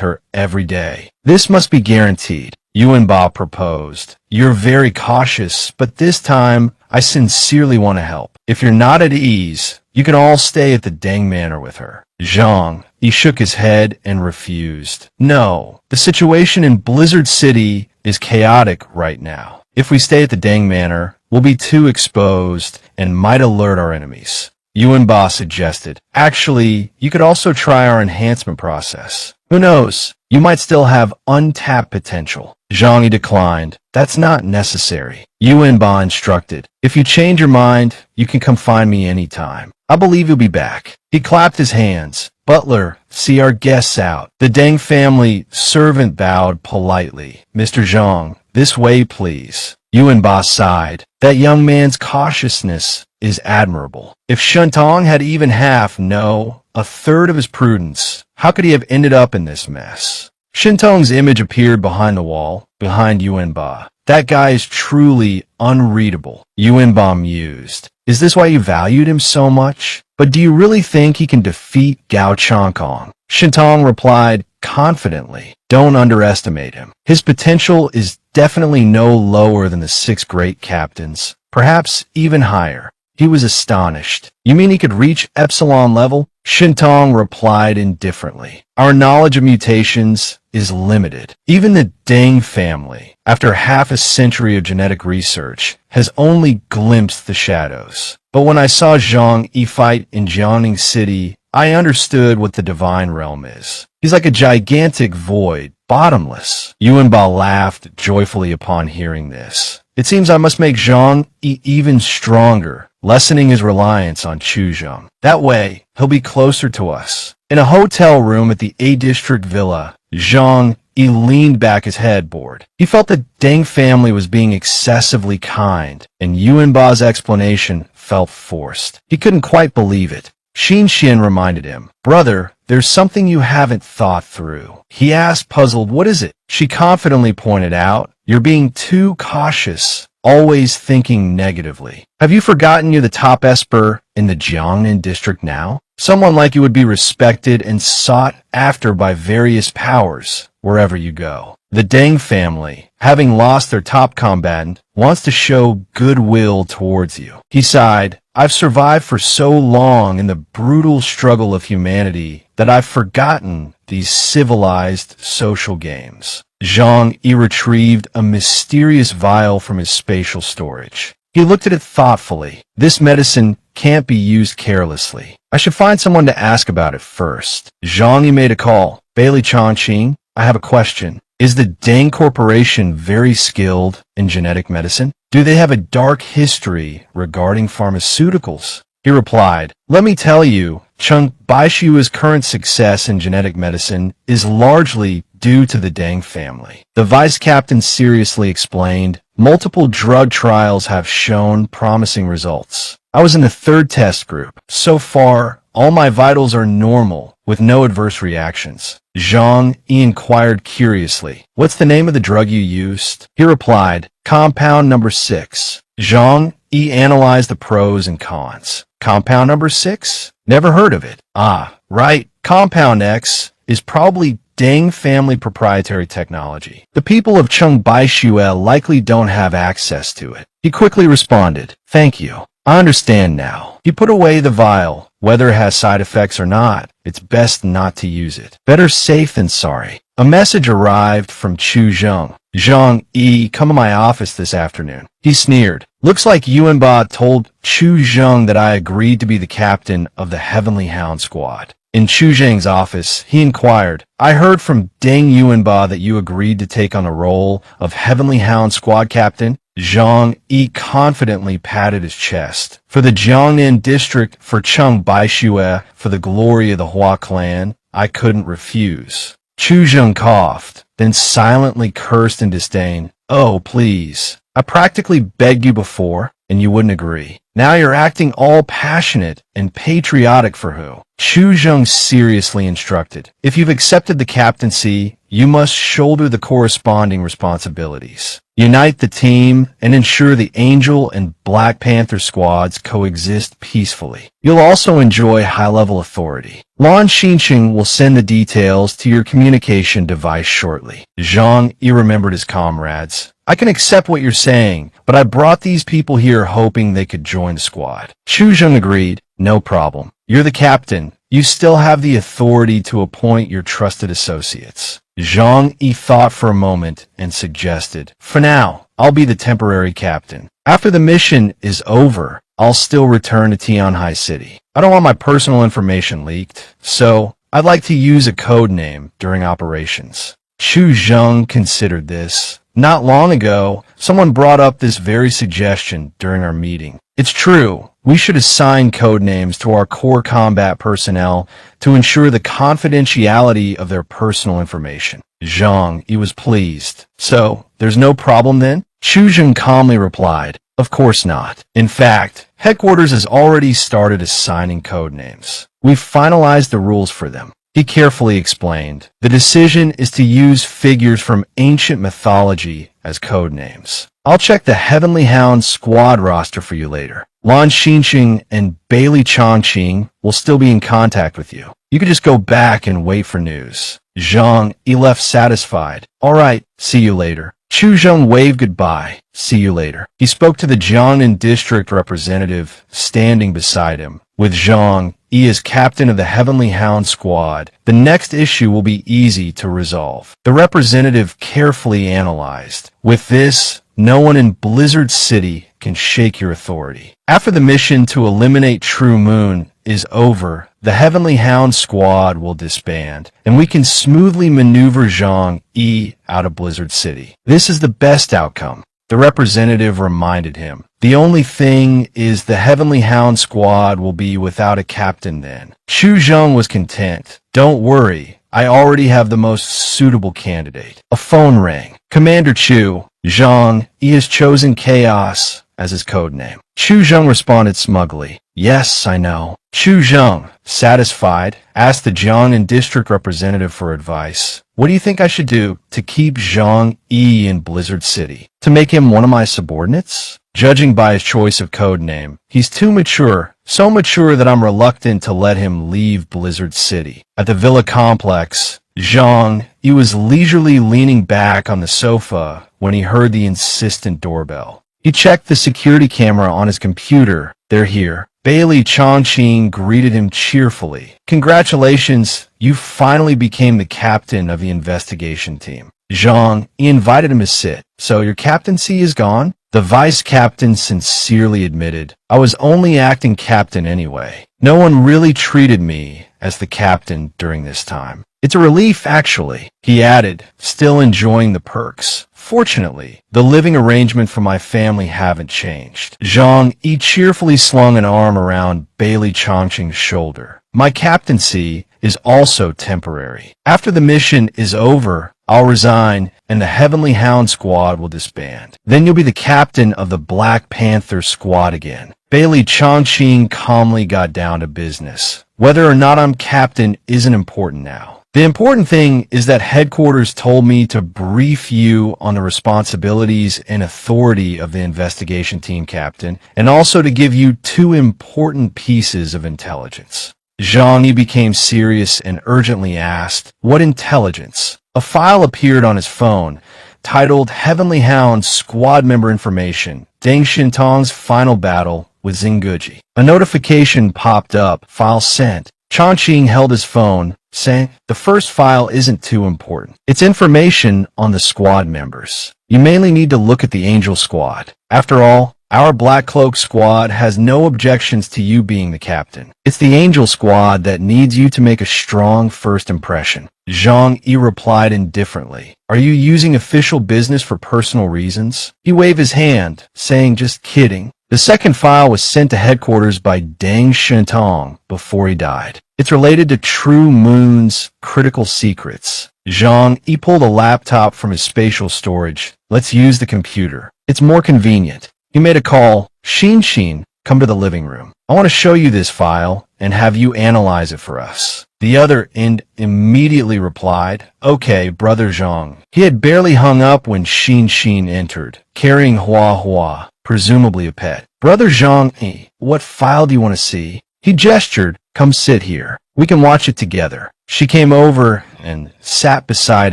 her every day. This must be guaranteed. Yuan Ba proposed. You're very cautious, but this time, I sincerely want to help. If you're not at ease, you can all stay at the Deng Manor with her. Zhang Yi shook his head and refused. No, the situation in Blizzard City is chaotic right now. If we stay at the Deng Manor, we'll be too exposed and might alert our enemies. Yuan Ba suggested. Actually, you could also try our enhancement process. Who knows? You might still have untapped potential. Zhang Yi declined. That's not necessary. Yuan Ba instructed. If you change your mind, you can come find me anytime. I believe you'll be back. He clapped his hands. Butler, see our guests out. The Deng family servant bowed politely. Mr. Zhang, this way, please. Yuan Ba sighed. That young man's cautiousness is admirable. If Shentong had even half, no, a third of his prudence, how could he have ended up in this mess? Shentong's image appeared behind the wall, behind Yuan Ba. That guy is truly unreadable. Yuan Ba mused. Is this why you valued him so much? But do you really think he can defeat Gao Changkong? Shentong replied confidently. Don't underestimate him. His potential is definitely no lower than the 6 great captains, perhaps even higher. He was astonished. You mean he could reach Epsilon level? Shentong replied indifferently. Our knowledge of mutations is limited. Even the Deng family, after half a century of genetic research, has only glimpsed the shadows. But when I saw Zhang Yi fight in Jiangning City, I understood what the divine realm is. He's like a gigantic void, bottomless. Yuan Ba laughed joyfully upon hearing this. It seems I must make Zhang Yi even stronger, lessening his reliance on Chuzheng. That way, he'll be closer to us. In a hotel room at the A-District Villa, Zhang Yi leaned back his headboard. He felt the Deng family was being excessively kind, and Yuan Ba's explanation felt forced. He couldn't quite believe it. Xinxian reminded him, Brother, there's something you haven't thought through. He asked, puzzled, what is it? She confidently pointed out, you're being too cautious, always thinking negatively. Have you forgotten you're the top esper in the Jiangnan district now? Someone like you would be respected and sought after by various powers wherever you go. The Deng family, having lost their top combatant, wants to show goodwill towards you. He sighed, I've survived for so long in the brutal struggle of humanity that I've forgotten these civilized social games. Zhang Yi retrieved a mysterious vial from his spatial storage. He looked at it thoughtfully. This medicine can't be used carelessly. I should find someone to ask about it first. Zhang Yi made a call. Bailey Chongqing, I have a question. Is the Deng Corporation very skilled in genetic medicine? Do they have a dark history regarding pharmaceuticals? He replied, Let me tell you, Cheng Baishua's current success in genetic medicine is largely due to the Deng family. The vice captain seriously explained, multiple drug trials have shown promising results. I was in the 3rd test group. So far, all my vitals are normal, with no adverse reactions. Zhang Yi inquired curiously, What's the name of the drug you used? He replied, Compound number 6. Zhang Yi analyzed the pros and cons. Compound number 6? Never heard of it. Ah, right. Compound X is probably Deng family proprietary technology. The people of Chengbaixue likely don't have access to it. He quickly responded, "Thank you. I understand now." He put away the vial. Whether it has side effects or not, it's best not to use it. Better safe than sorry. A message arrived from Chu Zhang. "Zhang Yi, come to my office this afternoon." He sneered. "Looks like Yuanba told Chu Zhang that I agreed to be the captain of the Heavenly Hound Squad." In Chu Zhang's office, he inquired, "I heard from Deng Yuanba that you agreed to take on the role of Heavenly Hound Squad Captain?" Zhang Yi confidently patted his chest. "For the Jiangnan district, for Chengbaixue, for the glory of the Hua clan, I couldn't refuse." Chu Zhang coughed, then silently cursed in disdain. "Oh, please. I practically begged you before, and you wouldn't agree. Now you're acting all passionate and patriotic for who?" Chu Zhang seriously instructed, "If you've accepted the captaincy, you must shoulder the corresponding responsibilities. Unite the team and ensure the Angel and Black Panther squads coexist peacefully. You'll also enjoy high-level authority. Lan Xinqing will send the details to your communication device shortly." Zhang Yi remembered his comrades. "I can accept what you're saying, but I brought these people here hoping they could join the squad." Chu Zhang agreed. "No problem. You're the captain. You still have the authority to appoint your trusted associates." Zhang Yi thought for a moment and suggested, "For now, I'll be the temporary captain. After the mission is over, I'll still return to Tianhai City. I don't want my personal information leaked, so I'd like to use a code name during operations." Chu Zhang considered this. "Not long ago, someone brought up this very suggestion during our meeting. It's true. We should assign code names to our core combat personnel to ensure the confidentiality of their personal information." Zhang Yi was pleased. "So, there's no problem then?" Chu Zhang calmly replied, "Of course not. In fact, headquarters has already started assigning code names. We've finalized the rules for them." He carefully explained, "The decision is to use figures from ancient mythology as code names. I'll check the Heavenly Hound squad roster for you later. Lan Xinqing and Bailey Chongqing will still be in contact with you. You could just go back and wait for news." Zhang Yi left satisfied. "All right, see you later." Chu Zhang waved goodbye. "See you later." He spoke to the Jiangnan district representative standing beside him. With Zhang Yi as captain of the Heavenly Hound squad, the next issue will be easy to resolve. The representative carefully analyzed. "With this, no one in Blizzard City can shake your authority. After the mission to eliminate True Moon is over, the Heavenly Hound squad will disband, and we can smoothly maneuver Zhang Yi out of Blizzard City. This is the best outcome." The representative reminded him. "The only thing is the Heavenly Hound squad will be without a captain then." Chu Zhang was content. "Don't worry, I already have the most suitable candidate." A phone rang. "Commander Chu, Zhang Yi has chosen Chaos as his code name." Chu Zhang responded smugly. "Yes, I know." Chu Zhang, satisfied, asked the Jiangnan district representative for advice. "What do you think I should do to keep Zhang Yi in Blizzard City? To make him one of my subordinates? Judging by his choice of code name, he's too mature, so mature that I'm reluctant to let him leave Blizzard City." At the villa complex, Zhang Yi was leisurely leaning back on the sofa when he heard the insistent doorbell. He checked the security camera on his computer. "They're here." Bailey Chongqing greeted him cheerfully. "Congratulations, you finally became the captain of the investigation team." Zhang Yi invited him to sit. "So your captaincy is gone?" The vice captain sincerely admitted, "I was only acting captain anyway. No one really treated me as the captain during this time. It's a relief, actually," he added, still enjoying the perks. "Fortunately, the living arrangement for my family haven't changed." Zhang Yi cheerfully slung an arm around Bailey Chongqing's shoulder. "My captaincy is also temporary. After the mission is over, I'll resign, and the Heavenly Hound squad will disband. Then you'll be the captain of the Black Panther squad again." Bailey Chongqing calmly got down to business. "Whether or not I'm captain isn't important now. The important thing is that headquarters told me to brief you on the responsibilities and authority of the investigation team captain, and also to give you two important pieces of intelligence." Zhang Yi became serious and urgently asked, "What intelligence?" A file appeared on his phone, titled Heavenly Hound Squad Member Information, Deng Shintong's Final Battle with Zenguji. A notification popped up, file sent. Chongqing held his phone, saying, "The first file isn't too important. It's information on the squad members. You mainly need to look at the Angel Squad. After all, our Black Cloak Squad has no objections to you being the captain. It's the Angel Squad that needs you to make a strong first impression." Zhang Yi replied indifferently. "Are you using official business for personal reasons?" He waved his hand, saying, "Just kidding." The second file was sent to headquarters by Deng Shintong before he died. It's related to True Moon's critical secrets. Zhang Yi pulled a laptop from his spatial storage. "Let's use the computer. It's more convenient." He made a call. Xin, come to the living room. "I want to show you this file and have you analyze it for us." The other end immediately replied, "Okay, Brother Zhang." He had barely hung up when Xin entered, carrying Hua, presumably a pet. "Brother Zhang, what file do you want to see?" He gestured, "Come sit here. We can watch it together." She came over and sat beside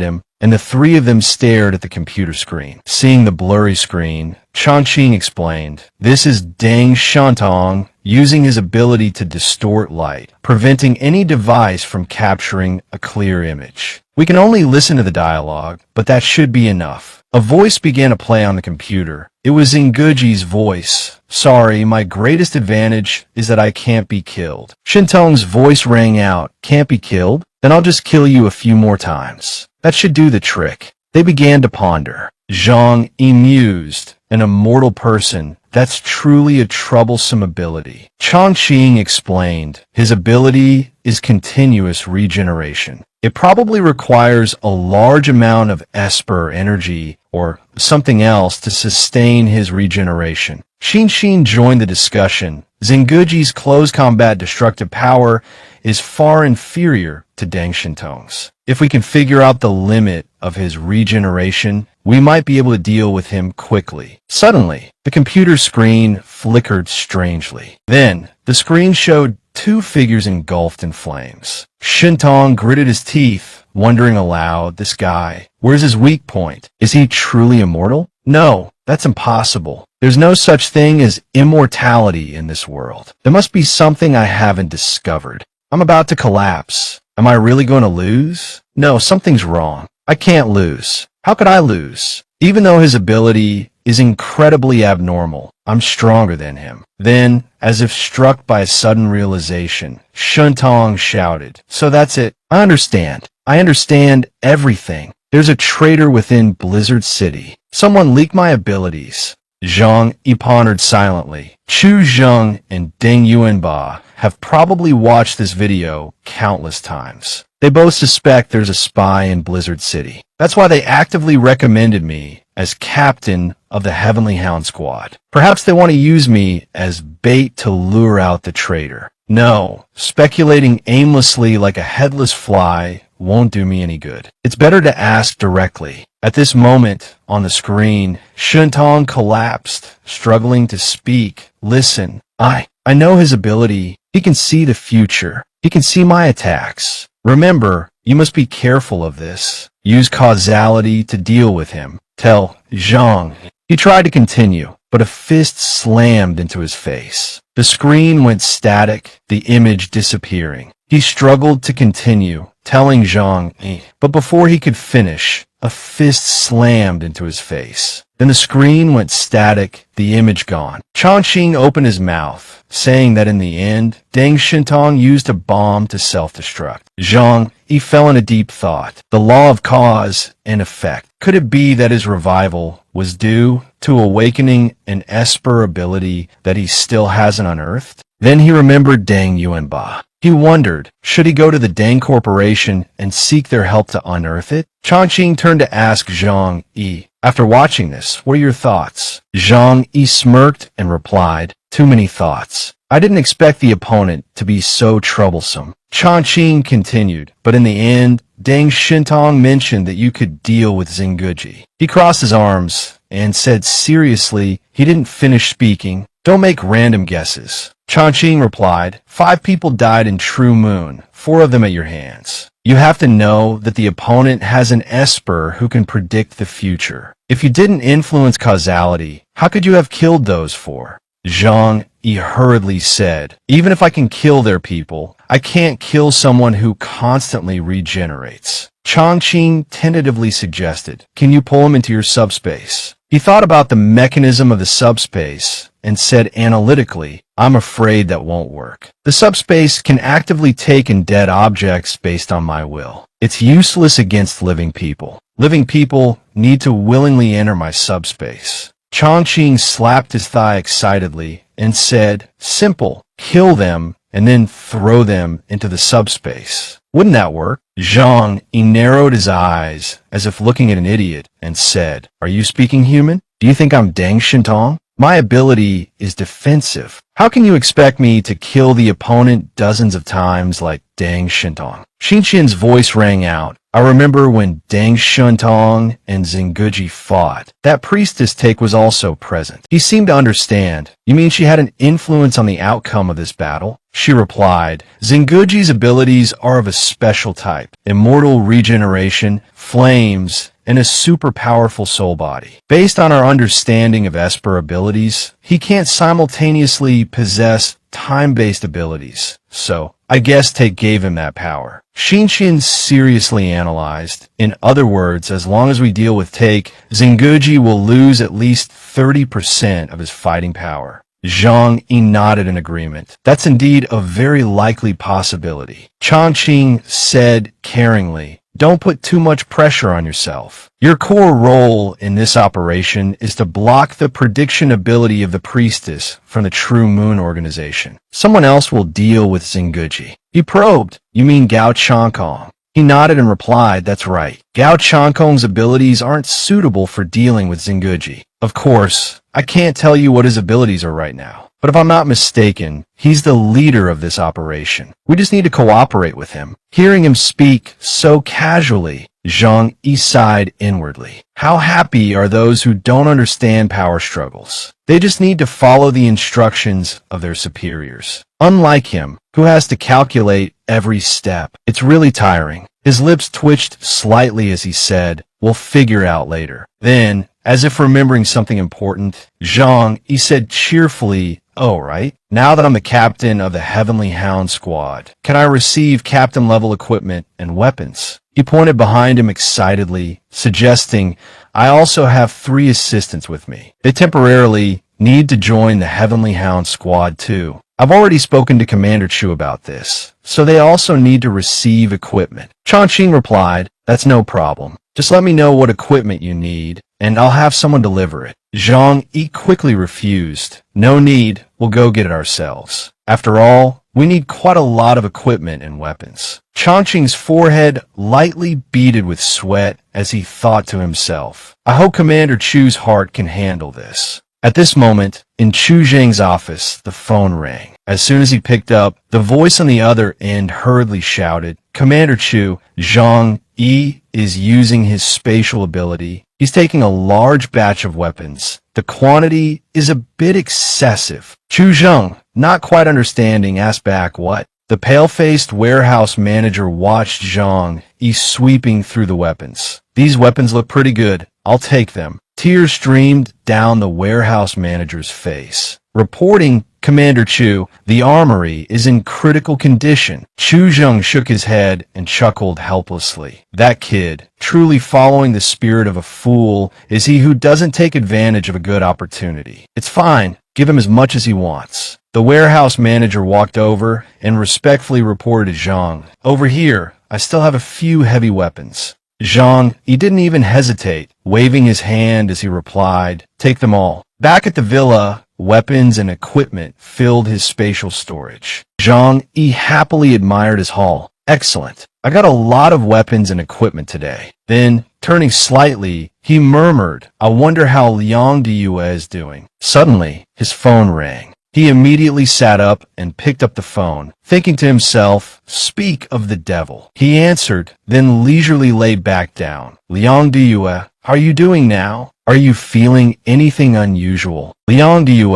him, and the three of them stared at the computer screen. Seeing the blurry screen, Chongqing explained, "This is Deng Shintong using his ability to distort light, preventing any device from capturing a clear image. We can only listen to the dialogue, but that should be enough." A voice began to play on the computer. It was Zenguji's voice. "Sorry, my greatest advantage is that I can't be killed." Shintong's voice rang out. "Can't be killed? Then I'll just kill you a few more times. That should do the trick." They began to ponder. Zhang Yi mused, "An immortal person, that's truly a troublesome ability." Chongqing explained, "His ability is continuous regeneration. It probably requires a large amount of esper energy or something else to sustain his regeneration." Xin joined the discussion. "Zenguji's close combat destructive power is far inferior to Deng Shintong's. If we can figure out the limit of his regeneration, we might be able to deal with him quickly." Suddenly, the computer screen flickered strangely. Then, the screen showed two figures engulfed in flames. Shintong gritted his teeth, wondering aloud, "This guy, where's his weak point? Is he truly immortal? No, that's impossible. There's no such thing as immortality in this world. There must be something I haven't discovered. I'm about to collapse. Am I really going to lose? No, something's wrong. I can't lose. How could I lose? Even though his ability is incredibly abnormal, I'm stronger than him." Then, as if struck by a sudden realization, Shintong shouted, "So that's it. I understand. I understand everything. There's a traitor within Blizzard City. Someone leaked my abilities." Zhang Yi pondered silently. Chu Zheng and Deng Yuanba have probably watched this video countless times. They both suspect there's a spy in Blizzard City. That's why they actively recommended me as captain of the Heavenly Hound Squad. Perhaps they want to use me as bait to lure out the traitor. No, speculating aimlessly like a headless fly won't do me any good. It's better to ask directly. At this moment, on the screen, Shintong collapsed, struggling to speak. "Listen, I know his ability. He can see the future. He can see my attacks. Remember, you must be careful of this. Use causality to deal with him. Tell Zhang." He tried to continue, but a fist slammed into his face. The screen went static, the image disappearing. He struggled to continue, telling Zhang Yi, but before he could finish, a fist slammed into his face. Then the screen went static, the image gone. Chongqing opened his mouth, saying that in the end, Deng Shintong used a bomb to self-destruct. Zhang Yi fell in a deep thought. The law of cause and effect. Could it be that his revival was due to awakening an esper ability that he still hasn't unearthed? Then he remembered Deng Yuanba. He wondered, should he go to the Deng Corporation and seek their help to unearth it? Chongqing turned to ask Zhang Yi, "After watching this, what are your thoughts?" Zhang Yi smirked and replied, "Too many thoughts. I didn't expect the opponent to be so troublesome." Chongqing continued, "But in the end, Deng Shintong mentioned that you could deal with Zenguji." He crossed his arms and said seriously he didn't finish speaking. Don't make random guesses. Changqing replied, 5 people died in True Moon, 4 of them at your hands. You have to know that the opponent has an esper who can predict the future. If you didn't influence causality, how could you have killed those 4? Zhang Yi hurriedly said, even if I can kill their people, I can't kill someone who constantly regenerates. Changqing tentatively suggested, can you pull him into your subspace? He thought about the mechanism of the subspace and said analytically, I'm afraid that won't work. The subspace can actively take in dead objects based on my will. It's useless against living people. Living people need to willingly enter my subspace. Changqing slapped his thigh excitedly and said, simple, kill them and then throw them into the subspace. Wouldn't that work? Zhang Yi narrowed his eyes as if looking at an idiot and said, are you speaking human? Do you think I'm Deng Shintong? My ability is defensive. How can you expect me to kill the opponent dozens of times like Deng Shintong? Xinqian's voice rang out. I remember when Deng Shintong and Zenguji fought. That priestess take was also present. He seemed to understand. You mean she had an influence on the outcome of this battle? She replied, Zenguji's abilities are of a special type. Immortal regeneration, flames, and a super powerful soul body. Based on our understanding of Esper abilities, he can't simultaneously possess time-based abilities. So, I guess Take gave him that power. Xinqian seriously analyzed. In other words, as long as we deal with Take, Zenguji will lose at least 30% of his fighting power. Zhang Yi nodded in agreement. That's indeed a very likely possibility. Changqing said caringly, don't put too much pressure on yourself. Your core role in this operation is to block the prediction ability of the priestess from the True Moon organization. Someone else will deal with Zenguji. He probed, you mean Gao Changkong? He nodded and replied, that's right. Gao Changkong's abilities aren't suitable for dealing with Zenguji. Of course, I can't tell you what his abilities are right now. But if I'm not mistaken, he's the leader of this operation. We just need to cooperate with him. Hearing him speak so casually, Zhang Yi sighed inwardly. How happy are those who don't understand power struggles? They just need to follow the instructions of their superiors. Unlike him, who has to calculate every step. It's really tiring. His lips twitched slightly as he said, we'll figure it out later. Then, as if remembering something important, Zhang Yi said cheerfully, oh, right. Now that I'm the captain of the Heavenly Hound Squad, can I receive captain-level equipment and weapons? He pointed behind him excitedly, suggesting, I also have 3 assistants with me. They temporarily need to join the Heavenly Hound Squad too. I've already spoken to Commander Chu about this, so they also need to receive equipment. Changqing replied, that's no problem. Just let me know what equipment you need, and I'll have someone deliver it. Zhang Yi quickly refused. No need, we'll go get it ourselves. After all, we need quite a lot of equipment and weapons. Changqing's forehead lightly beaded with sweat as he thought to himself, I hope Commander Chu's heart can handle this. At this moment, in Chu Zheng's office, the phone rang. As soon as he picked up, the voice on the other end hurriedly shouted, Commander Chu, Zhang Yi is using his spatial ability. He's taking a large batch of weapons. The quantity is a bit excessive. Chu Zheng, not quite understanding, asked back, what? The pale-faced warehouse manager watched Zhang Yi sweeping through the weapons. These weapons look pretty good. I'll take them. Tears streamed down the warehouse manager's face. Reporting, Commander Chu, the armory is in critical condition. Chu Zheng shook his head and chuckled helplessly. That kid, truly following the spirit of a fool, is he who doesn't take advantage of a good opportunity. It's fine. Give him as much as he wants. The warehouse manager walked over and respectfully reported to Zhang, over here, I still have a few heavy weapons. Zhang, he didn't even hesitate, waving his hand as he replied, take them all. Back at the villa, weapons and equipment filled his spatial storage. Zhang Yi happily admired his haul. Excellent. I got a lot of weapons and equipment today. Then, turning slightly, he murmured, I wonder how Liang Diyue is doing. Suddenly, his phone rang. He immediately sat up and picked up the phone, thinking to himself, speak of the devil. He answered, then leisurely lay back down. Liang Due, how are you doing now? Are you feeling anything unusual? Liang Due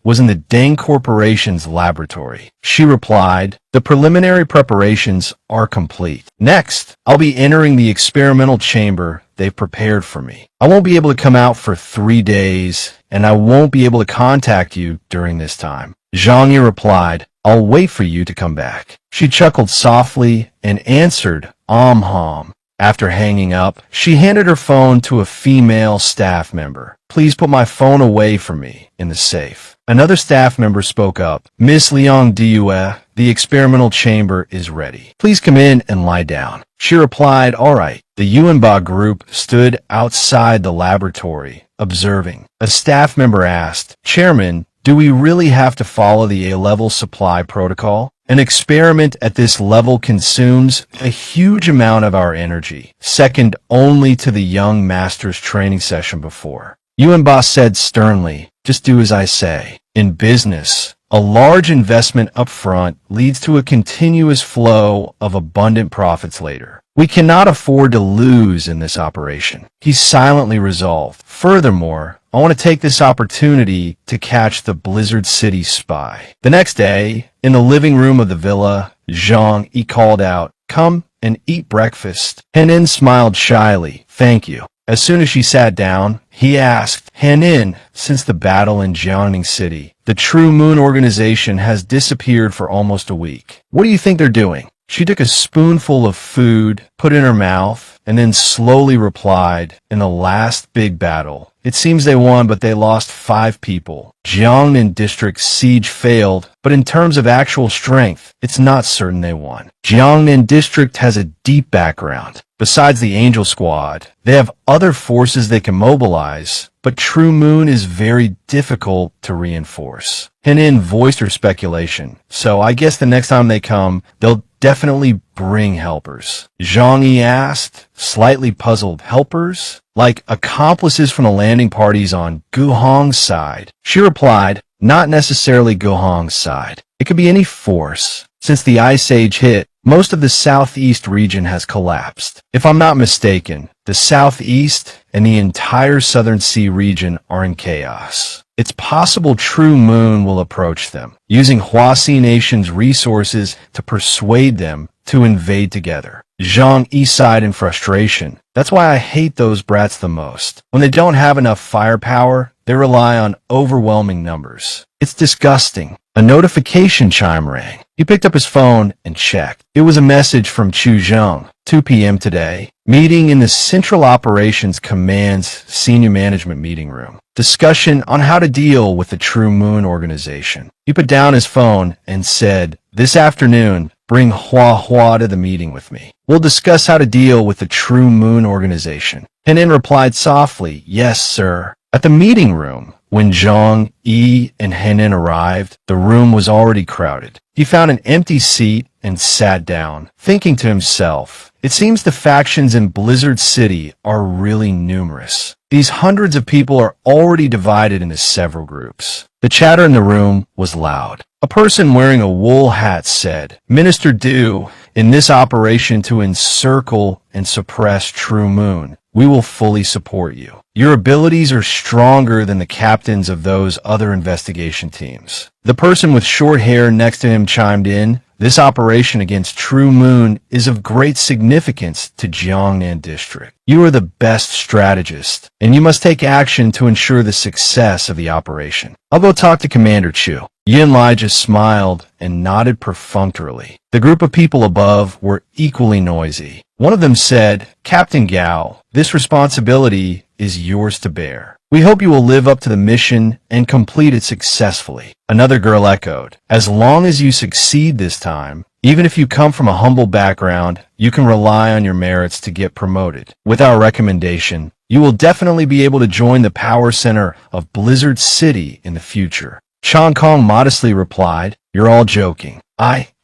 was in the Deng Corporation's laboratory. She replied, the preliminary preparations are complete. Next, I'll be entering the experimental chamber they've prepared for me. I won't be able to come out for 3 days, and I won't be able to contact you during this time. Zhang Yi replied, I'll wait for you to come back. She chuckled softly and answered, hum. After hanging up, she handed her phone to a female staff member. Please put my phone away from me in the safe. Another staff member spoke up. Miss Liang Due, the experimental chamber is ready. Please come in and lie down. She replied, all right. The Yuanba group stood outside the laboratory, observing. A staff member asked, Chairman, do we really have to follow the A-level supply protocol? An experiment at this level consumes a huge amount of our energy, second only to the young master's training session before. Yuanba said sternly, just do as I say. In business, a large investment up front leads to a continuous flow of abundant profits later. We cannot afford to lose in this operation. He silently resolved. Furthermore, I want to take this opportunity to catch the Blizzard City spy. The next day, in the living room of the villa, Zhang Yi called out, come and eat breakfast. Henin smiled shyly. Thank you. As soon as she sat down, he asked, Henin, since the battle in Jiangning City, the True Moon organization has disappeared for almost a week. What do you think they're doing? She took a spoonful of food, put it in her mouth, and then slowly replied, in the last big battle, it seems they won, but they lost 5 people. Jiangnan District's siege failed, but in terms of actual strength, it's not certain they won. Jiangnan District has a deep background. Besides the Angel Squad, they have other forces they can mobilize, but True Moon is very difficult to reinforce. Henin voiced her speculation, so I guess the next time they come, they'll definitely bring helpers. Zhang Yi asked, slightly puzzled, helpers? Like accomplices from the landing parties on Guhong's side? She replied, not necessarily Guhong's side. It could be any force. Since the Ice Age hit, most of the southeast region has collapsed. If I'm not mistaken, the southeast and the entire southern sea region are in chaos. It's possible True Moon will approach them, using Huasi Nation's resources to persuade them to invade together. Zhang Yi sighed in frustration. That's why I hate those brats the most. When they don't have enough firepower, they rely on overwhelming numbers. It's disgusting. A notification chime rang. He picked up his phone and checked. It was a message from Chu Zheng. 2 p.m. today. Meeting in the Central Operations Command's Senior Management Meeting Room. Discussion on how to deal with the True Moon organization. He put down his phone and said, this afternoon, bring Hua to the meeting with me. We'll discuss how to deal with the True Moon organization. Henin replied softly, yes, sir. At the meeting room, when Zhang Yi and Henin arrived, the room was already crowded. He found an empty seat and sat down, thinking to himself, it seems the factions in Blizzard City are really numerous. These hundreds of people are already divided into several groups. The chatter in the room was loud. A person wearing a wool hat said, Minister Du, in this operation to encircle and suppress True Moon, we will fully support you. Your abilities are stronger than the captains of those other investigation teams. The person with short hair next to him chimed in, this operation against True Moon is of great significance to Jiangnan District. You are the best strategist, and you must take action to ensure the success of the operation. I'll go talk to Commander Chu. Yin Lai just smiled and nodded perfunctorily. The group of people above were equally noisy. One of them said, Captain Gao, this responsibility is yours to bear. We hope you will live up to the mission and complete it successfully. Another girl echoed, as long as you succeed this time, even if you come from a humble background, you can rely on your merits to get promoted. With our recommendation, you will definitely be able to join the power center of Blizzard City in the future. Chong Kong modestly replied, you're all joking.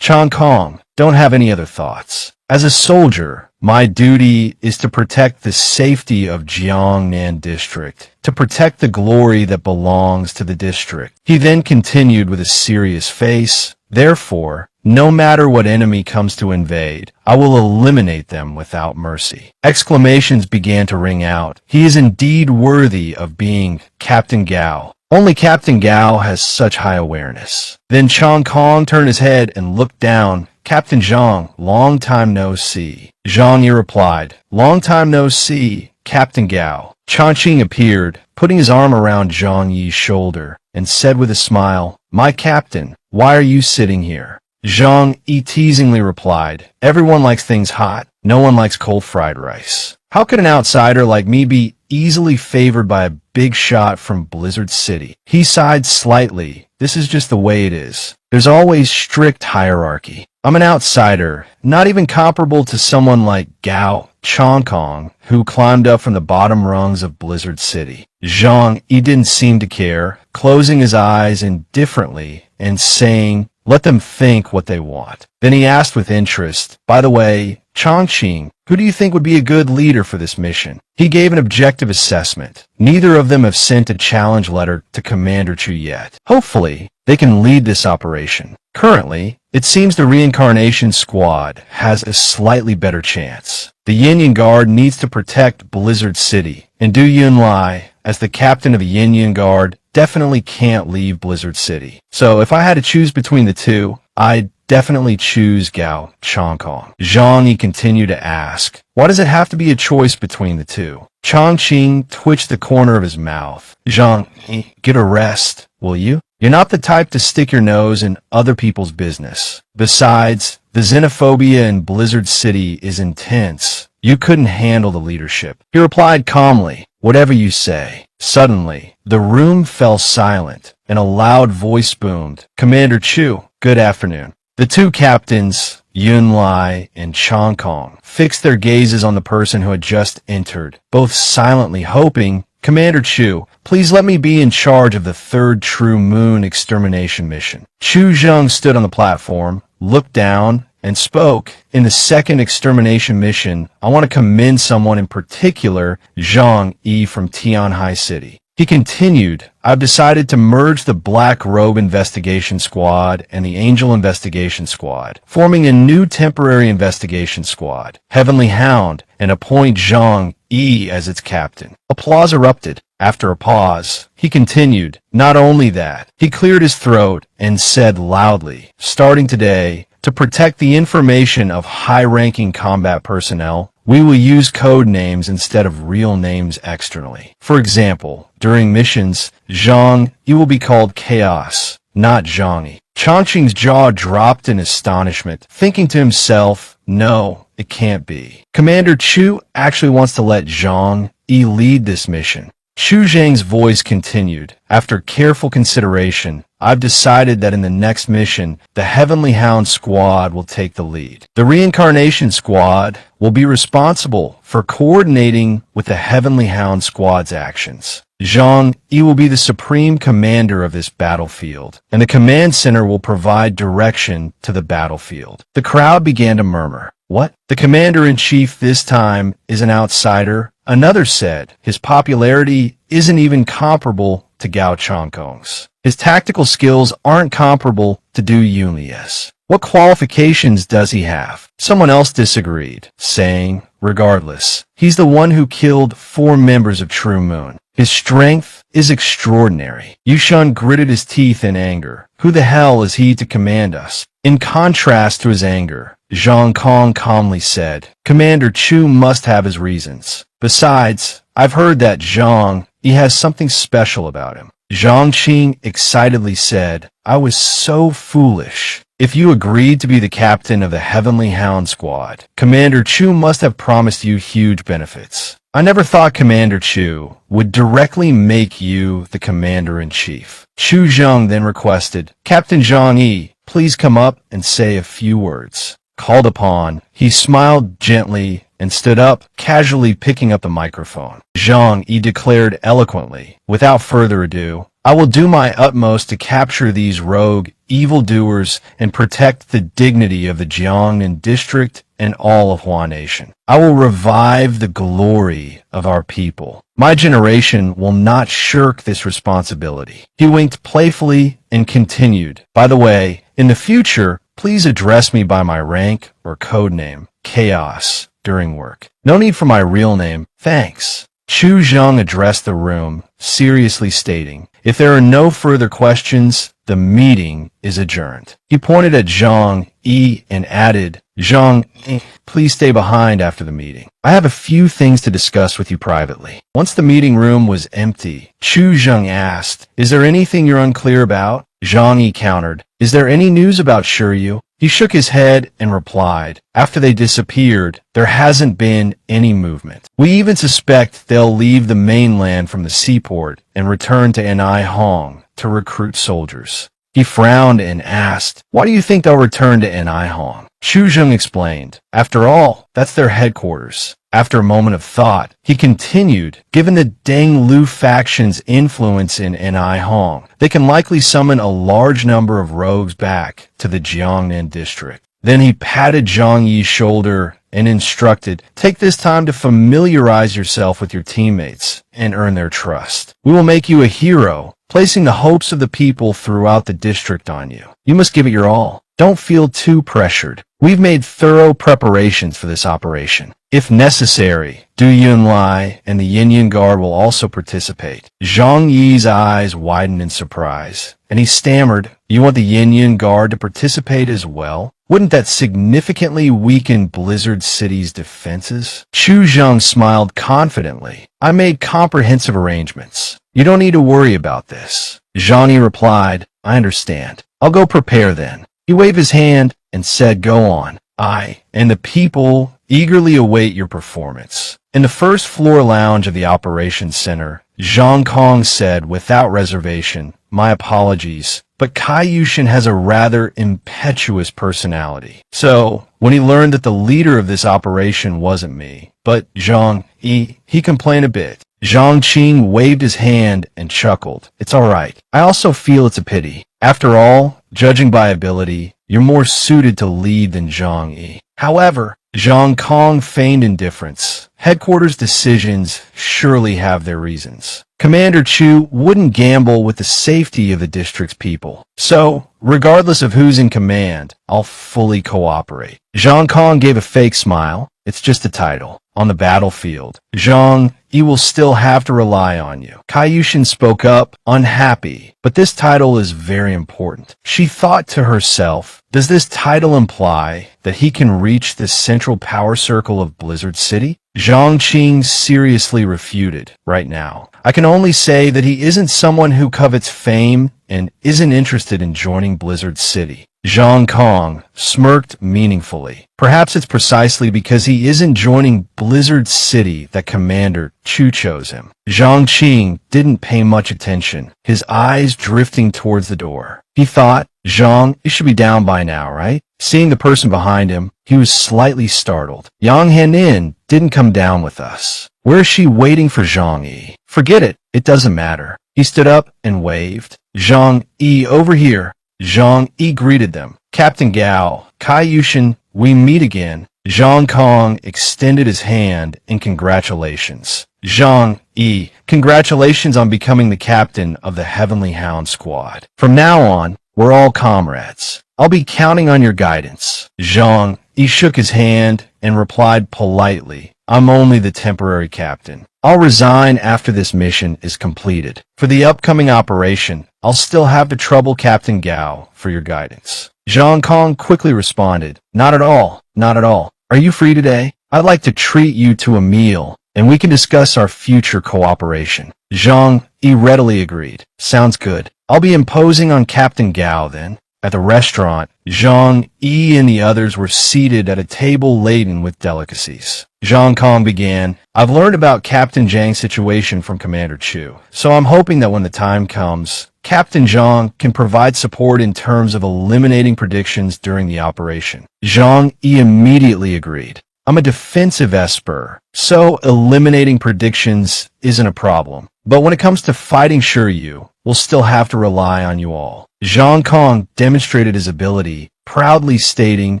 Chong Kong, Don't have any other thoughts. As a soldier, my duty is to protect the safety of Jiangnan district, to protect the glory that belongs to the district. He then continued with a serious face. Therefore, no matter what enemy comes to invade, I will eliminate them without mercy. Exclamations began to ring out. He is indeed worthy of being Captain Gao. Only Captain Gao has such high awareness. Then Chang Kong turned his head and looked down. Captain Zhang, long time no see. Zhang Yi replied, long time no see, Captain Gao. Changqing appeared, putting his arm around Zhang Yi's shoulder, and said with a smile, my captain, why are you sitting here? Zhang Yi teasingly replied, everyone likes things hot, no one likes cold fried rice. How could an outsider like me be easily favored by a big shot from Blizzard City? He sighed slightly. This is just the way it is. There's always strict hierarchy. I'm an outsider, not even comparable to someone like Gao Changkong, who climbed up from the bottom rungs of Blizzard City. Zhang Yi didn't seem to care, closing his eyes indifferently and saying, let them think what they want. Then he asked with interest, by the way, Changqing, who do you think would be a good leader for this mission? He gave an objective assessment. Neither of them have sent a challenge letter to Commander Chu yet. Hopefully, they can lead this operation. Currently, it seems the reincarnation squad has a slightly better chance. The Yin Yang Guard needs to protect Blizzard City, and Du Yunlai, as the captain of the Yin Yang Guard, definitely can't leave Blizzard City. So if I had to choose between the two, I'd definitely choose Gao Changkong. Zhang Yi continued to ask, why does it have to be a choice between the two? Changqing twitched the corner of his mouth. Zhang Yi, get a rest, will you? You're not the type to stick your nose in other people's business. Besides, the xenophobia in Blizzard City is intense. You couldn't handle the leadership. He replied calmly, whatever you say. Suddenly, the room fell silent, and a loud voice boomed. Commander Chu, good afternoon. The two captains, Yunlai and Changkong, fixed their gazes on the person who had just entered, both silently hoping, Commander Chu, please let me be in charge of the third True Moon extermination mission. Chu Zheng stood on the platform, looked down, and spoke. In the second extermination mission, I want to commend someone in particular, Zhang Yi from Tianhai City. He continued, I've decided to merge the Black Robe Investigation Squad and the Angel Investigation Squad, forming a new temporary investigation squad, Heavenly Hound, and appoint Zhang Yi as its captain. Applause erupted. After a pause, he continued, not only that, he cleared his throat and said loudly, starting today, to protect the information of high-ranking combat personnel, we will use code names instead of real names externally. For example, during missions, Zhang Yi will be called Chaos, not Zhang Yi. Changqing's jaw dropped in astonishment, thinking to himself, no, it can't be. Commander Chu actually wants to let Zhang Yi lead this mission. Chu Zheng's voice continued, after careful consideration, I've decided that in the next mission, the Heavenly Hound Squad will take the lead. The Reincarnation Squad will be responsible for coordinating with the Heavenly Hound Squad's actions. Zhang Yi will be the supreme commander of this battlefield, and the command center will provide direction to the battlefield. The crowd began to murmur. What? The commander-in-chief this time is an outsider? Another said, his popularity isn't even comparable to Gao Changkong's. His tactical skills aren't comparable to Du Yunli's. What qualifications does he have? Someone else disagreed, saying, regardless, he's the one who killed 4 members of True Moon. His strength is extraordinary. Yushun gritted his teeth in anger. Who the hell is he to command us? In contrast to his anger, Zhang Kong calmly said, Commander Chu must have his reasons. Besides, I've heard that Zhang Yi has something special about him. Zhang Qing excitedly said, I was so foolish. If you agreed to be the captain of the Heavenly Hound Squad, Commander Chu must have promised you huge benefits. I never thought Commander Chu would directly make you the commander-in-chief. Chu Zheng then requested, Captain Zhang Yi, please come up and say a few words. Called upon, he smiled gently and stood up, casually picking up the microphone. Zhang Yi declared eloquently, without further ado, I will do my utmost to capture these rogue evildoers and protect the dignity of the Jiangnan district and all of Hua Nation. I will revive the glory of our people. My generation will not shirk this responsibility." He winked playfully and continued, "By the way, in the future, please address me by my rank or code name, Chaos, during work. No need for my real name, thanks." Chu Zhang addressed the room, seriously stating, "If there are no further questions, the meeting is adjourned." He pointed at Zhang Yi and added, "Zhang Yi, please stay behind after the meeting. I have a few things to discuss with you privately." Once the meeting room was empty, Chu Zhang asked, "Is there anything you're unclear about?" Zhang Yi countered, "Is there any news about Shiryu?" He shook his head and replied, "After they disappeared, there hasn't been any movement. We even suspect they'll leave the mainland from the seaport and return to Anai Hong to recruit soldiers." He frowned and asked, "Why do you think they'll return to Anai Hong?" Chu Zheng explained, "After all, that's their headquarters." After a moment of thought, he continued, "Given the Deng Lu faction's influence in Anai Hong, they can likely summon a large number of rogues back to the Jiangnan district." Then he patted Zhang Yi's shoulder and instructed, "Take this time to familiarize yourself with your teammates and earn their trust. We will make you a hero, placing the hopes of the people throughout the district on you. You must give it your all. Don't feel too pressured. We've made thorough preparations for this operation. If necessary, Du Yunlai and the Yin Guard will also participate." Zhang Yi's eyes widened in surprise, and he stammered, "You want the Yin Guard to participate as well? Wouldn't that significantly weaken Blizzard City's defenses?" Chu Zhang smiled confidently. "I made comprehensive arrangements. You don't need to worry about this." Zhang Yi replied, "I understand. I'll go prepare then." He waved his hand and said, "Go on. I and the people eagerly await your performance." In the first floor lounge of the operations center, Zhang Kong said without reservation, "My apologies, but Kai Yushin has a rather impetuous personality. So, when he learned that the leader of this operation wasn't me, but Zhang Yi, he complained a bit." Zhang Qing waved his hand and chuckled. "It's all right. I also feel it's a pity. After all, judging by ability, you're more suited to lead than Zhang Yi." However, Zhang Kong feigned indifference. Headquarters decisions surely have their reasons. Commander Chu wouldn't gamble with the safety of the district's people. So, regardless of who's in command, I'll fully cooperate. Zhang Kong gave a fake smile. "It's just a title. On the battlefield, Zhang Yi will still have to rely on you." Kai Yushin spoke up, unhappy, "But this title is very important." She thought to herself, does this title imply that he can reach the central power circle of Blizzard City? Zhang Qing seriously refuted, "Right now, I can only say that he isn't someone who covets fame and isn't interested in joining Blizzard City." Zhang Kong smirked meaningfully. "Perhaps it's precisely because he isn't joining Blizzard City that Commander Chu chose him." Zhang Qing didn't pay much attention, his eyes drifting towards the door. He thought, "Zhang, you should be down by now, right?" Seeing the person behind him, he was slightly startled. "Yang Henin didn't come down with us. Where is she waiting for Zhang Yi?" "Forget it. It doesn't matter." He stood up and waved. "Zhang Yi, over here." Zhang Yi greeted them. "Captain Gao, Kai Yushin, we meet again." Zhang Kong extended his hand in congratulations. "Zhang Yi, congratulations on becoming the captain of the Heavenly Hound Squad. From now on, we're all comrades. I'll be counting on your guidance." Zhang Yi shook his hand and replied politely, "I'm only the temporary captain. I'll resign after this mission is completed. For the upcoming operation, I'll still have to trouble Captain Gao for your guidance." Zhang Kong quickly responded, "Not at all, not at all. Are you free today? I'd like to treat you to a meal, and we can discuss our future cooperation." Zhang Yi readily agreed. "Sounds good. I'll be imposing on Captain Gao then." At the restaurant, Zhang Yi and the others were seated at a table laden with delicacies. Zhang Kong began, "I've learned about Captain Zhang's situation from Commander Chu, so I'm hoping that when the time comes, Captain Zhang can provide support in terms of eliminating predictions during the operation." Zhang Yi immediately agreed. "I'm a defensive esper, so eliminating predictions isn't a problem. But when it comes to fighting Shiryu, we'll still have to rely on you all. Zhang Kong demonstrated his ability, proudly stating,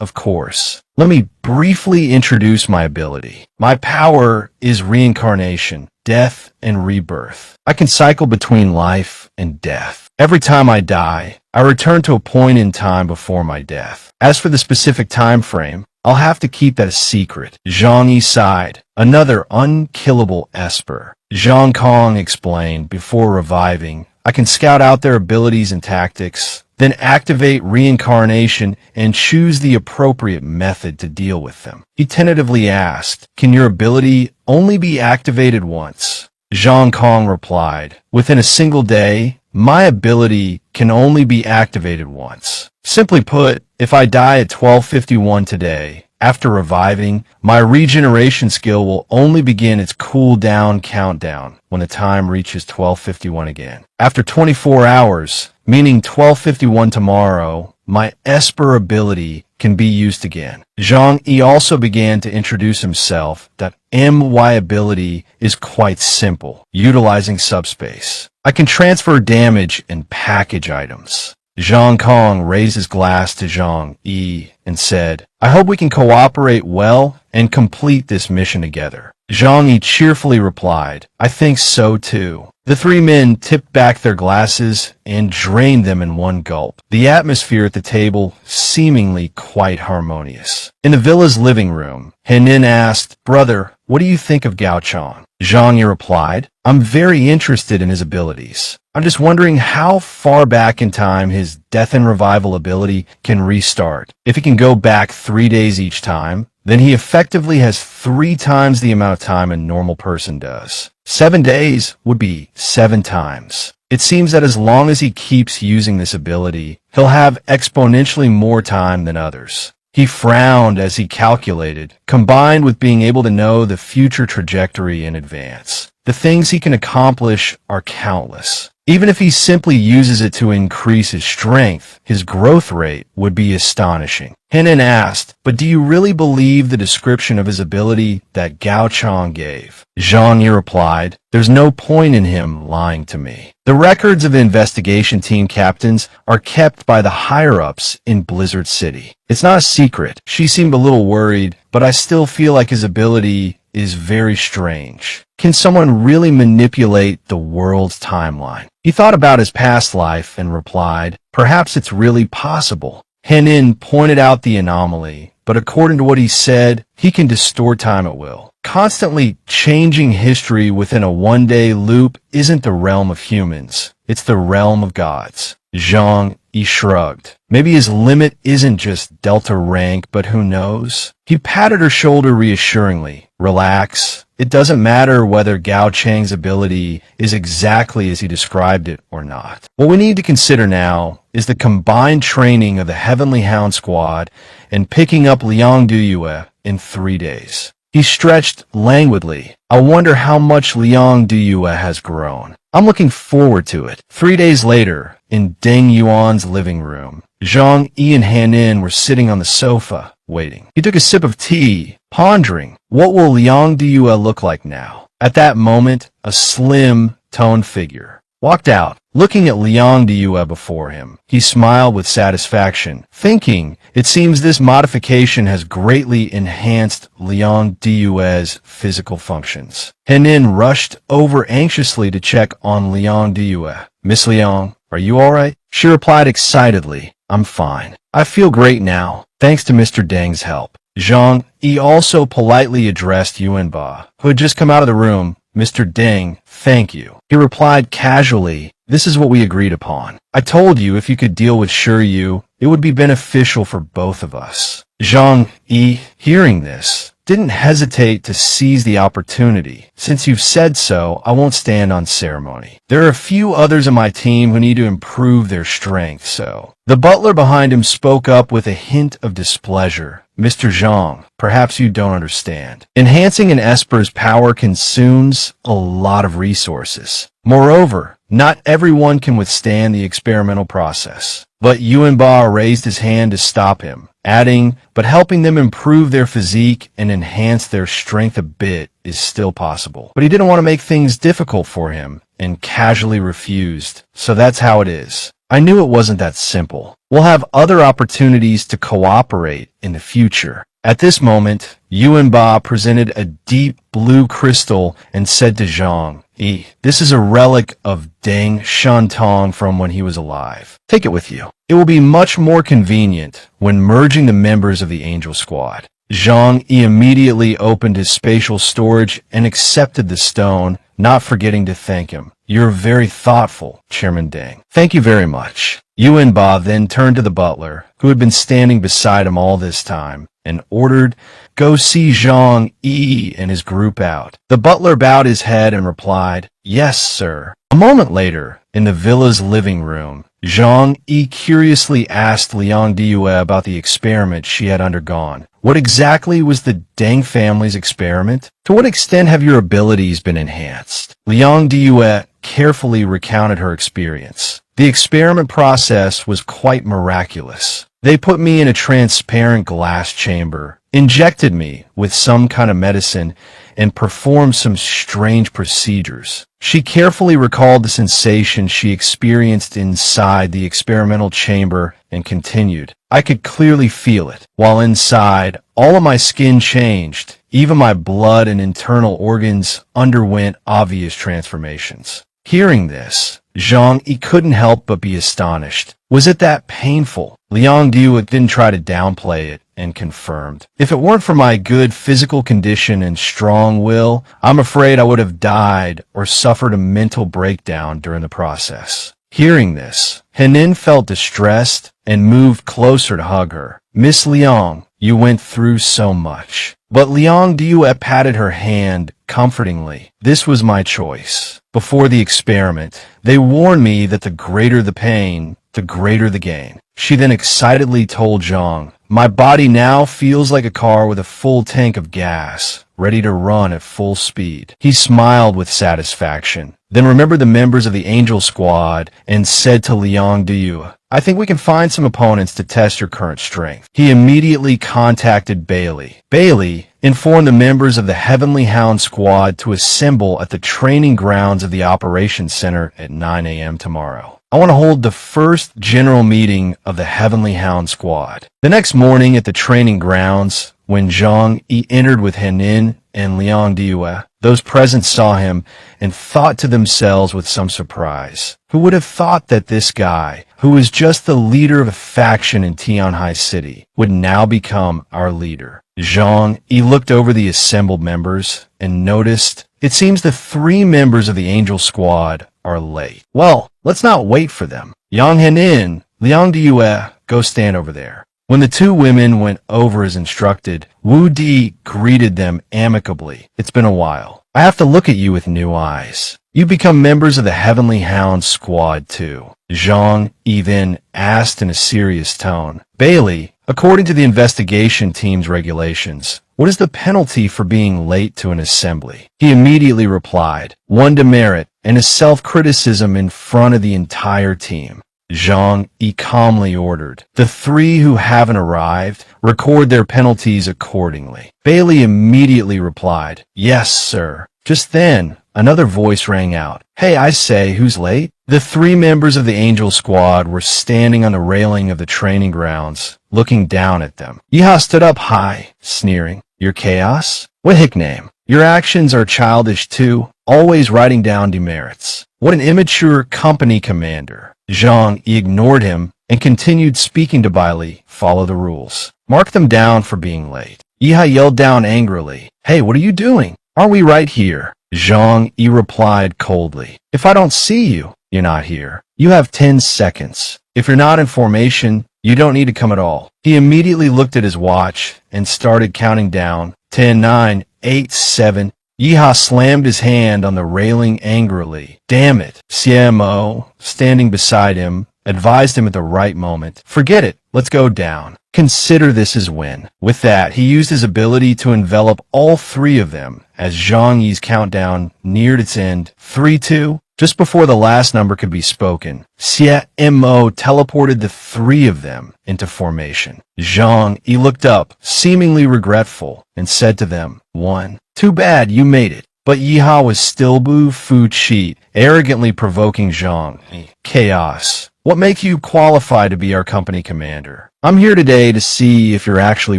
of course. Let me briefly introduce my ability. My power is reincarnation, death, and rebirth. I can cycle between life and death. Every time I die, I return to a point in time before my death. As for the specific time frame, I'll have to keep that a secret. Zhang Yi sighed. Another unkillable Esper. Zhang Kong explained before reviving, I can scout out their abilities and tactics, then activate reincarnation and choose the appropriate method to deal with them. He tentatively asked, can your ability only be activated once? Zhang Kong replied, within a single day, my ability can only be activated once. Simply put, if I die at 12:51 today, after reviving, my regeneration skill will only begin its cooldown countdown when the time reaches 12:51 again. After 24 hours, meaning 12:51 tomorrow, my Esper ability can be used again. Zhang Yi also began to introduce himself that MY ability is quite simple, utilizing subspace. I can transfer damage and package items. Zhang Kong raised his glass to Zhang Yi and said, I hope we can cooperate well and complete this mission together. Zhang Yi cheerfully replied, I think so too. The three men tipped back their glasses and drained them in one gulp, the atmosphere at the table seemingly quite harmonious. In the villa's living room, Henin asked, Brother, what do you think of Gao Chang? Zhang Yi replied, I'm very interested in his abilities. I'm just wondering how far back in time his death and revival ability can restart. If he can go back 3 days each time, then he effectively has 3 times the amount of time a normal person does. 7 days would be 7 times. It seems that as long as he keeps using this ability, he'll have exponentially more time than others. He frowned as he calculated, combined with being able to know the future trajectory in advance. The things he can accomplish are countless. Even if he simply uses it to increase his strength, his growth rate would be astonishing. Henin asked, but do you really believe the description of his ability that Gao Chang gave? Zhang Yi replied, there's no point in him lying to me. The records of the investigation team captains are kept by the higher-ups in Blizzard City. It's not a secret. She seemed a little worried, but I still feel like his ability is very strange. Can someone really manipulate the world's timeline? He thought about his past life and replied, perhaps it's really possible. Henin pointed out the anomaly, but according to what he said, he can distort time at will. Constantly changing history within a one-day loop isn't the realm of humans. It's the realm of gods. Zhang Yi shrugged. Maybe his limit isn't just Delta rank, but who knows? He patted her shoulder reassuringly. Relax. It doesn't matter whether Gao Chang's ability is exactly as he described it or not. What we need to consider now is the combined training of the Heavenly Hound Squad and picking up Liang Duyue in 3 days. He stretched languidly. I wonder how much Liang Duyue has grown. I'm looking forward to it. 3 days later, in Deng Yuan's living room, Zhang Yi and Henin were sitting on the sofa, waiting. He took a sip of tea, pondering, what will Liang Duyue look like now? At that moment, a slim, toned figure walked out, looking at Liang Duyue before him. He smiled with satisfaction, thinking, it seems this modification has greatly enhanced Liang Duyue's physical functions. Henin rushed over anxiously to check on Liang Duyue. Miss Liang, are you all right? She replied excitedly, I'm fine. I feel great now, thanks to Mr. Deng's help. Zhang Yi also politely addressed Yuanba, who had just come out of the room. Mr. Deng, thank you. He replied casually, this is what we agreed upon. I told you if you could deal with Shiryu, it would be beneficial for both of us. Zhang Yi, hearing this, didn't hesitate to seize the opportunity. Since you've said so, I won't stand on ceremony. There are a few others on my team who need to improve their strength, so... The butler behind him spoke up with a hint of displeasure. Mr. Zhang, perhaps you don't understand. Enhancing an Esper's power consumes a lot of resources. Moreover, not everyone can withstand the experimental process. But Yuanba raised his hand to stop him, adding, but helping them improve their physique and enhance their strength a bit is still possible. But he didn't want to make things difficult for him. and casually refused. So that's how it is. I knew it wasn't that simple. We'll have other opportunities to cooperate in the future. At this moment, Yuan Ba presented a deep blue crystal and said to Zhang Yi, "This is a relic of Deng Shantong from when he was alive. Take it with you. It will be much more convenient when merging the members of the Angel Squad." Zhang Yi immediately opened his spatial storage and accepted the stone, not forgetting to thank him. "You're very thoughtful, Chairman Deng." "Thank you very much." Yuan Ba then turned to the butler, who had been standing beside him all this time, and ordered, "Go see Zhang Yi and his group out." The butler bowed his head and replied, "Yes, sir." A moment later, in the villa's living room, Zhang Yi curiously asked Liang Diyue about the experiment she had undergone. What exactly was the Deng family's experiment? To what extent have your abilities been enhanced? Liang Diyue carefully recounted her experience. The experiment process was quite miraculous. They put me in a transparent glass chamber, injected me with some kind of medicine, and performed some strange procedures. She carefully recalled the sensation she experienced inside the experimental chamber and continued, "I could clearly feel it. While inside, all of my skin changed. Even my blood and internal organs underwent obvious transformations." Hearing this, Zhang Yi couldn't help but be astonished. "Was it that painful?" Liang Diyue didn't try to downplay it and confirmed, "If it weren't for my good physical condition and strong will, I'm afraid I would have died or suffered a mental breakdown during the process." Hearing this, Henin felt distressed and moved closer to hug her. "Miss Liang, you went through so much." But Liang Diyue patted her hand comfortingly. "This was my choice. Before the experiment, they warned me that the greater the pain, the greater the gain." She then excitedly told Zhang, "My body now feels like a car with a full tank of gas, ready to run at full speed." He smiled with satisfaction, then remembered the members of the Angel Squad and said to Liang Diyue, "I think we can find some opponents to test your current strength." He immediately contacted Bailey. Bailey informed the members of the Heavenly Hound Squad to assemble at the training grounds of the Operations Center at 9 a.m. tomorrow. "I want to hold the first general meeting of the Heavenly Hound Squad." The next morning at the training grounds, when Zhang Yi entered with Henin and Liang Diyue, those present saw him and thought to themselves with some surprise, "Who would have thought that this guy, who was just the leader of a faction in Tianhai City, would now become our leader?" Zhang Yi looked over the assembled members and noticed, "It seems the 3 members of the Angel Squad are late. Well, let's not wait for them. Yang Henin, Liang Diyue, go stand over there." When the 2 women went over as instructed, Wu Di greeted them amicably. "It's been a while. I have to look at you with new eyes. You become members of the Heavenly Hound Squad too." Zhang Yi then asked in a serious tone, "Bailey, according to the investigation team's regulations, what is the penalty for being late to an assembly?" He immediately replied, "1 demerit and a self-criticism in front of the entire team." Zhang Yi calmly ordered, "The 3 who haven't arrived, record their penalties accordingly." Bailey immediately replied, "Yes, sir." Just then, another voice rang out, "Hey, I say, who's late?" The 3 members of the Angel Squad were standing on the railing of the training grounds, looking down at them. Yeehaw stood up high, sneering, "You're Chaos? What hick name? Your actions are childish too, always writing down demerits. What an immature company commander." Zhang Yi ignored him and continued speaking to Bailey, "Follow the rules. Mark them down for being late." Yeehaw yelled down angrily, "Hey, what are you doing? Aren't we right here?" Zhang Yi replied coldly, "If I don't see you, you're not here. You have 10 seconds. If you're not in formation, you don't need to come at all." He immediately looked at his watch and started counting down. 10, 9, 8, 7. Yeehaw slammed his hand on the railing angrily. "Damn it." CMO, standing beside him, advised him at the right moment, "Forget it. Let's go down. Consider this his win." With that, he used his ability to envelop all 3 of them as Zhang Yi's countdown neared its end. 3, 2. Just before the last number could be spoken, CMO teleported the 3 of them into formation. Zhang Yi looked up, seemingly regretful, and said to them, 1. "Too bad you made it. But Yiha was still Bu Fu Cheat, arrogantly provoking Zhang Yi. Chaos. What makes you qualified to be our company commander? I'm here today to see if you're actually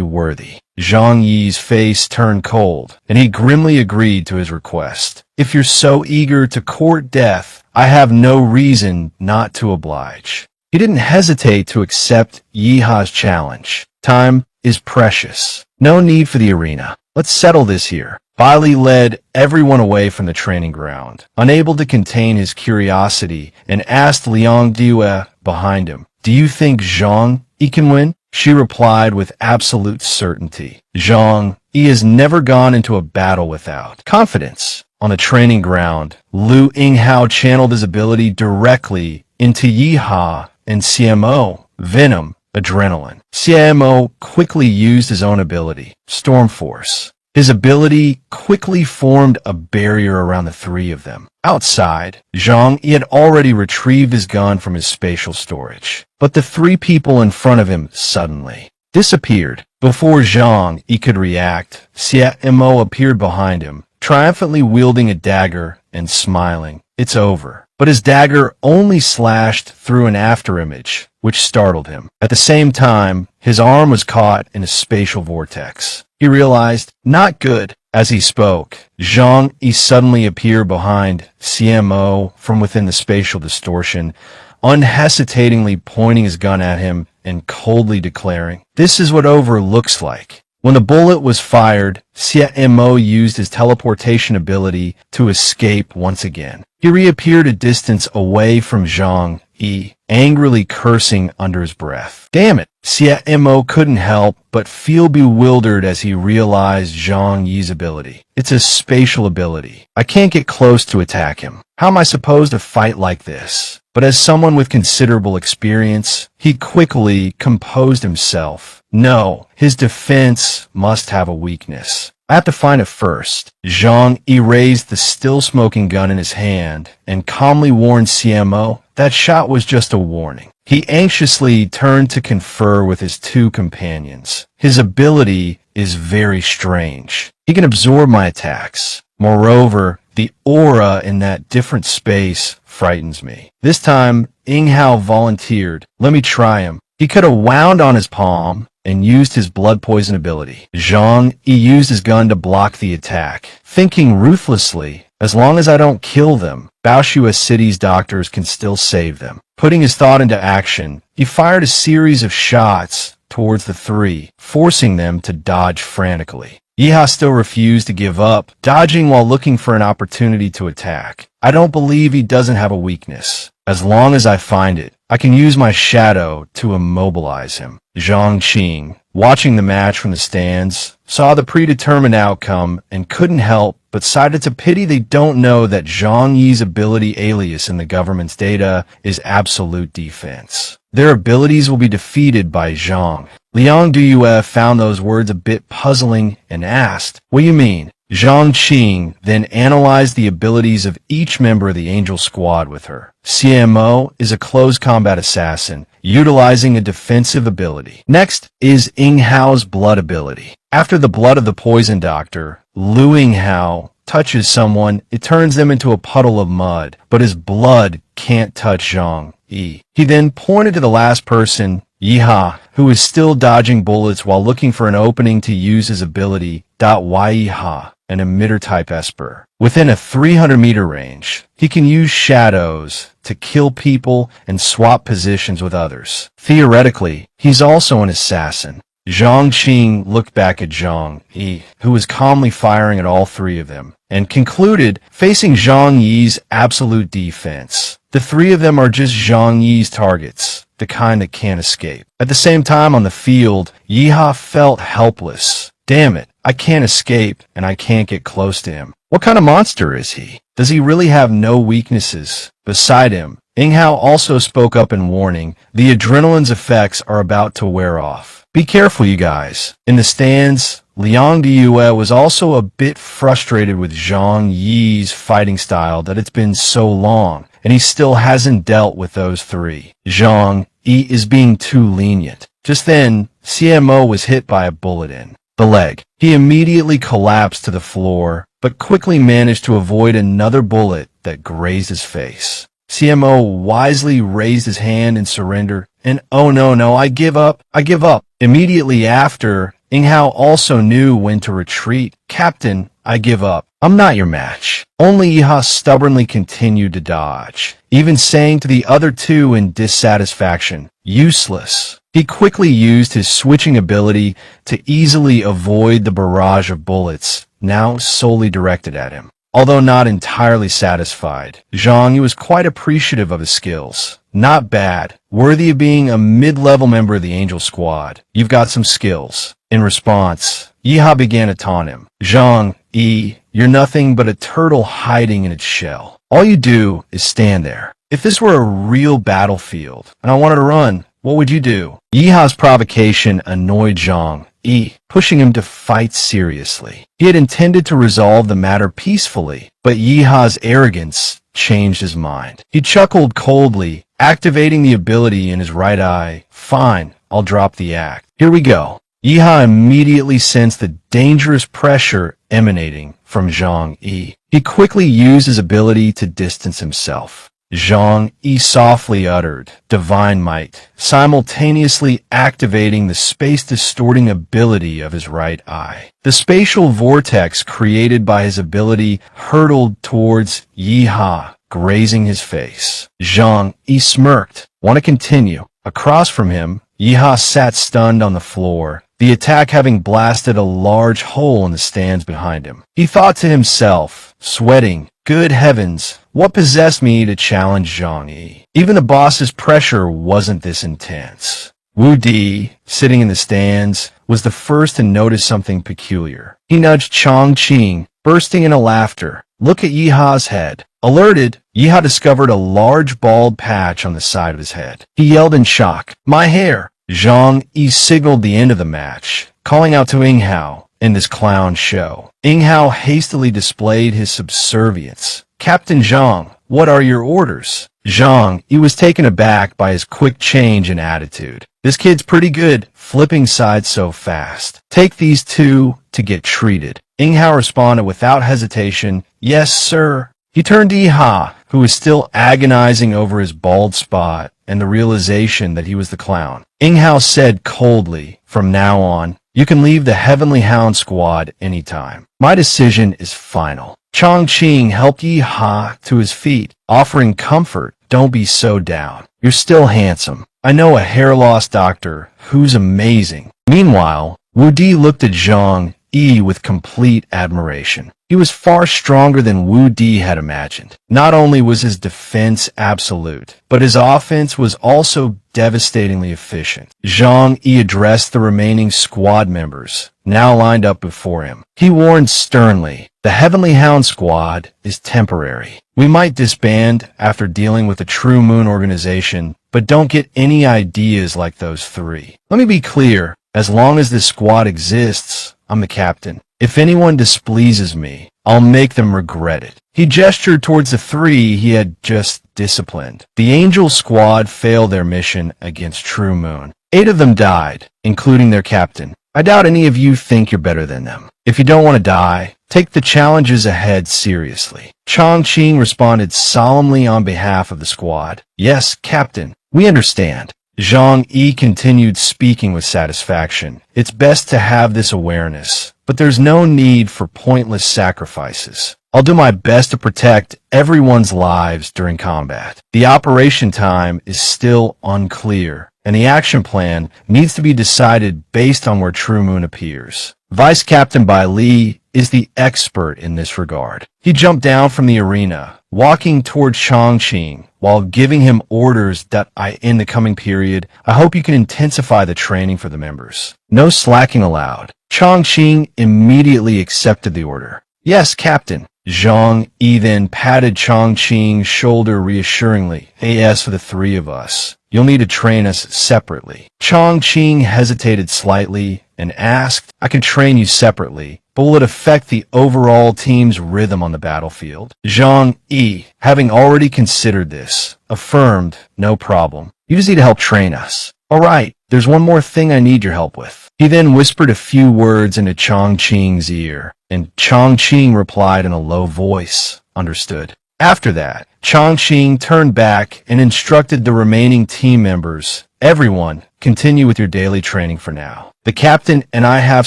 worthy. Zhang Yi's face turned cold, and he grimly agreed to his request. If you're so eager to court death, I have no reason not to oblige. He didn't hesitate to accept Yiha's challenge. Time is precious. No need for the arena. Let's settle this here. Bailey led everyone away from the training ground, unable to contain his curiosity, and asked Liang Due behind him, "Do you think Zhang Yi can win?" She replied with absolute certainty. Zhang Yi has never gone into a battle without confidence. On the training ground, Lu Yinghao channeled his ability directly into Yiha and CMO, Venom, Adrenaline. CMO quickly used his own ability, Storm Force. His ability quickly formed a barrier around the three of them. Outside, Zhang Yi had already retrieved his gun from his spatial storage. But the three people in front of him suddenly disappeared. Before Zhang Yi could react, CMO appeared behind him, triumphantly wielding a dagger and smiling. It's over. But his dagger only slashed through an afterimage, which startled him. At the same time, his arm was caught in a spatial vortex. He realized, not good. As he spoke, Zhang Yi suddenly appeared behind CMO from within the spatial distortion, unhesitatingly pointing his gun at him and coldly declaring, "This is what over looks like." When the bullet was fired, CMO used his teleportation ability to escape once again. He reappeared a distance away from Zhang Yi, angrily cursing under his breath. Damn it! CMO couldn't help but feel bewildered as he realized Zhang Yi's ability. It's a spatial ability. I can't get close to attack him. How am I supposed to fight like this? But as someone with considerable experience, he quickly composed himself. No, his defense must have a weakness. I have to find it first. Zhang Yi raised the still smoking gun in his hand and calmly warned CMO that shot was just a warning. He anxiously turned to confer with his two companions. His ability is very strange. He can absorb my attacks. Moreover, the aura in that different space frightens me. This time, Yinghao volunteered. Let me try him. He could have wound on his palm and used his blood poison ability. Zhang Yi used his gun to block the attack, thinking ruthlessly, as long as I don't kill them, Baoshua City's doctors can still save them. Putting his thought into action, he fired a series of shots towards the three, forcing them to dodge frantically. Yiha still refused to give up, dodging while looking for an opportunity to attack. I don't believe he doesn't have a weakness. As long as I find it, I can use my shadow to immobilize him. Zhang Qing, watching the match from the stands, saw the predetermined outcome and couldn't help but sighed it's a pity they don't know that Zhang Yi's ability alias in the government's data is absolute defense. Their abilities will be defeated by Zhang. Liang Due found those words a bit puzzling and asked, "What do you mean?" Zhang Qing then analyzed the abilities of each member of the Angel Squad with her. CMO is a close combat assassin, utilizing a defensive ability. Next is Yinghao's blood ability. After the blood of the poison doctor, Lu Yinghao touches someone, it turns them into a puddle of mud, but his blood can't touch Zhang Yi. He then pointed to the last person, Yiha, who is still dodging bullets while looking for an opening to use his ability, Yiha, an emitter-type Esper. Within a 300-meter range, he can use shadows to kill people and swap positions with others. Theoretically, he's also an assassin. Zhang Qing looked back at Zhang Yi, who was calmly firing at all three of them, and concluded, facing Zhang Yi's absolute defense, the three of them are just Zhang Yi's targets, the kind that can't escape. At the same time on the field, Yiha felt helpless. Damn it, I can't escape, and I can't get close to him. What kind of monster is he? Does he really have no weaknesses? Beside him, Yinghao also spoke up in warning, the adrenaline's effects are about to wear off. Be careful, you guys. In the stands, Liang Due was also a bit frustrated with Zhang Yi's fighting style that it's been so long, and he still hasn't dealt with those three. Zhang Yi is being too lenient. Just then, CMO was hit by a bullet in the leg. He immediately collapsed to the floor, but quickly managed to avoid another bullet that grazed his face. CMO wisely raised his hand in surrender, and "Oh no, I give up, I give up." Immediately after, Inghao also knew when to retreat. "Captain, I give up. I'm not your match." Only Iha stubbornly continued to dodge, even saying to the other two in dissatisfaction, "Useless." He quickly used his switching ability to easily avoid the barrage of bullets, now solely directed at him. Although not entirely satisfied, Zhang Yi was quite appreciative of his skills. "Not bad. Worthy of being a mid-level member of the Angel Squad. You've got some skills." In response, Yiha began to taunt him. "Zhang Yi, you're nothing but a turtle hiding in its shell. All you do is stand there. If this were a real battlefield and I wanted to run, what would you do?" Yiha's provocation annoyed Zhang Yi, pushing him to fight seriously. He had intended to resolve the matter peacefully, but Yiha's arrogance changed his mind. He chuckled coldly, activating the ability in his right eye. "Fine, I'll drop the act. Here we go." Yiha immediately sensed the dangerous pressure emanating from Zhang Yi. He quickly used his ability to distance himself. Zhang Yi softly uttered, "Divine might," simultaneously activating the space-distorting ability of his right eye. The spatial vortex created by his ability hurtled towards Yiha, grazing his face. Zhang Yi smirked. "Want to continue?" Across from him, Yiha sat stunned on the floor, the attack having blasted a large hole in the stands behind him. He thought to himself, sweating, "Good heavens, what possessed me to challenge Zhang Yi? Even the boss's pressure wasn't this intense." Wu Di, sitting in the stands, was the first to notice something peculiar. He nudged Chong Qing, bursting into laughter. "Look at Yiha's head." Alerted, Yiha discovered a large bald patch on the side of his head. He yelled in shock, "My hair!" Zhang Yi signaled the end of the match, calling out to Inghao in this clown show. Inghao hastily displayed his subservience. "Captain Zhang, what are your orders?" Zhang Yi was taken aback by his quick change in attitude. "This kid's pretty good, flipping sides so fast. Take these two to get treated." Inghao responded without hesitation, "Yes, sir." He turned to Yiha, who was still agonizing over his bald spot and the realization that he was the clown. Inghao said coldly, "From now on, you can leave the Heavenly Hound Squad anytime. My decision is final." Chong Qing helped Yiha to his feet, offering comfort. "Don't be so down. You're still handsome. I know a hair loss doctor who's amazing." Meanwhile, Wu Di looked at Zhang Yi with complete admiration. He was far stronger than Wu Di had imagined. Not only was his defense absolute, but his offense was also devastatingly efficient. Zhang Yi addressed the remaining squad members, now lined up before him. He warned sternly, "The Heavenly Hound Squad is temporary. We might disband after dealing with the True Moon organization, but don't get any ideas like those three. Let me be clear, as long as this squad exists, I'm the captain. If anyone displeases me, I'll make them regret it." He gestured towards the three he had just disciplined. The Angel Squad failed their mission against True Moon. 8 of them died, including their captain. I doubt any of you think you're better than them. If you don't want to die, take the challenges ahead seriously. Chong Qing responded solemnly on behalf of the squad. "Yes, Captain, we understand." Zhang Yi continued speaking with satisfaction. "It's best to have this awareness, but there's no need for pointless sacrifices. I'll do my best to protect everyone's lives during combat. The operation time is still unclear, and the action plan needs to be decided based on where True Moon appears. Vice Captain Bai Li is the expert in this regard." He jumped down from the arena, walking toward Chongqing, while giving him orders that in the coming period, I hope you can intensify the training for the members. No slacking allowed. Chongqing immediately accepted the order. "Yes, Captain." Zhang Yi then patted Chongqing's shoulder reassuringly. "As for the 3 of us, you'll need to train us separately." Chongqing hesitated slightly and asked, "I can train you separately, but will it affect the overall team's rhythm on the battlefield?" Zhang Yi, having already considered this, affirmed, "No problem. You just need to help train us." "All right, there's one more thing I need your help with." He then whispered a few words into Chongqing's ear. And Chongqing replied in a low voice, understood. After that, Chongqing turned back and instructed the remaining team members, everyone, continue with your daily training for now. The captain and I have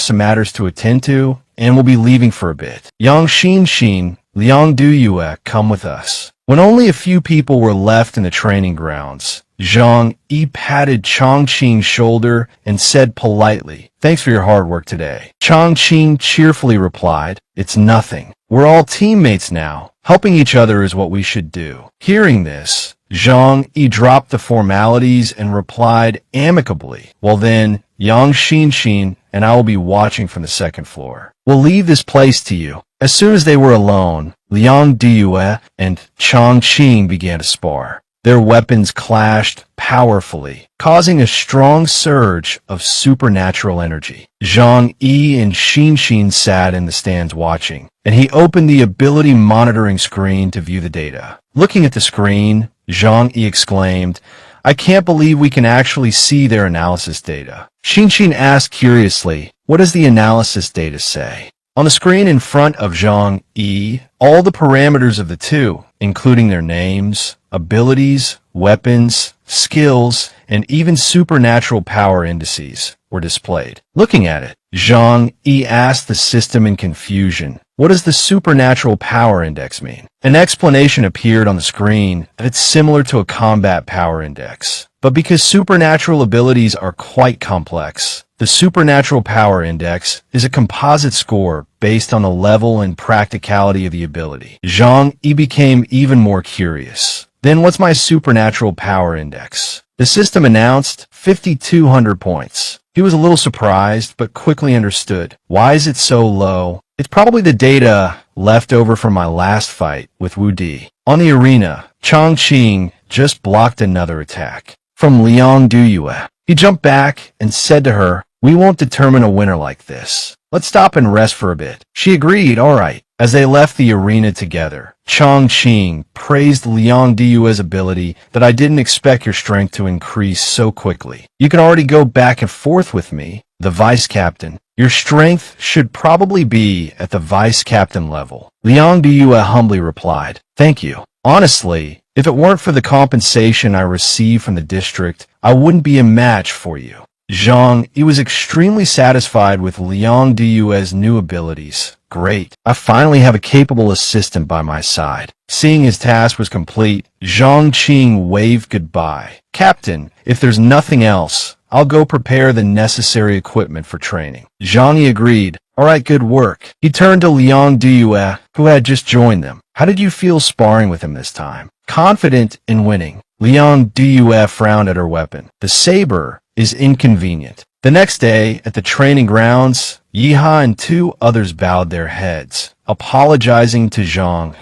some matters to attend to, and will be leaving for a bit. Yang Xin, Liang Duyue, come with us. When only a few people were left in the training grounds, Zhang Yi patted Chongqing's shoulder and said politely, "Thanks for your hard work today." Chongqing cheerfully replied, "It's nothing. We're all teammates now. Helping each other is what we should do." Hearing this, Zhang Yi dropped the formalities and replied amicably, "Well then, Yang Xin and I will be watching from the second floor. We'll leave this place to you." As soon as they were alone, Liang Duyue and Chongqing began to spar. Their weapons clashed powerfully, causing a strong surge of supernatural energy. Zhang Yi and Xin sat in the stands watching, and he opened the ability monitoring screen to view the data. Looking at the screen, Zhang Yi exclaimed, "I can't believe we can actually see their analysis data." Xin asked curiously, "What does the analysis data say?" On the screen in front of Zhang Yi, all the parameters of the two, including their names, abilities, weapons, skills, and even supernatural power indices, were displayed. Looking at it, Zhang Yi asked the system in confusion, "What does the supernatural power index mean?" An explanation appeared on the screen that it's similar to a combat power index. But because supernatural abilities are quite complex, the supernatural power index is a composite score based on the level and practicality of the ability. Zhang Yi became even more curious. "Then what's my supernatural power index?" The system announced 5,200 points. He was a little surprised, but quickly understood. Why is it so low? It's probably the data left over from my last fight with Wu Di. On the arena, Chongqing just blocked another attack from Liang Duyue. He jumped back and said to her, "We won't determine a winner like this. Let's stop and rest for a bit." She agreed, all right. As they left the arena together, Chongqing praised Liang Duyue's ability that I didn't expect your strength to increase so quickly. You can already go back and forth with me, the vice captain. Your strength should probably be at the vice captain level. Liang Duyue humbly replied, "Thank you. Honestly, if it weren't for the compensation I received from the district, I wouldn't be a match for you." Zhang Yi was extremely satisfied with Liang Duyue's new abilities. Great. I finally have a capable assistant by my side. Seeing his task was complete, Chongqing waved goodbye. "Captain, if there's nothing else, I'll go prepare the necessary equipment for training." Zhang Yi agreed. "All right, good work." He turned to Liang Duyue, who had just joined them. "How did you feel sparring with him this time?" "Confident in winning." Liang Duyue frowned at her weapon. "The saber is inconvenient." The next day, at the training grounds, Yiha and two others bowed their heads, apologizing to Zhang.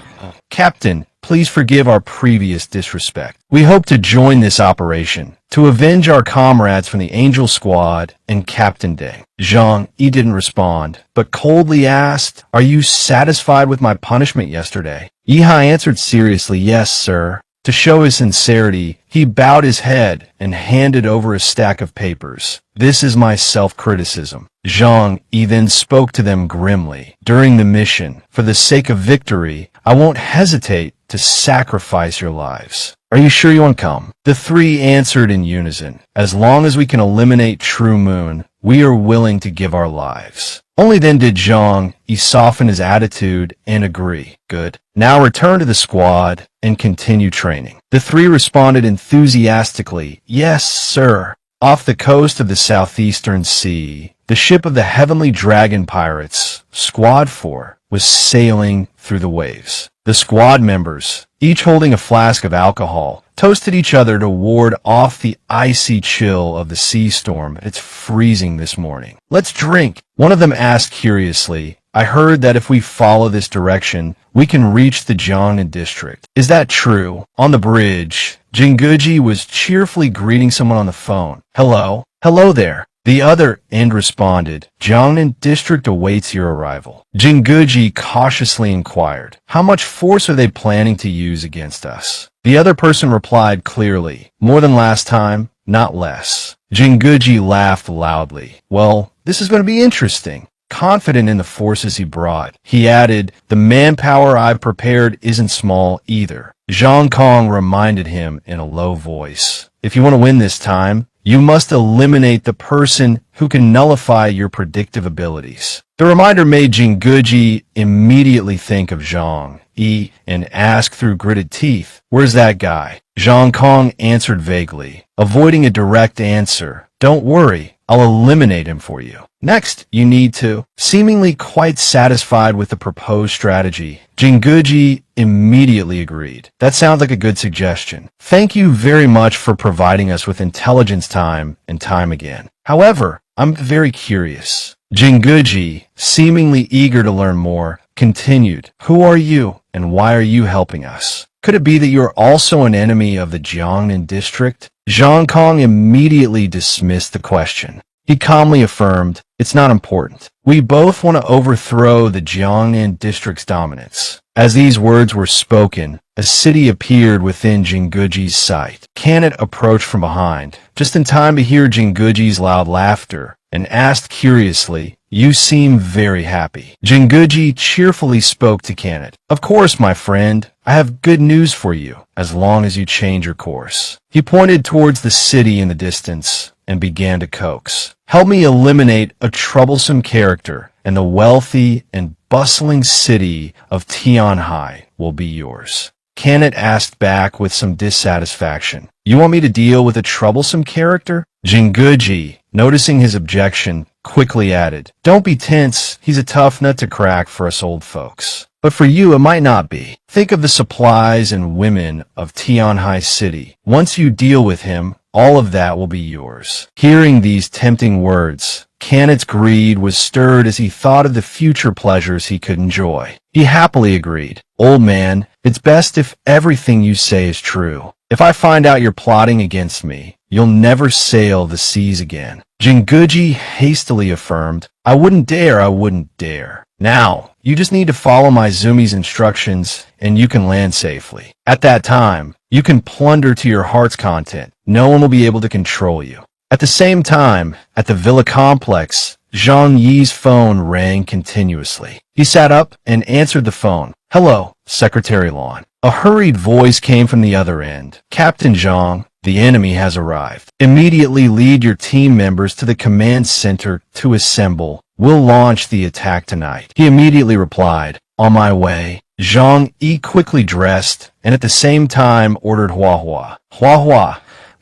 "Captain, please forgive our previous disrespect. We hope to join this operation to avenge our comrades from the Angel Squad and Captain Day." Zhang Yi didn't respond, but coldly asked, "Are you satisfied with my punishment yesterday?" Yiha answered seriously, "Yes, sir." To show his sincerity, he bowed his head and handed over a stack of papers. "This is my self-criticism." Zhang Yi then spoke to them grimly. "During the mission, for the sake of victory, I won't hesitate to sacrifice your lives. Are you sure you want to come?" The three answered in unison. "As long as we can eliminate True Moon, we are willing to give our lives." Only then did Zhang Yi soften his attitude and agree. "Good. Now return to the squad and continue training." The three responded enthusiastically, "Yes, sir." Off the coast of the southeastern sea, the ship of the Heavenly Dragon Pirates, Squad 4, was sailing through the waves. The squad members, each holding a flask of alcohol, toasted each other to ward off the icy chill of the sea storm. "It's freezing this morning. Let's drink." One of them asked curiously, "I heard that if we follow this direction, we can reach the Jiangnan district. Is that true?" On the bridge, Jinguji was cheerfully greeting someone on the phone. "Hello. Hello there." The other end responded, "Jiangnan district awaits your arrival." Jinguji cautiously inquired, "How much force are they planning to use against us?" The other person replied clearly, "More than last time, not less." Jinguji laughed loudly. "Well, this is going to be interesting." confident in the forces he brought. He added, "The manpower I've prepared isn't small either." Zhang Kong reminded him in a low voice, "If you want to win this time, you must eliminate the person who can nullify your predictive abilities." The reminder made Jinguji immediately think of Zhang Yi and ask through gritted teeth, "Where's that guy?" Zhang Kong answered vaguely, avoiding a direct answer, "Don't worry, I'll eliminate him for you. Next, you need to." Seemingly quite satisfied with the proposed strategy, Jinguji immediately agreed. "That sounds like a good suggestion. Thank you very much for providing us with intelligence time and time again. However, I'm very curious." Jinguji, seemingly eager to learn more, continued, "Who are you and why are you helping us? Could it be that you are also an enemy of the Jiangnan district?" Zhang Kong immediately dismissed the question. He calmly affirmed, "It's not important. We both want to overthrow the Jiangnan district's dominance." As these words were spoken, a city appeared within Jinguji's sight. Kanet approached from behind, just in time to hear Jinguji's loud laughter, and asked curiously, "You seem very happy." Jinguji cheerfully spoke to Kanet. "Of course, my friend. I have good news for you, as long as you change your course." He pointed towards the city in the distance and began to coax. "Help me eliminate a troublesome character, and the wealthy and bustling city of Tianhai will be yours." Kanet asked back with some dissatisfaction, "You want me to deal with a troublesome character?" Jinguji, noticing his objection, quickly added, "Don't be tense. He's a tough nut to crack for us old folks. But for you, it might not be. Think of the supplies and women of Tianhai City. Once you deal with him, all of that will be yours." Hearing these tempting words, Kanet's greed was stirred as he thought of the future pleasures he could enjoy. He happily agreed, "Old man, it's best if everything you say is true. If I find out you're plotting against me, you'll never sail the seas again." Jinguji hastily affirmed, I wouldn't dare. Now, you just need to follow my Zumi's instructions and you can land safely. At that time, you can plunder to your heart's content. No one will be able to control you." At the same time, at the villa complex, Zhang Yi's phone rang continuously. He sat up and answered the phone. "Hello, Secretary Lan." A hurried voice came from the other end. "Captain Zhang, the enemy has arrived. Immediately lead your team members to the command center to assemble. We'll launch the attack tonight." He immediately replied, "On my way." Zhang Yi quickly dressed and at the same time ordered Hua,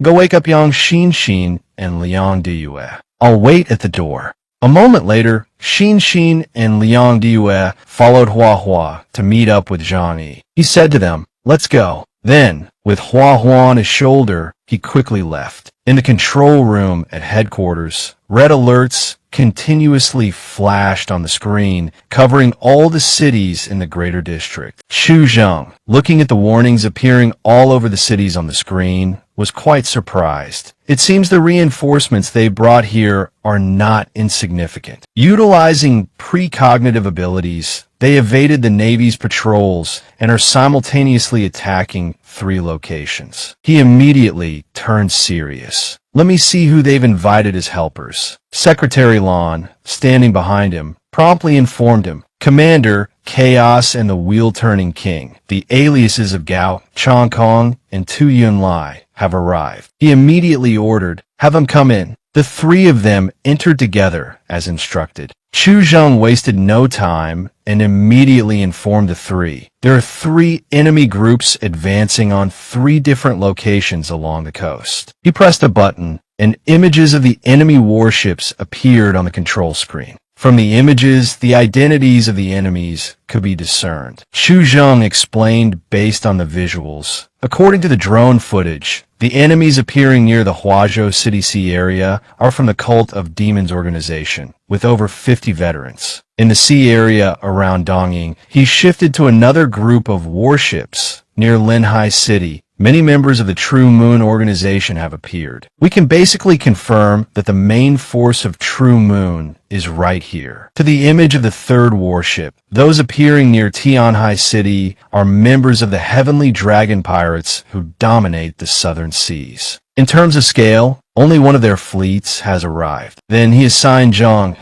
go wake up Yang Xin and Liang Diyue. I'll wait at the door. A moment later, Xin and Liang Diyue followed Hua to meet up with Zhang Yi. He said to them, "Let's go." Then, with Hua on his shoulder, he quickly left. In the control room at headquarters, red alerts continuously flashed on the screen, covering all the cities in the greater district. Xu Zheng, looking at the warnings appearing all over the cities on the screen, was quite surprised. It seems the reinforcements they brought here are not insignificant. Utilizing precognitive abilities, they evaded the Navy's patrols and are simultaneously attacking 3 locations. He immediately turned serious. "Let me see who they've invited as helpers." Secretary Lan, standing behind him, promptly informed him, "Commander, Chaos and the Wheel-Turning King, the aliases of Gao, Chong Kong, and Tu Yun Lai, have arrived." He immediately ordered, "Have them come in." The 3 of them entered together as instructed. Xu Zheng wasted no time and immediately informed the 3. There are 3 enemy groups advancing on 3 different locations along the coast. He pressed a button, and images of the enemy warships appeared on the control screen. From the images, the identities of the enemies could be discerned. Xu Zheng explained based on the visuals. According to the drone footage, the enemies appearing near the Huazhou City Sea area are from the Cult of Demons organization, with over 50 veterans. In the sea area around Dongying, he shifted to another group of warships near Linhai City. Many members of the True Moon organization have appeared. We can basically confirm that the main force of True Moon is right here. To the image of the 3rd warship, those appearing near Tianhai City are members of the Heavenly Dragon Pirates who dominate the southern seas. In terms of scale, only one of their fleets has arrived. Then he assigned Zhang,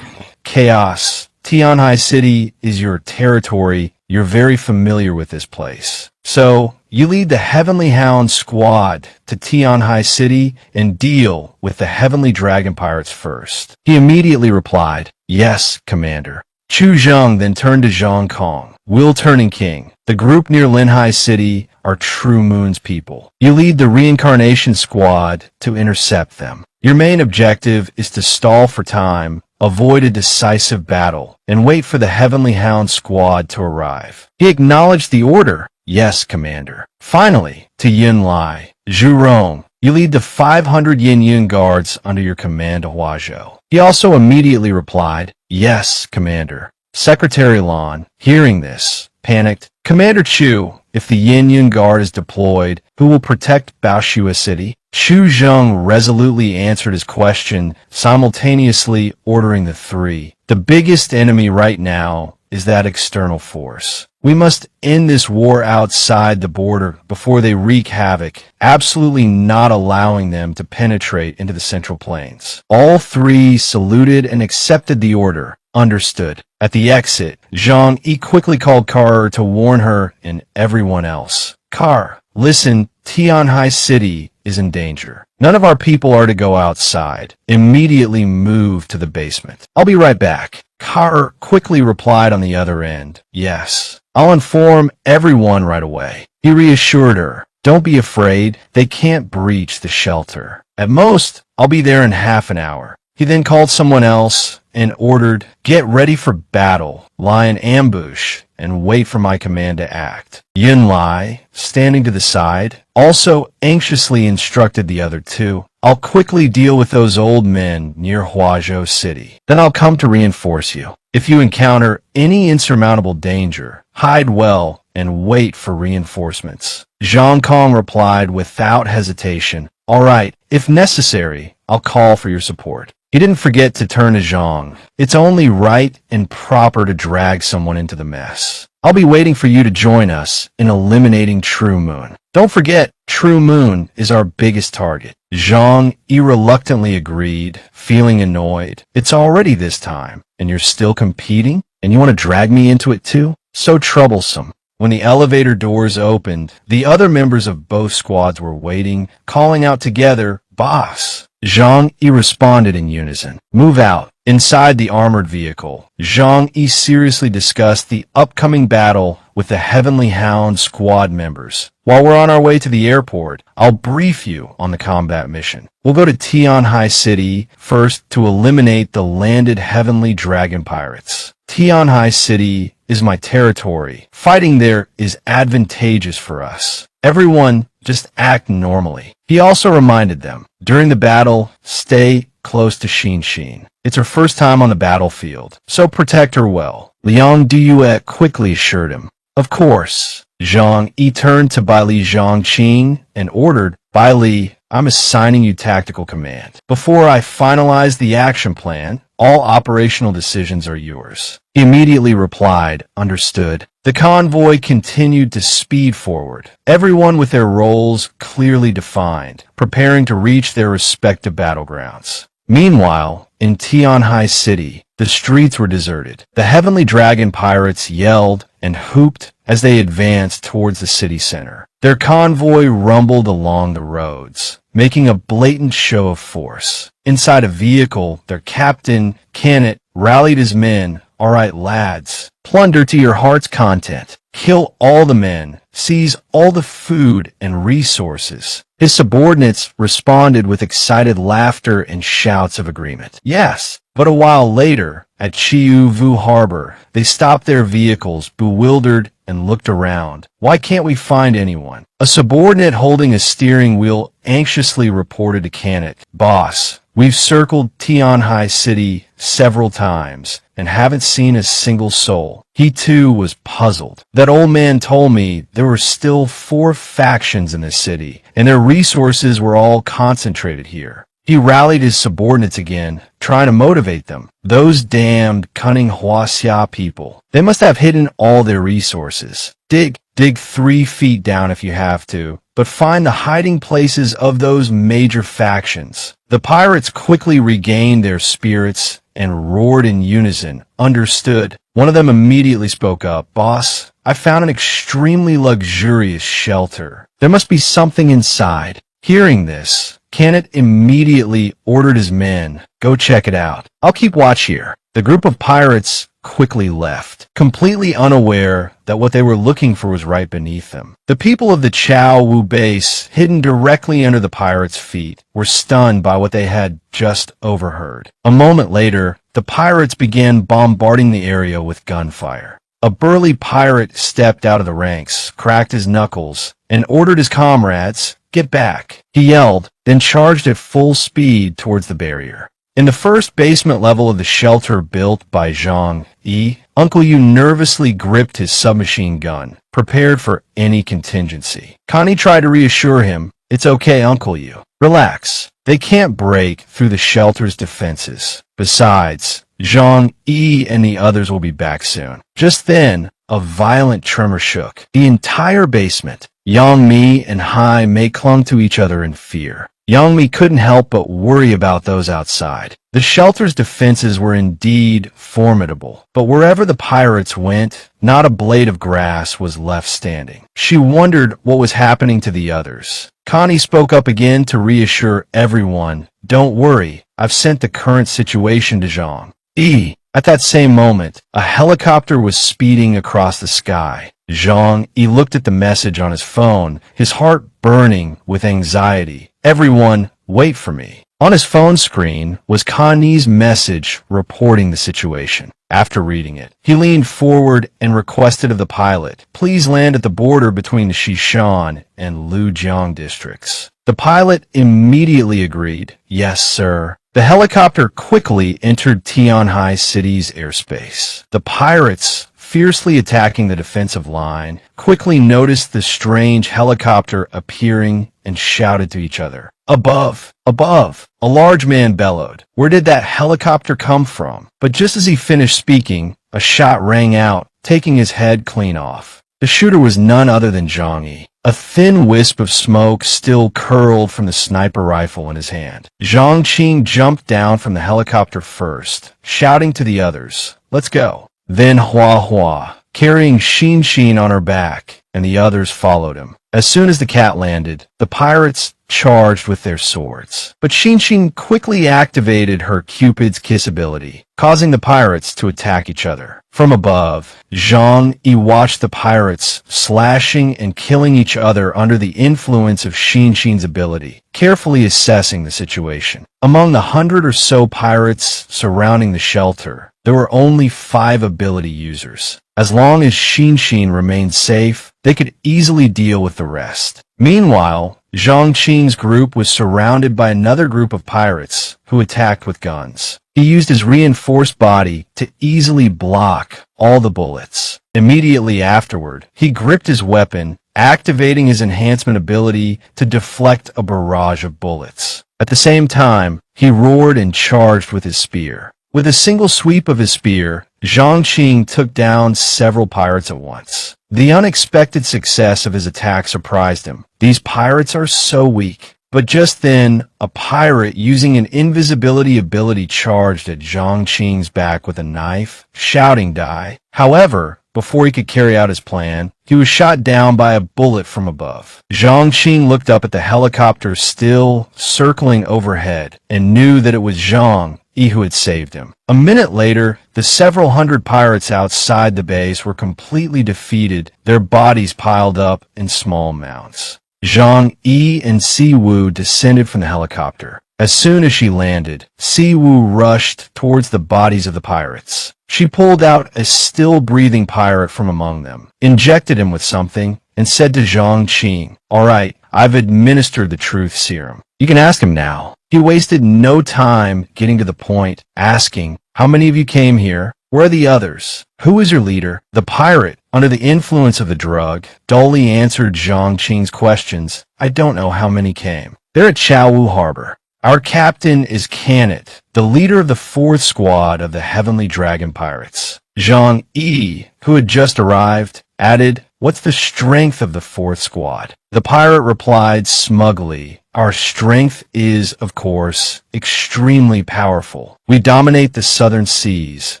Chaos, Tianhai City is your territory. You're very familiar with this place. So, you lead the Heavenly Hound squad to Tianhai City and deal with the Heavenly Dragon Pirates first. He immediately replied, "Yes, Commander." Chu Zheng then turned to Zhang Kong, Will Turning King. The group near Linhai City are True Moon's people. You lead the reincarnation squad to intercept them. Your main objective is to stall for time, avoid a decisive battle, and wait for the Heavenly Hound squad to arrive. He acknowledged the order. "Yes, Commander." Finally, to Yin Lai, Zhu Rong, you lead the 500 Yin Yun guards under your command, Huazhou. He also immediately replied, "Yes, Commander." Secretary Lan, hearing this, panicked. "Commander Chu, if the Yin Yun guard is deployed, who will protect Baoshua City?" Chu Zheng resolutely answered his question, simultaneously ordering the three. "The biggest enemy right now is that external force. We must end this war outside the border before they wreak havoc, absolutely not allowing them to penetrate into the Central Plains." All three saluted and accepted the order. Understood. At the exit, Zhang Yi quickly called Kar to warn her and everyone else. "Kar, listen, Tianhai City is in danger. None of our people are to go outside. Immediately move to the basement. I'll be right back." Kar quickly replied on the other end, "Yes, I'll inform everyone right away." He reassured her, "Don't be afraid, they can't breach the shelter. At most, I'll be there in half an hour." He then called someone else and ordered, "Get ready for battle, lie in ambush, and wait for my command to act." Yin Lai, standing to the side, also anxiously instructed the other two, "I'll quickly deal with those old men near Huazhou City. Then I'll come to reinforce you. If you encounter any insurmountable danger, hide well and wait for reinforcements." Zhang Kong replied without hesitation, "All right, if necessary, I'll call for your support." He didn't forget to turn to Zhang. "It's only right and proper to drag someone into the mess. I'll be waiting for you to join us in eliminating True Moon. Don't forget, True Moon is our biggest target." Zhang Yi reluctantly agreed, feeling annoyed. "It's already this time, and you're still competing? And you want to drag me into it too? So troublesome." When the elevator doors opened, the other members of both squads were waiting, calling out together, "Boss!" Zhang Yi responded in unison. "Move out." Inside the armored vehicle, Zhang Yi seriously discussed the upcoming battle with the Heavenly Hound squad members. "While we're on our way to the airport, I'll brief you on the combat mission. We'll go to Tianhai City first to eliminate the landed Heavenly Dragon Pirates. Tianhai City is my territory. Fighting there is advantageous for us. Everyone just act normally." He also reminded them, during the battle, stay close to Xin. It's her first time on the battlefield, so protect her well. Liang Duyue quickly assured him. "Of course." Zhang Yi turned to Bai Li Zhangqing and ordered, "Bai Li, I'm assigning you tactical command. Before I finalize the action plan, all operational decisions are yours." He immediately replied, "Understood." The convoy continued to speed forward, everyone with their roles clearly defined, preparing to reach their respective battlegrounds. Meanwhile, in Tianhai City, the streets were deserted. The Heavenly Dragon Pirates yelled and hooped as they advanced towards the city center. Their convoy rumbled along the roads, making a blatant show of force. Inside a vehicle, their captain, Kenneth, rallied his men. "All right, lads, plunder to your heart's content. Kill all the men. Seize all the food and resources." His subordinates responded with excited laughter and shouts of agreement. Yes, but a while later, at Chiuvu Harbor, they stopped their vehicles, bewildered, and looked around. "Why can't we find anyone?" A subordinate holding a steering wheel anxiously reported to Kenneth, "Boss, we've circled Tianhai City several times and haven't seen a single soul." He too was puzzled. "That old man told me there were still 4 factions in the city, and their resources were all concentrated here." He rallied his subordinates again, trying to motivate them. "Those damned cunning Huaxia people. They must have hidden all their resources. Dig 3 feet down if you have to, but find the hiding places of those major factions." The pirates quickly regained their spirits and roared in unison, "Understood." One of them immediately spoke up, "Boss, I found an extremely luxurious shelter. There must be something inside." Hearing this, Canet immediately ordered his men, "Go check it out. I'll keep watch here." The group of pirates quickly left, completely unaware that what they were looking for was right beneath them. The people of the Chow Wu base, hidden directly under the pirates' feet, were stunned by what they had just overheard. A moment later, the pirates began bombarding the area with gunfire. A burly pirate stepped out of the ranks, cracked his knuckles, and ordered his comrades, "Get back." He yelled, then charged at full speed towards the barrier. In the first basement level of the shelter built by Zhang Yi, Uncle Yu nervously gripped his submachine gun, prepared for any contingency. Connie tried to reassure him, "It's okay, Uncle Yu. Relax. They can't break through the shelter's defenses. Besides, Zhang Yi and the others will be back soon." Just then, a violent tremor shook the entire basement. Yang Mi and Hai Mei clung to each other in fear. Yang Mi couldn't help but worry about those outside. The shelter's defenses were indeed formidable, but wherever the pirates went, not a blade of grass was left standing. She wondered what was happening to the others. Connie spoke up again to reassure everyone, "Don't worry, I've sent the current situation to Zhang Yi." At that same moment, a helicopter was speeding across the sky. Zhang Yi looked at the message on his phone, his heart burning with anxiety. "Everyone, wait for me." On his phone screen was Connie's message reporting the situation. After reading it, he leaned forward and requested of the pilot, "Please land at the border between the Xishan and Lujiang districts." The pilot immediately agreed, "Yes, sir." The helicopter quickly entered Tianhai City's airspace. The pirates, fiercely attacking the defensive line, quickly noticed the strange helicopter appearing and shouted to each other, "Above! Above!" A large man bellowed, "Where did that helicopter come from?" But just as he finished speaking, a shot rang out, taking his head clean off. The shooter was none other than Zhang Yi. A thin wisp of smoke still curled from the sniper rifle in his hand. Zhang Qing jumped down from the helicopter first, shouting to the others, "Let's go." Then Hua Hua, carrying Xin Xin on her back, and the others followed him. As soon as the cat landed, the pirates charged with their swords. But Xin Xin quickly activated her Cupid's kiss ability, causing the pirates to attack each other. From above, Zhang Yi watched the pirates slashing and killing each other under the influence of Xin Xin's ability, carefully assessing the situation. Among the 100 or so pirates surrounding the shelter, there were only 5 ability users. As long as Xin Xin remained safe, they could easily deal with the rest. Meanwhile, Zhang Qing's group was surrounded by another group of pirates who attacked with guns. He used his reinforced body to easily block all the bullets. Immediately afterward, he gripped his weapon, activating his enhancement ability to deflect a barrage of bullets. At the same time, he roared and charged with his spear. With a single sweep of his spear, Zhang Qing took down several pirates at once. The unexpected success of his attack surprised him. These pirates are so weak. But just then, a pirate using an invisibility ability charged at Zhang Qing's back with a knife, shouting "Die!" However, before he could carry out his plan, he was shot down by a bullet from above. Zhang Qing looked up at the helicopter still circling overhead and knew that it was Zhang Yi who had saved him. A minute later, the several hundred pirates outside the base were completely defeated, their bodies piled up in small mounds. Zhang Yi and Si Wu descended from the helicopter. As soon as she landed, Si Wu rushed towards the bodies of the pirates. She pulled out a still-breathing pirate from among them, injected him with something, and said to Zhang Qing, "All right, I've administered the truth serum. You can ask him now." He wasted no time getting to the point, asking, "How many of you came here? Where are the others? Who is your leader?" The pirate, under the influence of the drug, dully answered Zhang Qing's questions. "I don't know how many came. They're at Chaowu Harbor. Our captain is Canet, the leader of the 4th squad of the Heavenly Dragon Pirates." Zhang Yi, who had just arrived, added, "What's the strength of the 4th squad?" The pirate replied smugly, Our strength is, of course, extremely powerful. We dominate the southern seas,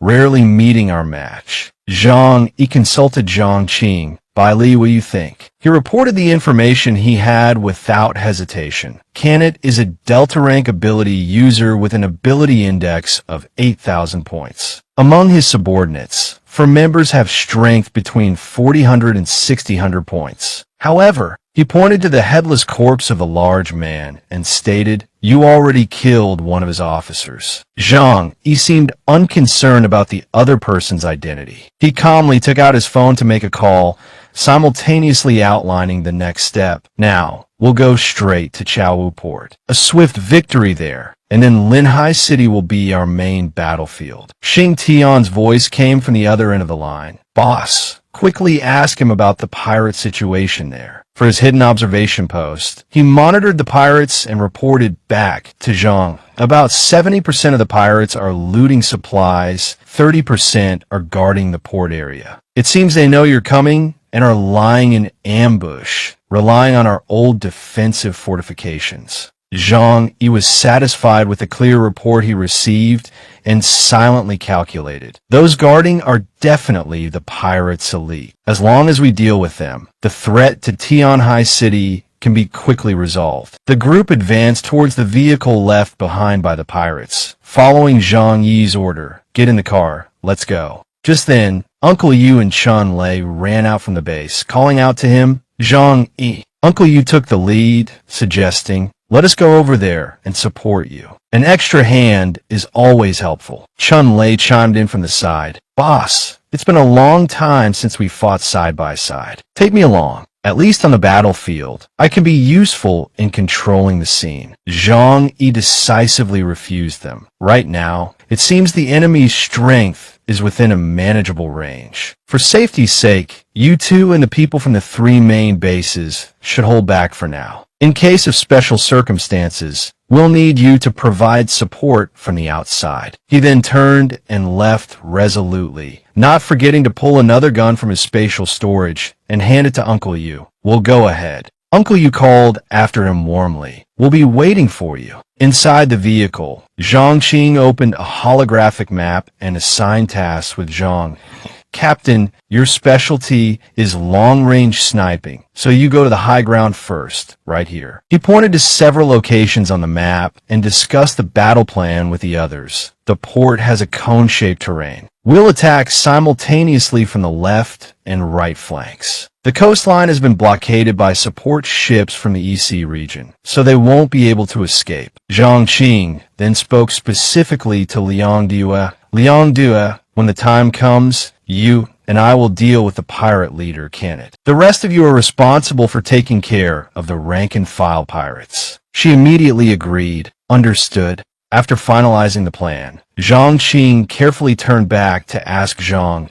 rarely meeting our match. Zhang Yi consulted Zhang Qing. Bai Li, what do you think? He reported the information he had without hesitation. Canet is a Delta rank ability user with an ability index of 8,000 points. Among his subordinates, for members have strength between 4,000 and 6,000 points. However, he pointed to the headless corpse of a large man and stated, "You already killed one of his officers." Zhang Yi seemed unconcerned about the other person's identity. He calmly took out his phone to make a call, simultaneously outlining the next step. "Now, we'll go straight to Chaowu Port. A swift victory there, and then Linhai City will be our main battlefield." Xing Tian's voice came from the other end of the line. "Boss, quickly ask him about the pirate situation there." For his hidden observation post, he monitored the pirates and reported back to Zhang. About 70% of the pirates are looting supplies, 30% are guarding the port area. It seems they know you're coming and are lying in ambush, relying on our old defensive fortifications. Zhang Yi was satisfied with the clear report he received and silently calculated. Those guarding are definitely the pirates' elite. As long as we deal with them, the threat to Tianhai City can be quickly resolved. The group advanced towards the vehicle left behind by the pirates, following Zhang Yi's order. "Get in the car, let's go." Just then, Uncle Yu and Chun Lei ran out from the base, calling out to him, "Zhang Yi." Uncle Yu took the lead, suggesting, "Let us go over there and support you. An extra hand is always helpful." Chun Lei chimed in from the side, "Boss, it's been a long time since we fought side by side. Take me along. At least on the battlefield, I can be useful in controlling the scene." Zhang Yi decisively refused them. Right now, it seems the enemy's strength is within a manageable range. For safety's sake, you two and the people from the three main bases should hold back for now. In case of special circumstances, we'll need you to provide support from the outside. He then turned and left resolutely, not forgetting to pull another gun from his spatial storage and hand it to Uncle Yu. "We'll go ahead." Uncle Yu called after him warmly, "We'll be waiting for you." Inside the vehicle, Zhang Qing opened a holographic map and assigned tasks with Zhang. "Captain, your specialty is long-range sniping, so you go to the high ground first, right here." He pointed to several locations on the map and discussed the battle plan with the others. "The port has a cone-shaped terrain. We'll attack simultaneously from the left and right flanks. The coastline has been blockaded by support ships from the EC region, so they won't be able to escape." Zhang Qing then spoke specifically to Liang Due. "Liang Due, when the time comes, you and I will deal with the pirate leader, Canet. The rest of you are responsible for taking care of the rank-and-file pirates." She immediately agreed. "Understood." After finalizing the plan, Zhang Qing carefully turned back to ask Zhang,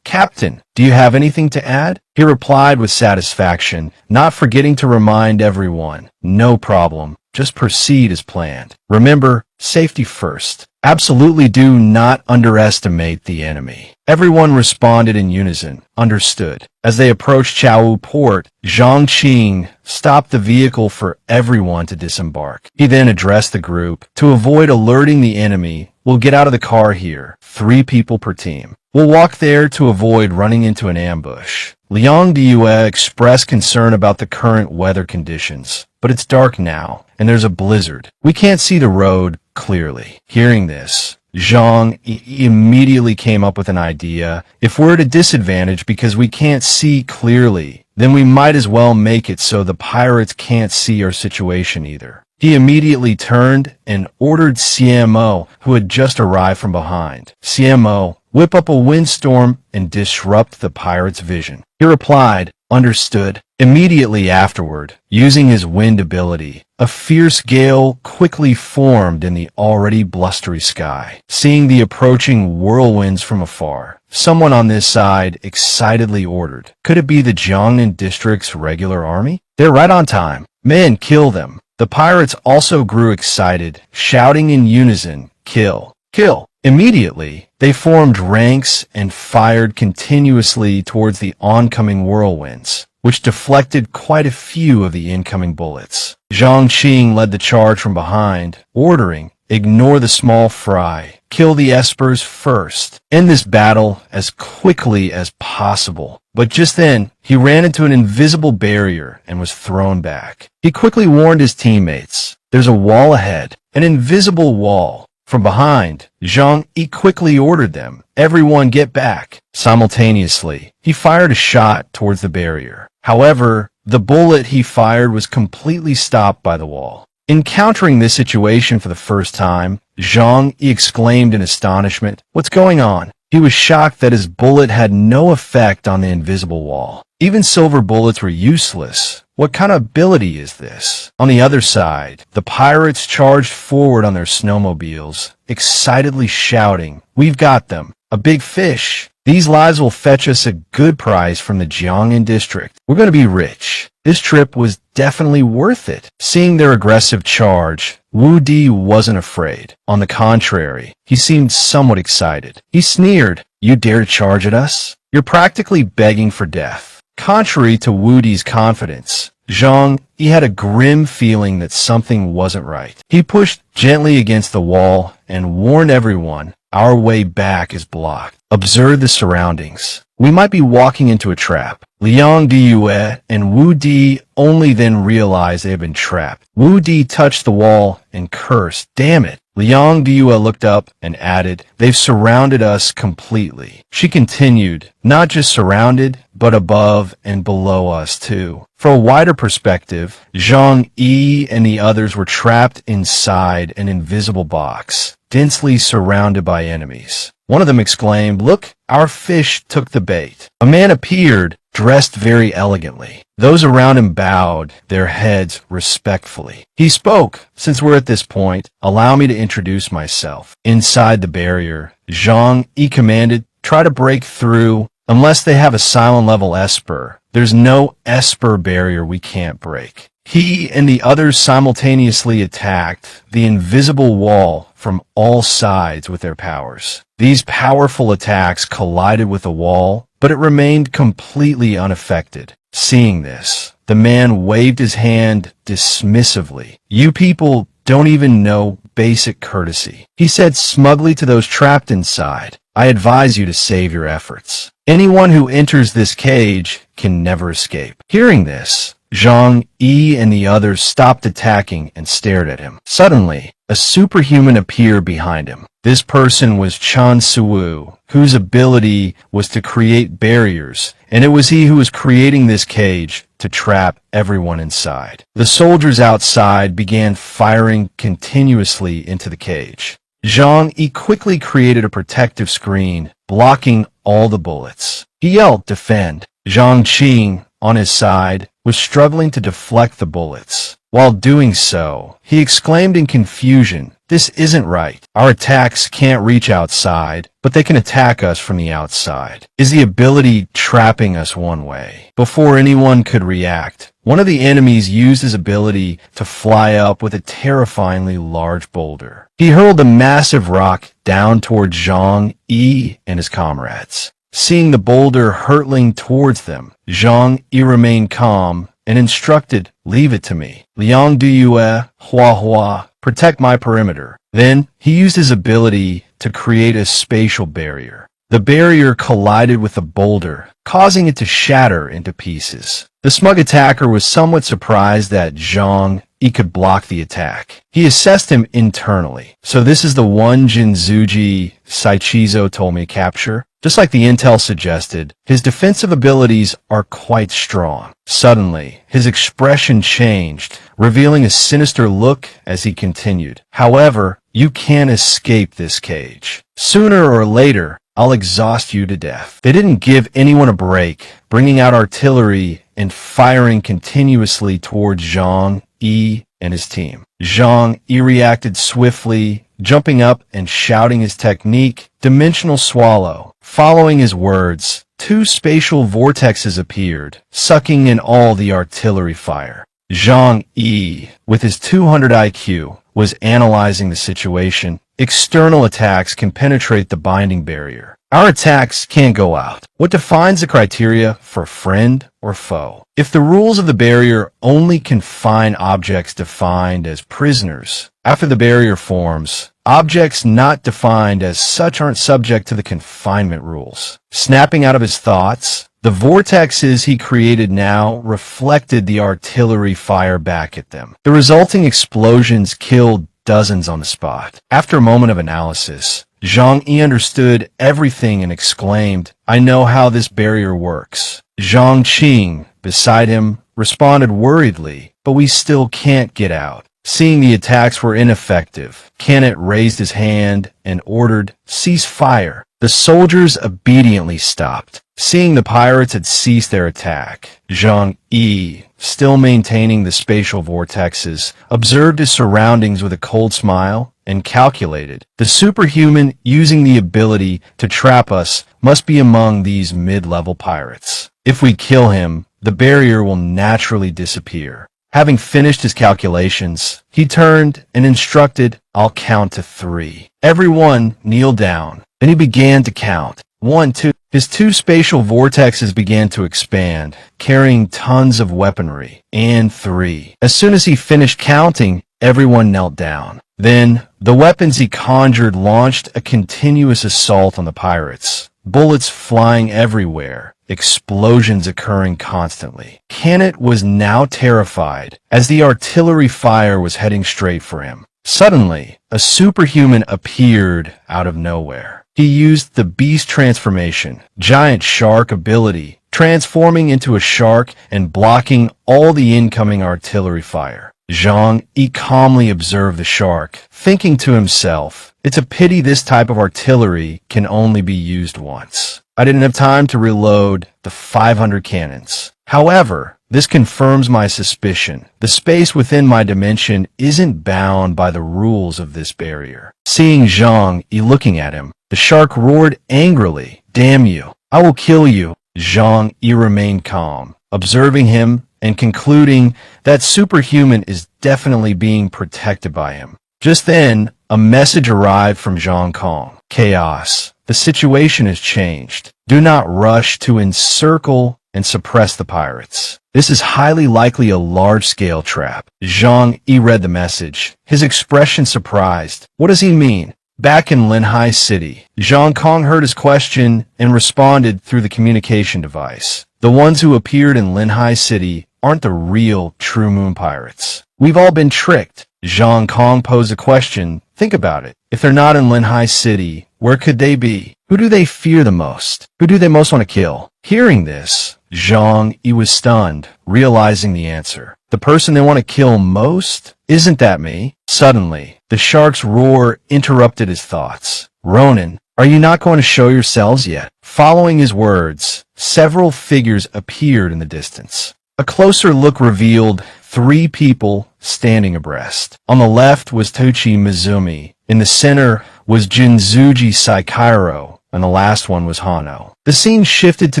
"Captain, do you have anything to add?" He replied with satisfaction, not forgetting to remind everyone, "No problem. Just proceed as planned. Remember, safety first. Absolutely do not underestimate the enemy." Everyone responded in unison. "Understood." As they approached Chaowu Port, Zhang Qing stopped the vehicle for everyone to disembark. He then addressed the group. "To avoid alerting the enemy, we'll get out of the car here, 3 people per team. We'll walk there to avoid running into an ambush." Liang Due expressed concern about the current weather conditions, but it's dark now, and there's a blizzard. We can't see the road clearly. Hearing this, Zhang immediately came up with an idea. "If we're at a disadvantage because we can't see clearly, then we might as well make it so the pirates can't see our situation either." He immediately turned and ordered CMO, who had just arrived from behind. "CMO, whip up a windstorm and disrupt the pirates' vision." He replied, "Understood." Immediately afterward, using his wind ability, a fierce gale quickly formed in the already blustery sky. Seeing the approaching whirlwinds from afar, someone on this side excitedly ordered, "Could it be the Jiangnan district's regular army? They're right on time. Men, kill them." The pirates also grew excited, shouting in unison, "Kill! Kill!" Immediately, they formed ranks and fired continuously towards the oncoming whirlwinds. which deflected quite a few of the incoming bullets. Zhang Yi led the charge from behind, ordering, "Ignore the small fry. Kill the espers first. End this battle as quickly as possible." But just then, he ran into an invisible barrier and was thrown back. He quickly warned his teammates, "There's a wall ahead, an invisible wall." From behind, Zhang Yi quickly ordered them, "Everyone get back." Simultaneously, he fired a shot towards the barrier. However, the bullet he fired was completely stopped by the wall. Encountering this situation for the first time, Zhang Yi exclaimed in astonishment, "What's going on?" He was shocked that his bullet had no effect on the invisible wall. Even silver bullets were useless. What kind of ability is this? On the other side, the pirates charged forward on their snowmobiles, excitedly shouting, "We've got them! A big fish! These lives will fetch us a good price from the Jiangnan district. We're going to be rich." This trip was definitely worth it. Seeing their aggressive charge, Wu Di wasn't afraid. On the contrary, he seemed somewhat excited. He sneered, "You dare to charge at us? You're practically begging for death." Contrary to Wu Di's confidence, Zhang Yi had a grim feeling that something wasn't right. He pushed gently against the wall and warned everyone, "Our way back is blocked. Observe the surroundings. We might be walking into a trap." Liang Diyue and Wu Di only then realized they had been trapped. Wu Di touched the wall and cursed, "Damn it." Liang Diyue looked up and added, "They've surrounded us completely." She continued, "Not just surrounded, but above and below us too." From a wider perspective, Zhang Yi and the others were trapped inside an invisible box, densely surrounded by enemies. One of them exclaimed, "Look, our fish took the bait." A man appeared, dressed very elegantly. Those around him bowed their heads respectfully. He spoke, "Since we're at this point, allow me to introduce myself." Inside the barrier, Zhang Yi commanded, "Try to break through. Unless they have a silent level esper, there's no esper barrier we can't break." He and the others simultaneously attacked the invisible wall from all sides with their powers. These powerful attacks collided with the wall, but it remained completely unaffected. Seeing this, the man waved his hand dismissively. "You people don't even know basic courtesy," he said smugly to those trapped inside. "I advise you to save your efforts. Anyone who enters this cage can never escape." Hearing this, Zhang Yi and the others stopped attacking and stared at him. Suddenly, a superhuman appeared behind him. This person was Chan Suwu, whose ability was to create barriers, and it was he who was creating this cage to trap everyone inside. The soldiers outside began firing continuously into the cage. Zhang Yi quickly created a protective screen, blocking all the bullets. He yelled, "Defend!" Zhang Yi, on his side, was struggling to deflect the bullets. While doing so, he exclaimed in confusion, "This isn't right. Our attacks can't reach outside, but they can attack us from the outside. Is the ability trapping us one way?" Before anyone could react, one of the enemies used his ability to fly up with a terrifyingly large boulder. He hurled a massive rock down toward Zhang Yi and his comrades. Seeing the boulder hurtling towards them, Zhang Yi remained calm and instructed, "Leave it to me. Liang Diyue, Hua, protect my perimeter." Then, he used his ability to create a spatial barrier. The barrier collided with the boulder, causing it to shatter into pieces. The smug attacker was somewhat surprised that Zhang Yi could block the attack. He assessed him internally. "So this is the one Jinzuji Saichizo told me to capture?" Just like the intel suggested, his defensive abilities are quite strong. Suddenly, his expression changed, revealing a sinister look as he continued. "However, you can't escape this cage. Sooner or later, I'll exhaust you to death." They didn't give anyone a break, bringing out artillery and firing continuously towards Zhang Yi and his team. Zhang Yi reacted swiftly, jumping up and shouting his technique, Dimensional Swallow. Following his words, two spatial vortexes appeared, sucking in all the artillery fire. Zhang Yi, with his 200 IQ, was analyzing the situation. External attacks can penetrate the binding barrier. Our attacks can't go out. What defines the criteria for friend or foe? If the rules of the barrier only confine objects defined as prisoners, after the barrier forms, objects not defined as such aren't subject to the confinement rules. Snapping out of his thoughts, the vortexes he created now reflected the artillery fire back at them. The resulting explosions killed dozens on the spot. After a moment of analysis, Zhang Yi understood everything and exclaimed, "I know how this barrier works." Zhang Qing, beside him, responded worriedly, "But we still can't get out." Seeing the attacks were ineffective, Canet raised his hand and ordered, "Cease fire." The soldiers obediently stopped. Seeing the pirates had ceased their attack, Zhang Yi, still maintaining the spatial vortexes, observed his surroundings with a cold smile and calculated. The superhuman using the ability to trap us must be among these mid-level pirates. If we kill him, the barrier will naturally disappear. Having finished his calculations, he turned and instructed, "I'll count to 3. Everyone kneel down." Then he began to count. 1, 2. His 2 spatial vortexes began to expand, carrying tons of weaponry. And 3. As soon as he finished counting, everyone knelt down. Then, the weapons he conjured launched a continuous assault on the pirates. Bullets flying everywhere, explosions occurring constantly. Canet was now terrified, as the artillery fire was heading straight for him. Suddenly, a superhuman appeared out of nowhere. He used the beast transformation, giant shark ability, transforming into a shark and blocking all the incoming artillery fire. Zhang Yi calmly observed the shark, thinking to himself, "It's a pity this type of artillery can only be used once. I didn't have time to reload the 500 cannons." However, this confirms my suspicion. The space within my dimension isn't bound by the rules of this barrier. Seeing Zhang Yi looking at him, the shark roared angrily, "Damn you! I will kill you!" Zhang Yi remained calm, observing him and concluding that superhuman is definitely being protected by him. Just then, a message arrived from Zhang Kong. "Chaos. The situation has changed. Do not rush to encircle and suppress the pirates. This is highly likely a large-scale trap." Zhang Yi read the message, his expression surprised. What does he mean? Back in Linhai City, Zhang Kong heard his question and responded through the communication device. The ones who appeared in Linhai City aren't the real True Moon pirates. We've all been tricked. Zhang Kong posed a question. Think about it. If they're not in Linhai City, where could they be? Who do they fear the most? Who do they most want to kill? Hearing this, Zhang Yi was stunned, realizing the answer. The person they want to kill most? Isn't that me? Suddenly, the shark's roar interrupted his thoughts. "Ronin, are you not going to show yourselves yet?" Following his words, several figures appeared in the distance. A closer look revealed 3 people standing abreast. On the left was Tochi Mizumi. In the center was Jinzuji Saikairo, and the last one was Hano. The scene shifted to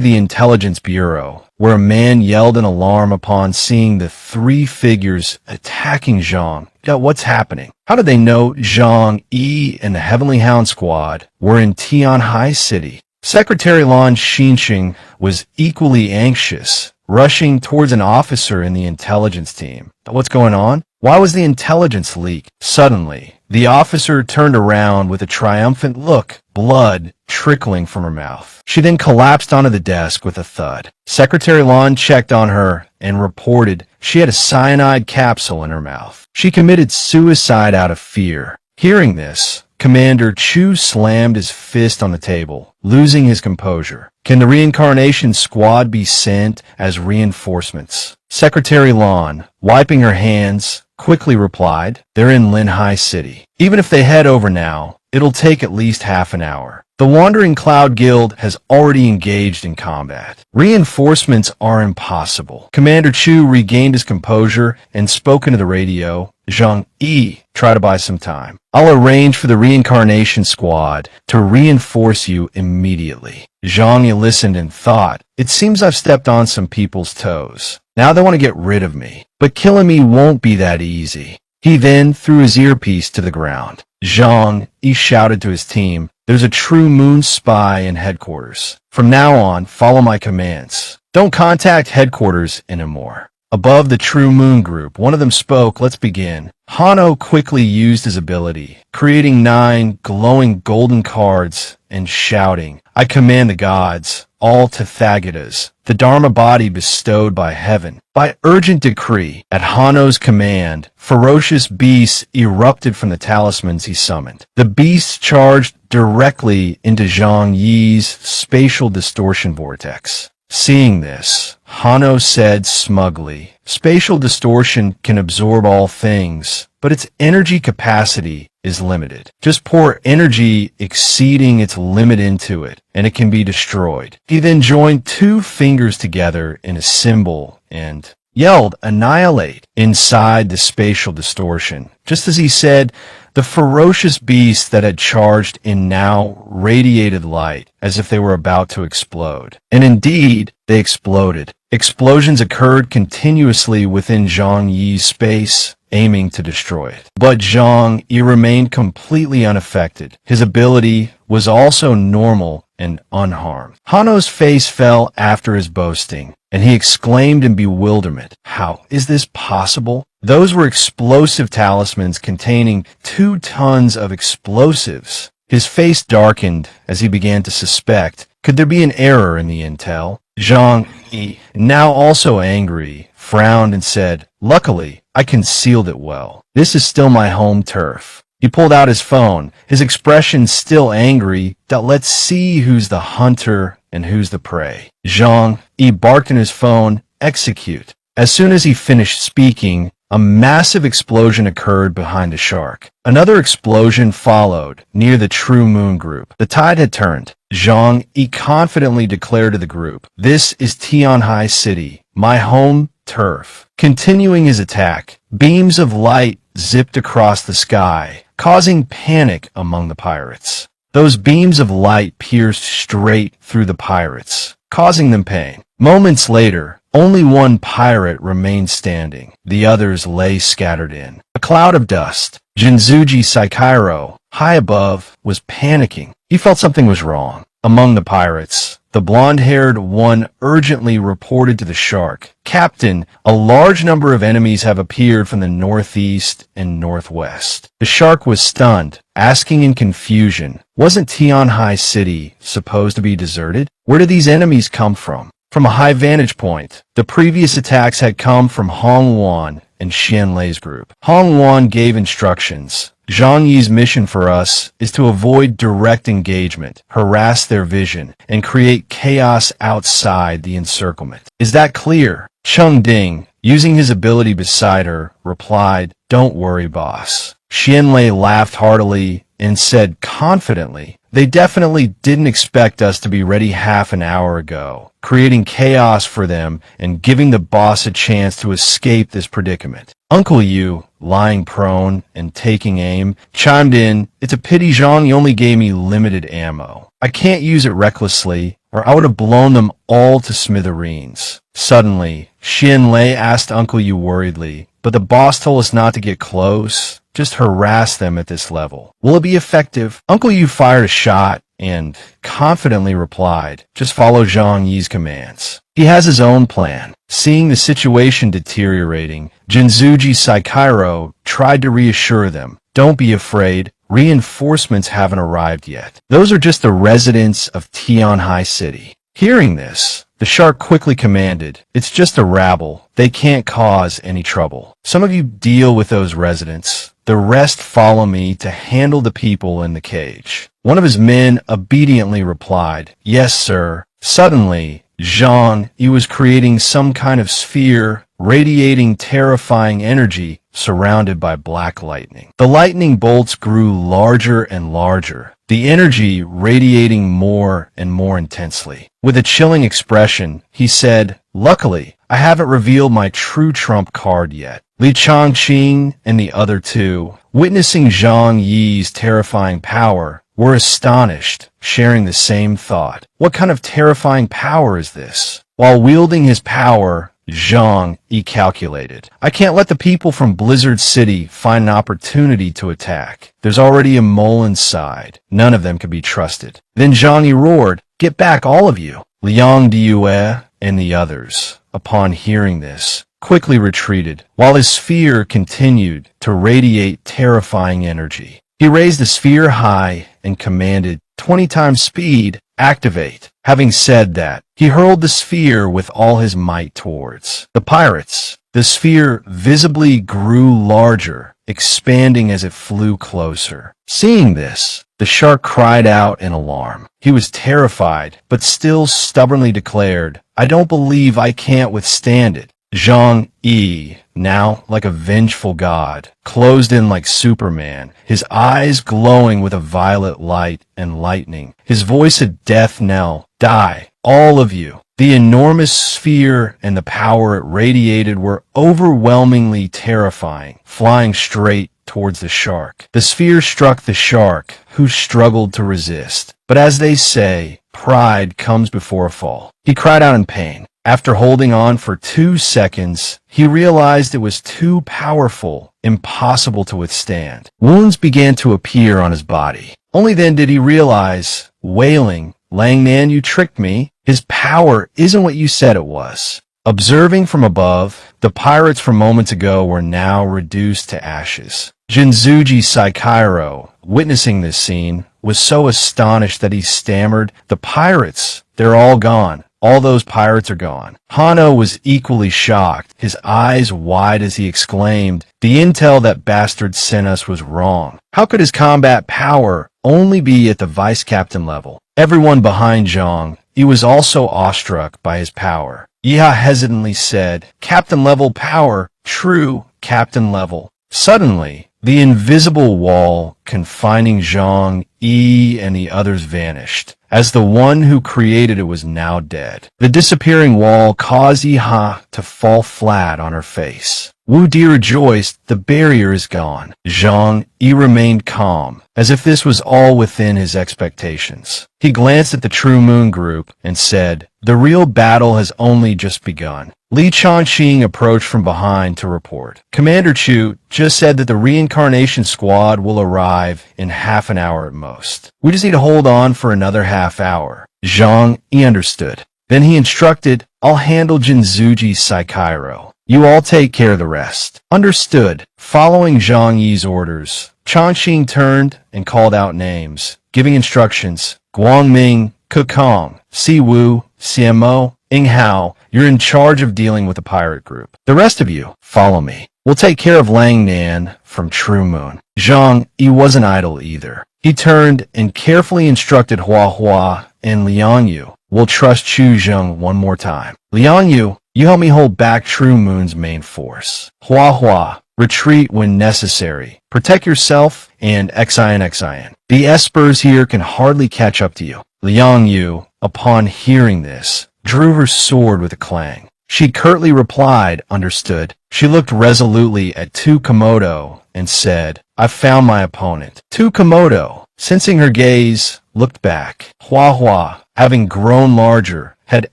the Intelligence Bureau, where a man yelled in alarm upon seeing the 3 figures attacking Zhang. What's happening? How did they know Zhang Yi and the Heavenly Hound Squad were in Tianhai City? Secretary Lan Xinxing was equally anxious, rushing towards an officer in the intelligence team. What's going on? Why was the intelligence leak? Suddenly, the officer turned around with a triumphant look, blood trickling from her mouth. She then collapsed onto the desk with a thud. Secretary Lan checked on her and reported she had a cyanide capsule in her mouth. She committed suicide out of fear. Hearing this, Commander Chu slammed his fist on the table, losing his composure. "Can the reincarnation squad be sent as reinforcements?" Secretary Lan, wiping her hands, quickly replied, "They're in Linhai City. Even if they head over now, it'll take at least half an hour. The Wandering Cloud Guild has already engaged in combat. Reinforcements are impossible." Commander Chu regained his composure and spoke into the radio. "Zhang Yi, try to buy some time. I'll arrange for the reincarnation squad to reinforce you immediately." Zhang Yi listened and thought, "It seems I've stepped on some people's toes. Now they want to get rid of me. But killing me won't be that easy." He then threw his earpiece to the ground. Zhang Yi shouted to his team, "There's a true moon spy in headquarters. From now on, follow my commands. Don't contact headquarters anymore." Above the True Moon group, one of them spoke, "Let's begin." Hano quickly used his ability, creating 9 glowing golden cards and shouting, "I command the gods, all Tathagatas, the Dharma body bestowed by heaven. By urgent decree, at Hano's command, ferocious beasts erupted from the talismans he summoned. The beasts charged directly into Zhang Yi's spatial distortion vortex. Seeing this, Hano said smugly, "Spatial distortion can absorb all things, but its energy capacity is limited. Just pour energy exceeding its limit into it, and it can be destroyed." He then joined 2 fingers together in a symbol and yelled, "Annihilate," inside the spatial distortion. Just as he said, the ferocious beasts that had charged in now radiated light as if they were about to explode. And indeed, they exploded. Explosions occurred continuously within Zhang Yi's space, aiming to destroy it. But Zhang Yi remained completely unaffected. His ability was also normal and unharmed. Hano's face fell after his boasting, and he exclaimed in bewilderment, "How is this possible?" Those were explosive talismans containing 2 tons of explosives. His face darkened as he began to suspect, could there be an error in the intel? Zhang Yi, now also angry, frowned and said, "Luckily, I concealed it well. This is still my home turf." He pulled out his phone, his expression still angry. "Let's see who's the hunter and who's the prey." Zhang Yi barked in his phone, "Execute." As soon as he finished speaking, a massive explosion occurred behind the shark. Another explosion followed, near the True Moon group. The tide had turned. Zhang Yi confidently declared to the group, "This is Tianhai City, my home turf." Continuing his attack, beams of light zipped across the sky, causing panic among the pirates. Those beams of light pierced straight through the pirates, causing them pain. Moments later, only one pirate remained standing. The others lay scattered in a cloud of dust. Jinzuji Saikairo, high above, was panicking. He felt something was wrong. Among the pirates, the blonde-haired one urgently reported to the shark, "Captain, a large number of enemies have appeared from the northeast and northwest." The shark was stunned, asking in confusion, wasn't Tianhai City supposed to be deserted? Where did these enemies come from? From a high vantage point, the previous attacks had come from Hong Wan and Xian Lei's group. Hong Wan gave instructions. Zhang Yi's mission for us is to avoid direct engagement, harass their vision, and create chaos outside the encirclement. Is that clear? Cheng Ding, using his ability beside her, replied, "Don't worry, boss." Xian Lei laughed heartily and said confidently, "They definitely didn't expect us to be ready half an hour ago, creating chaos for them and giving the boss a chance to escape this predicament." Uncle Yu, lying prone and taking aim, chimed in, "It's a pity Zhang Yi only gave me limited ammo. I can't use it recklessly, or I would have blown them all to smithereens." Suddenly, Xian Lei asked Uncle Yu worriedly, "But the boss told us not to get close. Just harass them at this level. Will it be effective?" Uncle Yu fired a shot and confidently replied, "Just follow Zhang Yi's commands. He has his own plan." Seeing the situation deteriorating, Jinzuji Saikairo tried to reassure them, "Don't be afraid. Reinforcements haven't arrived yet. Those are just the residents of Tianhai City." Hearing this, the shark quickly commanded, "It's just a rabble. They can't cause any trouble. Some of you deal with those residents. The rest follow me to handle the people in the cage." One of his men obediently replied, "Yes, sir." Suddenly, Zhang Yi was creating some kind of sphere, radiating terrifying energy, surrounded by black lightning. The lightning bolts grew larger and larger, the energy radiating more and more intensely. With a chilling expression, he said, "Luckily, I haven't revealed my true trump card yet." Li Changqing and the other 2, witnessing Zhang Yi's terrifying power, were astonished, sharing the same thought. What kind of terrifying power is this? While wielding his power, Zhang Yi calculated. I can't let the people from Blizzard City find an opportunity to attack. There's already a mole inside. None of them can be trusted. Then Zhang Yi roared, "Get back, all of you!" Liang Diyue and the others, upon hearing this, quickly retreated, while his sphere continued to radiate terrifying energy. He raised the sphere high and commanded, 20 times speed, activate. Having said that, he hurled the sphere with all his might towards the pirates. The sphere visibly grew larger, expanding as it flew closer. Seeing this, the shark cried out in alarm. He was terrified, but still stubbornly declared, "I don't believe I can't withstand it." Zhang Yi, now like a vengeful god, closed in like Superman, his eyes glowing with a violet light and lightning, his voice a death knell. "Die, all of you." The enormous sphere and the power it radiated were overwhelmingly terrifying, flying straight towards the shark. The sphere struck the shark, who struggled to resist. But as they say, pride comes before a fall. He cried out in pain. After holding on for 2 seconds, he realized it was too powerful, impossible to withstand. Wounds began to appear on his body. Only then did he realize, wailing, "Lang Man, you tricked me. His power isn't what you said it was." Observing from above, the pirates from moments ago were now reduced to ashes. Jinzuji Saikairo, witnessing this scene, was so astonished that he stammered, "The pirates, they're all gone. All those pirates are gone." Hano was equally shocked, his eyes wide as he exclaimed, "The intel that bastard sent us was wrong. How could his combat power only be at the vice captain level?" Everyone behind Zhang Yi was also awestruck by his power. Yiha hesitantly said, "Captain level power, true captain level." Suddenly, the invisible wall confining Zhang Yi and the others vanished, as the one who created it was now dead. The disappearing wall caused Yiha to fall flat on her face. Wu Di rejoiced, "The barrier is gone." Zhang Yi remained calm, as if this was all within his expectations. He glanced at the True Moon group and said, "The real battle has only just begun." Li Changqing approached from behind to report. "Commander Chu just said that the reincarnation squad will arrive in half an hour at most. We just need to hold on for another half hour." Zhang Yi understood. Then he instructed, "I'll handle Jinzuji Saikairo. You all take care of the rest." Understood. Following Zhang Yi's orders, Changqing turned and called out names, giving instructions. Guangming, Kekong, Siwu, CMO, Inghao, you're in charge of dealing with the pirate group. The rest of you, follow me. We'll take care of Lang Nan from True Moon. Zhang Yi wasn't idle either. He turned and carefully instructed Hua Hua and Liang Yu. "We'll trust Chu Zheng one more time. Liang Yu, you help me hold back True Moon's main force. Hua Hua, retreat when necessary. Protect yourself and XIN. The espers here can hardly catch up to you." Liang Yu, upon hearing this, drew her sword with a clang. She curtly replied, "Understood." She looked resolutely at Tukamoto and said, "I've found my opponent." Tukamoto, sensing her gaze, looked back. Hua Hua, having grown larger, had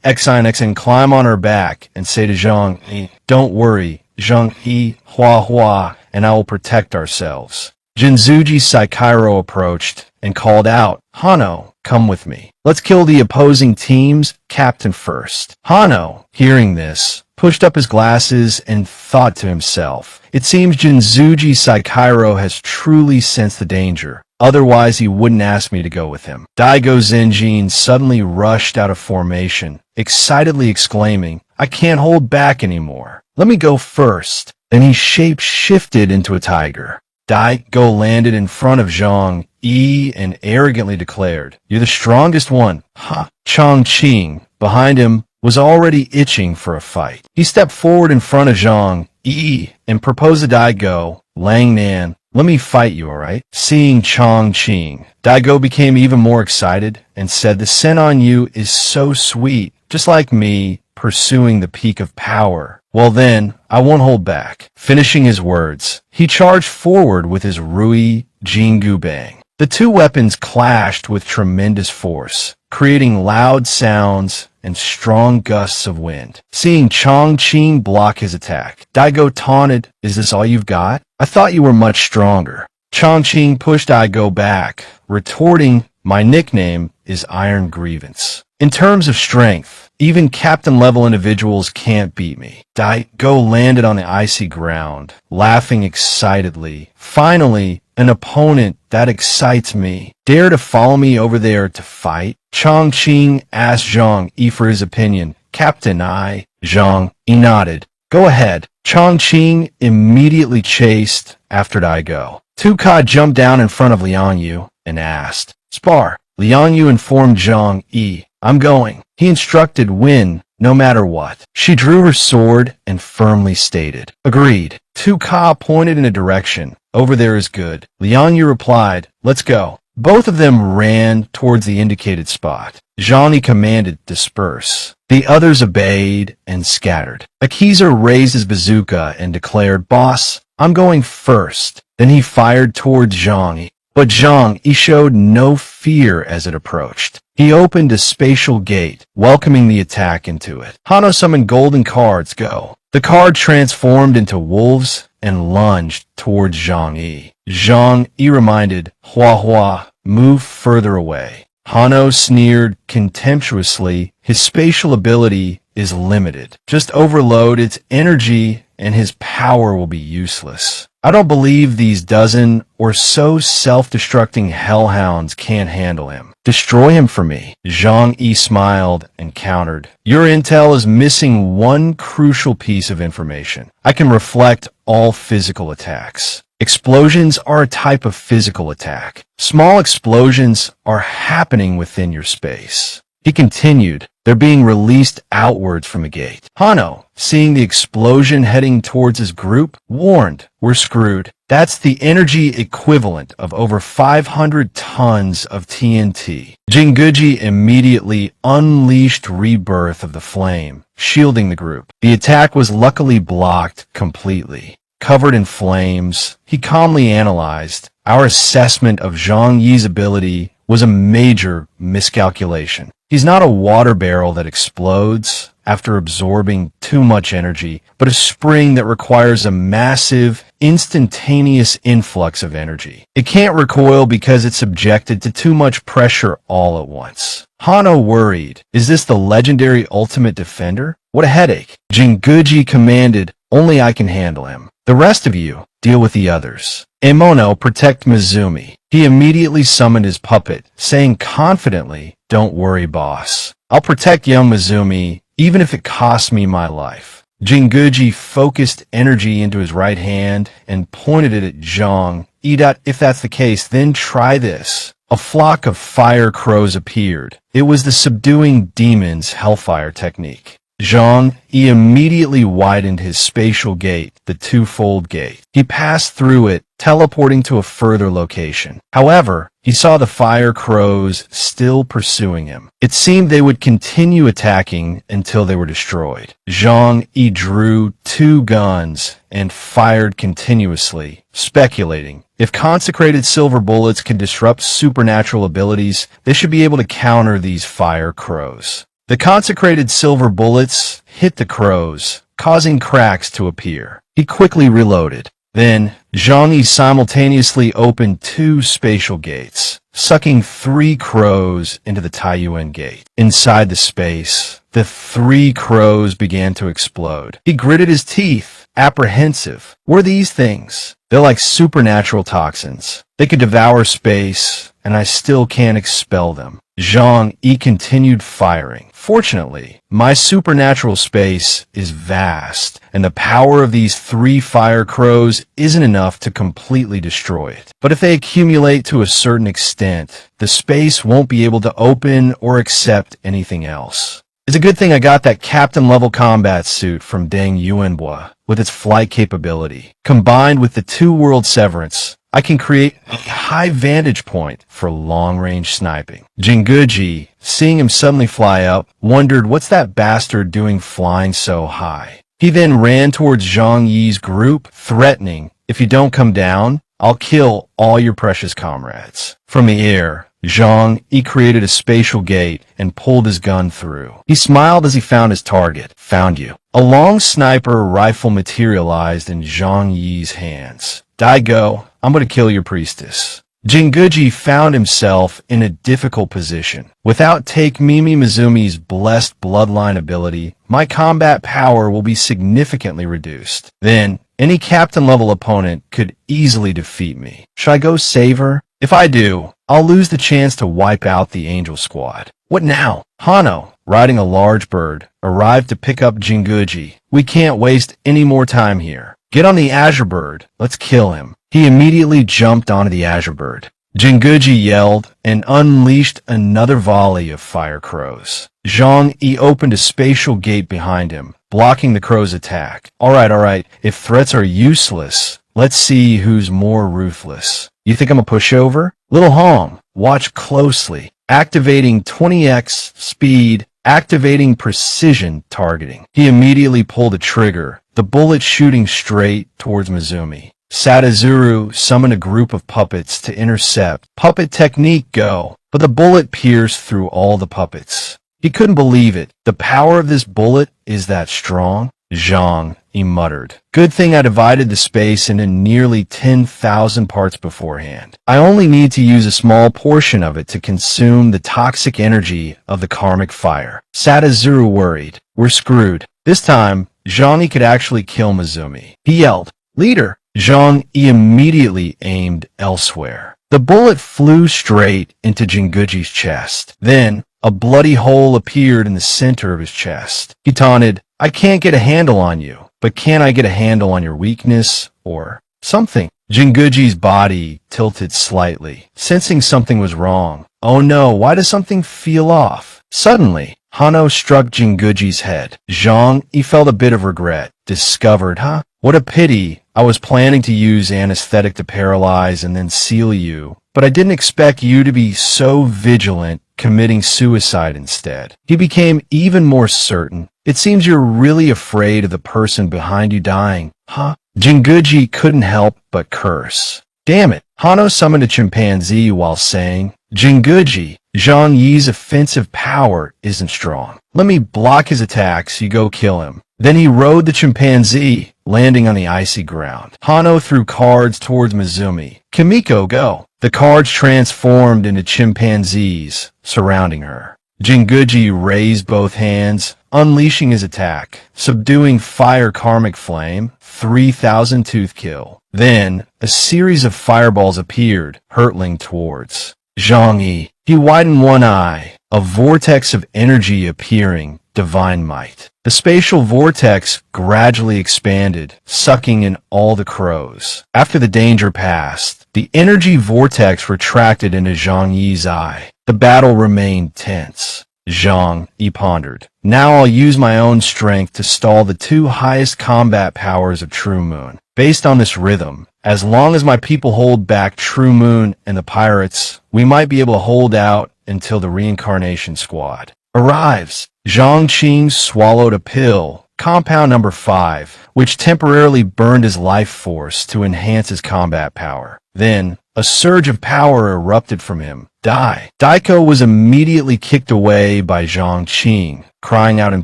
XIN climb on her back and say to Zhang Yi, "Don't worry, Zhang Yi, Hua Hua, and I will protect ourselves." Jinzuji Saikairo approached and called out, "Hano, come with me. Let's kill the opposing team's captain first." Hano, hearing this, pushed up his glasses and thought to himself, "It seems Jinzuji Saikairo has truly sensed the danger. Otherwise, he wouldn't ask me to go with him." Daigo Zenjin suddenly rushed out of formation, excitedly exclaiming, "I can't hold back anymore. Let me go first." Then he shape-shifted into a tiger. Daigo landed in front of Zhang Yi and arrogantly declared, "You're the strongest one." Ha! Changqing, behind him, was already itching for a fight. He stepped forward in front of Zhang Yi and proposed to Daigo, "Lang Nan, let me fight you, alright?" Seeing Changqing, Daigo became even more excited and said, "The scent on you is so sweet, just like me pursuing the peak of power. Well then, I won't hold back." Finishing his words, he charged forward with his Rui Jingu Bang. The two weapons clashed with tremendous force, creating loud sounds and strong gusts of wind. Seeing Chongqing block his attack, Daigo taunted, "Is this all you've got? I thought you were much stronger." Chongqing pushed Daigo back, retorting, "My nickname is Iron Grievance. In terms of strength, even captain-level individuals can't beat me." Daigo landed on the icy ground, laughing excitedly. "Finally, an opponent that excites me. Dare to follow me over there to fight?" Chongqing asked Zhang Yi for his opinion. "Captain, Zhang Yi nodded. "Go ahead." Chongqing immediately chased after Daigo. Tuka jumped down in front of Liang Yu and asked, "Spar." Liang Yu informed Zhang Yi, "I'm going." He instructed win, no matter what. She drew her sword and firmly stated, "Agreed." Tuka pointed in a direction. "Over there is good." Liang Yu replied, "Let's go." Both of them ran towards the indicated spot. Zhang Yi commanded, "Disperse." The others obeyed and scattered. Akiza raised his bazooka and declared, "Boss, I'm going first." Then he fired towards Zhang Yi. But Zhang Yi showed no fear as it approached. He opened a spatial gate, welcoming the attack into it. Hano summoned golden cards, go. The card transformed into wolves and lunged towards Zhang Yi. Zhang Yi reminded, "Hua Hua, move further away." Hano sneered contemptuously, "His spatial ability is limited. Just overload its energy and his power will be useless. I don't believe these dozen or so self-destructing hellhounds can't handle him. Destroy him for me." Zhang Yi smiled and countered, "Your intel is missing one crucial piece of information. I can reflect all physical attacks. Explosions are a type of physical attack. Small explosions are happening within your space." He continued, "They're being released outwards from a gate." Hano, seeing the explosion heading towards his group, warned, "We're screwed. That's the energy equivalent of over 500 tons of TNT. Jinguji immediately unleashed rebirth of the flame, shielding the group. The attack was luckily blocked completely. Covered in flames, he calmly analyzed, "Our assessment of Zhang Yi's ability was a major miscalculation. He's not a water barrel that explodes after absorbing too much energy, but a spring that requires a massive, instantaneous influx of energy. It can't recoil because it's subjected to too much pressure all at once." Hano worried, "Is this the legendary ultimate defender? What a headache." Jinguji commanded, "Only I can handle him. The rest of you, deal with the others. Emono, protect Mizumi." He immediately summoned his puppet, saying confidently, "Don't worry, boss. I'll protect young Mizumi, even if it costs me my life." Jinguji focused energy into his right hand and pointed it at Zhang Yi. "If that's the case, then try this." A flock of fire crows appeared. It was the subduing demons hellfire technique. Zhang Yi immediately widened his spatial gate, the twofold gate. He passed through it, teleporting to a further location. However, he saw the fire crows still pursuing him. It seemed they would continue attacking until they were destroyed. Zhang Yi drew 2 guns and fired continuously, speculating, if consecrated silver bullets can disrupt supernatural abilities, they should be able to counter these fire crows. The consecrated silver bullets hit the crows, causing cracks to appear. He quickly reloaded. Then, Zhang Yi simultaneously opened 2 spatial gates, sucking 3 crows into the Taiyuan gate. Inside the space, the 3 crows began to explode. He gritted his teeth, apprehensive. What are these things? They're like supernatural toxins. They could devour space, and I still can't expel them. Zhang Yi continued firing. Fortunately, my supernatural space is vast, and the power of these 3 fire crows isn't enough to completely destroy it. But if they accumulate to a certain extent, the space won't be able to open or accept anything else. It's a good thing I got that captain-level combat suit from Deng Yuanbua with its flight capability. Combined with the 2-world severance, I can create a high vantage point for long-range sniping. Jinguji, seeing him suddenly fly up, wondered what's that bastard doing flying so high. He then ran towards Zhang Yi's group, threatening, if you don't come down, I'll kill all your precious comrades. From the air, Zhang Yi created a spatial gate and pulled his gun through. He smiled as he found his target. Found you. A long sniper rifle materialized in Zhang Yi's hands. Daigo, I'm going to kill your priestess. Jinguji found himself in a difficult position. Without Take Mimi Mizumi's blessed bloodline ability, my combat power will be significantly reduced. Then, any captain-level opponent could easily defeat me. Should I go save her? If I do, I'll lose the chance to wipe out the Angel Squad. What now? Hano, riding a large bird, arrived to pick up Jinguji. We can't waste any more time here. Get on the Azure Bird. Let's kill him. He immediately jumped onto the Azure Bird. Jinguji yelled and unleashed another volley of fire crows. Zhang Yi opened a spatial gate behind him, blocking the crow's attack. All right. If threats are useless, let's see who's more ruthless. You think I'm a pushover? Little Hong, watch closely. Activating 20x speed, activating precision targeting. He immediately pulled a trigger, the bullet shooting straight towards Mizumi. Sadazuru summoned a group of puppets to intercept. Puppet technique go, but the bullet pierced through all the puppets. He couldn't believe it. The power of this bullet is that strong. Zhang, he muttered. Good thing I divided the space into nearly 10,000 parts beforehand. I only need to use a small portion of it to consume the toxic energy of the karmic fire. Sadazuru worried. We're screwed. This time, Zhang Yi could actually kill Mizumi. He yelled, Leader! Zhang Yi immediately aimed elsewhere. The bullet flew straight into Jinguji's chest. Then, a bloody hole appeared in the center of his chest. He taunted, I can't get a handle on you, but can I get a handle on your weakness, or something? Jinguji's body tilted slightly, sensing something was wrong. Oh no, why does something feel off? Suddenly, Hano struck Jinguji's head. Zhang Yi felt a bit of regret. Discovered, huh? What a pity. I was planning to use anesthetic to paralyze and then seal you, but I didn't expect you to be so vigilant, committing suicide instead. He became even more certain. It seems you're really afraid of the person behind you dying, huh? Jinguji couldn't help but curse. Damn it. Hano summoned a chimpanzee while saying, Jinguji, Zhang Yi's offensive power isn't strong. Let me block his attacks, you go kill him. Then he rode the chimpanzee, landing on the icy ground. Hano threw cards towards Mizumi. Kimiko, go. The cards transformed into chimpanzees, surrounding her. Jinguji raised both hands, unleashing his attack, subduing fire karmic flame, 3,000 tooth kill. Then, a series of fireballs appeared, hurtling towards Zhang Yi. He widened one eye, a vortex of energy appearing, divine might. The spatial vortex gradually expanded, sucking in all the crows. After the danger passed, the energy vortex retracted into Zhang Yi's eye. The battle remained tense. Zhang Yi pondered. Now I'll use my own strength to stall the two highest combat powers of True Moon. Based on this rhythm, as long as my people hold back True Moon and the pirates, we might be able to hold out until the reincarnation squad arrives. Zhang Qing swallowed a pill, compound number 5, which temporarily burned his life force to enhance his combat power. Then, a surge of power erupted from him. Die. Daiko was immediately kicked away by Zhang Qing, crying out in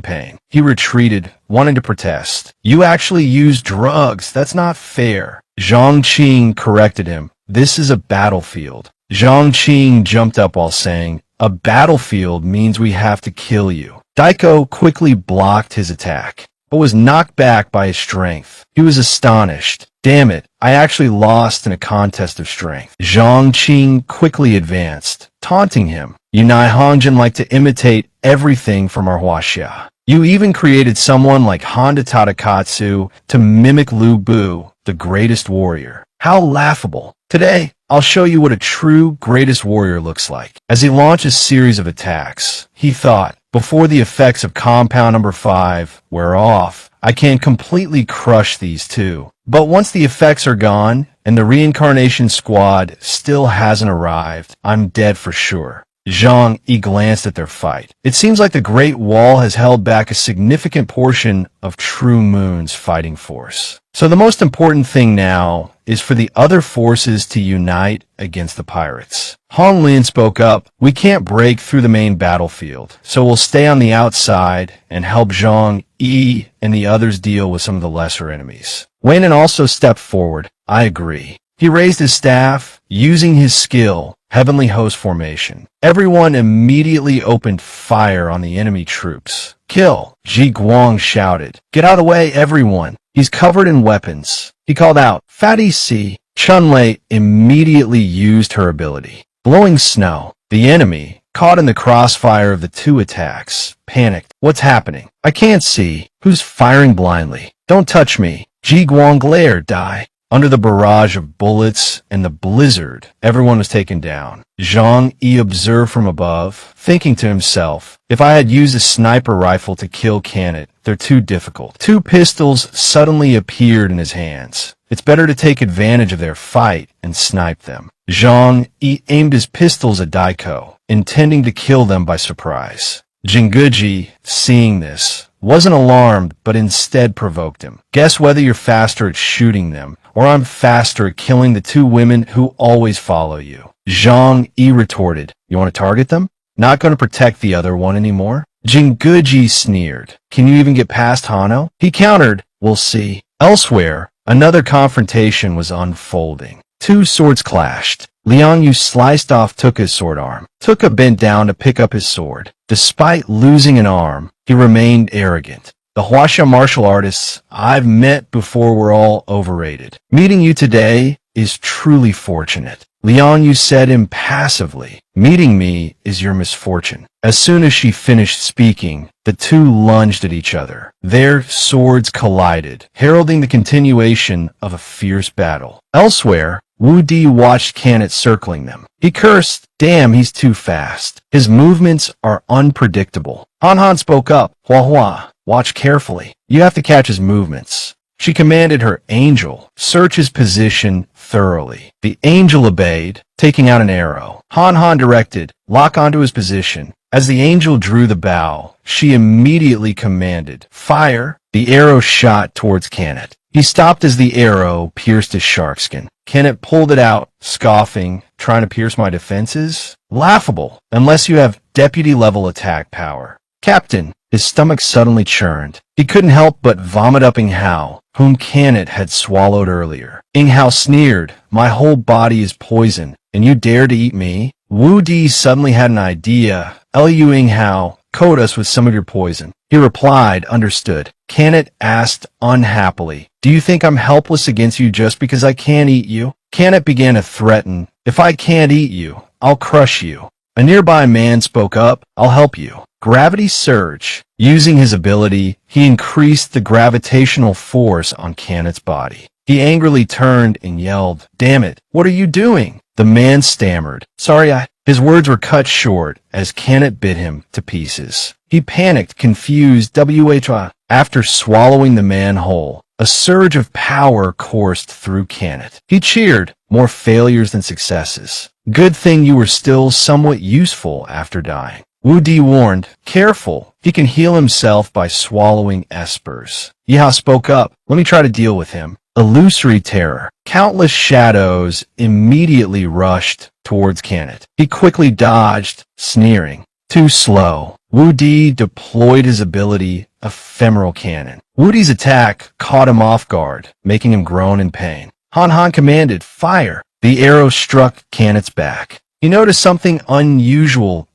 pain. He retreated, wanting to protest. You actually used drugs. That's not fair. Zhang Qing corrected him. This is a battlefield. Zhang Qing jumped up while saying, a battlefield means we have to kill you. Daiko quickly blocked his attack, but was knocked back by his strength. He was astonished. Damn it, I actually lost in a contest of strength. Zhang Qing quickly advanced, taunting him. You Nihonjin like to imitate everything from our Huaxia. You even created someone like Honda Tadakatsu to mimic Lu Bu, the greatest warrior. How laughable. Today, I'll show you what a true greatest warrior looks like. As he launched a series of attacks, he thought, before the effects of compound number 5 wear off, I can completely crush these two. But once the effects are gone, and the reincarnation squad still hasn't arrived, I'm dead for sure. Zhang Yi glanced at their fight. It seems like the Great Wall has held back a significant portion of True Moon's fighting force. So the most important thing now is for the other forces to unite against the pirates. Hong Lin spoke up, "We can't break through the main battlefield, so we'll stay on the outside and help Zhang Yi and the others deal with some of the lesser enemies." Wei Nen also stepped forward. "I agree." He raised his staff, using his skill, Heavenly Host Formation. Everyone immediately opened fire on the enemy troops. "Kill!" Ji Guang shouted. "Get out of the way, everyone. He's covered in weapons." He called out, "Fatty C." Chun-Lei immediately used her ability. Blowing snow. The enemy, caught in the crossfire of the two attacks, panicked. "What's happening? I can't see. Who's firing blindly? Don't touch me." Ji Guang glared. "Die." Under the barrage of bullets and the blizzard, everyone was taken down. Zhang Yi observed from above, thinking to himself, "If I had used a sniper rifle to kill Canet, they're too difficult." Two pistols suddenly appeared in his hands. It's better to take advantage of their fight and snipe them. Zhang Yi aimed his pistols at Daiko, intending to kill them by surprise. Jinguji, seeing this, wasn't alarmed, but instead provoked him. "Guess whether you're faster at shooting them, or I'm faster at killing the two women who always follow you." Zhang Yi retorted, "You want to target them? Not going to protect the other one anymore?" Jinguji sneered, "Can you even get past Hano?" He countered, "We'll see." Elsewhere, another confrontation was unfolding. Two swords clashed. Liang Yu sliced off Tuka's sword arm. Tuka bent down to pick up his sword. Despite losing an arm, he remained arrogant. "The Huaxia martial artists I've met before were all overrated. Meeting you today is truly fortunate." Liang Yu said impassively, "Meeting me is your misfortune." As soon as she finished speaking, the two lunged at each other. Their swords collided, heralding the continuation of a fierce battle. Elsewhere, Wu Di watched Canet circling them. He cursed, "Damn, he's too fast. His movements are unpredictable." Han Han spoke up, "Hua Hua, watch carefully. You have to catch his movements." She commanded her angel, "Search his position thoroughly." The angel obeyed, taking out an arrow. Han Han directed, "Lock onto his position." As the angel drew the bow, she immediately commanded, "Fire." The arrow shot towards Canet. He stopped as the arrow pierced his sharkskin. Canet pulled it out, scoffing, "Trying to pierce my defenses? Laughable, unless you have deputy-level attack power." "Captain." His stomach suddenly churned. He couldn't help but vomit up Ing Hao, whom Canet had swallowed earlier. Ing Hao sneered, "My whole body is poison, and you dare to eat me?" Wu Di suddenly had an idea. "Lu Ing Hao, coat us with some of your poison." He replied, "Understood." Canet asked unhappily, "Do you think I'm helpless against you just because I can't eat you?" Canet began to threaten, "If I can't eat you, I'll crush you." A nearby man spoke up, "I'll help you." Gravity surge. Using his ability, he increased the gravitational force on Canet's body. He angrily turned and yelled, "Damn it, what are you doing?" The man stammered, "Sorry, His words were cut short as Canet bit him to pieces. He panicked, confused, "Wha?" After swallowing the man whole, a surge of power coursed through Canet. He cheered, "More failures than successes. Good thing you were still somewhat useful after dying." Wu Di warned, "Careful, he can heal himself by swallowing espers." Yihao spoke up, "Let me try to deal with him." Illusory terror. Countless shadows immediately rushed towards Canet. He quickly dodged, sneering. Too slow. Wu Di deployed his ability, Ephemeral Cannon. Wu Di's attack caught him off guard, making him groan in pain. Han Han commanded, "Fire!" The arrow struck Canet's back. He noticed something unusual,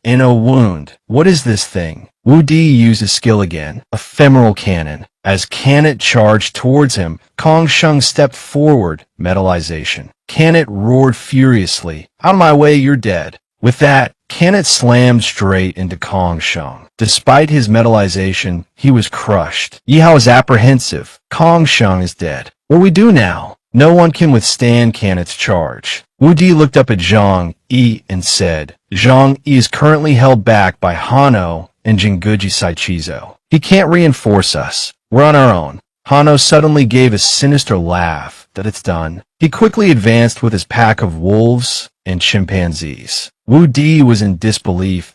in a wound. "What is this thing?" Wu Di used his skill again, Ephemeral Cannon. As Canet charged towards him, Kong Sheng stepped forward, metallization. Canet roared furiously, "Out of my way, you're dead." With that, Canet slammed straight into Kong Sheng. Despite his metallization, he was crushed. Yihao is apprehensive. Kong Sheng is dead. What do we do now? No one can withstand Canet's charge. Wu Di looked up at Zhang Yi and said, "Zhang Yi is currently held back by Hano and Jinguji Saichizo. He can't reinforce us. We're on our own." Hano suddenly gave a sinister laugh. "That it's done." He quickly advanced with his pack of wolves and chimpanzees. Wu Di was in disbelief.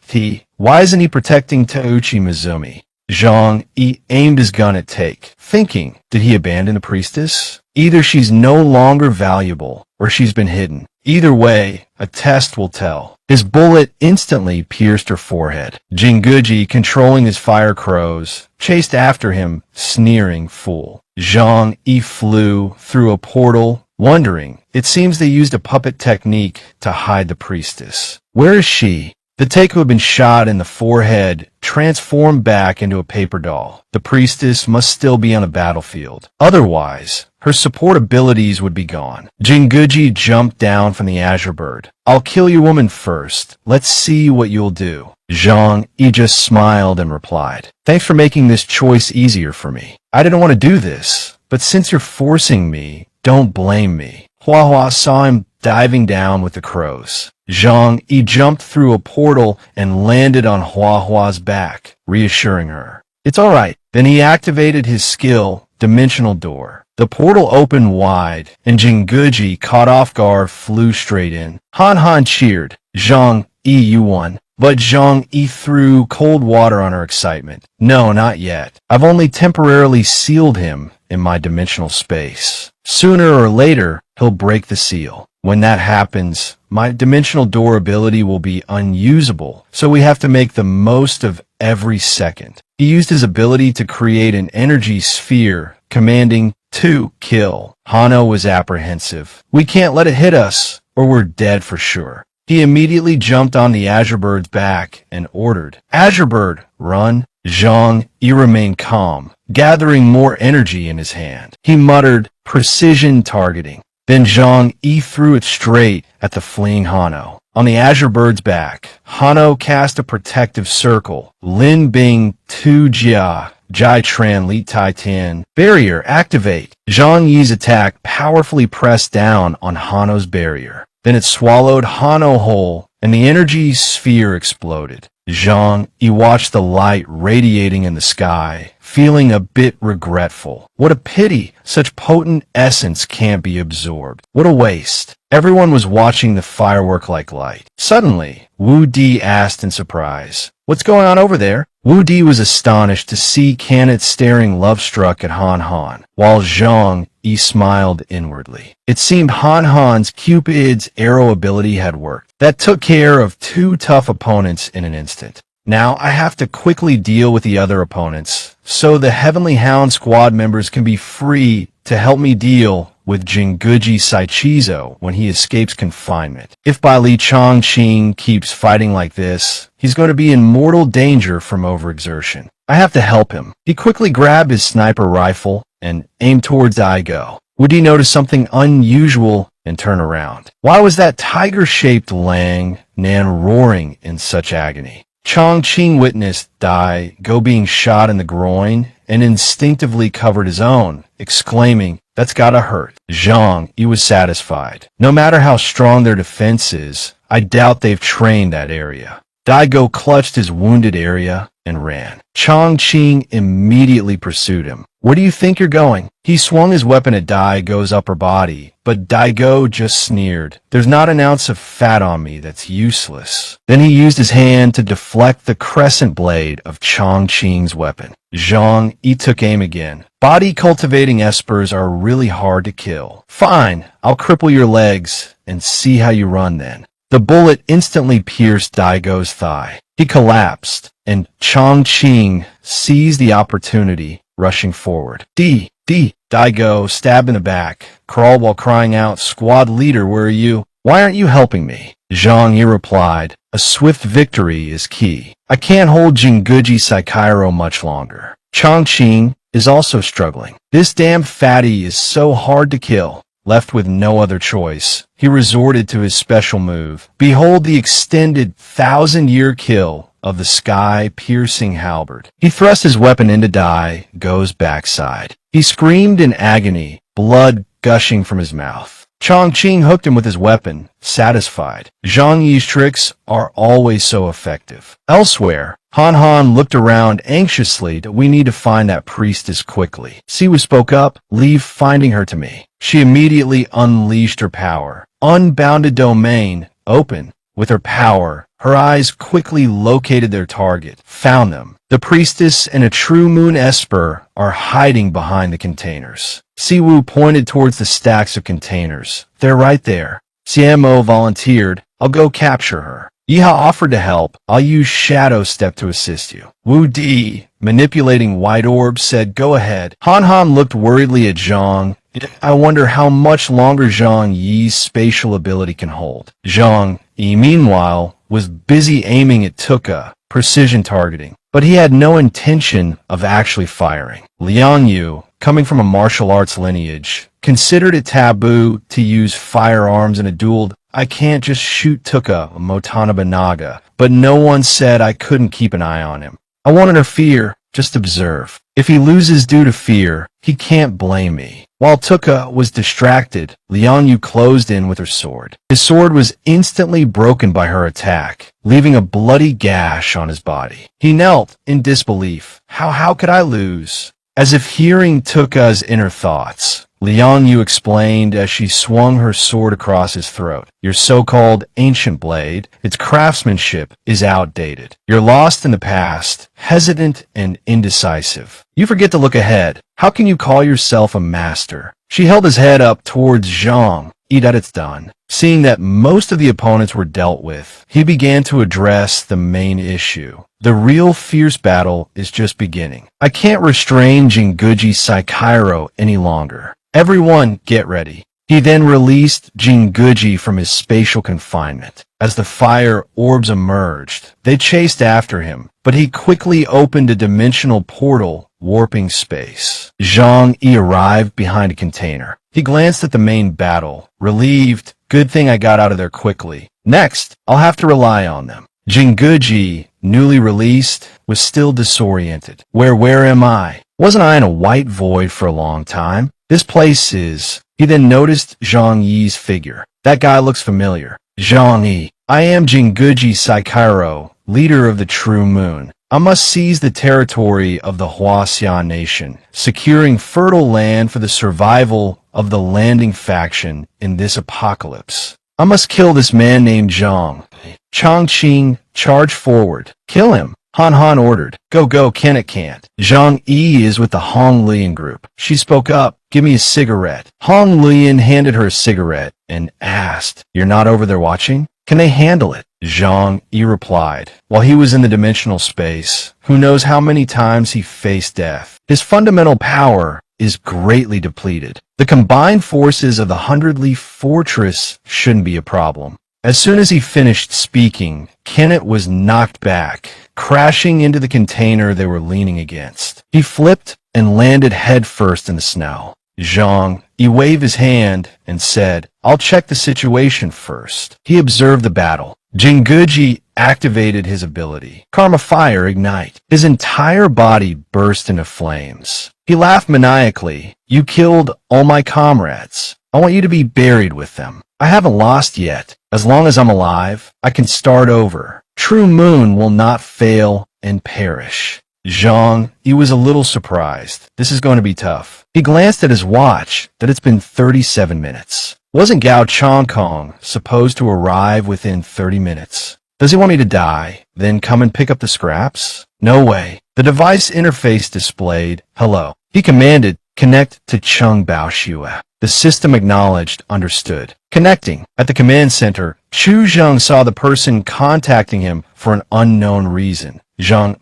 Why isn't he protecting Tauchi Mizumi? Zhang Yi aimed his gun at Take, thinking, did he abandon the priestess? Either she's no longer valuable, or she's been hidden. Either way, a test will tell. His bullet instantly pierced her forehead. Jinguji, controlling his fire crows, chased after him, sneering fool. Zhang Yi flew through a portal, wondering. It seems they used a puppet technique to hide the priestess. Where is she? The take who had been shot in the forehead transformed back into a paper doll. The priestess must still be on a battlefield. Otherwise, her support abilities would be gone. Jinguji jumped down from the azure bird. I'll kill your woman first. Let's see what you'll do. Zhang Yi just smiled and replied, thanks for making this choice easier for me. I didn't want to do this, but since you're forcing me, don't blame me. Hua saw him diving down with the crows. Zhang Yi jumped through a portal and landed on Hua's back, reassuring her. It's all right. Then he activated his skill, Dimensional Door. The portal opened wide, and Jinguji, caught off guard, flew straight in. Han cheered. Zhang Yi, you won. But Zhang Yi threw cold water on her excitement. No, not yet. I've only temporarily sealed him in my dimensional space. Sooner or later, he'll break the seal. When that happens, my dimensional door ability will be unusable, so we have to make the most of every second. He used his ability to create an energy sphere, commanding to kill. Hano was apprehensive. We can't let it hit us, or we're dead for sure. He immediately jumped on the Azure Bird's back and ordered, Azure Bird, run. Zhang Yi remained calm, gathering more energy in his hand. He muttered, precision targeting. Then Zhang Yi threw it straight at the fleeing Hano. On the Azure Bird's back, Hano cast a protective circle. Lin Bing Tu Jia, Jai Tran Li Tai Tian. Barrier, activate. Zhang Yi's attack powerfully pressed down on Hano's barrier. Then it swallowed Hano whole, and the energy sphere exploded. Zhang Yi watched the light radiating in the sky, feeling a bit regretful. What a pity such potent essence can't be absorbed. What a waste. Everyone was watching the firework like light. Suddenly, Wu Di asked in surprise, what's going on over there? Wu Di was astonished to see Canet staring love-struck at Han, while Zhang Yi smiled inwardly. It seemed Han's Cupid's arrow ability had worked. That took care of two tough opponents in an instant. Now I have to quickly deal with the other opponents, so the Heavenly Hound squad members can be free to help me deal with Jinguji Saichizo when he escapes confinement. If Bai Li Chongqing keeps fighting like this, he's going to be in mortal danger from overexertion. I have to help him. He quickly grabbed his sniper rifle and aimed towards Igo. Would he notice something unusual and turn around? Why was that tiger-shaped Lang Nan roaring in such agony? Chongqing witnessed Dai Go being shot in the groin and instinctively covered his own, exclaiming, that's gotta hurt. Zhang Yi was satisfied. No matter how strong their defense is, I doubt they've trained that area. Dai Go clutched his wounded area and ran. Chongqing immediately pursued him. Where do you think you're going? He swung his weapon at Dai Go's upper body, but Dai Go just sneered. There's not an ounce of fat on me that's useless. Then he used his hand to deflect the crescent blade of Chongqing's weapon. Zhang Yi took aim again. Body-cultivating espers are really hard to kill. Fine, I'll cripple your legs and see how you run then. The bullet instantly pierced Dai Go's thigh. He collapsed, and Chongqing seized the opportunity, rushing forward. Dai Go, stabbed in the back, crawled while crying out, squad leader, where are you? Why aren't you helping me? Zhang Yi replied, a swift victory is key. I can't hold Jinguji Saikairo much longer. Chongqing is also struggling. This damn fatty is so hard to kill. Left with no other choice, he resorted to his special move. Behold the extended 1,000-year kill of the sky-piercing halberd. He thrust his weapon into Dai Go's backside. He screamed in agony, blood gushing from his mouth. Chongqing hooked him with his weapon, satisfied. Zhang Yi's tricks are always so effective. Elsewhere, Han looked around anxiously. We need to find that priestess quickly. Siwu spoke up, leave finding her to me. She immediately unleashed her power. Unbounded domain, open. With her power, Her eyes quickly located their target, found them. The priestess and a true moon esper are hiding behind the containers. Siwoo pointed towards the stacks of containers. They're right there. Siamo volunteered. I'll go capture her. Yiha offered to help. I'll use Shadow Step to assist you. Wu Di, manipulating white orbs, said, go ahead. Han Han looked worriedly at Zhang. I wonder how much longer Zhang Yi's spatial ability can hold. Zhang Yi, meanwhile, was busy aiming at Tuka, precision targeting, but he had no intention of actually firing. Liang Yu, coming from a martial arts lineage, considered it taboo to use firearms in a duel. I can't just shoot Tuka Motanaba Naga, but no one said I couldn't keep an eye on him. I won't interfere, just observe. If he loses due to fear, he can't blame me. While Tuka was distracted, Liang Yu closed in with her sword. His sword was instantly broken by her attack, leaving a bloody gash on his body. He knelt in disbelief. How could I lose? As if hearing Tuka's inner thoughts, Liang Yu explained as she swung her sword across his throat. Your so-called ancient blade, its craftsmanship is outdated. You're lost in the past, hesitant and indecisive. You forget to look ahead. How can you call yourself a master? She held his head up towards Zhang. That it's done. Seeing that most of the opponents were dealt with, he began to address the main issue. The real fierce battle is just beginning. I can't restrain Jinguji Saikairo any longer. Everyone, get ready. He then released Jinguji from his spatial confinement. As the fire orbs emerged, they chased after him, but he quickly opened a dimensional portal, warping space. Zhang Yi arrived behind a container. He glanced at the main battle, relieved. Good thing I got out of there quickly. Next, I'll have to rely on them. Jinguji, newly released, was still disoriented. Where am I? Wasn't I in a white void for a long time? This place is... He then noticed Zhang Yi's figure. That guy looks familiar. Zhang Yi. I am Jinguji Saikairo, leader of the True Moon. I must seize the territory of the Huaxia Nation, securing fertile land for the survival of the landing faction in this apocalypse. I must kill this man named Zhang. Chongqing, charge forward. Kill him. Han Han ordered. Go, can't. Zhang Yi is with the Hong Lian group. She spoke up. Give me a cigarette. Hong Lian handed her a cigarette and asked, You're not over there watching? Can they handle it? Zhang Yi replied. While he was in the dimensional space, who knows how many times he faced death. His fundamental power is greatly depleted. The combined forces of the 100-leaf fortress shouldn't be a problem. As soon as he finished speaking, Kenneth was knocked back, crashing into the container they were leaning against. He flipped and landed headfirst in the snow. Zhang Yi waved his hand and said, I'll check the situation first. He observed the battle. Jinguji activated his ability. Karma Fire Ignite. His entire body burst into flames. He laughed maniacally. You killed all my comrades. I want you to be buried with them. I haven't lost yet. As long as I'm alive, I can start over. True Moon will not fail and perish. Zhang Yi was a little surprised. This is going to be tough. He glanced at his watch, that it's been 37 minutes. Wasn't Gao Chongkong supposed to arrive within 30 minutes? Does he want me to die, then come and pick up the scraps? No way. The device interface displayed, hello. He commanded, connect to Chung Baoshua. The system acknowledged, understood. Connecting. At the command center, Chu Zheng saw the person contacting him for an unknown reason. Zhang,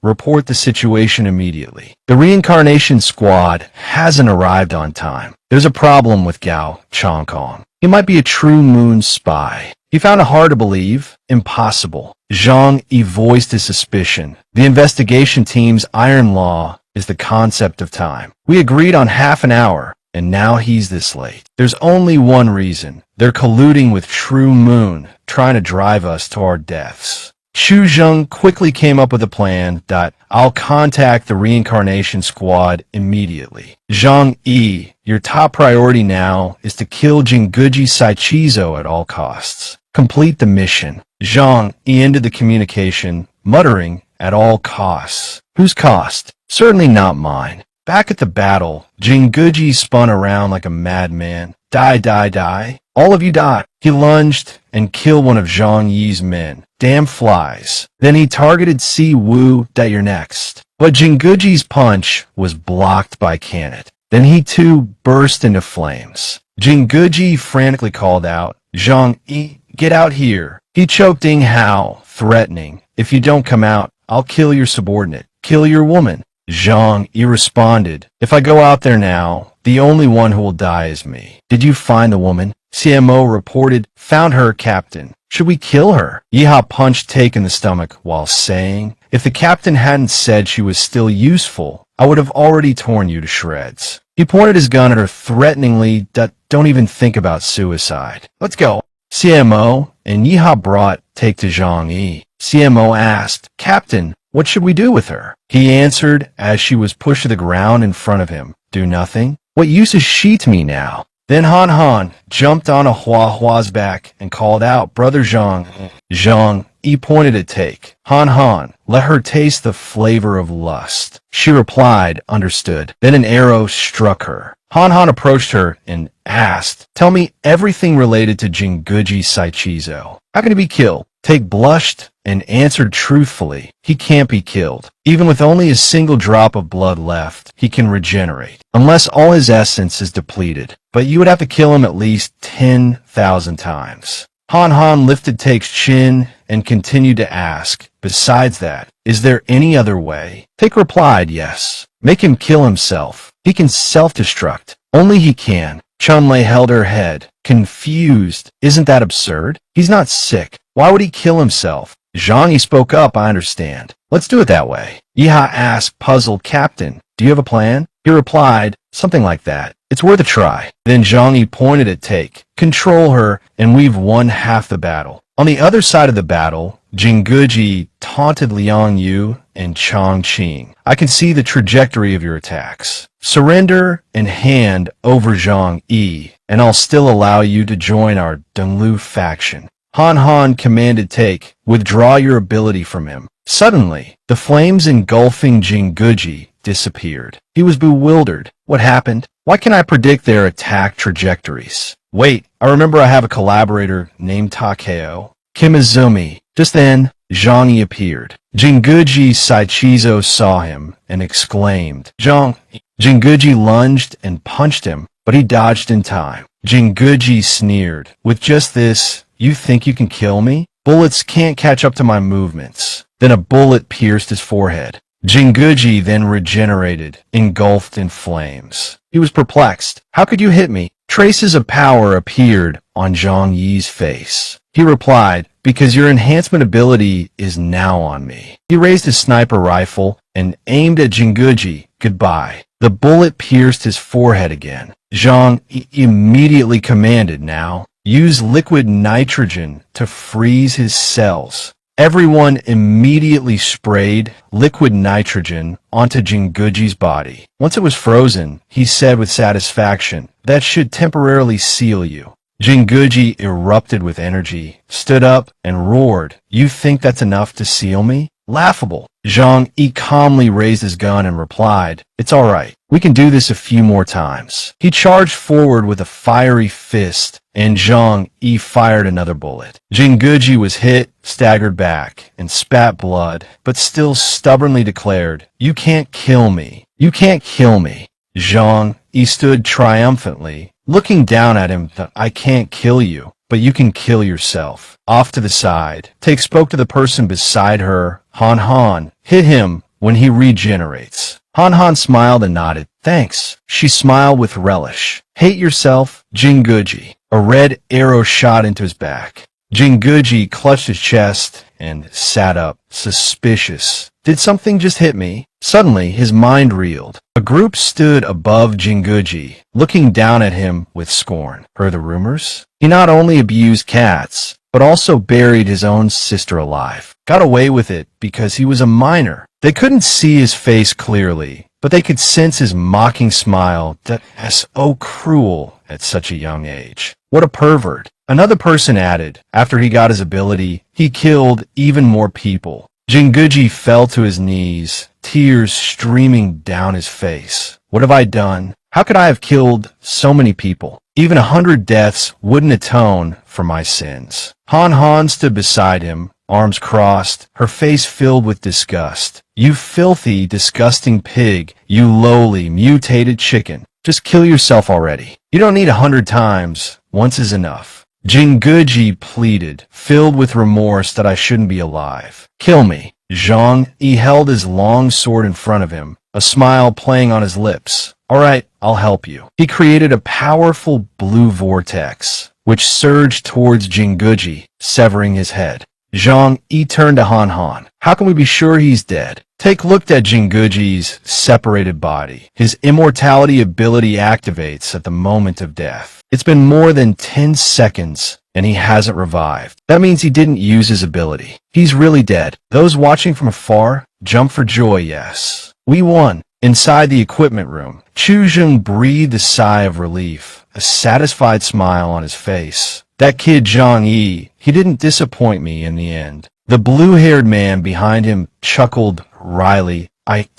report the situation immediately. The reincarnation squad hasn't arrived on time. There's a problem with Gao Chongkong. He might be a True Moon spy. He found it hard to believe. Impossible. Zhang Yi voiced his suspicion. The investigation team's iron law is the concept of time. We agreed on half an hour, and now he's this late. There's only one reason. They're colluding with True Moon, trying to drive us to our deaths. Chu Zheng quickly came up with a plan. I'll contact the reincarnation squad immediately. Zhang Yi, your top priority now is to kill Jinguji Saichizo at all costs. Complete the mission. Zhang Yi ended the communication, muttering, at all costs. Whose cost? Certainly not mine. Back at the battle, Jinguji spun around like a madman. Die. All of you die. He lunged and killed one of Zhang Yi's men. Damn flies. Then he targeted Si Wu that you're next. But Jinguji's punch was blocked by Kanet. Then he too burst into flames. Jinguji frantically called out, Zhang Yi, get out here. He choked Ing Hao, threatening, if you don't come out, I'll kill your subordinate, kill your woman. Zhang Yi responded, if I go out there now, the only one who will die is me. Did you find the woman? CMO reported, found her, Captain. Should we kill her? Yiha punched Take in the stomach while saying, if the captain hadn't said she was still useful, I would have already torn you to shreds. He pointed his gun at her threateningly, don't even think about suicide. Let's go. CMO and Yiha brought Take to Zhang Yi. CMO asked, Captain, what should we do with her? He answered as she was pushed to the ground in front of him. Do nothing? What use is she to me now? Then Han Han jumped on a Hua Hua's back and called out, Brother Zhang. Zhang Yi pointed at Take. Han Han, let her taste the flavor of lust. She replied, understood. Then an arrow struck her. Han Han approached her and asked, tell me everything related to Jinguji Saichizo. How can he be killed? Take blushed and answered truthfully, he can't be killed. Even with only a single drop of blood left, he can regenerate, unless all his essence is depleted. But you would have to kill him at least 10,000 times. Han Han lifted Take's chin and continued to ask, besides that, is there any other way? Take replied, yes. Make him kill himself. He can self-destruct. Only he can. Chunlei held her head, confused. Isn't that absurd? He's not sick. Why would he kill himself? Zhang Yi spoke up, I understand. Let's do it that way. Yiha asked, puzzled, Captain, do you have a plan? He replied, something like that. It's worth a try. Then Zhang Yi pointed at Take. Control her, and we've won half the battle. On the other side of the battle, Jinguji taunted Liang Yu and Chang Qing. I can see the trajectory of your attacks. Surrender and hand over Zhang Yi, and I'll still allow you to join our Donglu faction. Han Han commanded Take, withdraw your ability from him. Suddenly, the flames engulfing Jinguji disappeared. He was bewildered. What happened? Why can I predict their attack trajectories? Wait, I remember I have a collaborator named Takeo. Kimizumi. Just then, Zhang Yi appeared. Jinguji Saichizo saw him and exclaimed, Zhang. Jinguji lunged and punched him, but he dodged in time. Jinguji sneered, with just this, you think you can kill me? Bullets can't catch up to my movements. Then a bullet pierced his forehead. Jinguji then regenerated, engulfed in flames. He was perplexed. How could you hit me? Traces of power appeared on Zhang Yi's face. He replied, because your enhancement ability is now on me. He raised his sniper rifle and aimed at Jinguji. Goodbye. The bullet pierced his forehead again. Zhang immediately commanded, now, use liquid nitrogen to freeze his cells. Everyone immediately sprayed liquid nitrogen onto Jinguji's body. Once it was frozen, he said with satisfaction, that should temporarily seal you. Jinguji erupted with energy, stood up, and roared, you think that's enough to seal me? Laughable. Zhang Yi calmly raised his gun and replied, it's all right. We can do this a few more times. He charged forward with a fiery fist, and Zhang Yi fired another bullet. Jinguji was hit, staggered back, and spat blood, but still stubbornly declared, you can't kill me. You can't kill me. Zhang Yi stood triumphantly, looking down at him. I can't kill you, but you can kill yourself. Off to the side, Take spoke to the person beside her. Han Han, hit him when he regenerates. Han Han smiled and nodded. Thanks. She smiled with relish. Hate yourself, Jinguji. A red arrow shot into his back. Jinguji clutched his chest and sat up, suspicious. Did something just hit me? Suddenly, his mind reeled. A group stood above Jinguji, looking down at him with scorn. Heard the rumors? He not only abused cats, but also buried his own sister alive. Got away with it because he was a minor. They couldn't see his face clearly, but they could sense his mocking smile that is so cruel at such a young age. What a pervert. Another person added, after he got his ability, he killed even more people. Jinguji fell to his knees, tears streaming down his face. What have I done? How could I have killed so many people? Even 100 deaths wouldn't atone for my sins. Han Han stood beside him, arms crossed, her face filled with disgust. You filthy, disgusting pig, you lowly, mutated chicken. Just kill yourself already. You don't need 100 times. Once is enough. Jinguji pleaded, filled with remorse that I shouldn't be alive. Kill me. Zhang Yi held his long sword in front of him, a smile playing on his lips. All right, I'll help you. He created a powerful blue vortex, which surged towards Jinguji, severing his head. Zhang Yi turned to Han Han. How can we be sure he's dead? Take a look at Jinguji's separated body. His immortality ability activates at the moment of death. It's been more than 10 seconds, and he hasn't revived. That means he didn't use his ability. He's really dead. Those watching from afar jump for joy, yes. We won. Inside the equipment room, Chu Zheng breathed a sigh of relief, a satisfied smile on his face. That kid Zhang Yi, he didn't disappoint me in the end. The blue-haired man behind him chuckled wryly. It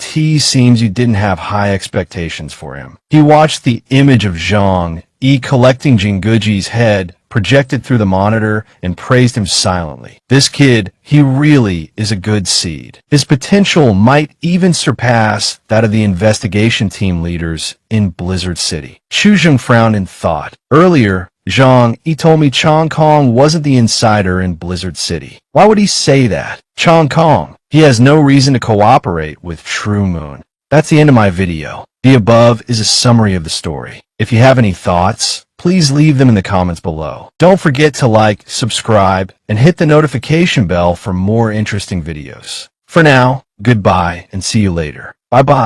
seems you didn't have high expectations for him. He watched the image of Zhang Yi collecting Jinguji's head projected through the monitor and praised him silently. This kid, he really is a good seed. His potential might even surpass that of the investigation team leaders in Blizzard City. Chu Zheng frowned in thought. Earlier, Zhang Yi told me Chong Kong wasn't the insider in Blizzard City. Why would he say that? Chong Kong. He has no reason to cooperate with True Moon. That's the end of my video. The above is a summary of the story. If you have any thoughts, please leave them in the comments below. Don't forget to like, subscribe, and hit the notification bell for more interesting videos. For now, goodbye and see you later. Bye-bye.